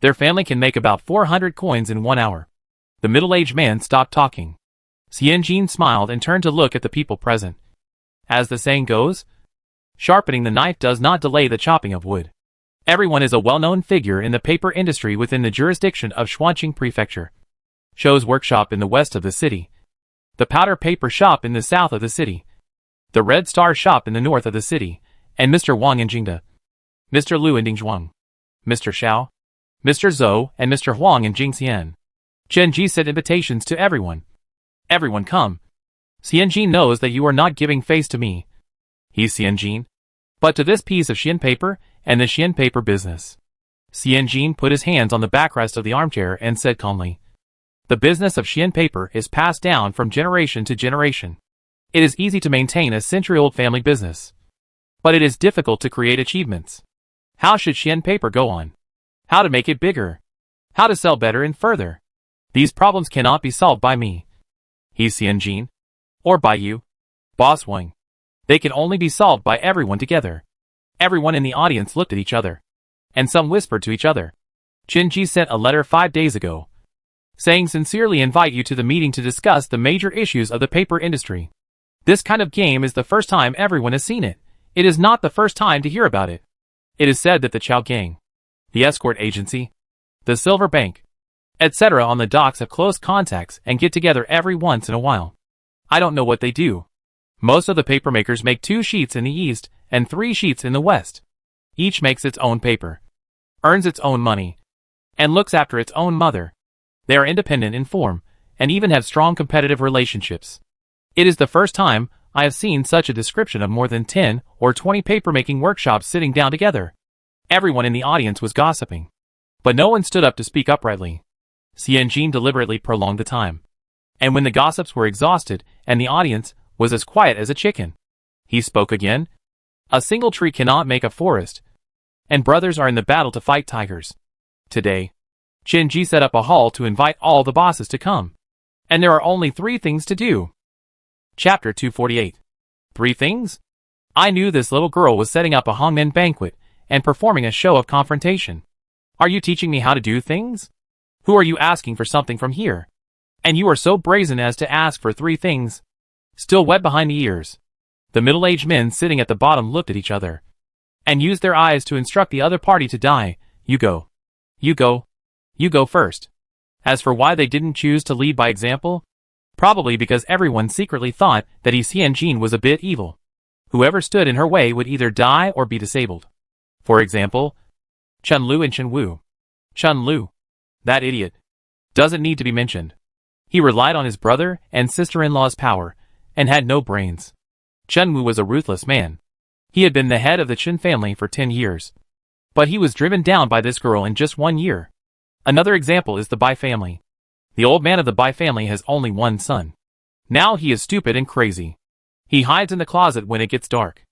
their family can make about 400 coins in 1 hour." The middle-aged man stopped talking. Xianjin smiled and turned to look at the people present. As the saying goes, sharpening the knife does not delay the chopping of wood. Everyone is a well-known figure in the paper industry within the jurisdiction of Shuanqing Prefecture. Shou's workshop in the west of the city, the powder paper shop in the south of the city, the Red Star shop in the north of the city, and Mr. Wang in Jingde, Mr. Liu in Dingzhuang, Mr. Xiao, Mr. Zhou, and Mr. Huang in Jingxian. Chen Ji sent invitations to everyone. "Everyone come. Xianjin knows that you are not giving face to me. He's Xianjin, but to this piece of Xian paper and the Xian paper business." Xianjin put his hands on the backrest of the armchair and said calmly, "The business of Xian paper is passed down from generation to generation. It is easy to maintain a century-old family business, but it is difficult to create achievements. How should Xian paper go on? How to make it bigger? How to sell better and further? These problems cannot be solved by me, he's Xianjin, or by you, Boss Wang. They can only be solved by everyone together." Everyone in the audience looked at each other, and some whispered to each other. "Chen Ji sent a letter 5 days ago, saying sincerely invite you to the meeting to discuss the major issues of the paper industry. This kind of game is the first time everyone has seen it. It is not the first time to hear about it. It is said that the Chao Gang, the escort agency, the Silver Bank, etc. on the docks have close contacts and get together every once in a while. I don't know what they do. Most of the papermakers make 2 sheets in the east and 3 sheets in the west. Each makes its own paper, earns its own money, and looks after its own mother. They are independent in form, and even have strong competitive relationships. It is the first time I have seen such a description of more than 10 or 20 papermaking workshops sitting down together." Everyone in the audience was gossiping, but no one stood up to speak uprightly. Xianjin deliberately prolonged the time, and when the gossips were exhausted and the audience was as quiet as a chicken, he spoke again. "A single tree cannot make a forest, and brothers are in the battle to fight tigers. Today, Chen Ji set up a hall to invite all the bosses to come, and there are only 3 things to do." Chapter 248. 3 things? I knew this little girl was setting up a hangmen banquet and performing a show of confrontation. Are you teaching me how to do things? Who are you asking for something from here? And you are so brazen as to ask for 3 things? Still wet behind the ears. The middle-aged men sitting at the bottom looked at each other, and used their eyes to instruct the other party to die. "You go. You go. You go first." As for why they didn't choose to lead by example, probably because everyone secretly thought that Xianjin was a bit evil. Whoever stood in her way would either die or be disabled. For example, Chen Lu and Chen Wu. Chen Lu, that idiot, doesn't need to be mentioned. He relied on his brother and sister-in-law's power, and had no brains. Chen Wu was a ruthless man. He had been the head of the Chen family for 10 years. But he was driven down by this girl in just 1 year. Another example is the Bai family. The old man of the Bai family has only 1 son. Now he is stupid and crazy. He hides in the closet when it gets dark.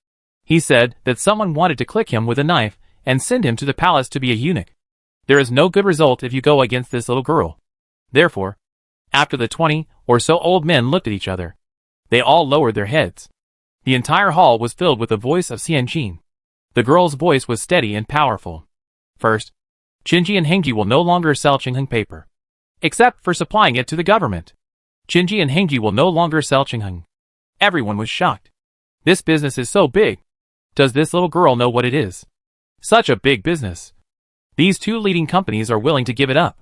He said that someone wanted to click him with a knife and send him to the palace to be a eunuch. There is no good result if you go against this little girl. Therefore, after the 20 or so old men looked at each other, They all lowered their heads. The entire hall was filled with the voice of Xianjin. The girl's voice was steady and powerful. First, Qinji and Hengji will no longer sell Qingheng paper, except for supplying it to the government. Qinji and Hengji will no longer sell Qingheng. Everyone was shocked. This business is so big. Does this little girl know what it is? Such a big business. These two leading companies are willing to give it up.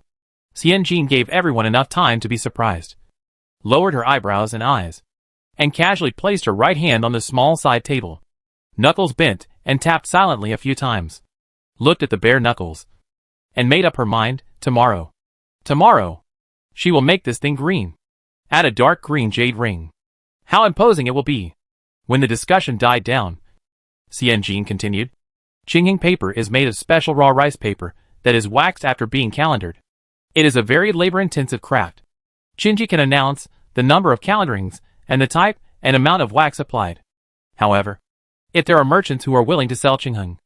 Xianjin gave everyone enough time to be surprised, lowered her eyebrows and eyes, and casually placed her right hand on the small side table. Knuckles bent and tapped silently a few times, looked at the bare knuckles, and made up her mind. Tomorrow. Tomorrow. She will make this thing green. Add a dark green jade ring. How imposing it will be. When the discussion died down, Xianjin continued. Qingheng paper is made of special raw rice paper that is waxed after being calendared. It is a very labor-intensive craft. Qinji can announce the number of calendarings and the type and amount of wax applied. However, if there are merchants who are willing to sell Qingheng,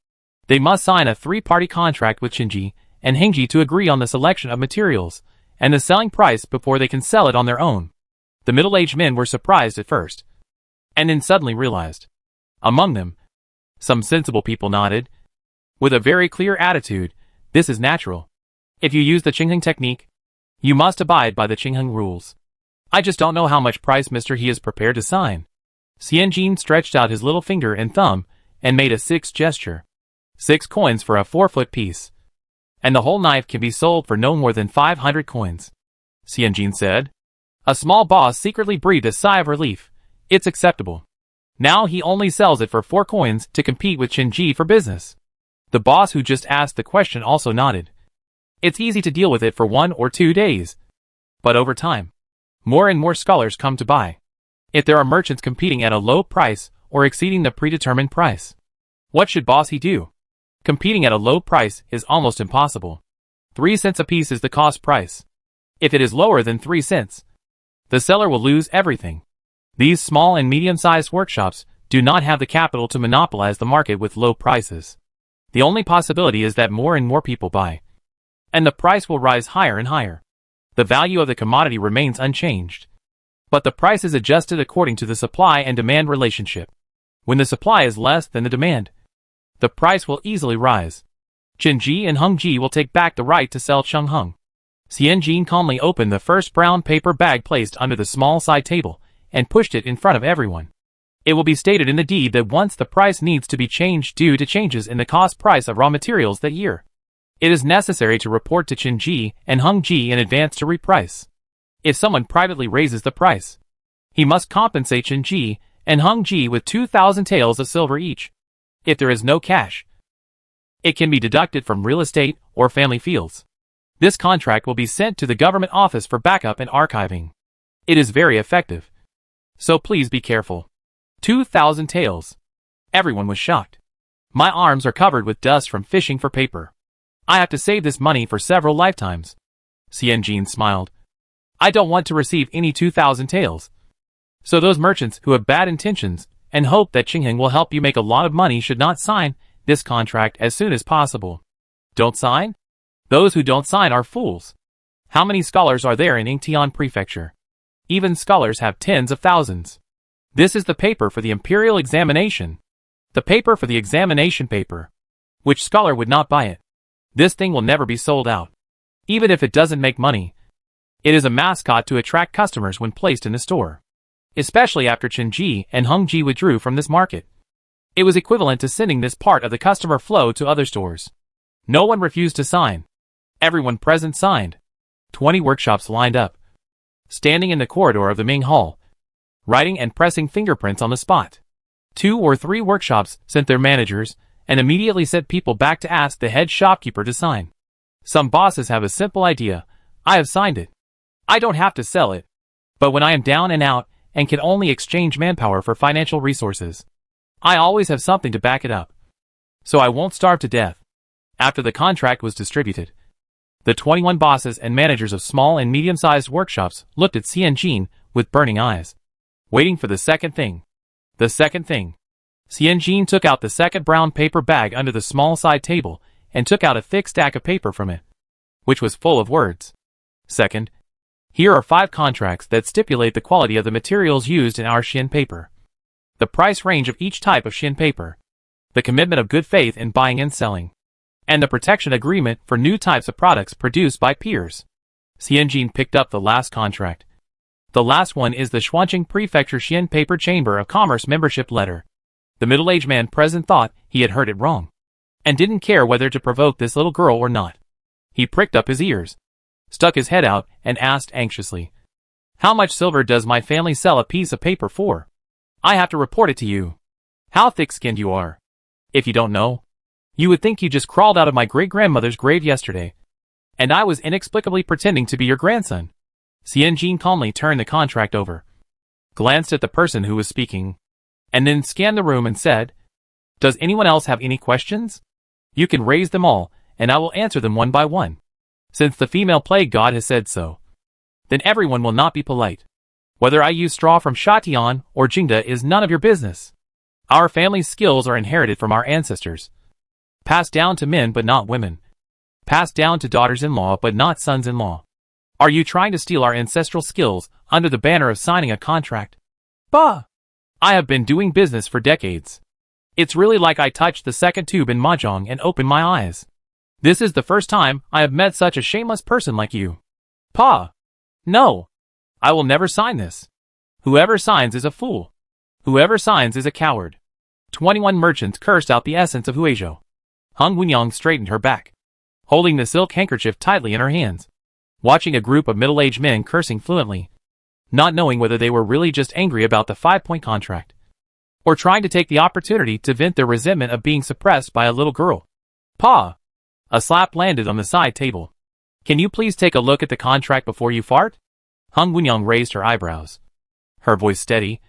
they must sign a three-party contract with Qinji and Hengji to agree on the selection of materials and the selling price before they can sell it on their own. The middle-aged men were surprised at first, and then suddenly realized. Among them, some sensible people nodded, with a very clear attitude. This is natural. If you use the Qingheng technique, you must abide by the Qingheng rules. I just don't know how much price Mr. He is prepared to sign. Xianjin stretched out his little finger and thumb and made a 6 gesture. 6 coins for a 4-foot piece. And the whole knife can be sold for no more than 500 coins. Xianjin said. A small boss secretly breathed a sigh of relief. It's acceptable. Now he only sells it for 4 coins to compete with Qinji for business. The boss who just asked the question also nodded. It's easy to deal with it for 1 or 2 days. But over time, more and more scholars come to buy. If there are merchants competing at a low price or exceeding the predetermined price, what should boss he do? Competing at a low price is almost impossible. 3 cents a piece is the cost price. If it is lower than 3 cents, the seller will lose everything. These small and medium-sized workshops do not have the capital to monopolize the market with low prices. The only possibility is that more and more people buy, and the price will rise higher and higher. The value of the commodity remains unchanged, but the price is adjusted according to the supply and demand relationship. When the supply is less than the demand, the price will easily rise. Qinji and Hengji will take back the right to sell Qingheng. Xianjin calmly opened the first brown paper bag placed under the small side table and pushed it in front of everyone. It will be stated in the deed that once the price needs to be changed due to changes in the cost price of raw materials that year, it is necessary to report to Qinji and Hengji in advance to reprice. If someone privately raises the price, he must compensate Qinji and Hengji with 2,000 taels of silver each. If there is no cash, it can be deducted from real estate or family fields. This contract will be sent to the government office for backup and archiving. It is very effective. So please be careful. 2,000 taels. Everyone was shocked. My arms are covered with dust from fishing for paper. I have to save this money for several lifetimes. Xianjin smiled. I don't want to receive any 2,000 taels. So those merchants who have bad intentions and hope that Qingheng will help you make a lot of money should not sign this contract as soon as possible. Don't sign? Those who don't sign are fools. How many scholars are there in Yingtian Prefecture? Even scholars have tens of thousands. This is the paper for the imperial examination. The paper for the examination paper. Which scholar would not buy it? This thing will never be sold out. Even if it doesn't make money, it is a mascot to attract customers when placed in the store. Especially after Qinji and Hengji withdrew from this market. It was equivalent to sending this part of the customer flow to other stores. No one refused to sign. Everyone present signed. 20 workshops lined up, standing in the corridor of the Ming Hall, writing and pressing fingerprints on the spot. 2 or 3 workshops sent their managers and immediately sent people back to ask the head shopkeeper to sign. Some bosses have a simple idea. I have signed it. I don't have to sell it. But when I am down and out and can only exchange manpower for financial resources, I always have something to back it up. So I won't starve to death. After the contract was distributed, the 21 bosses and managers of small and medium-sized workshops looked at Xianjin with burning eyes, waiting for the second thing. The second thing. Xianjin took out the second brown paper bag under the small side table and took out a thick stack of paper from it, which was full of words. Second, Here are 5 contracts that stipulate the quality of the materials used in our Xin paper. The price range of each type of Xin paper. The commitment of good faith in buying and selling. And the protection agreement for new types of products produced by peers. Xianjin picked up the last contract. The last one is the Xuanqing Prefecture Xin Paper Chamber of Commerce membership letter. The middle-aged man present thought he had heard it wrong, and didn't care whether to provoke this little girl or not. He pricked up his ears, stuck his head out, and asked anxiously, "How much silver does my family sell a piece of paper for? I have to report it to you. How thick-skinned you are. If you don't know, you would think you just crawled out of my great-grandmother's grave yesterday, and I was inexplicably pretending to be your grandson." Xianjin calmly turned the contract over, glanced at the person who was speaking, and then scanned the room and said, "Does anyone else have any questions? You can raise them all, and I will answer them one by one. Since the female plague god has said so, then everyone will not be polite. Whether I use straw from Shatian or Jingda is none of your business. Our family's skills are inherited from our ancestors, passed down to men but not women, passed down to daughters-in-law but not sons-in-law. Are you trying to steal our ancestral skills under the banner of signing a contract? Bah! I have been doing business for decades. It's really like I touched the second tube in Mahjong and opened my eyes. This is the first time I have met such a shameless person like you. Pa! No! I will never sign this. Whoever signs is a fool. Whoever signs is a coward." 21 merchants cursed out the essence of Huizhou. Hung Wunyang straightened her back, holding the silk handkerchief tightly in her hands, watching a group of middle-aged men cursing fluently, not knowing whether they were really just angry about the 5-point contract, or trying to take the opportunity to vent their resentment of being suppressed by a little girl. "Pa!" A slap landed on the side table. "Can you please take a look at the contract before you fart?" Hung Wunyang raised her eyebrows, her voice steady,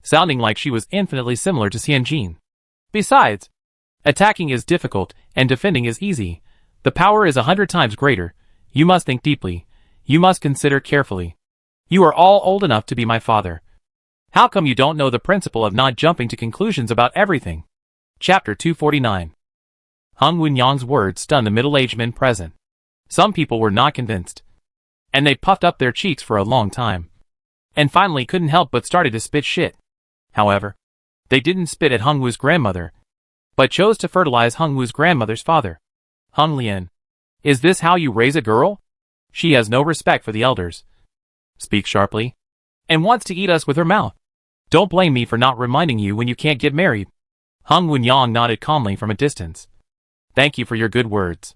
sounding like she was infinitely similar to Xianjin. "Besides, attacking is difficult and defending is easy. The power is 100 times greater. You must think deeply. You must consider carefully. You are all old enough to be my father. How come you don't know the principle of not jumping to conclusions about everything?" Chapter 249. Hung Wunyang's words stunned the middle-aged men present. Some people were not convinced, and they puffed up their cheeks for a long time, and finally couldn't help but started to spit shit. However, they didn't spit at Hung Wu's grandmother, but chose to fertilize Hung Wu's grandmother's father. "Hung Lian, is this how you raise a girl? She has no respect for the elders, speaks sharply, and wants to eat us with her mouth. Don't blame me for not reminding you when you can't get married." Hung Wunyang nodded calmly from a distance. "Thank you for your good words."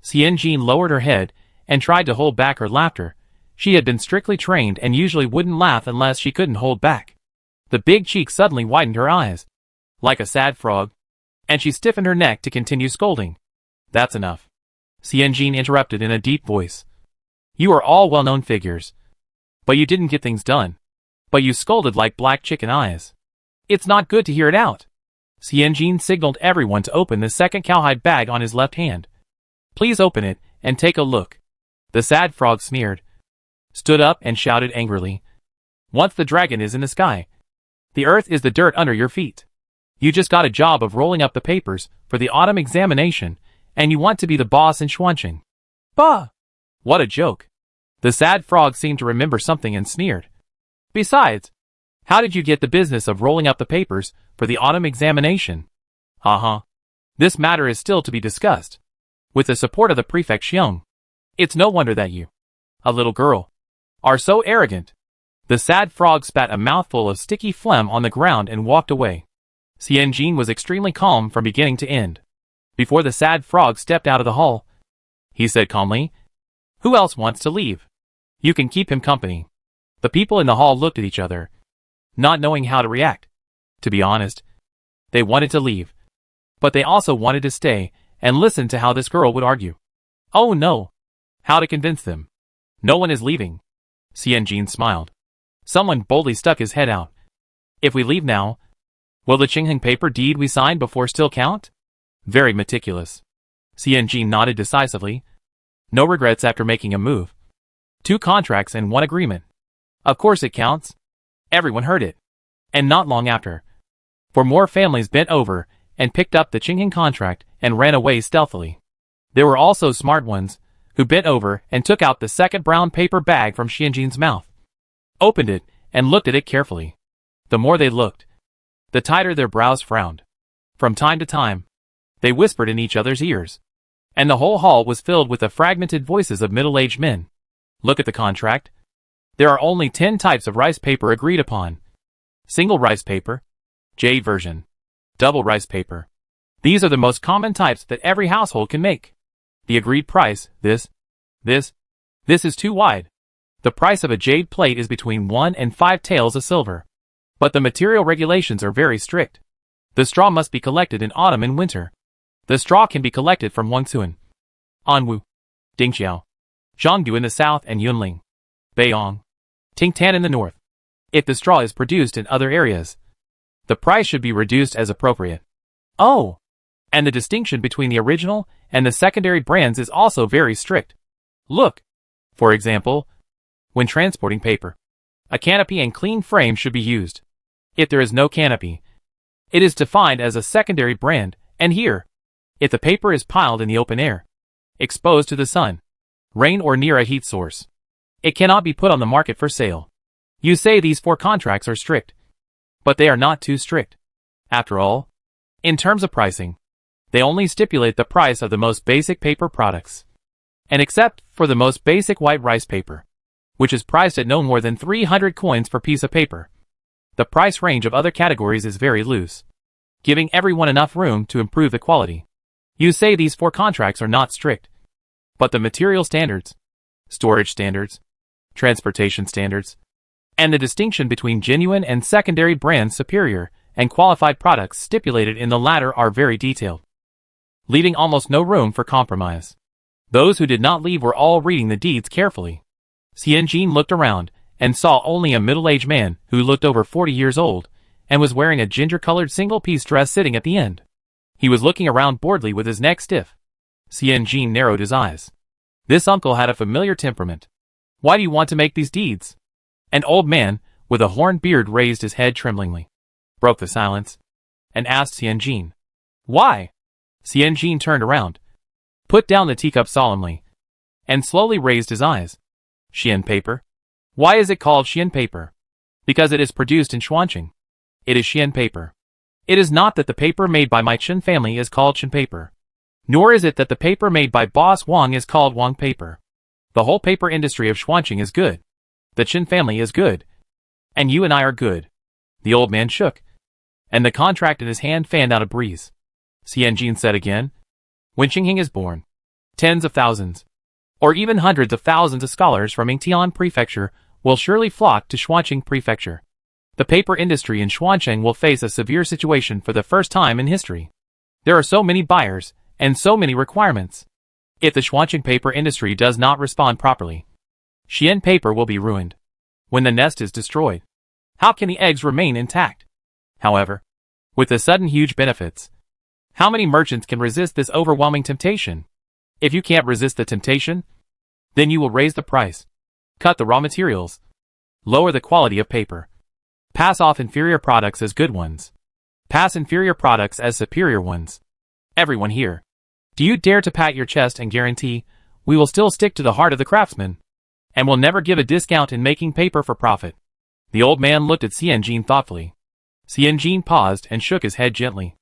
Xianjin lowered her head and tried to hold back her laughter. She had been strictly trained and usually wouldn't laugh unless she couldn't hold back. The big cheek suddenly widened her eyes, like a sad frog, and she stiffened her neck to continue scolding. "That's enough," Xianjin interrupted in a deep voice. "You are all well-known figures, but you didn't get things done. But you scolded like black chicken eyes. It's not good to hear it out." Xianjin signaled everyone to open the second cowhide bag on his left hand. "Please open it and take a look." The sad frog sneered, stood up and shouted angrily, "Once the dragon is in the sky, the earth is the dirt under your feet. You just got a job of rolling up the papers for the autumn examination, and you want to be the boss in Xuanqing. Bah! What a joke." The sad frog seemed to remember something and sneered. "Besides, how did you get the business of rolling up the papers for the autumn examination?" This matter is still to be discussed, with the support of the prefect Xiong. It's no wonder that you, a little girl, are so arrogant." The sad frog spat a mouthful of sticky phlegm on the ground and walked away. Xianjin was extremely calm from beginning to end. Before the sad frog stepped out of the hall, he said calmly, "Who else wants to leave? You can keep him company." The people in the hall looked at each other, not knowing how to react. To be honest, they wanted to leave, but they also wanted to stay and listen to how this girl would argue. Oh no! How to convince them? "No one is leaving." Xianjin smiled. Someone boldly stuck his head out. "If we leave now, will the Qingheng paper deed we signed before still count?" Very meticulous. Xianjin nodded decisively. No regrets after making a move. 2 contracts and 1 agreement. Of course it counts. Everyone heard it. And not long after, 4 more families bent over and picked up the Qingheng contract and ran away stealthily. There were also smart ones, who bent over and took out the second brown paper bag from Xianjin's mouth, opened it, and looked at it carefully. The more they looked, the tighter their brows frowned. From time to time, they whispered in each other's ears, and the whole hall was filled with the fragmented voices of middle-aged men. Look at the contract. There are only 10 types of rice paper agreed upon. Single rice paper, jade version, double rice paper. These are the most common types that every household can make. The agreed price, this is too wide. The price of a jade plate is between 1 and 5 taels of silver. But the material regulations are very strict. The straw must be collected in autumn and winter. The straw can be collected from Wangsuan, Anwu, Dingxiao, Zhongdu in the south and Yunling, Beiyang, Tingtan in the north. If the straw is produced in other areas, the price should be reduced as appropriate. Oh! And the distinction between the original and the secondary brands is also very strict. Look! For example, when transporting paper, a canopy and clean frame should be used. If there is no canopy, it is defined as a secondary brand, and here, if the paper is piled in the open air, exposed to the sun, rain or near a heat source, it cannot be put on the market for sale. You say these 4 contracts are strict, but they are not too strict. After all, in terms of pricing, they only stipulate the price of the most basic paper products. And except for the most basic white rice paper, which is priced at no more than 300 coins per piece of paper, the price range of other categories is very loose, giving everyone enough room to improve the quality. You say these 4 contracts are not strict, but the material standards, storage standards, transportation standards, and the distinction between genuine and secondary brands superior and qualified products stipulated in the latter are very detailed, leaving almost no room for compromise. Those who did not leave were all reading the deeds carefully. Xianjin looked around and saw only a middle-aged man who looked over 40 years old and was wearing a ginger-colored single-piece dress sitting at the end. He was looking around boredly with his neck stiff. Xianjin narrowed his eyes. This uncle had a familiar temperament. Why do you want to make these deeds? An old man with a horned beard raised his head tremblingly, broke the silence, and asked Xianjin, "Why?" Xianjin turned around, put down the teacup solemnly, and slowly raised his eyes. Xian paper? Why is it called Xian paper? Because it is produced in Xuanqing. It is Xian paper. It is not that the paper made by my Chen family is called Chen paper. Nor is it that the paper made by Boss Wang is called Wang paper. The whole paper industry of Xuanqing is good. The Chen family is good. And you and I are good. The old man shook, and the contract in his hand fanned out a breeze. Xianjin said again, "When Qinghing is born, tens of thousands, or even hundreds of thousands of scholars from Yingtian Prefecture will surely flock to Xuanqing Prefecture. The paper industry in Xuanqing will face a severe situation for the first time in history. There are so many buyers, and so many requirements. If the Xuanqing paper industry does not respond properly, Xian paper will be ruined. When the nest is destroyed, how can the eggs remain intact? However, with the sudden huge benefits, how many merchants can resist this overwhelming temptation? If you can't resist the temptation, then you will raise the price, cut the raw materials, lower the quality of paper, pass off inferior products as good ones, pass inferior products as superior ones. Everyone here, do you dare to pat your chest and guarantee we will still stick to the heart of the craftsman, and will never give a discount in making paper for profit?" The old man looked at Xianjin thoughtfully. Xianjin paused and shook his head gently.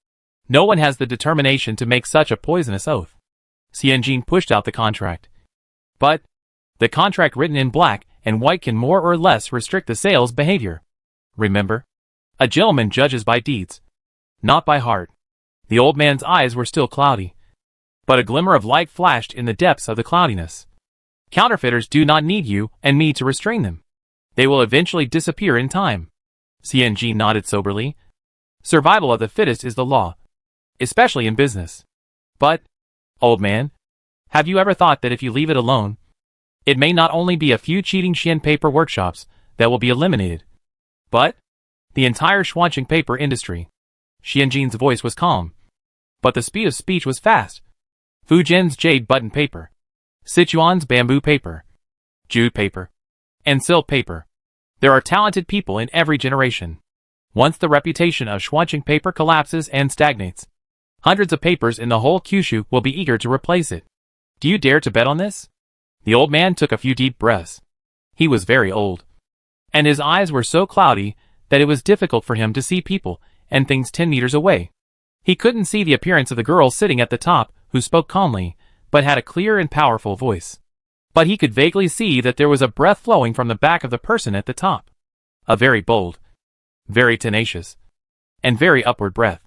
No one has the determination to make such a poisonous oath. Xianjin pushed out the contract. But the contract written in black and white can more or less restrict the sales behavior. Remember, a gentleman judges by deeds, not by heart. The old man's eyes were still cloudy, but a glimmer of light flashed in the depths of the cloudiness. Counterfeiters do not need you and me to restrain them. They will eventually disappear in time. Xianjin nodded soberly. Survival of the fittest is the law, especially in business. But, old man, have you ever thought that if you leave it alone, it may not only be a few cheating Xian paper workshops that will be eliminated, but the entire Xuanqing paper industry? Xianjin's voice was calm, but the speed of speech was fast. Fujian's jade button paper, Sichuan's bamboo paper, jute paper, and silk paper. There are talented people in every generation. Once the reputation of Xuanqing paper collapses and stagnates, hundreds of papers in the whole Kyushu will be eager to replace it. Do you dare to bet on this? The old man took a few deep breaths. He was very old, and his eyes were so cloudy that it was difficult for him to see people and things 10 meters away. He couldn't see the appearance of the girl sitting at the top, who spoke calmly, but had a clear and powerful voice. But he could vaguely see that there was a breath flowing from the back of the person at the top. A very bold, very tenacious, and very upward breath.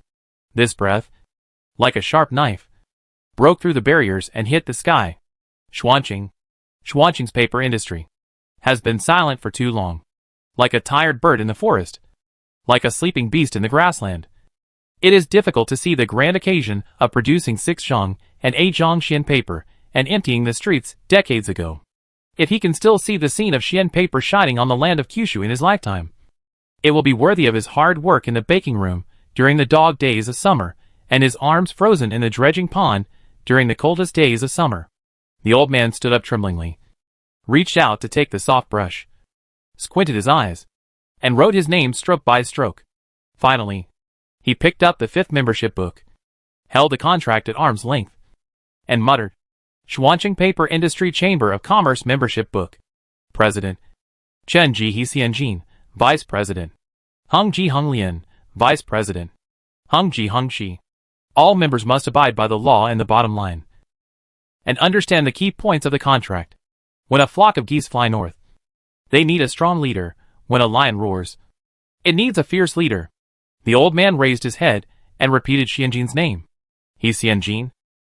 This breath, like a sharp knife, broke through the barriers and hit the sky. Schwanching's paper industry has been silent for too long. Like a tired bird in the forest, like a sleeping beast in the grassland. It is difficult to see the grand occasion of producing 6 zhang and 8 zhang Xian paper and emptying the streets decades ago. If he can still see the scene of Xian paper shining on the land of Kyushu in his lifetime, it will be worthy of his hard work in the baking room during the dog days of summer and his arms frozen in the dredging pond during the coldest days of summer. The old man stood up tremblingly, reached out to take the soft brush, squinted his eyes, and wrote his name stroke by stroke. Finally, he picked up the 5th membership book, held the contract at arm's length, and muttered, Schwanching Paper Industry Chamber of Commerce Membership Book. President, Chen Ji Xianjin, Vice President, Hung Ji Honglian, Vice President, Hung Ji Hongxi. All members must abide by the law and the bottom line, and understand the key points of the contract. When a flock of geese fly north, they need a strong leader. When a lion roars, it needs a fierce leader. The old man raised his head and repeated Xianjin's name. He Xianjin?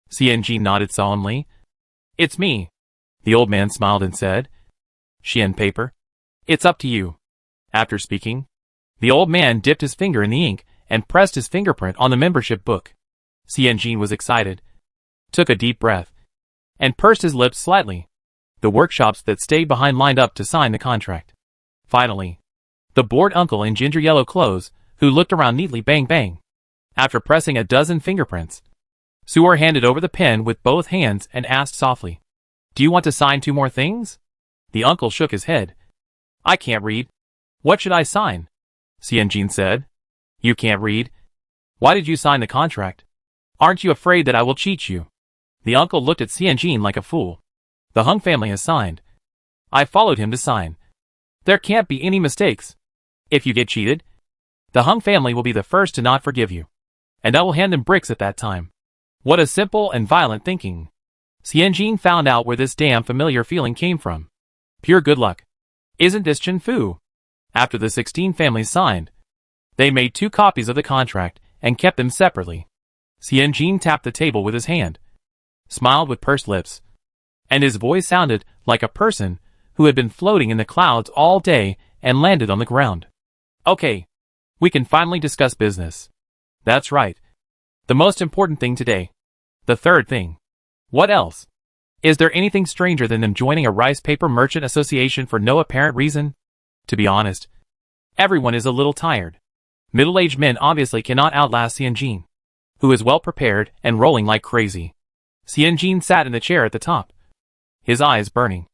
Xianjin nodded solemnly. It's me. The old man smiled and said, Xian paper? It's up to you. After speaking, the old man dipped his finger in the ink and pressed his fingerprint on the membership book. Xianjin was excited, took a deep breath, and pursed his lips slightly. The workshops that stayed behind lined up to sign the contract. Finally, the bored uncle in ginger yellow clothes, who looked around neatly bang bang. After pressing a dozen fingerprints, Suor handed over the pen with both hands and asked softly, Do you want to sign 2 more things? The uncle shook his head. I can't read. What should I sign? Xianjin said. You can't read? Why did you sign the contract? Aren't you afraid that I will cheat you? The uncle looked at Xianjin like a fool. The Hung family has signed. I followed him to sign. There can't be any mistakes. If you get cheated, the Hung family will be the first to not forgive you. And I will hand them bricks at that time. What a simple and violent thinking. Xianjin found out where this damn familiar feeling came from. Pure good luck. Isn't this Chen Fu? After the 16 families signed, they made 2 copies of the contract and kept them separately. Xianjin tapped the table with his hand, smiled with pursed lips, and his voice sounded like a person who had been floating in the clouds all day and landed on the ground. Okay, we can finally discuss business. That's right. The most important thing today. The third thing. What else? Is there anything stranger than them joining a rice paper merchant association for no apparent reason? To be honest, everyone is a little tired. Middle-aged men obviously cannot outlast Xianjin, who is well prepared and rolling like crazy. Xianjin sat in the chair at the top, his eyes burning.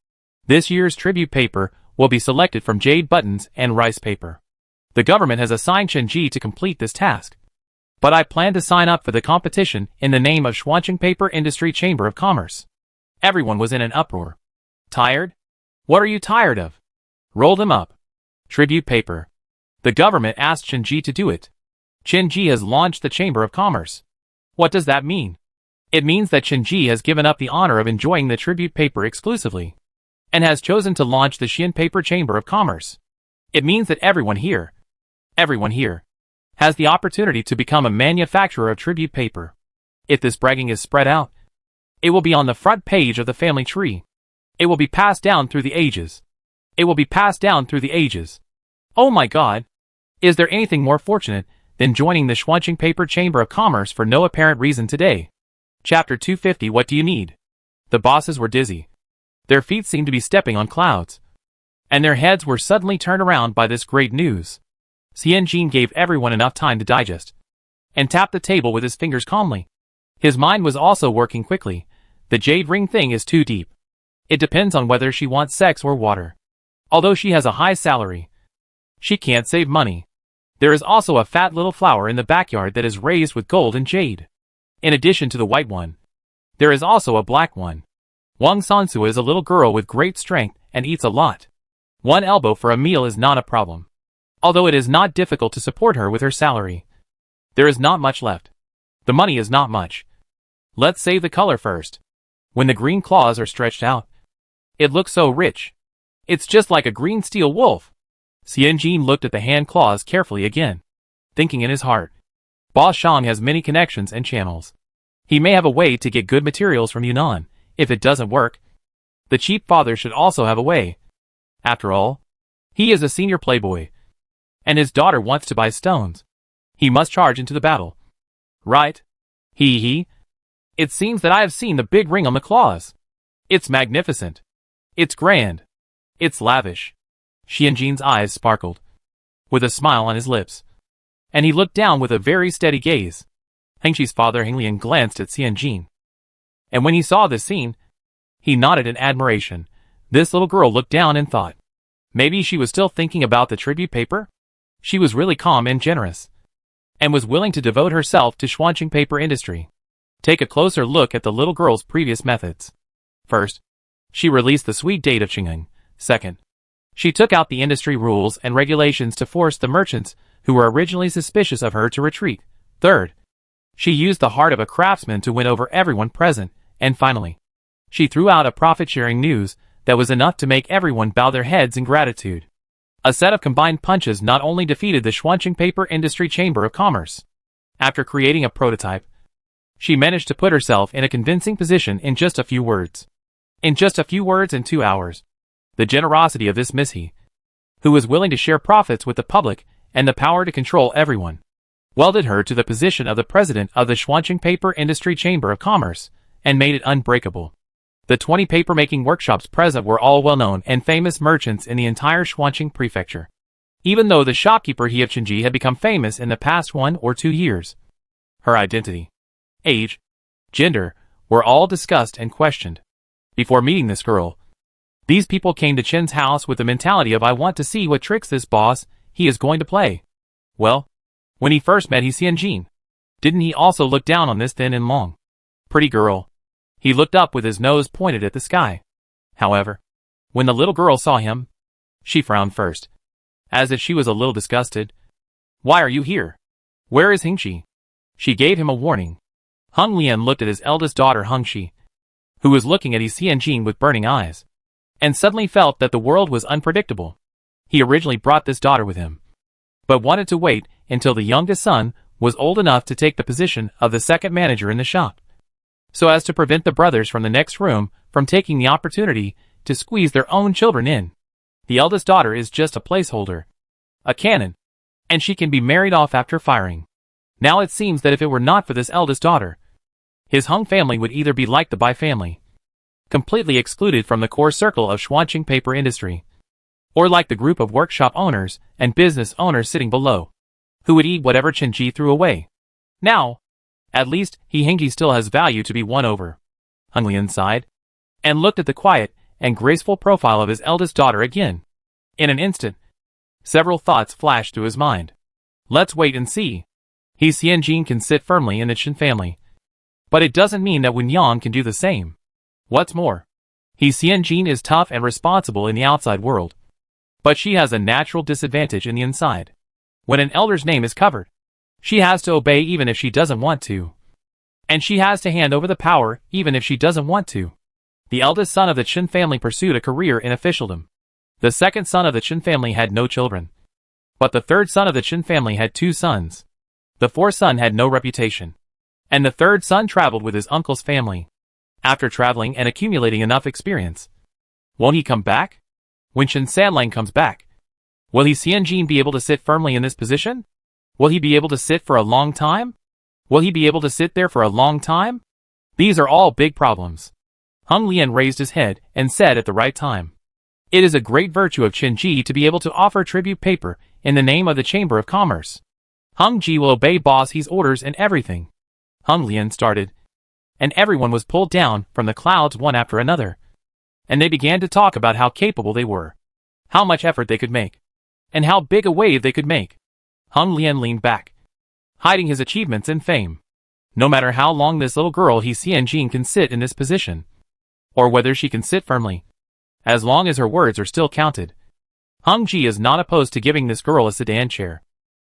This year's tribute paper will be selected from jade buttons and rice paper. The government has assigned Chen Ji to complete this task. But I plan to sign up for the competition in the name of Schwanching Paper Industry Chamber of Commerce. Everyone was in an uproar. Tired? What are you tired of? Roll them up. Tribute paper. The government asked Chen Ji to do it. Chen Ji has launched the Chamber of Commerce. What does that mean? It means that Chen Ji has given up the honor of enjoying the tribute paper exclusively, and has chosen to launch the Xian Paper Chamber of Commerce. It means that everyone here, has the opportunity to become a manufacturer of tribute paper. If this bragging is spread out, it will be on the front page of the family tree. It will be passed down through the ages. It will be passed down through the ages. Oh my God! Is there anything more fortunate than joining the Schwanching Paper Chamber of Commerce for no apparent reason today? Chapter 250. What do you need? The bosses were dizzy. Their feet seemed to be stepping on clouds, and their heads were suddenly turned around by this great news. Xianjin gave everyone enough time to digest, and tapped the table with his fingers calmly. His mind was also working quickly. The jade ring thing is too deep. It depends on whether she wants sex or water. Although she has a high salary, she can't save money. There is also a fat little flower in the backyard that is raised with gold and jade. In addition to the white one, there is also a black one. Wang Sansu is a little girl with great strength and eats a lot. One elbow for a meal is not a problem. Although it is not difficult to support her with her salary. There is not much left. The money is not much. Let's save the color first. When the green claws are stretched out, it looks so rich. It's just like a green steel wolf. Xianjin looked at the hand claws carefully again, thinking in his heart. Boss Shang has many connections and channels. He may have a way to get good materials from Yunnan. If it doesn't work, the cheap father should also have a way. After all, he is a senior playboy, and his daughter wants to buy stones. He must charge into the battle. Right? He. It seems that I have seen the big ring on the claws. It's magnificent. It's grand. It's lavish. Xianjin's eyes sparkled, with a smile on his lips, and he looked down with a very steady gaze. Hengqi's father Henglian glanced at Xianjin, and when he saw this scene, he nodded in admiration. This little girl looked down and thought, maybe she was still thinking about the tribute paper? She was really calm and generous, and was willing to devote herself to Xuanqing paper industry. Take a closer look at the little girl's previous methods. First, she released the sweet date of Qingeng. Second, she took out the industry rules and regulations to force the merchants who were originally suspicious of her to retreat. Third, she used the heart of a craftsman to win over everyone present. And finally, she threw out a profit-sharing news that was enough to make everyone bow their heads in gratitude. A set of combined punches not only defeated the Xuanqing Paper Industry Chamber of Commerce. After creating a prototype, she managed to put herself in a convincing position in just a few words. In just a few words and 2 hours. The generosity of this Miss He, who was willing to share profits with the public and the power to control everyone, welded her to the position of the president of the Xuanqing Paper Industry Chamber of Commerce, and made it unbreakable. The 20 paper-making workshops present were all well-known and famous merchants in the entire Xuanqing prefecture. Even though the shopkeeper He of Qinji had become famous in the past 1 or 2 years, her identity, age, gender, were all discussed and questioned. Before meeting this girl, these people came to Chen's house with the mentality of I want to see what tricks this boss he is going to play. Well, when he first met Xianjin, didn't he also look down on this thin and long, pretty girl? He looked up with his nose pointed at the sky. However, when the little girl saw him, she frowned first, as if she was a little disgusted. Why are you here? Where is Hengqi? She gave him a warning. Hung Lian looked at his eldest daughter Hengqi, who was looking at Xianjin with burning eyes, and suddenly felt that the world was unpredictable. He originally brought this daughter with him, but wanted to wait until the youngest son was old enough to take the position of the second manager in the shop, so as to prevent the brothers from the next room from taking the opportunity to squeeze their own children in. The eldest daughter is just a placeholder, a cannon, and she can be married off after firing. Now it seems that if it were not for this eldest daughter, his Hung family would either be like the Bai family, completely excluded from the core circle of Xuanqing paper industry, or like the group of workshop owners and business owners sitting below, who would eat whatever Chen Ji threw away. Now, at least, Hengqi still has value to be won over. Hung Lian sighed, and looked at the quiet and graceful profile of his eldest daughter again. In an instant, several thoughts flashed through his mind. Let's wait and see. Xianjin can sit firmly in the Chen family, but it doesn't mean that Wen Yang can do the same. What's more, Xianjin is tough and responsible in the outside world, but she has a natural disadvantage in the inside. When an elder's name is covered, she has to obey even if she doesn't want to. And she has to hand over the power even if she doesn't want to. The eldest son of the Chen family pursued a career in officialdom. The second son of the Chen family had no children, but the third son of the Chen family had 2 sons. The fourth son had no reputation, and the third son traveled with his uncle's family. After traveling and accumulating enough experience, won't he come back? When Chen Sanlang comes back, will Xianjin be able to sit firmly in this position? Will he be able to sit for a long time? Will he be able to sit there for a long time? These are all big problems. Hung Lian raised his head and said at the right time, it is a great virtue of Chen Ji to be able to offer tribute paper in the name of the Chamber of Commerce. Hung Ji will obey boss He's orders and everything. Hung Lian started, and everyone was pulled down from the clouds one after another, and they began to talk about how capable they were, how much effort they could make, and how big a wave they could make. Hung Lian leaned back, hiding his achievements and fame. No matter how long this little girl Xianjin can sit in this position, or whether she can sit firmly, as long as her words are still counted. Hung Ji is not opposed to giving this girl a sedan chair.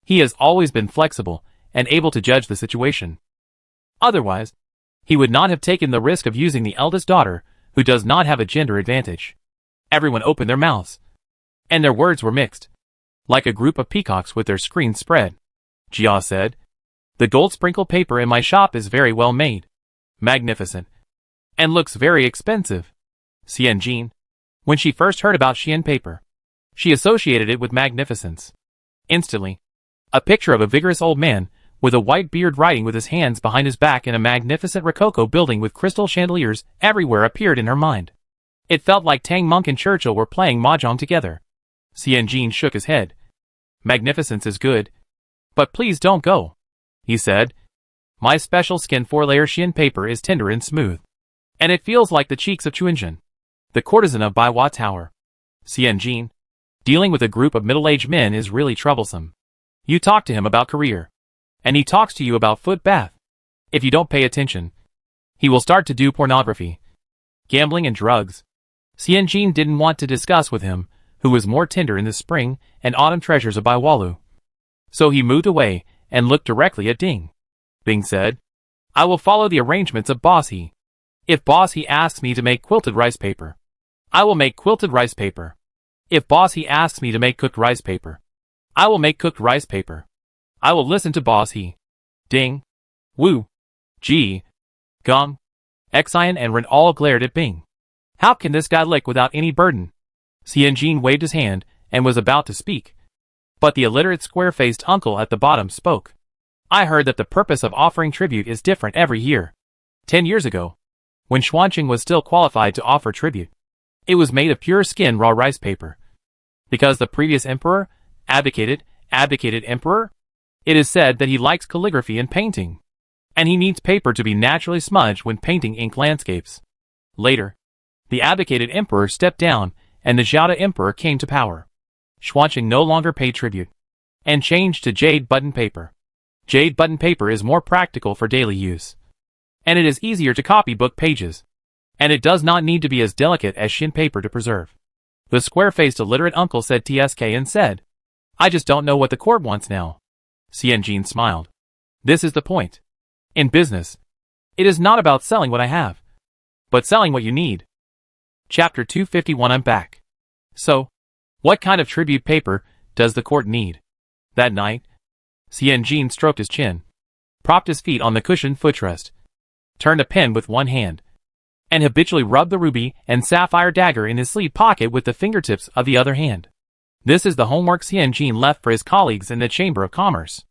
He has always been flexible and able to judge the situation. Otherwise, he would not have taken the risk of using the eldest daughter, who does not have a gender advantage. Everyone opened their mouths, and their words were mixed, like a group of peacocks with their screens spread. Jia said, "The gold sprinkle paper in my shop is very well made, magnificent, and looks very expensive." Xian Jin, when she first heard about Xian paper, she associated it with magnificence. Instantly, a picture of a vigorous old man with a white beard riding with his hands behind his back in a magnificent rococo building with crystal chandeliers everywhere appeared in her mind. It felt like Tang Monk and Churchill were playing mahjong together. Xian Jin shook his head. "Magnificence is good, but please don't go," he said. "My special skin 4-layer Xian paper is tender and smooth, and it feels like the cheeks of Chuanjin, the courtesan of Baiwa Tower." Xian Jin, dealing with a group of middle-aged men is really troublesome. You talk to him about career, and he talks to you about foot bath. If you don't pay attention, he will start to do pornography, gambling and drugs. Xian Jin didn't want to discuss with him, who was more tender in the spring and autumn treasures of Baiwalu. So he moved away and looked directly at Ding. Bing said, "I will follow the arrangements of Boss He. If Boss He asks me to make quilted rice paper, I will make quilted rice paper. If Boss He asks me to make cooked rice paper, I will make cooked rice paper. I will listen to Boss He." Ding, Wu, Ji, Gong, Xian and Ren all glared at Bing. How can this guy lick without any burden? Xian Jin waved his hand and was about to speak, but the illiterate square-faced uncle at the bottom spoke. "I heard that the purpose of offering tribute is different every year. 10 years ago, when Xuanqing was still qualified to offer tribute, it was made of pure skin raw rice paper. Because the previous emperor abdicated emperor, it is said that he likes calligraphy and painting, and he needs paper to be naturally smudged when painting ink landscapes. Later, the abdicated emperor stepped down and the Xiaoda emperor came to power. Xuanqing no longer paid tribute, and changed to jade button paper. Jade button paper is more practical for daily use, and it is easier to copy book pages, and it does not need to be as delicate as Xin paper to preserve." The square-faced illiterate uncle said TSK and said, "I just don't know what the court wants now." Xian Jin smiled. "This is the point. In business, it is not about selling what I have, but selling what you need." Chapter 251. I'm back. So, what kind of tribute paper does the court need? That night, Xian Jin stroked his chin, propped his feet on the cushioned footrest, turned a pen with one hand, and habitually rubbed the ruby and sapphire dagger in his sleeve pocket with the fingertips of the other hand. This is the homework Xian Jin left for his colleagues in the Chamber of Commerce.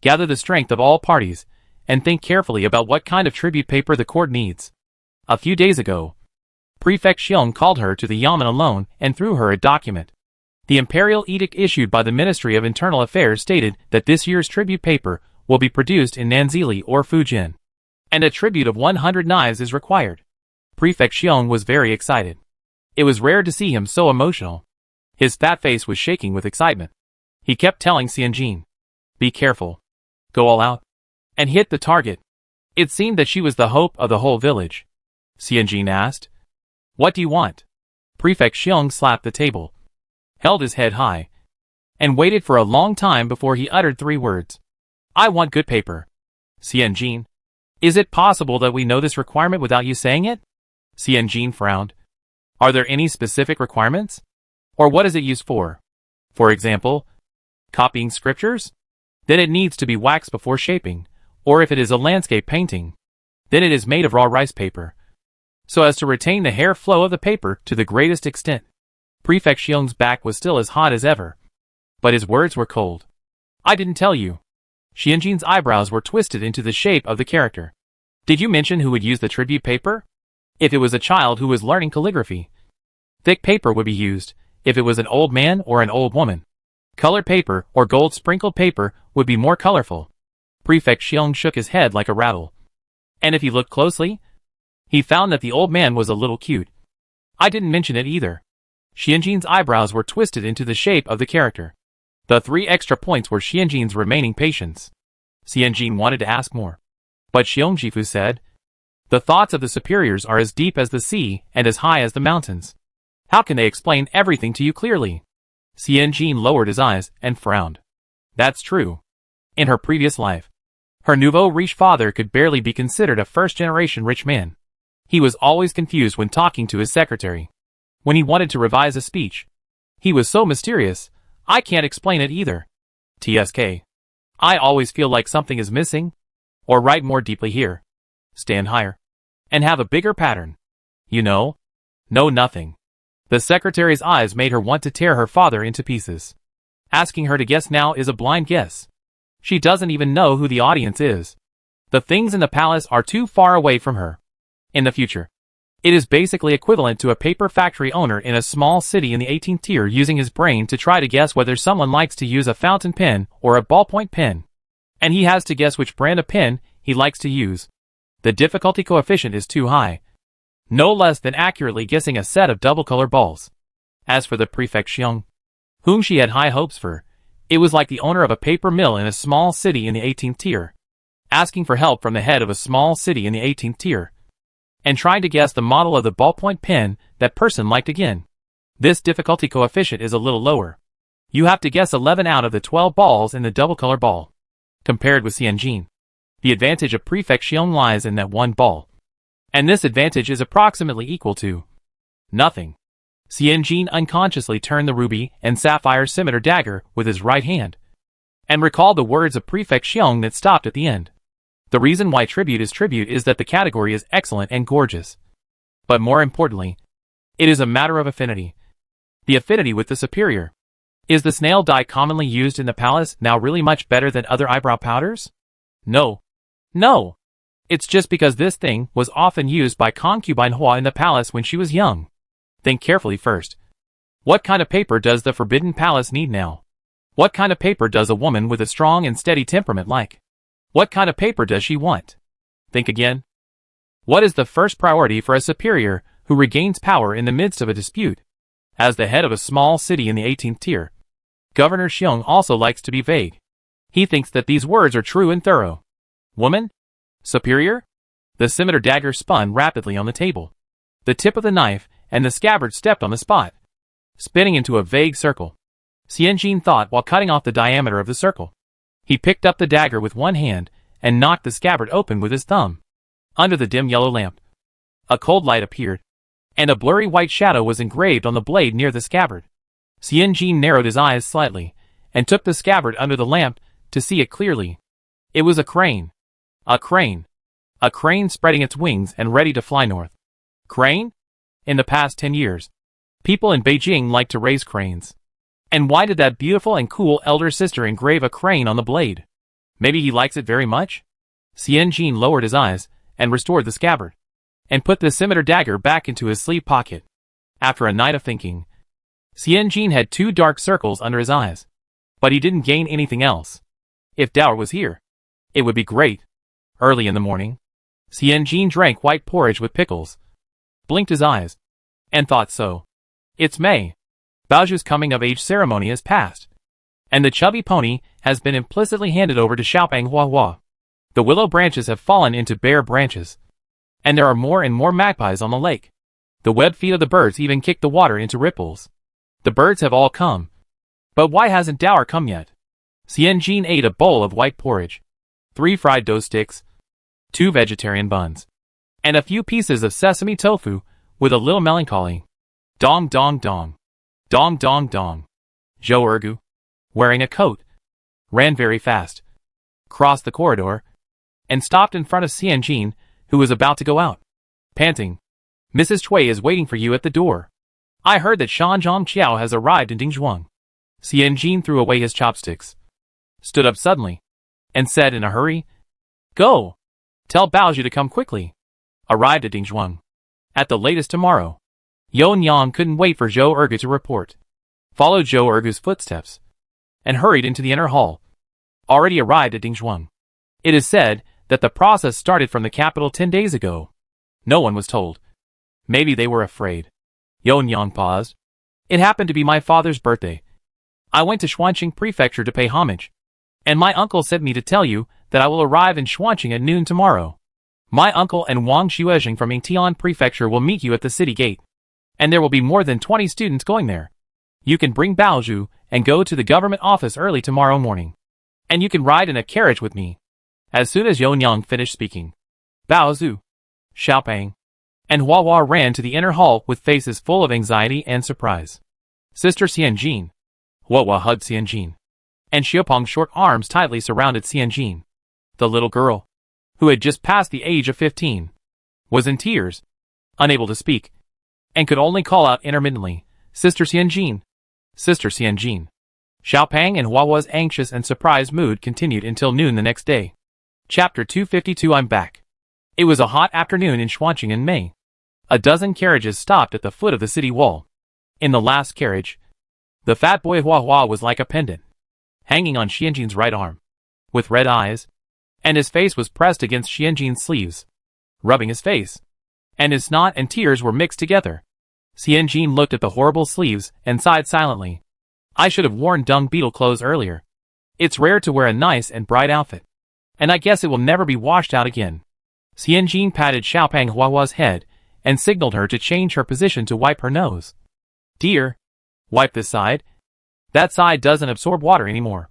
Gather the strength of all parties, and think carefully about what kind of tribute paper the court needs. A few days ago, Prefect Xiong called her to the Yamen alone and threw her a document. The imperial edict issued by the Ministry of Internal Affairs stated that this year's tribute paper will be produced in Nanzili or Fujian, and a tribute of 100 knives is required. Prefect Xiong was very excited. It was rare to see him so emotional. His fat face was shaking with excitement. He kept telling Xian Jin, "Be careful. Go all out. And hit the target." It seemed that she was the hope of the whole village. Xian Jin asked, "What do you want?" Prefect Xiong slapped the table, held his head high, and waited for a long time before he uttered 3 words. "I want good paper." Xian Jin, "Is it possible that we know this requirement without you saying it?" Xian Jin frowned. "Are there any specific requirements? Or what is it used for? For example, copying scriptures? Then it needs to be waxed before shaping, or if it is a landscape painting, then it is made of raw rice paper, so as to retain the hair flow of the paper to the greatest extent." Prefect Xiong's back was still as hot as ever, but his words were cold. "I didn't tell you." Xian Jin's eyebrows were twisted into the shape of the character. "Did you mention who would use the tribute paper? If it was a child who was learning calligraphy, thick paper would be used. If it was an old man or an old woman, colored paper or gold sprinkled paper would be more colorful." Prefect Xiong shook his head like a rattle. And if he looked closely, he found that the old man was a little cute. "I didn't mention it either." Xian Jin's eyebrows were twisted into the shape of the character. The 3 extra points were Xian Jin's remaining patience. Xian Jin wanted to ask more, but Xiong Jifu said, The thoughts of the superiors are as deep as the sea and as high as the mountains. How can they explain everything to you clearly? Xianjin lowered his eyes and frowned. That's true. In her previous life, her nouveau-riche father could barely be considered a first-generation rich man. He was always confused when talking to his secretary. When he wanted to revise a speech, he was so mysterious, I can't explain it either. TSK. I always feel like something is missing. Or write more deeply here. Stand higher. And have a bigger pattern. You know? No, nothing. The secretary's eyes made her want to tear her father into pieces. Asking her to guess now is a blind guess. She doesn't even know who the audience is. The things in the palace are too far away from her. In the future, it is basically equivalent to a paper factory owner in a small city in the 18th tier using his brain to try to guess whether someone likes to use a fountain pen or a ballpoint pen. And he has to guess which brand of pen he likes to use. The difficulty coefficient is too high. No less than accurately guessing a set of double-color balls. As for the prefect Xiong, whom she had high hopes for, it was like the owner of a paper mill in a small city in the 18th tier, asking for help from the head of a small city in the 18th tier, and trying to guess the model of the ballpoint pen that person liked again. This difficulty coefficient is a little lower. You have to guess 11 out of the 12 balls in the double-color ball. Compared with Xianjin, the advantage of prefect Xiong lies in that one ball. And this advantage is approximately equal to nothing. Xianjin unconsciously turned the ruby and sapphire scimitar dagger with his right hand, and recalled the words of prefect Xiong that stopped at the end. The reason why tribute is that the category is excellent and gorgeous. But more importantly, it is a matter of affinity. The affinity with the superior. Is the snail dye commonly used in the palace now really much better than other eyebrow powders? No. No. It's just because this thing was often used by concubine Hua in the palace when she was young. Think carefully first. What kind of paper does the Forbidden Palace need now? What kind of paper does a woman with a strong and steady temperament like? What kind of paper does she want? Think again. What is the first priority for a superior who regains power in the midst of a dispute? As the head of a small city in the 18th tier, Governor Xiong also likes to be vague. He thinks that these words are true and thorough. Woman? Superior? The scimitar dagger spun rapidly on the table. The tip of the knife and the scabbard stepped on the spot, spinning into a vague circle. Xianjin thought while cutting off the diameter of the circle. He picked up the dagger with one hand and knocked the scabbard open with his thumb. Under the dim yellow lamp, a cold light appeared, and a blurry white shadow was engraved on the blade near the scabbard. Xianjin narrowed his eyes slightly and took the scabbard under the lamp to see it clearly. It was a crane. A crane. A crane spreading its wings and ready to fly north. Crane? In the past 10 years, people in Beijing liked to raise cranes. And why did that beautiful and cool elder sister engrave a crane on the blade? Maybe he likes it very much? Xianjin lowered his eyes and restored the scabbard, and put the scimitar dagger back into his sleeve pocket. After a night of thinking, Xianjin had 2 dark circles under his eyes. But he didn't gain anything else. If Dower was here, it would be great. Early in the morning, Xianjin drank white porridge with pickles, blinked his eyes, and thought so. It's May. Baoju's coming-of-age ceremony has passed, and the chubby pony has been implicitly handed over to Xiaopeng Huahua. The willow branches have fallen into bare branches, and there are more and more magpies on the lake. The webbed feet of the birds even kick the water into ripples. The birds have all come. But why hasn't Dower come yet? Xianjin ate a bowl of white porridge, 3 fried dough sticks, 2 vegetarian buns, and a few pieces of sesame tofu with a little melancholy. Dong dong dong. Dong dong dong. Zhou Ergu, wearing a coat, ran very fast, crossed the corridor, and stopped in front of Xianjin, who was about to go out, panting. Mrs. Cui is waiting for you at the door. I heard that Shanzhong Qiao has arrived in Dingzhuang. Xianjin threw away his chopsticks, stood up suddenly, and said in a hurry, Go! Tell Baoju to come quickly. Arrived at Dingzhuang. At the latest tomorrow. Yon Yang couldn't wait for Zhou Ergu to report. Followed Zhou Ergu's footsteps, and hurried into the inner hall. Already arrived at Dingzhuang. It is said that the process started from the capital 10 days ago. No one was told. Maybe they were afraid. Yon Yang paused. It happened to be my father's birthday. I went to Xuanqing Prefecture to pay homage, and my uncle sent me to tell you that I will arrive in Xuanqing at noon tomorrow. My uncle and Wang Xuezheng from Yingtian Prefecture will meet you at the city gate. And there will be more than 20 students going there. You can bring Baozhu and go to the government office early tomorrow morning. And you can ride in a carriage with me. As soon as Younyang finished speaking, Baozhu, Xiaopeng, and Hua ran to the inner hall with faces full of anxiety and surprise. Sister Xianjin, Hua hugged Xianjin, and Xiaopeng's short arms tightly surrounded Xianjin. The little girl, who had just passed the age of 15, was in tears, unable to speak, and could only call out intermittently, Sister Xianjin, Sister Xianjin. Xiaopeng and Hua's anxious and surprised mood continued until noon the next day. Chapter 252 I'm back. It was a hot afternoon in Xuanqing in May. A dozen carriages stopped at the foot of the city wall. In the last carriage, the fat boy Hua was like a pendant, hanging on Xianjin's right arm, with red eyes, and his face was pressed against Xianjin's sleeves, rubbing his face, and his snot and tears were mixed together. Xianjin looked at the horrible sleeves and sighed silently. I should have worn dung beetle clothes earlier. It's rare to wear a nice and bright outfit, and I guess it will never be washed out again. Xianjin patted Xiaopeng Hua's head and signaled her to change her position to wipe her nose. Dear, wipe this side. That side doesn't absorb water anymore.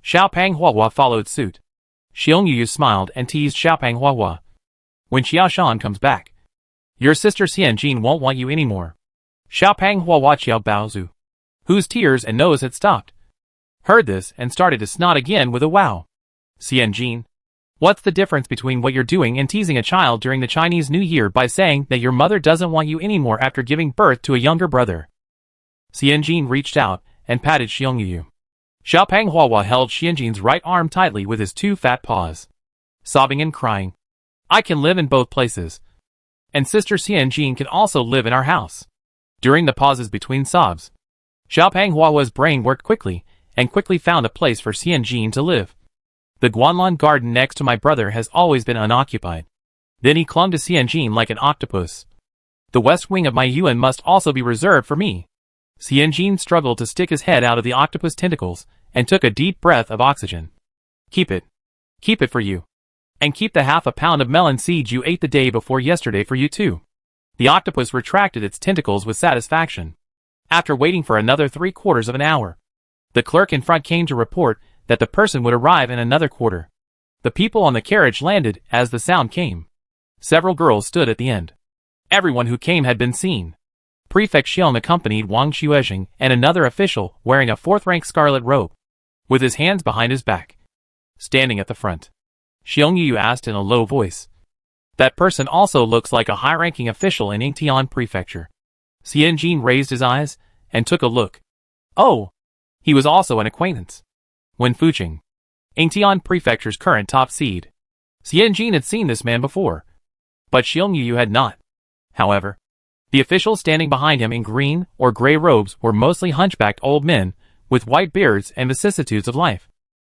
Xiaopeng Hua followed suit. Xiongyu smiled and teased Xiaopeng Hua. When Xiaoshan comes back, your sister Xianjin won't want you anymore. Xiaopeng Hua Xiao Baozu, whose tears and nose had stopped, heard this and started to snot again with a wow. Xianjin, what's the difference between what you're doing and teasing a child during the Chinese New Year by saying that your mother doesn't want you anymore after giving birth to a younger brother? Xianjin reached out and patted Xiongyu. Xiaopeng Hua held Xianjin's right arm tightly with his two fat paws, sobbing and crying. I can live in both places. And Sister Xianjin can also live in our house. During the pauses between sobs, Xiaopeng Hua's brain worked quickly and quickly found a place for Xianjin to live. The Guanlan garden next to my brother has always been unoccupied. Then he clung to Xianjin like an octopus. The west wing of my yuan must also be reserved for me. Xianjin struggled to stick his head out of the octopus tentacles and took a deep breath of oxygen. Keep it. Keep it for you. And keep the half a pound of melon seeds you ate the day before yesterday for you too. The octopus retracted its tentacles with satisfaction. After waiting for another 3/4 of an hour, the clerk in front came to report that the person would arrive in another quarter. The people on the carriage landed as the sound came. Several girls stood at the end. Everyone who came had been seen. Prefect Xiong accompanied Wang Xuezheng and another official wearing a fourth-rank scarlet robe, with his hands behind his back, standing at the front. Xiongyu asked in a low voice. That person also looks like a high-ranking official in Yingtian Prefecture. Xianjin raised his eyes and took a look. Oh! He was also an acquaintance. Wen Fuqing, Yingtian Prefecture's current top seed. Xianjin had seen this man before, but Xiongyu had not. However, the officials standing behind him in green or gray robes were mostly hunchbacked old men with white beards and vicissitudes of life.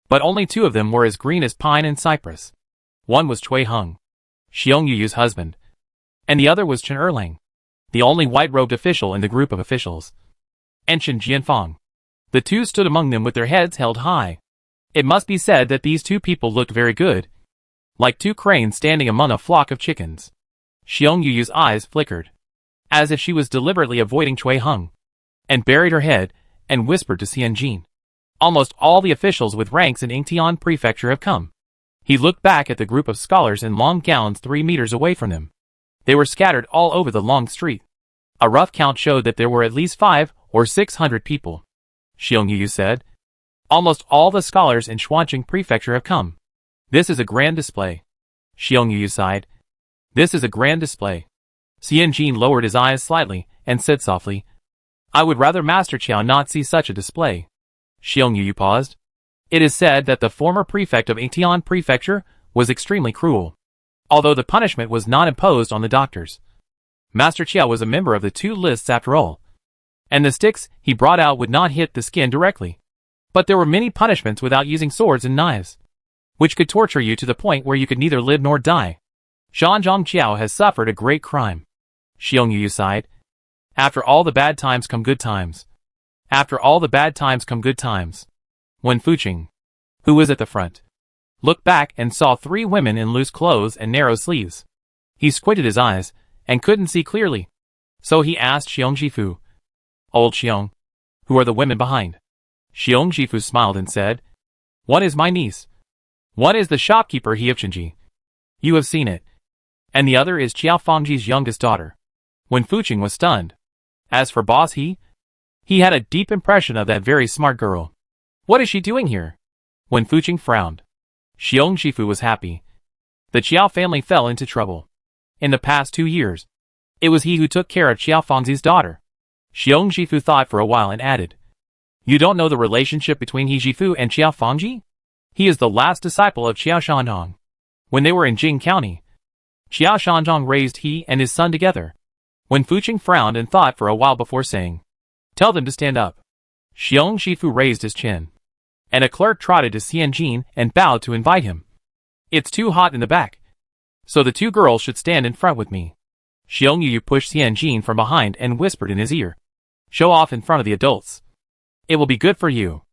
But only two of them were as green as pine and cypress. One was Cui Heng, Xiongyu's husband, and the other was Chen Erlang, the only white-robed official in the group of officials, and Chen Jianfang. The two stood among them with their heads held high. It must be said that these two people looked very good, like two cranes standing among a flock of chickens. Xiongyu's eyes flickered, as if she was deliberately avoiding Cui Heng, and buried her head and whispered to Xianjin. Almost all the officials with ranks in Yingtian Prefecture have come. He looked back at the group of scholars in long gowns 3 meters away from them. They were scattered all over the long street. A rough count showed that there were at least 500 or 600 people. Xiongyu said. Almost all the scholars in Xuanqing Prefecture have come. This is a grand display. Xiongyu sighed. This is a grand display. Xianjin lowered his eyes slightly and said softly, I would rather Master Qiao not see such a display. Xiongyu paused. It is said that the former prefect of Yingtian Prefecture was extremely cruel, although the punishment was not imposed on the doctors. Master Qiao was a member of the 2 lists after all, and the sticks he brought out would not hit the skin directly. But there were many punishments without using swords and knives, which could torture you to the point where you could neither live nor die. Zhang Qiao has suffered a great crime. Xiongyu sighed. After all the bad times come good times. After all the bad times come good times. Wen Fuqing, who was at the front, looked back and saw 3 women in loose clothes and narrow sleeves. He squinted his eyes, and couldn't see clearly. So he asked Xiong Jifu, "Old Xiong, who are the women behind?" Xiong Jifu smiled and said, "One is my niece. One is the shopkeeper Hiepchenji. You have seen it. And the other is Qiao Fangji's youngest daughter." When Fuqing was stunned. As for boss he had a deep impression of that very smart girl. What is she doing here? When Fuqing frowned. Xiong Jifu was happy. The Qiao family fell into trouble. In the past 2 years, it was he who took care of Qiao Fangji's daughter. Xiong Jifu thought for a while and added, "You don't know the relationship between He Jifu and Qiao Fangji? He is the last disciple of Qiao Shandong. When they were in Jing County, Qiao Shandong raised he and his son together." When Fuqing frowned and thought for a while before saying, "Tell them to stand up." Xiong Jifu raised his chin. And a clerk trotted to Xianjin and bowed to invite him. "It's too hot in the back, so the 2 girls should stand in front with me." Xiong Yu pushed Xianjin from behind and whispered in his ear, "Show off in front of the adults. It will be good for you."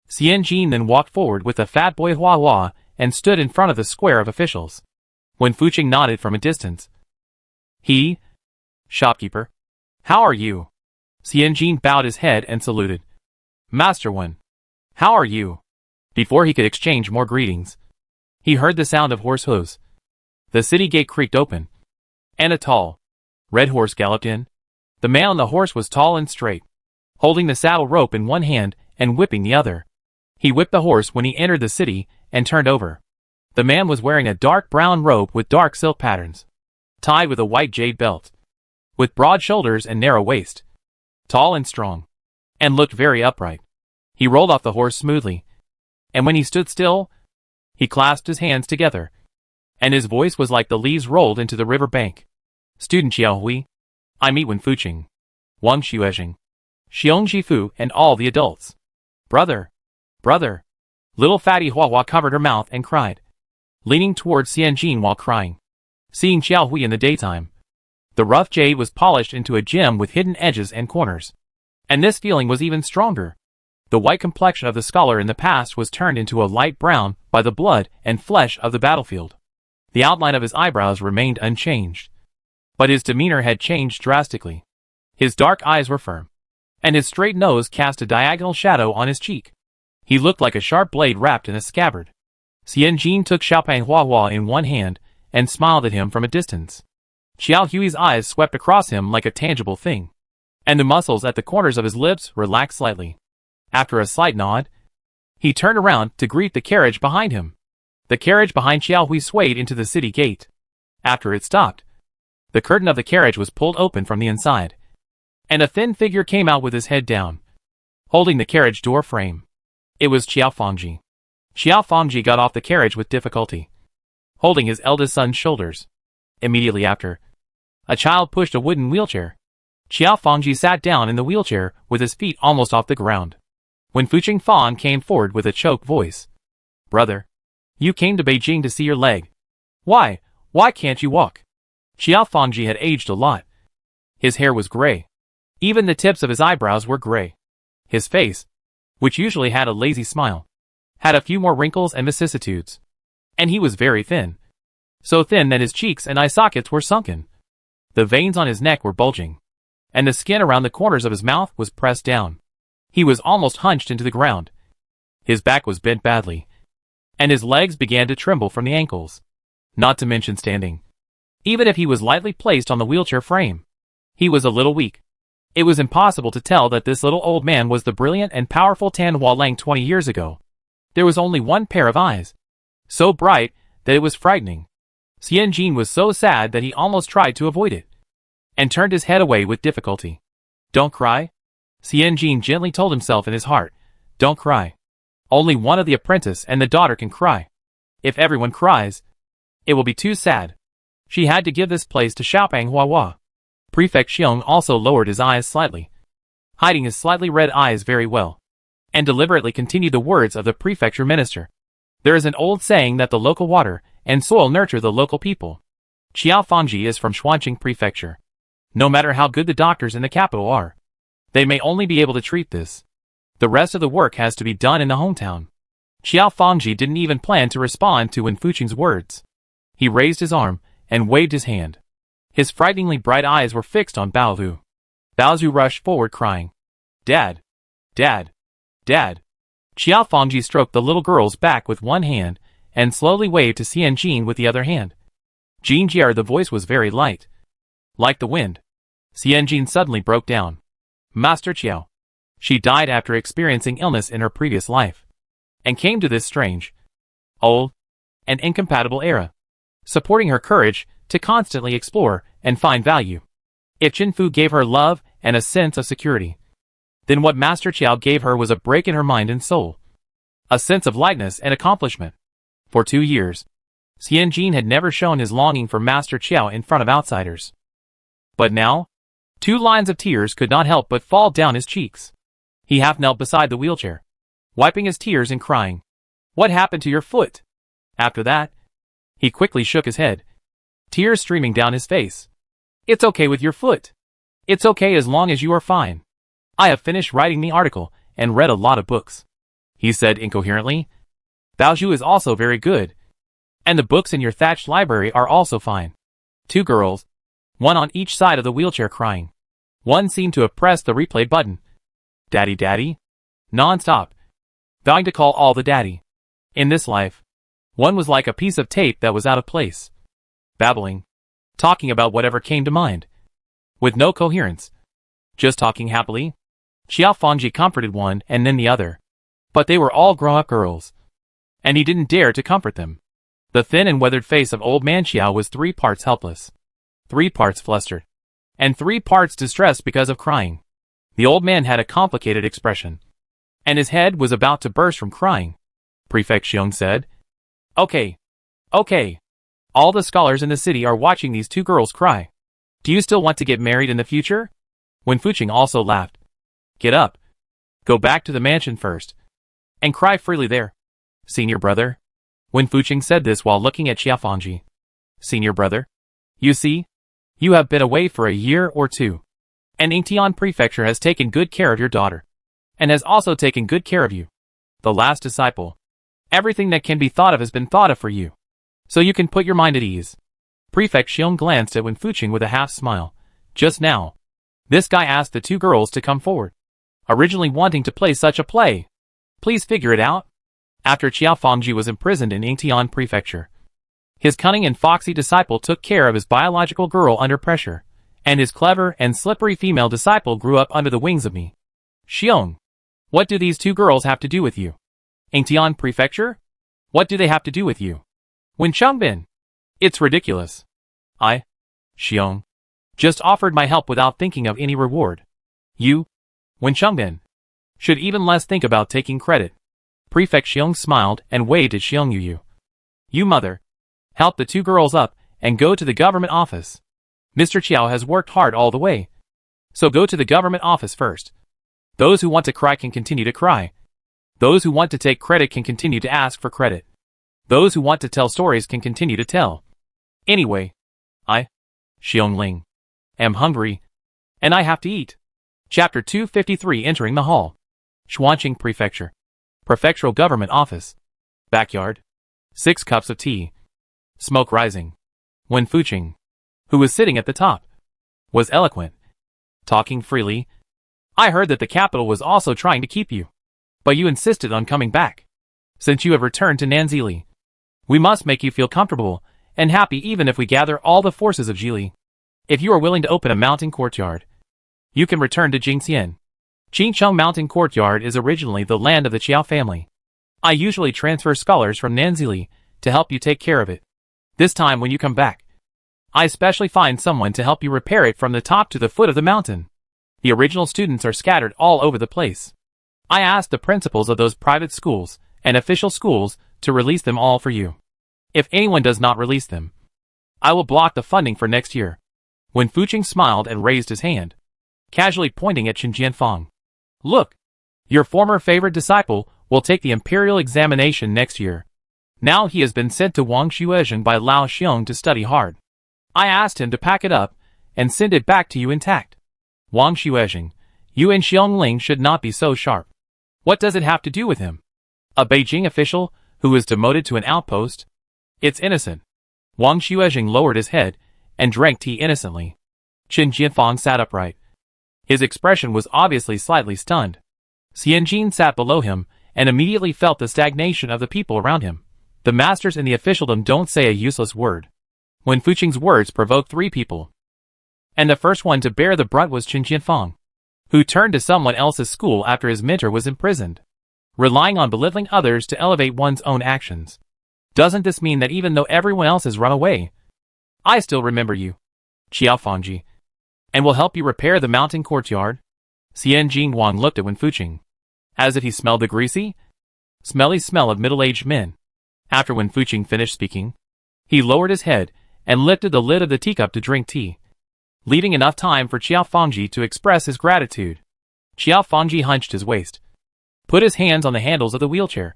Xianjin then walked forward with the fat boy Hua Hua and stood in front of the square of officials. When Fuqing nodded from a distance, "He, shopkeeper, how are you?" Xianjin bowed his head and saluted. "Master Wen, how are you?" Before he could exchange more greetings, he heard the sound of horse hooves. The city gate creaked open, and a tall, red horse galloped in. The man on the horse was tall and straight, holding the saddle rope in one hand and whipping the other. He whipped the horse when he entered the city and turned over. The man was wearing a dark brown robe with dark silk patterns, tied with a white jade belt, with broad shoulders and narrow waist, tall and strong, and looked very upright. He rolled off the horse smoothly, and when he stood still, he clasped his hands together, and his voice was like the leaves rolled into the river bank. "Student Xiao Hui, I meet Wen Fuqing, Wang Xuezheng, Xiong Jifu, and all the adults." "Brother, brother." Little fatty Hua Hua covered her mouth and cried, leaning towards Xianjin while crying. Seeing Xiao Hui in the daytime, the rough jade was polished into a gem with hidden edges and corners. And this feeling was even stronger. The white complexion of the scholar in the past was turned into a light brown by the blood and flesh of the battlefield. The outline of his eyebrows remained unchanged, but his demeanor had changed drastically. His dark eyes were firm, and his straight nose cast a diagonal shadow on his cheek. He looked like a sharp blade wrapped in a scabbard. Xianjin took Xiaopang Hua Hua in one hand and smiled at him from a distance. Xiao Hui's eyes swept across him like a tangible thing, and the muscles at the corners of his lips relaxed slightly. After a slight nod, he turned around to greet the carriage behind him. The carriage behind Xiao Hui swayed into the city gate. After it stopped, the curtain of the carriage was pulled open from the inside, and a thin figure came out with his head down, holding the carriage door frame. It was Qiao Fangji. Qiao Fangji got off the carriage with difficulty, holding his eldest son's shoulders. Immediately after, a child pushed a wooden wheelchair. Qiao Fangji sat down in the wheelchair with his feet almost off the ground. When Fuqing Fan came forward with a choked voice, "Brother, you came to Beijing to see your leg. Why can't you walk?" Qiao Fangji had aged a lot. His hair was gray. Even the tips of his eyebrows were gray. His face, which usually had a lazy smile, had a few more wrinkles and vicissitudes. And he was very thin. So thin that his cheeks and eye sockets were sunken. The veins on his neck were bulging, and the skin around the corners of his mouth was pressed down. He was almost hunched into the ground. His back was bent badly, and his legs began to tremble from the ankles, not to mention standing. Even if he was lightly placed on the wheelchair frame, he was a little weak. It was impossible to tell that this little old man was the brilliant and powerful Tan Hualang 20 years ago. There was only one pair of eyes, so bright that it was frightening. Xianjin was so sad that he almost tried to avoid it, and turned his head away with difficulty. "Don't cry," Xianjin gently told himself in his heart. "Don't cry. Only one of the apprentice and the daughter can cry. If everyone cries, it will be too sad." She had to give this place to Xiaopang Hua Hua. Prefect Xiong also lowered his eyes slightly, hiding his slightly red eyes very well, and deliberately continued the words of the prefecture minister. "There is an old saying that the local water and soil nurture the local people. Qiao Fangji is from Xuanqing Prefecture. No matter how good the doctors in the capital are, they may only be able to treat this. The rest of the work has to be done in the hometown." Xiao Fangji didn't even plan to respond to Wen Fuqing's words. He raised his arm and waved his hand. His frighteningly bright eyes were fixed on Baozu. Baozu rushed forward crying, "Dad! Dad! Dad!" Xiao Fangji stroked the little girl's back with one hand and slowly waved to Xian Jin with the other hand. Jin Jier, the voice was very light, like the wind. Xian Jin suddenly broke down. Master Qiao. She died after experiencing illness in her previous life, and came to this strange, old, and incompatible era, supporting her courage to constantly explore and find value. If Qin Fu gave her love and a sense of security, then what Master Qiao gave her was a break in her mind and soul, a sense of lightness and accomplishment. For 2 years, Xian Jin had never shown his longing for Master Qiao in front of outsiders. But now, 2 lines of tears could not help but fall down his cheeks. He half knelt beside the wheelchair, wiping his tears and crying, "What happened to your foot?" After that, he quickly shook his head, tears streaming down his face. "It's okay with your foot. It's okay as long as you are fine. I have finished writing the article and read a lot of books," he said incoherently. "Baozu is also very good. And the books in your thatched library are also fine." 2 girls, one on each side of the wheelchair crying. One seemed to have pressed the replay button. "Daddy, daddy?" Non-stop, vowing to call all the daddy. In this life, one was like a piece of tape that was out of place, babbling, talking about whatever came to mind, with no coherence, just talking happily. Xiao Fangji comforted one and then the other, but they were all grown-up girls, and he didn't dare to comfort them. The thin and weathered face of old man Xiao was 3 parts helpless, 3 parts flustered, and 3 parts distressed because of crying. The old man had a complicated expression, and his head was about to burst from crying. Prefect Xiong said, Okay. All the scholars in the city are watching these 2 girls cry. Do you still want to get married in the future?" Wen Fuqing also laughed. "Get up. Go back to the mansion first, and cry freely there. Senior brother." Wen Fuqing said this while looking at Xiao Fangji. "Senior brother? You see, you have been away for a year or 2. And Yingtian Prefecture has taken good care of your daughter, and has also taken good care of you. The last disciple. Everything that can be thought of has been thought of for you, so you can put your mind at ease." Prefect Xiong glanced at Wen Fuqing with a half smile. Just now, this guy asked the 2 girls to come forward, originally wanting to play such a play. Please figure it out. After Xiao Fangji was imprisoned in Yingtian Prefecture, his cunning and foxy disciple took care of his biological girl under pressure, and his clever and slippery female disciple grew up under the wings of me. Xiong, what do these 2 girls have to do with you? Yingtian Prefecture? What do they have to do with you? Wen Changbin? It's ridiculous. I, Xiong, just offered my help without thinking of any reward. You, Wen Changbin, should even less think about taking credit. Prefect Xiong smiled and waved at Xiong Yu. You mother, help the 2 girls up and go to the government office. Mr. Qiao has worked hard all the way, so go to the government office first. Those who want to cry can continue to cry. Those who want to take credit can continue to ask for credit. Those who want to tell stories can continue to tell. Anyway, I, Xiong Ling, am hungry, and I have to eat. Chapter 253. Entering the hall. Xuanqing Prefecture. Prefectural Government Office. Backyard. 6 cups of tea. Smoke rising. Wen Fuqing, who was sitting at the top, was eloquent, talking freely. I heard that the capital was also trying to keep you, but you insisted on coming back. Since you have returned to Nanzili, we must make you feel comfortable and happy even if we gather all the forces of Jili. If you are willing to open a mountain courtyard, you can return to Jingxian. Qingcheng Mountain Courtyard is originally the land of the Qiao family. I usually transfer scholars from Nanzili to help you take care of it. This time when you come back, I especially find someone to help you repair it from the top to the foot of the mountain. The original students are scattered all over the place. I asked the principals of those private schools and official schools to release them all for you. If anyone does not release them, I will block the funding for next year. Wen Fuqing smiled and raised his hand, casually pointing at Chen Jianfang. Look, your former favorite disciple will take the imperial examination next year. Now he has been sent to Wang Shuezhen by Lao Xiong to study hard. I asked him to pack it up and send it back to you intact. Wang Shuezhen, you and Xiong Ling should not be so sharp. What does it have to do with him? A Beijing official, who was demoted to an outpost? It's innocent. Wang Xuejing lowered his head and drank tea innocently. Qin Jianfang sat upright. His expression was obviously slightly stunned. Xian Jin sat below him and immediately felt the stagnation of the people around him. The masters in the officialdom don't say a useless word. Wen Fuqing's words provoked 3 people. And the first one to bear the brunt was Qin Jianfang, who turned to someone else's school after his mentor was imprisoned. Relying on belittling others to elevate one's own actions. Doesn't this mean that even though everyone else has run away, I still remember you, Qiao Fangji, and will help you repair the mountain courtyard? Xian Jingwang looked at Wen Fuqing, as if he smelled the greasy, smelly smell of middle-aged men. After Wen Fuqing finished speaking, he lowered his head and lifted the lid of the teacup to drink tea, leaving enough time for Qiao Fangji to express his gratitude. Qiao Fangji hunched his waist, put his hands on the handles of the wheelchair,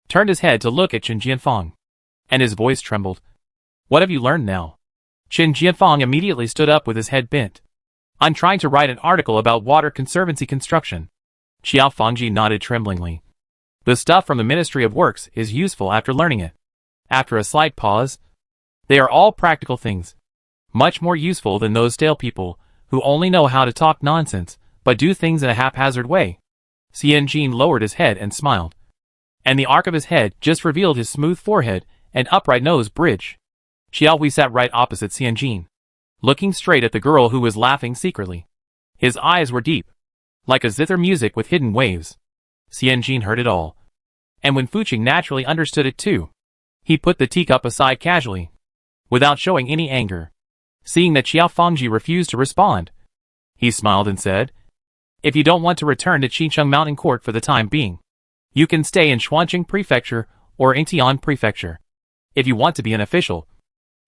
turned his head to look at Qin Jianfang, and his voice trembled. What have you learned now? Qin Jianfang immediately stood up with his head bent. I'm trying to write an article about water conservancy construction. Qiao Fangji nodded tremblingly. The stuff from the Ministry of Works is useful after learning it. After a slight pause, they are all practical things. Much more useful than those stale people who only know how to talk nonsense, but do things in a haphazard way. Xian Jin lowered his head and smiled. And the arc of his head just revealed his smooth forehead and upright nose bridge. Xiao Hui sat right opposite Xian Jin, looking straight at the girl who was laughing secretly. His eyes were deep, like a zither music with hidden waves. Xian Jin heard it all. And Wen Fuqing naturally understood it too. He put the teacup aside casually, without showing any anger. Seeing that Qiao Fangji refused to respond, he smiled and said, if you don't want to return to Qincheng Mountain Court for the time being, you can stay in Xuanqing Prefecture or Yingtian Prefecture. If you want to be an official,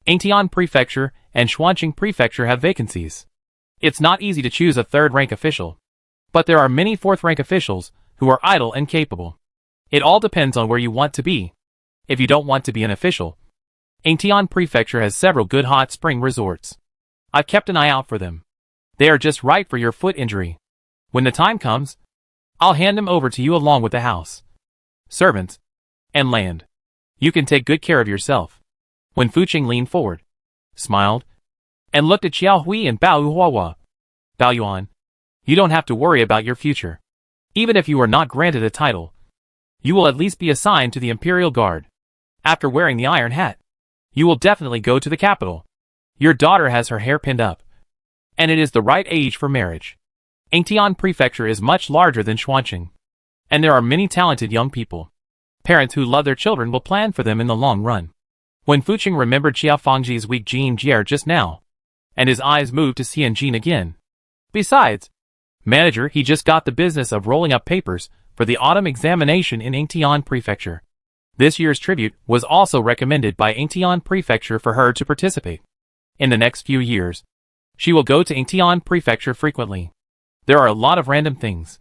Yingtian Prefecture and Xuanqing Prefecture have vacancies. It's not easy to choose a 3rd-rank official, but there are many 4th-rank officials who are idle and capable. It all depends on where you want to be. If you don't want to be an official, Yingtian Prefecture has several good hot spring resorts. I've kept an eye out for them. They are just right for your foot injury. When the time comes, I'll hand them over to you along with the house, servants, and land. You can take good care of yourself. Wen Fuqing leaned forward, smiled, and looked at Xiao Hui and Bao Yuhua. Bao Yuan, you don't have to worry about your future. Even if you are not granted a title, you will at least be assigned to the Imperial Guard. After wearing the Iron Hat, you will definitely go to the capital. Your daughter has her hair pinned up, and it is the right age for marriage. Yingtian Prefecture is much larger than Xuanqing, and there are many talented young people. Parents who love their children will plan for them in the long run. Wen Fuqing remembered Qiao Fangji's weak Jin Jier just now, and his eyes moved to Xian Jin again. Besides, manager, he just got the business of rolling up papers for the autumn examination in Yingtian Prefecture. This year's tribute was also recommended by Yingtian Prefecture for her to participate. In the next few years, she will go to Yingtian Prefecture frequently. There are a lot of random things.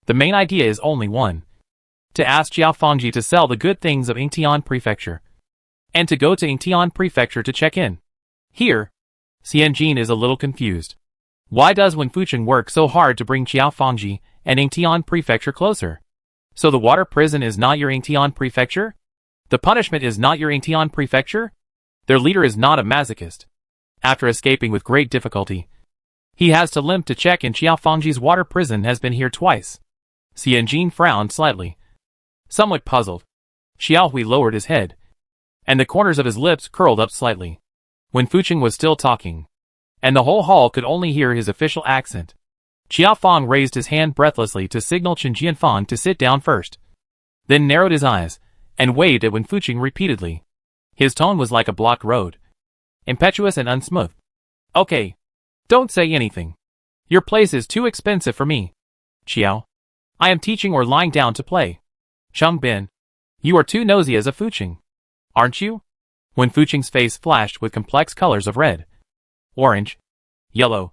The main idea is only one: to ask Qiao Fangji to sell the good things of Yingtian Prefecture, and to go to Yingtian Prefecture to check in. Here, Xian Jin is a little confused. Why does Wen Fuqing work so hard to bring Qiao Fangji and Yingtian Prefecture closer? So the water prison is not your Yingtian Prefecture? The punishment is not your Yingtian Prefecture? Their leader is not a masochist. After escaping with great difficulty, he has to limp to check in. Qiao Fangji's water prison has been here twice. Xian Jin frowned slightly, somewhat puzzled. Xiao Hui lowered his head, and the corners of his lips curled up slightly. Wen Fuqing was still talking, and the whole hall could only hear his official accent. Qiao Fang raised his hand breathlessly to signal Qin Jianfang to sit down first, then narrowed his eyes and waved at Wen Fuqing repeatedly. His tone was like a blocked road, impetuous and unsmooth. Okay, don't say anything. Your place is too expensive for me. Qiao, I am teaching or lying down to play. Cheng Bin, you are too nosy as a Fuqing, aren't you? Wen Fuqing's face flashed with complex colors of red, orange, yellow,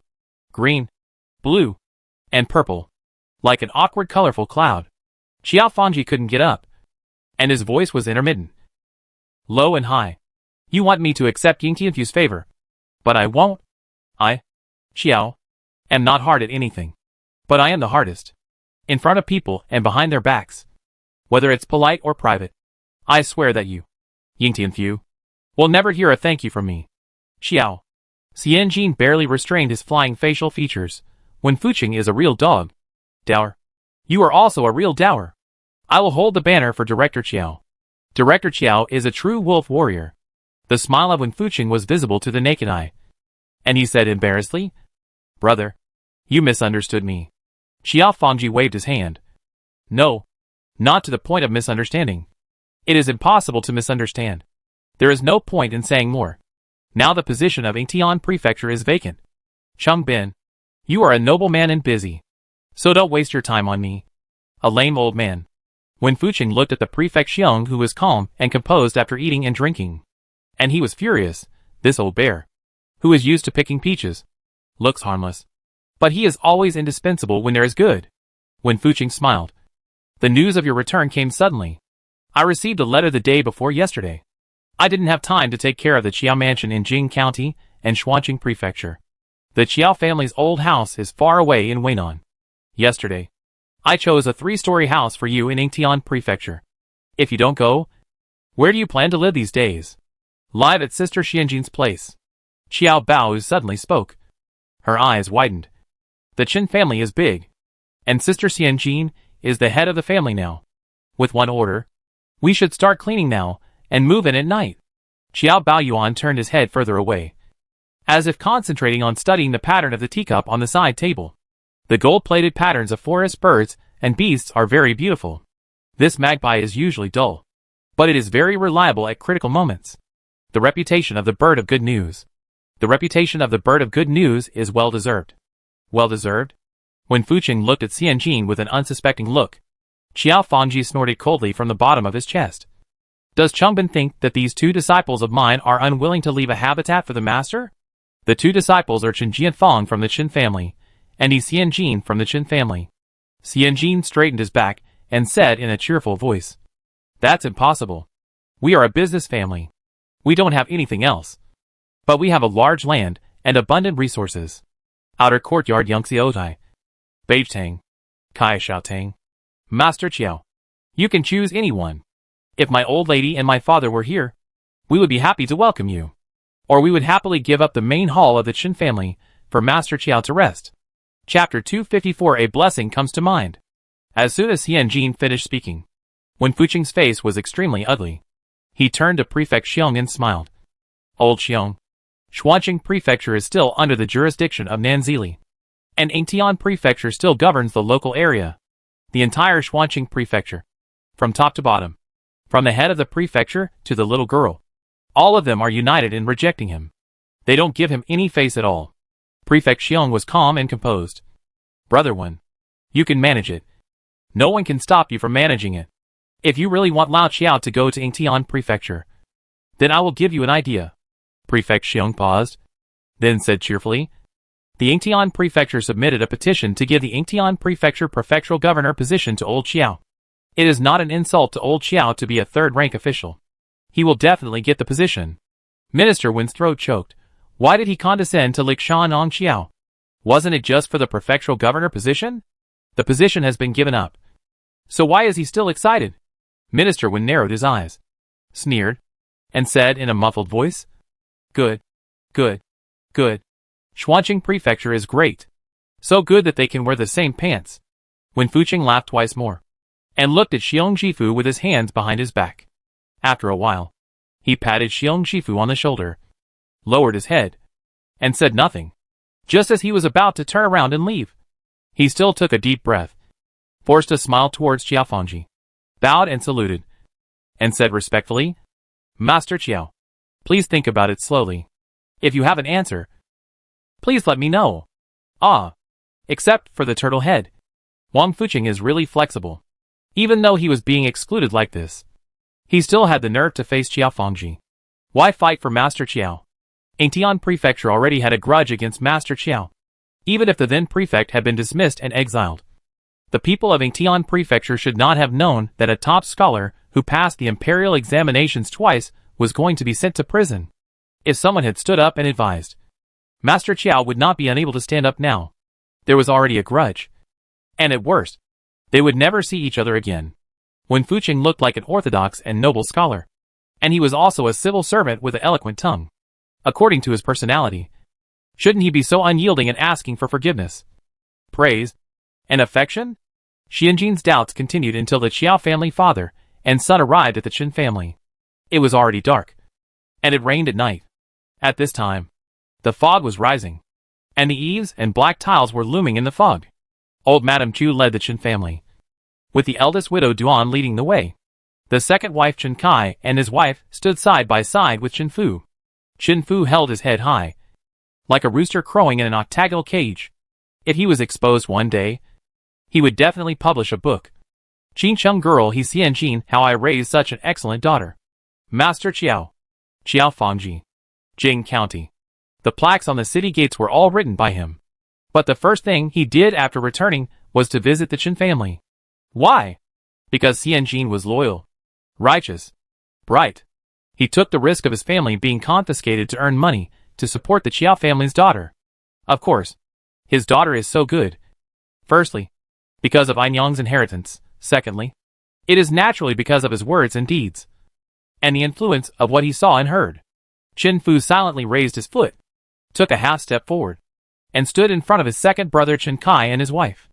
green, blue, and purple, like an awkward colorful cloud. Qiao Fangji couldn't get up, and his voice was intermittent, low and high. You want me to accept Yingtian's favor, but I won't. I, Qiao, am not hard at anything, but I am the hardest, in front of people and behind their backs. whether it's polite or private. I swear that you, Ying Tianfu, will never hear a thank you from me. Xiao. Xianjin barely restrained his flying facial features. When Fuqing is a real dog. Dour. You are also a real dour. I will hold the banner for Director Qiao. Director Qiao is a true wolf warrior. The smile of Wen Fuqing was visible to the naked eye. And he said embarrassedly, Brother, you misunderstood me. Xiao Fangji waved his hand. No, not to the point of misunderstanding. It is impossible to misunderstand. There is no point in saying more. Now the position of Yingtian Prefecture is vacant. Cheng Bin, you are a noble man and busy. So don't waste your time on me. A lame old man. When Fuqing looked at the prefect Xiong, who was calm and composed after eating and drinking. And he was furious. This old bear, who is used to picking peaches, looks harmless. But he is always indispensable when there is good. When Fuqing smiled. The news of your return came suddenly. I received a letter the day before yesterday. I didn't have time to take care of the Qiao mansion in Jing County and Xuanqing Prefecture. The Qiao family's old house is far away in Weinan. Yesterday, I chose a 3-story house for you in Yingtian Prefecture. If you don't go, where do you plan to live these days? Live at Sister Xianjin's place. Qiao Bao suddenly spoke. Her eyes widened. The Qin family is big. And Sister Xianjin is the head of the family now. With one order, we should start cleaning now and move in at night. Qiao Baoyuan turned his head further away, as if concentrating on studying the pattern of the teacup on the side table. The gold-plated patterns of forest birds and beasts are very beautiful. This magpie is usually dull, but it is very reliable at critical moments. The reputation of the bird of good news. The reputation of the bird of good news is well-deserved. Well-deserved? When Fuqing looked at Xianjin with an unsuspecting look, Qiao Fangji snorted coldly from the bottom of his chest. Does Chengbin think that these 2 disciples of mine are unwilling to leave a habitat for the master? The 2 disciples are Chen Jianfang from the Qin family, and Yi Xianjin from the Qin family. Xianjin straightened his back and said in a cheerful voice, That's impossible. We are a business family. We don't have anything else. But we have a large land and abundant resources. Outer courtyard Yangtze Otai. Beijtang. Kai Shaotang. Master Qiao. You can choose anyone. If my old lady and my father were here, we would be happy to welcome you. Or we would happily give up the main hall of the Qin family for Master Qiao to rest. Chapter 254. A blessing comes to mind. As soon as Xianjin finished speaking, when Fuqing's face was extremely ugly, he turned to Prefect Xiong and smiled. Old Xiong, Xuanqing Prefecture is still under the jurisdiction of Nanzili, and Yingtian Prefecture still governs the local area. The entire Xuanqing Prefecture, from top to bottom, from the head of the prefecture to the little girl, all of them are united in rejecting him. They don't give him any face at all. Prefect Xiong was calm and composed. Brother Wen, you can manage it. No one can stop you from managing it. If you really want Lao Qiao to go to Yingtian Prefecture, then I will give you an idea. Prefect Xiong paused, then said cheerfully, The Yingtian Prefecture submitted a petition to give the Yingtian Prefecture prefectural governor position to Old Qiao. It is not an insult to Old Qiao to be a third-rank official. He will definitely get the position. Minister Wen's throat choked. Why did he condescend to lick Shanong Qiao? Wasn't it just for the prefectural governor position? The position has been given up. So why is he still excited? Minister Wen narrowed his eyes, sneered, and said in a muffled voice, Good, good, good. Xuanqing Prefecture is great. So good that they can wear the same pants. When Fuqing laughed twice more, and looked at Xiong Jifu with his hands behind his back. After a while, he patted Xiong Jifu on the shoulder, lowered his head, and said nothing. Just as he was about to turn around and leave, he still took a deep breath, forced a smile towards Qiao Fangji, bowed and saluted, and said respectfully, Master Qiao, please think about it slowly. If you have an answer, please let me know. Except for the turtle head. Wang Fuqing is really flexible. Even though he was being excluded like this, he still had the nerve to face Qiao Fangji. Why fight for Master Qiao? Yingtian Prefecture already had a grudge against Master Qiao, even if the then prefect had been dismissed and exiled. The people of Yingtian Prefecture should not have known that a top scholar who passed the imperial examinations twice was going to be sent to prison. If someone had stood up and advised, Master Qiao would not be unable to stand up now. There was already a grudge. And at worst, they would never see each other again. Wen Fuqing looked like an orthodox and noble scholar. And he was also a civil servant with an eloquent tongue. According to his personality, shouldn't he be so unyielding and asking for forgiveness, praise, and affection? Xianjin's doubts continued until the Qiao family father and son arrived at the Qin family. It was already dark, and it rained at night. At this time, the fog was rising, and the eaves and black tiles were looming in the fog. Old Madame Chu led the Qin family, with the eldest widow Duan leading the way. The second wife Chen Kai and his wife stood side by side with Chen Fu. Chen Fu held his head high, like a rooster crowing in an octagonal cage. If he was exposed one day, he would definitely publish a book. Qincheng girl he Xianjin, how I raised such an excellent daughter. Master Qiao. Qiao Fangji. Jing County. The plaques on the city gates were all written by him. But the first thing he did after returning was to visit the Qin family. Why? Because Xianjin was loyal, righteous, bright. He took the risk of his family being confiscated to earn money to support the Qiao family's daughter. Of course, his daughter is so good. Firstly, because of Anyang's inheritance. Secondly, it is naturally because of his words and deeds, and the influence of what he saw and heard. Chen Fu silently raised his foot, took a half step forward, and stood in front of his second brother Chen Kai and his wife.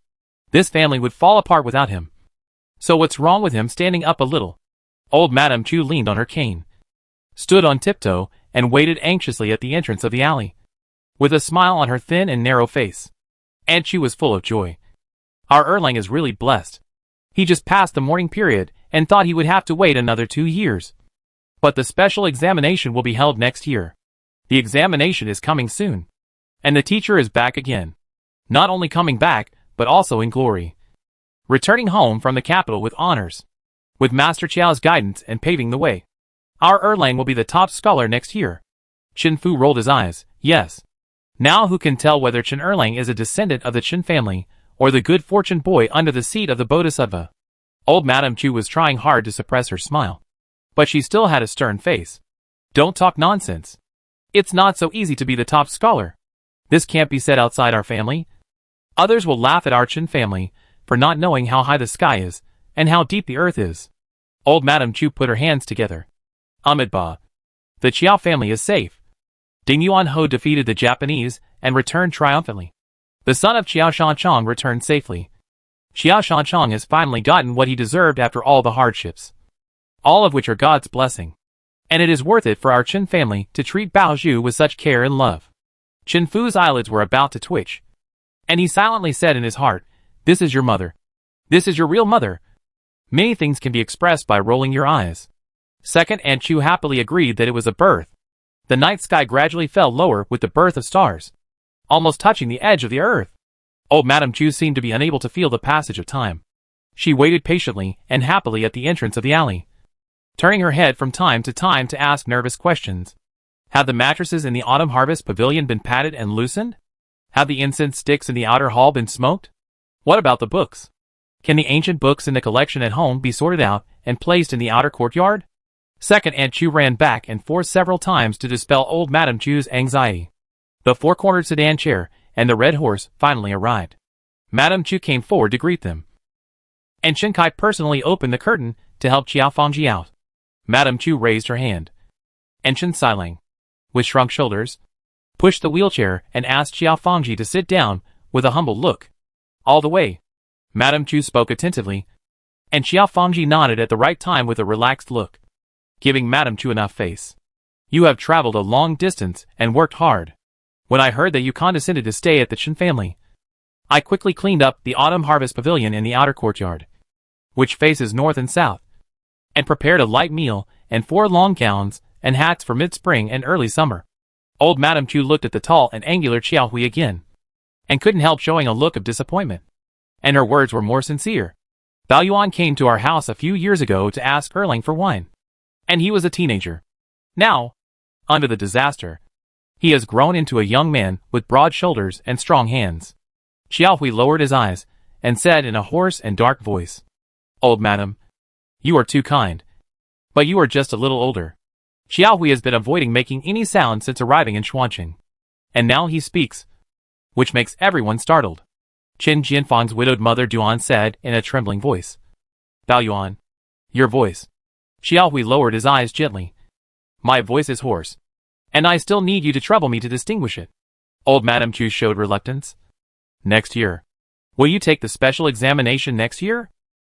This family would fall apart without him. So what's wrong with him standing up a little? Old Madame Chu leaned on her cane, stood on tiptoe, and waited anxiously at the entrance of the alley, with a smile on her thin and narrow face. And she was full of joy. Our Erlang is really blessed. He just passed the mourning period and thought he would have to wait another 2 years. But the special examination will be held next year. The examination is coming soon. And the teacher is back again. Not only coming back, but also in glory. Returning home from the capital with honors. With Master Qiao's guidance and paving the way. Our Erlang will be the top scholar next year. Chen Fu rolled his eyes. Yes. Now who can tell whether Chen Erlang is a descendant of the Qin family, or the good fortune boy under the seat of the Bodhisattva? Old Madame Chu was trying hard to suppress her smile. But she still had a stern face. Don't talk nonsense. It's not so easy to be the top scholar. This can't be said outside our family. Others will laugh at our Qin family for not knowing how high the sky is and how deep the earth is. Old Madame Chu put her hands together. Amidba. The Qiao family is safe. Ding Yuan Ho defeated the Japanese and returned triumphantly. The son of Qiao Shanchong returned safely. Qiao Shanchong has finally gotten what he deserved after all the hardships. All of which are God's blessing. And it is worth it for our Qin family to treat Bao Zhu with such care and love. Chen Fu's eyelids were about to twitch. And he silently said in his heart, "This is your mother. This is your real mother." Many things can be expressed by rolling your eyes. Second Aunt Chu happily agreed that it was a birth. The night sky gradually fell lower with the birth of stars, almost touching the edge of the earth. Old Madame Chu seemed to be unable to feel the passage of time. She waited patiently and happily at the entrance of the alley, turning her head from time to time to ask nervous questions. Had the mattresses in the autumn harvest pavilion been patted and loosened? Had the incense sticks in the outer hall been smoked? What about the books? Can the ancient books in the collection at home be sorted out and placed in the outer courtyard? Second Aunt Chu ran back and forth several times to dispel old Madame Chu's anxiety. The four-cornered sedan chair and the red horse finally arrived. Madame Chu came forward to greet them. And Chen Kai personally opened the curtain to help Qiao Fangji out. Madame Chu raised her hand. And Chen Sailang, with shrunk shoulders, pushed the wheelchair and asked Qiao Fangji to sit down with a humble look. All the way, Madame Chu spoke attentively, and Qiao Fangji nodded at the right time with a relaxed look, giving Madame Chu enough face. You have traveled a long distance and worked hard. When I heard that you condescended to stay at the Qin family, I quickly cleaned up the autumn harvest pavilion in the outer courtyard, which faces north and south, and prepared a light meal and 4 long gowns and hats for mid-spring and early summer. Old Madame Chu looked at the tall and angular Qiao Hui again, and couldn't help showing a look of disappointment. And her words were more sincere. Bao Yuan came to our house a few years ago to ask Erlang for wine. And he was a teenager. Now, under the disaster, he has grown into a young man with broad shoulders and strong hands. Qiao Hui lowered his eyes and said in a hoarse and dark voice, Old Madam, you are too kind. But you are just a little older. Qiao Hui has been avoiding making any sound since arriving in Xuanqing. And now he speaks, which makes everyone startled. Qin Jianfang's widowed mother Duan said in a trembling voice. Bao Yuan, Your voice. Xiao Hui lowered his eyes gently. My voice is hoarse. And I still need you to trouble me to distinguish it. Old Madame Chu showed reluctance. Next year. Will you take the special examination next year?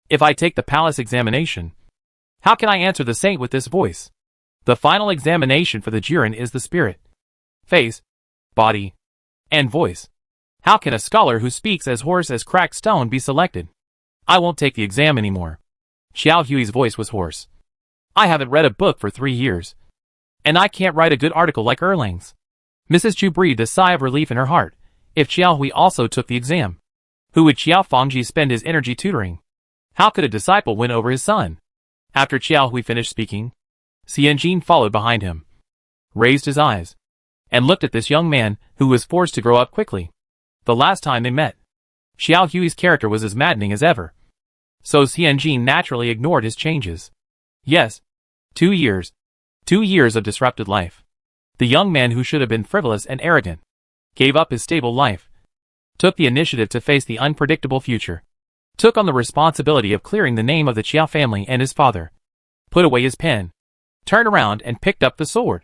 If I take the palace examination, how can I answer the saint with this voice? The final examination for the Jiren is the spirit, face, body, and voice. How can a scholar who speaks as hoarse as cracked stone be selected? I won't take the exam anymore. Xiao Hui's voice was hoarse. I haven't read a book for 3 years. And I can't write a good article like Erlang's. Mrs. Chu breathed a sigh of relief in her heart. If Xiao Hui also took the exam, who would Xiao Fangji spend his energy tutoring? How could a disciple win over his son? After Xiao Hui finished speaking, Xianjin followed behind him, raised his eyes, and looked at this young man who was forced to grow up quickly. The last time they met, Xiao Hui's character was as maddening as ever. So Xianjin naturally ignored his changes. Yes, 2 years. 2 years of disrupted life. The young man who should have been frivolous and arrogant gave up his stable life, took the initiative to face the unpredictable future, took on the responsibility of clearing the name of the Chia family and his father, put away his pen, turned around and picked up the sword,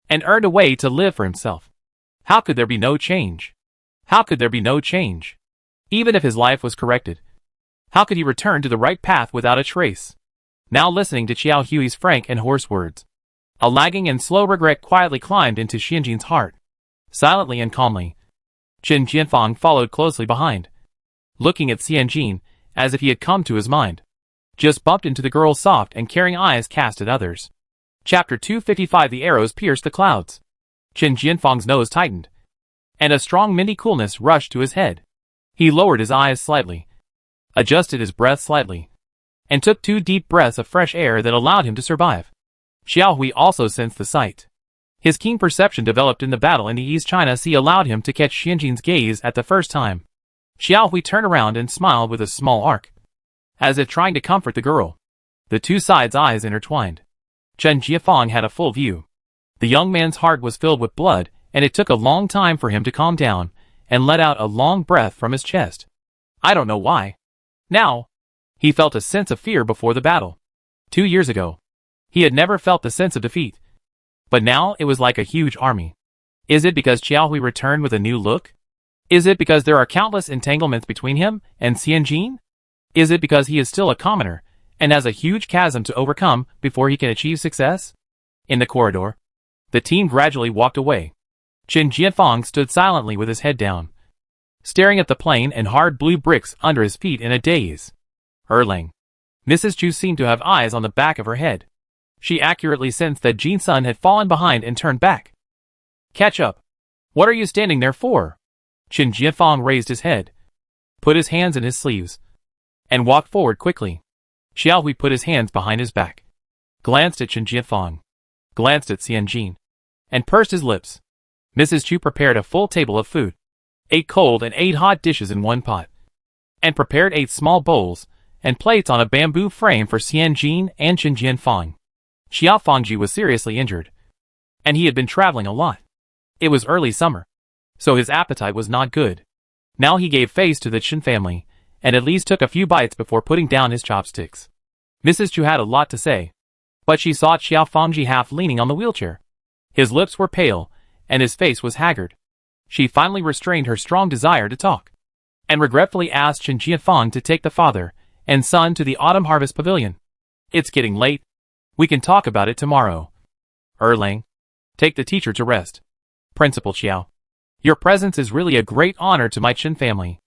and earned a way to live for himself. How could there be no change? How could there be no change? Even if his life was corrected, how could he return to the right path without a trace? Now listening to Xiao Hui's frank and hoarse words, a lagging and slow regret quietly climbed into Xianjin's heart. Silently and calmly, Qin Jianfang followed closely behind, looking at Xianjin as if he had come to his mind. Just bumped into the girl's soft and caring eyes cast at others. Chapter 255. The arrows pierced the clouds. Qin Jianfang's nose tightened, and a strong minty coolness rushed to his head. He lowered his eyes slightly, adjusted his breath slightly, and took 2 deep breaths of fresh air that allowed him to survive. Xiao Hui also sensed the sight. His keen perception developed in the battle in the East China Sea allowed him to catch Xianjin's gaze at the first time. Xiao Hui turned around and smiled with a small arc, as if trying to comfort the girl. The two sides' eyes intertwined. Chen Jiafang had a full view. The young man's heart was filled with blood, and it took a long time for him to calm down and let out a long breath from his chest. I don't know why. Now, he felt a sense of fear before the battle. 2 years ago, he had never felt the sense of defeat. But now it was like a huge army. Is it because Xiao Hui returned with a new look? Is it because there are countless entanglements between him and Xianjin? Is it because he is still a commoner and has a huge chasm to overcome before he can achieve success? In the corridor, the team gradually walked away. Qin Jianfang stood silently with his head down, staring at the plain and hard blue bricks under his feet in a daze. Erlang. Mrs. Chu seemed to have eyes on the back of her head. She accurately sensed that Jin Sun had fallen behind and turned back. Catch up. What are you standing there for? Qin Jianfang raised his head, put his hands in his sleeves, and walked forward quickly. Xiao Hui put his hands behind his back, glanced at Qin Jianfang, glanced at Xianjin, and pursed his lips. Mrs. Chu prepared a full table of food, 8 cold and 8 hot dishes in one pot, and prepared 8 small bowls and plates on a bamboo frame for Xianjin and Qin Jianfang. Xiao Fangji was seriously injured, and he had been traveling a lot. It was early summer, so his appetite was not good. Now he gave face to the Qin family, and at least took a few bites before putting down his chopsticks. Mrs. Chu had a lot to say, but she saw Xiao Fangji half leaning on the wheelchair. His lips were pale, and his face was haggard. She finally restrained her strong desire to talk, and regretfully asked Qin Jianfang to take the father and son to the autumn harvest pavilion. It's getting late. We can talk about it tomorrow. Erlang, take the teacher to rest. Principal Xiao, your presence is really a great honor to my Qin family.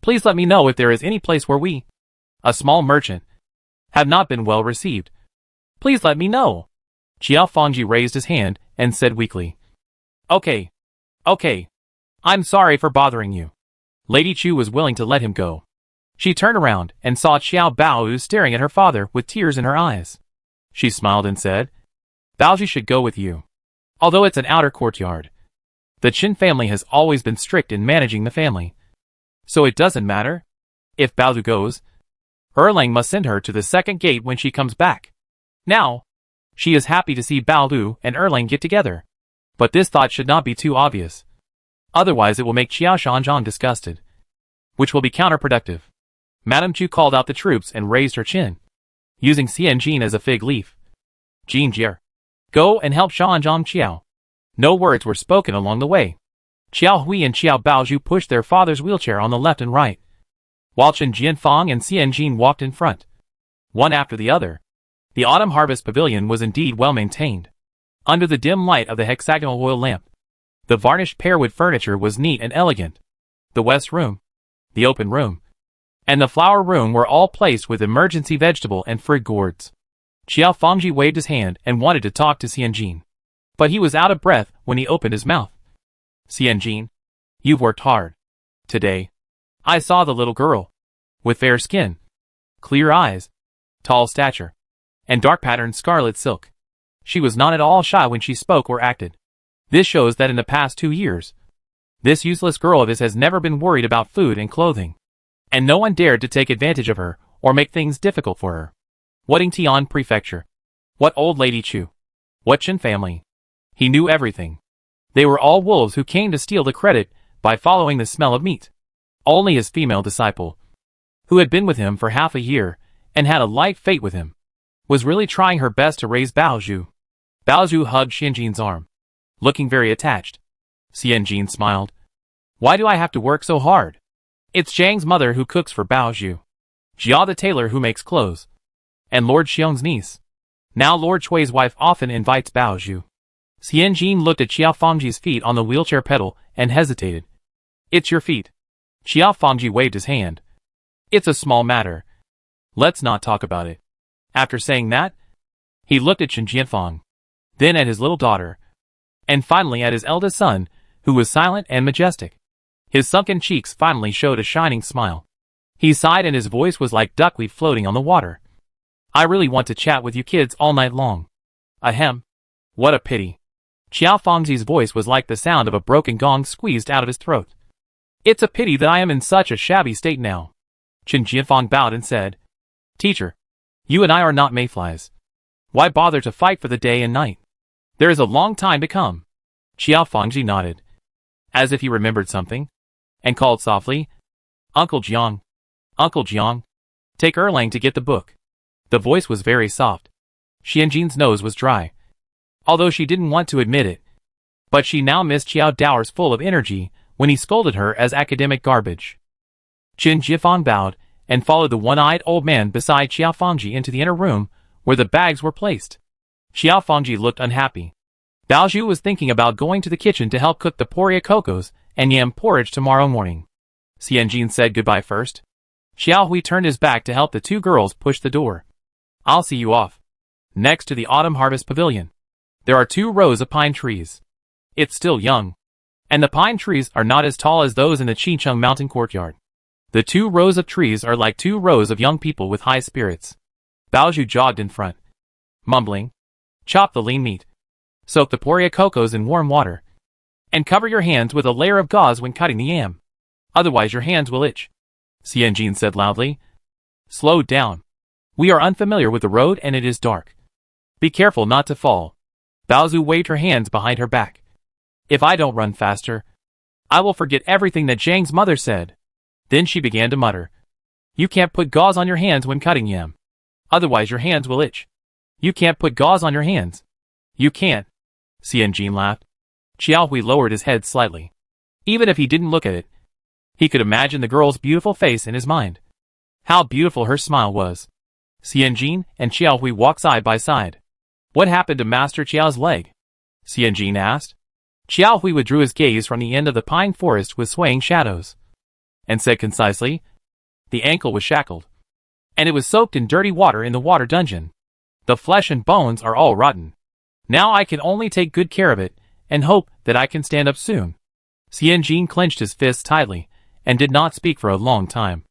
Please let me know if there is any place where we, a small merchant, have not been well received. Please let me know. Xiao Fangji raised his hand and said weakly. Okay. I'm sorry for bothering you. Lady Chu was willing to let him go. She turned around and saw Xiao Baoyu staring at her father with tears in her eyes. She smiled and said, Baoju should go with you. Although it's an outer courtyard, the Qin family has always been strict in managing the family. So it doesn't matter if Baoju goes. Erlang must send her to the second gate when she comes back. Now, she is happy to see Baoju and Erlang get together. But this thought should not be too obvious. Otherwise it will make Qiao Shanzhang disgusted, which will be counterproductive. Madame Chu called out the troops and raised her chin. using Xianjin as a fig leaf. Jin Jie, go and help Shanzhong Qiao. No words were spoken along the way. Qiao Hui and Qiao Baozhu pushed their father's wheelchair on the left and right, while Chen Jianfang and Xianjin walked in front, one after the other. The autumn harvest pavilion was indeed well maintained. Under the dim light of the hexagonal oil lamp, the varnished pearwood furniture was neat and elegant. The west room, the open room, and the flower room were all placed with emergency vegetable and fruit gourds. Qiao Fangji waved his hand and wanted to talk to Xianjin, but he was out of breath when he opened his mouth. Xianjin, you've worked hard. Today, I saw the little girl, with fair skin, clear eyes, tall stature, and dark patterned scarlet silk. She was not at all shy when she spoke or acted. This shows that in the past 2 years, this useless girl of his has never been worried about food and clothing, and no one dared to take advantage of her or make things difficult for her. What Tian Prefecture? What Old Lady Chu? What Chen family? He knew everything. They were all wolves who came to steal the credit by following the smell of meat. Only his female disciple, who had been with him for half a year and had a like fate with him, was really trying her best to raise Baozhu. Baozhu hugged Xianjin's arm, looking very attached. Xianjin smiled. Why do I have to work so hard? It's Zhang's mother who cooks for Baozhu, Jia the tailor who makes clothes, and Lord Xiong's niece. Now Lord Chui's wife often invites Baozhu. Xianjin looked at Qiao Fangji's feet on the wheelchair pedal and hesitated. It's your feet. Qiao Fangji waved his hand. It's a small matter. Let's not talk about it. After saying that, he looked at Chen Jianfang, then at his little daughter, and finally at his eldest son, who was silent and majestic. His sunken cheeks finally showed a shining smile. He sighed and his voice was like duckweed floating on the water. I really want to chat with you kids all night long. Ahem. What a pity. Qiao Fangji's voice was like the sound of a broken gong squeezed out of his throat. It's a pity that I am in such a shabby state now. Chen Jianfang bowed and said, Teacher, you and I are not mayflies. Why bother to fight for the day and night? There is a long time to come. Qiao Fangji nodded, as if he remembered something, and called softly, Uncle Jiang, Uncle Jiang, take Erlang to get the book. The voice was very soft. Xianjin's nose was dry, although she didn't want to admit it. But she now missed Qiao Dao's full of energy when he scolded her as academic garbage. Chen Jianfang bowed and followed the one-eyed old man beside Qiao Fangji into the inner room where the bags were placed. Qiao Fangji looked unhappy. Baozhu was thinking about going to the kitchen to help cook the poria cocos and yam porridge tomorrow morning. Xianjin said goodbye first. Xiao Hui turned his back to help the two girls push the door. I'll see you off. Next to the autumn harvest pavilion, there are 2 rows of pine trees. It's still young, and the pine trees are not as tall as those in the Qicheng mountain courtyard. The 2 rows of trees are like 2 rows of young people with high spirits. Baozhu jogged in front, mumbling, chop the lean meat, soak the poria cocos in warm water, and cover your hands with a layer of gauze when cutting the yam. Otherwise your hands will itch. Xianjin said loudly. Slow down. We are unfamiliar with the road and it is dark. Be careful not to fall. Baozhu waved her hands behind her back. If I don't run faster, I will forget everything that Zhang's mother said. Then she began to mutter. You can't put gauze on your hands when cutting yam. Otherwise your hands will itch. You can't put gauze on your hands. You can't. Xianjin laughed. Qiao Hui lowered his head slightly. Even if he didn't look at it, he could imagine the girl's beautiful face in his mind. How beautiful her smile was. Xianjin and Qiao Hui walked side by side. What happened to Master Qiao's leg? Xianjin asked. Qiao Hui withdrew his gaze from the end of the pine forest with swaying shadows, and said concisely, the ankle was shackled, and it was soaked in dirty water in the water dungeon. The flesh and bones are all rotten. Now I can only take good care of it, and hope that I can stand up soon. Xianjin clenched his fists tightly, and did not speak for a long time.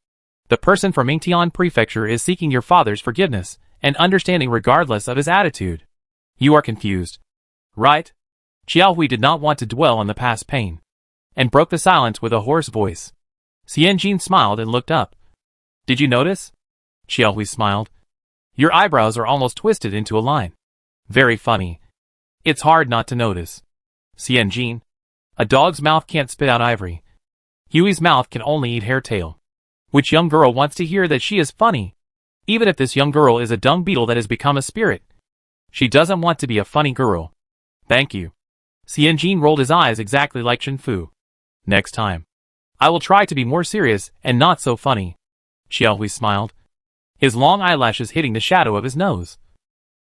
The person from Yingtian Prefecture is seeking your father's forgiveness, and understanding regardless of his attitude. You are confused, right? Qiao Hui did not want to dwell on the past pain, and broke the silence with a hoarse voice. Xianjin smiled and looked up. Did you notice? Qiao Hui smiled. Your eyebrows are almost twisted into a line. Very funny. It's hard not to notice. Xianjin, a dog's mouth can't spit out ivory. Huey's mouth can only eat hair tail. Which young girl wants to hear that she is funny? Even if this young girl is a dung beetle that has become a spirit. She doesn't want to be a funny girl. Thank you. Xianjin rolled his eyes exactly like Chen Fu. Next time, I will try to be more serious and not so funny. Xiaohui smiled, his long eyelashes hitting the shadow of his nose.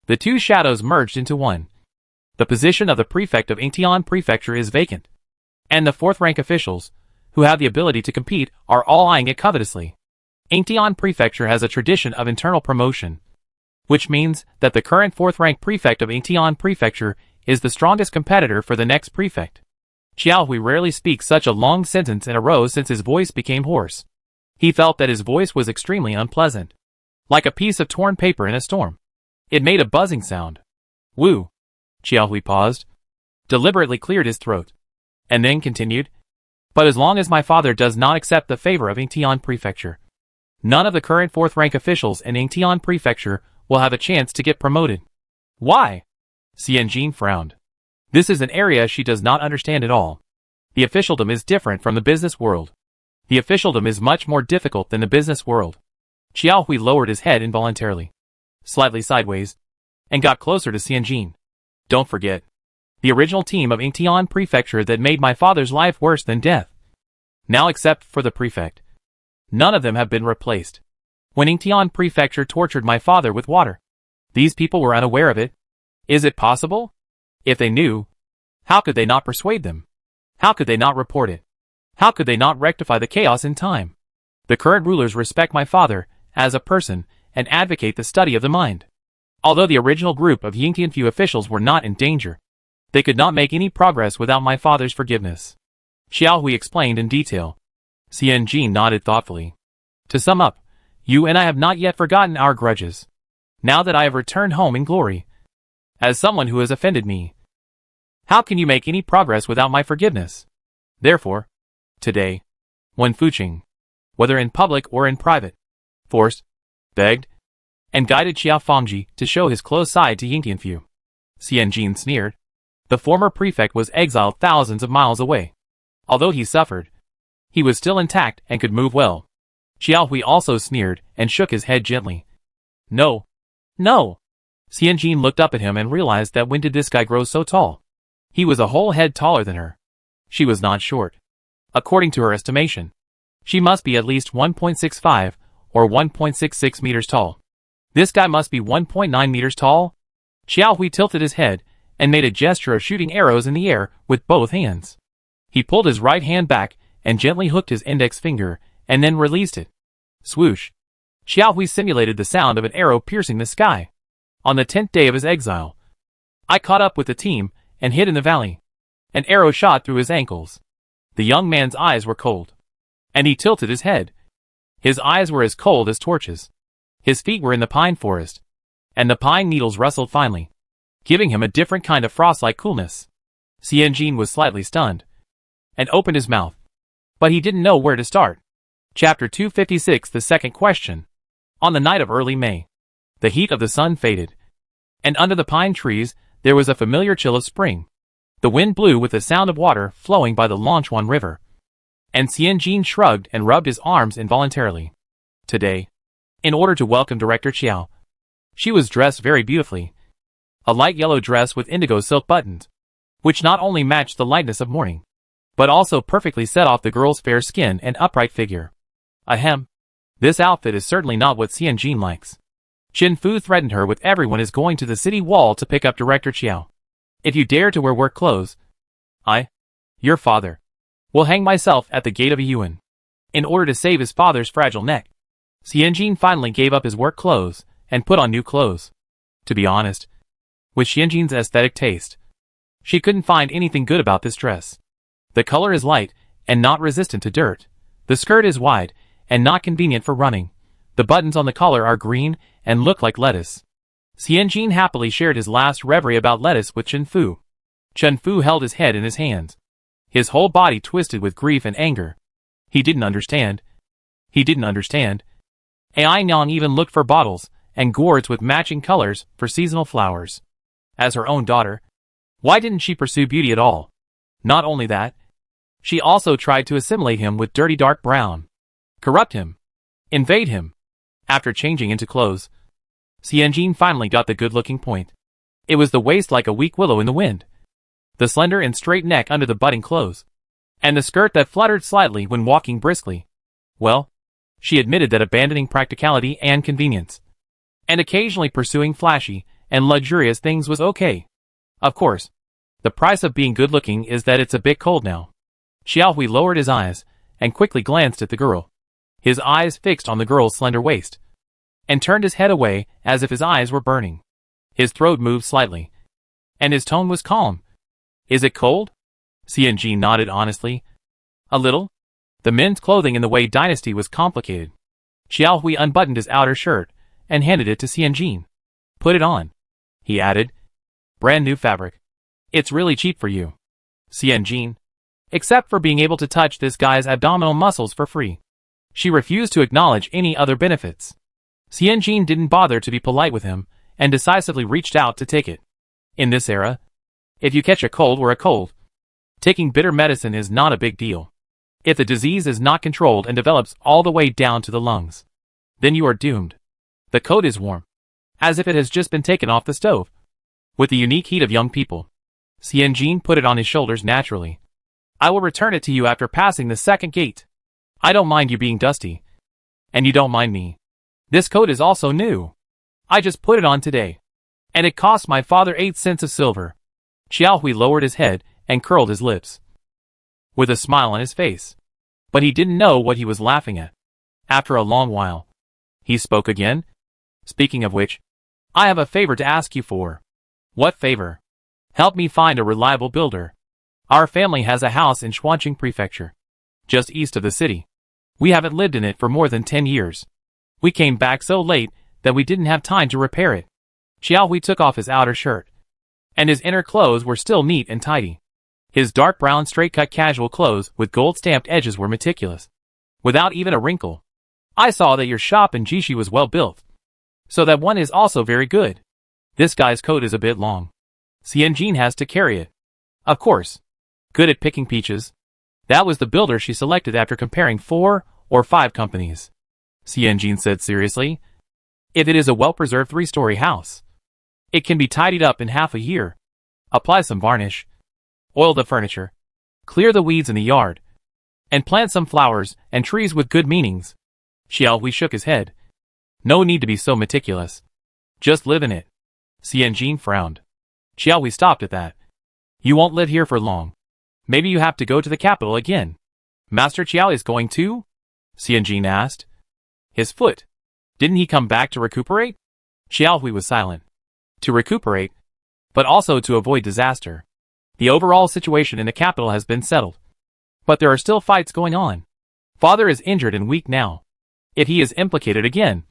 The two shadows merged into one. The position of the prefect of Yingtian Prefecture is vacant, and the fourth-rank officials, who have the ability to compete, are all eyeing it covetously. Yingtian Prefecture has a tradition of internal promotion, which means that the current fourth-rank prefect of Yingtian Prefecture is the strongest competitor for the next prefect. Xiaohui rarely speaks such a long sentence in a row since his voice became hoarse. He felt that his voice was extremely unpleasant, like a piece of torn paper in a storm. It made a buzzing sound. Woo! Xiaohui paused, deliberately cleared his throat, and then continued. But as long as my father does not accept the favor of Yingtian Prefecture, none of the current fourth-rank officials in Yingtian Prefecture will have a chance to get promoted. Why? Xianjin frowned. This is an area she does not understand at all. The officialdom is different from the business world. The officialdom is much more difficult than the business world. Xiaohui lowered his head involuntarily, slightly sideways, and got closer to Xianjin. Don't forget, the original team of Yingtian Prefecture that made my father's life worse than death. Now except for the prefect, none of them have been replaced. When Yingtian Prefecture tortured my father with water, these people were unaware of it. Is it possible? If they knew, how could they not persuade them? How could they not report it? How could they not rectify the chaos in time? The current rulers respect my father as a person and advocate the study of the mind. Although the original group of Yingtianfu officials were not in danger, they could not make any progress without my father's forgiveness. Xiaohui explained in detail. Xianjin nodded thoughtfully. To sum up, you and I have not yet forgotten our grudges. Now that I have returned home in glory, as someone who has offended me, how can you make any progress without my forgiveness? Therefore, today, when Fuqing, whether in public or in private, forced, begged, and guided Xia Fangji to show his close side to Yingtianfu, Xianjin sneered. The former prefect was exiled thousands of miles away. Although he suffered, he was still intact and could move well. Xiaohui also sneered and shook his head gently. No. No. Xianjin looked up at him and realized that when did this guy grow so tall? He was a whole head taller than her. She was not short. According to her estimation, she must be at least 1.65 or 1.66 meters tall. This guy must be 1.9 meters tall? Xiaohui tilted his head and made a gesture of shooting arrows in the air with both hands. He pulled his right hand back and gently hooked his index finger and then released it. Swoosh. Xiaohui simulated the sound of an arrow piercing the sky. On the 10th day of his exile, I caught up with the team and hid in the valley. An arrow shot through his ankles. The young man's eyes were cold, and he tilted his head. His eyes were as cold as torches. His feet were in the pine forest, and the pine needles rustled finely, giving him a different kind of frost-like coolness. Xianjin was slightly stunned, and opened his mouth, but he didn't know where to start. Chapter 256. The second question. On the night of early May, the heat of the sun faded, and under the pine trees there was a familiar chill of spring. The wind blew with the sound of water flowing by the Longchuan River, and Xianjin shrugged and rubbed his arms involuntarily. Today, in order to welcome Director Qiao, she was dressed very beautifully. A light yellow dress with indigo silk buttons, which not only matched the lightness of morning, but also perfectly set off the girl's fair skin and upright figure. Ahem. This outfit is certainly not what Xianjin likes. Chen Fu threatened her with everyone is going to the city wall to pick up Director Qiao. If you dare to wear work clothes, I, your father, will hang myself at the gate of a yuan. In order to save his father's fragile neck, Xianjin finally gave up his work clothes and put on new clothes. To be honest, with Xianjin's aesthetic taste, she couldn't find anything good about this dress. The color is light and not resistant to dirt. The skirt is wide and not convenient for running. The buttons on the collar are green and look like lettuce. Xianjin happily shared his last reverie about lettuce with Chen Fu. Chen Fu held his head in his hands, his whole body twisted with grief and anger. He didn't understand. He didn't understand. Ai Nyang even looked for bottles and gourds with matching colors for seasonal flowers. As her own daughter, why didn't she pursue beauty at all? Not only that, she also tried to assimilate him with dirty dark brown. Corrupt him. Invade him. After changing into clothes, Xianjin finally got the good-looking point. It was the waist like a weak willow in the wind, the slender and straight neck under the budding clothes, and the skirt that fluttered slightly when walking briskly. Well, she admitted that abandoning practicality and convenience, and occasionally pursuing flashy and luxurious things was okay. Of course, the price of being good-looking is that it's a bit cold now. Xiaohui lowered his eyes and quickly glanced at the girl, his eyes fixed on the girl's slender waist, and turned his head away as if his eyes were burning. His throat moved slightly, and his tone was calm. Is it cold? Xianjin nodded honestly. A little. The men's clothing in the Wei dynasty was complicated. Xiaohui unbuttoned his outer shirt and handed it to Xianjin. Put it on, he added. Brand new fabric. It's really cheap for you. Xianjin, except for being able to touch this guy's abdominal muscles for free. She refused to acknowledge any other benefits. Xianjin didn't bother to be polite with him and decisively reached out to take it. In this era, if you catch a cold or a cold, taking bitter medicine is not a big deal. If the disease is not controlled and develops all the way down to the lungs, then you are doomed. The coat is warm, as if it has just been taken off the stove. With the unique heat of young people, Xianjin put it on his shoulders naturally. I will return it to you after passing the second gate. I don't mind you being dusty. And you don't mind me. This coat is also new. I just put it on today. And it cost my father 8 cents of silver. Xiaohui lowered his head and curled his lips, with a smile on his face. But he didn't know what he was laughing at. After a long while, he spoke again. Speaking of which, I have a favor to ask you for. What favor? Help me find a reliable builder. Our family has a house in Shuanqing Prefecture, just east of the city. We haven't lived in it for more than 10 years. We came back so late that we didn't have time to repair it. Xiaohui took off his outer shirt, and his inner clothes were still neat and tidy. His dark brown straight-cut casual clothes with gold-stamped edges were meticulous, without even a wrinkle. I saw that your shop in Jishi was well built, so that one is also very good. This guy's coat is a bit long. Xianjin has to carry it. Of course. Good at picking peaches. That was the builder she selected after comparing 4 or 5 companies. Xianjin said seriously. If it is a well-preserved 3-story house, it can be tidied up in half a year. Apply some varnish, oil the furniture, clear the weeds in the yard, and plant some flowers and trees with good meanings. Xiaohui shook his head. No need to be so meticulous. Just live in it. Xianjin frowned. Xiaohui stopped at that. You won't live here for long. Maybe you have to go to the capital again. Master Qiao is going too? Xianjin asked. His foot. Didn't he come back to recuperate? Xiaohui was silent. To recuperate, but also to avoid disaster. The overall situation in the capital has been settled, but there are still fights going on. Father is injured and weak now. If he is implicated again,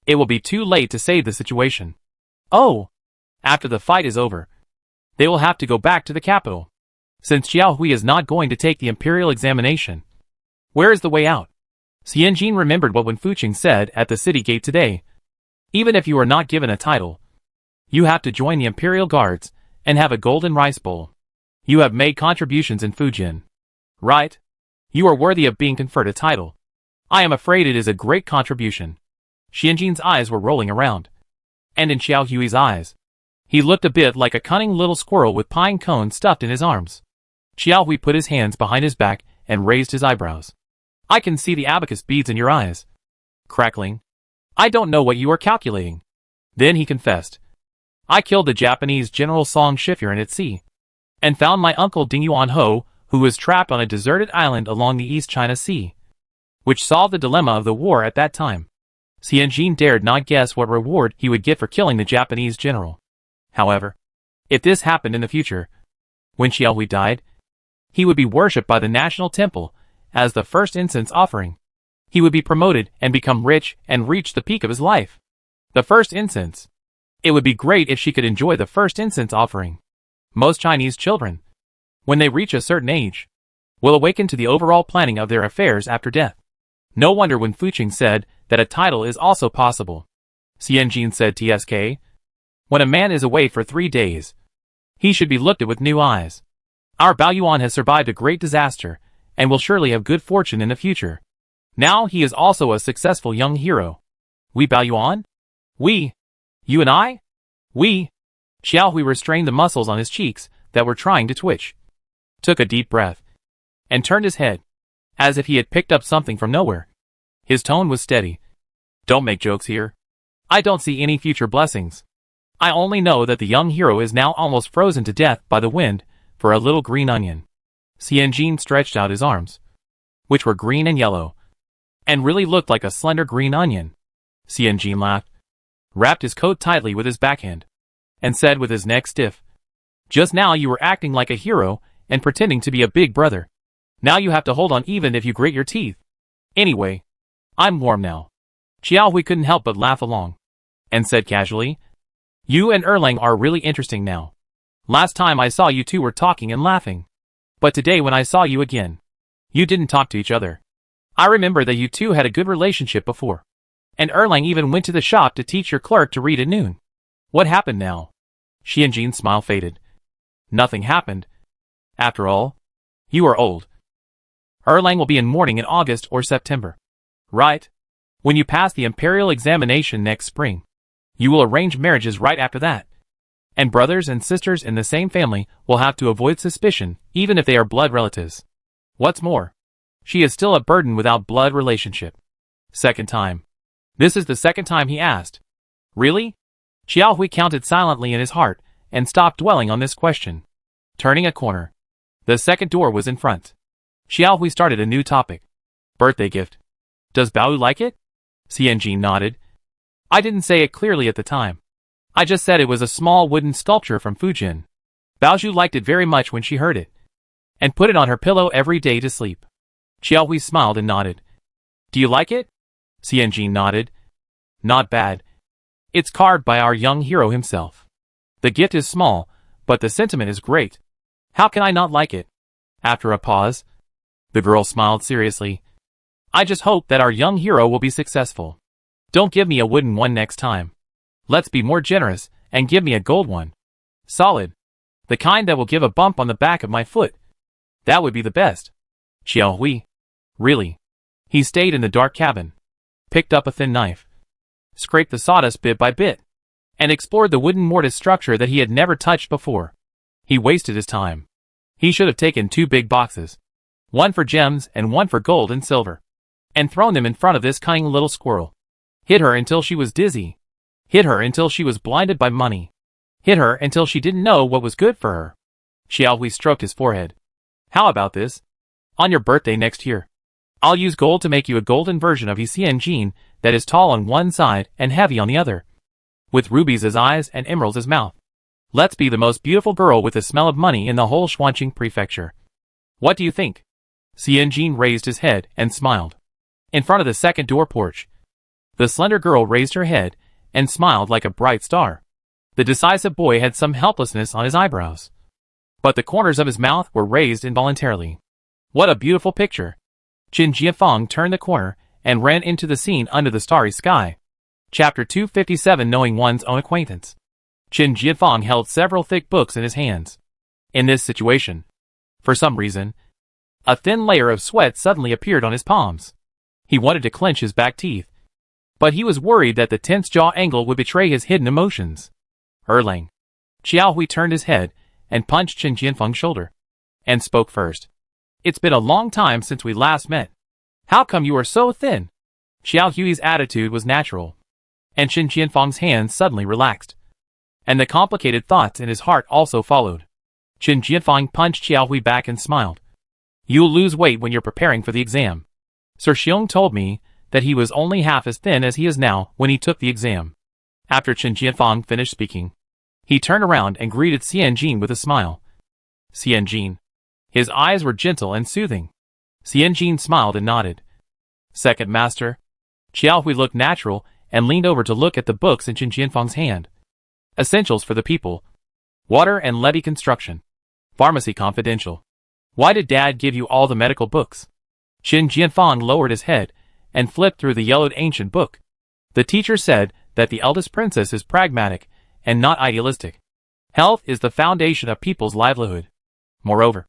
it will be too late to save the situation. Oh! After the fight is over, they will have to go back to the capital. Since Xiaohui is not going to take the imperial examination, where is the way out? Xianjin remembered what Wen Fuqing said at the city gate today. Even if you are not given a title, you have to join the imperial guards and have a golden rice bowl. You have made contributions in Fujian, right? You are worthy of being conferred a title. I am afraid it is a great contribution. Xianjin's eyes were rolling around, and in Xiaohui's eyes, he looked a bit like a cunning little squirrel with pine cones stuffed in his arms. Xiaohui put his hands behind his back and raised his eyebrows. I can see the abacus beads in your eyes. Crackling. I don't know what you are calculating. Then he confessed. I killed the Japanese General Song Shifuan at sea, and found my uncle Ding Yuan Ho, who was trapped on a deserted island along the East China Sea, which solved the dilemma of the war at that time. Xianjin dared not guess what reward he would get for killing the Japanese general. However, if this happened in the future, when Xiaohui died, he would be worshipped by the national temple as the first incense offering. He would be promoted and become rich and reach the peak of his life. The first incense. It would be great if she could enjoy the first incense offering. Most Chinese children, when they reach a certain age, will awaken to the overall planning of their affairs after death. No wonder Wen Fuqing said that a title is also possible. Xianjin said TSK. When a man is away for 3 days, he should be looked at with new eyes. Our Baoyuan has survived a great disaster, and will surely have good fortune in the future. Now he is also a successful young hero. We bow you on? We? You and I? We? Xiao Hui restrained the muscles on his cheeks that were trying to twitch, took a deep breath, and turned his head, as if he had picked up something from nowhere. His tone was steady. Don't make jokes here. I don't see any future blessings. I only know that the young hero is now almost frozen to death by the wind for a little green onion. Xianjin stretched out his arms, which were green and yellow, and really looked like a slender green onion. Xianjin laughed, wrapped his coat tightly with his backhand, and said with his neck stiff, Just now you were acting like a hero and pretending to be a big brother. Now you have to hold on even if you grit your teeth. Anyway, I'm warm now. Xiao Hui couldn't help but laugh along, and said casually, You and Erlang are really interesting now. Last time I saw you two were talking and laughing. But today when I saw you again, you didn't talk to each other. I remember that you two had a good relationship before. And Erlang even went to the shop to teach your clerk to read at noon. What happened now? Xianjin's smile faded. Nothing happened. After all, you are old. Erlang will be in mourning in August or September. Right? When you pass the imperial examination next spring, you will arrange marriages right after that. And brothers and sisters in the same family will have to avoid suspicion, even if they are blood relatives. What's more, she is still a burden without blood relationship. Second time. This is the second time he asked. Really? Xiao Hui counted silently in his heart and stopped dwelling on this question. Turning a corner, the second door was in front. Xiao Hui started a new topic. Birthday gift. Does Bao like it? Xianjin nodded. I didn't say it clearly at the time. I just said it was a small wooden sculpture from Fujin. Baozhu liked it very much when she heard it, and put it on her pillow every day to sleep. Xiao Hui smiled and nodded. Do you like it? Xianjin nodded. Not bad. It's carved by our young hero himself. The gift is small, but the sentiment is great. How can I not like it? After a pause, the girl smiled seriously. I just hope that our young hero will be successful. Don't give me a wooden one next time. Let's be more generous and give me a gold one. Solid. The kind that will give a bump on the back of my foot. That would be the best. Xiao Hui. Really? He stayed in the dark cabin, picked up a thin knife, scraped the sawdust bit by bit, and explored the wooden mortise structure that he had never touched before. He wasted his time. He should have taken 2 big boxes, one for gems and one for gold and silver, and thrown them in front of this cunning little squirrel. Hit her until she was dizzy. Hit her until she was blinded by money. Hit her until she didn't know what was good for her. Xiao Hui stroked his forehead. How about this? On your birthday next year, I'll use gold to make you a golden version of Xianjin that is tall on one side and heavy on the other, with rubies as eyes and emeralds as mouth. Let's be the most beautiful girl with the smell of money in the whole Xuanqing prefecture. What do you think? Xianjin raised his head and smiled. In front of the second door porch, the slender girl raised her head and smiled like a bright star. The decisive boy had some helplessness on his eyebrows, but the corners of his mouth were raised involuntarily. What a beautiful picture! Qin Jianfang turned the corner and ran into the scene under the starry sky. Chapter 257 Knowing One's Own Acquaintance. Qin Jianfang held several thick books in his hands. In this situation, for some reason, a thin layer of sweat suddenly appeared on his palms. He wanted to clench his back teeth, but he was worried that the tense jaw angle would betray his hidden emotions. Erlang. Xiao Hui turned his head and punched Qin Jianfang's shoulder, and spoke first. It's been a long time since we last met. How come you are so thin? Xiao Hui's attitude was natural, and Qin Jianfang's hands suddenly relaxed, and the complicated thoughts in his heart also followed. Qin Jianfang punched Xiao Hui back and smiled. You'll lose weight when you're preparing for the exam. Sir Xiong told me that he was only half as thin as he is now when he took the exam. After Qin Jianfang finished speaking, he turned around and greeted Xianjin with a smile. Xianjin. His eyes were gentle and soothing. Xianjin smiled and nodded. Second master. Xiao Hui looked natural and leaned over to look at the books in Qin Jianfang's hand. Essentials for the people. Water and levee construction. Pharmacy confidential. Why did Dad give you all the medical books? Qin Jianfang lowered his head and flipped through the yellowed ancient book. The teacher said that the eldest princess is pragmatic and not idealistic. Health is the foundation of people's livelihood. Moreover,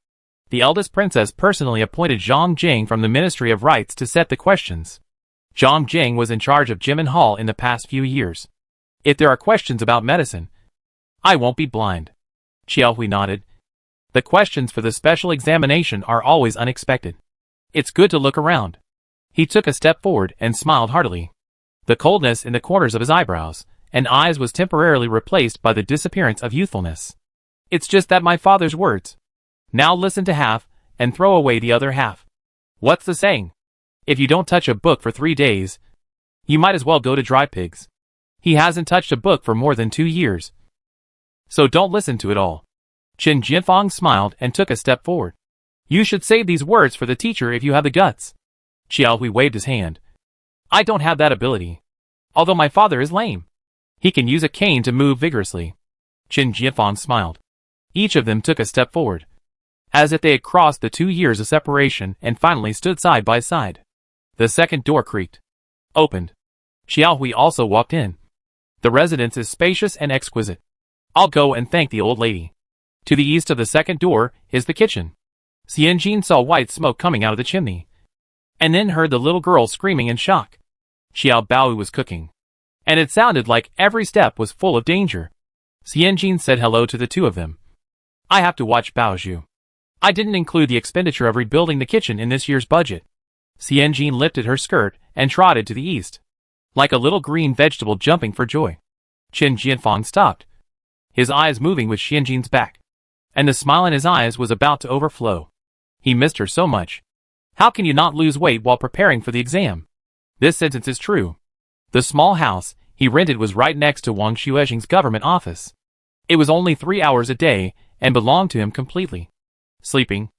the eldest princess personally appointed Zhang Jing from the Ministry of Rites to set the questions. Zhang Jing was in charge of Jimin Hall in the past few years. If there are questions about medicine, I won't be blind. Xiaohui nodded. The questions for the special examination are always unexpected. It's good to look around. He took a step forward and smiled heartily. The coldness in the corners of his eyebrows and eyes was temporarily replaced by the disappearance of youthfulness. It's just that my father's words. Now listen to half, and throw away the other half. What's the saying? If you don't touch a book for 3 days, you might as well go to dry pigs. He hasn't touched a book for more than 2 years. So don't listen to it all. Qin Jianfang smiled and took a step forward. You should save these words for the teacher if you have the guts. Xiaohui waved his hand. I don't have that ability. Although my father is lame. He can use a cane to move vigorously. Qin Jianfang smiled. Each of them took a step forward, as if they had crossed the 2 years of separation and finally stood side by side. The second door creaked. Opened. Xiaohui also walked in. The residence is spacious and exquisite. I'll go and thank the old lady. To the east of the second door is the kitchen. Xianjin saw white smoke coming out of the chimney, and then heard the little girl screaming in shock. Xiao Bao was cooking, and it sounded like every step was full of danger. Xianjin said hello to the two of them. I have to watch Baozhu. I didn't include the expenditure of rebuilding the kitchen in this year's budget. Xianjin lifted her skirt and trotted to the east, like a little green vegetable jumping for joy. Qin Jianfang stopped, his eyes moving with Xianjin's back, and the smile in his eyes was about to overflow. He missed her so much. How can you not lose weight while preparing for the exam? This sentence is true. The small house he rented was right next to Wang Xuejing's government office. It was only 3 hours a day and belonged to him completely. Sleeping,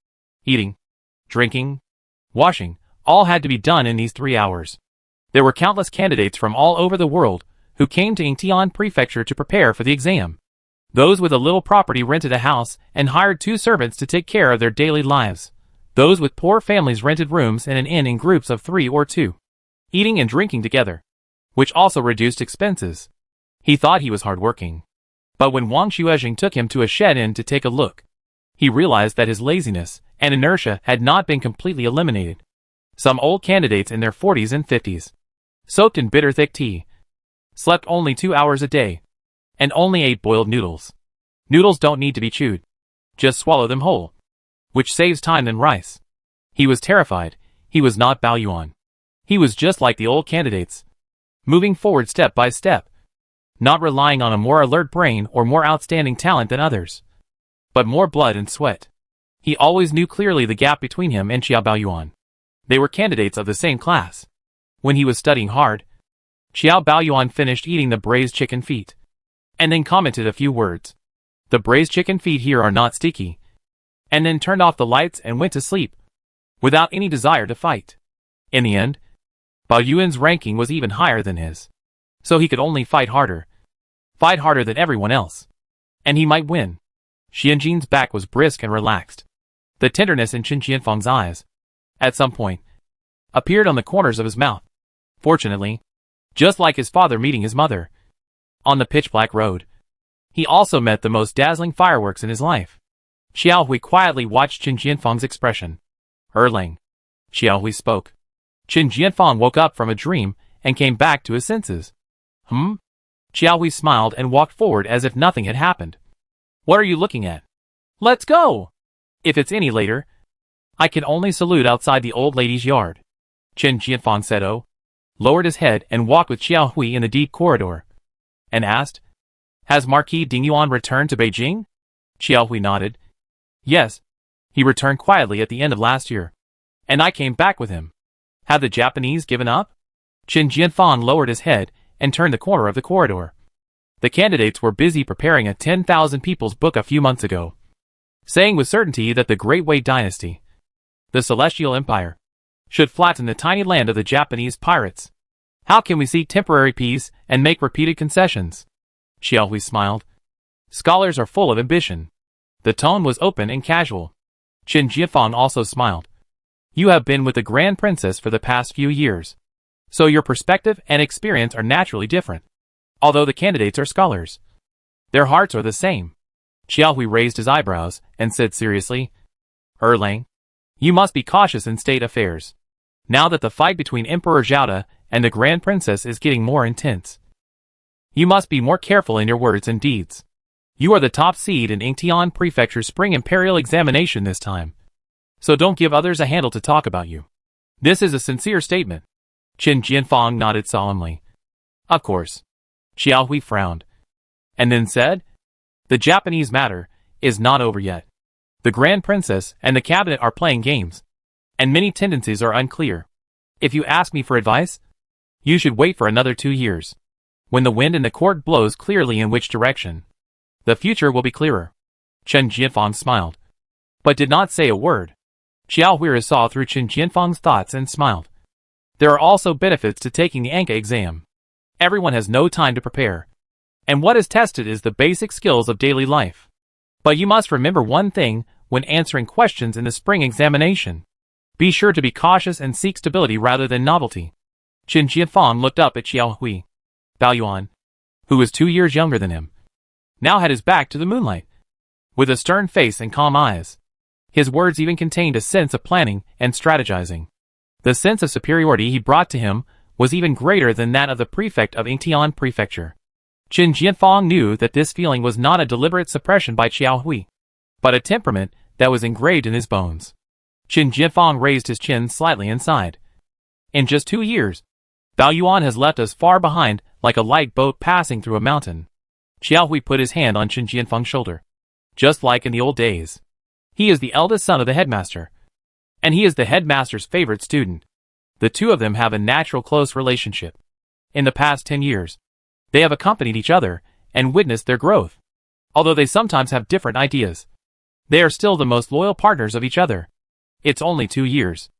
eating, drinking, washing, all had to be done in these 3 hours. There were countless candidates from all over the world who came to Yingtian Prefecture to prepare for the exam. Those with a little property rented a house and hired 2 servants to take care of their daily lives. Those with poor families rented rooms in an inn in groups of 3 or 2, eating and drinking together, which also reduced expenses. He thought he was hardworking. But when Wang Xuejing took him to a shed inn to take a look, he realized that his laziness and inertia had not been completely eliminated. Some old candidates in their 40s and 50s, soaked in bitter thick tea, slept only 2 hours a day, and only ate boiled noodles. Noodles don't need to be chewed. Just swallow them whole, which saves time than rice. He was terrified. He was not Bao Yuan. He was just like the old candidates, moving forward step by step, not relying on a more alert brain or more outstanding talent than others, but more blood and sweat. He always knew clearly the gap between him and Xiao Baoyuan. They were candidates of the same class. When he was studying hard, Xiao Baoyuan finished eating the braised chicken feet, and then commented a few words. The braised chicken feet here are not sticky, and then turned off the lights and went to sleep, without any desire to fight. In the end, Bao Yuan's ranking was even higher than his, so he could only fight harder than everyone else, and he might win. Xianjin's back was brisk and relaxed. The tenderness in Qin Jianfang's eyes, at some point, appeared on the corners of his mouth. Fortunately, just like his father meeting his mother, on the pitch-black road, he also met the most dazzling fireworks in his life. Xiaohui quietly watched Qin Jianfang's expression. Erlang. Xiaohui spoke. Qin Jianfang woke up from a dream and came back to his senses. Xiaohui smiled and walked forward as if nothing had happened. What are you looking at? Let's go! If it's any later, I can only salute outside the old lady's yard. Qin Jianfang said lowered his head and walked with Xiaohui in the deep corridor, and asked, Has Marquis Dingyuan returned to Beijing? Xiaohui nodded. Yes, he returned quietly at the end of last year, and I came back with him. Have the Japanese given up? Qin Jianfang lowered his head and turned the corner of the corridor. The candidates were busy preparing a 10,000 people's book a few months ago, saying with certainty that the Great Wei Dynasty, the Celestial Empire, should flatten the tiny land of the Japanese pirates. How can we seek temporary peace and make repeated concessions? Xiaohui smiled. Scholars are full of ambition. The tone was open and casual. Qin Jianfang also smiled. You have been with the Grand Princess for the past few years, so your perspective and experience are naturally different. Although the candidates are scholars, their hearts are the same. Xiaohui raised his eyebrows and said seriously, Erlang, you must be cautious in state affairs. Now that the fight between Emperor Zhaoda and the Grand Princess is getting more intense. You must be more careful in your words and deeds. You are the top seed in Ingtian Prefecture's Spring Imperial Examination this time. So don't give others a handle to talk about you. This is a sincere statement. Qin Jianfang nodded solemnly. Of course. Xiao Hui frowned. And then said, the Japanese matter is not over yet. The Grand Princess and the cabinet are playing games, and many tendencies are unclear. If you ask me for advice, you should wait for another 2 years. When the wind in the court blows clearly in which direction, the future will be clearer. Chen Jianfang smiled, but did not say a word. Xiao Hui saw through Chen Jianfang's thoughts and smiled. There are also benefits to taking the Anka exam. Everyone has no time to prepare, and what is tested is the basic skills of daily life. But you must remember one thing when answering questions in the spring examination. Be sure to be cautious and seek stability rather than novelty. Chen Jianfang looked up at Xiao Hui. Bao Yuan, who was 2 years younger than him, now had his back to the moonlight, with a stern face and calm eyes. His words even contained a sense of planning and strategizing. The sense of superiority he brought to him was even greater than that of the prefect of Ingtian Prefecture. Chen Jianfang knew that this feeling was not a deliberate suppression by Xiao Hui, but a temperament that was engraved in his bones. Chen Jianfang raised his chin slightly and sighed. In just 2 years, Bao Yuan has left us far behind like a light boat passing through a mountain. Xiao Hui put his hand on Chen Jianfang's shoulder. Just like in the old days. He is the eldest son of the headmaster, and he is the headmaster's favorite student. The two of them have a natural close relationship. In the past 10 years, they have accompanied each other and witnessed their growth. Although they sometimes have different ideas, they are still the most loyal partners of each other. It's only 2 years.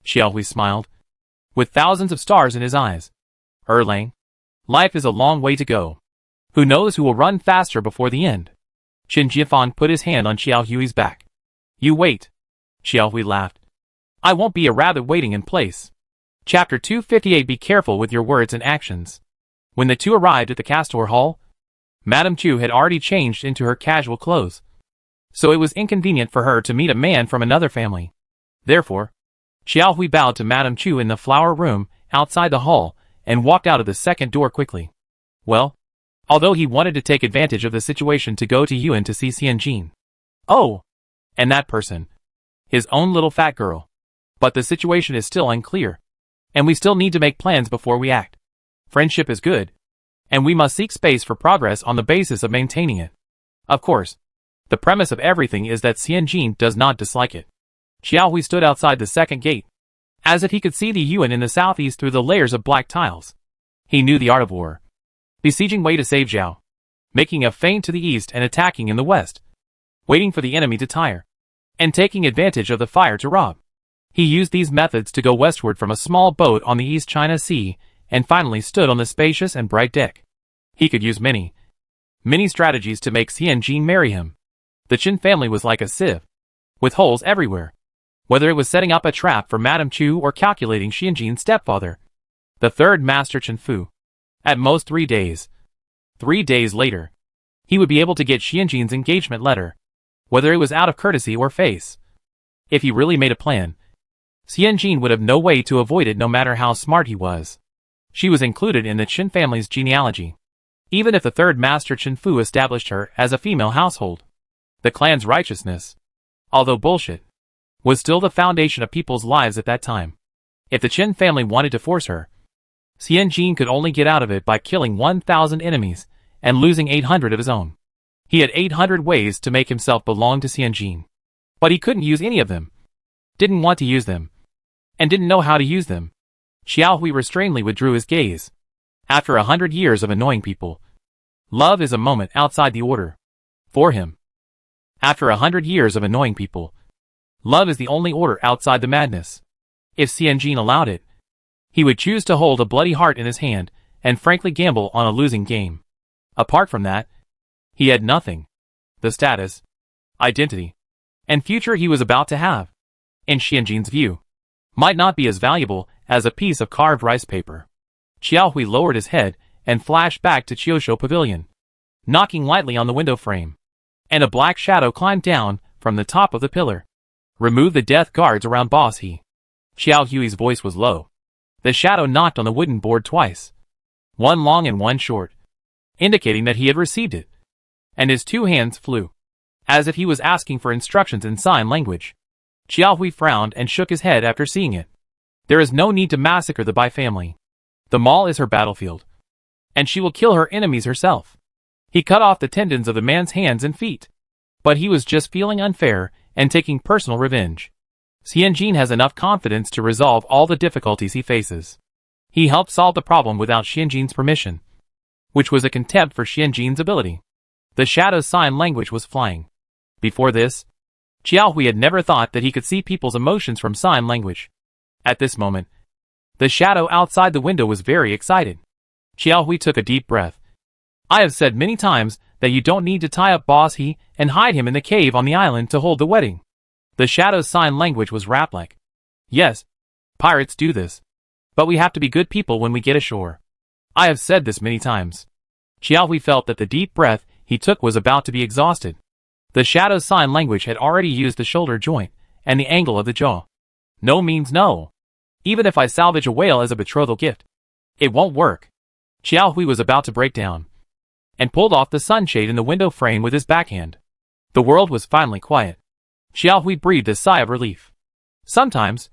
Xiao Hui smiled, with thousands of stars in his eyes. Erlang, life is a long way to go. Who knows who will run faster before the end? Chen Jianfang put his hand on Xiao Hui's back. You wait. Xiao Hui laughed. I won't be a rabbit waiting in place. Chapter 258. Be careful with your words and actions. When the two arrived at the Castor Hall, Madame Chu had already changed into her casual clothes, so it was inconvenient for her to meet a man from another family. Therefore, Xiao Hui bowed to Madame Chu in the flower room outside the hall and walked out of the second door quickly. Well, although he wanted to take advantage of the situation to go to Yuan to see Xianjin. Oh, and that person. His own little fat girl. But the situation is still unclear, and we still need to make plans before we act. Friendship is good, and we must seek space for progress on the basis of maintaining it. Of course, the premise of everything is that Xianjin does not dislike it. Xiao Hui stood outside the second gate, as if he could see the Yuan in the southeast through the layers of black tiles. He knew the art of war. Besieging Wei to save Zhao, making a feint to the east and attacking in the west, waiting for the enemy to tire, and taking advantage of the fire to rob. He used these methods to go westward from a small boat on the East China Sea, and finally stood on the spacious and bright deck. He could use many strategies to make Xianjin marry him. The Qin family was like a sieve, with holes everywhere, whether it was setting up a trap for Madame Chu or calculating Xianjin's stepfather, the third master Chen Fu. At most 3 days. 3 days later, he would be able to get Xianjin's engagement letter, whether it was out of courtesy or face. If he really made a plan, Xianjin would have no way to avoid it no matter how smart he was. She was included in the Qin family's genealogy, even if the third master Chen Fu established her as a female household. The clan's righteousness, although bullshit, was still the foundation of people's lives at that time. If the Qin family wanted to force her, Xianjin could only get out of it by killing 1,000 enemies and losing 800 of his own. He had 800 ways to make himself belong to Xianjin, but he couldn't use any of them, didn't want to use them, and didn't know how to use them. Xiao Hui restrainedly withdrew his gaze. After 100 years of annoying people, love is a moment outside the order. For him. After 100 years of annoying people, love is the only order outside the madness. If Xianjin allowed it, he would choose to hold a bloody heart in his hand and frankly gamble on a losing game. Apart from that, he had nothing. The status, identity, and future he was about to have, in Xianjin's view, might not be as valuable as a piece of carved rice paper. Xiao Hui lowered his head and flashed back to Qiushou Pavilion, knocking lightly on the window frame, and a black shadow climbed down from the top of the pillar. Remove the death guards around Boss He. Xiao Hui's voice was low, The shadow knocked on the wooden board twice, one long and one short, indicating that he had received it. And his two hands flew, as if he was asking for instructions in sign language. Xiaohui frowned and shook his head after seeing it. There is no need to massacre the Bai family. The mall is her battlefield, and she will kill her enemies herself. He cut off the tendons of the man's hands and feet. But he was just feeling unfair and taking personal revenge. Xianjin has enough confidence to resolve all the difficulties he faces. He helped solve the problem without Xianjin's permission, which was a contempt for Xianjin's ability. The shadow's sign language was flying. Before this, Xiaohui had never thought that he could see people's emotions from sign language. At this moment, the shadow outside the window was very excited. Xiaohui took a deep breath. I have said many times that you don't need to tie up Boss He and hide him in the cave on the island to hold the wedding. The shadow's sign language was rap-like. Yes, pirates do this. But we have to be good people when we get ashore. I have said this many times. Xiaohui felt that the deep breath he took was about to be exhausted. The shadow's sign language had already used the shoulder joint and the angle of the jaw. No means no. Even if I salvage a whale as a betrothal gift, it won't work. Xiaohui was about to break down, and pulled off the sunshade in the window frame with his backhand. The world was finally quiet. Xiaohui breathed a sigh of relief. Sometimes,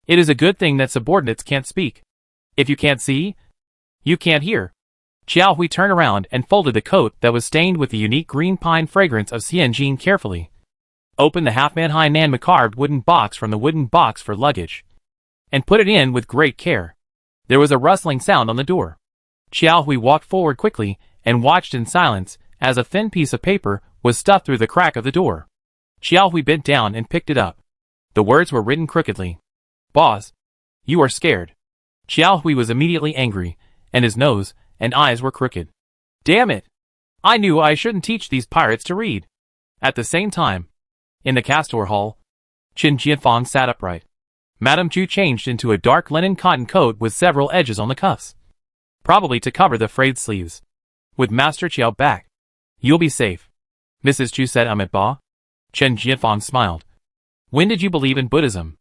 it is a good thing that subordinates can't speak. If you can't see, you can't hear. Xiaohui turned around and folded the coat that was stained with the unique green pine fragrance of Xianjin carefully. Opened the half-man Hainan carved wooden box from the wooden box for luggage, and put it in with great care. There was a rustling sound on the door. Xiaohui walked forward quickly and watched in silence as a thin piece of paper was stuffed through the crack of the door. Xiaohui bent down and picked it up. The words were written crookedly. Boss, you are scared. Xiaohui was immediately angry, and his nose and eyes were crooked. Damn it! I knew I shouldn't teach these pirates to read. At the same time, in the Castor Hall, Qin Jianfang sat upright. Madame Chu changed into a dark linen cotton coat with several edges on the cuffs, probably to cover the frayed sleeves. With Master Qiao back, you'll be safe, Mrs. Chu said Ba. Chen Jianfang smiled. When did you believe in Buddhism?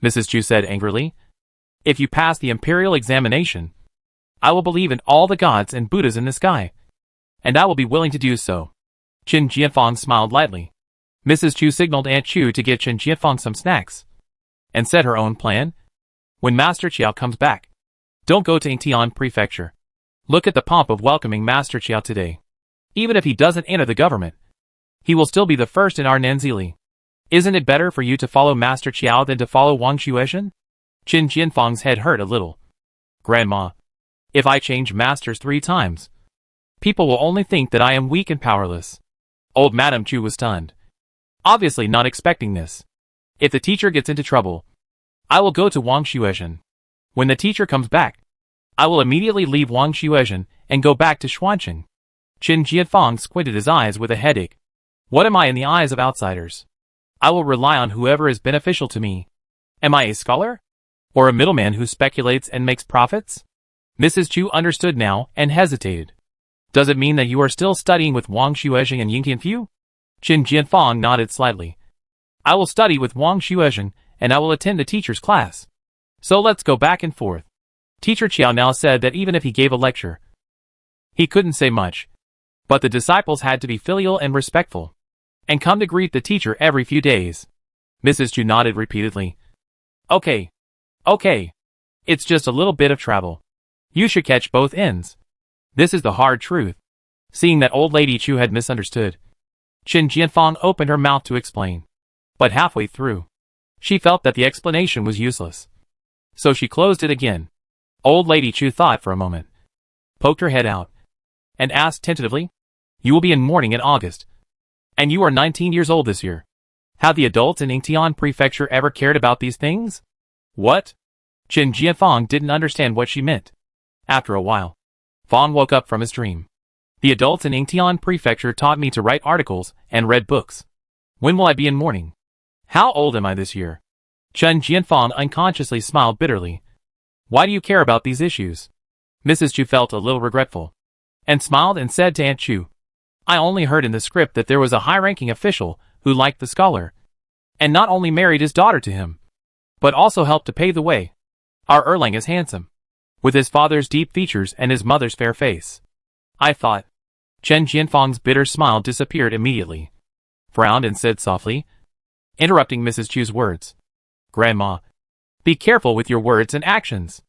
Mrs. Chu said angrily. If you pass the imperial examination, I will believe in all the gods and Buddhas in the sky, and I will be willing to do so. Qin Jianfang smiled lightly. Mrs. Chu signaled Aunt Chu to get Qin Jianfang some snacks, and set her own plan. When Master Qiao comes back, don't go to Yingtian Prefecture. Look at the pomp of welcoming Master Qiao today. Even if he doesn't enter the government, he will still be the first in our Nanzili. Isn't it better for you to follow Master Qiao than to follow Wang Xuezhen? Qin Jianfang's head hurt a little. Grandma, if I change masters 3 times, people will only think that I am weak and powerless. Old Madame Chu was stunned, obviously not expecting this. If the teacher gets into trouble, I will go to Wang Xuezhen. When the teacher comes back, I will immediately leave Wang Xuezhen and go back to Xuancheng. Qin Jianfang squinted his eyes with a headache. What am I in the eyes of outsiders? I will rely on whoever is beneficial to me. Am I a scholar? Or a middleman who speculates and makes profits? Mrs. Chu understood now and hesitated. Does it mean that you are still studying with Wang Xuezhen and Ying Tianfu? Qin Jianfang nodded slightly. I will study with Wang Xuezhen, and I will attend the teacher's class. So let's go back and forth. Teacher Qiao now said that even if he gave a lecture, he couldn't say much. But the disciples had to be filial and respectful, and come to greet the teacher every few days. Mrs. Chu nodded repeatedly. Okay. It's just a little bit of travel. You should catch both ends. This is the hard truth. Seeing that old lady Chu had misunderstood, Qin Jianfang opened her mouth to explain. But halfway through, she felt that the explanation was useless. So she closed it again. Old lady Chu thought for a moment, poked her head out, and asked tentatively, You will be in mourning in August, and you are 19 years old this year. Have the adults in Yingtian Prefecture ever cared about these things? What? Qin Jianfang didn't understand what she meant. After a while, Fang woke up from his dream. The adults in Yingtian Prefecture taught me to write articles and read books. When will I be in mourning? How old am I this year? Qin Jianfang unconsciously smiled bitterly. Why do you care about these issues? Mrs. Chu felt a little regretful, and smiled and said to Aunt Chu, I only heard in the script that there was a high-ranking official who liked the scholar, and not only married his daughter to him, but also helped to pave the way. Our Erlang is handsome, with his father's deep features and his mother's fair face. I thought. Chen Jianfang's bitter smile disappeared immediately, frowned and said softly, interrupting Mrs. Chu's words. Grandma, be careful with your words and actions.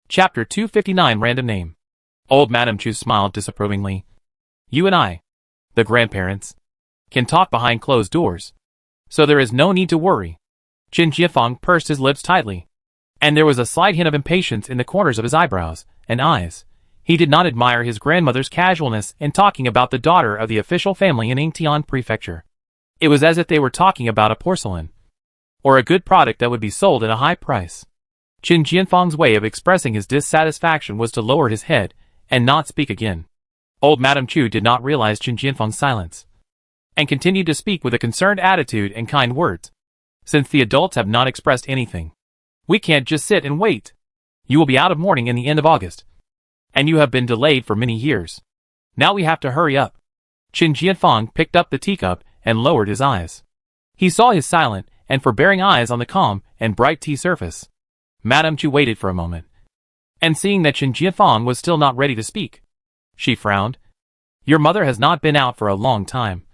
Chapter 259 Random Name. Old Madame Chu smiled disapprovingly. You and I, the grandparents, can talk behind closed doors, so there is no need to worry. Chen Jianfang pursed his lips tightly, and there was a slight hint of impatience in the corners of his eyebrows and eyes. He did not admire his grandmother's casualness in talking about the daughter of the official family in Yingtian Prefecture. It was as if they were talking about a porcelain, or a good product that would be sold at a high price. Chen Jianfang's way of expressing his dissatisfaction was to lower his head and not speak again. Old Madame Chu did not realize Chen Jianfang's silence, and continued to speak with a concerned attitude and kind words. Since the adults have not expressed anything, we can't just sit and wait. You will be out of mourning in the end of August, and you have been delayed for many years. Now we have to hurry up. Chen Jianfang picked up the teacup and lowered his eyes. He saw his silent and forbearing eyes on the calm and bright tea surface. Madame Chu waited for a moment, and seeing that Chen Jianfang was still not ready to speak, she frowned. Your mother has not been out for a long time,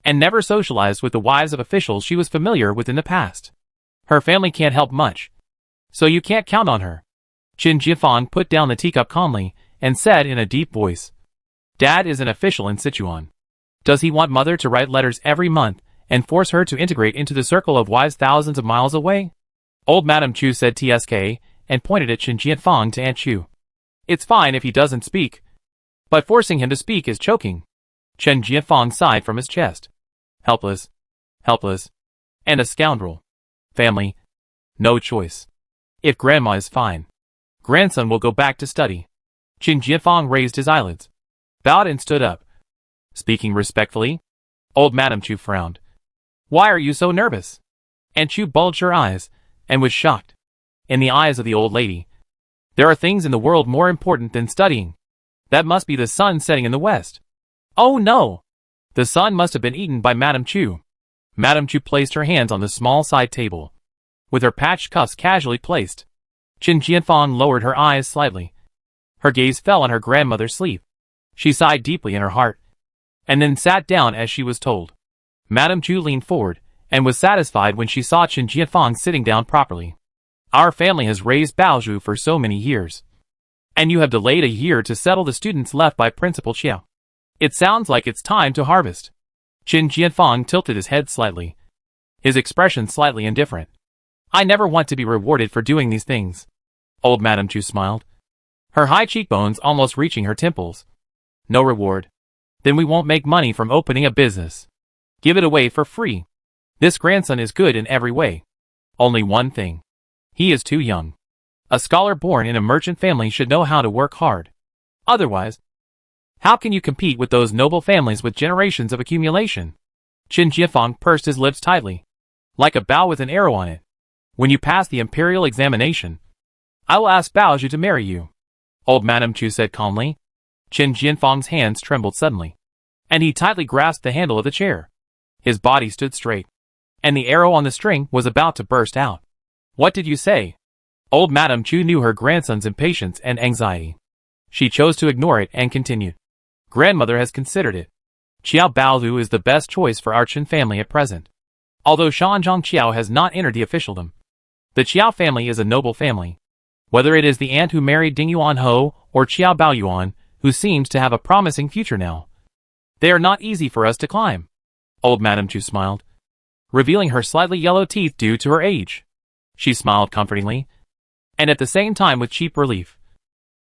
and never socialized with the wives of officials she was familiar with in the past. Her family can't help much, so you can't count on her. Chen Jianfang put down the teacup calmly and said in a deep voice, Dad is an official in Sichuan. Does he want mother to write letters every month and force her to integrate into the circle of wives thousands of miles away? Old Madame Chu said TSK and pointed at Chen Jianfang to Aunt Chu. It's fine if he doesn't speak, but forcing him to speak is choking. Chen Jianfang sighed from his chest. Helpless, and a scoundrel. Family, no choice. If grandma is fine, grandson will go back to study. Chen Jianfang raised his eyelids, bowed and stood up. Speaking respectfully, old Madame Chu frowned. Why are you so nervous? Aunt Chu bulged her eyes and was shocked. In the eyes of the old lady, there are things in the world more important than studying. That must be the sun setting in the west. Oh no! The sun must have been eaten by Madame Chu. Madame Chu placed her hands on the small side table, with her patched cuffs casually placed. Chen Jianfang lowered her eyes slightly. Her gaze fell on her grandmother's sleeve. She sighed deeply in her heart, and then sat down as she was told. Madame Chu leaned forward, and was satisfied when she saw Chen Jianfang sitting down properly. Our family has raised Baozhu for so many years, and you have delayed a year to settle the students left by Principal Chiao. It sounds like it's time to harvest. Chen Jianfang tilted his head slightly, his expression slightly indifferent. I never want to be rewarded for doing these things. Old Madame Chu smiled, her high cheekbones almost reaching her temples. No reward? Then we won't make money from opening a business. Give it away for free. This grandson is good in every way. Only one thing. He is too young. A scholar born in a merchant family should know how to work hard. Otherwise, how can you compete with those noble families with generations of accumulation? Chen Jianfang pursed his lips tightly, like a bow with an arrow on it. When you pass the imperial examination, I will ask Baozhu to marry you. Old Madame Chu said calmly. Chen Jianfang's hands trembled suddenly, and he tightly grasped the handle of the chair. His body stood straight, and the arrow on the string was about to burst out. What did you say? Old Madame Chu knew her grandson's impatience and anxiety. She chose to ignore it and continued. Grandmother has considered it. Chiao Baozu is the best choice for our Chen family at present. Although Shanzhong Chiao has not entered the officialdom, the Chiao family is a noble family. Whether it is the aunt who married Ding Yuan Ho or Chiao Baoyuan, who seems to have a promising future now, they are not easy for us to climb. Old Madame Chu smiled, revealing her slightly yellow teeth due to her age. She smiled comfortingly, and at the same time with cheap relief.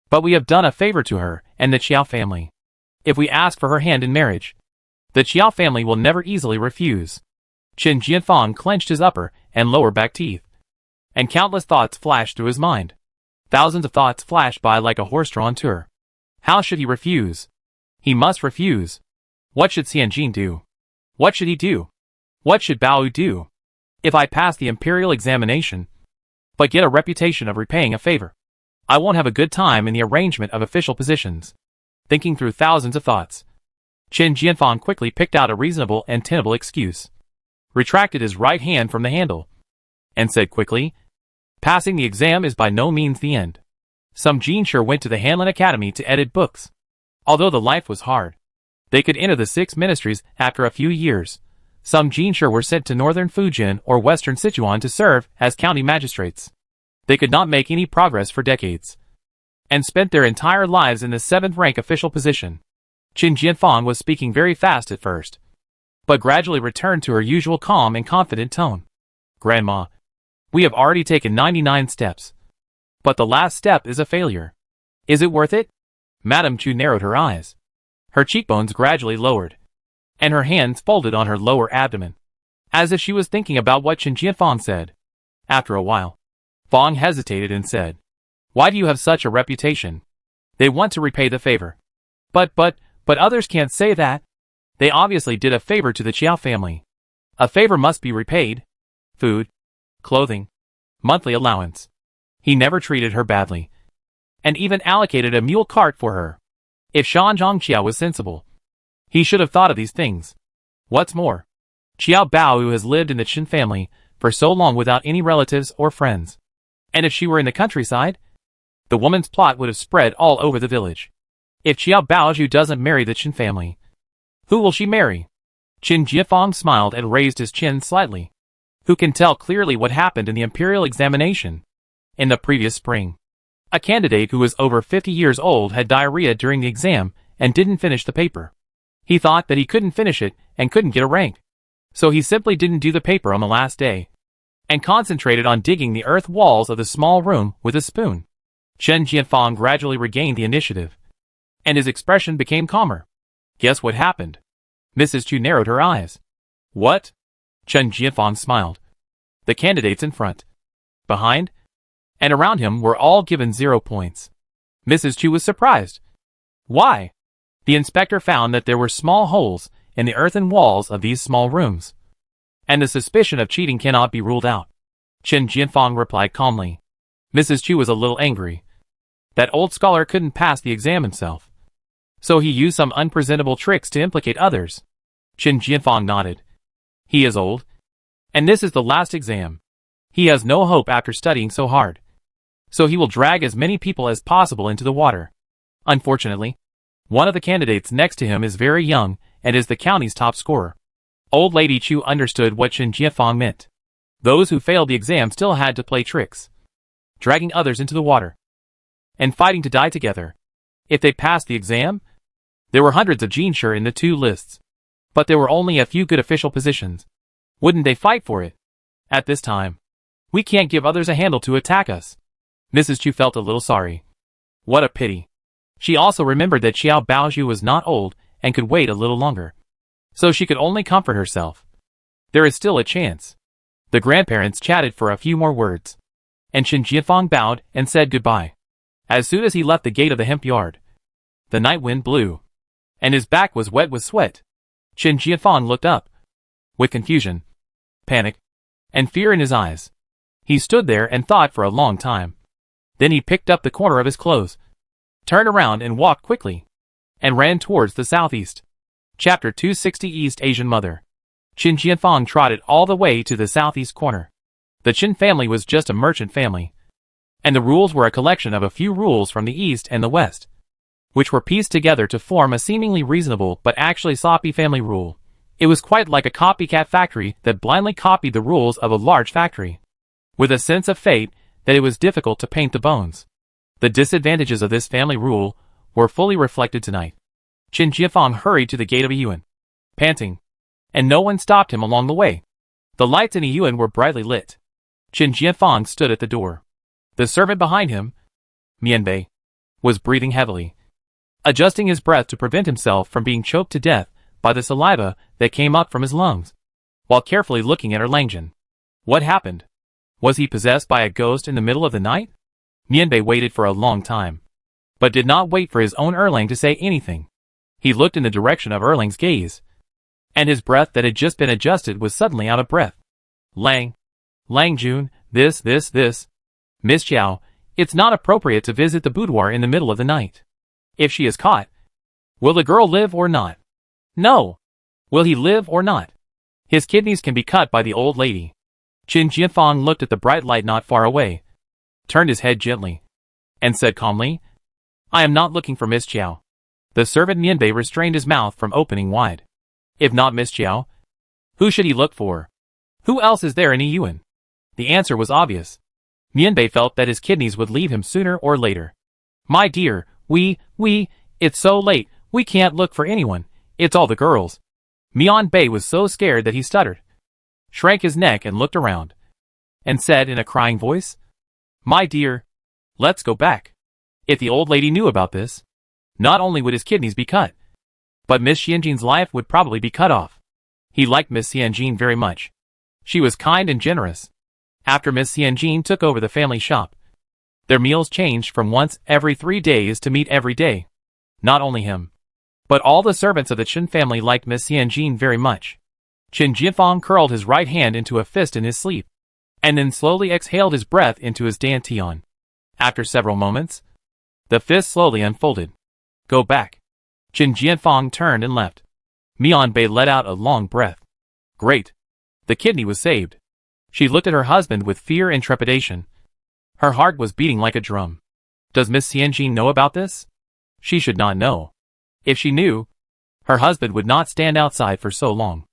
But we have done a favor to her and the Chiao family. If we ask for her hand in marriage, the Chiao family will never easily refuse. Chen Jianfang clenched his upper and lower back teeth, and countless thoughts flashed through his mind. Thousands of thoughts flashed by like a horse-drawn tour. How should he refuse? He must refuse. What should Xianjin do? What should he do? What should Baoyu do? If I pass the imperial examination, but get a reputation of repaying a favor, I won't have a good time in the arrangement of official positions. Thinking through thousands of thoughts, Chen Jianfang quickly picked out a reasonable and tenable excuse, retracted his right hand from the handle, and said quickly, Passing the exam is by no means the end. Some Jinsher went to the Hanlin Academy to edit books. Although the life was hard, they could enter the 6 ministries after a few years. Some Jinsher were sent to northern Fujian or western Sichuan to serve as county magistrates. They could not make any progress for decades, and spent their entire lives in the 7th-rank official position. Qin Jianfang was speaking very fast at first, but gradually returned to her usual calm and confident tone. Grandma, we have already taken 99 steps. But the last step is a failure. Is it worth it? Madame Chu narrowed her eyes. Her cheekbones gradually lowered, and her hands folded on her lower abdomen, as if she was thinking about what Qin Jianfang said. After a while, Fang hesitated and said, "Why do you have such a reputation? They want to repay the favor. But others can't say that. They obviously did a favor to the Chiao family. A favor must be repaid. Food, clothing, monthly allowance. He never treated her badly, and even allocated a mule cart for her. If Shan Zhongqiao was sensible, he should have thought of these things. What's more, Qiao Bao has lived in the Qin family for so long without any relatives or friends. And if she were in the countryside, the woman's plot would have spread all over the village. If Qiao Baozhu doesn't marry the Qin family, who will she marry?" Qin Jianfang smiled and raised his chin slightly. Who can tell clearly what happened in the imperial examination? In the previous spring, a candidate who was over 50 years old had diarrhea during the exam and didn't finish the paper. He thought that he couldn't finish it and couldn't get a rank. So he simply didn't do the paper on the last day, and concentrated on digging the earth walls of the small room with a spoon. Chen Jianfang gradually regained the initiative, and his expression became calmer. Guess what happened? Mrs. Chu narrowed her eyes. What? Chen Jianfang smiled. The candidates in front, behind, and around him were all given 0 points. Mrs. Chu was surprised. Why? The inspector found that there were small holes in the earthen walls of these small rooms, and the suspicion of cheating cannot be ruled out. Chen Jianfang replied calmly. Mrs. Chu was a little angry. That old scholar couldn't pass the exam himself, so he used some unpresentable tricks to implicate others. Chen Jianfang nodded. He is old, and this is the last exam. He has no hope after studying so hard, so he will drag as many people as possible into the water. Unfortunately, one of the candidates next to him is very young and is the county's top scorer. Old Lady Chu understood what Chen Jianfang meant. Those who failed the exam still had to play tricks, dragging others into the water, and fighting to die together. If they passed the exam, there were hundreds of Jinsher in the 2 lists, but there were only a few good official positions. Wouldn't they fight for it? At this time, we can't give others a handle to attack us. Mrs. Chu felt a little sorry. What a pity. She also remembered that Qiao Baozhu was not old and could wait a little longer, so she could only comfort herself. There is still a chance. The grandparents chatted for a few more words, and Qin Jianfang bowed and said goodbye. As soon as he left the gate of the hemp yard, the night wind blew, and his back was wet with sweat. Qin Jianfang looked up, with confusion, panic, and fear in his eyes. He stood there and thought for a long time. Then he picked up the corner of his clothes, turned around and walked quickly, and ran towards the southeast. Chapter 260 East Asian Mother. Qin Jianfang trotted all the way to the southeast corner. The Qin family was just a merchant family, and the rules were a collection of a few rules from the east and the west, which were pieced together to form a seemingly reasonable but actually sloppy family rule. It was quite like a copycat factory that blindly copied the rules of a large factory, with a sense of fate that it was difficult to paint the bones. The disadvantages of this family rule were fully reflected tonight. Qin Jianfang hurried to the gate of a yuan, panting, and no one stopped him along the way. The lights in a yuan were brightly lit. Qin Jianfang stood at the door. The servant behind him, Mianbei, was breathing heavily, adjusting his breath to prevent himself from being choked to death by the saliva that came up from his lungs, while carefully looking at Erlangjin. What happened? Was he possessed by a ghost in the middle of the night? Mianbei waited for a long time, but did not wait for his own Erlang to say anything. He looked in the direction of Erlang's gaze, and his breath that had just been adjusted was suddenly out of breath. Lang Jun, this. Miss Chiao, it's not appropriate to visit the boudoir in the middle of the night. If she is caught, will the girl live or not? No. Will he live or not? His kidneys can be cut by the old lady. Qin Jianfang looked at the bright light not far away, turned his head gently, and said calmly, I am not looking for Miss Chiao. The servant Nianbei restrained his mouth from opening wide. If not Miss Chiao, who should he look for? Who else is there in Yuan? The answer was obvious. Nianbei felt that his kidneys would leave him sooner or later. My dear, it's so late, we can't look for anyone, it's all the girls. Nianbei was so scared that he stuttered, shrank his neck and looked around, and said in a crying voice, My dear, let's go back. If the old lady knew about this, not only would his kidneys be cut, but Miss Xianjin's life would probably be cut off. He liked Miss Xianjin very much. She was kind and generous. After Miss Xianjin took over the family shop, their meals changed from once every 3 days to meat every day. Not only him, but all the servants of the Chen family liked Miss Xianjin very much. Chen Jianfang curled his right hand into a fist in his sleep, and then slowly exhaled his breath into his dantian. After several moments, the fist slowly unfolded. Go back. Chen Jianfang turned and left. Nianbei let out a long breath. Great. The kidney was saved. She looked at her husband with fear and trepidation. Her heart was beating like a drum. Does Miss Xianjin know about this? She should not know. If she knew, her husband would not stand outside for so long.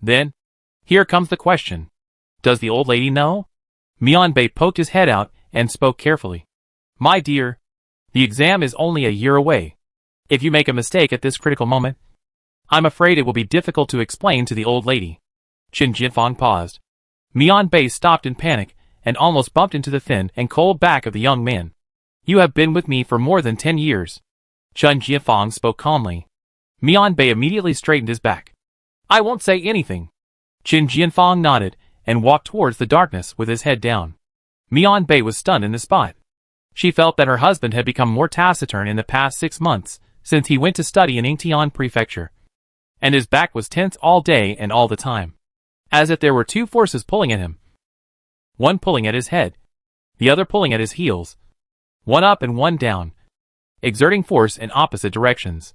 Then, here comes the question. Does the old lady know? Nianbei poked his head out and spoke carefully. My dear, the exam is only a year away. If you make a mistake at this critical moment, I'm afraid it will be difficult to explain to the old lady. Chen Jianfang paused. Nianbei stopped in panic and almost bumped into the thin and cold back of the young man. You have been with me for more than 10 years. Chen Jianfang spoke calmly. Nianbei immediately straightened his back. I won't say anything. Chen Jianfang nodded and walked towards the darkness with his head down. Nianbei was stunned in the spot. She felt that her husband had become more taciturn in the past 6 months, since he went to study in Yingtian Prefecture. And his back was tense all day and all the time, as if there were 2 forces pulling at him. One pulling at his head, the other pulling at his heels. One up and one down, exerting force in opposite directions.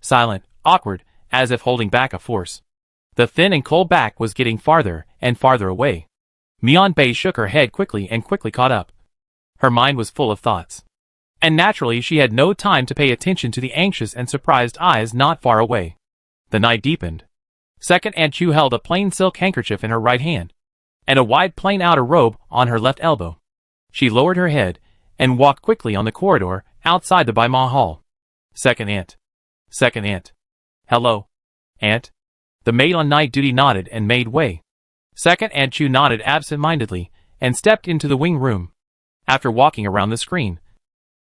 Silent, awkward, as if holding back a force. The thin and cold back was getting farther and farther away. Nianbei shook her head quickly and quickly caught up. Her mind was full of thoughts, and naturally she had no time to pay attention to the anxious and surprised eyes not far away. The night deepened. Second Aunt Chu held a plain silk handkerchief in her right hand, and a wide plain outer robe on her left elbow. She lowered her head and walked quickly on the corridor outside the Baima Hall. Second Aunt. Second Aunt. Hello, Aunt. The maid on night duty nodded and made way. Second Aunt Chu nodded absent-mindedly and stepped into the wing room. After walking around the screen,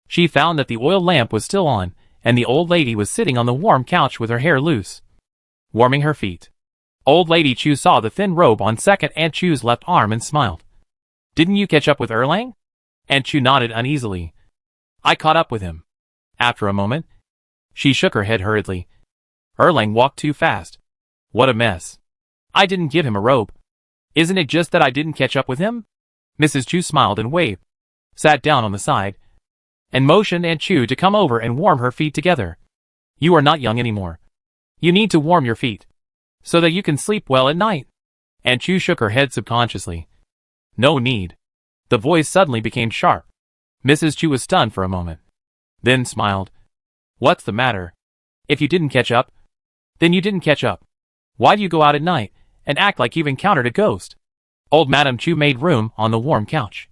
she found that the oil lamp was still on, and the old lady was sitting on the warm couch with her hair loose, warming her feet. Old Lady Chu saw the thin robe on Second Aunt Chu's left arm and smiled. Didn't you catch up with Erlang? Aunt Chu nodded uneasily. I caught up with him. After a moment, she shook her head hurriedly. Erlang walked too fast. What a mess. I didn't give him a robe. Isn't it just that I didn't catch up with him? Mrs. Chu smiled and waved, sat down on the side, and motioned Aunt Chu to come over and warm her feet together. You are not young anymore. You need to warm your feet, so that you can sleep well at night. Aunt Chu shook her head subconsciously. No need. The voice suddenly became sharp. Mrs. Chu was stunned for a moment, then smiled. What's the matter? If you didn't catch up, then you didn't catch up. Why do you go out at night and act like you've encountered a ghost? Old Madame Chu made room on the warm couch,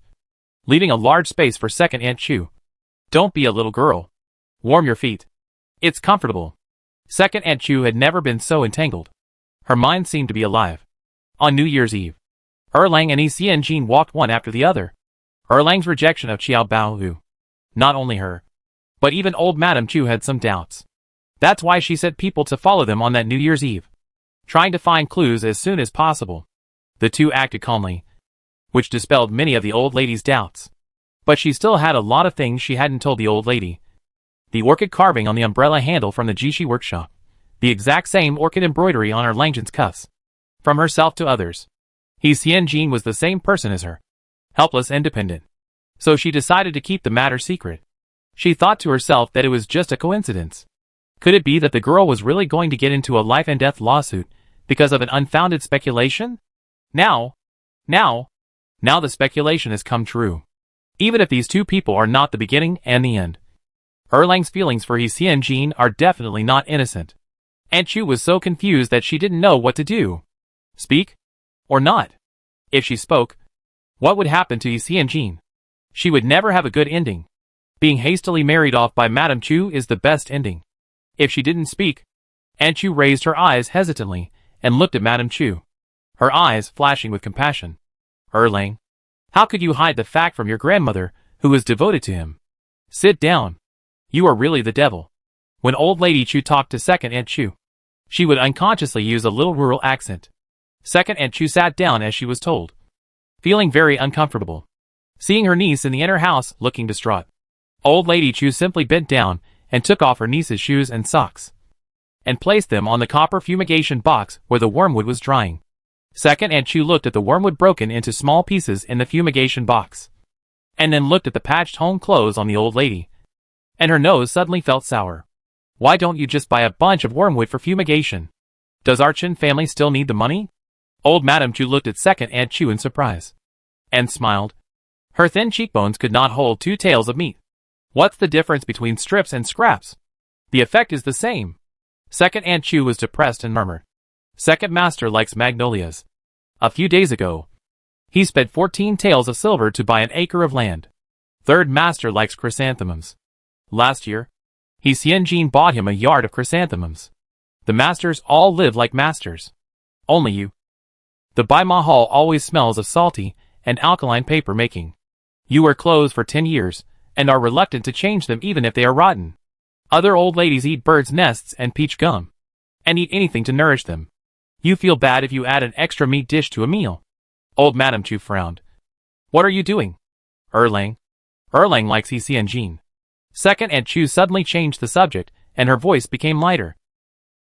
leaving a large space for Second Aunt Chu. Don't be a little girl. Warm your feet. It's comfortable. Second Aunt Chu had never been so entangled. Her mind seemed to be alive. On New Year's Eve, Erlang and Xianjin walked one after the other. Erlang's rejection of Qiao Baohu. Not only her, but even old Madame Chu had some doubts. That's why she sent people to follow them on that New Year's Eve, trying to find clues as soon as possible. The two acted calmly, which dispelled many of the old lady's doubts. But she still had a lot of things she hadn't told the old lady. The orchid carving on the umbrella handle from the Jishi workshop. The exact same orchid embroidery on her Langjin's cuffs. From herself to others. Xianjin was the same person as her. Helpless and dependent. So she decided to keep the matter secret. She thought to herself that it was just a coincidence. Could it be that the girl was really going to get into a life and death lawsuit because of an unfounded speculation? Now the speculation has come true. Even if these two people are not the beginning and the end. Erlang's feelings for He Xianjin are definitely not innocent. Aunt Chu was so confused that she didn't know what to do. Speak? Or not? If she spoke, what would happen to He Xianjin? She would never have a good ending. Being hastily married off by Madame Chu is the best ending. If she didn't speak, Aunt Chu raised her eyes hesitantly and looked at Madame Chu, her eyes flashing with compassion. Erlang, how could you hide the fact from your grandmother, who is devoted to him? Sit down. You are really the devil. When old lady Chu talked to second Aunt Chu, she would unconsciously use a little rural accent. Second Aunt Chu sat down as she was told, feeling very uncomfortable. Seeing her niece in the inner house looking distraught, old lady Chu simply bent down and took off her niece's shoes and socks, and placed them on the copper fumigation box where the wormwood was drying. Second Aunt Chu looked at the wormwood broken into small pieces in the fumigation box, and then looked at the patched home clothes on the old lady, and her nose suddenly felt sour. Why don't you just buy a bunch of wormwood for fumigation? Does our Chen family still need the money? Old Madame Chu looked at second Aunt Chu in surprise, and smiled. Her thin cheekbones could not hold two tails of meat. What's the difference between strips and scraps? The effect is the same. Second Aunt Chu was depressed and murmured. Second Master likes magnolias. A few days ago, he spent 14 taels of silver to buy an acre of land. Third Master likes chrysanthemums. Last year, He Xianjin bought him a yard of chrysanthemums. The masters all live like masters. Only you. The Bai Mahal always smells of salty and alkaline paper making. You wear clothes for 10 years, and are reluctant to change them even if they are rotten. Other old ladies eat birds' nests and peach gum, and eat anything to nourish them. You feel bad if you add an extra meat dish to a meal. Old Madame Chu frowned. What are you doing? Erlang. Erlang likes He Xianjin. Second Aunt Chu suddenly changed the subject, and her voice became lighter.